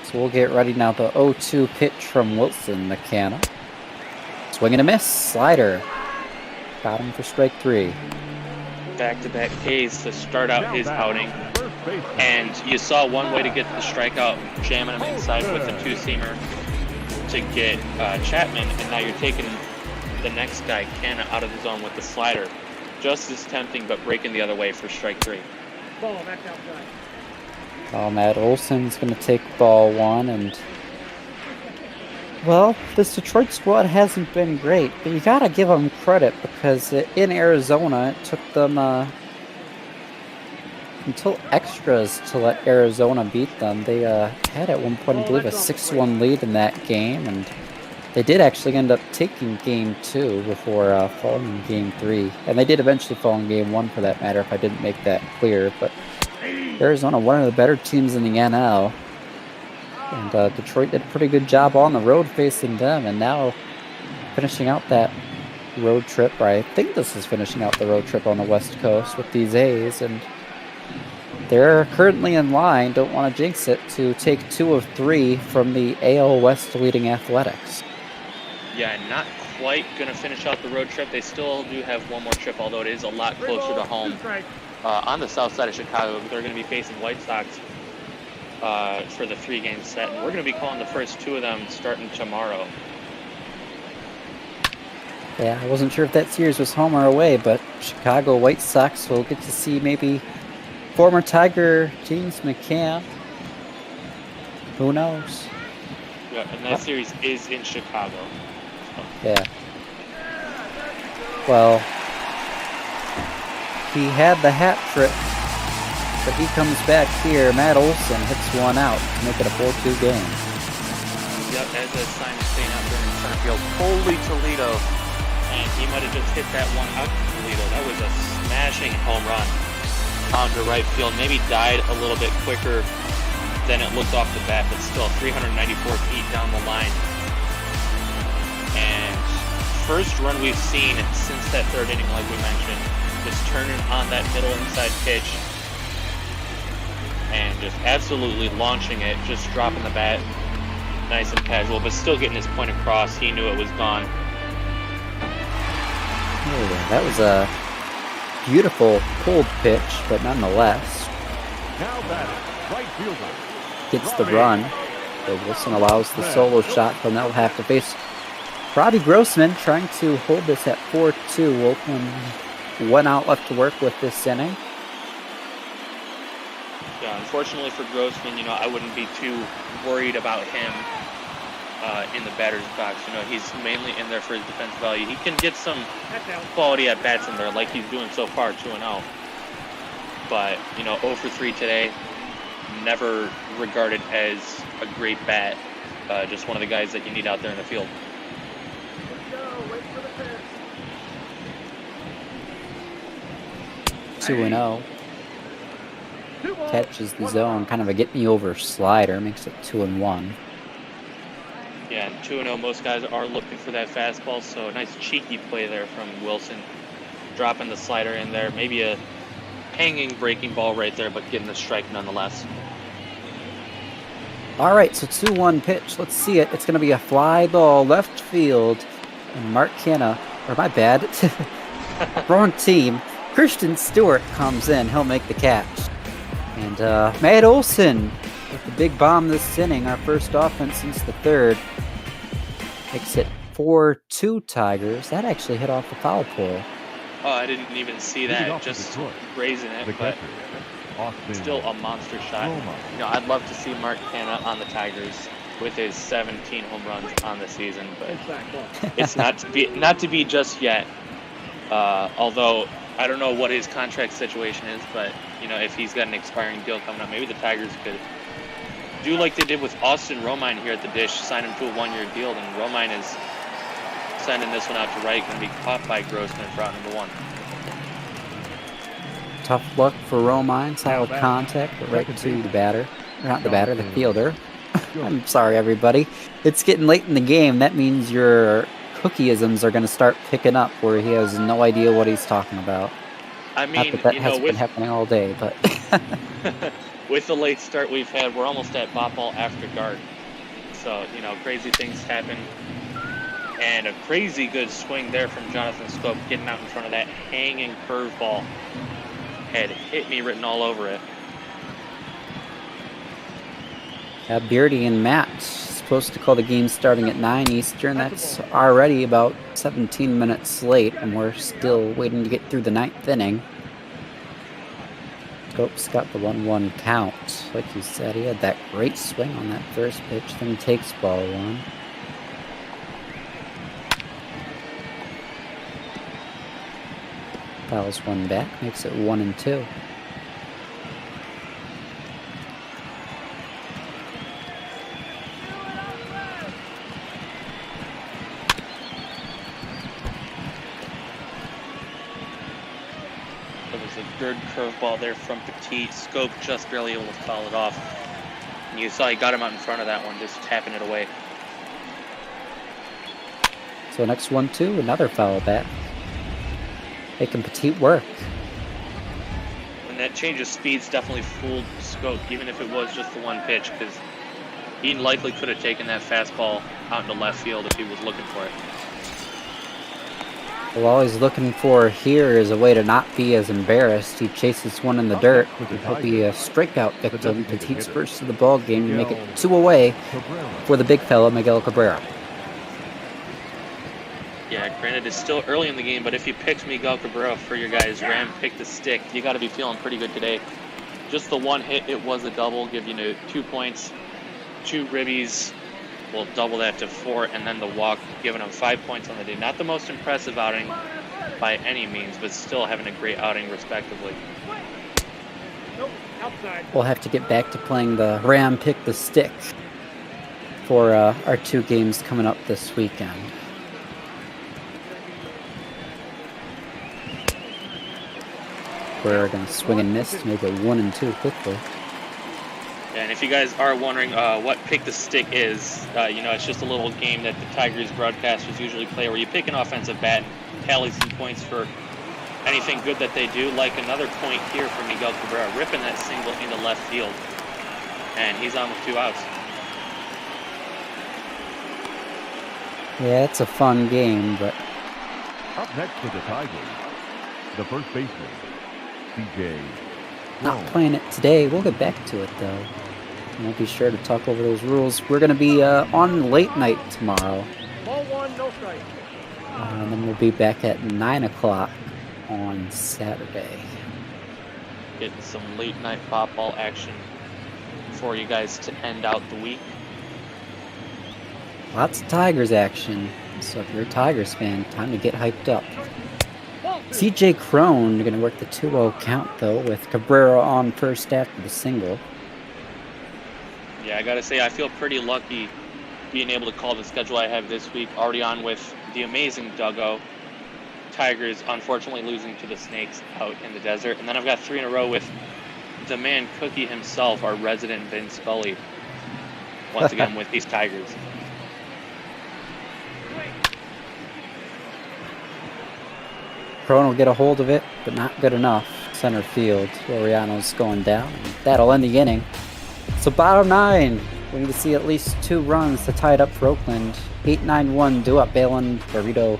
So we'll get ready now. The 0-2 pitch from Wilson, McCanna. Swing and a miss. Slider. Got him for strike 3. Back-to-back Ks to start out his outing. And you saw one way to get the strikeout, jamming him inside with a 2-seamer to get Chapman, and now you're taking the next guy, Canna, out of the zone with the slider. Just as tempting, but breaking the other way for strike 3. Ball back outside. Matt Olson's going to take ball 1, and well, this Detroit squad hasn't been great, but you got to give them credit because in Arizona it took them until extras to let Arizona beat them. They had at one point, I believe, a 6-1 lead in that game, and they did actually end up taking game 2 before falling in game 3, and they did eventually fall in game 1 for that matter, if I didn't make that clear. But Arizona, one of the better teams in the NL, and Detroit did a pretty good job on the road facing them, and now finishing out that road trip, or I think this is finishing out the road trip on the West Coast with these A's, and they're currently in line, don't want to jinx it, to take 2 of 3 from the AL West leading Athletics. Yeah, not quite going to finish out the road trip. They still do have one more trip, although it is a lot closer to home. On the south side of Chicago, they're going to be facing White Sox for the 3-game set, and we're going to be calling the first 2 of them starting tomorrow. Yeah, I wasn't sure if that series was home or away, but Chicago White Sox will get to see maybe former Tiger James McCann. Who knows? Yeah, and that series is in Chicago. So. Yeah. Well, he had the hat trick, but he comes back here. Matt Olson hits one out to make it a 4-2 game. Yep, as a sign of staying out there in center field. Holy Toledo. And he might have just hit that one out to Toledo. That was a smashing home run out to right field. Maybe died a little bit quicker than it looked off the bat, but still 394 feet down the line. And first run we've seen since that 3rd inning, like we mentioned. Just turning on that middle inside pitch and just absolutely launching it, just dropping the bat nice and casual, but still getting his point across. He knew it was gone. Oh, that was a beautiful pulled pitch, but nonetheless gets the run. So Wilson allows the solo shot, but they'll have to face Robbie Grossman trying to hold this at 4-2. Wilson 1 out left to work with this inning. Yeah, unfortunately for Grossman, I wouldn't be too worried about him in the batter's box. He's mainly in there for his defense value. He can get some quality at bats in there, like he's doing so far, 2-0. But 0 for 3 today. never regarded as a great bat. Just one of the guys that you need out there in the field. 2-0. Catches the zone, kind of a get-me-over slider, makes it 2-1. Yeah, and 2-0, most guys are looking for that fastball, so a nice cheeky play there from Wilson. Dropping the slider in there, maybe a hanging breaking ball right there, but getting the strike nonetheless. All right, so 2-1 pitch. Let's see it. It's going to be a fly ball left field. And Mark Canna, or my bad, wrong team. Christian Stewart comes in. He'll make the catch. And Matt Olson with the big bomb this inning, our first offense since the third. Makes it 4-2 Tigers. That actually hit off the foul pole. Oh, I didn't even see that. Just grazing it, but still a monster shot. You know, I'd love to see Mark Canna on the Tigers with his 17 home runs on the season, but it's not to be just yet. Although I don't know what his contract situation is, but you know, if he's got an expiring deal coming up, maybe the Tigers could do like they did with Austin Romine here at the Dish, sign him to a 1-year deal, and Romine is sending this one out to right, going to be caught by Gausman for out number 1. Tough luck for Romine, solid contact, but right to the batter. Or not the batter, the fielder. I'm sorry, everybody. It's getting late in the game. That means your cookie-isms are going to start picking up where he has no idea what he's talking about. I mean, that has been happening all day, but... with the late start we've had, we're almost at bop ball after dark. So, you know, crazy things happen. And a crazy good swing there from Jonathan Scope, getting out in front of that hanging curveball. Had hit me written all over it. Beardy and Matt supposed to call the game starting at 9 Eastern. That's already about 17 minutes late, and we're still waiting to get through the 9th inning. Scope's got the 1-1 count. Like you said, he had that great swing on that first pitch, then takes ball 1. Fouls one back, makes it 1-2. There was a good curveball there from Petit. Scope just barely able to foul it off. And you saw he got him out in front of that one, just tapping it away. So next 1-2, another foul back. Making Petit work. And that change of speeds definitely fooled Scope, even if it was just the one pitch, because he likely could have taken that fastball out into left field if he was looking for it. Well, all he's looking for here is a way to not be as embarrassed. He chases one in the dirt. He'll be a strikeout victim. Petit's first to the ball game to make it 2 away for the big fella, Miguel Cabrera. Yeah, granted, it's still early in the game, but if you picked Miguel Cabrera for your guys, Ram picked the stick, you got to be feeling pretty good today. Just the one hit, it was a double, give you 2 points, 2 ribbies, we'll double that to 4, and then the walk, giving him 5 points on the day. Not the most impressive outing by any means, but still having a great outing respectively. Nope, outside. We'll have to get back to playing the Ram pick the stick for our 2 games coming up this weekend. We're going to swing and miss to make it 1-2 quickly. And if you guys are wondering what pick the stick is, you know, it's just a little game that the Tigers broadcasters usually play where you pick an offensive bat and tally some points for anything good that they do, like another point here for Miguel Cabrera, ripping that single into left field. And he's on with 2 outs. Yeah, it's a fun game, but... Up next for the Tigers, the first baseman, CJ. Not playing it today. We'll get back to it, though. And we'll be sure to talk over those rules. We're going to be on late night tomorrow. Ball 1, no strike. And then we'll be back at 9 o'clock on Saturday. Getting some late night pop ball action for you guys to end out the week. Lots of Tigers action. So if you're a Tigers fan, time to get hyped up. CJ Crone going to work the 2-0 count, though, with Cabrera on first after the single. Yeah, I gotta say, I feel pretty lucky being able to call the schedule I have this week. Already on with the amazing Duggo. Tigers, unfortunately, losing to the Snakes out in the desert. And then I've got 3 in a row with the man Cookie himself, our resident Vin Scully. Once again with these Tigers. Crone will get a hold of it, but not good enough. Center field, Laureano's going down, and that'll end the inning. So bottom 9, we need to see at least 2 runs to tie it up for Oakland. 8-9-1, DET Balin, Burrito,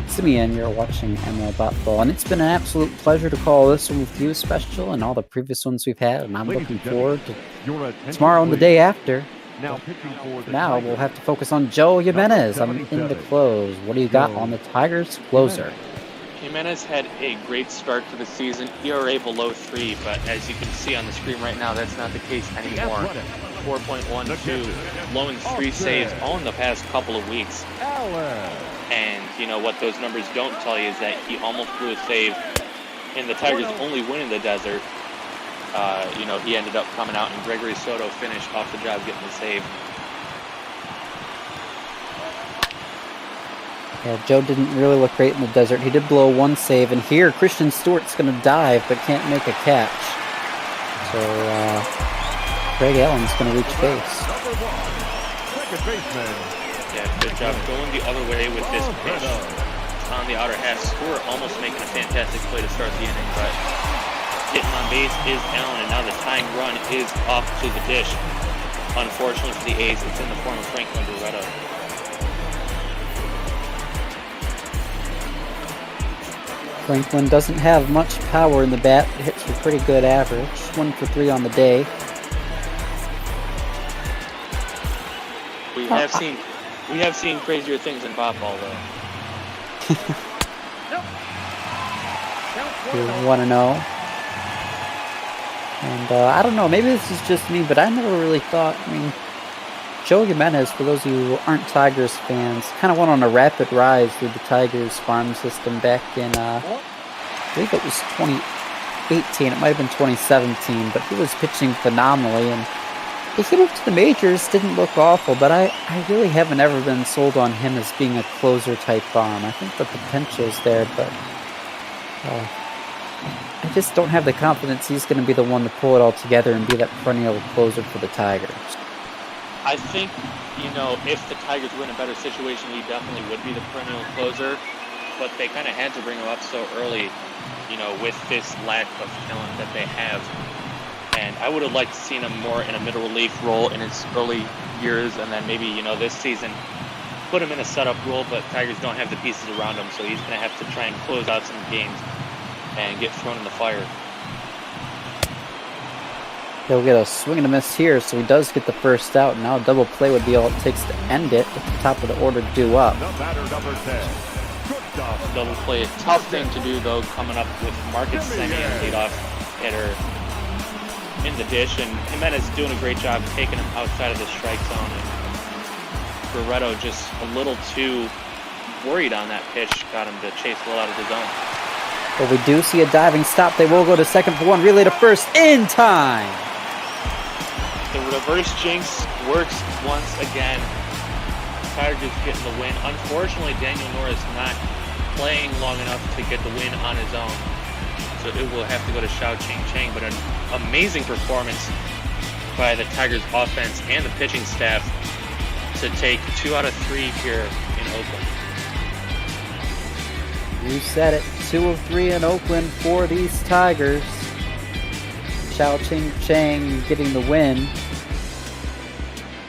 Simeon. You're watching ML Botball, and it's been an absolute pleasure to call this one with you, Special, and all the previous ones we've had, and I'm looking forward to tomorrow and the day after. Now we'll have to focus on Joe Jimenez. I'm in the close. What do you got on the Tigers closer? Jimenez had a great start to the season, ERA below 3, but as you can see on the screen right now, that's not the case anymore. 4.12, blowing 3 saves all in the past couple of weeks. And you know what those numbers don't tell you is that he almost blew a save in the Tigers' only win in the desert. You know, he ended up coming out and Gregory Soto finished off the job getting the save. Yeah, Joe didn't really look great in the desert. He did blow 1 save, and here Christian Stewart's going to dive but can't make a catch. So Craig Allen's going to reach base. Yeah, good job going the other way with this pitch on the outer half. Stewart almost making a fantastic play to start the inning, but getting on base is Allen, and now the tying run is off to the dish. Unfortunately for the A's, it's in the form of Franklin Barreto. Franklin doesn't have much power in the bat, but hits for pretty good average. 1 for 3 on the day. We have seen crazier things in Botball, though. You want to know? And I don't know, maybe this is just me, but I never really thought, I mean, Joe Jimenez, for those of you who aren't Tigers fans, kind of went on a rapid rise through the Tigers farm system back in, I believe it was 2018, it might have been 2017, but he was pitching phenomenally, and he came up to the majors, didn't look awful, but I really haven't ever been sold on him as being a closer type arm. I think the potential's there, but I just don't have the confidence he's going to be the one to pull it all together and be that perennial closer for the Tigers. I think, you know, if the Tigers were in a better situation, he definitely would be the perennial closer, but they kind of had to bring him up so early, you know, with this lack of talent that they have. And I would have liked to seen him more in a middle relief role in his early years, and then maybe, you know, this season put him in a setup role, but Tigers don't have the pieces around him, so he's going to have to try and close out some games and get thrown in the fire. He'll get a swing and a miss here, so he does get the first out. Now a double play would be all it takes to end it. At the top of the order, due up. Double play, a tough thing to do, though, coming up with Marcus Semien, leadoff hitter, in the dish, and Jimenez doing a great job taking him outside of the strike zone. And Barreto just a little too worried on that pitch, got him to chase well out of the zone. But we do see a diving stop. They will go to second for 1, relay to first in time. The reverse jinx works once again. Tigers getting the win. Unfortunately, Daniel Norris not playing long enough to get the win on his own, so it will have to go to Xiao Ching, but an amazing performance by the Tigers offense and the pitching staff to take 2 out of 3 here in Oakland. You said it, 2 of 3 in Oakland for these Tigers. Xiao Ching getting the win.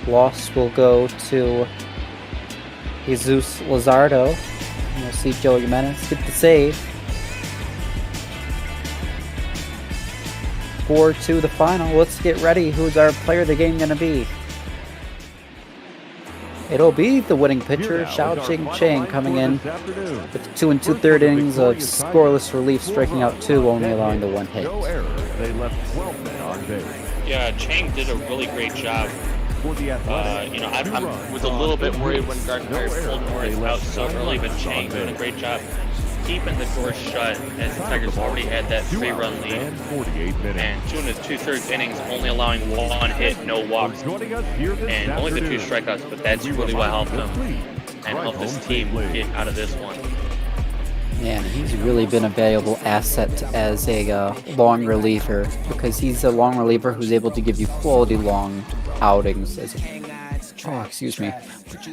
Loss will go to Jesus Luzardo. And we'll see Joe Jimenez get the save. 4-2 the final. Let's get ready. Who's our player of the game going to be? It'll be the winning pitcher, Xiao Ching coming in with 2 2/3 innings of scoreless relief, striking out 2, only allowing the 1 hit. Yeah, Chang did a really great job. You know, I was a little bit worried when Gardner pulled Norris out so early, but Chang doing a great job keeping the door shut as the Tigers already had that 3-run lead. And 2 2/3 innings, only allowing 1 hit, no walks, and only the 2 strikeouts, but that's really what helped them and helped this team get out of this one. Man, he's really been a valuable asset as a long reliever, because he's a long reliever who's able to give you quality long outings as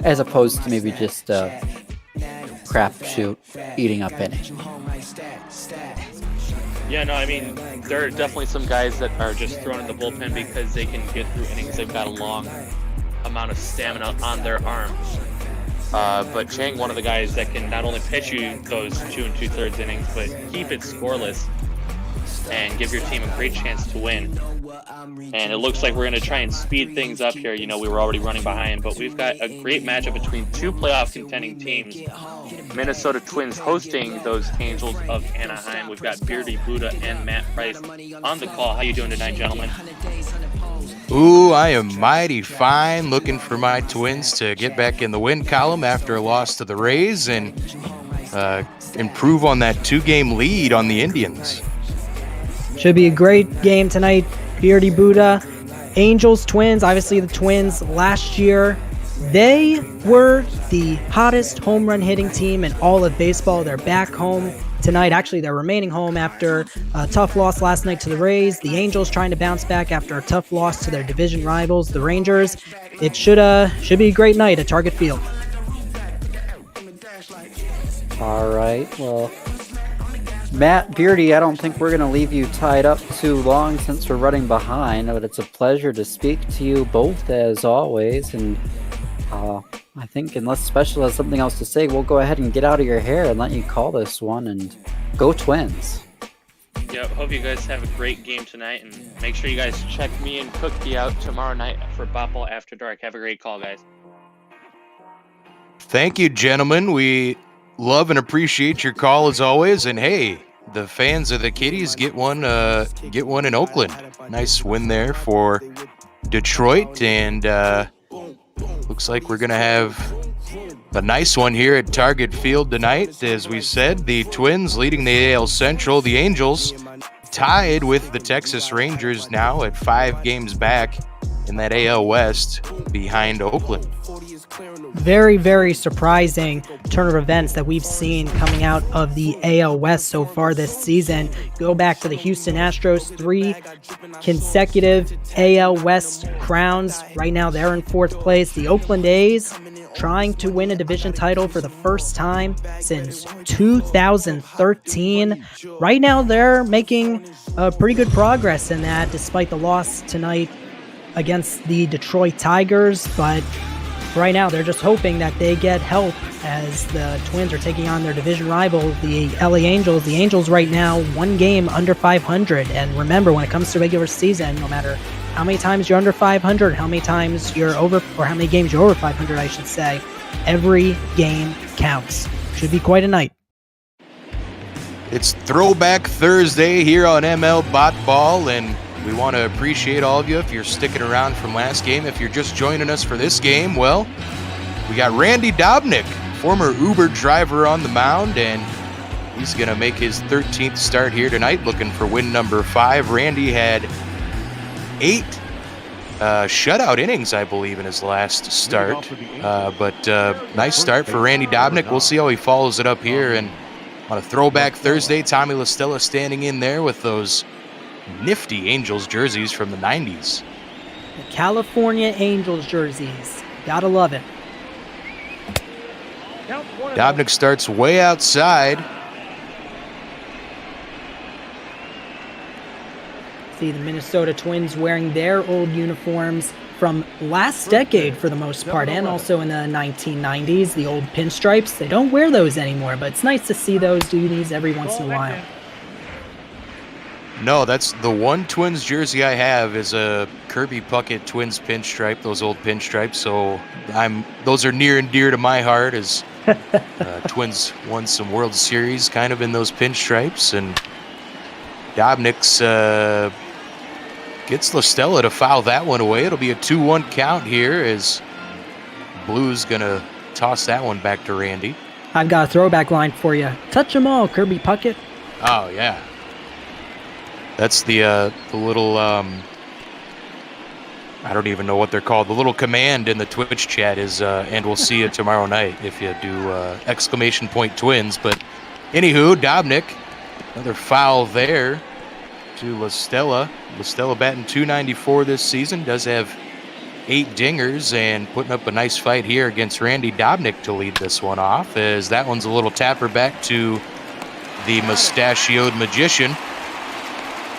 as opposed to maybe just crapshoot eating up innings. Yeah, no, I mean, there are definitely some guys that are just thrown in the bullpen because they can get through innings. They've got a long amount of stamina on their arms. But Chang, one of the guys that can not only pitch you those 2 2/3 innings, but keep it scoreless and give your team a great chance to win. And it looks like we're going to try and speed things up here. You know, we were already running behind, but we've got a great matchup between 2 playoff contending teams. Minnesota Twins hosting those Angels of Anaheim. We've got Beardy Buddha and Matt Price on the call. How you doing tonight, gentlemen? Ooh, I am mighty fine. Looking for my Twins to get back in the win column after a loss to the Rays and improve on that 2-game lead on the Indians. Should be a great game tonight. Beardy Buddha, Angels, Twins. Obviously, the Twins last year, they were the hottest home run hitting team in all of baseball. They're back home tonight. Actually, they're remaining home after a tough loss last night to the Rays. The Angels trying to bounce back after a tough loss to their division rivals, the Rangers. It should be a great night at Target Field. All right, well, Matt, Beardy, I don't think we're going to leave you tied up too long since we're running behind, but it's a pleasure to speak to you both as always. And I think unless Special has something else to say, we'll go ahead and get out of your hair and let you call this one, and go Twins. Yeah, hope you guys have a great game tonight, and make sure you guys check me and Cookie out tomorrow night for Bopple After Dark. Have a great call, guys. Thank you, gentlemen. We love and appreciate your call as always. And hey, the fans of the Kitties get one in Oakland. Nice win there for Detroit, and looks like we're gonna have a nice one here at Target Field tonight. As we said, the Twins leading the AL Central. The Angels tied with the Texas Rangers now at 5 games back in that AL West behind Oakland. Very, very surprising turn of events that we've seen coming out of the AL West so far this season. Go back to the Houston Astros, 3 consecutive AL West crowns. Right now they're in 4th place. The Oakland A's trying to win a division title for the first time since 2013. Right now they're making pretty good progress in that, despite the loss tonight against the Detroit Tigers. But right now, they're just hoping that they get help as the Twins are taking on their division rival, the LA Angels. The Angels right now, 1 game under 500. And remember, when it comes to regular season, no matter how many times you're under 500, how many times you're over, or how many games you're over 500, I should say, every game counts. Should be quite a night. It's Throwback Thursday here on ML Bot Ball, and we want to appreciate all of you if you're sticking around from last game. If you're just joining us for this game, well, we got Randy Dobnak, former Uber driver, on the mound, and he's going to make his 13th start here tonight, looking for win number 5. Randy had 8 shutout innings, I believe, in his last start. But nice start for Randy Dobnak. We'll see how he follows it up here. And on a Throwback Thursday, Tommy LaStella standing in there with those nifty Angels jerseys from the 90s. The California Angels jerseys. Gotta love it. Dobnak starts way outside. See the Minnesota Twins wearing their old uniforms from last decade for the most part, and also in the 1990s, the old pinstripes. They don't wear those anymore, but it's nice to see those do these every once in a while. No, that's the one Twins jersey I have is a Kirby Puckett Twins pinstripe, those old pinstripes. So those are near and dear to my heart, as Twins won some World Series kind of in those pinstripes. And Dobnik's gets LaStella to foul that one away. It'll be a 2-1 count here, as Blue's going to toss that one back to Randy. I've got a throwback line for you. Touch 'em all, Kirby Puckett. Oh, yeah. That's the little, I don't even know what they're called. The little command in the Twitch chat is, and we'll see you tomorrow night if you do exclamation point twins. But anywho, Dobnak, another foul there to La Stella. La Stella batting .294 this season, does have 8 dingers and putting up a nice fight here against Randy Dobnak to lead this one off, as that one's a little tapper back to the mustachioed magician.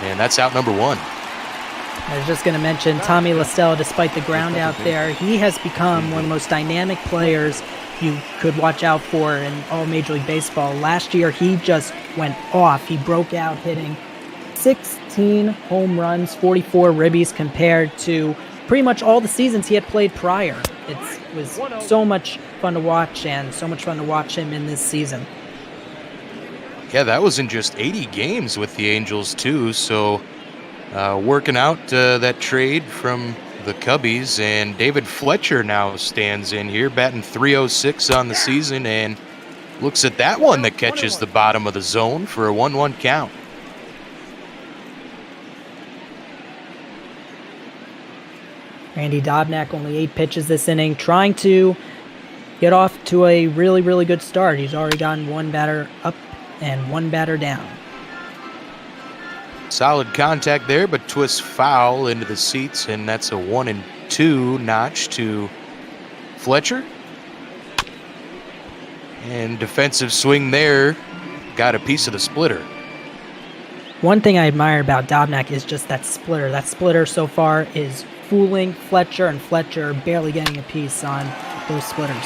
And that's out number 1. I was just going to mention Tommy La Stella, despite the ground out there, he has become one of the most dynamic players you could watch out for in all Major League Baseball. Last year, he just went off. He broke out hitting 16 home runs, 44 ribbies compared to pretty much all the seasons he had played prior. It was so much fun to watch, and so much fun to watch him in this season. Yeah, that was in just 80 games with the Angels, too. So working out that trade from the Cubbies, and David Fletcher now stands in here, batting .306 on the season, and looks at that one that catches the bottom of the zone for a 1-1 count. Randy Dobnak, only 8 pitches this inning, trying to get off to a really, really good start. He's already gotten 1 batter up and 1 batter down. Solid contact there, but twists foul into the seats, and that's a 1-2 notch to Fletcher. And defensive swing there, got a piece of the splitter. One thing I admire about Dobnak is just that splitter. That splitter so far is fooling Fletcher, and Fletcher barely getting a piece on those splitters.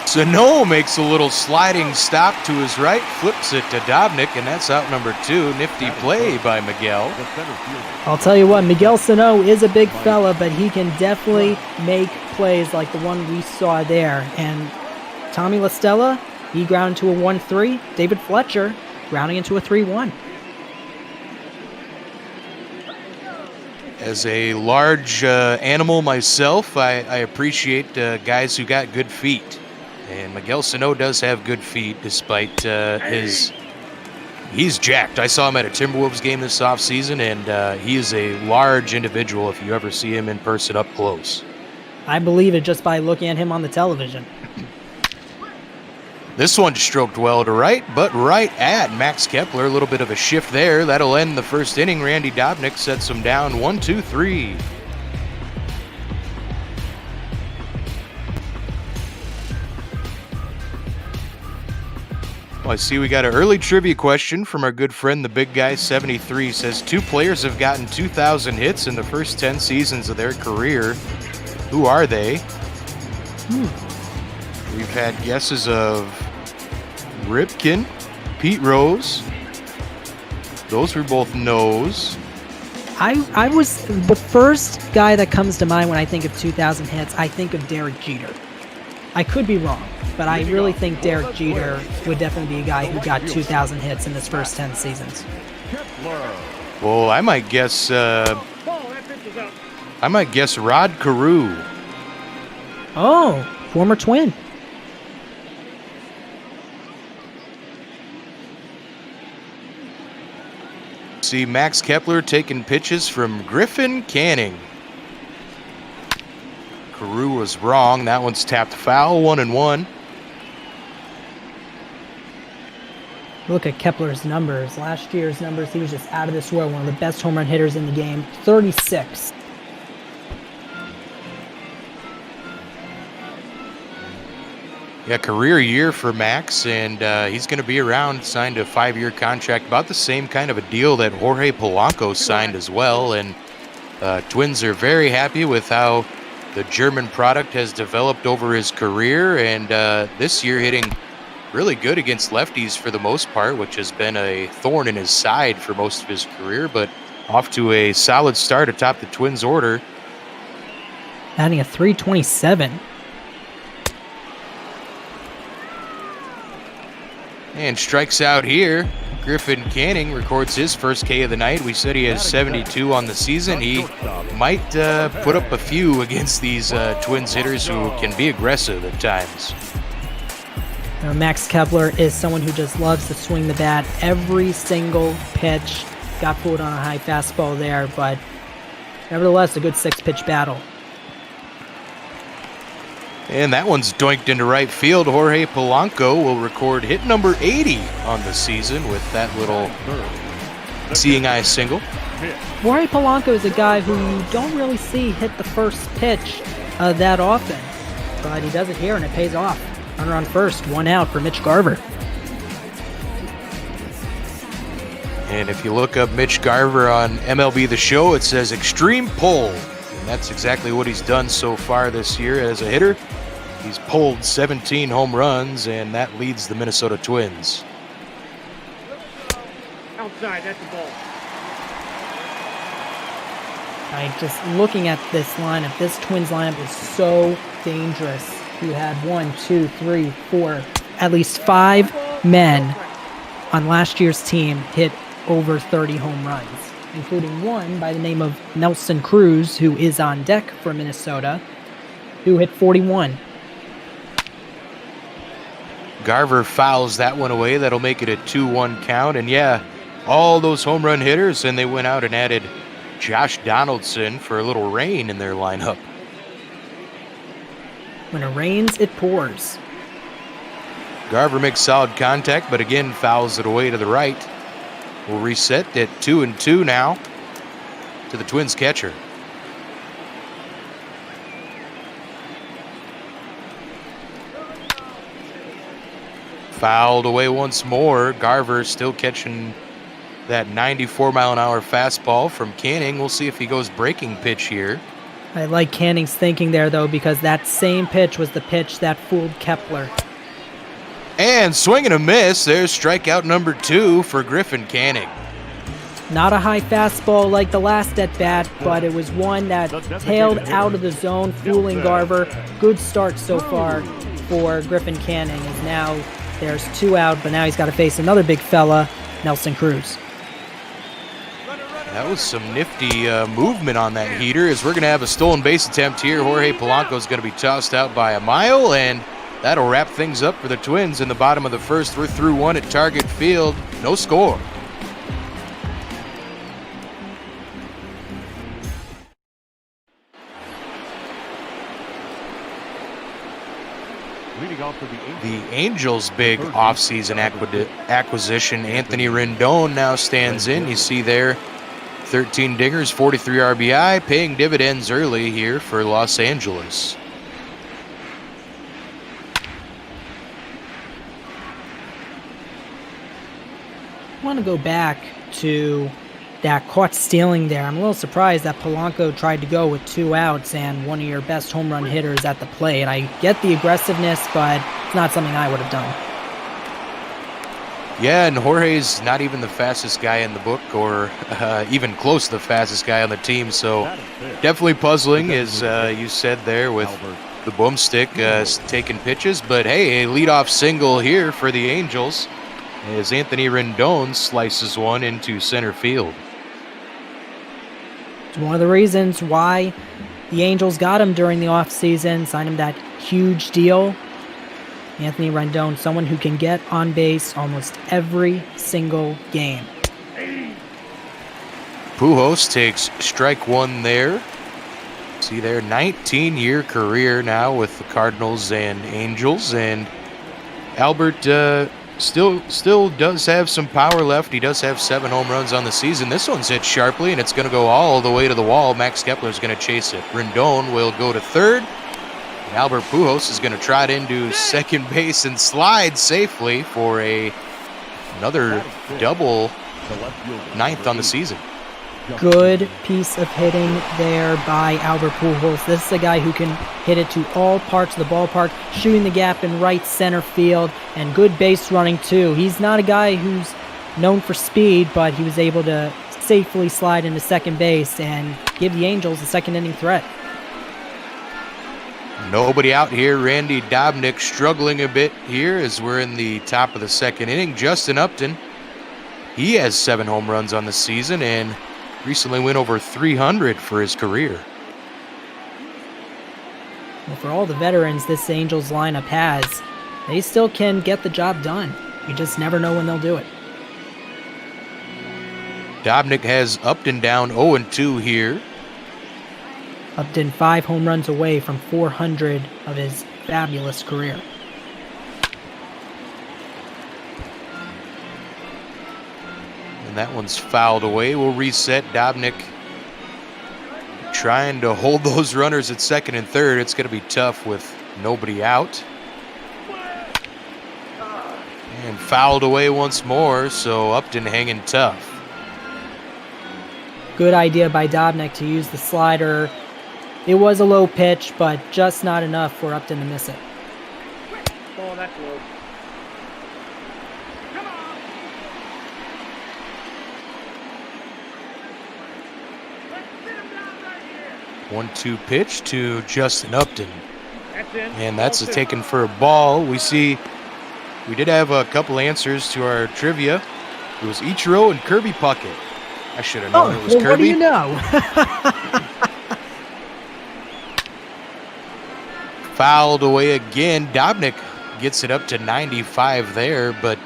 Sano makes a little sliding stop to his right, flips it to Dobnak, and that's out number 2. Nifty play by Miguel. I'll tell you what, Miguel Sano is a big fella, but he can definitely make plays like the one we saw there. And Tommy La Stella, he grounded to a 1-3. David Fletcher grounding into a 3-1. As a large animal myself, I appreciate guys who got good feet. And Miguel Sano does have good feet, despite he's jacked. I saw him at a Timberwolves game this offseason, and he is a large individual if you ever see him in person up close. I believe it just by looking at him on the television. This one stroked well to right, but right at Max Kepler. A little bit of a shift there. That'll end the first inning. Randy Dobnak sets him down 1-2-3. Well, I see we got an early trivia question from our good friend, the Big Guy 73. Says 2 players have gotten 2,000 hits in the first 10 seasons of their career. Who are they? We've had guesses of Ripken, Pete Rose. Those were both no's. I was the first guy that comes to mind when I think of 2,000 hits. I think of Derek Jeter. I could be wrong, but I really think Derek Jeter would definitely be a guy who got 2,000 hits in his first 10 seasons. Well, I might guess Rod Carew. Oh, former Twin. See Max Kepler taking pitches from Griffin Canning. Carew was wrong. That one's tapped foul, 1-1. Look at Kepler's numbers. Last year's numbers, he was just out of this world. One of the best home run hitters in the game. 36. Yeah, career year for Max, and he's going to be around, signed a 5-year contract, about the same kind of a deal that Jorge Polanco signed as well. And Twins are very happy with how the German product has developed over his career, and this year hitting really good against lefties for the most part, which has been a thorn in his side for most of his career, but off to a solid start atop the Twins order. Adding a 327. And strikes out here. Griffin Canning records his first K of the night. We said he has 72 on the season. He might put up a few against these Twins hitters who can be aggressive at times. Max Kepler is someone who just loves to swing the bat every single pitch. Got fooled on a high fastball there, but nevertheless, a good 6-pitch battle. And that one's doinked into right field. Jorge Polanco will record hit number 80 on the season with that little seeing eye single. Jorge Polanco is a guy who you don't really see hit the first pitch that often, but he does it here and it pays off. Runner on first, 1 out for Mitch Garver. And if you look up Mitch Garver on MLB The Show, it says extreme pull. And that's exactly what he's done so far this year as a hitter. He's pulled 17 home runs, and that leads the Minnesota Twins. Outside, that's the ball. Just looking at this lineup, this Twins lineup is so dangerous. You had 1, 2, 3, 4, at least 5 men on last year's team hit over 30 home runs, including one by the name of Nelson Cruz, who is on deck for Minnesota, who hit 41. Garver fouls that one away. That'll make it a 2-1 count. And yeah, all those home run hitters, and they went out and added Josh Donaldson for a little rain in their lineup. When it rains, it pours. Garver makes solid contact, but again fouls it away to the right. We'll reset at 2-2 now to the Twins catcher. Fouled away once more. Garver still catching that 94-mile-an-hour fastball from Canning. We'll see if he goes breaking pitch here. I like Canning's thinking there, though, because that same pitch was the pitch that fooled Kepler. And swing and a miss. There's strikeout number 2 for Griffin Canning. Not a high fastball like the last at-bat, but it was one that tailed out of the zone, fooling Garver. Good start so far for Griffin Canning, as now there's 2 out, but now he's got to face another big fella, Nelson Cruz. That was some nifty movement on that heater, as we're going to have a stolen base attempt here. Jorge Polanco is going to be tossed out by a mile, and that'll wrap things up for the Twins in the bottom of the first. We're through 1 at Target Field. No score. The Angels' big offseason acquisition, Anthony Rendon, now stands in. You see there, 13 dingers, 43 RBI, paying dividends early here for Los Angeles. I want to go back to that caught stealing there. I'm a little surprised that Polanco tried to go with 2 outs and one of your best home run hitters at the plate. I get the aggressiveness, but it's not something I would have done. Yeah, and Jorge's not even the fastest guy in the book, or even close to the fastest guy on the team, so definitely puzzling, as you said there, with the boomstick taking pitches. But hey, a leadoff single here for the Angels, as Anthony Rendon slices one into center field. It's one of the reasons why the Angels got him during the offseason, signed him that huge deal. Anthony Rendon, someone who can get on base almost every single game. Pujols takes strike 1 there. See there, 19-year career now with the Cardinals and Angels, and Albert still does have some power left. He does have 7 home runs on the season. This one's hit sharply, and it's going to go all the way to the wall. Max Kepler's going to chase it. Rendon will go to third. And Albert Pujols is going to trot into second base and slide safely for another double, 9th on the season. Good piece of hitting there by Albert Pujols. This is a guy who can hit it to all parts of the ballpark, shooting the gap in right center field, and good base running too. He's not a guy who's known for speed, but he was able to safely slide into second base and give the Angels a second inning threat. Nobody out here. Randy Dobnak struggling a bit here as we're in the top of the second inning. Justin Upton, he has 7 home runs on the season and recently went over 300 for his career. Well, for all the veterans this Angels lineup has, they still can get the job done. You just never know when they'll do it. Dobnak has Upton down 0-2 here. Upton 5 home runs away from 400 of his fabulous career. And that one's fouled away. We'll reset. Dobnak trying to hold those runners at second and third. It's going to be tough with nobody out. And fouled away once more, so Upton hanging tough. Good idea by Dobnak to use the slider. It was a low pitch, but just not enough for Upton to miss it. Oh, that's low. 1-2 pitch to Justin Upton. That's in. And that's a taken for a ball. We did have a couple answers to our trivia. It was Ichiro and Kirby Puckett. I should have known it was well, Kirby. What do you know? Fouled away again. Dobnak gets it up to 95 there, but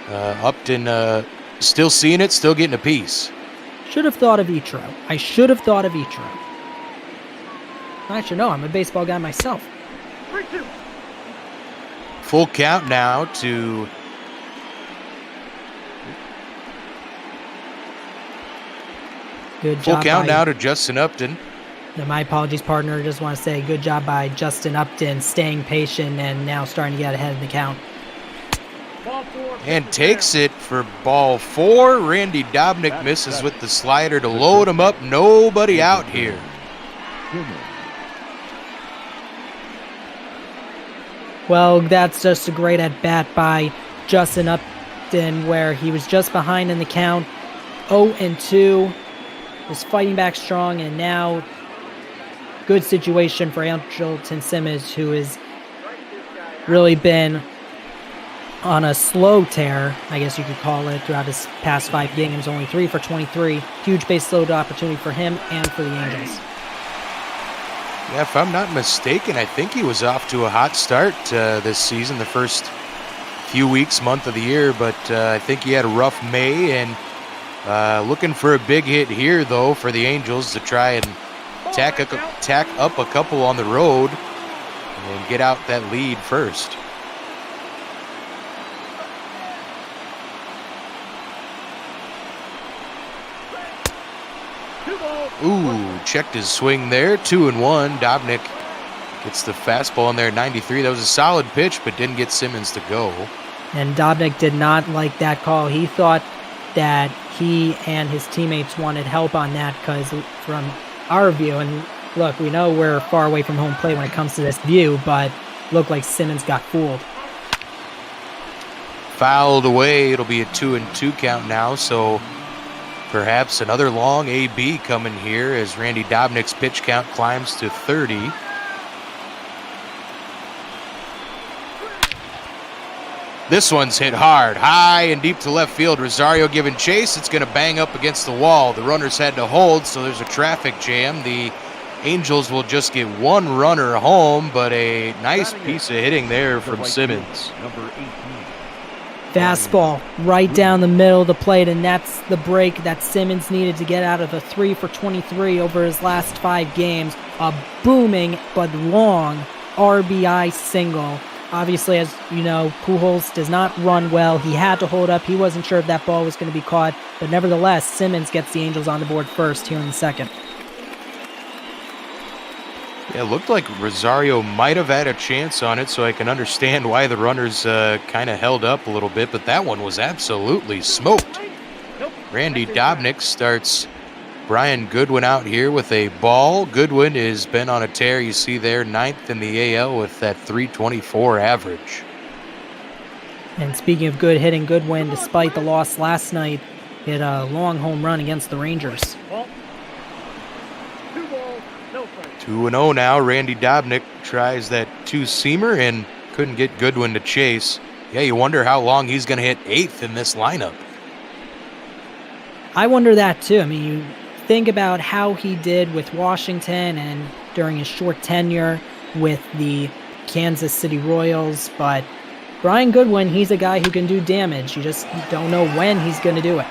Upton still seeing it, still getting a piece. Should have thought of Ichiro. I should have thought of Ichiro. I should know. I'm a baseball guy myself. 3-2. Full count now to Good full job. count now to Justin Upton. My apologies, partner. Just want to say good job by Justin Upton staying patient and now starting to get ahead of the count. Ball 4. And takes it for ball 4. Randy Dobnak misses with the slider to load him up. Nobody out here. Well, that's just a great at-bat by Justin Upton where he was just behind in the count. 0-2. Was fighting back strong, and now good situation for Andrelton Simmons, who has really been on a slow tear, I guess you could call it, throughout his past 5 games. Only 3 for 23. Huge base load opportunity for him and for the Angels. Yeah, if I'm not mistaken, I think he was off to a hot start this season, the first few weeks, month of the year, but I think he had a rough May, and looking for a big hit here, though, for the Angels to try and tack up a couple on the road and get out that lead first. Ooh, checked his swing there. 2-1. Dobnak gets the fastball in there at 93. That was a solid pitch, but didn't get Simmons to go. And Dobnak did not like that call. He thought that he and his teammates wanted help on that because from our view, and look, we know we're far away from home plate when it comes to this view, but looked like Simmons got fooled. Fouled away. It'll be a 2-2 count now, so perhaps another long AB coming here as Randy Dobnak's pitch count climbs to 30. This one's hit hard, high and deep to left field. Rosario giving chase. It's going to bang up against the wall. The runners had to hold, so there's a traffic jam. The Angels will just get one runner home, but a nice piece of hitting there from Simmons. Fastball right down the middle of the plate, and that's the break that Simmons needed to get out of a 3 for 23 over his last 5 games. A booming but long RBI single. Obviously, as you know, Pujols does not run well. He had to hold up. He wasn't sure if that ball was going to be caught, but nevertheless, Simmons gets the Angels on the board first here in the second. Yeah, it looked like Rosario might have had a chance on it, so I can understand why the runners kind of held up a little bit, but that one was absolutely smoked. Randy Dobnak starts Brian Goodwin out here with a ball. Goodwin has been on a tear. You see there, 9th in the AL with that .324 average. And speaking of good hitting, Goodwin, despite the loss last night, hit a long home run against the Rangers. 2-0 now. Randy Dobnak tries that 2-seamer and couldn't get Goodwin to chase. Yeah, you wonder how long he's going to hit 8th in this lineup. I wonder that too. I mean, you think about how he did with Washington and during his short tenure with the Kansas City Royals, but Brian Goodwin, he's a guy who can do damage. You just don't know when he's going to do it.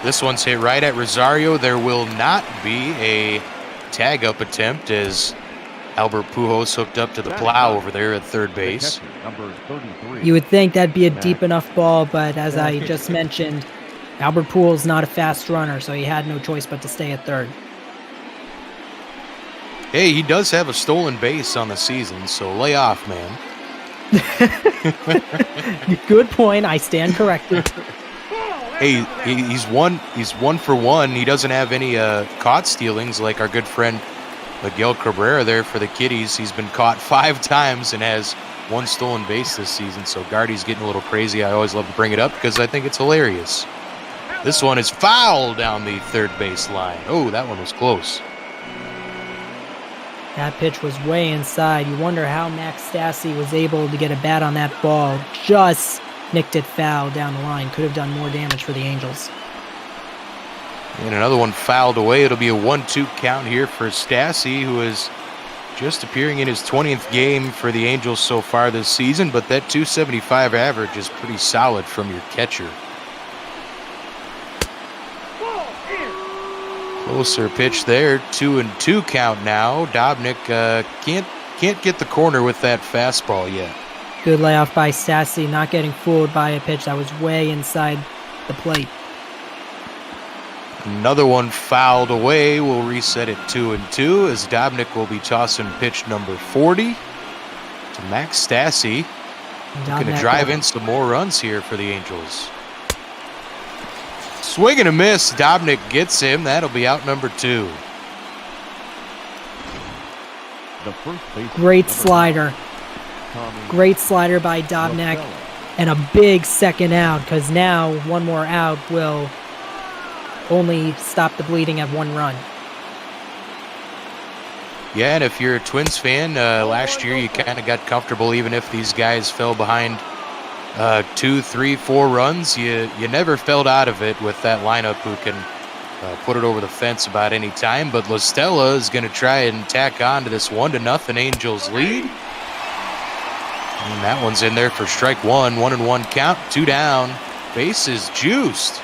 This one's hit right at Rosario. There will not be a tag-up attempt as Albert Pujols hooked up to the plow over there at third base. You would think that'd be a deep enough ball, but as I just mentioned, Albert Pujols not a fast runner, so he had no choice but to stay at third. Hey, he does have a stolen base on the season, so lay off, man. Good point. I stand corrected. Hey, he's one for one. He doesn't have any caught stealings like our good friend Miguel Cabrera there for the Kitties. He's been caught 5 times and has 1 stolen base this season. So Guardy's getting a little crazy. I always love to bring it up because I think it's hilarious. This one is foul down the third base line. Oh, that one was close. That pitch was way inside. You wonder how Max Stassi was able to get a bat on that ball. Just nicked it foul down the line. Could have done more damage for the Angels. And another one fouled away. It'll be a 1-2 count here for Stassi, who is just appearing in his 20th game for the Angels so far this season, but that .275 average is pretty solid from your catcher. Closer pitch there, 2-2 count now. Dobnak can't get the corner with that fastball yet. Good layoff by Stassi, not getting fooled by a pitch that was way inside the plate. Another one fouled away. We'll reset it 2-2 as Dobnak will be tossing pitch number 40 to Max Stassi. Going to drive in some more runs here for the Angels. Swing and a miss. Dobnak gets him. That'll be out number 2. Great slider. Great slider by Dobnak. And a big second out, because now one more out will only stop the bleeding at 1 run. Yeah, and if you're a Twins fan, last year you kind of got comfortable even if these guys fell behind 2, 3, 4 runs. You never felt out of it with that lineup who can put it over the fence about any time. But La Stella is going to try and tack on to this 1-0 Angels lead. And that one's in there for strike 1. 1-1 count, 2 down. Base is juiced.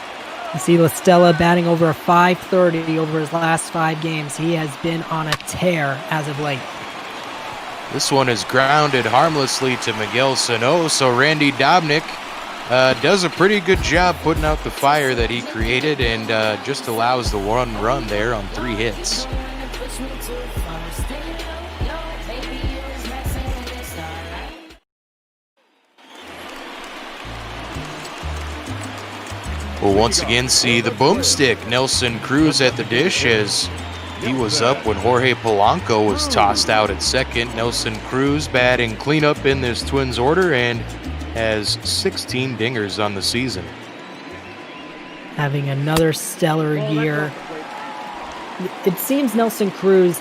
You see La Stella batting over a .530 over his last 5 games. He has been on a tear as of late. This one is grounded harmlessly to Miguel Sano, so Randy Dobnak does a pretty good job putting out the fire that he created and just allows the 1 run there on 3 hits. We'll once again see the boomstick. Nelson Cruz at the dish as he was up when Jorge Polanco was tossed out at second. Nelson Cruz batting cleanup in this Twins order and has 16 dingers on the season. Having another stellar year. It seems Nelson Cruz,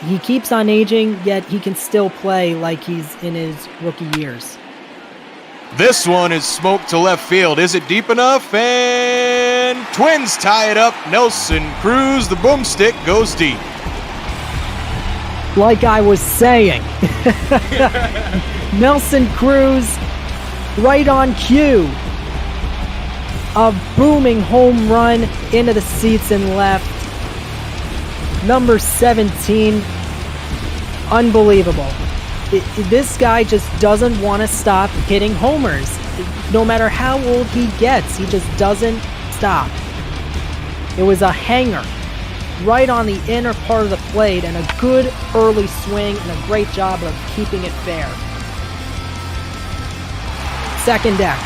he keeps on aging, yet he can still play like he's in his rookie years. This one is smoked to left field. Is it deep enough? And Twins tie it up. Nelson Cruz, the boomstick, goes deep. Like I was saying, Nelson Cruz right on cue. A booming home run into the seats and left. Number 17. Unbelievable. This guy just doesn't want to stop hitting homers. No matter how old he gets, he just doesn't stop. It was a hanger right on the inner part of the plate and a good early swing and a great job of keeping it fair. Second deck.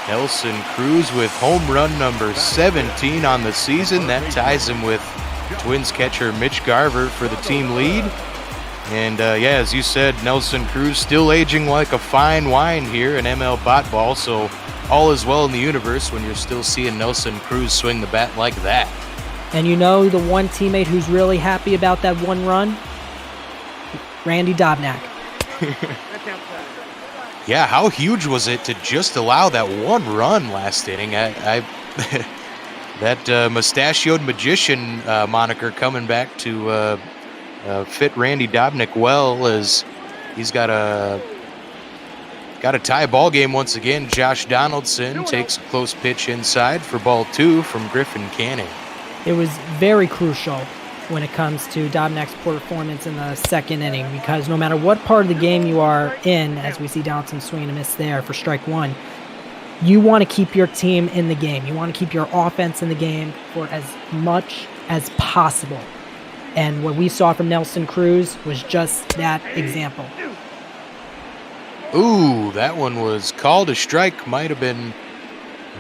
Nelson Cruz with home run number 17 on the season. That ties him with Twins catcher Mitch Garver for the team lead. And yeah, as you said, Nelson Cruz still aging like a fine wine here in ML Bot Ball. So all is well in the universe when you're still seeing Nelson Cruz swing the bat like that. And you know the one teammate who's really happy about that 1 run? Randy Dobnak. Yeah, how huge was it to just allow that 1 run last inning? That mustachioed magician moniker coming back to fit Randy Dobnak well, as he's got a got a tie ball game once again. Josh Donaldson takes a close pitch inside for ball 2 from Griffin Canning. It was very crucial when it comes to Dobnak's performance in the second inning, because no matter what part of the game you are in, as we see Donaldson swing and a miss there for strike 1, you want to keep your team in the game. You want to keep your offense in the game for as much as possible. And what we saw from Nelson Cruz was just that example. Ooh, that one was called a strike. Might have been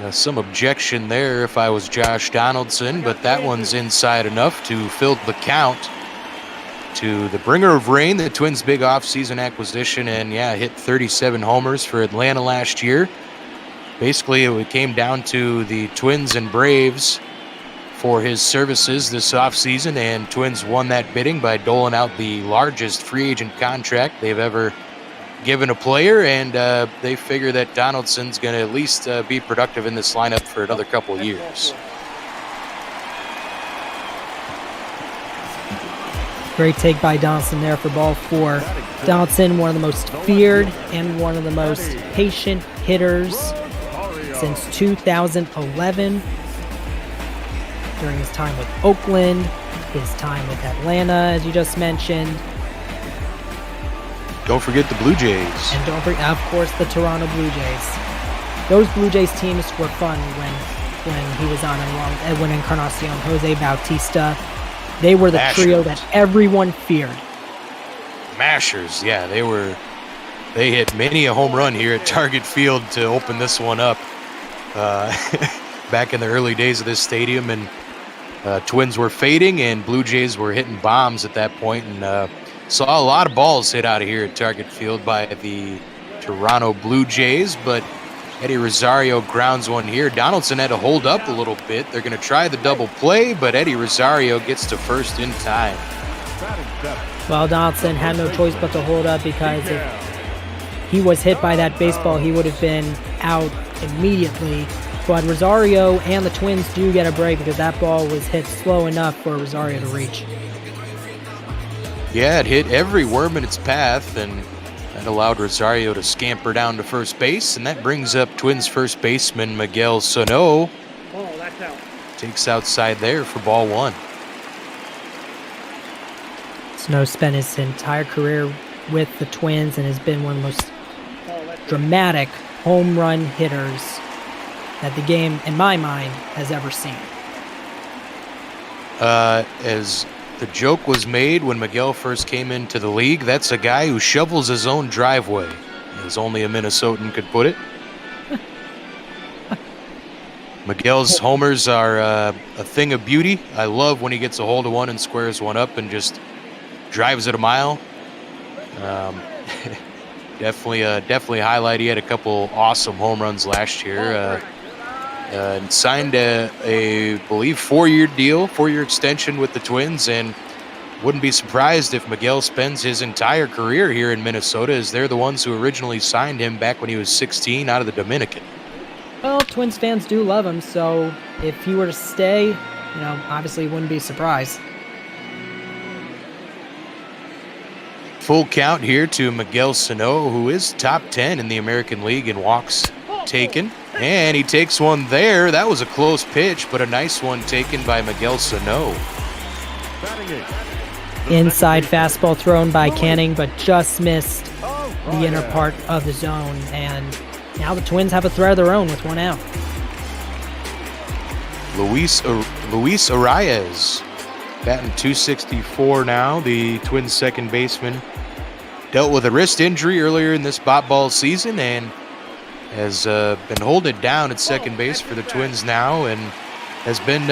some objection there if I was Josh Donaldson, but that one's inside enough to fill the count to the bringer of rain, the Twins' big offseason acquisition, and yeah, hit 37 homers for Atlanta last year. Basically, it came down to the Twins and Braves for his services this offseason, and Twins won that bidding by doling out the largest free agent contract they've ever given a player, and they figure that Donaldson's going to at least be productive in this lineup for another couple of years. Great take by Donaldson there for ball 4. Donaldson, one of the most feared and one of the most patient hitters since 2011. During his time with Oakland, his time with Atlanta, as you just mentioned. Don't forget the Blue Jays. And don't forget, of course, the Toronto Blue Jays. Those Blue Jays teams were fun when he was on, along Edwin Encarnacion, Jose Bautista. They were the Mashers. trio that everyone feared. Mashers, yeah, they hit many a home run here at Target Field to open this one up back in the early days of this stadium, and Twins were fading and Blue Jays were hitting bombs at that point, and saw a lot of balls hit out of here at Target Field by the Toronto Blue Jays, but Eddie Rosario grounds one here. Donaldson had to hold up a little bit. They're going to try the double play, but Eddie Rosario gets to first in time. Well, Donaldson had no choice but to hold up, because if he was hit by that baseball, he would have been out immediately. But Rosario and the Twins do get a break, because that ball was hit slow enough for Rosario to reach. Yeah, it hit every worm in its path, and that allowed Rosario to scamper down to first base, and that brings up Twins first baseman Miguel Sano. Oh, that's out. Takes outside there for ball 1. Snow spent his entire career with the Twins and has been one of the most dramatic home run hitters that the game, in my mind, has ever seen. As the joke was made when Miguel first came into the league, that's a guy who shovels his own driveway, as only a Minnesotan could put it. Miguel's homers are a thing of beauty. I love when he gets a hold of one and squares one up and just drives it a mile. Definitely a highlight. He had a couple awesome home runs last year. And signed a believe 4-year extension with the Twins, and wouldn't be surprised if Miguel spends his entire career here in Minnesota, as they're the ones who originally signed him back when he was 16 out of the Dominican. Well, Twins fans do love him, so if he were to stay, obviously wouldn't be surprised. Full count here to Miguel Sano, who is top 10 in the American League in walks taken. And he takes one there. That was a close pitch, but a nice one taken by Miguel Sano. Inside fastball thrown by Canning, but just missed the inner part of the zone. And now the Twins have a threat of their own with one out. Luis Arias, batting .264 now. The Twins second baseman dealt with a wrist injury earlier in this ball season, and has been holding it down at second base for the Twins now, and has been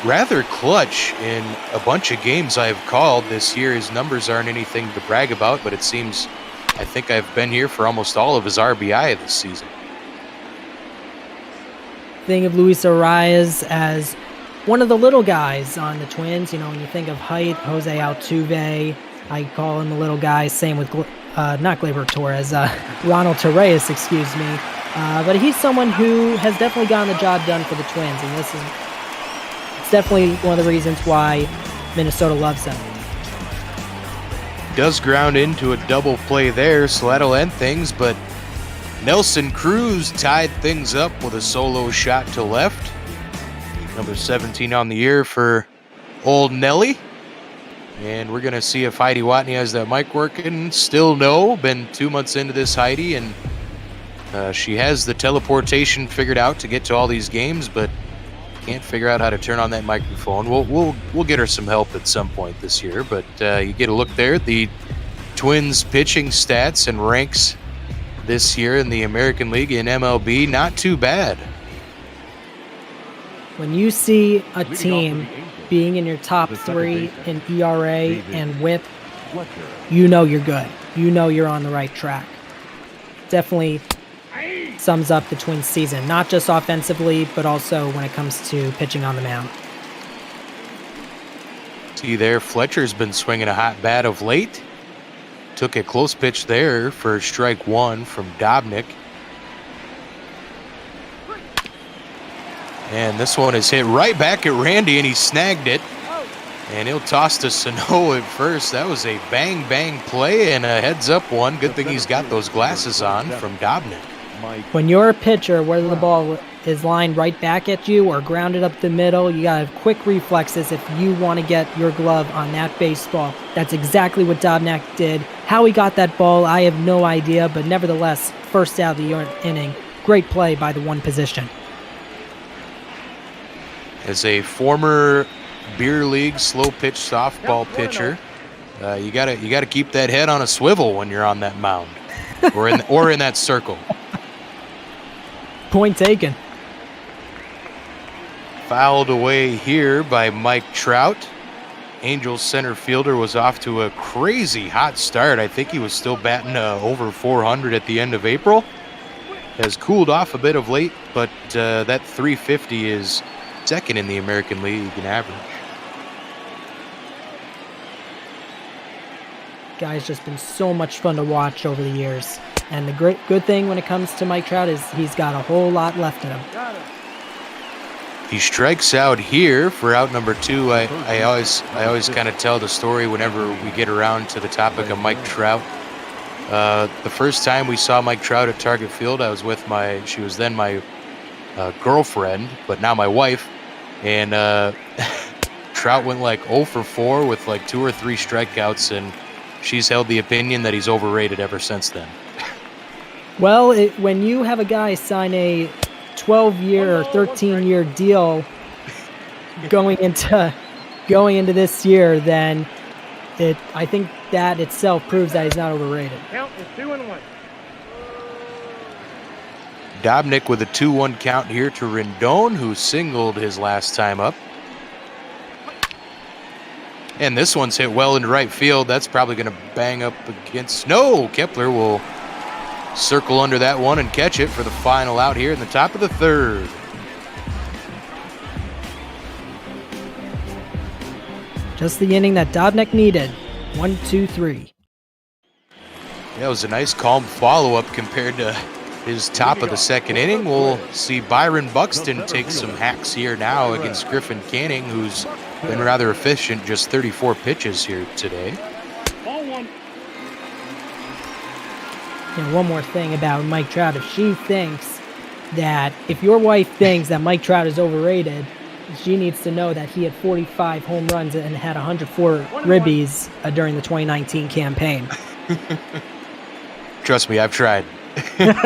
rather clutch in a bunch of games I've called this year. His numbers aren't anything to brag about, but it seems I think I've been here for almost all of his RBI this season. Think of Luis Arias as one of the little guys on the Twins. When you think of height, Jose Altuve, I call him the little guy. Same with not Gleyber Torres, Ronald Torres, excuse me. But he's someone who has definitely gotten the job done for the Twins, and it's definitely one of the reasons why Minnesota loves him. Does ground into a double play there, so that'll end things, but Nelson Cruz tied things up with a solo shot to left. Number 17 on the year for old Nelly. And we're going to see if Heidi Watney has that mic working. Still no. Been 2 months into this, Heidi, and she has the teleportation figured out to get to all these games, but can't figure out how to turn on that microphone. We'll get her some help at some point this year. But you get a look there at the Twins pitching stats and ranks this year in the American League in MLB. Not too bad. When you see a team being in your top 3 in ERA and WHIP, you know you're good. You know you're on the right track. Definitely sums up the Twins season, not just offensively, but also when it comes to pitching on the mound. See there, Fletcher's been swinging a hot bat of late. Took a close pitch there for strike 1 from Dobnak. And this one is hit right back at Randy, and he snagged it. And he'll toss to Sano at first. That was a bang play and a heads up one. Good thing he's got those glasses on from Dobnak. When you're a pitcher, whether the ball is lined right back at you or grounded up the middle, you gotta have quick reflexes if you want to get your glove on that baseball. That's exactly what Dobnak did. How he got that ball, I have no idea, but nevertheless, first out of the inning, great play by the one position. As a former beer league slow pitch softball pitcher, you gotta keep that head on a swivel when you're on that mound or in that circle. Point taken. Fouled away here by Mike Trout. Angels center fielder was off to a crazy hot start. I think he was still batting over 400 at the end of April. Has cooled off a bit of late, but that 350 is second in the American League in average. Guy's just been so much fun to watch over the years. And the good thing when it comes to Mike Trout is he's got a whole lot left in him. He strikes out here for out number 2. I always kind of tell the story whenever we get around to the topic of Mike Trout. The first time we saw Mike Trout at Target Field, I was with she was then my girlfriend, but now my wife, and Trout went like 0 for 4 with like 2 or 3 strikeouts, and she's held the opinion that he's overrated ever since then. Well, when you have a guy sign a 12-year or 13-year deal going into this year, then I think that itself proves that he's not overrated. Count is 2-1. Dobnak with a 2-1 count here to Rendon, who singled his last time up. And this one's hit well into right field. That's probably going to bang up against... No! Kepler will circle under that one and catch it for the final out here in the top of the 3rd. Just the inning that Dobnak needed. 1, 2, 3. That was a nice calm follow-up compared to his top of the 2nd inning. We'll see Byron Buxton take some hacks here now against Griffin Canning, who's been rather efficient, just 34 pitches here today. Ball 1. And one more thing about Mike Trout, if your wife thinks that Mike Trout is overrated, she needs to know that he had 45 home runs and had 104 ribbies during the 2019 campaign. Trust me, I've tried. That's a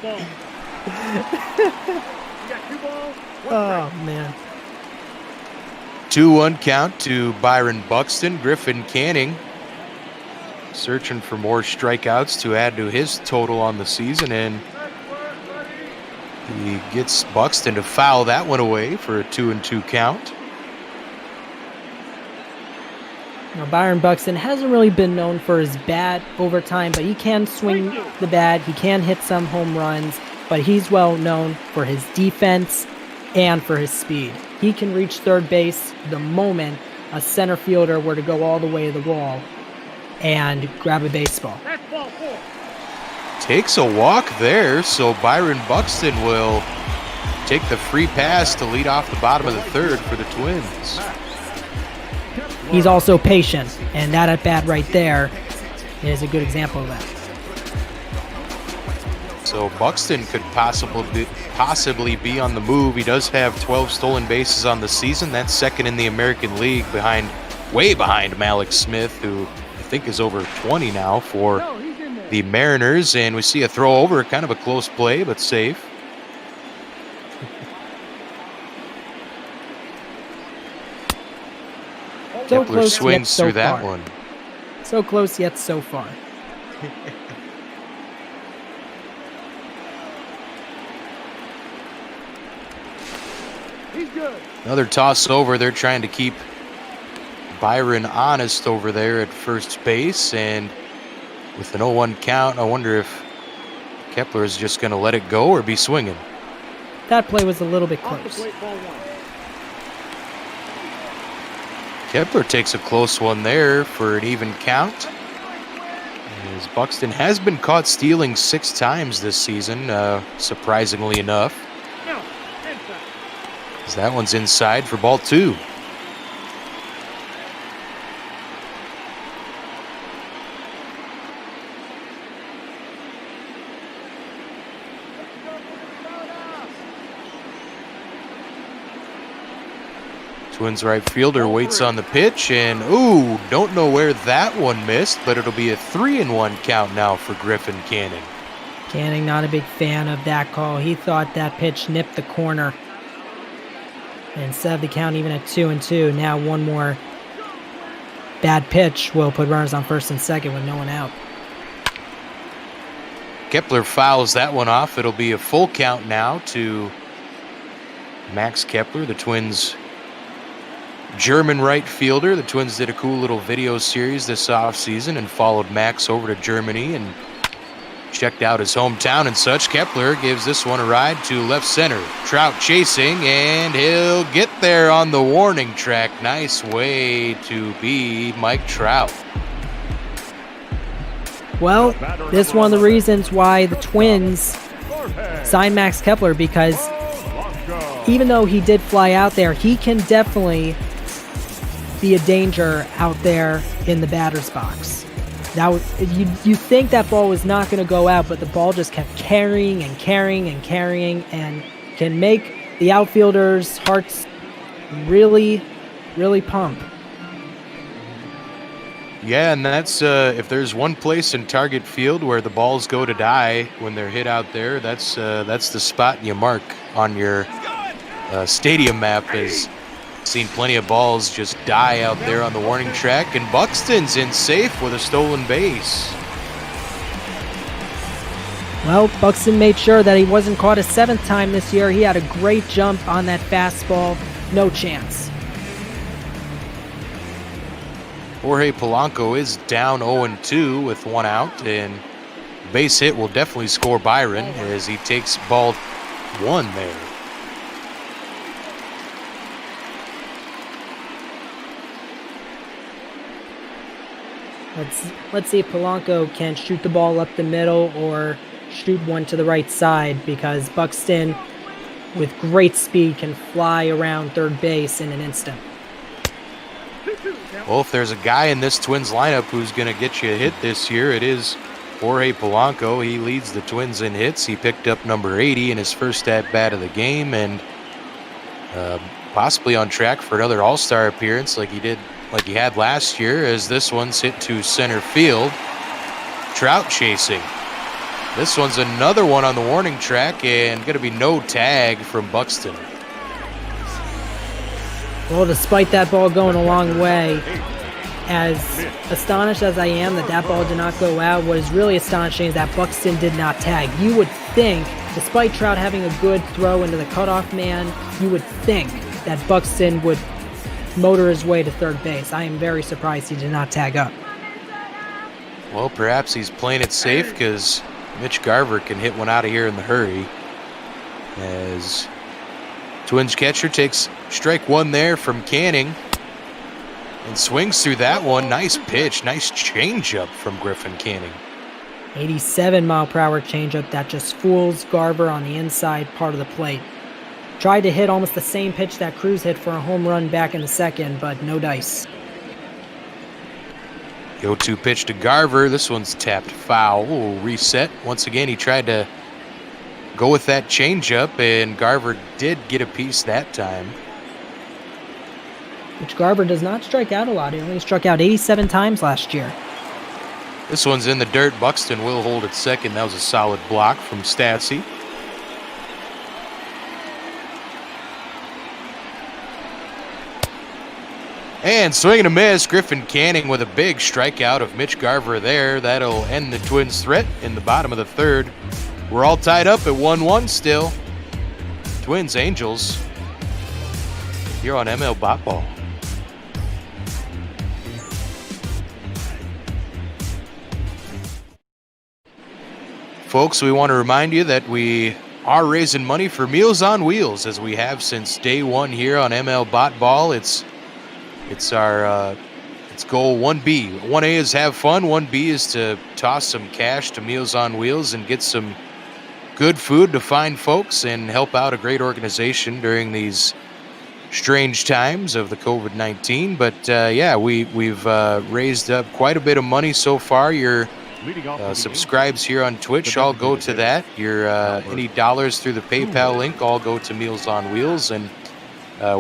ball. You got 2 balls, 1 Oh, man. 2-1 count to Byron Buxton. Griffin Canning searching for more strikeouts to add to his total on the season, and he gets Buxton to foul that one away for a 2-2 count. Now, Byron Buxton hasn't really been known for his bat over time, but he can swing the bat, he can hit some home runs, but he's well known for his defense and for his speed. He can reach third base the moment a center fielder were to go all the way to the wall and grab a baseball. That's ball 4. Takes a walk there, so Byron Buxton will take the free pass to lead off the bottom of the 3rd for the Twins. He's also patient, and that at bat right there is a good example of that. So Buxton could possibly be on the move. He does have 12 stolen bases on the season. That's second in the American League, way behind Malik Smith, who I think is over 20 now for the Mariners. And we see a throw over, kind of a close play, but safe. So Kepler close, swings yet so through that far. one. So close, yet so far. Another toss over. They're trying to keep Byron honest over there at first base. And with an 0-1 count, I wonder if Kepler is just going to let it go or be swinging. That play was a little bit close. Kepler takes a close one there for an even count. As Buxton has been caught stealing 6 times this season, surprisingly enough. As that one's inside for ball 2. Twins right fielder waits on the pitch, and ooh, don't know where that one missed, but it'll be a 3-1 count now for Griffin Canning. Canning not a big fan of that call. He thought that pitch nipped the corner. And instead of the count even at 2-2, now one more bad pitch will put runners on first and second with no one out. Kepler fouls that one off. It'll be a full count now to Max Kepler, the Twins' German right fielder. The Twins did a cool little video series this offseason and followed Max over to Germany and checked out his hometown and such. Kepler gives this one a ride to left center. Trout chasing, and he'll get there on the warning track. Nice way to be Mike Trout. Well, this is one of the reasons why the Twins signed Max Kepler, because even though he did fly out there, he can definitely be a danger out there in the batter's box. Now, you think that ball was not going to go out, but the ball just kept carrying and carrying and carrying, and can make the outfielders' hearts really, really pump. Yeah, and that's if there's one place in target field where the balls go to die when they're hit out there, that's the spot you mark on your stadium map. Has seen plenty of balls just die out there on the warning track, and Buxton's in safe with a stolen base. Well, Buxton made sure that he wasn't caught a 7th time this year. He had a great jump on that fastball. No chance. Jorge Polanco is down 0-2 with 1 out, and base hit will definitely score Byron as he takes ball 1 there. Let's see if Polanco can shoot the ball up the middle or shoot one to the right side, because Buxton, with great speed, can fly around third base in an instant. Well, if there's a guy in this Twins lineup who's going to get you a hit this year, it is Jorge Polanco. He leads the Twins in hits. He picked up number 80 in his first at-bat of the game, and possibly on track for another All-Star appearance like he had last year, as this one's hit to center field. Trout chasing. This one's another one on the warning track, and going to be no tag from Buxton. Well, despite that ball going a long way, as astonished as I am that ball did not go out, what is really astonishing is that Buxton did not tag. You would think, despite Trout having a good throw into the cutoff man, you would think that Buxton would motor his way to third base. I am very surprised he did not tag up. Well, perhaps he's playing it safe because Mitch Garver can hit one out of here in the hurry. As Twins catcher takes strike 1 there from Canning and swings through that one. Nice pitch, nice changeup from Griffin Canning. 87-mile-per-hour changeup that just fools Garver on the inside part of the plate. Tried to hit almost the same pitch that Cruz hit for a home run back in the second, but no dice. Go-to pitch to Garver. This one's tapped foul. Ooh, reset. Once again, he tried to go with that changeup, and Garver did get a piece that time. Which Garver does not strike out a lot. He only struck out 87 times last year. This one's in the dirt. Buxton will hold at second. That was a solid block from Statsy. And swing and a miss. Griffin Canning with a big strikeout of Mitch Garver there. That'll end the Twins' threat in the bottom of the third. We're all tied up at 1-1 still. Twins, Angels here on ML Bot Ball. Folks, we want to remind you that we are raising money for Meals on Wheels, as we have since day one here on ML Bot Ball. It's our goal 1B. 1A is have fun. 1B is to toss some cash to Meals on Wheels and get some good food to fine folks and help out a great organization during these strange times of the COVID-19. But yeah, we've raised up quite a bit of money so far. Your subscribes here on Twitch all go to that. Your any dollars through the PayPal link all go to Meals on Wheels, and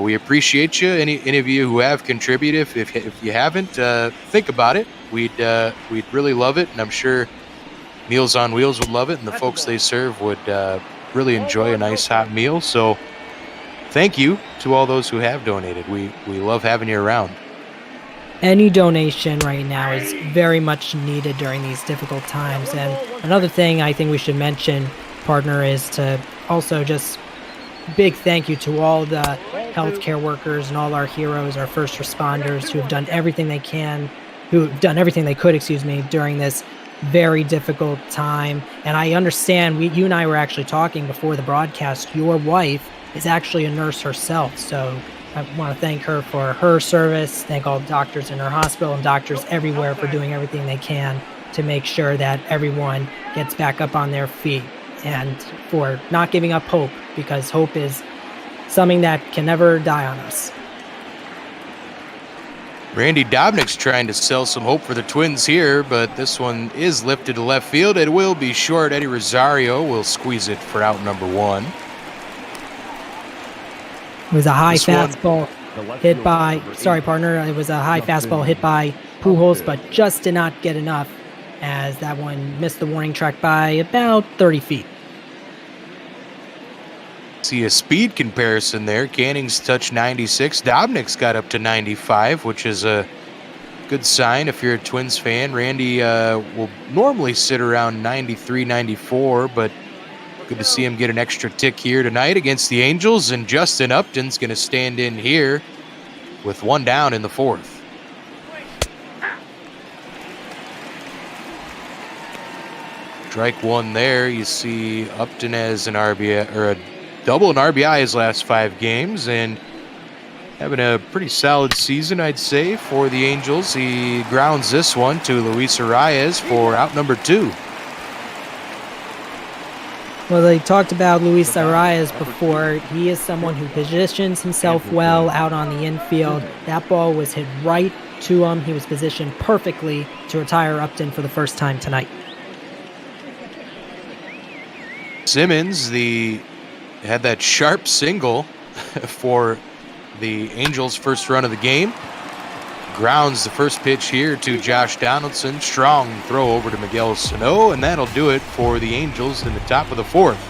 we appreciate you. Any of you who have contributed, if you haven't, think about it. We'd really love it, and I'm sure Meals on Wheels would love it, and the folks they serve would really enjoy a nice hot meal. So thank you to all those who have donated. We love having you around. Any donation right now is very much needed during these difficult times. And another thing I think we should mention, partner, is to also just big thank you to all the healthcare workers and all our heroes, our first responders who have done everything they can, who've done everything they could, during this very difficult time. And I understand, you and I were actually talking before the broadcast, your wife is actually a nurse herself. So I want to thank her for her service, thank all the doctors in her hospital and doctors everywhere for doing everything they can to make sure that everyone gets back up on their feet, and for not giving up hope, because hope is something that can never die on us. Randy Dobnik's trying to sell some hope for the Twins here, but this one is lifted to left field. It will be short. Eddie Rosario will squeeze it for out number one. It was a high fastball hit by, sorry partner, it was a high fastball hit by Pujols, but just did not get enough, as that one missed the warning track by about 30 feet. See a speed comparison there. Canning's touched 96. Dobnik's got up to 95, which is a good sign if you're a Twins fan. Randy will normally sit around 93, 94, but good to see him get an extra tick here tonight against the Angels. And Justin Upton's going to stand in here with one down in the fourth. Strike one there. You see Upton as an RBI, or a double and RBI his last 5 games, and having a pretty solid season, I'd say, for the Angels. He grounds this one to Luis Arias for out number 2. Well, they talked about Luis Arias before. He is someone who positions himself well out on the infield. That ball was hit right to him. He was positioned perfectly to retire Upton for the first time tonight. Simmons, had that sharp single for the Angels' first run of the game. Grounds the first pitch here to Josh Donaldson. Strong throw over to Miguel Sano, and that'll do it for the Angels in the top of the fourth.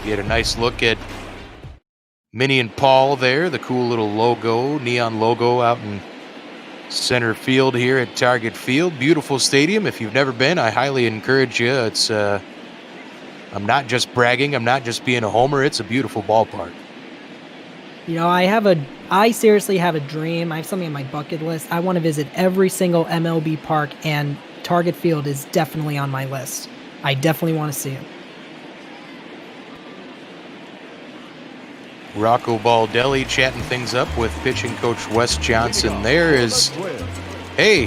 You had a nice look at Minnie and Paul there, the cool little logo, neon logo out in center field here at Target Field. Beautiful stadium. If you've never been, I highly encourage you. It's I'm not just bragging. I'm not just being a homer. It's a beautiful ballpark. You know, I seriously have a dream. I have something on my bucket list. I want to visit every single MLB park, and Target Field is definitely on my list. I definitely want to see it. Rocco Baldelli chatting things up with pitching coach Wes Johnson. There is, hey,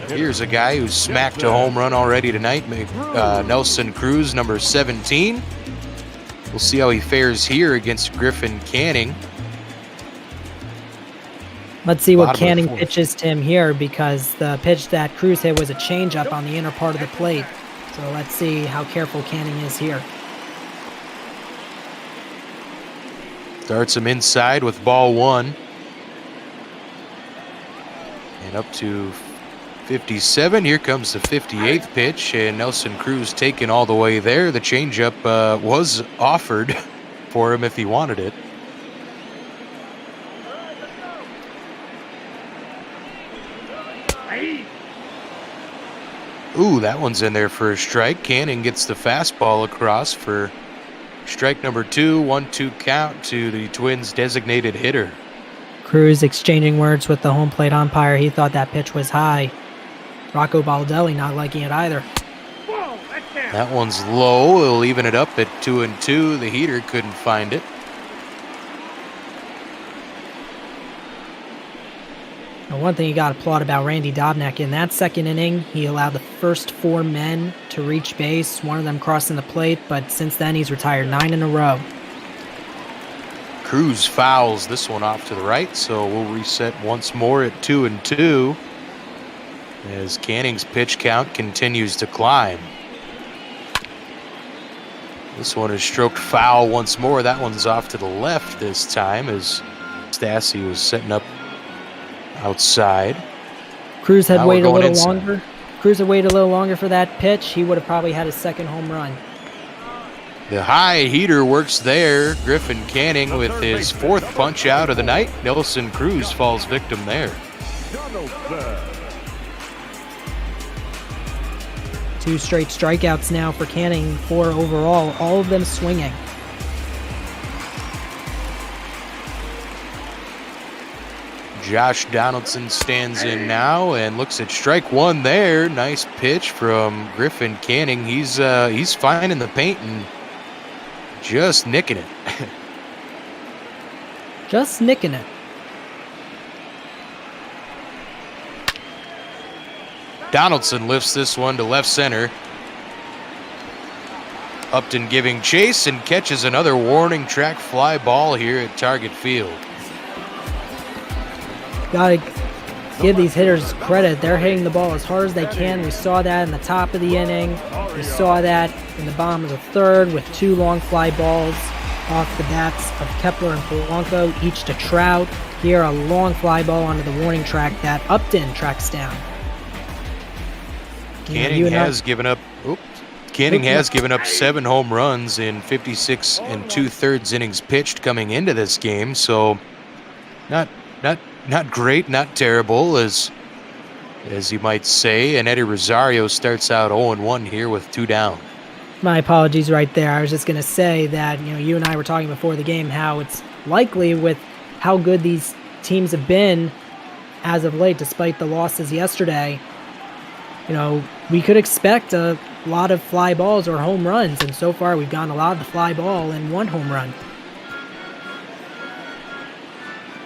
here's a guy who's smacked a home run already tonight, Nelson Cruz, number 17. We'll see how he fares here against Griffin Canning. Let's see what Canning pitches to him here, because the pitch that Cruz hit was a changeup on the inner part of the plate. So let's see how careful Canning is here. Starts him inside with ball 1. And up to 57. Here comes the 58th pitch, and Nelson Cruz taking all the way there. The changeup was offered for him if he wanted it. Ooh, that one's in there for a strike. Canning gets the fastball across for strike number 2. 1-2 count to the Twins' designated hitter. Cruz exchanging words with the home plate umpire. He thought that pitch was high. Rocco Baldelli not liking it either. That one's low. He'll even it up at 2-2. The heater couldn't find it. Now, one thing you got to applaud about Randy Dobnak in that second inning, he allowed the first 4 men to reach base, one of them crossing the plate, but since then he's retired 9 in a row. Cruz fouls this one off to the right, so we'll reset once more at 2-2 as Canning's pitch count continues to climb. This one is stroked foul once more. That one's off to the left this time as Stassi was setting up outside. Cruz had waited a little longer. Cruz had waited a little longer for that pitch. He would have probably had his second home run. The high heater works there. Griffin Canning with his 4th punch out of the night. Nelson Cruz falls victim there. 2 straight strikeouts now for Canning, 4 overall, all of them swinging. Josh Donaldson stands in now and looks at strike 1 there. Nice pitch from Griffin Canning. He's finding the paint and just nicking it. Just nicking it. Donaldson lifts this one to left center. Upton giving chase and catches another warning track fly ball here at target field. Gotta give these hitters credit. They're hitting the ball as hard as they can. We saw that in the top of the inning. We saw that in the bottom of the 3rd with 2 long fly balls off the bats of Kepler and Polanco, each to Trout. Here, a long fly ball onto the warning track that Upton tracks down. Canning has given up 7 home runs in 56 2/3 innings pitched coming into this game, so not great, not terrible as you might say. And Eddie Rosario starts out 0-1 here with 2 down. My apologies right there. I was just going to say that, you and I were talking before the game how it's likely with how good these teams have been as of late, despite the losses yesterday, we could expect a lot of fly balls or home runs, and so far we've gotten a lot of the fly ball and 1 home run.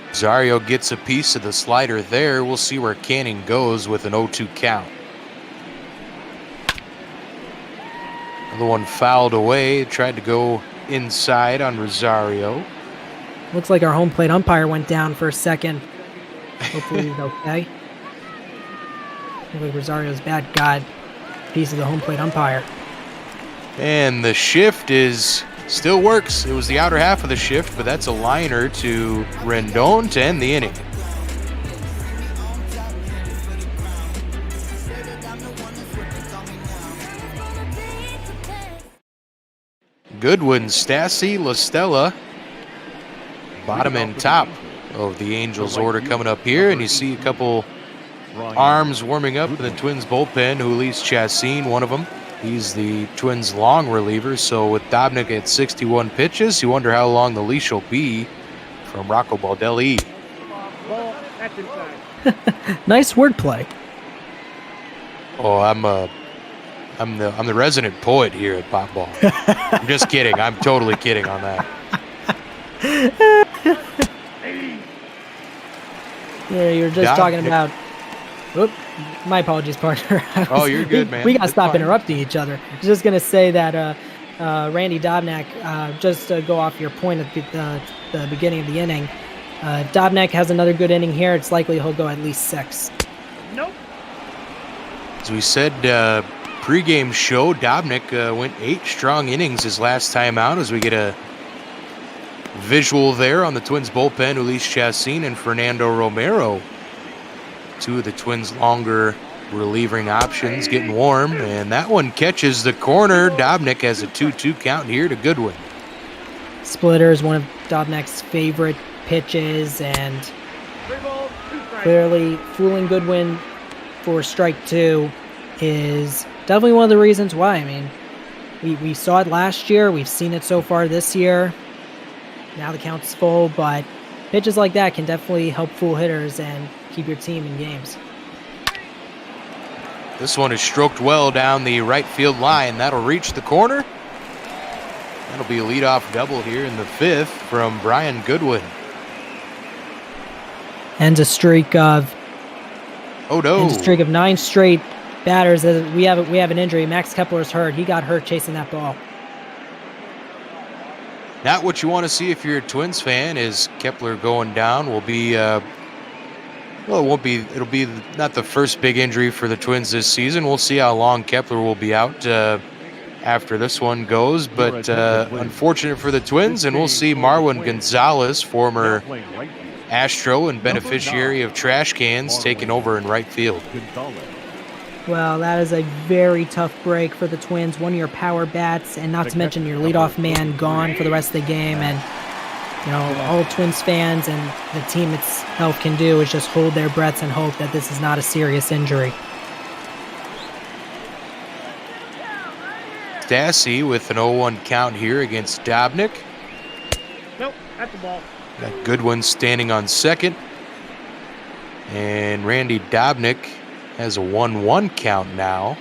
Rosario gets a piece of the slider there. We'll see where Canning goes with an 0-2 count. Another one fouled away. Tried to go inside on Rosario. Looks like our home plate umpire went down for a second. Hopefully he's okay. Looks like Rosario's bat got a piece of the home plate umpire. And the shift still works. It was the outer half of the shift, but that's a liner to Rendon to end the inning. Goodwin, Stassi, La Stella, bottom and top of the Angels order coming up here, and you see a couple arms warming up in the Twins bullpen. Julie's CHC, one of them. He's the Twins' long reliever, so with Dobnak at 61 pitches, you wonder how long the leash will be from Rocco Baldelli. Ball, that's inside. Nice wordplay. Oh, I'm the resident poet here at Pop Ball. I'm just kidding. I'm totally kidding on that. Yeah, you were just talking about. Whoop, my apologies, partner. Oh, you're good, man. We got to It's stop fine. interrupting each other. I was just going to say that Randy Dobnak, just to go off your point at the beginning of the inning, Dobnak has another good inning here. It's likely he'll go at least 6. Nope. As we said pregame show, Dobnak went 8 strong innings his last time out, as we get a visual there on the Twins bullpen. Ulysse Chassin and Fernando Romero, 2 of the Twins' longer relieving options, getting warm, and that one catches the corner. Dobnak has a 2-2 count here to Goodwin. Splitter is one of Dobnak's favorite pitches, and clearly fooling Goodwin for strike 2 is definitely one of the reasons why. I mean, we saw it last year. We've seen it so far this year. Now the count's full, but pitches like that can definitely help fool hitters and keep your team in games. This one is stroked well down the right field line. That'll reach the corner. That'll be a leadoff double here in the 5th from Brian Goodwin. Ends a streak of ends a streak of 9 straight batters. We have an injury. Max Kepler's hurt. He got hurt chasing that ball. Not what you want to see if you're a Twins fan. Is Kepler going down will be well, it'll be not the first big injury for the Twins this season. We'll see how long Kepler will be out after this one goes, but unfortunate for the Twins, and we'll see Marwin Gonzalez, former Astro and beneficiary of trash cans, taking over in right field. Well, that is a very tough break for the Twins. One of your power bats, and not to mention your leadoff man gone for the rest of the game. And you know, all Twins fans and the team itself can do is just hold their breaths and hope that this is not a serious injury. Stassi with an 0-1 count here against Dobnak. Nope, that's the ball. Got Goodwin standing on second. And Randy Dobnak has a 1-1 count now.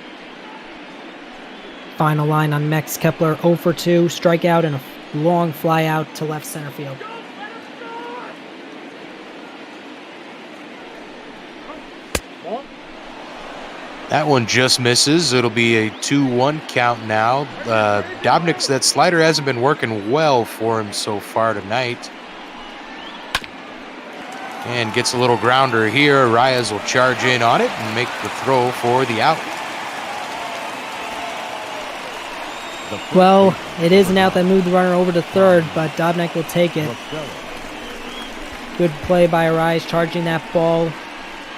Final line on Max Kepler, 0 for 2, strikeout and a long fly out to left center field. That one just misses. It'll be a 2-1 count now. Dobnak's, that slider hasn't been working well for him so far tonight. And gets a little grounder here. Arias will charge in on it and make the throw for the out. Well, it is an out that moved the runner over to third, but Dobnak will take it. Good play by Arias, charging that ball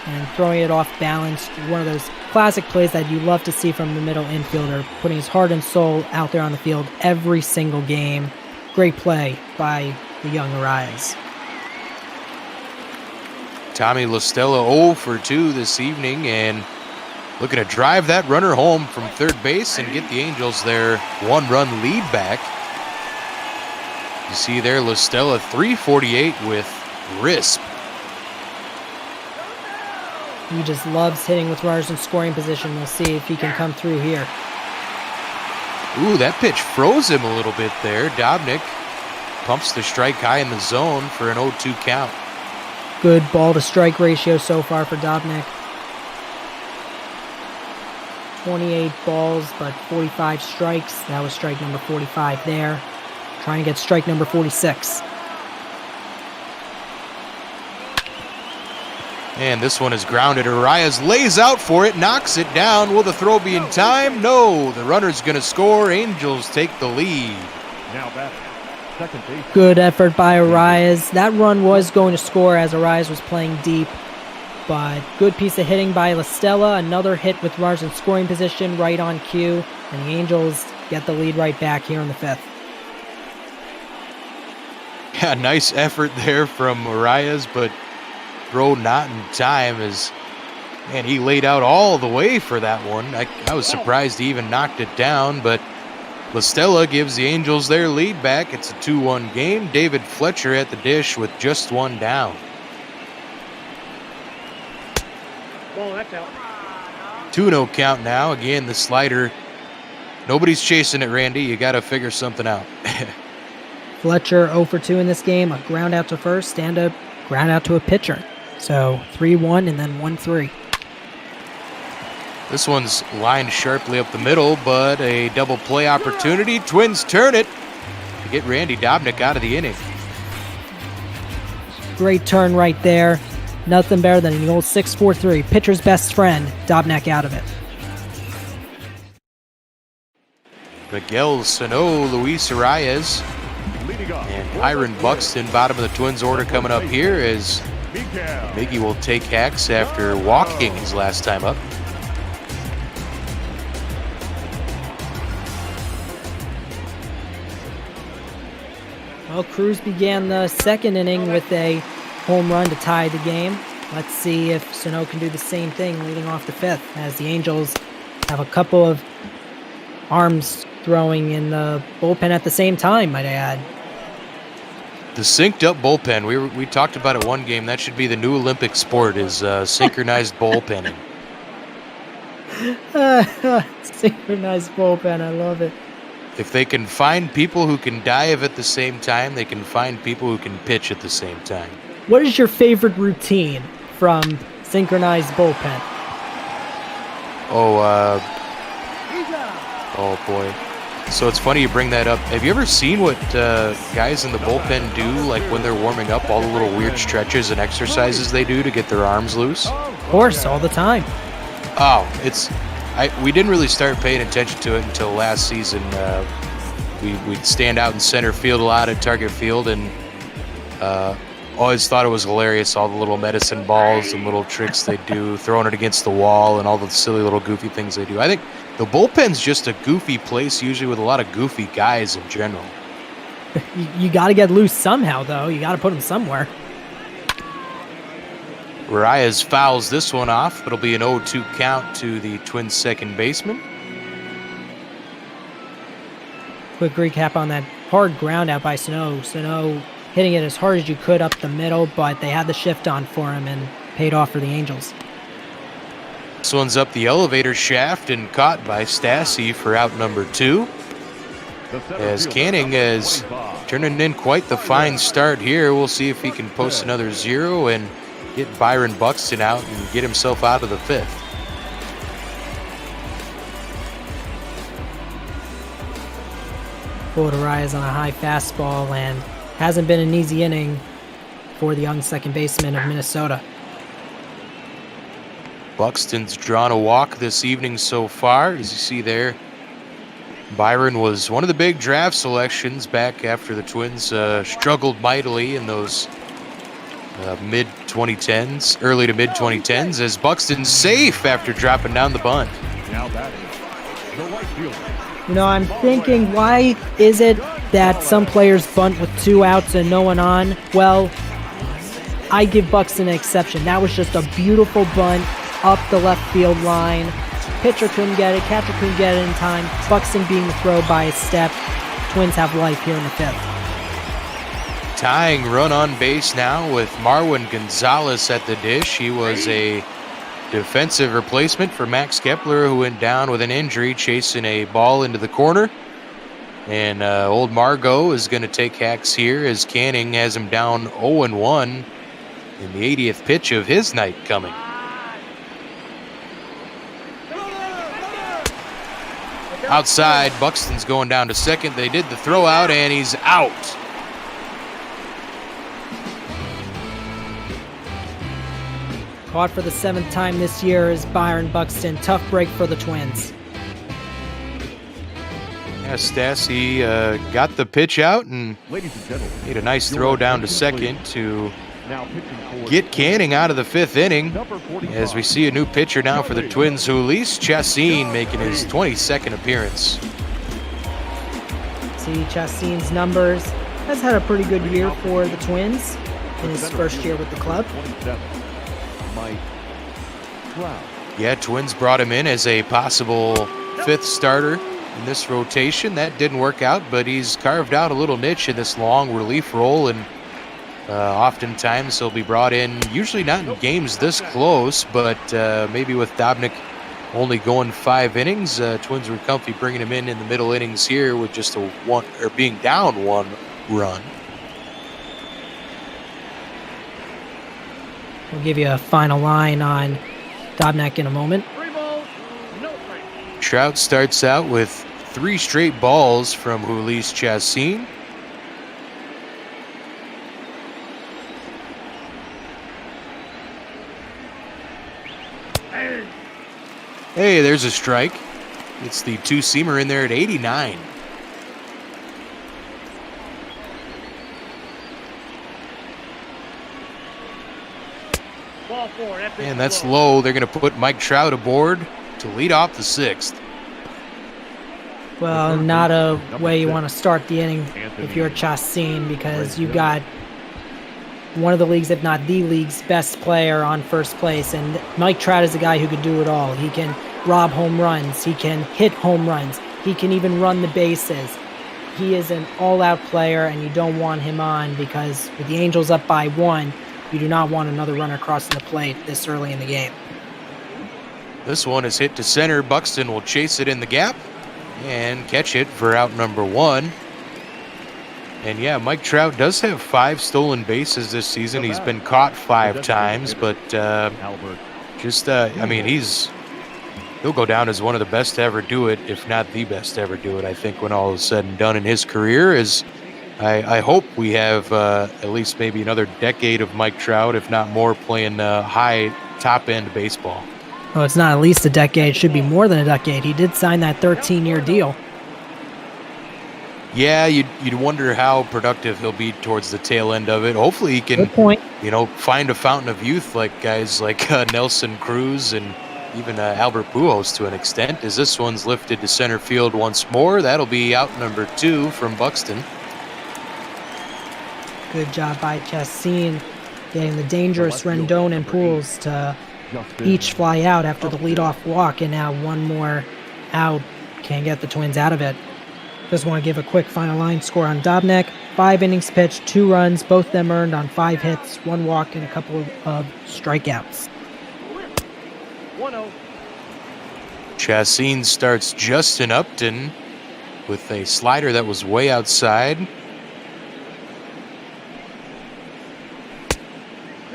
and throwing it off balance. One of those classic plays that you love to see from the middle infielder, putting his heart and soul out there on the field every single game. Great play by the young Arias. Tommy La Stella 0 for 2 this evening, and looking to drive that runner home from third base and get the Angels their 1-run lead back. You see there, La Stella 348 with Risp. He just loves hitting with runners in scoring position. We'll see if he can come through here. Ooh, that pitch froze him a little bit there. Dobnak pumps the strike high in the zone for an 0-2 count. Good ball to strike ratio so far for Dobnak. 28 balls, but 45 strikes. That was strike number 45 there. Trying to get strike number 46. And this one is grounded. Arias lays out for it, knocks it down. Will the throw be in time? No, the runner's going to score. Angels take the lead. Now back. Second base. Good effort by Arias. That run was going to score as Arias was playing deep. But good piece of hitting by La Stella. Another hit with runners in scoring position right on cue. And the Angels get the lead right back here in the 5th. Yeah, nice effort there from Arias, but throw not in time as, man, he laid out all the way for that one. I was surprised he even knocked it down, but La Stella gives the Angels their lead back. It's a 2-1 game. David Fletcher at the dish with just one down. Ball, that's out. 2-0 count now. Again, the slider. Nobody's chasing it, Randy. You got to figure something out. Fletcher 0 for 2 in this game. A ground out to first, stand up, ground out to a pitcher. So 3-1 and then 1-3. This one's lined sharply up the middle, but a double play opportunity. Twins turn it to get Randy Dobnak out of the inning. Great turn right there. Nothing better than an old 6-4-3. Pitcher's best friend, Dobnak out of it. Miguel Sano, Luis Arias, and Byron Buxton, bottom of the Twins order coming up here as Miggy will take hacks after walking his last time up. Well, Cruz began the second inning with a home run to tie the game. Let's see if Sano can do the same thing leading off the fifth, as the Angels have a couple of arms throwing in the bullpen at the same time, might I add. The synced up bullpen, we talked about it one game. That should be the new Olympic sport, is synchronized bullpenning. Synchronized bullpen, I love it. If they can find people who can dive at the same time, they can find people who can pitch at the same time. What is your favorite routine from synchronized bullpen? Oh boy. So it's funny you bring that up. Have you ever seen what guys in the bullpen do, like when they're warming up, all the little weird stretches and exercises they do to get their arms loose? Of course, all the time. Oh, we didn't really start paying attention to it until last season. We'd stand out in center field a lot at Target Field, and always thought it was hilarious, all the little medicine balls and little tricks they do, throwing it against the wall and all the silly little goofy things they do. I think the bullpen's just a goofy place, usually with a lot of goofy guys in general. You got to get loose somehow, though. You got to put them somewhere. Arias fouls this one off. It'll be an 0-2 count to the Twins' second baseman. Quick recap on that hard ground out by Sano. Sano hitting it as hard as you could up the middle, but they had the shift on for him and paid off for the Angels. This one's up the elevator shaft and caught by Stassi for out number 2. As Canning is turning in quite the fine start here. We'll see if he can post another 0 and get Byron Buxton out and get himself out of the 5th. Pulled Arias on a high fastball, and hasn't been an easy inning for the young second baseman of Minnesota. Buxton's drawn a walk this evening so far. As you see there, Byron was one of the big draft selections back after the Twins struggled mightily in those mid-2010s, early to mid-2010s, as Buxton's safe after dropping down the bunt. Now that is the right fielder. You know, I'm thinking, why is it that some players bunt with 2 outs and no one on? Well, I give Buxton an exception. That was just a beautiful bunt up the left field line. Pitcher couldn't get it, catcher couldn't get it in time. Buxton being the throw by a step. Twins have life here in the 5th. Tying run on base now with Marwin Gonzalez at the dish. He was a defensive replacement for Max Kepler, who went down with an injury chasing a ball into the corner. And old Margot is going to take hacks here as Canning has him down 0-1 in the 80th pitch of his night coming. Outside, Buxton's going down to second. They did the throw out, and he's out. Caught for the 7th time this year is Byron Buxton. Tough break for the Twins. Yeah, Stassi got the pitch out and made a nice throw down to second to get Canning out of the 5th inning. As we see a new pitcher now for the Twins, CHC CIN making his 22nd appearance. See CHC CIN's numbers. Has had a pretty good year for the Twins in his first year with the club. Yeah, Twins brought him in as a possible 5th starter in this rotation. That didn't work out, but he's carved out a little niche in this long relief role, and oftentimes he'll be brought in, usually not in games this close, but maybe with Dobnak only going 5 innings. Twins were comfy bringing him in the middle innings here with just a one, or being down 1 run. We'll give you a final line on Dobnak in a moment. Trout starts out with 3 straight balls from CHC CIN. Hey, there's a strike. It's the two-seamer in there at 89. Ball four. And that's low. They're going to put Mike Trout aboard to lead off the 6th. Well, not a way you want to start the inning if you're CHC CIN, because you got one of the league's, if not the league's, best player on first place. And Mike Trout is a guy who can do it all. He can rob home runs. He can hit home runs. He can even run the bases. He is an all-out player, and you don't want him on because with the Angels up by 1, you do not want another runner crossing the plate this early in the game. This one is hit to center. Buxton will chase it in the gap and catch it for out number 1. And yeah, Mike Trout does have 5 stolen bases this season. He's been caught 5 times, but I mean, he'll go down as one of the best to ever do it, if not the best to ever do it, I think, when all is said and done in his career. I hope we have at least maybe another decade of Mike Trout, if not more, playing high top-end baseball. Well, it's not at least a decade. It should be more than a decade. He did sign that 13-year deal. Yeah, you'd wonder how productive he'll be towards the tail end of it. Hopefully he can, find a fountain of youth like guys like Nelson Cruz and even Albert Pujols to an extent. As this one's lifted to center field once more, that'll be out number 2 from Buxton. Good job by CHC CIN getting the dangerous Rendon and Pujols to each fly out after the leadoff walk, and now one more out can get the Twins out of it. Just want to give a quick final line score on Dobnak. 5 innings pitched, 2 runs, both them earned on 5 hits, 1 walk, and a couple of strikeouts. 1-0. CHC CIN starts Justin Upton with a slider that was way outside.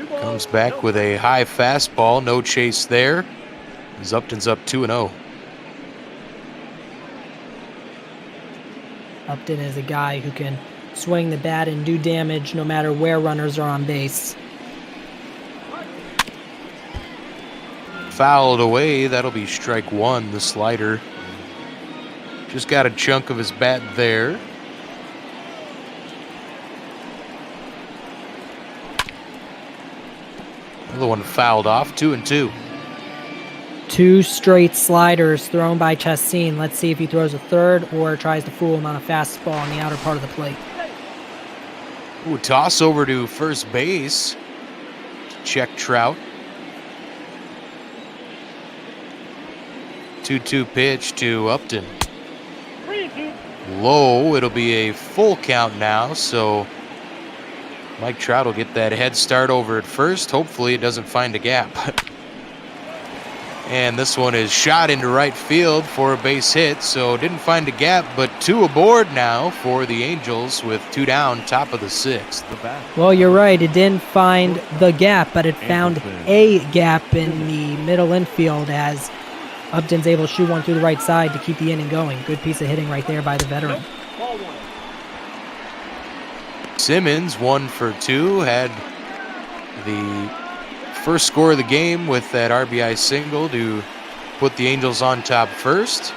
Comes back with a high fastball, no chase there. As Upton's up 2-0. Upton is a guy who can swing the bat and do damage no matter where runners are on base. Fouled away, that'll be strike 1, the slider. Just got a chunk of his bat there. Another one fouled off, 2-2. 2 straight sliders thrown by CHC CIN. Let's see if he throws a third or tries to fool him on a fastball on the outer part of the plate. Ooh, toss over to first base to check Trout. 2-2 pitch to Upton. Low, it'll be a full count now, so Mike Trout will get that head start over at first. Hopefully it doesn't find a gap. And this one is shot into right field for a base hit, so didn't find a gap, but 2 aboard now for the Angels with 2 down, top of the 6th. Well, you're right. It didn't find the gap, but it found a gap in the middle infield as Upton's able to shoot one through the right side to keep the inning going. Good piece of hitting right there by the veteran. Simmons, 1 for 2, had the first score of the game with that RBI single to put the Angels on top first.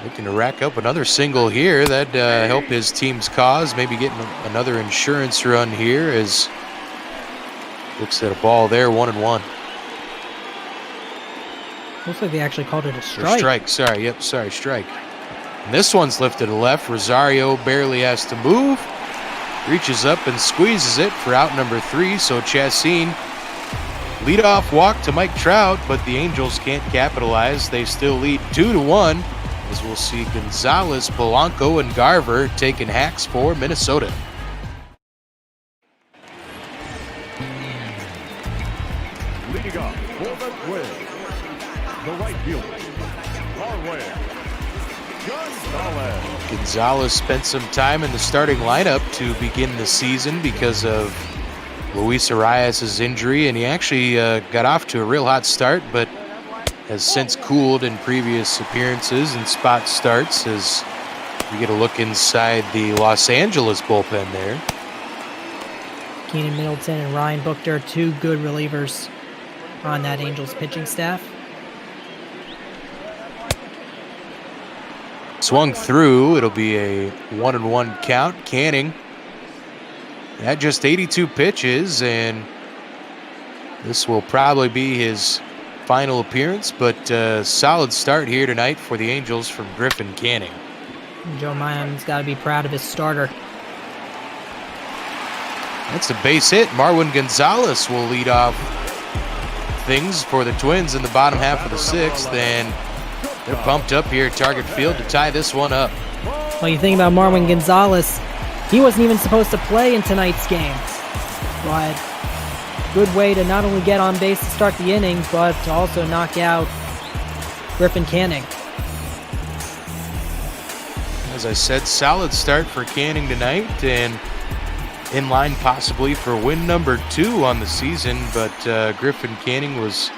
Looking to rack up another single here. That'd help his team's cause. Maybe getting another insurance run here as looks at a ball there, 1-1. Looks like they actually called it a strike. Strike, sorry. Yep, sorry, strike. And this one's lifted to left. Rosario barely has to move. Reaches up and squeezes it for out number 3. So CHC CIN leadoff walk to Mike Trout, but the Angels can't capitalize. They still lead 2-1 as we'll see Gonzalez, Polanco, and Garver taking hacks for Minnesota. Leading off for the Twins, the right fielder, Gonzalez spent some time in the starting lineup to begin the season because of Luis Arias' injury, and he actually got off to a real hot start, but has since cooled in previous appearances and spot starts as we get a look inside the Los Angeles bullpen there. Keenan Middleton and Ryan Buchter, 2 good relievers on that Angels pitching staff. Swung through. It'll be a 1-1 count. Canning at just 82 pitches, and this will probably be his final appearance, but solid start here tonight for the Angels from Griffin Canning. Joe Mayan's got to be proud of his starter. That's a base hit. Marwin Gonzalez will lead off things for the Twins in the bottom half of the sixth, and they're pumped up here at Target Field to tie this one up. Well, you think about Marwin Gonzalez, he wasn't even supposed to play in tonight's game, but good way to not only get on base to start the inning, but to also knock out Griffin Canning. As I said, solid start for Canning tonight, and in line possibly for win number 2 on the season, but Griffin Canning was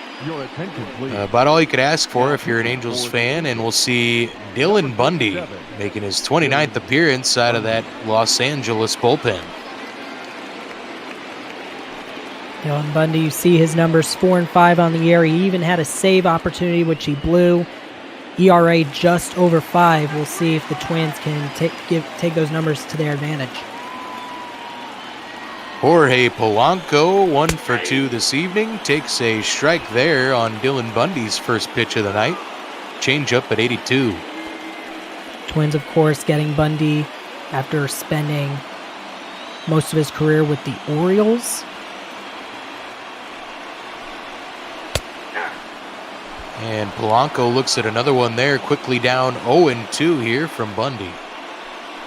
about all you could ask for if you're an Angels fan, and we'll see Dylan Bundy making his 29th appearance out of that Los Angeles bullpen. Dylan Bundy, you see his numbers 4 and 5 on the year. He even had a save opportunity, which he blew. ERA just over 5. We'll see if the Twins can take those numbers to their advantage. Jorge Polanco, 1 for 2 this evening, takes a strike there on Dylan Bundy's first pitch of the night. Change up at 82. Twins, of course, getting Bundy after spending most of his career with the Orioles. And Polanco looks at another one there, quickly down 0-2 here from Bundy.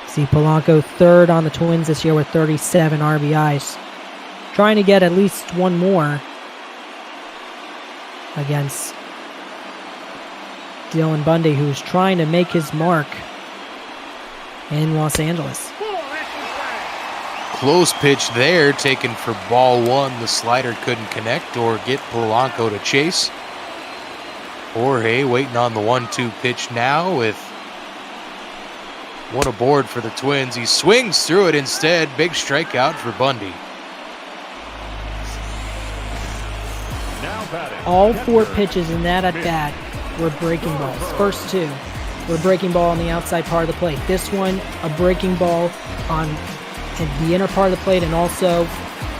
See Polanco third on the Twins this year with 37 RBIs. Trying to get at least one more against Dylan Bundy, who's trying to make his mark in Los Angeles. Close pitch there, taken for ball 1. The slider couldn't connect or get Polanco to chase. Jorge waiting on the 1-2 pitch now with one aboard for the Twins. He swings through it instead. Big strikeout for Bundy. All 4 pitches in that at-bat were breaking balls. First 2 were breaking ball on the outside part of the plate. This one, a breaking ball on the inner part of the plate and also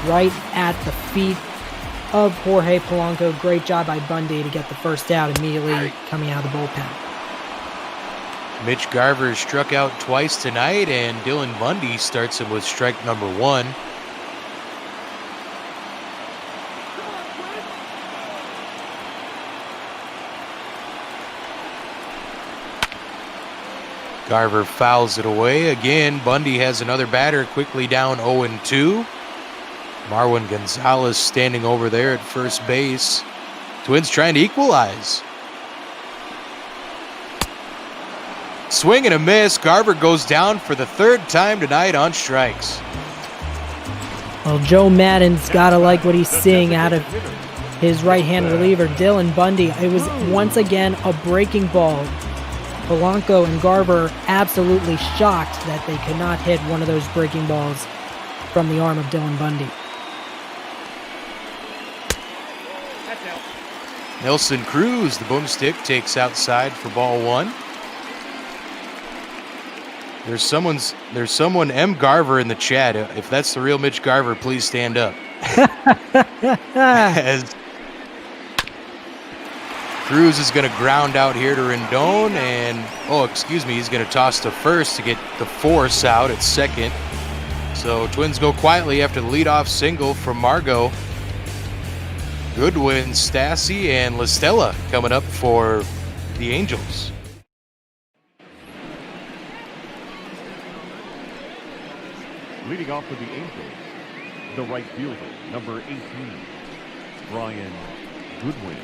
right at the feet of Jorge Polanco. Great job by Bundy to get the first out immediately coming out of the bullpen. Mitch Garver struck out twice tonight, and Dylan Bundy starts him with strike number 1. Garver fouls it away. Again, Bundy has another batter quickly down 0-2. Marwin Gonzalez standing over there at first base. Twins trying to equalize. Swing and a miss. Garver goes down for the 3rd time tonight on strikes. Well, Joe Madden's got to like what he's seeing out of his right-hand reliever, Dylan Bundy. It was once again a breaking ball. Polanco and Garver absolutely shocked that they could not hit one of those breaking balls from the arm of Dylan Bundy. Nelson Cruz, the boomstick, takes outside for ball 1. There's someone M. Garver in the chat. If that's the real Mitch Garver, please stand up. As Cruz is going to ground out here to Rendon, and he's going to toss to first to get the force out at second. So Twins go quietly after the leadoff single from Margot. Goodwin, Stassi, and Listella coming up for the Angels. Leading off for the Angels, the right fielder, number 18, Brian Goodwin.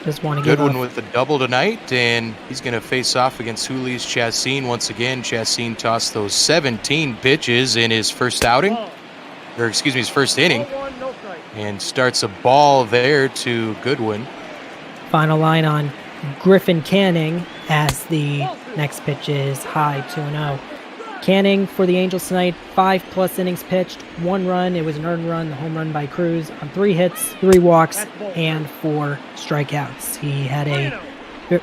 Just want to get Goodwin with the double tonight, and he's going to face off against Julius CHC once again. CHC tossed those 17 pitches in his first outing, his first inning, and starts a ball there to Goodwin. Final line on Griffin Canning as the next pitch is high 2-0. Canning for the Angels tonight, 5+ innings pitched, 1 run. It was an earned run, the home run by Cruz on 3 hits, 3 walks, and 4 strikeouts. He had a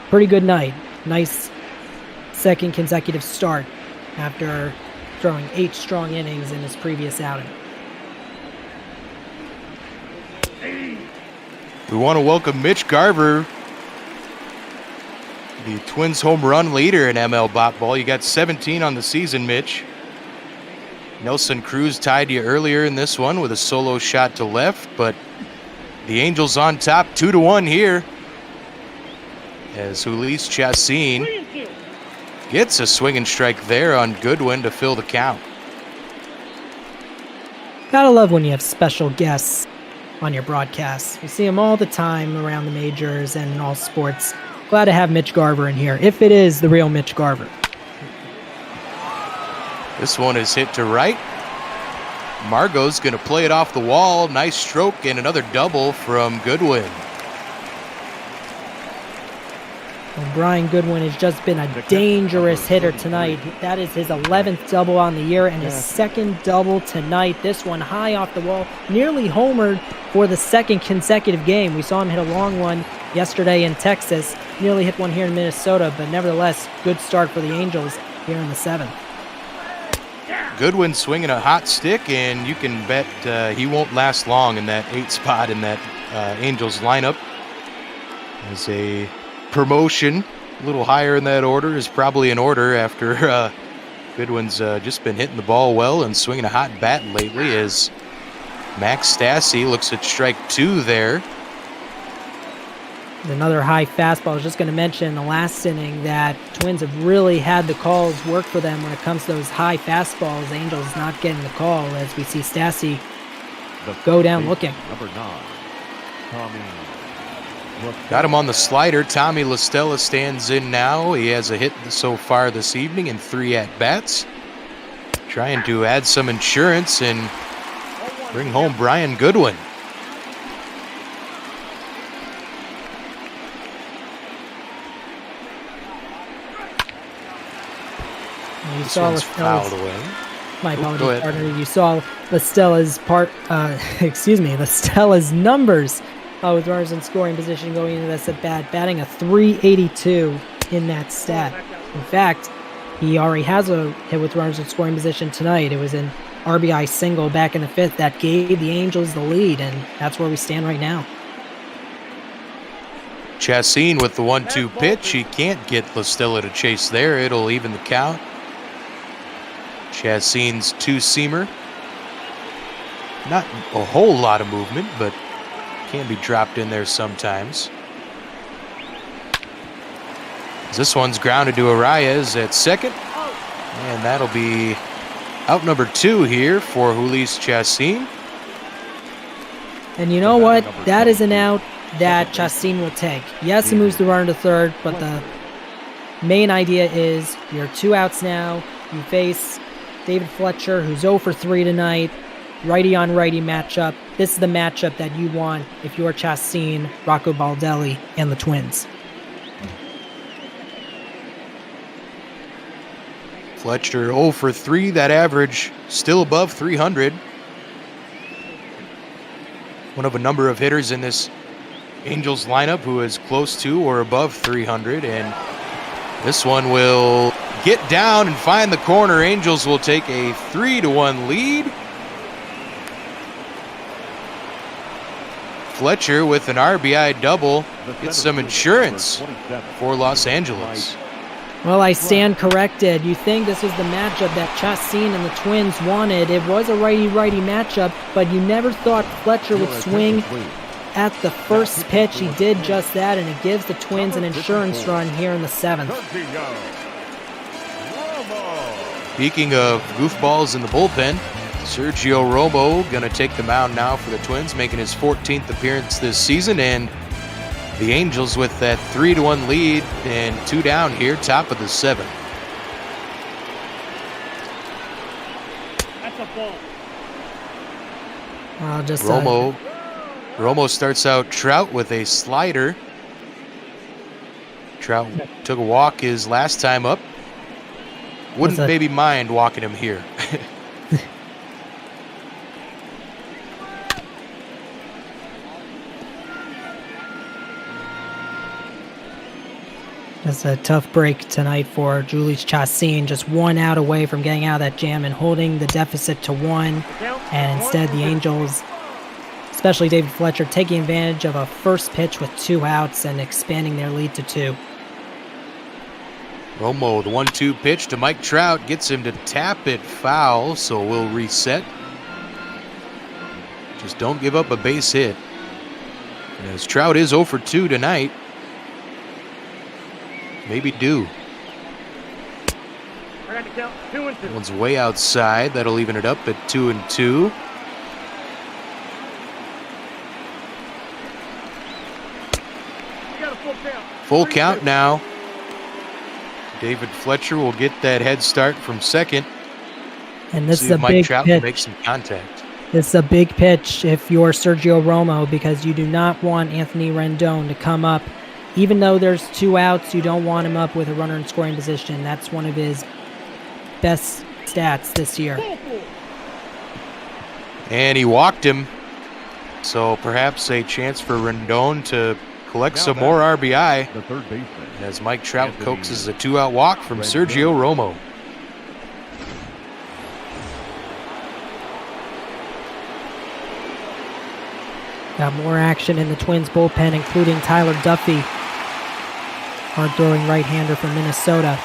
pretty good night. Nice second consecutive start after throwing 8 strong innings in his previous outing. We want to welcome Mitch Garver, the Twins home run leader in ML Bot Ball. You got 17 on the season, Mitch. Nelson Cruz tied you earlier in this one with a solo shot to left, but the Angels on top 2-1 here as Jhoulys Chacin gets a swinging strike there on Goodwin to fill the count. Gotta love when you have special guests on your broadcasts. You see them all the time around the majors and in all sports. Glad to have Mitch Garver in here, if it is the real Mitch Garver. This one is hit to right. Margot's going to play it off the wall. Nice stroke and another double from Goodwin. And Brian Goodwin has just been a dangerous hitter tonight. That is his 11th double on the year and his second double tonight. This one high off the wall, nearly homered for the second consecutive game. We saw him hit a long one yesterday in Texas, nearly hit one here in Minnesota, but nevertheless, good start for the Angels here in the 7th. Goodwin swinging a hot stick, and you can bet he won't last long in that 8 spot in that Angels lineup. As a promotion, a little higher in that order is probably in order after Goodwin's just been hitting the ball well and swinging a hot bat lately, as Max Stassi looks at strike 2 there. Another high fastball. I was just going to mention in the last inning that Twins have really had the calls work for them when it comes to those high fastballs. Angels not getting the call as we see Stassi go down looking. Number 9, Tommy. Got him on the slider. Tommy La Stella stands in now. He has a hit so far this evening and 3 at-bats. Trying to add some insurance and bring home Brian Goodwin. You This saw one's fouled away. My Go apologies, ahead. partner. You saw Lastella's Lastella's numbers with runners in scoring position going into this at bat, batting a 382 in that stat. In fact, he already has a hit with runners in scoring position tonight. It was an RBI single back in the 5th that gave the Angels the lead, and that's where we stand right now. Chacin with the 1-2 pitch. He can't get La Stella to chase there. It'll even the count. Chacin's 2-seamer. Not a whole lot of movement, but can be dropped in there sometimes. This one's grounded to Arias at second. And that'll be out number 2 here for Jhoulys Chacin. And you know what? That is an out that Chacin will take. Yes, he moves the runner to third, but the main idea is you're 2 outs now. You face David Fletcher, who's 0 for 3 tonight. Righty on righty matchup. This is the matchup that you want if you're Chacin, Rocco Baldelli, and the Twins. Fletcher 0 for 3. That average still above 300. One of a number of hitters in this Angels lineup who is close to or above 300, and this one will get down and find the corner. Angels will take a 3-1 lead. Fletcher with an RBI double gets some insurance for Los Angeles. Well, I stand corrected. You think this was the matchup that Chacin and the Twins wanted. It was a righty-righty matchup, but you never thought Fletcher would swing at the first pitch. He did just that, and it gives the Twins an insurance run here in the 7th. Speaking of goofballs in the bullpen, Sergio Romo going to take the mound now for the Twins, making his 14th appearance this season, and the Angels with that 3-1 lead and 2 down here, top of the 7th. That's a ball. I'll just Romo starts out Trout with a slider. Trout took a walk his last time up. Wouldn't maybe mind walking him here. Just a tough break tonight for Julius CHC CIN, just 1 out away from getting out of that jam and holding the deficit to 1. And instead the Angels, especially David Fletcher, taking advantage of a first pitch with 2 outs and expanding their lead to 2. Romo, the 1-2 pitch to Mike Trout, gets him to tap it foul, so we'll reset. Just don't give up a base hit. As Trout is 0 for 2 tonight. Maybe due. I got to count 2 and 2. That one's way outside. That'll even it up at 2 and 2. You got a full count. Full count now. David Fletcher will get that head start from second. And this See is a if Mike big Trout pitch. can make some contact. This is a big pitch if you're Sergio Romo, because you do not want Anthony Rendon to come up. Even though there's 2 outs, you don't want him up with a runner in scoring position. That's one of his best stats this year. And he walked him. So perhaps a chance for Rendon to collect some more RBI. The third baseman. As Mike Trout coaxes a 2-out walk from Sergio Romo. Got more action in the Twins bullpen, including Tyler Duffy, hard-throwing right-hander from Minnesota.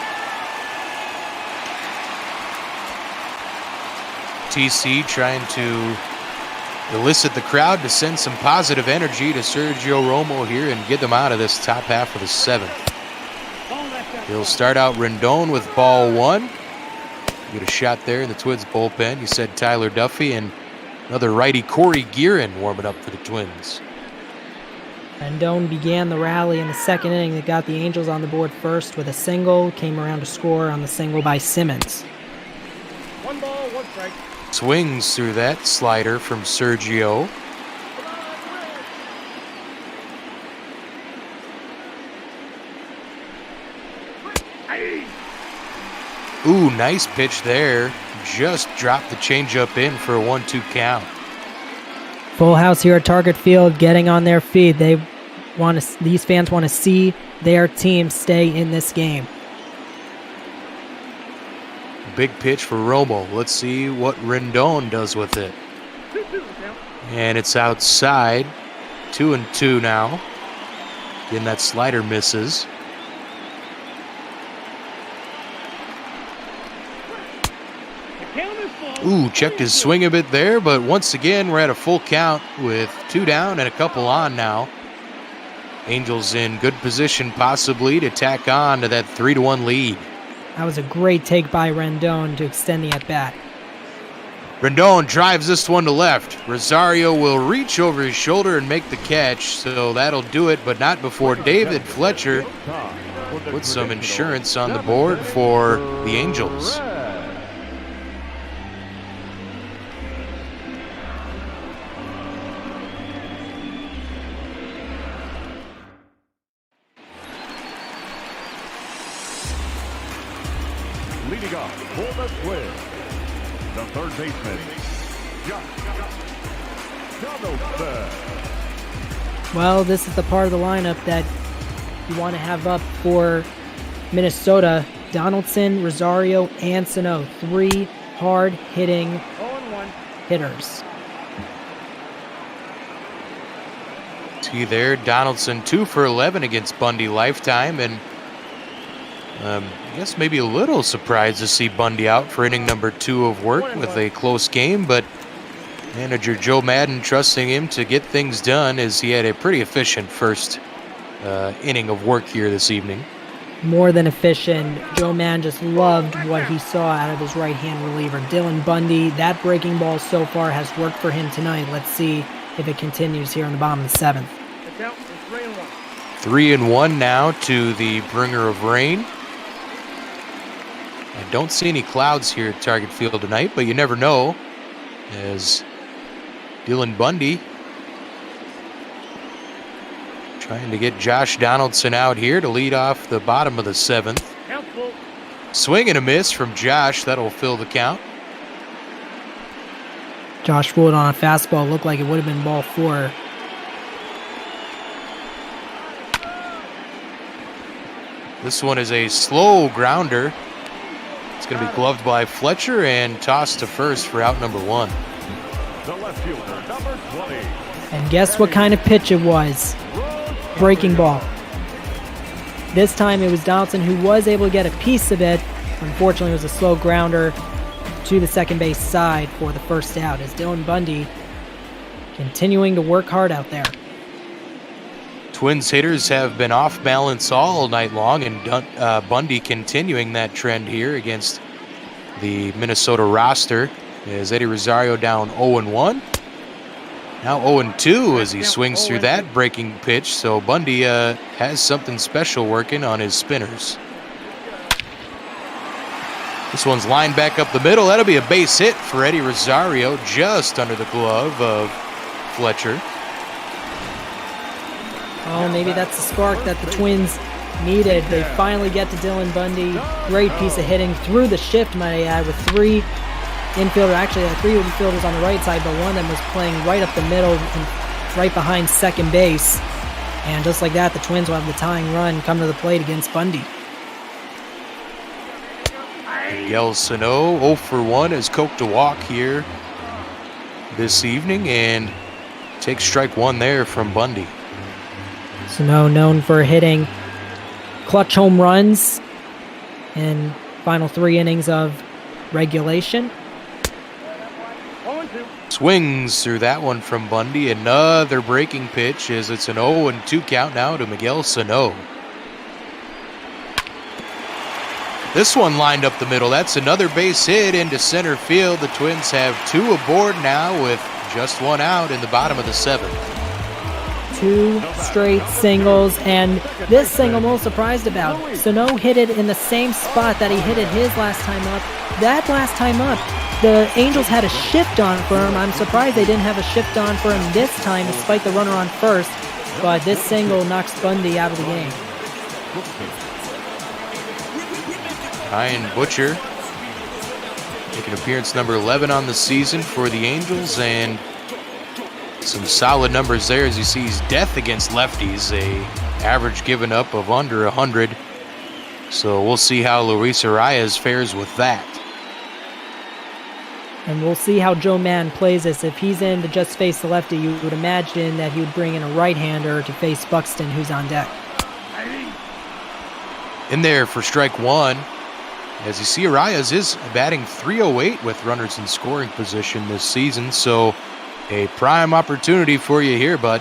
TC trying to elicit the crowd to send some positive energy to Sergio Romo here and get them out of this top half of the 7th. He'll start out Rendon with ball 1. Get a shot there in the Twins bullpen. You said Tyler Duffy, and another righty, Corey Guerin, warming up for the Twins. Rendon began the rally in the 2nd inning that got the Angels on the board first with a single, came around to score on the single by Simmons. 1 ball, 1 strike. Swings through that slider from Sergio. Ooh, nice pitch there. Just dropped the changeup in for a 1-2 count. Full house here at Target Field, getting on their feet. These fans want to see their team stay in this game. Big pitch for Romo. Let's see what Rendon does with it. And it's outside. 2 and 2 now. Again, that slider misses. Ooh, checked his swing a bit there, but once again, we're at a full count with 2 down and a couple on now. Angels in good position possibly to tack on to that 3-1 lead. That was a great take by Rendon to extend the at-bat. Rendon drives this one to left. Rosario will reach over his shoulder and make the catch, so that'll do it, but not before David Fletcher puts some insurance on the board for the Angels. Leading off for the Twins, the third baseman, Donaldson. Well, this is the part of the lineup that you want to have up for Minnesota. Donaldson, Rosario, and Sano, 3 hard-hitting hitters. See there, Donaldson 2 for 11 against Bundy lifetime, and I guess maybe a little surprised to see Bundy out for inning number 2 of work with a close game, but manager Joe Madden trusting him to get things done as he had a pretty efficient first inning of work here this evening. More than efficient. Joe Madden just loved what he saw out of his right-hand reliever. Dylan Bundy, that breaking ball so far has worked for him tonight. Let's see if it continues here in the bottom of the 7th. 3-1 now to the bringer of rain. I don't see any clouds here at Target Field tonight, but you never know, as Dylan Bundy trying to get Josh Donaldson out here to lead off the bottom of the 7th. Swing and a miss from Josh. That'll fill the count. Josh Wood on a fastball looked like it would have been ball 4. This one is a slow grounder. It's going to be gloved by Fletcher and tossed to first for out number 1. The left fielder, number 20. And guess what kind of pitch it was? Breaking ball. This time it was Donaldson who was able to get a piece of it. Unfortunately, it was a slow grounder to the second base side for the first out, as Dylan Bundy continuing to work hard out there. Twins hitters have been off balance all night long, and Bundy continuing that trend here against the Minnesota roster. As Eddie Rosario down 0-1. Now 0-2 as he swings through that breaking pitch. So Bundy has something special working on his spinners. This one's lined back up the middle. That'll be a base hit for Eddie Rosario, just under the glove of Fletcher. Oh, maybe that's the spark that the Twins needed. They finally get to Dylan Bundy. Great piece of hitting through the shift, might I add, with three infielders on the right side, but one of them was playing right up the middle and right behind second base. And just like that, the Twins will have the tying run come to the plate against Bundy. Miguel Sano 0 for 1 has coked a walk here this evening and takes strike 1 there from Bundy. Sano known for hitting clutch home runs in final 3 innings of regulation. Swings through that one from Bundy. Another breaking pitch as it's an 0-2 count now to Miguel Sano. This one lined up the middle. That's another base hit into center field. The Twins have 2 aboard now with just 1 out in the bottom of the 7th. 2 straight singles, and this single I'm a little surprised about. Sano hit it in the same spot that he hit it his last time up. That last time up, the Angels had a shift on for him. I'm surprised they didn't have a shift on for him this time, despite the runner on first. But this single knocks Bundy out of the game. Ryan Butcher making appearance number 11 on the season for the Angels, and some solid numbers there as you see he's death against lefties, a average given up of under 100. So we'll see how Luis Arias fares with that. And we'll see how Joe Mann plays this. If he's in to just face the lefty, you would imagine that he would bring in a right-hander to face Buxton, who's on deck. In there for strike 1. As you see, Arias is batting .308 with runners in scoring position this season, so a prime opportunity for you here, bud.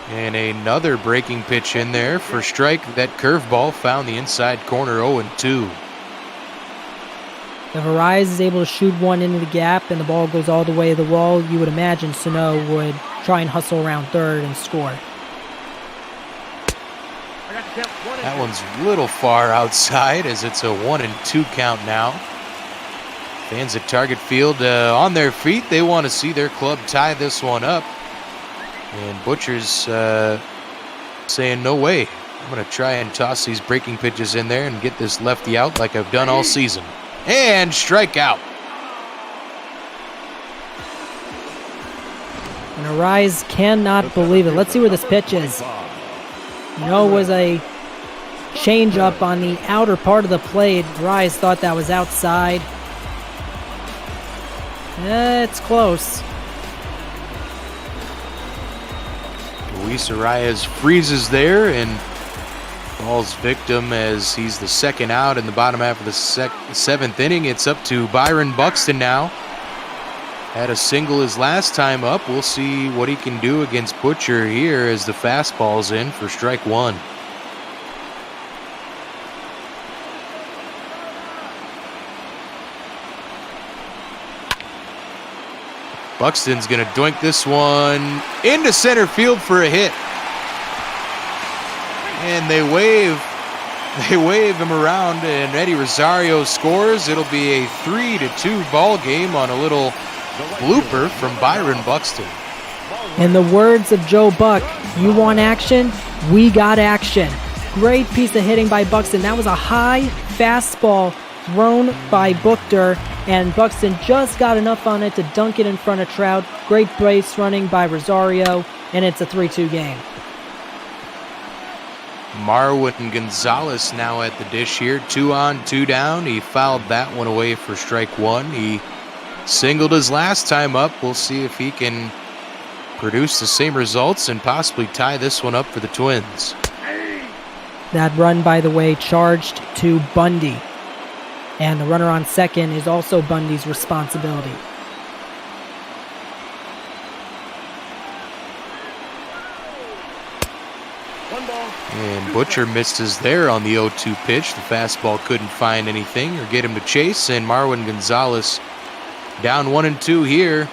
And another breaking pitch in there for strike. That curveball found the inside corner, 0-2. If Arias is able to shoot one into the gap and the ball goes all the way to the wall, you would imagine Sano would try and hustle around third and score. That one's a little far outside as it's a 1-2 count now. Fans at Target Field on their feet. They want to see their club tie this one up. And Butcher's saying, no way. I'm going to try and toss these breaking pitches in there and get this lefty out like I've done all season. And strikeout. And Arias cannot believe it. Let's see where this pitch is. You know, it was a change-up on the outer part of the plate. Arias thought that was outside. It's close. Luis Arias freezes there and falls victim as he's the second out in the bottom half of the 7th inning. It's up to Byron Buxton now. Had a single his last time up. We'll see what he can do against Butcher here as the fastball's in for strike 1. Buxton's going to doink this one into center field for a hit. And they wave him around, and Eddie Rosario scores. It'll be a 3-2 ball game on a little blooper from Byron Buxton. In the words of Joe Buck, you want action? We got action. Great piece of hitting by Buxton. That was a high fastball thrown by Buehler, and Buxton just got enough on it to dunk it in front of Trout. Great base running by Rosario, and it's a 3-2 game. Marwin Gonzalez now at the dish here. 2 on, 2 down. He fouled that one away for strike 1. He singled his last time up. We'll see if he can produce the same results and possibly tie this one up for the Twins. That run, by the way, charged to Bundy. And the runner on second is also Bundy's responsibility. And Butcher missed his there on the 0-2 pitch. The fastball couldn't find anything or get him to chase. And Marwin Gonzalez down 1-2 here.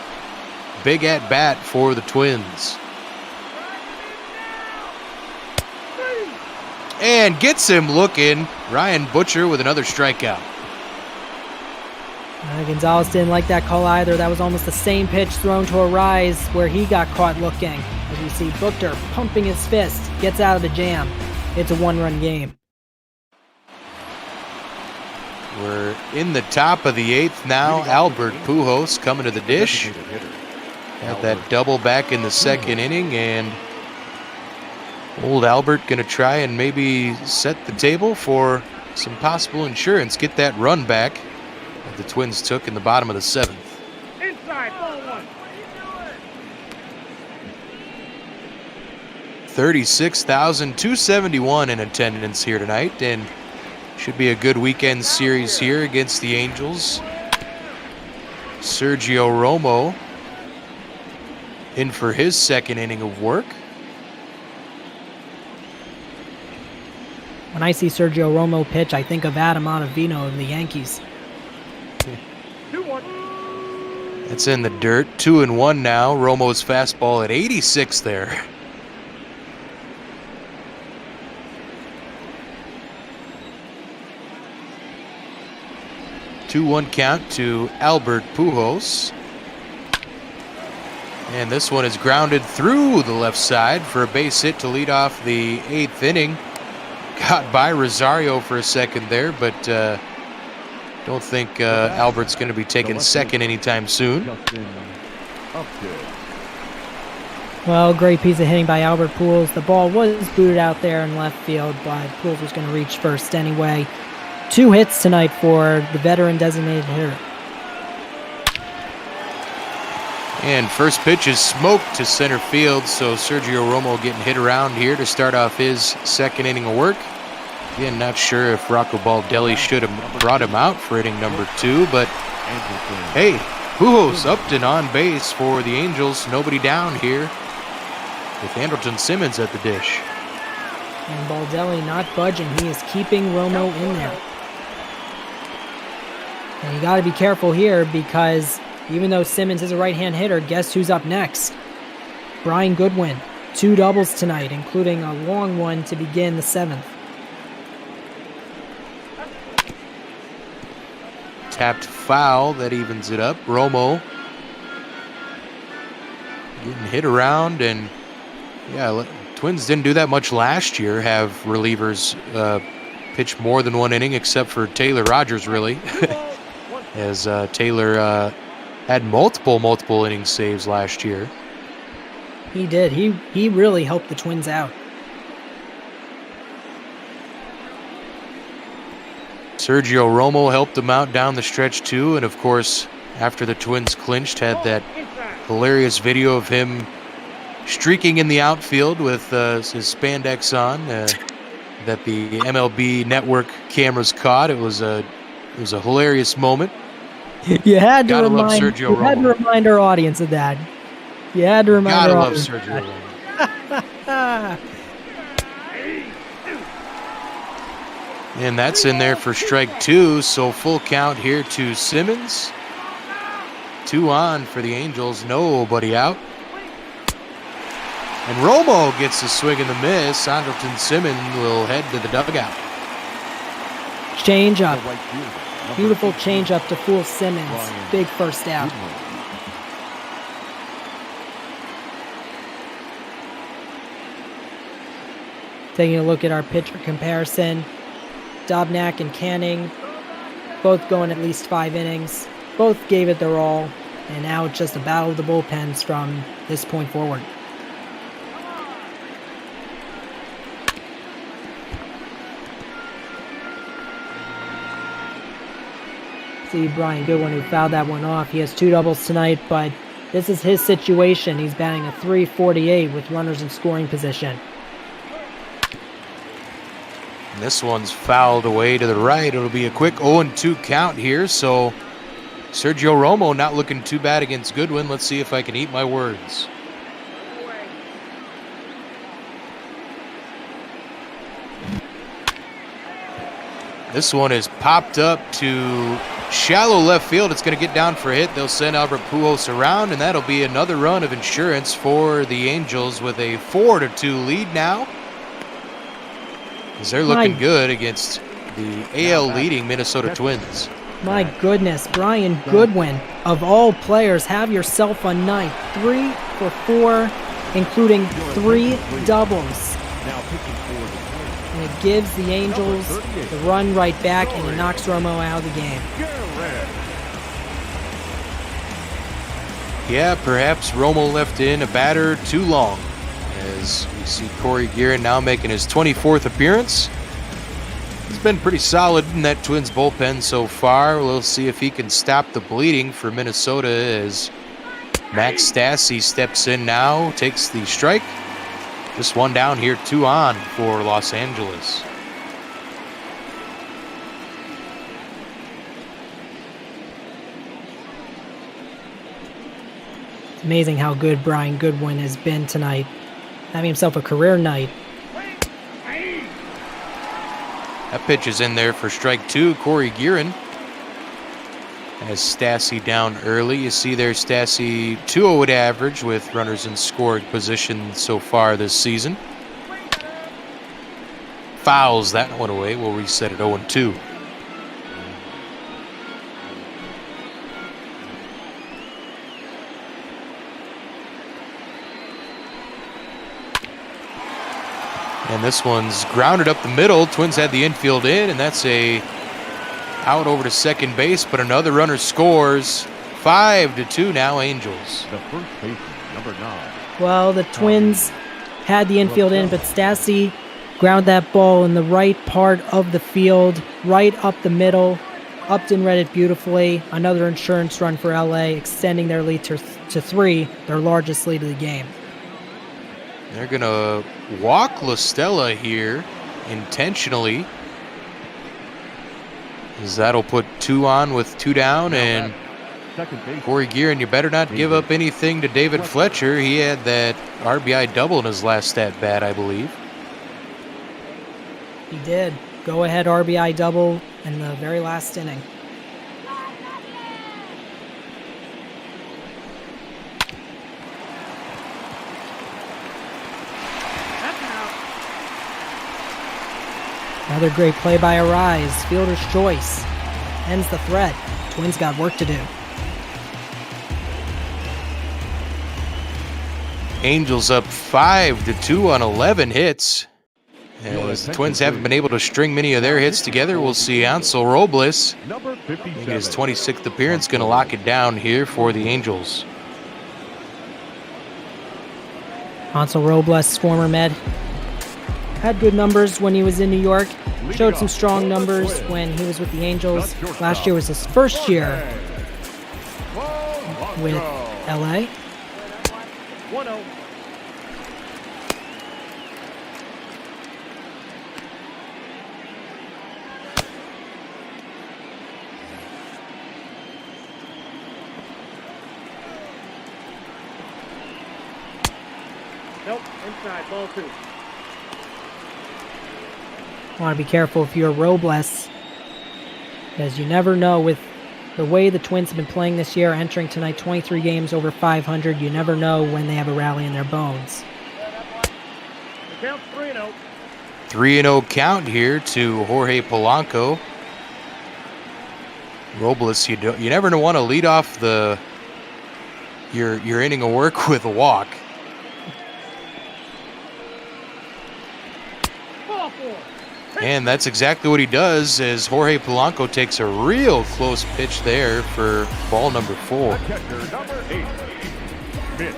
Big at bat for the Twins. And gets him looking. Ryan Butcher with another strikeout. Gonzalez didn't like that call either. That was almost the same pitch thrown to a rise where he got caught looking. As we see Buehler pumping his fist, gets out of the jam. It's a 1-run game. We're in the top of the 8th now. Albert Pujols coming to the dish. Had that double back in the second inning, and old Albert going to try and maybe set the table for some possible insurance. Get that run back that the Twins took in the bottom of the 7th. Inside, ball 1. 36,271 in attendance here tonight, and should be a good weekend series here against the Angels. Sergio Romo in for his second inning of work. When I see Sergio Romo pitch, I think of Adam Ottavino of the Yankees. It's in the dirt. 2-1 now. Romo's fastball at 86 there. Two-one count to Albert Pujols. And this one is grounded through the left side for a base hit to lead off the 8th inning. Got by Rosario for a second there, but don't think Albert's going to be taking second anytime soon. Well, great piece of hitting by Albert Pujols. The ball was booted out there in left field, but Pujols was going to reach first anyway. 2 hits tonight for the veteran designated hitter. And first pitch is smoked to center field, so Sergio Romo getting hit around here to start off his second inning of work. Again, not sure if Rocco Baldelli should have brought him out for inning number 2, but hey, Pujols up and on base for the Angels. Nobody down here with Andrelton Simmons at the dish. And Baldelli not budging. He is keeping Romo in there. And you got to be careful here because even though Simmons is a right-hand hitter, guess who's up next? Brian Goodwin. 2 doubles tonight, including a long one to begin the 7th. Tapped foul, that evens it up. Romo getting hit around, and yeah, Twins didn't do that much last year, have relievers pitch more than 1 inning, except for Taylor Rogers, really. As Taylor had multiple inning saves last year. He did. He really helped the Twins out. Sergio Romo helped him out down the stretch too, and of course, after the Twins clinched, had that hilarious video of him streaking in the outfield with his spandex on that the MLB Network cameras caught. It was a hilarious moment. You had to remind our audience of that. You had to remind our audience. Gotta love Sergio Romo. And that's in there for strike 2, so full count here to Simmons. 2 on for the Angels, nobody out. And Romo gets a swing and the miss. Andrelton Simmons will head to the dugout. Change up. Beautiful change up to fool Simmons. Big first out. Taking a look at our pitcher comparison. Dobnak and Canning both going at least 5 innings. Both gave it their all, and now it's just a battle of the bullpens from this point forward. See Brian Goodwin, who fouled that one off. He has 2 doubles tonight, but this is his situation. He's batting a .348 with runners in scoring position. And this one's fouled away to the right. It'll be a quick 0-2 count here. So Sergio Romo not looking too bad against Goodwin. Let's see if I can eat my words. This one is popped up to shallow left field. It's going to get down for a hit. They'll send Albert Pujols around, and that'll be another run of insurance for the Angels with a 4-2 lead now. As they're looking good against the AL leading Minnesota Twins. My goodness, Brian Goodwin, of all players, have yourself a night. 3 for 4, including 3 doubles. And it gives the Angels the run right back, and it knocks Romo out of the game. Yeah, perhaps Romo left in a batter too long. As we see Corey Guerin now making his 24th appearance. He's been pretty solid in that Twins bullpen so far. We'll see if he can stop the bleeding for Minnesota as Max Stassi steps in now, takes the strike. Just 1 down here, 2 on for Los Angeles. It's amazing how good Brian Goodwin has been tonight. Having himself a career night. That pitch is in there for strike 2. Corey Guerin has Stassi down early. You see there Stassi 208 average with runners in scoring position so far this season. Fouls that one away. We'll reset at 0-2. And this one's grounded up the middle. Twins had the infield in, and that's a out over to second base, but another runner scores. 5-2 now, Angels. The first baseman, number 9. Well, the Twins had the infield in, but Stassi ground that ball in the right part of the field, right up the middle. Upton read it beautifully. Another insurance run for LA, extending their lead to 3, their largest lead of the game. They're going to walk La Stella here intentionally. As that'll put 2 on with 2 down. And Corey Guerin, you better not give up anything to David Fletcher. He had that RBI double in his last at bat, I believe. He did. Go ahead RBI double in the very last inning. Another great play by Arise. Fielder's choice. Ends the threat. Twins got work to do. Angels up 5-2 on 11 hits. As the Twins haven't been able to string many of their hits together, we'll see Ansel Robles making his 26th appearance, going to lock it down here for the Angels. Ansel Robles, former Med, had good numbers when he was in New York. Showed some strong numbers when he was with the Angels. Last year was his first year with LA. 1-0. Nope, inside, ball 2. Want to be careful if you're Robles, because you never know with the way the Twins have been playing this year, entering tonight 23 games over 500, you never know when they have a rally in their bones. The count's 3-0. 3-0 count here to Jorge Polanco. Robles, you never want to lead off your inning of work with a walk. Ball 4. And that's exactly what he does as Jorge Polanco takes a real close pitch there for ball number 4. Catcher number 8, Mitch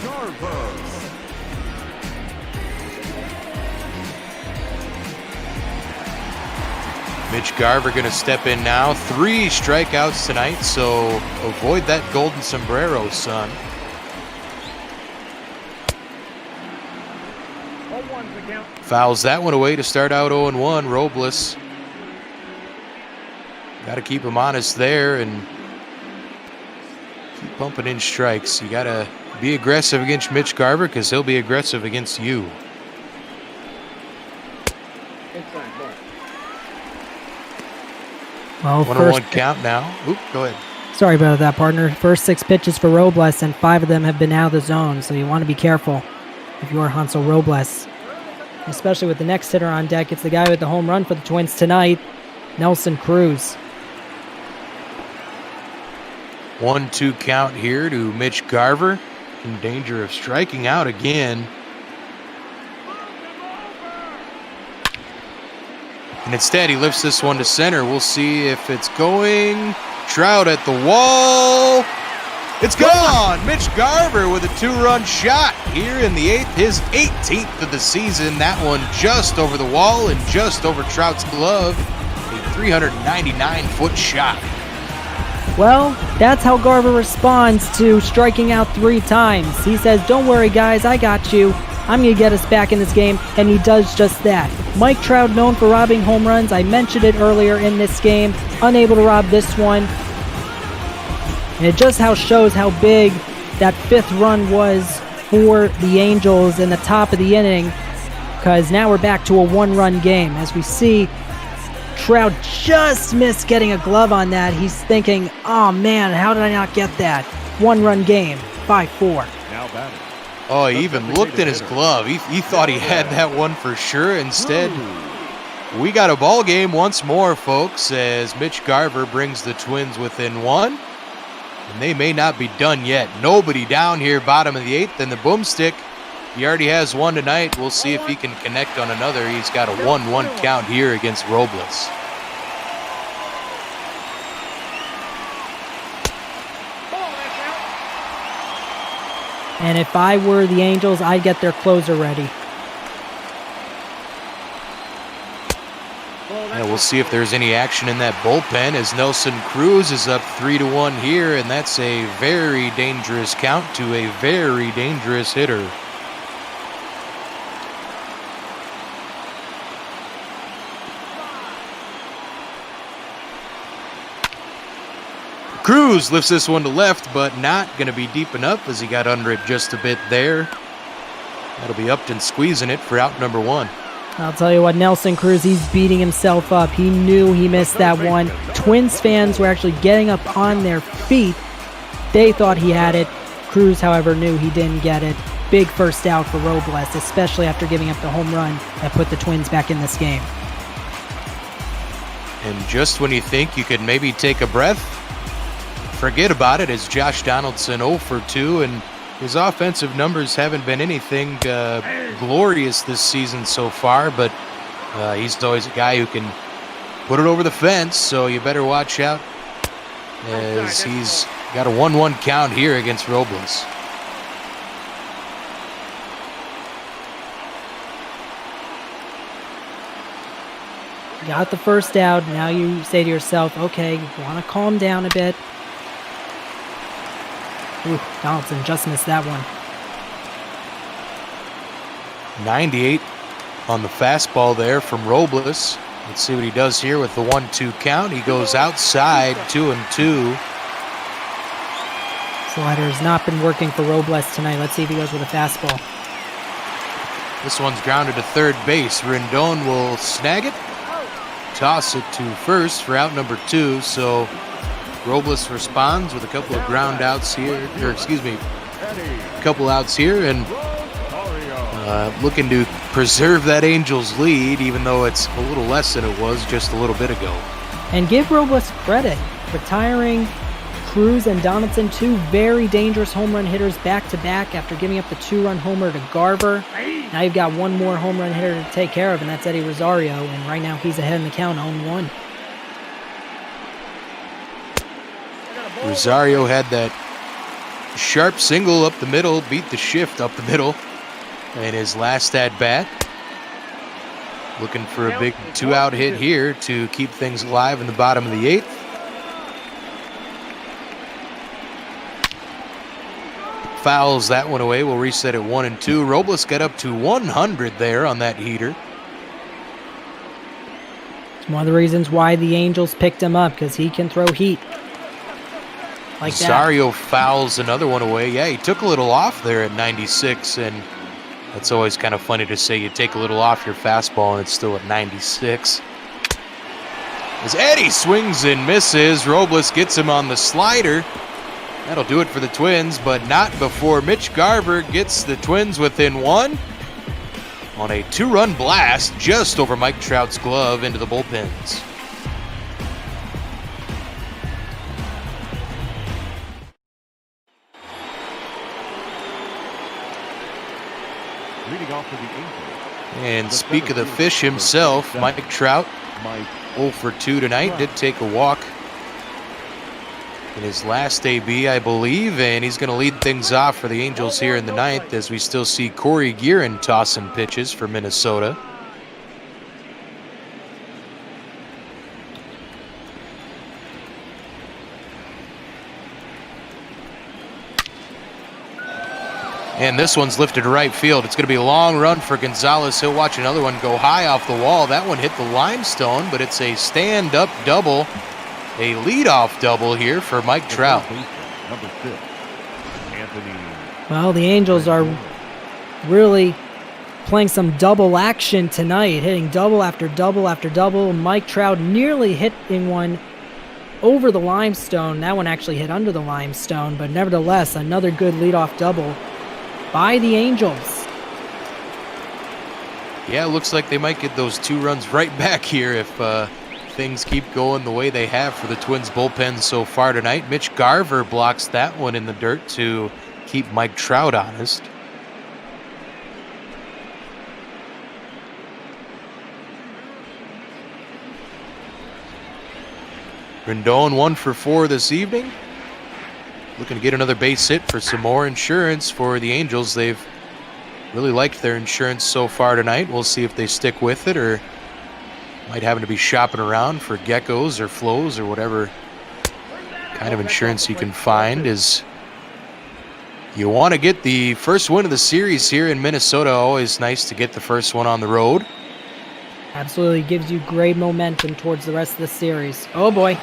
Garver. Mitch Garver going to step in now. 3 strikeouts tonight, so avoid that golden sombrero, son. Fouls that one away to start out 0-1. Robles. Got to keep him honest there and keep pumping in strikes. You got to be aggressive against Mitch Garver because he'll be aggressive against you. Well, 1-1 count now. Oop, go ahead. Sorry about that, partner. First 6 pitches for Robles, and 5 of them have been out of the zone, so you want to be careful if you are Hansel Robles. Especially with the next hitter on deck. It's the guy with the home run for the Twins tonight, Nelson Cruz. 1-2 count here to Mitch Garver. In danger of striking out again. And instead, he lifts this one to center. We'll see if it's going. Trout at the wall. It's gone! Mitch Garver with a 2-run shot here in the 8th, his 18th of the season. That one just over the wall and just over Trout's glove. A 399-foot shot. Well, that's how Garver responds to striking out 3 times. He says, "Don't worry, guys, I got you. I'm going to get us back in this game," and he does just that. Mike Trout, known for robbing home runs. I mentioned it earlier in this game. Unable to rob this one. And it just shows how big that 5th run was for the Angels in the top of the inning, because now we're back to a 1-run game. As we see, Trout just missed getting a glove on that. He's thinking, oh man, how did I not get that? 1-run game, 5-4. Now batting. Oh, he even looked at his glove. He thought he had that one for sure. Instead, we got a ball game once more, folks, as Mitch Garver brings the Twins within 1. And they may not be done yet. Nobody down here, bottom of the 8th, and the boomstick. He already has 1 tonight. We'll see if he can connect on another. He's got a 1-1 count here against Robles. And if I were the Angels, I'd get their closer ready. Yeah, we'll see if there's any action in that bullpen as Nelson Cruz is up 3-1 here, and that's a very dangerous count to a very dangerous hitter. Cruz lifts this one to left, but not going to be deep enough as he got under it just a bit there. That'll be Upton squeezing it for out number 1. I'll tell you what, Nelson Cruz, he's beating himself up. He knew he missed that one. Twins fans were actually getting up on their feet. They thought he had it. Cruz, however, knew he didn't get it. Big first out for Robles, especially after giving up the home run that put the Twins back in this game. And just when you think you could maybe take a breath, forget about it as Josh Donaldson 0 for 2, and his offensive numbers haven't been anything glorious this season so far, but he's always a guy who can put it over the fence, so you better watch out as he's got a 1-1 count here against Robles. Got the first out. Now you say to yourself, okay, you want to calm down a bit. Ooh, Donaldson just missed that one. 98 on the fastball there from Robles. Let's see what he does here with the 1-2 count. He goes outside, 2-2. Slider has not been working for Robles tonight. Let's see if he goes with a fastball. This one's grounded to third base. Rendon will snag it, toss it to first for out number 2. So Robles responds with a couple of ground outs here, a couple outs here, and looking to preserve that Angels lead, even though it's a little less than it was just a little bit ago. And give Robles credit, retiring Cruz and Donaldson, 2 very dangerous home run hitters back-to-back after giving up the 2-run homer to Garver. Now you've got one more home run hitter to take care of, and that's Eddie Rosario. And right now he's ahead in the count, 0-1. Rosario had that sharp single up the middle, beat the shift up the middle in his last at bat. Looking for a big 2-out hit here to keep things alive in the bottom of the 8th. Fouls that one away. We'll reset at 1-2. Robles got up to 100 there on that heater. It's one of the reasons why the Angels picked him up, because he can throw heat. Like that. Rosario fouls another one away. Yeah, he took a little off there at 96, and that's always kind of funny to say you take a little off your fastball and it's still at 96. As Eddie swings and misses, Robles gets him on the slider. That'll do it for the Twins, but not before Mitch Garver gets the Twins within 1 on a 2-run blast just over Mike Trout's glove into the bullpens. Leading off for the Angels. And speak of the fish himself, Mike Trout, 0 for 2 tonight, did take a walk in his last AB, I believe, and he's going to lead things off for the Angels here in the 9th as we still see Corey Guerin tossing pitches for Minnesota. And this one's lifted to right field. It's going to be a long run for Gonzalez. He'll watch another one go high off the wall. That one hit the limestone, but it's a stand-up double. A leadoff double here for Mike Trout. Well, the Angels are really playing some double action tonight, hitting double after double after double. Mike Trout nearly hitting one over the limestone. That one actually hit under the limestone, but nevertheless, another good leadoff double by the Angels. Yeah, it looks like they might get those 2 runs right back here if things keep going the way they have for the Twins bullpen so far tonight. Mitch Garver blocks that one in the dirt to keep Mike Trout honest. Rendon 1 for 4 this evening. Looking to get another base hit for some more insurance for the Angels. They've really liked their insurance so far tonight. We'll see if they stick with it or might happen to be shopping around for geckos or flows or whatever kind of insurance you can find. Is you want to get the first win of the series here in Minnesota. Always nice to get the first one on the road. Absolutely gives you great momentum towards the rest of the series. Oh boy.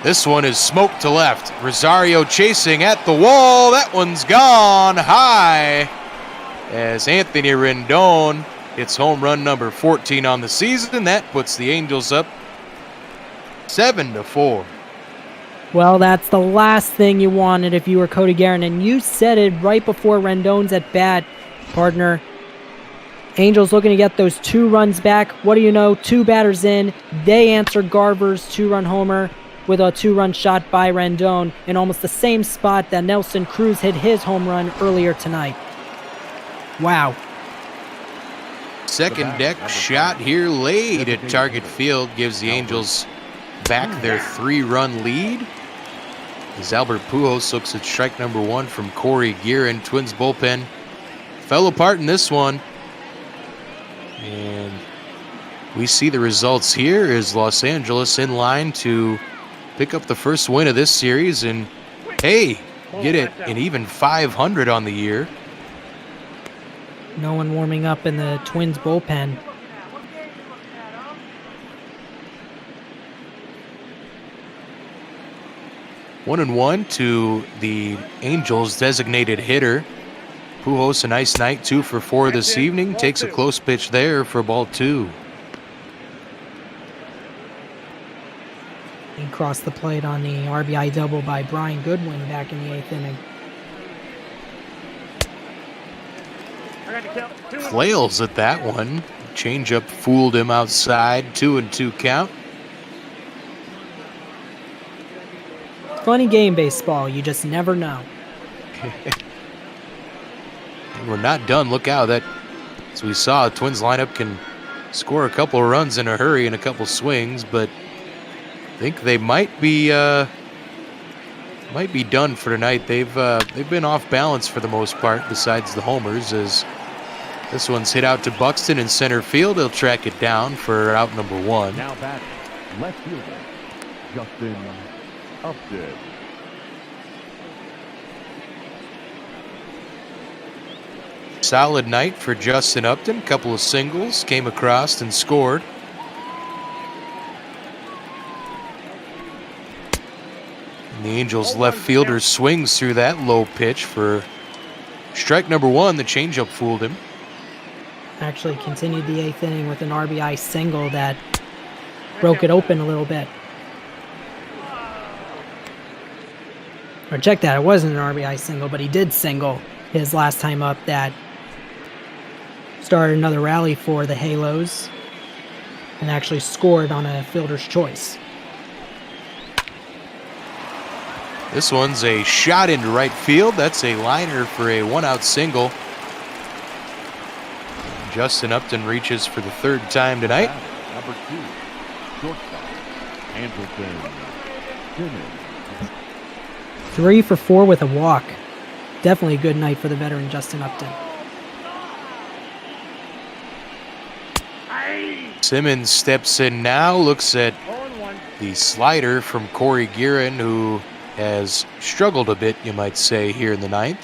This one is smoked to left. Rosario chasing at the wall. That one's gone high as Anthony Rendon hits home run number 14 on the season. That puts the Angels up 7-4. Well, that's the last thing you wanted if you were Cody Guerin, and you said it right before Rendon's at bat, partner. Angels looking to get those 2 runs back. What do you know? 2 batters in. They answer Garver's 2-run homer with a 2-run shot by Rendon in almost the same spot that Nelson Cruz hit his home run earlier tonight. Wow. Second deck shot here laid at target field gives the Angels back their 3-run lead. As Albert Pujols looks at strike number 1 from Corey Guerin. Twins bullpen fell apart in this one. And we see the results here is Los Angeles in line to pick up the first win of this series and, hey, get it an even 500 on the year. No one warming up in the Twins bullpen. 1-1 to the Angels' designated hitter. Pujols, a nice night, 2 for 4 this evening. Takes a close pitch there for ball 2. He crossed the plate on the RBI double by Brian Goodwin back in the 8th inning. Flails at that one. Changeup fooled him outside. 2-2 count. Funny game, baseball. You just never know. And we're not done. Look out. That As we saw, Twins lineup can score a couple of runs in a hurry and a couple swings, but I think they might be done for tonight. They've been off balance for the most part, besides the homers, as this one's hit out to Buxton in center field. He'll track it down for out number 1. Now batting, left fielder, Justin Upton. Solid night for Justin Upton. Couple of singles, came across and scored. And the Angels left fielder swings through that low pitch for strike number 1. The changeup fooled him. Actually continued the 8th inning with an RBI single that broke it open a little bit. Or check that, it wasn't an RBI single, but he did single his last time up. That started another rally for the Halos and actually scored on a fielder's choice. This one's a shot into right field. That's a liner for a 1-out single. Justin Upton reaches for the 3rd time tonight. Number 2, shortstop, Andrelton Simmons. 3 for 4 with a walk. Definitely a good night for the veteran Justin Upton. Simmons steps in now, looks at the slider from Corey Guerin, who has struggled a bit, you might say, here in the 9th.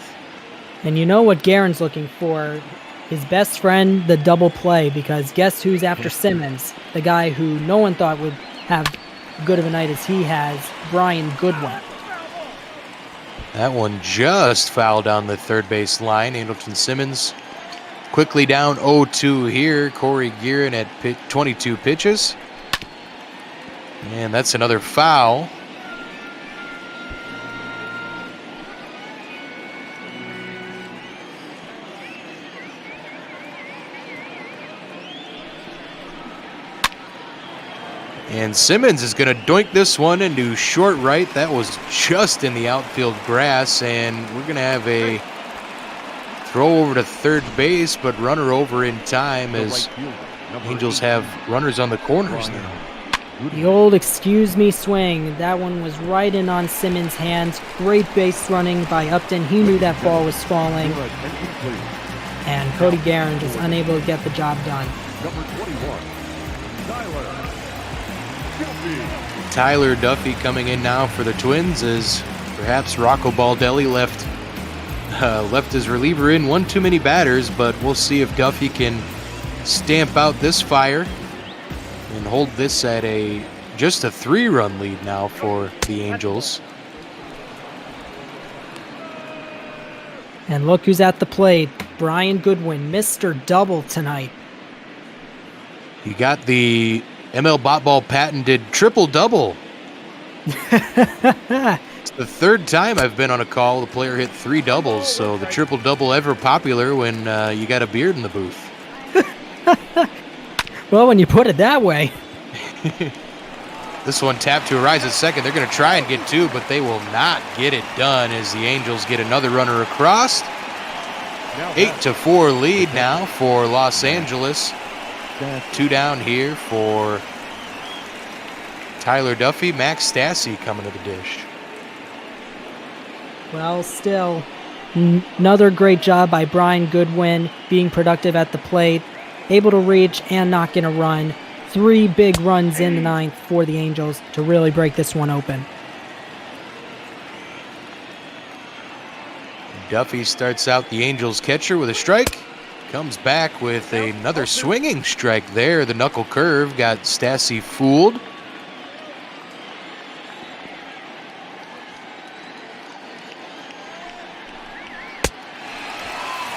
And you know what Guerin's looking for? His best friend, the double play, because guess who's after Simmons? The guy who no one thought would have good of a night as he has, Brian Goodwin. That one just fouled down the third base line. Andrelton Simmons quickly down 0-2 here. Corey Guerin at 22 pitches. And that's another foul. And Simmons is going to doink this one into short right. That was just in the outfield grass. And we're going to have a throw over to third base, but runner over in time as Angels have runners on the corners now. The old excuse me swing. That one was right in on Simmons' hands. Great base running by Upton. He knew that ball was falling. And Cody Guerin just unable to get the job done. Number 21, Tyler Duffy coming in now for the Twins, as perhaps Rocco Baldelli left his reliever in one too many batters, but we'll see if Duffy can stamp out this fire and hold this at just a 3-run lead now for the Angels. And look who's at the plate. Brian Goodwin, Mr. Double tonight. He got the ML Bot Ball patented triple-double. It's the 3rd time I've been on a call. The player hit 3 doubles, so the triple-double ever popular when you got a beard in the booth. Well, when you put it that way. This one tapped to a rise at second. They're going to try and get 2, but they will not get it done as the Angels get another runner across. 8-4 lead now for Los Angeles. 2 down here for Tyler Duffy. Max Stassi coming to the dish. Well, still, another great job by Brian Goodwin, being productive at the plate, able to reach and knock in a run. 3 big runs in the 9th for the Angels to really break this one open. Duffy starts out the Angels catcher with a strike. Comes back with another swinging strike there. The knuckle curve got Stassi fooled.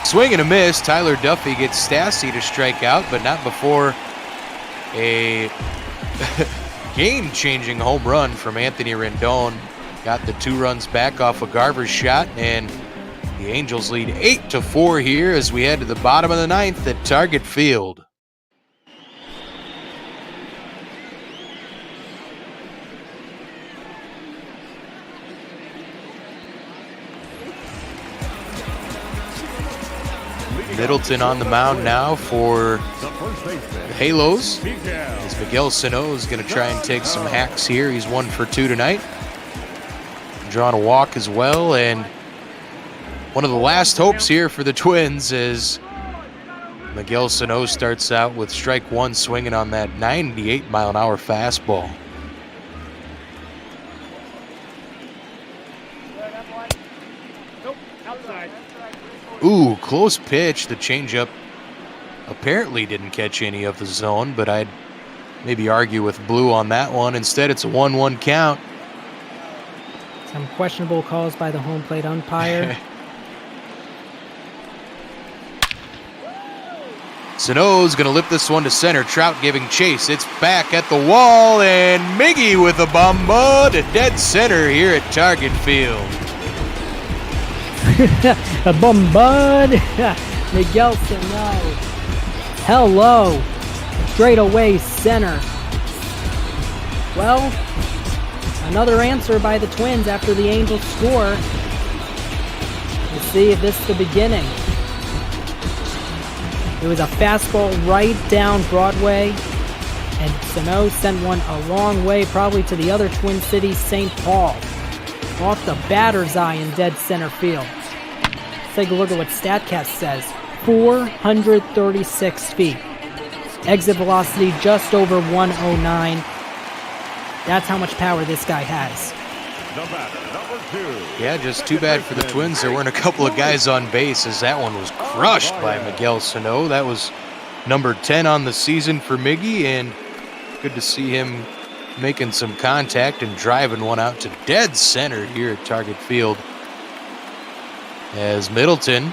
Swing and a miss. Tyler Duffy gets Stassi to strike out, but not before a game-changing home run from Anthony Rendon. Got the 2 runs back off a Garver's shot, and the Angels lead 8-4 here as we head to the bottom of the 9th at Target Field. Middleton on the mound now for the Halos. As Miguel Sano is going to try and take some hacks here. He's 1 for 2 tonight. Drawing a walk as well, and one of the last hopes here for the Twins is Miguel Sano starts out with strike 1, swinging on that 98-mile-an-hour fastball. Ooh, close pitch. The changeup apparently didn't catch any of the zone, but I'd maybe argue with Blue on that one. Instead, it's a 1-1 count. Some questionable calls by the home plate umpire. Sano's going to lift this one to center. Trout giving chase. It's back at the wall, and Miggy with a bomba to dead center here at Target Field. A bombard. Miguel Sano. Hello. Straight away center. Well, another answer by the Twins after the Angels score. Let's see if this is the beginning. It was a fastball right down Broadway, and Sano sent one a long way, probably to the other Twin Cities, St. Paul. Off the batter's eye in dead center field. Let's take a look at what StatCast says. 436 feet. Exit velocity just over 109. That's how much power this guy has. Yeah, just too bad for the Twins. There weren't a couple of guys on base as that one was crushed by Miguel Sano. That was number 10 on the season for Miggy, and good to see him making some contact and driving one out to dead center here at Target Field. As Middleton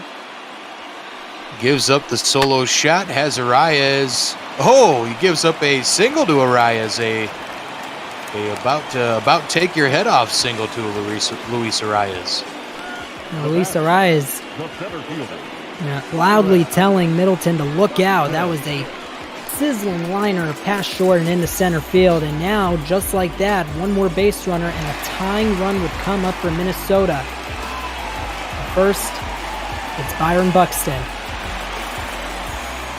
gives up the solo shot, has Arias. Oh, he gives up a single to Arias, a about take your head off single to Luis Arias. Luis Arias loudly telling Middleton to look out. That was a sizzling liner past short and into center field. And now, just like that, one more base runner and a tying run would come up for Minnesota. But first, it's Byron Buxton.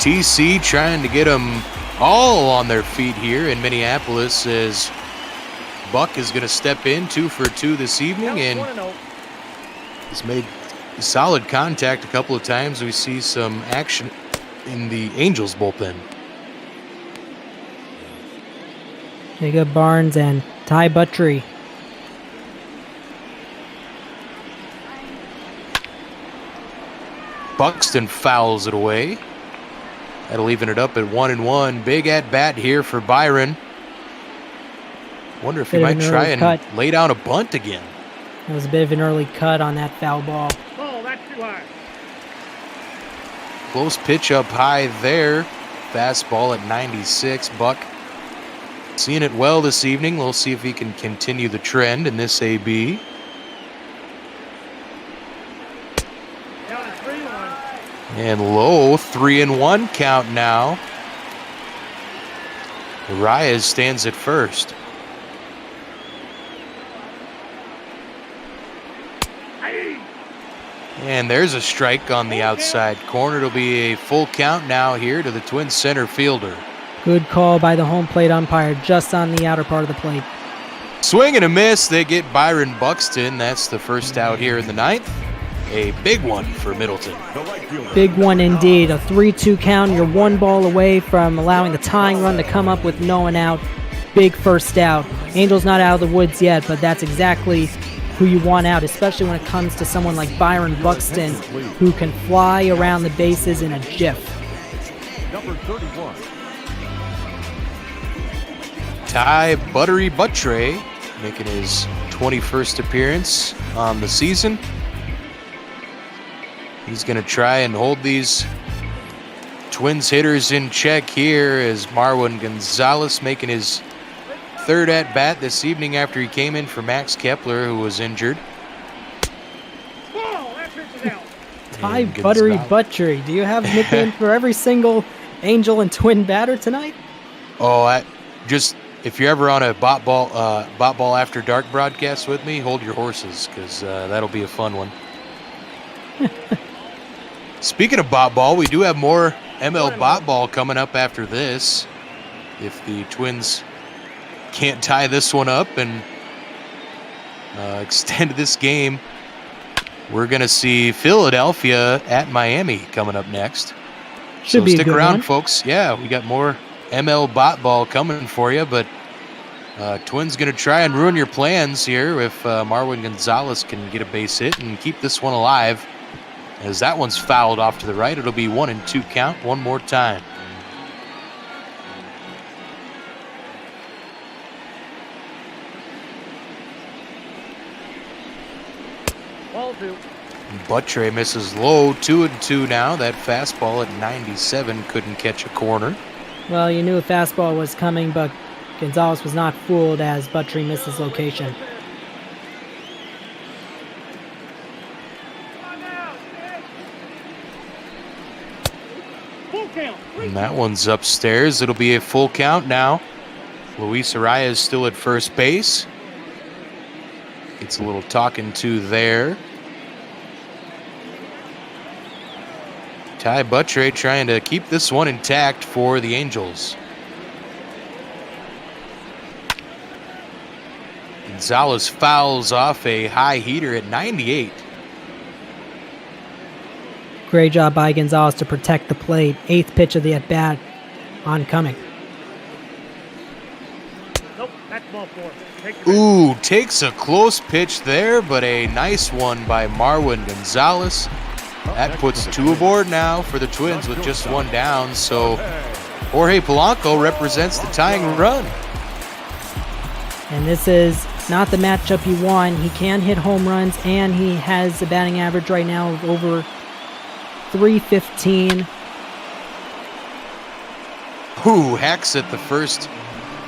TC trying to get them all on their feet here in Minneapolis as Buck is going to step in 2 for 2 this evening, and he's made solid contact a couple of times. We see some action in the Angels bullpen. Jacob Barnes and Ty Buttry. Buxton fouls it away. That'll even it up at 1-1. Big at bat here for Byron. Wonder if he might try and lay down a bunt again. That was a bit of an early cut on that foul ball. Oh, that's too high. Close pitch up high there. Fastball at 96. Buck seeing it well this evening. We'll see if he can continue the trend in this AB. And low, 3-1 count now. Arias stands at first. And there's a strike on the outside corner. It'll be a full count now here to the Twins center fielder. Good call by the home plate umpire just on the outer part of the plate. Swing and a miss. They get Byron Buxton. That's the first out here in the ninth. A big one for Middleton. Big one indeed. A 3-2 count. You're one ball away from allowing the tying run to come up with no one out. Big first out. Angels not out of the woods yet, but that's exactly who you want out, especially when it comes to someone like Byron Buxton, who can fly around the bases in a jiff. Number 31. Ty Buttry making his 21st appearance on the season. He's going to try and hold these Twins hitters in check here as Marwin Gonzalez making his third at bat this evening after he came in for Max Kepler, who was injured. Ty Buttry. Do you have a nickname for every single Angel and Twin batter tonight? Oh, if you're ever on a Bot Ball After Dark broadcast with me, hold your horses, because that'll be a fun one. Speaking of bot ball, we do have more ML bot ball coming up after this. If the Twins can't tie this one up and extend this game, we're going to see Philadelphia at Miami coming up next. Should so be a stick good around, one. folks. Yeah, we got more ML bot ball coming for you, but Twins going to try and ruin your plans here if Marwin Gonzalez can get a base hit and keep this one alive. As that one's fouled off to the right, it'll be 1-2 count one more time. Ball 2. Buttre misses low, 2-2 now. That fastball at 97 couldn't catch a corner. Well, you knew a fastball was coming, but Gonzalez was not fooled as Buttrey missed his location. Full count. And that one's upstairs. It'll be a full count now. Luis Araya is still at first base. Gets a little talking to there. Ty Buttre trying to keep this one intact for the Angels. Gonzalez fouls off a high heater at 98. Great job by Gonzalez to protect the plate. 8th pitch of the at-bat oncoming. Nope, that's ball 4. Ooh, takes a close pitch there, but a nice one by Marwin Gonzalez. That puts 2 aboard now for the Twins with just 1 down, so Jorge Polanco represents the tying run. And this is not the matchup you want. He can hit home runs, and he has a batting average right now of over 315. Ooh, hacks at the first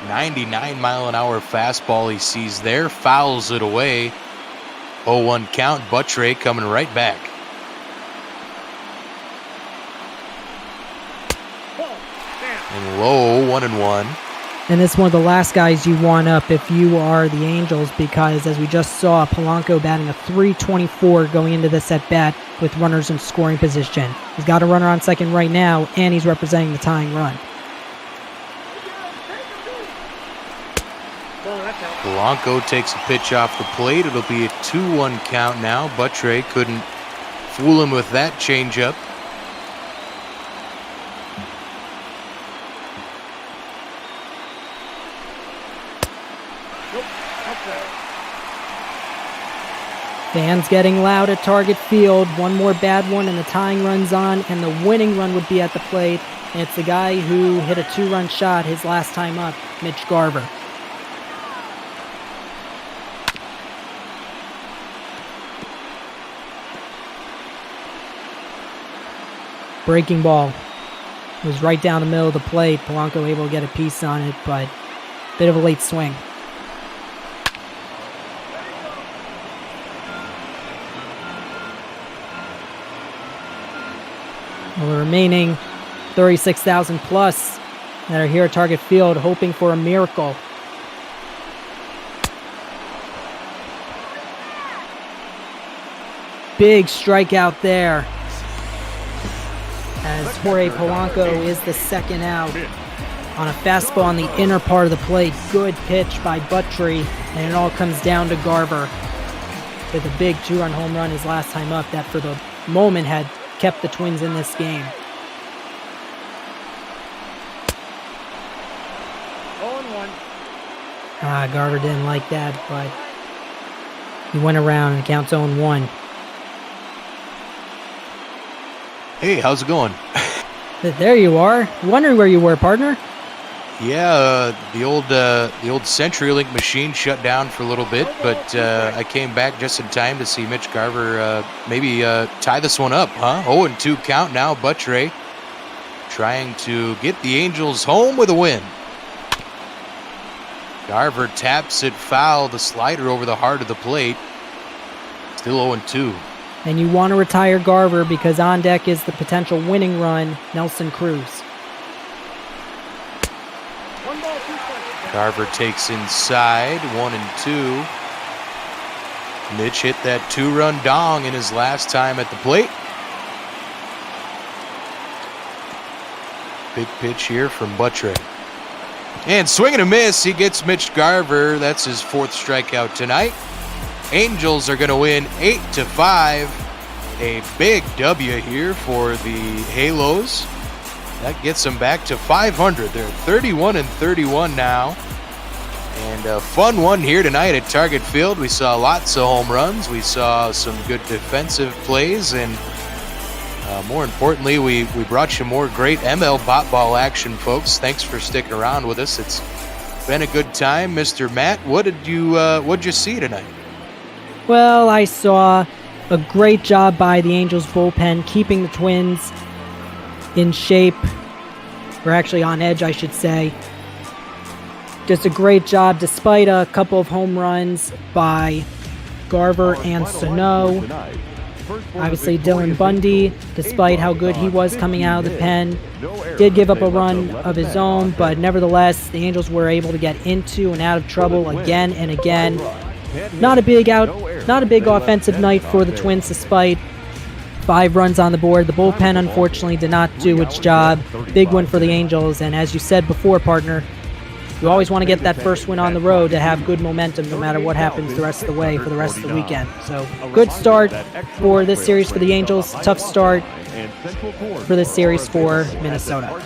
99-mile-an-hour fastball he sees there, fouls it away. 0-1 count, Buttre coming right back. And low, 1-1. And it's one of the last guys you want up if you are the Angels, because as we just saw, Polanco batting a 324 going into this at-bat with runners in scoring position. He's got a runner on second right now, and he's representing the tying run. Polanco takes a pitch off the plate. It'll be a 2-1 count now. Buttre couldn't fool him with that changeup. Fans getting loud at Target Field. One more bad one and the tying run's on, and the winning run would be at the plate. And it's the guy who hit a 2-run shot his last time up, Mitch Garver. Breaking ball was right down the middle of the plate. Polanco able to get a piece on it, but bit of a late swing. Well, the remaining 36,000 plus that are here at Target Field hoping for a miracle. Big strikeout there, as Jorge Polanco is the second out on a fastball on the inner part of the plate. Good pitch by Buttre, and it all comes down to Garver with a big 2-run home run his last time up that for the moment had kept the Twins in this game. Garver didn't like that, but he went around and counts 0-1. Hey, how's it going? There you are. Wondering where you were, partner. Yeah, the old CenturyLink machine shut down for a little bit, but I came back just in time to see Mitch Garver maybe tie this one up, huh? 0-2 count now. Buttre trying to get the Angels home with a win. Garver taps it foul, the slider over the heart of the plate. Still 0-2. And you want to retire Garver because on deck is the potential winning run, Nelson Cruz. Garver takes inside, 1-2. Mitch hit that 2-run dong in his last time at the plate. Big pitch here from Buttrick. And swing and a miss. He gets Mitch Garver. That's his 4th strikeout tonight. Angels are going to win 8-5. A big W here for the Halos. That gets them back to 500. They're 31-31 now. And a fun one here tonight at Target Field. We saw lots of home runs. We saw some good defensive plays. And more importantly, we brought you more great ML bot ball action, folks. Thanks for sticking around with us. It's been a good time. Mr. Matt, what'd you see tonight? Well, I saw a great job by the Angels bullpen keeping the Twins in shape, or actually on edge, I should say. Just a great job despite a couple of home runs by Garver and Sano. Obviously, Dylan Bundy, despite how good he was coming out of the pen, did give up a run of his own, but nevertheless, the Angels were able to get into and out of trouble again and again. Not a big offensive night for the Twins, despite 5 runs on the board. The bullpen, unfortunately, did not do its job. Big win for the Angels, and as you said before, partner, you always want to get that first win on the road to have good momentum no matter what happens the rest of the way for the rest of the weekend. So, good start for this series for the Angels. Tough start for this series for Minnesota.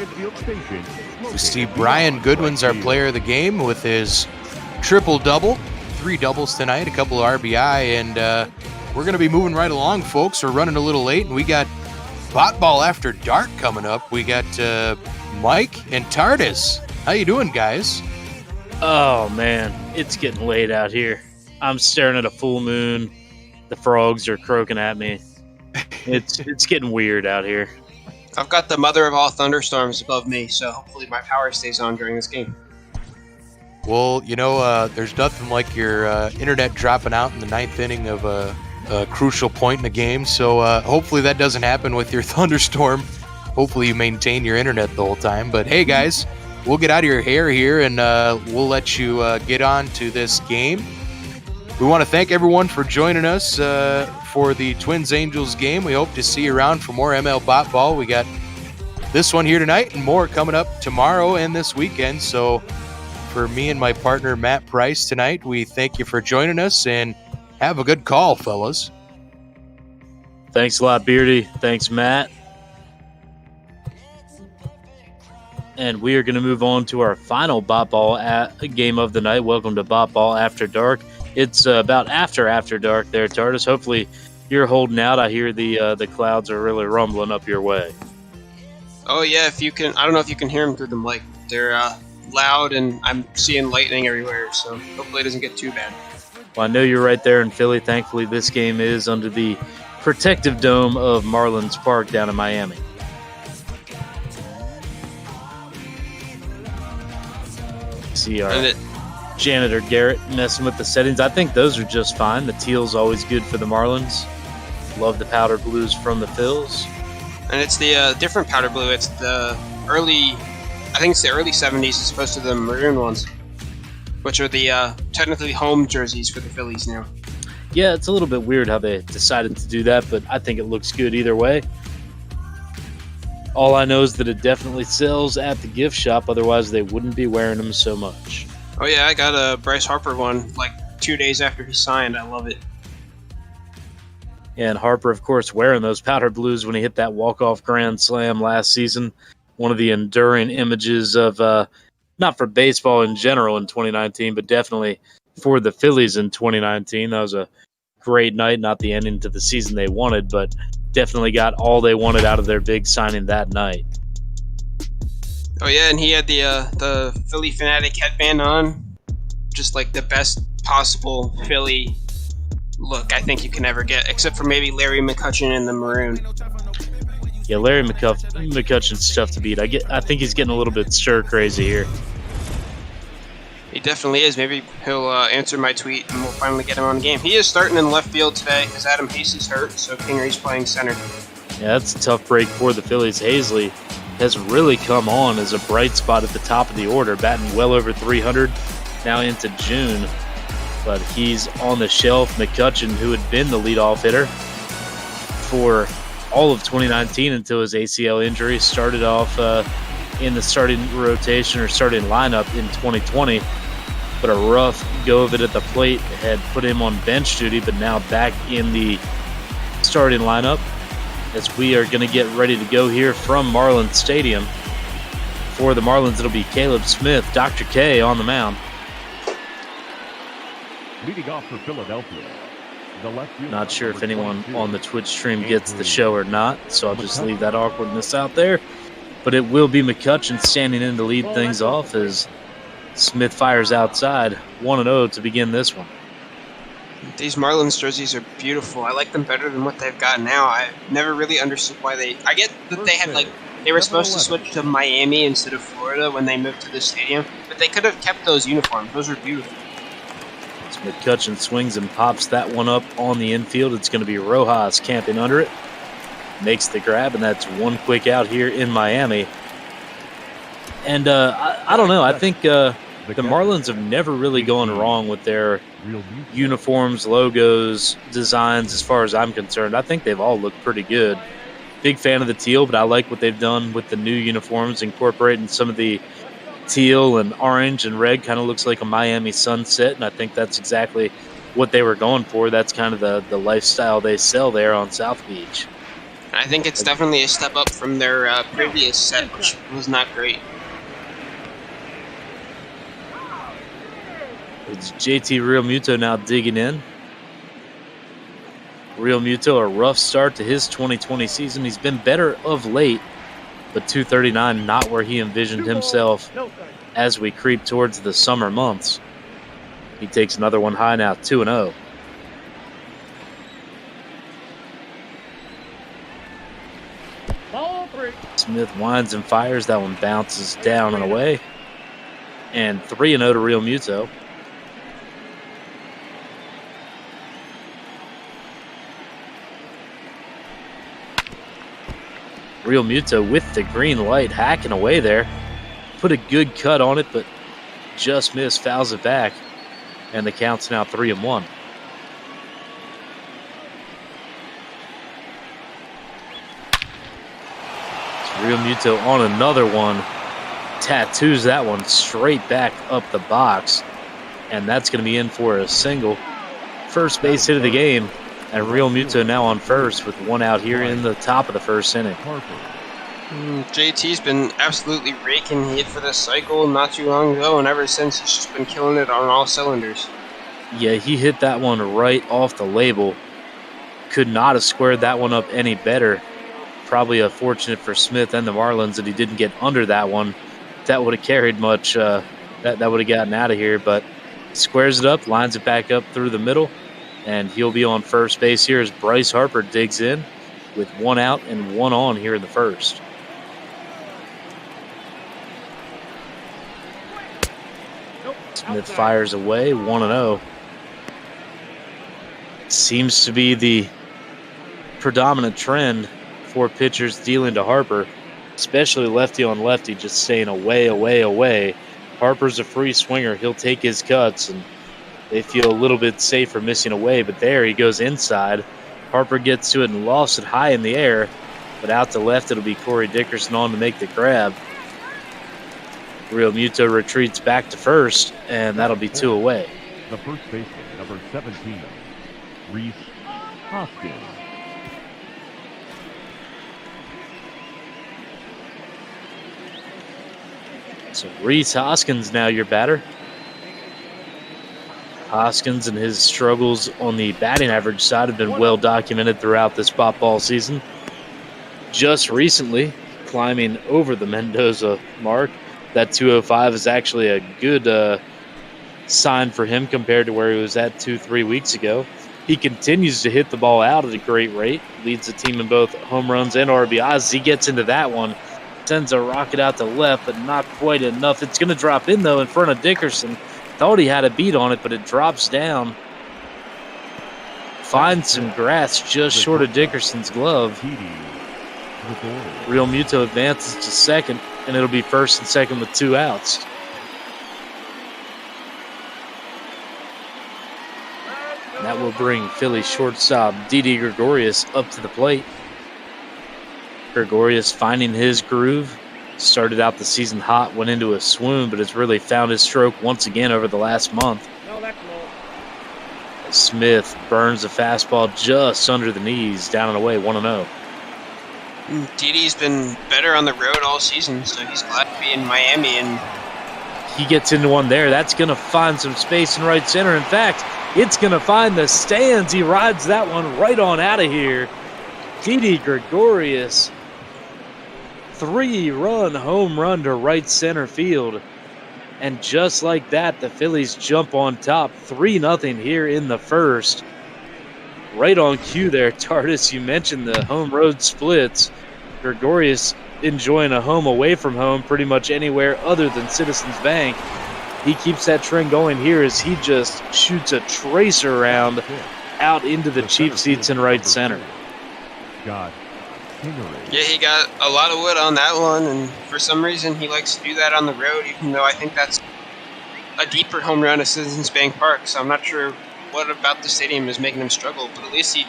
We see Brian Goodwin's our player of the game with his triple-double. 3 doubles tonight, a couple of RBI, and we're going to be moving right along, folks. We're running a little late, and we got Bot Ball After Dark coming up. We got Mike and Tardis. How you doing, guys? Oh, man, it's getting late out here. I'm staring at a full moon. The frogs are croaking at me. It's getting weird out here. I've got the mother of all thunderstorms above me, so hopefully my power stays on during this game. Well, you know, there's nothing like your internet dropping out in the 9th inning of a crucial point in the game, so hopefully that doesn't happen with your thunderstorm. Hopefully you maintain your internet the whole time. But hey, guys, we'll get out of your hair here, and we'll let you get on to this game. We want to thank everyone for joining us for the Twins-Angels game. We hope to see you around for more ML Bot Ball. We got this one here tonight and more coming up tomorrow and this weekend, so for me and my partner, Matt Price, tonight, we thank you for joining us, and have a good call, fellas. Thanks a lot, Beardy. Thanks, Matt. And we are going to move on to our final Bot Ball game of the night. Welcome to Bot Ball After Dark. It's about after dark there, Tardis. Hopefully you're holding out. I hear the clouds are really rumbling up your way. Oh, yeah, if you can. I don't know if you can hear them through the mic. They're loud, and I'm seeing lightning everywhere, so hopefully it doesn't get too bad. Well, I know you're right there in Philly. Thankfully, this game is under the protective dome of Marlins Park down in Miami. See our janitor Garrett messing with the settings. I think those are just fine. The teal's always good for the Marlins. Love the powder blues from the Phils. And it's the different powder blue. It's the early 70s as opposed to the maroon ones, which are the technically home jerseys for the Phillies now. Yeah, it's a little bit weird how they decided to do that, but I think it looks good either way. All I know is that it definitely sells at the gift shop, otherwise they wouldn't be wearing them so much. Oh yeah, I got a Bryce Harper one like 2 days after he signed. I love it. And Harper, of course, wearing those powder blues when he hit that walk-off grand slam last season. One of the enduring images of, not for baseball in general in 2019, but definitely for the Phillies in 2019. That was a great night, not the ending to the season they wanted, but definitely got all they wanted out of their big signing that night. Oh yeah, and he had the Philly Fanatic headband on, just like the best possible Philly look I think you can ever get, except for maybe Larry McCutcheon in the maroon. Yeah, Larry McCutcheon's tough to beat. I think he's getting a little bit stir crazy here. He definitely is. Maybe he'll answer my tweet and we'll finally get him on the game. He is starting in left field today because Adam Hasey's hurt, so Kingery's playing center. Yeah, that's a tough break for the Phillies. Hazley has really come on as a bright spot at the top of the order, batting well over 300 now into June. But he's on the shelf. McCutcheon, who had been the leadoff hitter for all of 2019 until his ACL injury, started off in the starting rotation or starting lineup in 2020, but a rough go of it at the plate had put him on bench duty, but now back in the starting lineup as we are going to get ready to go here from Marlins Stadium. For the Marlins, it'll be Caleb Smith, Dr. K on the mound. Leading off for Philadelphia, the left fielder, Not sure if anyone on the Twitch stream gets the show or not, so I'll just leave that awkwardness out there. But it will be McCutcheon standing in to lead things off as Smith fires outside, 1-0 to begin this one. These Marlins jerseys are beautiful. I like them better than what they've got now. I never really understood why I get that they had they were supposed to switch to Miami instead of Florida when they moved to this stadium, but they could have kept those uniforms. Those are beautiful. As McCutcheon swings and pops that one up on the infield, it's going to be Rojas camping under it. Makes the grab, and that's one quick out here in Miami. And I don't know. I think the Marlins have never really gone wrong with their uniforms, logos, designs, as far as I'm concerned. I think they've all looked pretty good. Big fan of the teal, but I like what they've done with the new uniforms, incorporating some of the teal and orange and red. Kind of looks like a Miami sunset, and I think that's exactly what they were going for. That's kind of the lifestyle they sell there on South Beach. I think it's definitely a step up from their previous set, which was not great. It's JT Realmuto now digging in. Realmuto, a rough start to his 2020 season. He's been better of late, but 239 not where he envisioned himself as we creep towards the summer months. He takes another one high now, 2-0. Smith winds and fires. That one bounces down and away. And 3-0 to Realmuto. Realmuto with the green light, hacking away there. Put a good cut on it, but just missed, fouls it back. And the count's now 3-1. Realmuto on another one. Tattoos that one straight back up the box. And that's going to be in for a single. First base hit of the game. And Realmuto now on first with one out here in the top of the first inning. JT's been absolutely raking. He hit for this cycle not too long ago, and ever since he's just been killing it on all cylinders. Yeah, he hit that one right off the label. Could not have squared that one up any better. Probably fortunate for Smith and the Marlins that he didn't get under that one. That would have carried much. That would have gotten out of here, but squares it up, lines it back up through the middle, and he'll be on first base here as Bryce Harper digs in with one out and one on here in the first. Smith fires away, 1-0. Seems to be the predominant trend for pitchers dealing to Harper, especially lefty on lefty, just staying away, away, away. Harper's a free swinger. He'll take his cuts, and they feel a little bit safer missing away, but there he goes inside. Harper gets to it and lofts it high in the air, but out to left it'll be Corey Dickerson on to make the grab. Realmuto retreats back to first, and that'll be two away. The first baseman, number 17, Rhys Hoskins. So Rhys Hoskins now your batter. Hoskins and his struggles on the batting average side have been well documented throughout this pop ball season. Just recently climbing over the Mendoza mark. That 205 is actually a good sign for him compared to where he was at 2-3 weeks ago. He continues to hit the ball out at a great rate. Leads the team in both home runs and RBIs. He gets into that one. Sends a rocket out to left, but not quite enough. It's going to drop in, though, in front of Dickerson. Thought he had a beat on it, but it drops down. Finds some grass just short of Dickerson's glove. Realmuto advances to second, and it'll be first and second with two outs. And that will bring Philly shortstop Didi Gregorius up to the plate. Gregorius finding his groove, Started out the season hot, went into a swoon, but has really found his stroke once again over the last month. No, that's low. Smith burns a fastball just under the knees, down and away, 1-0. Didi's been better on the road all season, so he's glad to be in Miami. And he gets into one there. That's going to find some space in right center. In fact, it's going to find the stands. He rides that one right on out of here. Didi Gregorius, 3-run home run to right center field. And just like that, the Phillies jump on top, 3-0 here in the first. Right on cue there, Tardis. You mentioned the home road splits. Gregorius enjoying a home away from home pretty much anywhere other than Citizens Bank. He keeps that trend going here as he just shoots a tracer round out into the cheap seats in right center. yeah, he got a lot of wood on that one, and for some reason he likes to do that on the road, even though I think that's a deeper home run at Citizens Bank Park, so I'm not sure what about the stadium is making him struggle, but at least he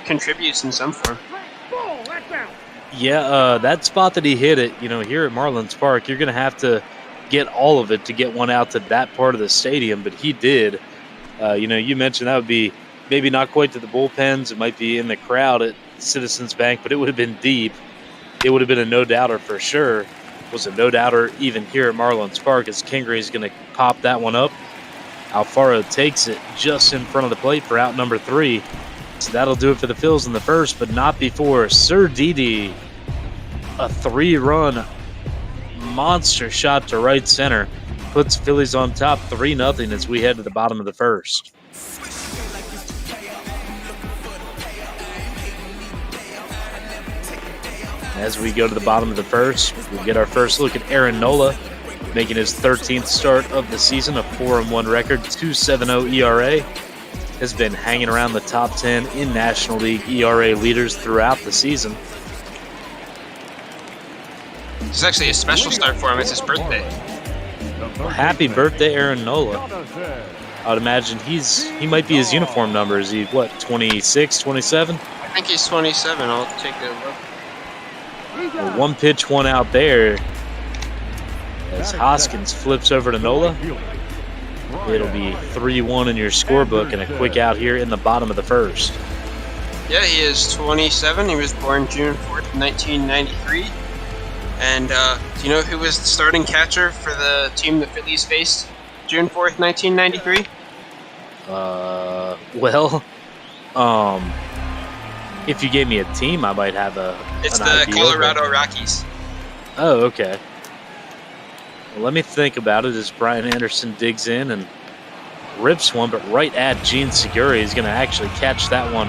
contributes in some form. Yeah, that spot that he hit it, here at Marlins Park, you're going to have to get all of it to get one out to that part of the stadium, but he did. You mentioned that would be maybe not quite to the bullpens. It might be in the crowd at Citizens Bank, but it would have been deep. It would have been a no-doubter for sure. It was a no-doubter even here at Marlins Park as Kingery's going to pop that one up. Alfaro takes it just in front of the plate for out number 3. So that'll do it for the Phils in the first, but not before Sir Didi. A 3-run monster shot to right center puts Phillies on top 3-0 as we head to the bottom of the first. As we go to the bottom of the first, we'll get our first look at Aaron Nola, making his 13th start of the season, a 4-1 record, 2.70 ERA. Has been hanging around the top 10 in National League ERA leaders throughout the season. It's actually a special start for him. It's his birthday. Well, happy birthday, Aaron Nola. I would imagine he might be his uniform number. Is he, 26, 27? I think he's 27. I'll take a look. Well, one pitch, one out there. As Hoskins flips over to Nola. It'll be 3-1 in your scorebook and a quick out here in the bottom of the first. Yeah, he is 27. He was born June 4th, 1993. And do you know who was the starting catcher for the team the Phillies faced June 4th, 1993? If you gave me a team, I might have It's an the idea, Colorado Rockies. Oh, okay. Well, let me think about it as Brian Anderson digs in and rips one, but right at Gene Segura. He's going to actually catch that one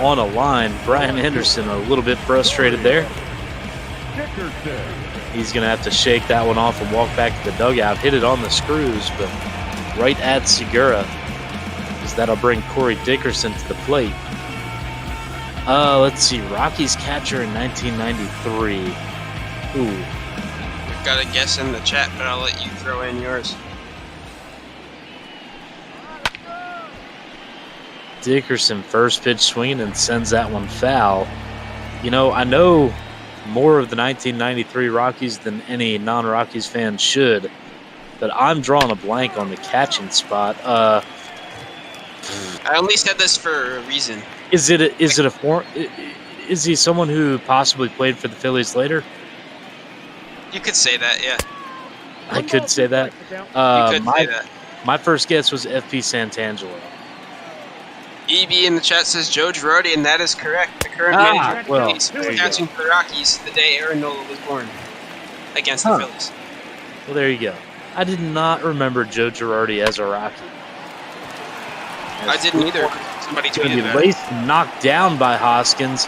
on a line. Brian Anderson a little bit frustrated there. He's going to have to shake that one off and walk back to the dugout. Hit it on the screws, but right at Segura, because that'll bring Corey Dickerson to the plate. Let's see. Rockies catcher in 1993. Ooh. We've got a guess in the chat, but I'll let you throw in yours. Dickerson first pitch swinging and sends that one foul. I know more of the 1993 Rockies than any non-Rockies fan should, but I'm drawing a blank on the catching spot. I only said this for a reason. Is he someone who possibly played for the Phillies later? You could say that, yeah. I could say that. You could say that. My first guess was F.P. Santangelo. EB in the chat says Joe Girardi, and that is correct. The current manager of the Phillies was catching for the Rockies the day Aaron Nola was born against the Phillies. Well, there you go. I did not remember Joe Girardi as a Rocky. I didn't either. Somebody tweeted that. Laced, knocked down by Hoskins.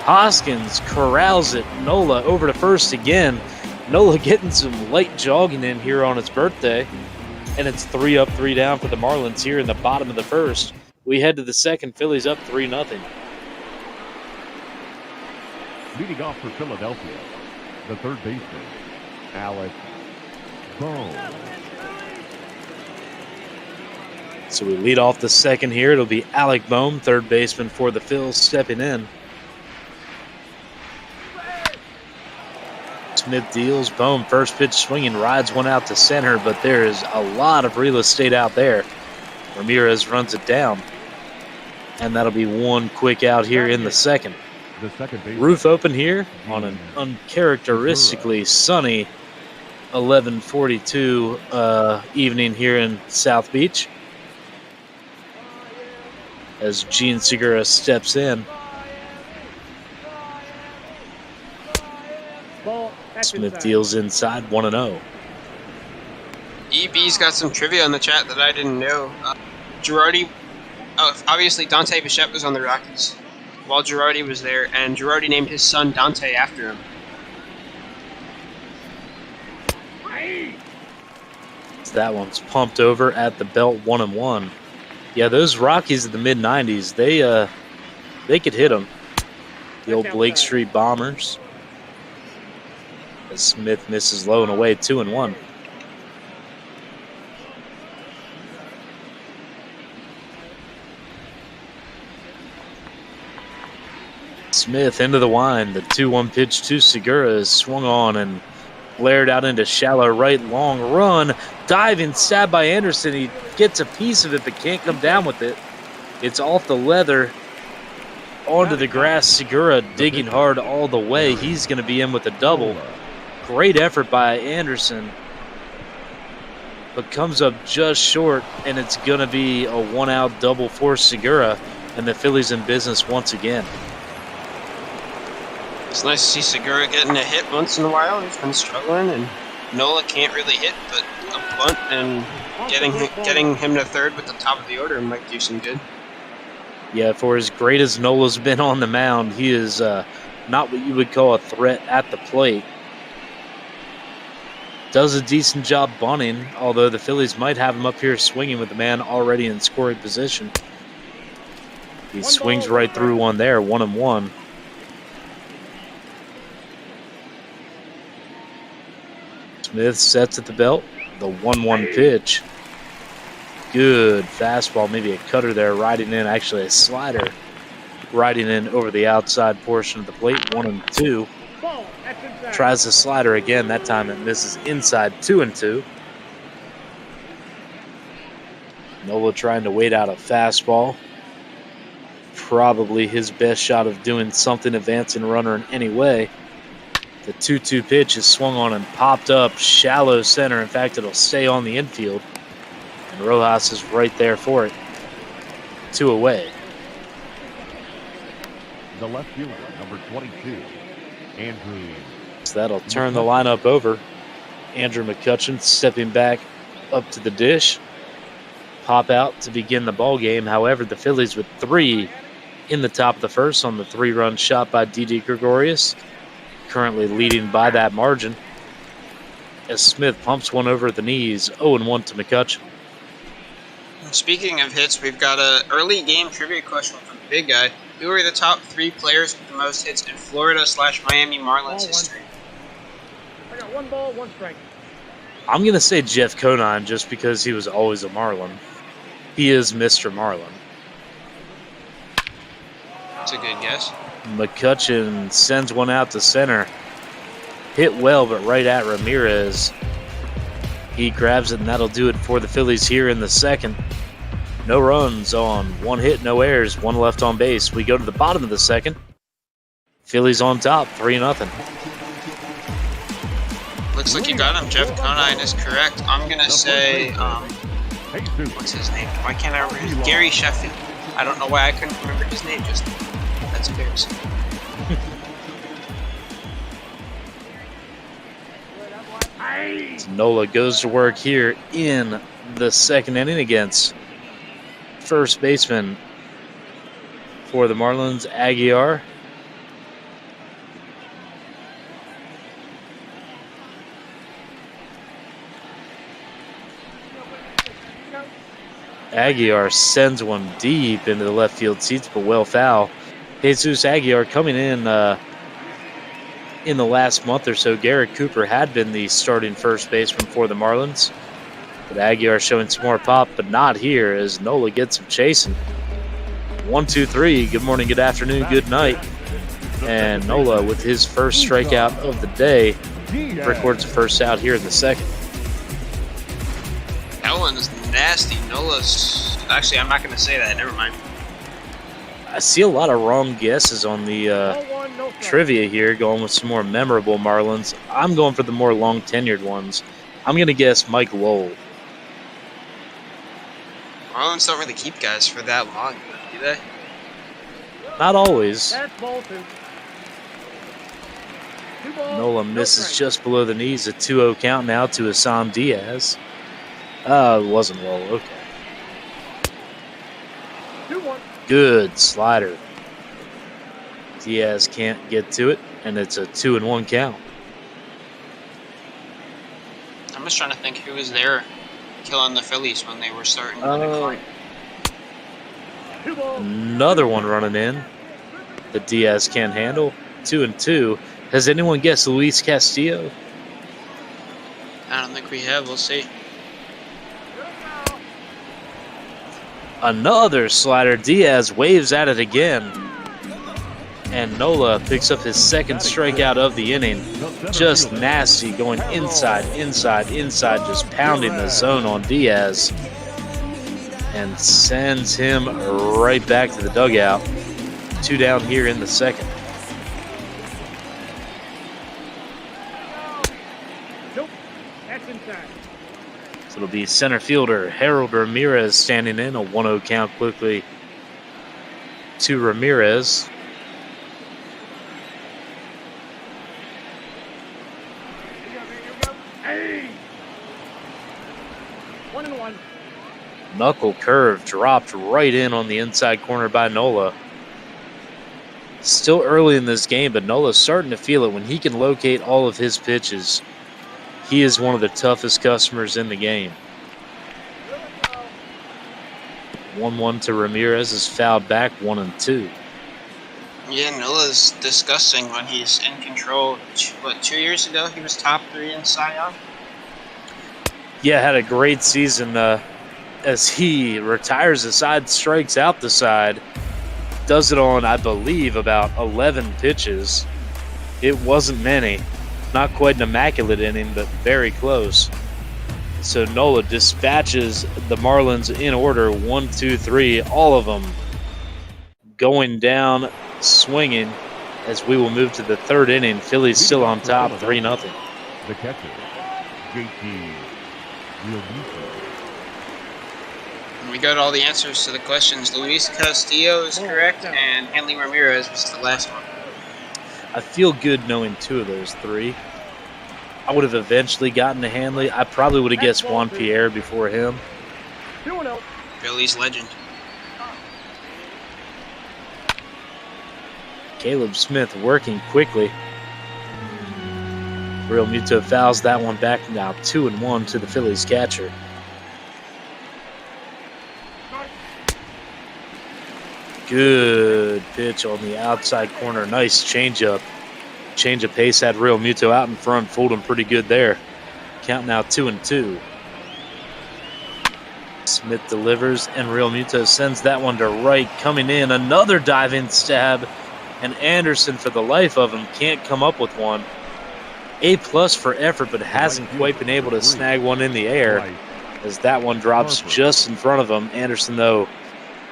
Hoskins corrals it. Nola over to first again. Nola getting some light jogging in here on his birthday. And it's 3 up, 3 down for the Marlins here in the bottom of the first. We head to the second. Phillies up 3-0. Leading off for Philadelphia, the third baseman, Alex Bohm. So we lead off the second here. It'll be Alec Bohm, third baseman for the Phils, stepping in. Smith deals. Bohm, first pitch swinging, rides one out to center, but there is a lot of real estate out there. Ramirez runs it down. And that'll be one quick out here in the second. Roof open here on an uncharacteristically sunny 11:42 evening here in South Beach. As Gene Segura steps in. Smith deals inside 1-0. EB's got some trivia in the chat that I didn't know. Girardi, obviously Dante Bichette was on the Rockies while Girardi was there, and Girardi named his son Dante after him. That one's pumped over at the belt, 1-1. Yeah, those Rockies of the mid-90s, they could hit them. The old Blake Street Bombers. As Smith misses low and away, 2-1. Smith into the wind. The 2-1 pitch to Segura is swung on and blared out into shallow right, long run. Diving, stabbed by Anderson. He gets a piece of it but can't come down with it. It's off the leather onto the grass. Segura digging hard all the way. He's going to be in with a double. Great effort by Anderson, but comes up just short, and it's going to be a one-out double for Segura, and the Phillies in business once again. It's nice to see Segura getting a hit once in a while. He's been struggling, and Nola can't really hit, but a bunt and getting him to third with the top of the order might do some good. Yeah, for as great as Nola's been on the mound, he is not what you would call a threat at the plate. Does a decent job bunting, although the Phillies might have him up here swinging with the man already in scoring position. He swings right through one there, 1-1. Smith sets at the belt, the 1-1 pitch. Good fastball, maybe a cutter there, riding in, actually a slider, riding in over the outside portion of the plate, 1-2. Tries the slider again, that time it misses inside, 2-2. Nola trying to wait out a fastball. Probably his best shot of doing something, advancing runner in any way. The 2-2 pitch is swung on and popped up shallow center. In fact, it'll stay on the infield. And Rojas is right there for it. 2 away. The left fielder, number 22, Andrew. So that'll turn the lineup over. Andrew McCutcheon stepping back up to the dish. Pop out to begin the ball game. However, the Phillies with 3 in the top of the first on the 3-run shot by Didi Gregorius. Currently leading by that margin. As Smith pumps one over the knees, 0-1 to McCutcheon. Speaking of hits, we've got an early game trivia question from the big guy. Who are the top 3 players with the most hits in Florida/Miami Marlins history? I got 1 ball, 1 strike. I'm going to say Jeff Conine just because he was always a Marlin. He is Mr. Marlin. That's a good guess. McCutcheon sends one out to center. Hit well, but right at Ramirez. He grabs it, and that'll do it for the Phillies here in the second. No runs on 1 hit, no errors, 1 left on base. We go to the bottom of the second. Phillies on top, 3-0. Looks like you got him. Jeff Conine is correct. I'm going to say, what's his name? Why can't I remember? Gary Sheffield. I don't know why I couldn't remember his name just now. That's embarrassing. Nola goes to work here in the second inning against first baseman for the Marlins, Aguiar. Aguiar sends one deep into the left field seats, but well foul. Jesus Aguiar coming in the last month or so. Garrett Cooper had been the starting first baseman for the Marlins. But Aguiar showing some more pop, but not here as Nola gets him chasing. 1, 2, 3. Good morning, good afternoon, good night. And Nola with his first strikeout of the day records the first out here in the second. That one's nasty. Nola's... Actually, I'm not going to say that. Never mind. I see a lot of wrong guesses on the trivia here, going with some more memorable Marlins. I'm going for the more long-tenured ones. I'm going to guess Mike Lowell. Marlins don't really keep guys for that long, do they? Not always. That's Bolton. Nola misses just below the knees. A 2-0 count now to Assam Diaz. It wasn't Lowell. Okay. Good slider. Diaz can't get to it, and it's a 2-1 count. I'm just trying to think who was there killing the Phillies when they were starting to decline. Another one running in that Diaz can't handle. 2-2. Has anyone guessed Luis Castillo? I don't think we have. We'll see. Another slider. Diaz waves at it again. And Nola picks up his second strikeout of the inning. Just nasty, going inside, just pounding the zone on Diaz. And sends him right back to the dugout. 2 down here in the second. Nope, that's inside. So it'll be center fielder Harold Ramirez standing in. A 1-0 count quickly to Ramirez. Hey! 1-1. Knuckle curve dropped right in on the inside corner by Nola. Still early in this game, but Nola's starting to feel it when he can locate all of his pitches. He is one of the toughest customers in the game. 1-1 to Ramirez is fouled back, 1-2. Yeah, Nola's disgusting when he's in control. What, 2 years ago he was top 3 in Cy Young? Yeah, had a great season as he retires the side, strikes out the side. Does it on, I believe, about 11 pitches. It wasn't many. Not quite an immaculate inning, but very close. So Nola dispatches the Marlins in order, 1, 2, 3, all of them going down, swinging, as we will move to the third inning. Phillies still on top, 3-0. The catcher, JT Realmuto. We got all the answers to the questions. Luis Castillo is correct, and Hanley Ramirez was the last one. I feel good knowing 2 of those 3. I would have eventually gotten to Hanley. I probably would have guessed Juan Pierre before him. 2-0. Phillies legend. Caleb Smith working quickly. Realmuto fouls that one back, now 2-1 to the Phillies catcher. Good pitch on the outside corner. Nice changeup. Change of pace had Realmuto out in front, fooled him pretty good there. Count now 2-2. Smith delivers, and Realmuto sends that one to right. Coming in, another diving stab, and Anderson, for the life of him, can't come up with one. A+ for effort, but hasn't quite been able to snag one in the air, as that one drops just in front of him. Anderson, though,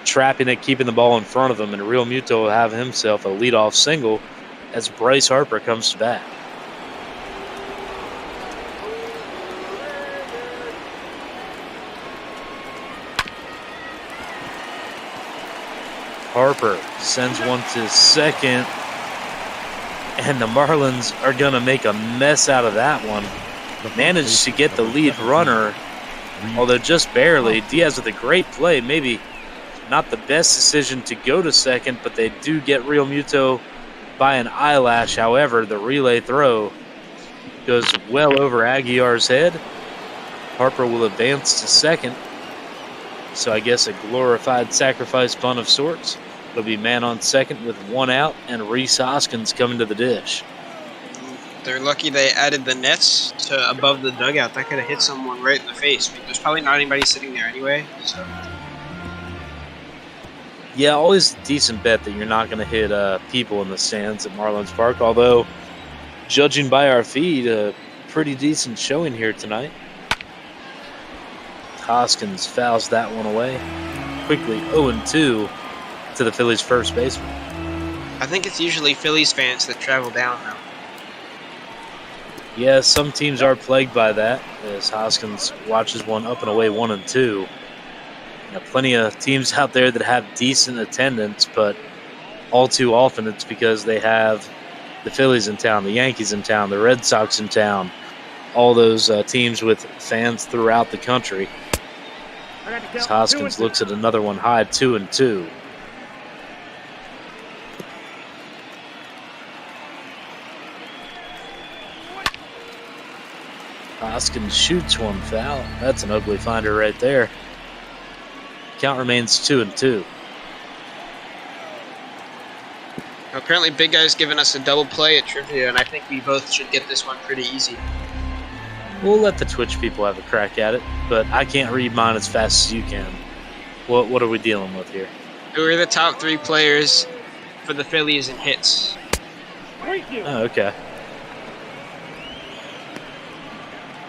trapping it, keeping the ball in front of him, and Realmuto will have himself a leadoff single as Bryce Harper comes to bat. Harper sends one to second, and the Marlins are going to make a mess out of that one. Managed to get the lead runner, although just barely. Diaz with a great play, maybe not the best decision to go to second, but they do get Realmuto by an eyelash. However, the relay throw goes well over Aguiar's head. Harper will advance to second. So I guess a glorified sacrifice bunt of sorts. It'll be man on second with 1 out, and Rhys Hoskins coming to the dish. They're lucky they added the nets to above the dugout. That could have hit someone right in the face. But there's probably not anybody sitting there anyway. So. Yeah, always a decent bet that you're not going to hit people in the stands at Marlins Park. Although judging by our feed, a pretty decent showing here tonight. Hoskins fouls that one away. Quickly 0-2 to the Phillies' first baseman. I think it's usually Phillies fans that travel down now. Yeah, some teams are plagued by that, as Hoskins watches one up and away 1-2. Plenty of teams out there that have decent attendance, but all too often it's because they have the Phillies in town, the Yankees in town, the Red Sox in town, all those teams with fans throughout the country. As Hoskins looks at another one high, 2-2. Hoskins shoots one foul. That's an ugly finder right there. Count remains 2-2. Apparently, Big Guy's giving us a double play at trivia, and I think we both should get this one pretty easy. We'll let the Twitch people have a crack at it, but I can't read mine as fast as you can. What are we dealing with here? Who are the top 3 players for the Phillies in hits? Oh, okay.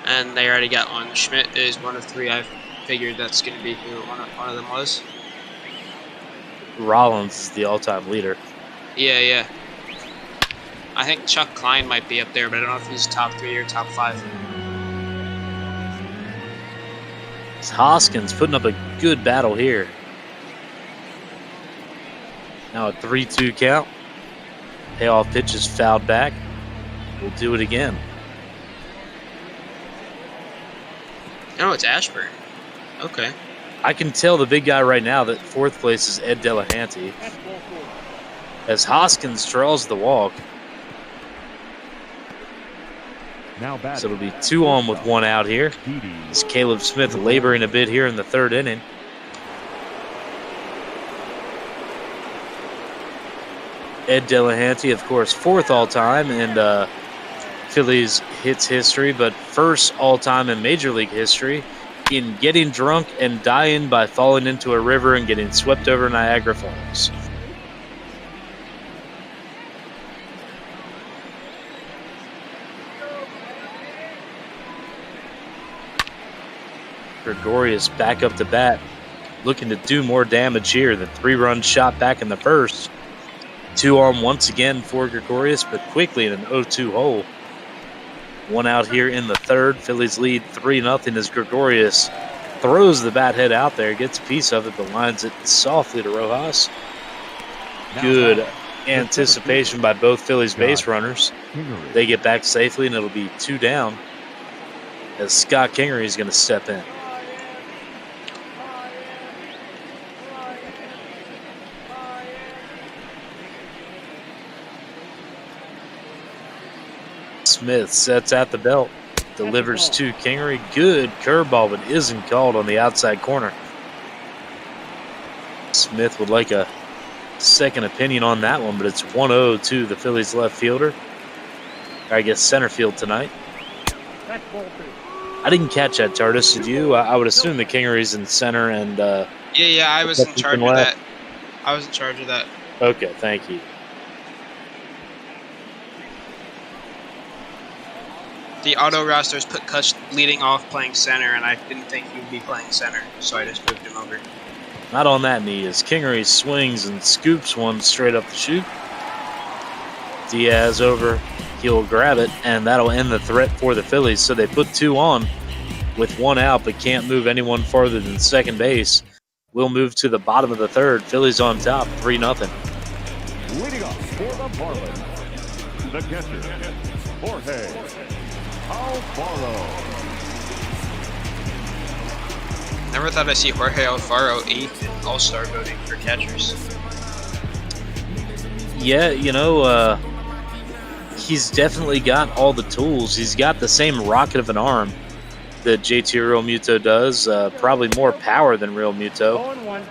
And they already got one. Schmidt is one of 3. I've figured that's going to be who one of them was. Rollins is the all-time leader. Yeah. I think Chuck Klein might be up there, but I don't know if he's top 3 or top 5. It's Hoskins putting up a good battle here. Now a 3-2 count. Payoff pitch is fouled back. We'll do it again. Oh, it's Ashburn. Okay. I can tell the big guy right now that 4th place is Ed Delahanty. As Hoskins draws the walk. So it'll be 2 on with 1 out here. It's Caleb Smith laboring a bit here in the 3rd inning. Ed Delahanty, of course, 4th all-time in Phillies hits history, but 1st all-time in Major League history in getting drunk and dying by falling into a river and getting swept over Niagara Falls. Gregorius back up to bat, looking to do more damage here. The 3-run shot back in the 1st. 2 on once again for Gregorius, but quickly in an 0-2 hole. 1 out here in the 3rd. Phillies lead 3-0 as Gregorius throws the bat head out there, gets a piece of it, but lines it softly to Rojas. Good anticipation by both Phillies base runners. They get back safely, and it'll be 2 down as Scott Kingery is going to step in. Smith sets at the belt, delivers to Kingery. Good curveball, but isn't called on the outside corner. Smith would like a second opinion on that one, but it's 1-0 to the Phillies left fielder. I guess center field tonight. I didn't catch that, Tardis. Did you? I would assume the Kingery's in center and. Yeah, I was in charge of that. I was in charge of that. Okay, thank you. The auto rosters put Kutch leading off playing center, and I didn't think he would be playing center, so I just moved him over. Not on that knee as Kingery swings and scoops one straight up the chute. Diaz over, he'll grab it, and that'll end the threat for the Phillies. So they put 2 on with 1 out, but can't move anyone farther than second base. We'll move to the bottom of the 3rd. Phillies on top, 3-0. Leading off for the Marlins, the catcher, Jorge Alfaro. Never thought I'd see Jorge Alfaro 8th in All-Star voting for catchers. Yeah, he's definitely got all the tools. He's got the same rocket of an arm that JT Realmuto does, probably more power than Realmuto.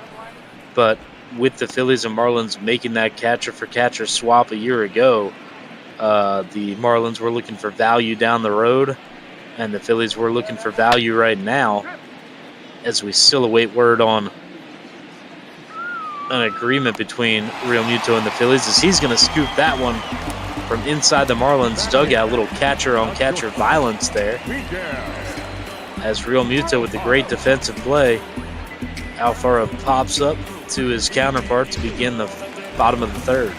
But with the Phillies and Marlins making that catcher-for-catcher swap a year ago, the Marlins were looking for value down the road, and the Phillies were looking for value right now, as we still await word on an agreement between Realmuto and the Phillies, as he's going to scoop that one from inside the Marlins dugout. Little catcher-on-catcher violence there. As Real Muto with the great defensive play. Alfaro pops up to his counterpart to begin the bottom of the third.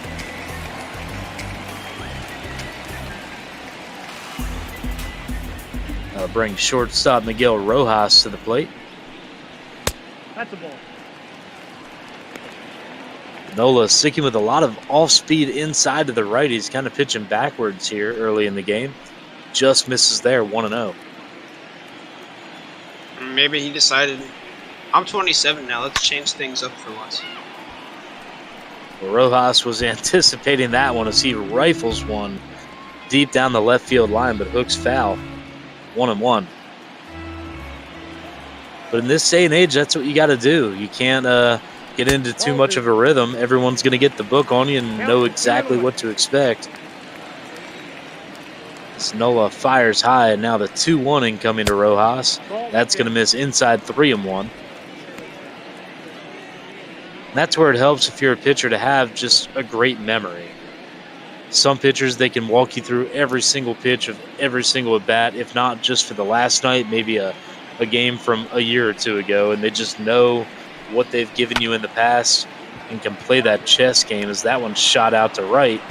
That'll bring shortstop Miguel Rojas to the plate. That's a ball. Nola sticking with a lot of off-speed inside to the right. He's kind of pitching backwards here early in the game. Just misses there, 1-0. Maybe he decided, I'm 27 now, let's change things up for once. Rojas was anticipating that one as he rifles one deep down the left field line, but hooks foul. 1-1. But in this day and age, that's what you got to do. You can't get into too much of a rhythm. Everyone's going to get the book on you and know exactly what to expect. As Nola fires high, and now the 2-1 incoming to Rojas. That's going to miss inside 3-1. That's where it helps if you're a pitcher to have just a great memory. Some pitchers, they can walk you through every single pitch of every single at-bat, if not just for the last night, maybe a game from a year or two ago, and they just know what they've given you in the past and can play that chess game. As that one shot out to right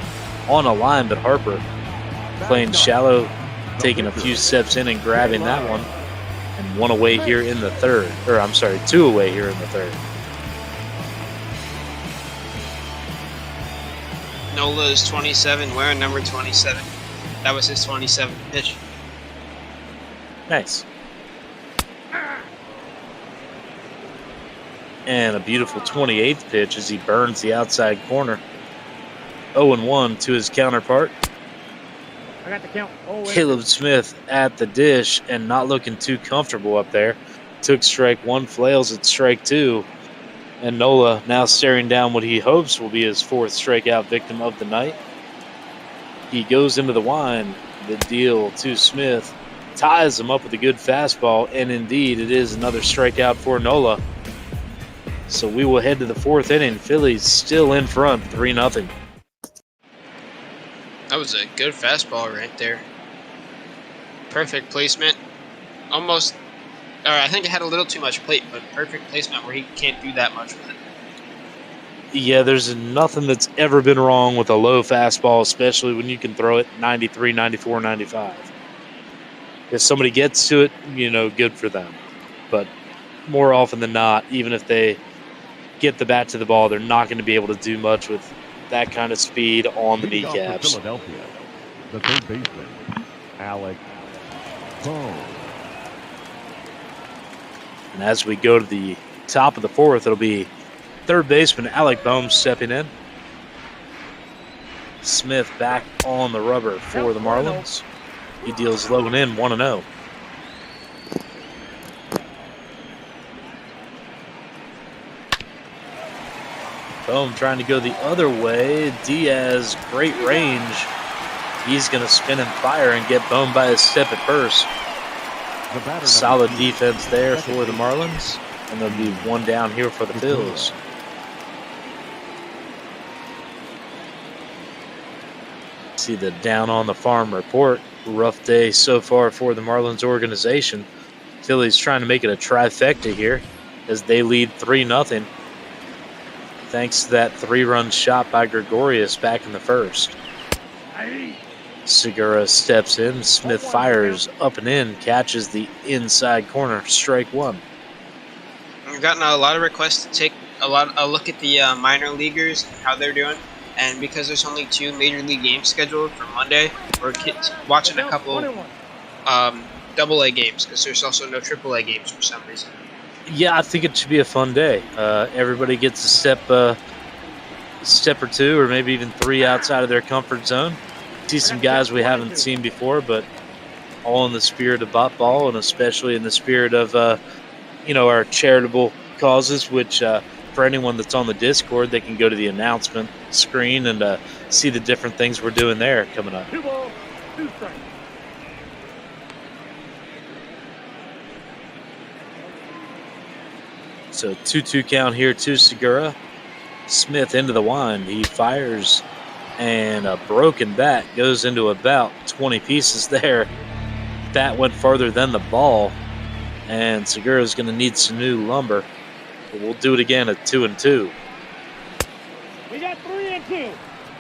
on a line, but Harper playing shallow, taking a few steps in and grabbing that one, and one away here in the third. Or I'm sorry, two away here in the third. Nola is 27, wearing number 27. That was his 27th pitch. Nice. And a beautiful 28th pitch as he burns the outside corner. 0-1 to his counterpart. I got the count. Caleb Smith at the dish and not looking too comfortable up there. Took strike one, flails at strike two. And Nola now staring down what he hopes will be his fourth strikeout victim of the night. He goes into the wind. The deal to Smith. Ties him up with a good fastball. And indeed, it is another strikeout for Nola. So we will head to the fourth inning. Phillies still in front, 3-0. That was a good fastball right there. Perfect placement. Almost, or I think it had a little too much plate, but perfect placement where he can't do that much with it. Yeah, there's nothing that's ever been wrong with a low fastball, especially when you can throw it 93, 94, 95. If somebody gets to it, good for them. But more often than not, even if they get the bat to the ball, they're not going to be able to do much with that kind of speed on the kneecaps. Philadelphia, the third baseman, Alec Bohm. And as we go to the top of the fourth, it'll be third baseman Alec Bohm stepping in. Smith back on the rubber for the Marlins. He deals low and in, 1-0. Bohm trying to go the other way. Diaz, great range. He's going to spin and fire and get Bohm by a step at first. Solid defense there for the Marlins. And there'll be one down here for the Bills. See the down on the farm report. Rough day so far for the Marlins organization. Phillies trying to make it a trifecta here as they lead 3-0. Thanks to that 3-run shot by Gregorius back in the first. Segura steps in. Smith fires up and in. Catches the inside corner. Strike one. We've gotten a lot of requests to take a look at the minor leaguers, how they're doing. And because there's only 2 major league games scheduled for Monday, we're watching a couple AA games because there's also no AAA games for some reason. Yeah, I think it should be a fun day. Everybody gets a step or two, or maybe even 3 outside of their comfort zone. See some guys we haven't seen before, but all in the spirit of ball, and especially in the spirit of our charitable causes. Which for anyone that's on the Discord, they can go to the announcement screen and see the different things we're doing there coming up. 2 balls, 2 strikes. So 2-2 count here to Segura. Smith into the wind. He fires And a broken bat goes into about 20 pieces there. Bat went farther than the ball. And Segura's going to need some new lumber. But we'll do it again at 2-2. We got 3-2.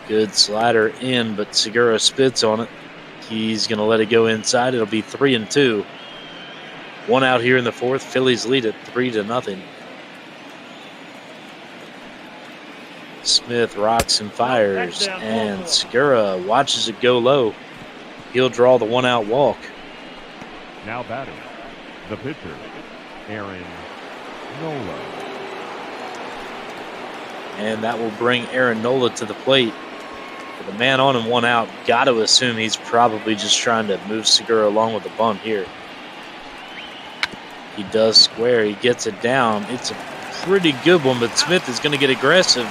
Good slider in, but Segura spits on it. He's going to let it go inside. It'll be 3-2. 1 out here in the fourth. Phillies lead it 3-0. Smith rocks and fires, and Segura watches it go low. He'll draw the 1-out walk. Now batting, the pitcher, Aaron Nola. And that will bring Aaron Nola to the plate. With a man on and 1 out, got to assume he's probably just trying to move Segura along with the bunt here. He does square. He gets it down. It's a pretty good one, but Smith is going to get aggressive.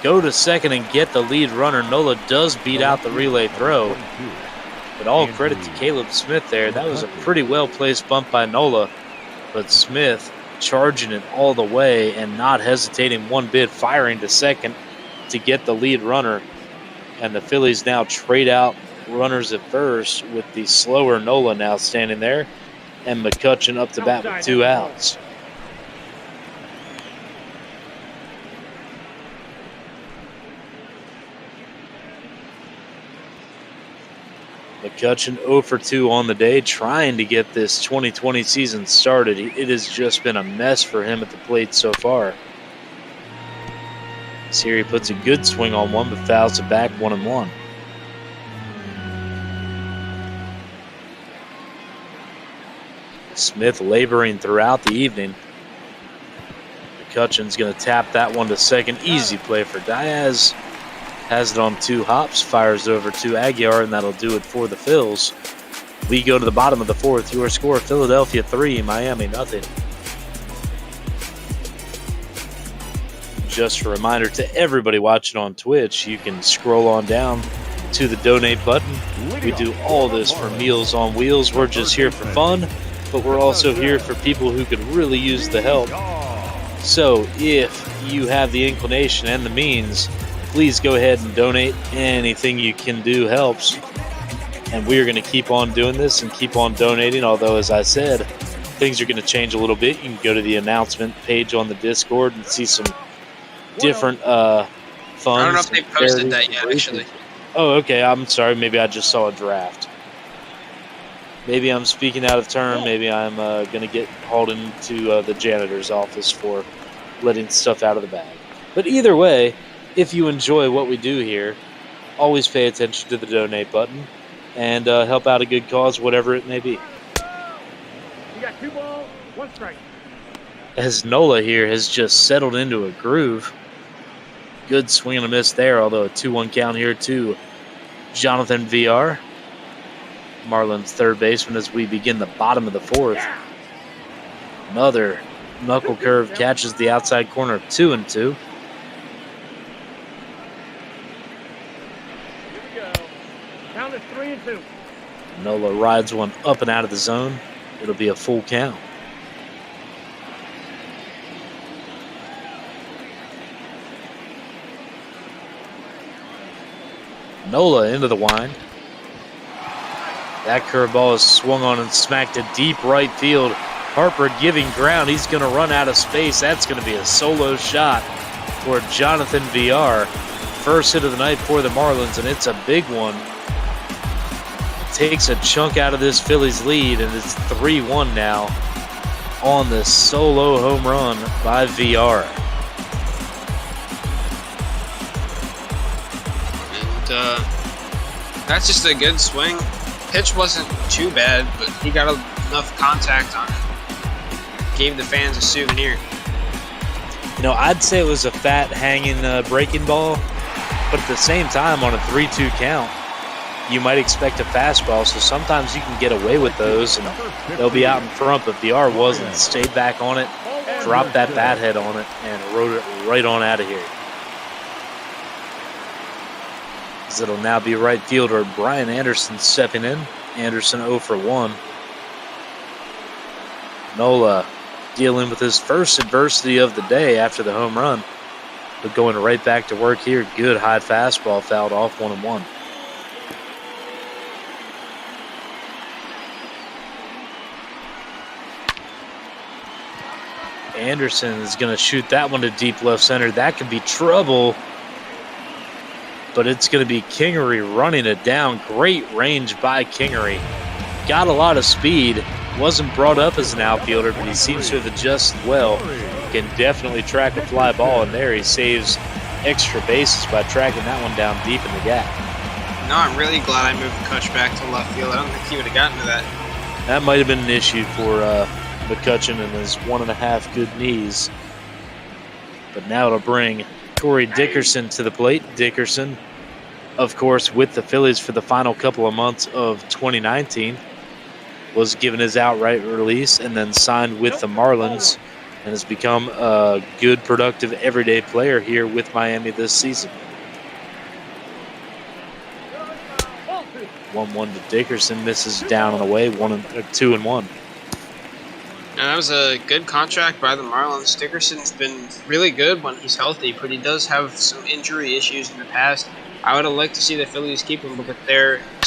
Go to second and get the lead runner. Nola does beat out the relay throw. But all credit to Caleb Smith there. That was a pretty well-placed bump by Nola. But Smith charging it all the way and not hesitating one bit, firing to second to get the lead runner. And the Phillies now trade out runners at first with the slower Nola now standing there. And McCutcheon up to bat with 2 outs. McCutcheon 0 for 2 on the day, trying to get this 2020 season started. It has just been a mess for him at the plate so far. This here he puts a good swing on one, but fouls it back 1-1. Smith laboring throughout the evening. McCutcheon's going to tap that one to second. Easy play for Diaz. Has it on 2 hops, fires over to Aguiar, and that'll do it for the Phils. We go to the bottom of the fourth. Your score, Philadelphia 3, Miami 0. Just a reminder to everybody watching on Twitch, you can scroll on down to the donate button. We do all this for Meals on Wheels. We're just here for fun, but we're also here for people who could really use the help. So if you have the inclination and the means, please go ahead and donate. Anything you can do helps. And we are going to keep on doing this and keep on donating, although, as I said, things are going to change a little bit. You can go to the announcement page on the Discord and see some different funds. I don't know if they posted that yet, actually. Oh, okay. I'm sorry. Maybe I just saw a draft. Maybe I'm speaking out of turn. Maybe I'm going to get hauled into the janitor's office for letting stuff out of the bag. But either way, if you enjoy what we do here, always pay attention to the donate button and help out a good cause, whatever it may be. You got 2 balls, 1 strike. As Nola here has just settled into a groove. Good swing and a miss there, although a 2-1 count here to Jonathan VR. Marlins third baseman as we begin the bottom of the fourth. Another knuckle curve catches the outside corner of 2-2. Count is 3-2. Nola rides one up and out of the zone. It'll be a full count. Nola into the wind. That curveball is swung on and smacked to deep right field. Harper giving ground. He's going to run out of space. That's going to be a solo shot for Jonathan VR. First hit of the night for the Marlins, and it's a big one. Takes a chunk out of this Phillies lead, and it's 3-1 now on the solo home run by VR. And that's just a good swing. Pitch wasn't too bad, but he got enough contact on it. Gave the fans a souvenir. You know, I'd say it was a fat hanging breaking ball, but at the same time, on a 3-2 count, you might expect a fastball, so sometimes you can get away with those, and they'll be out in front, but VR wasn't. Stayed back on it, dropped that bat head on it, and rode it right on out of here. As it'll now be right fielder Brian Anderson stepping in. Anderson 0 for 1. Nola dealing with his first adversity of the day after the home run. But going right back to work here. Good high fastball fouled off 1-1. Anderson is going to shoot that one to deep left center. That could be trouble. But it's going to be Kingery running it down. Great range by Kingery. Got a lot of speed. Wasn't brought up as an outfielder, but he seems to have adjusted well. Can definitely track a fly ball in there. He saves extra bases by tracking that one down deep in the gap. No, I'm really glad I moved Kutch back to left field. I don't think he would have gotten to that. That might have been an issue for McCutcheon and his 1.5 good knees. But now it'll bring Corey Dickerson to the plate. Dickerson, of course, with the Phillies for the final couple of months of 2019, was given his outright release and then signed with the Marlins and has become a good, productive, everyday player here with Miami this season. 1-1 to Dickerson, misses down and away, 2-1. And that was a good contract by the Marlins. Dickerson's been really good when he's healthy, but he does have some injury issues in the past. I would have liked to see the Phillies keep him, but they're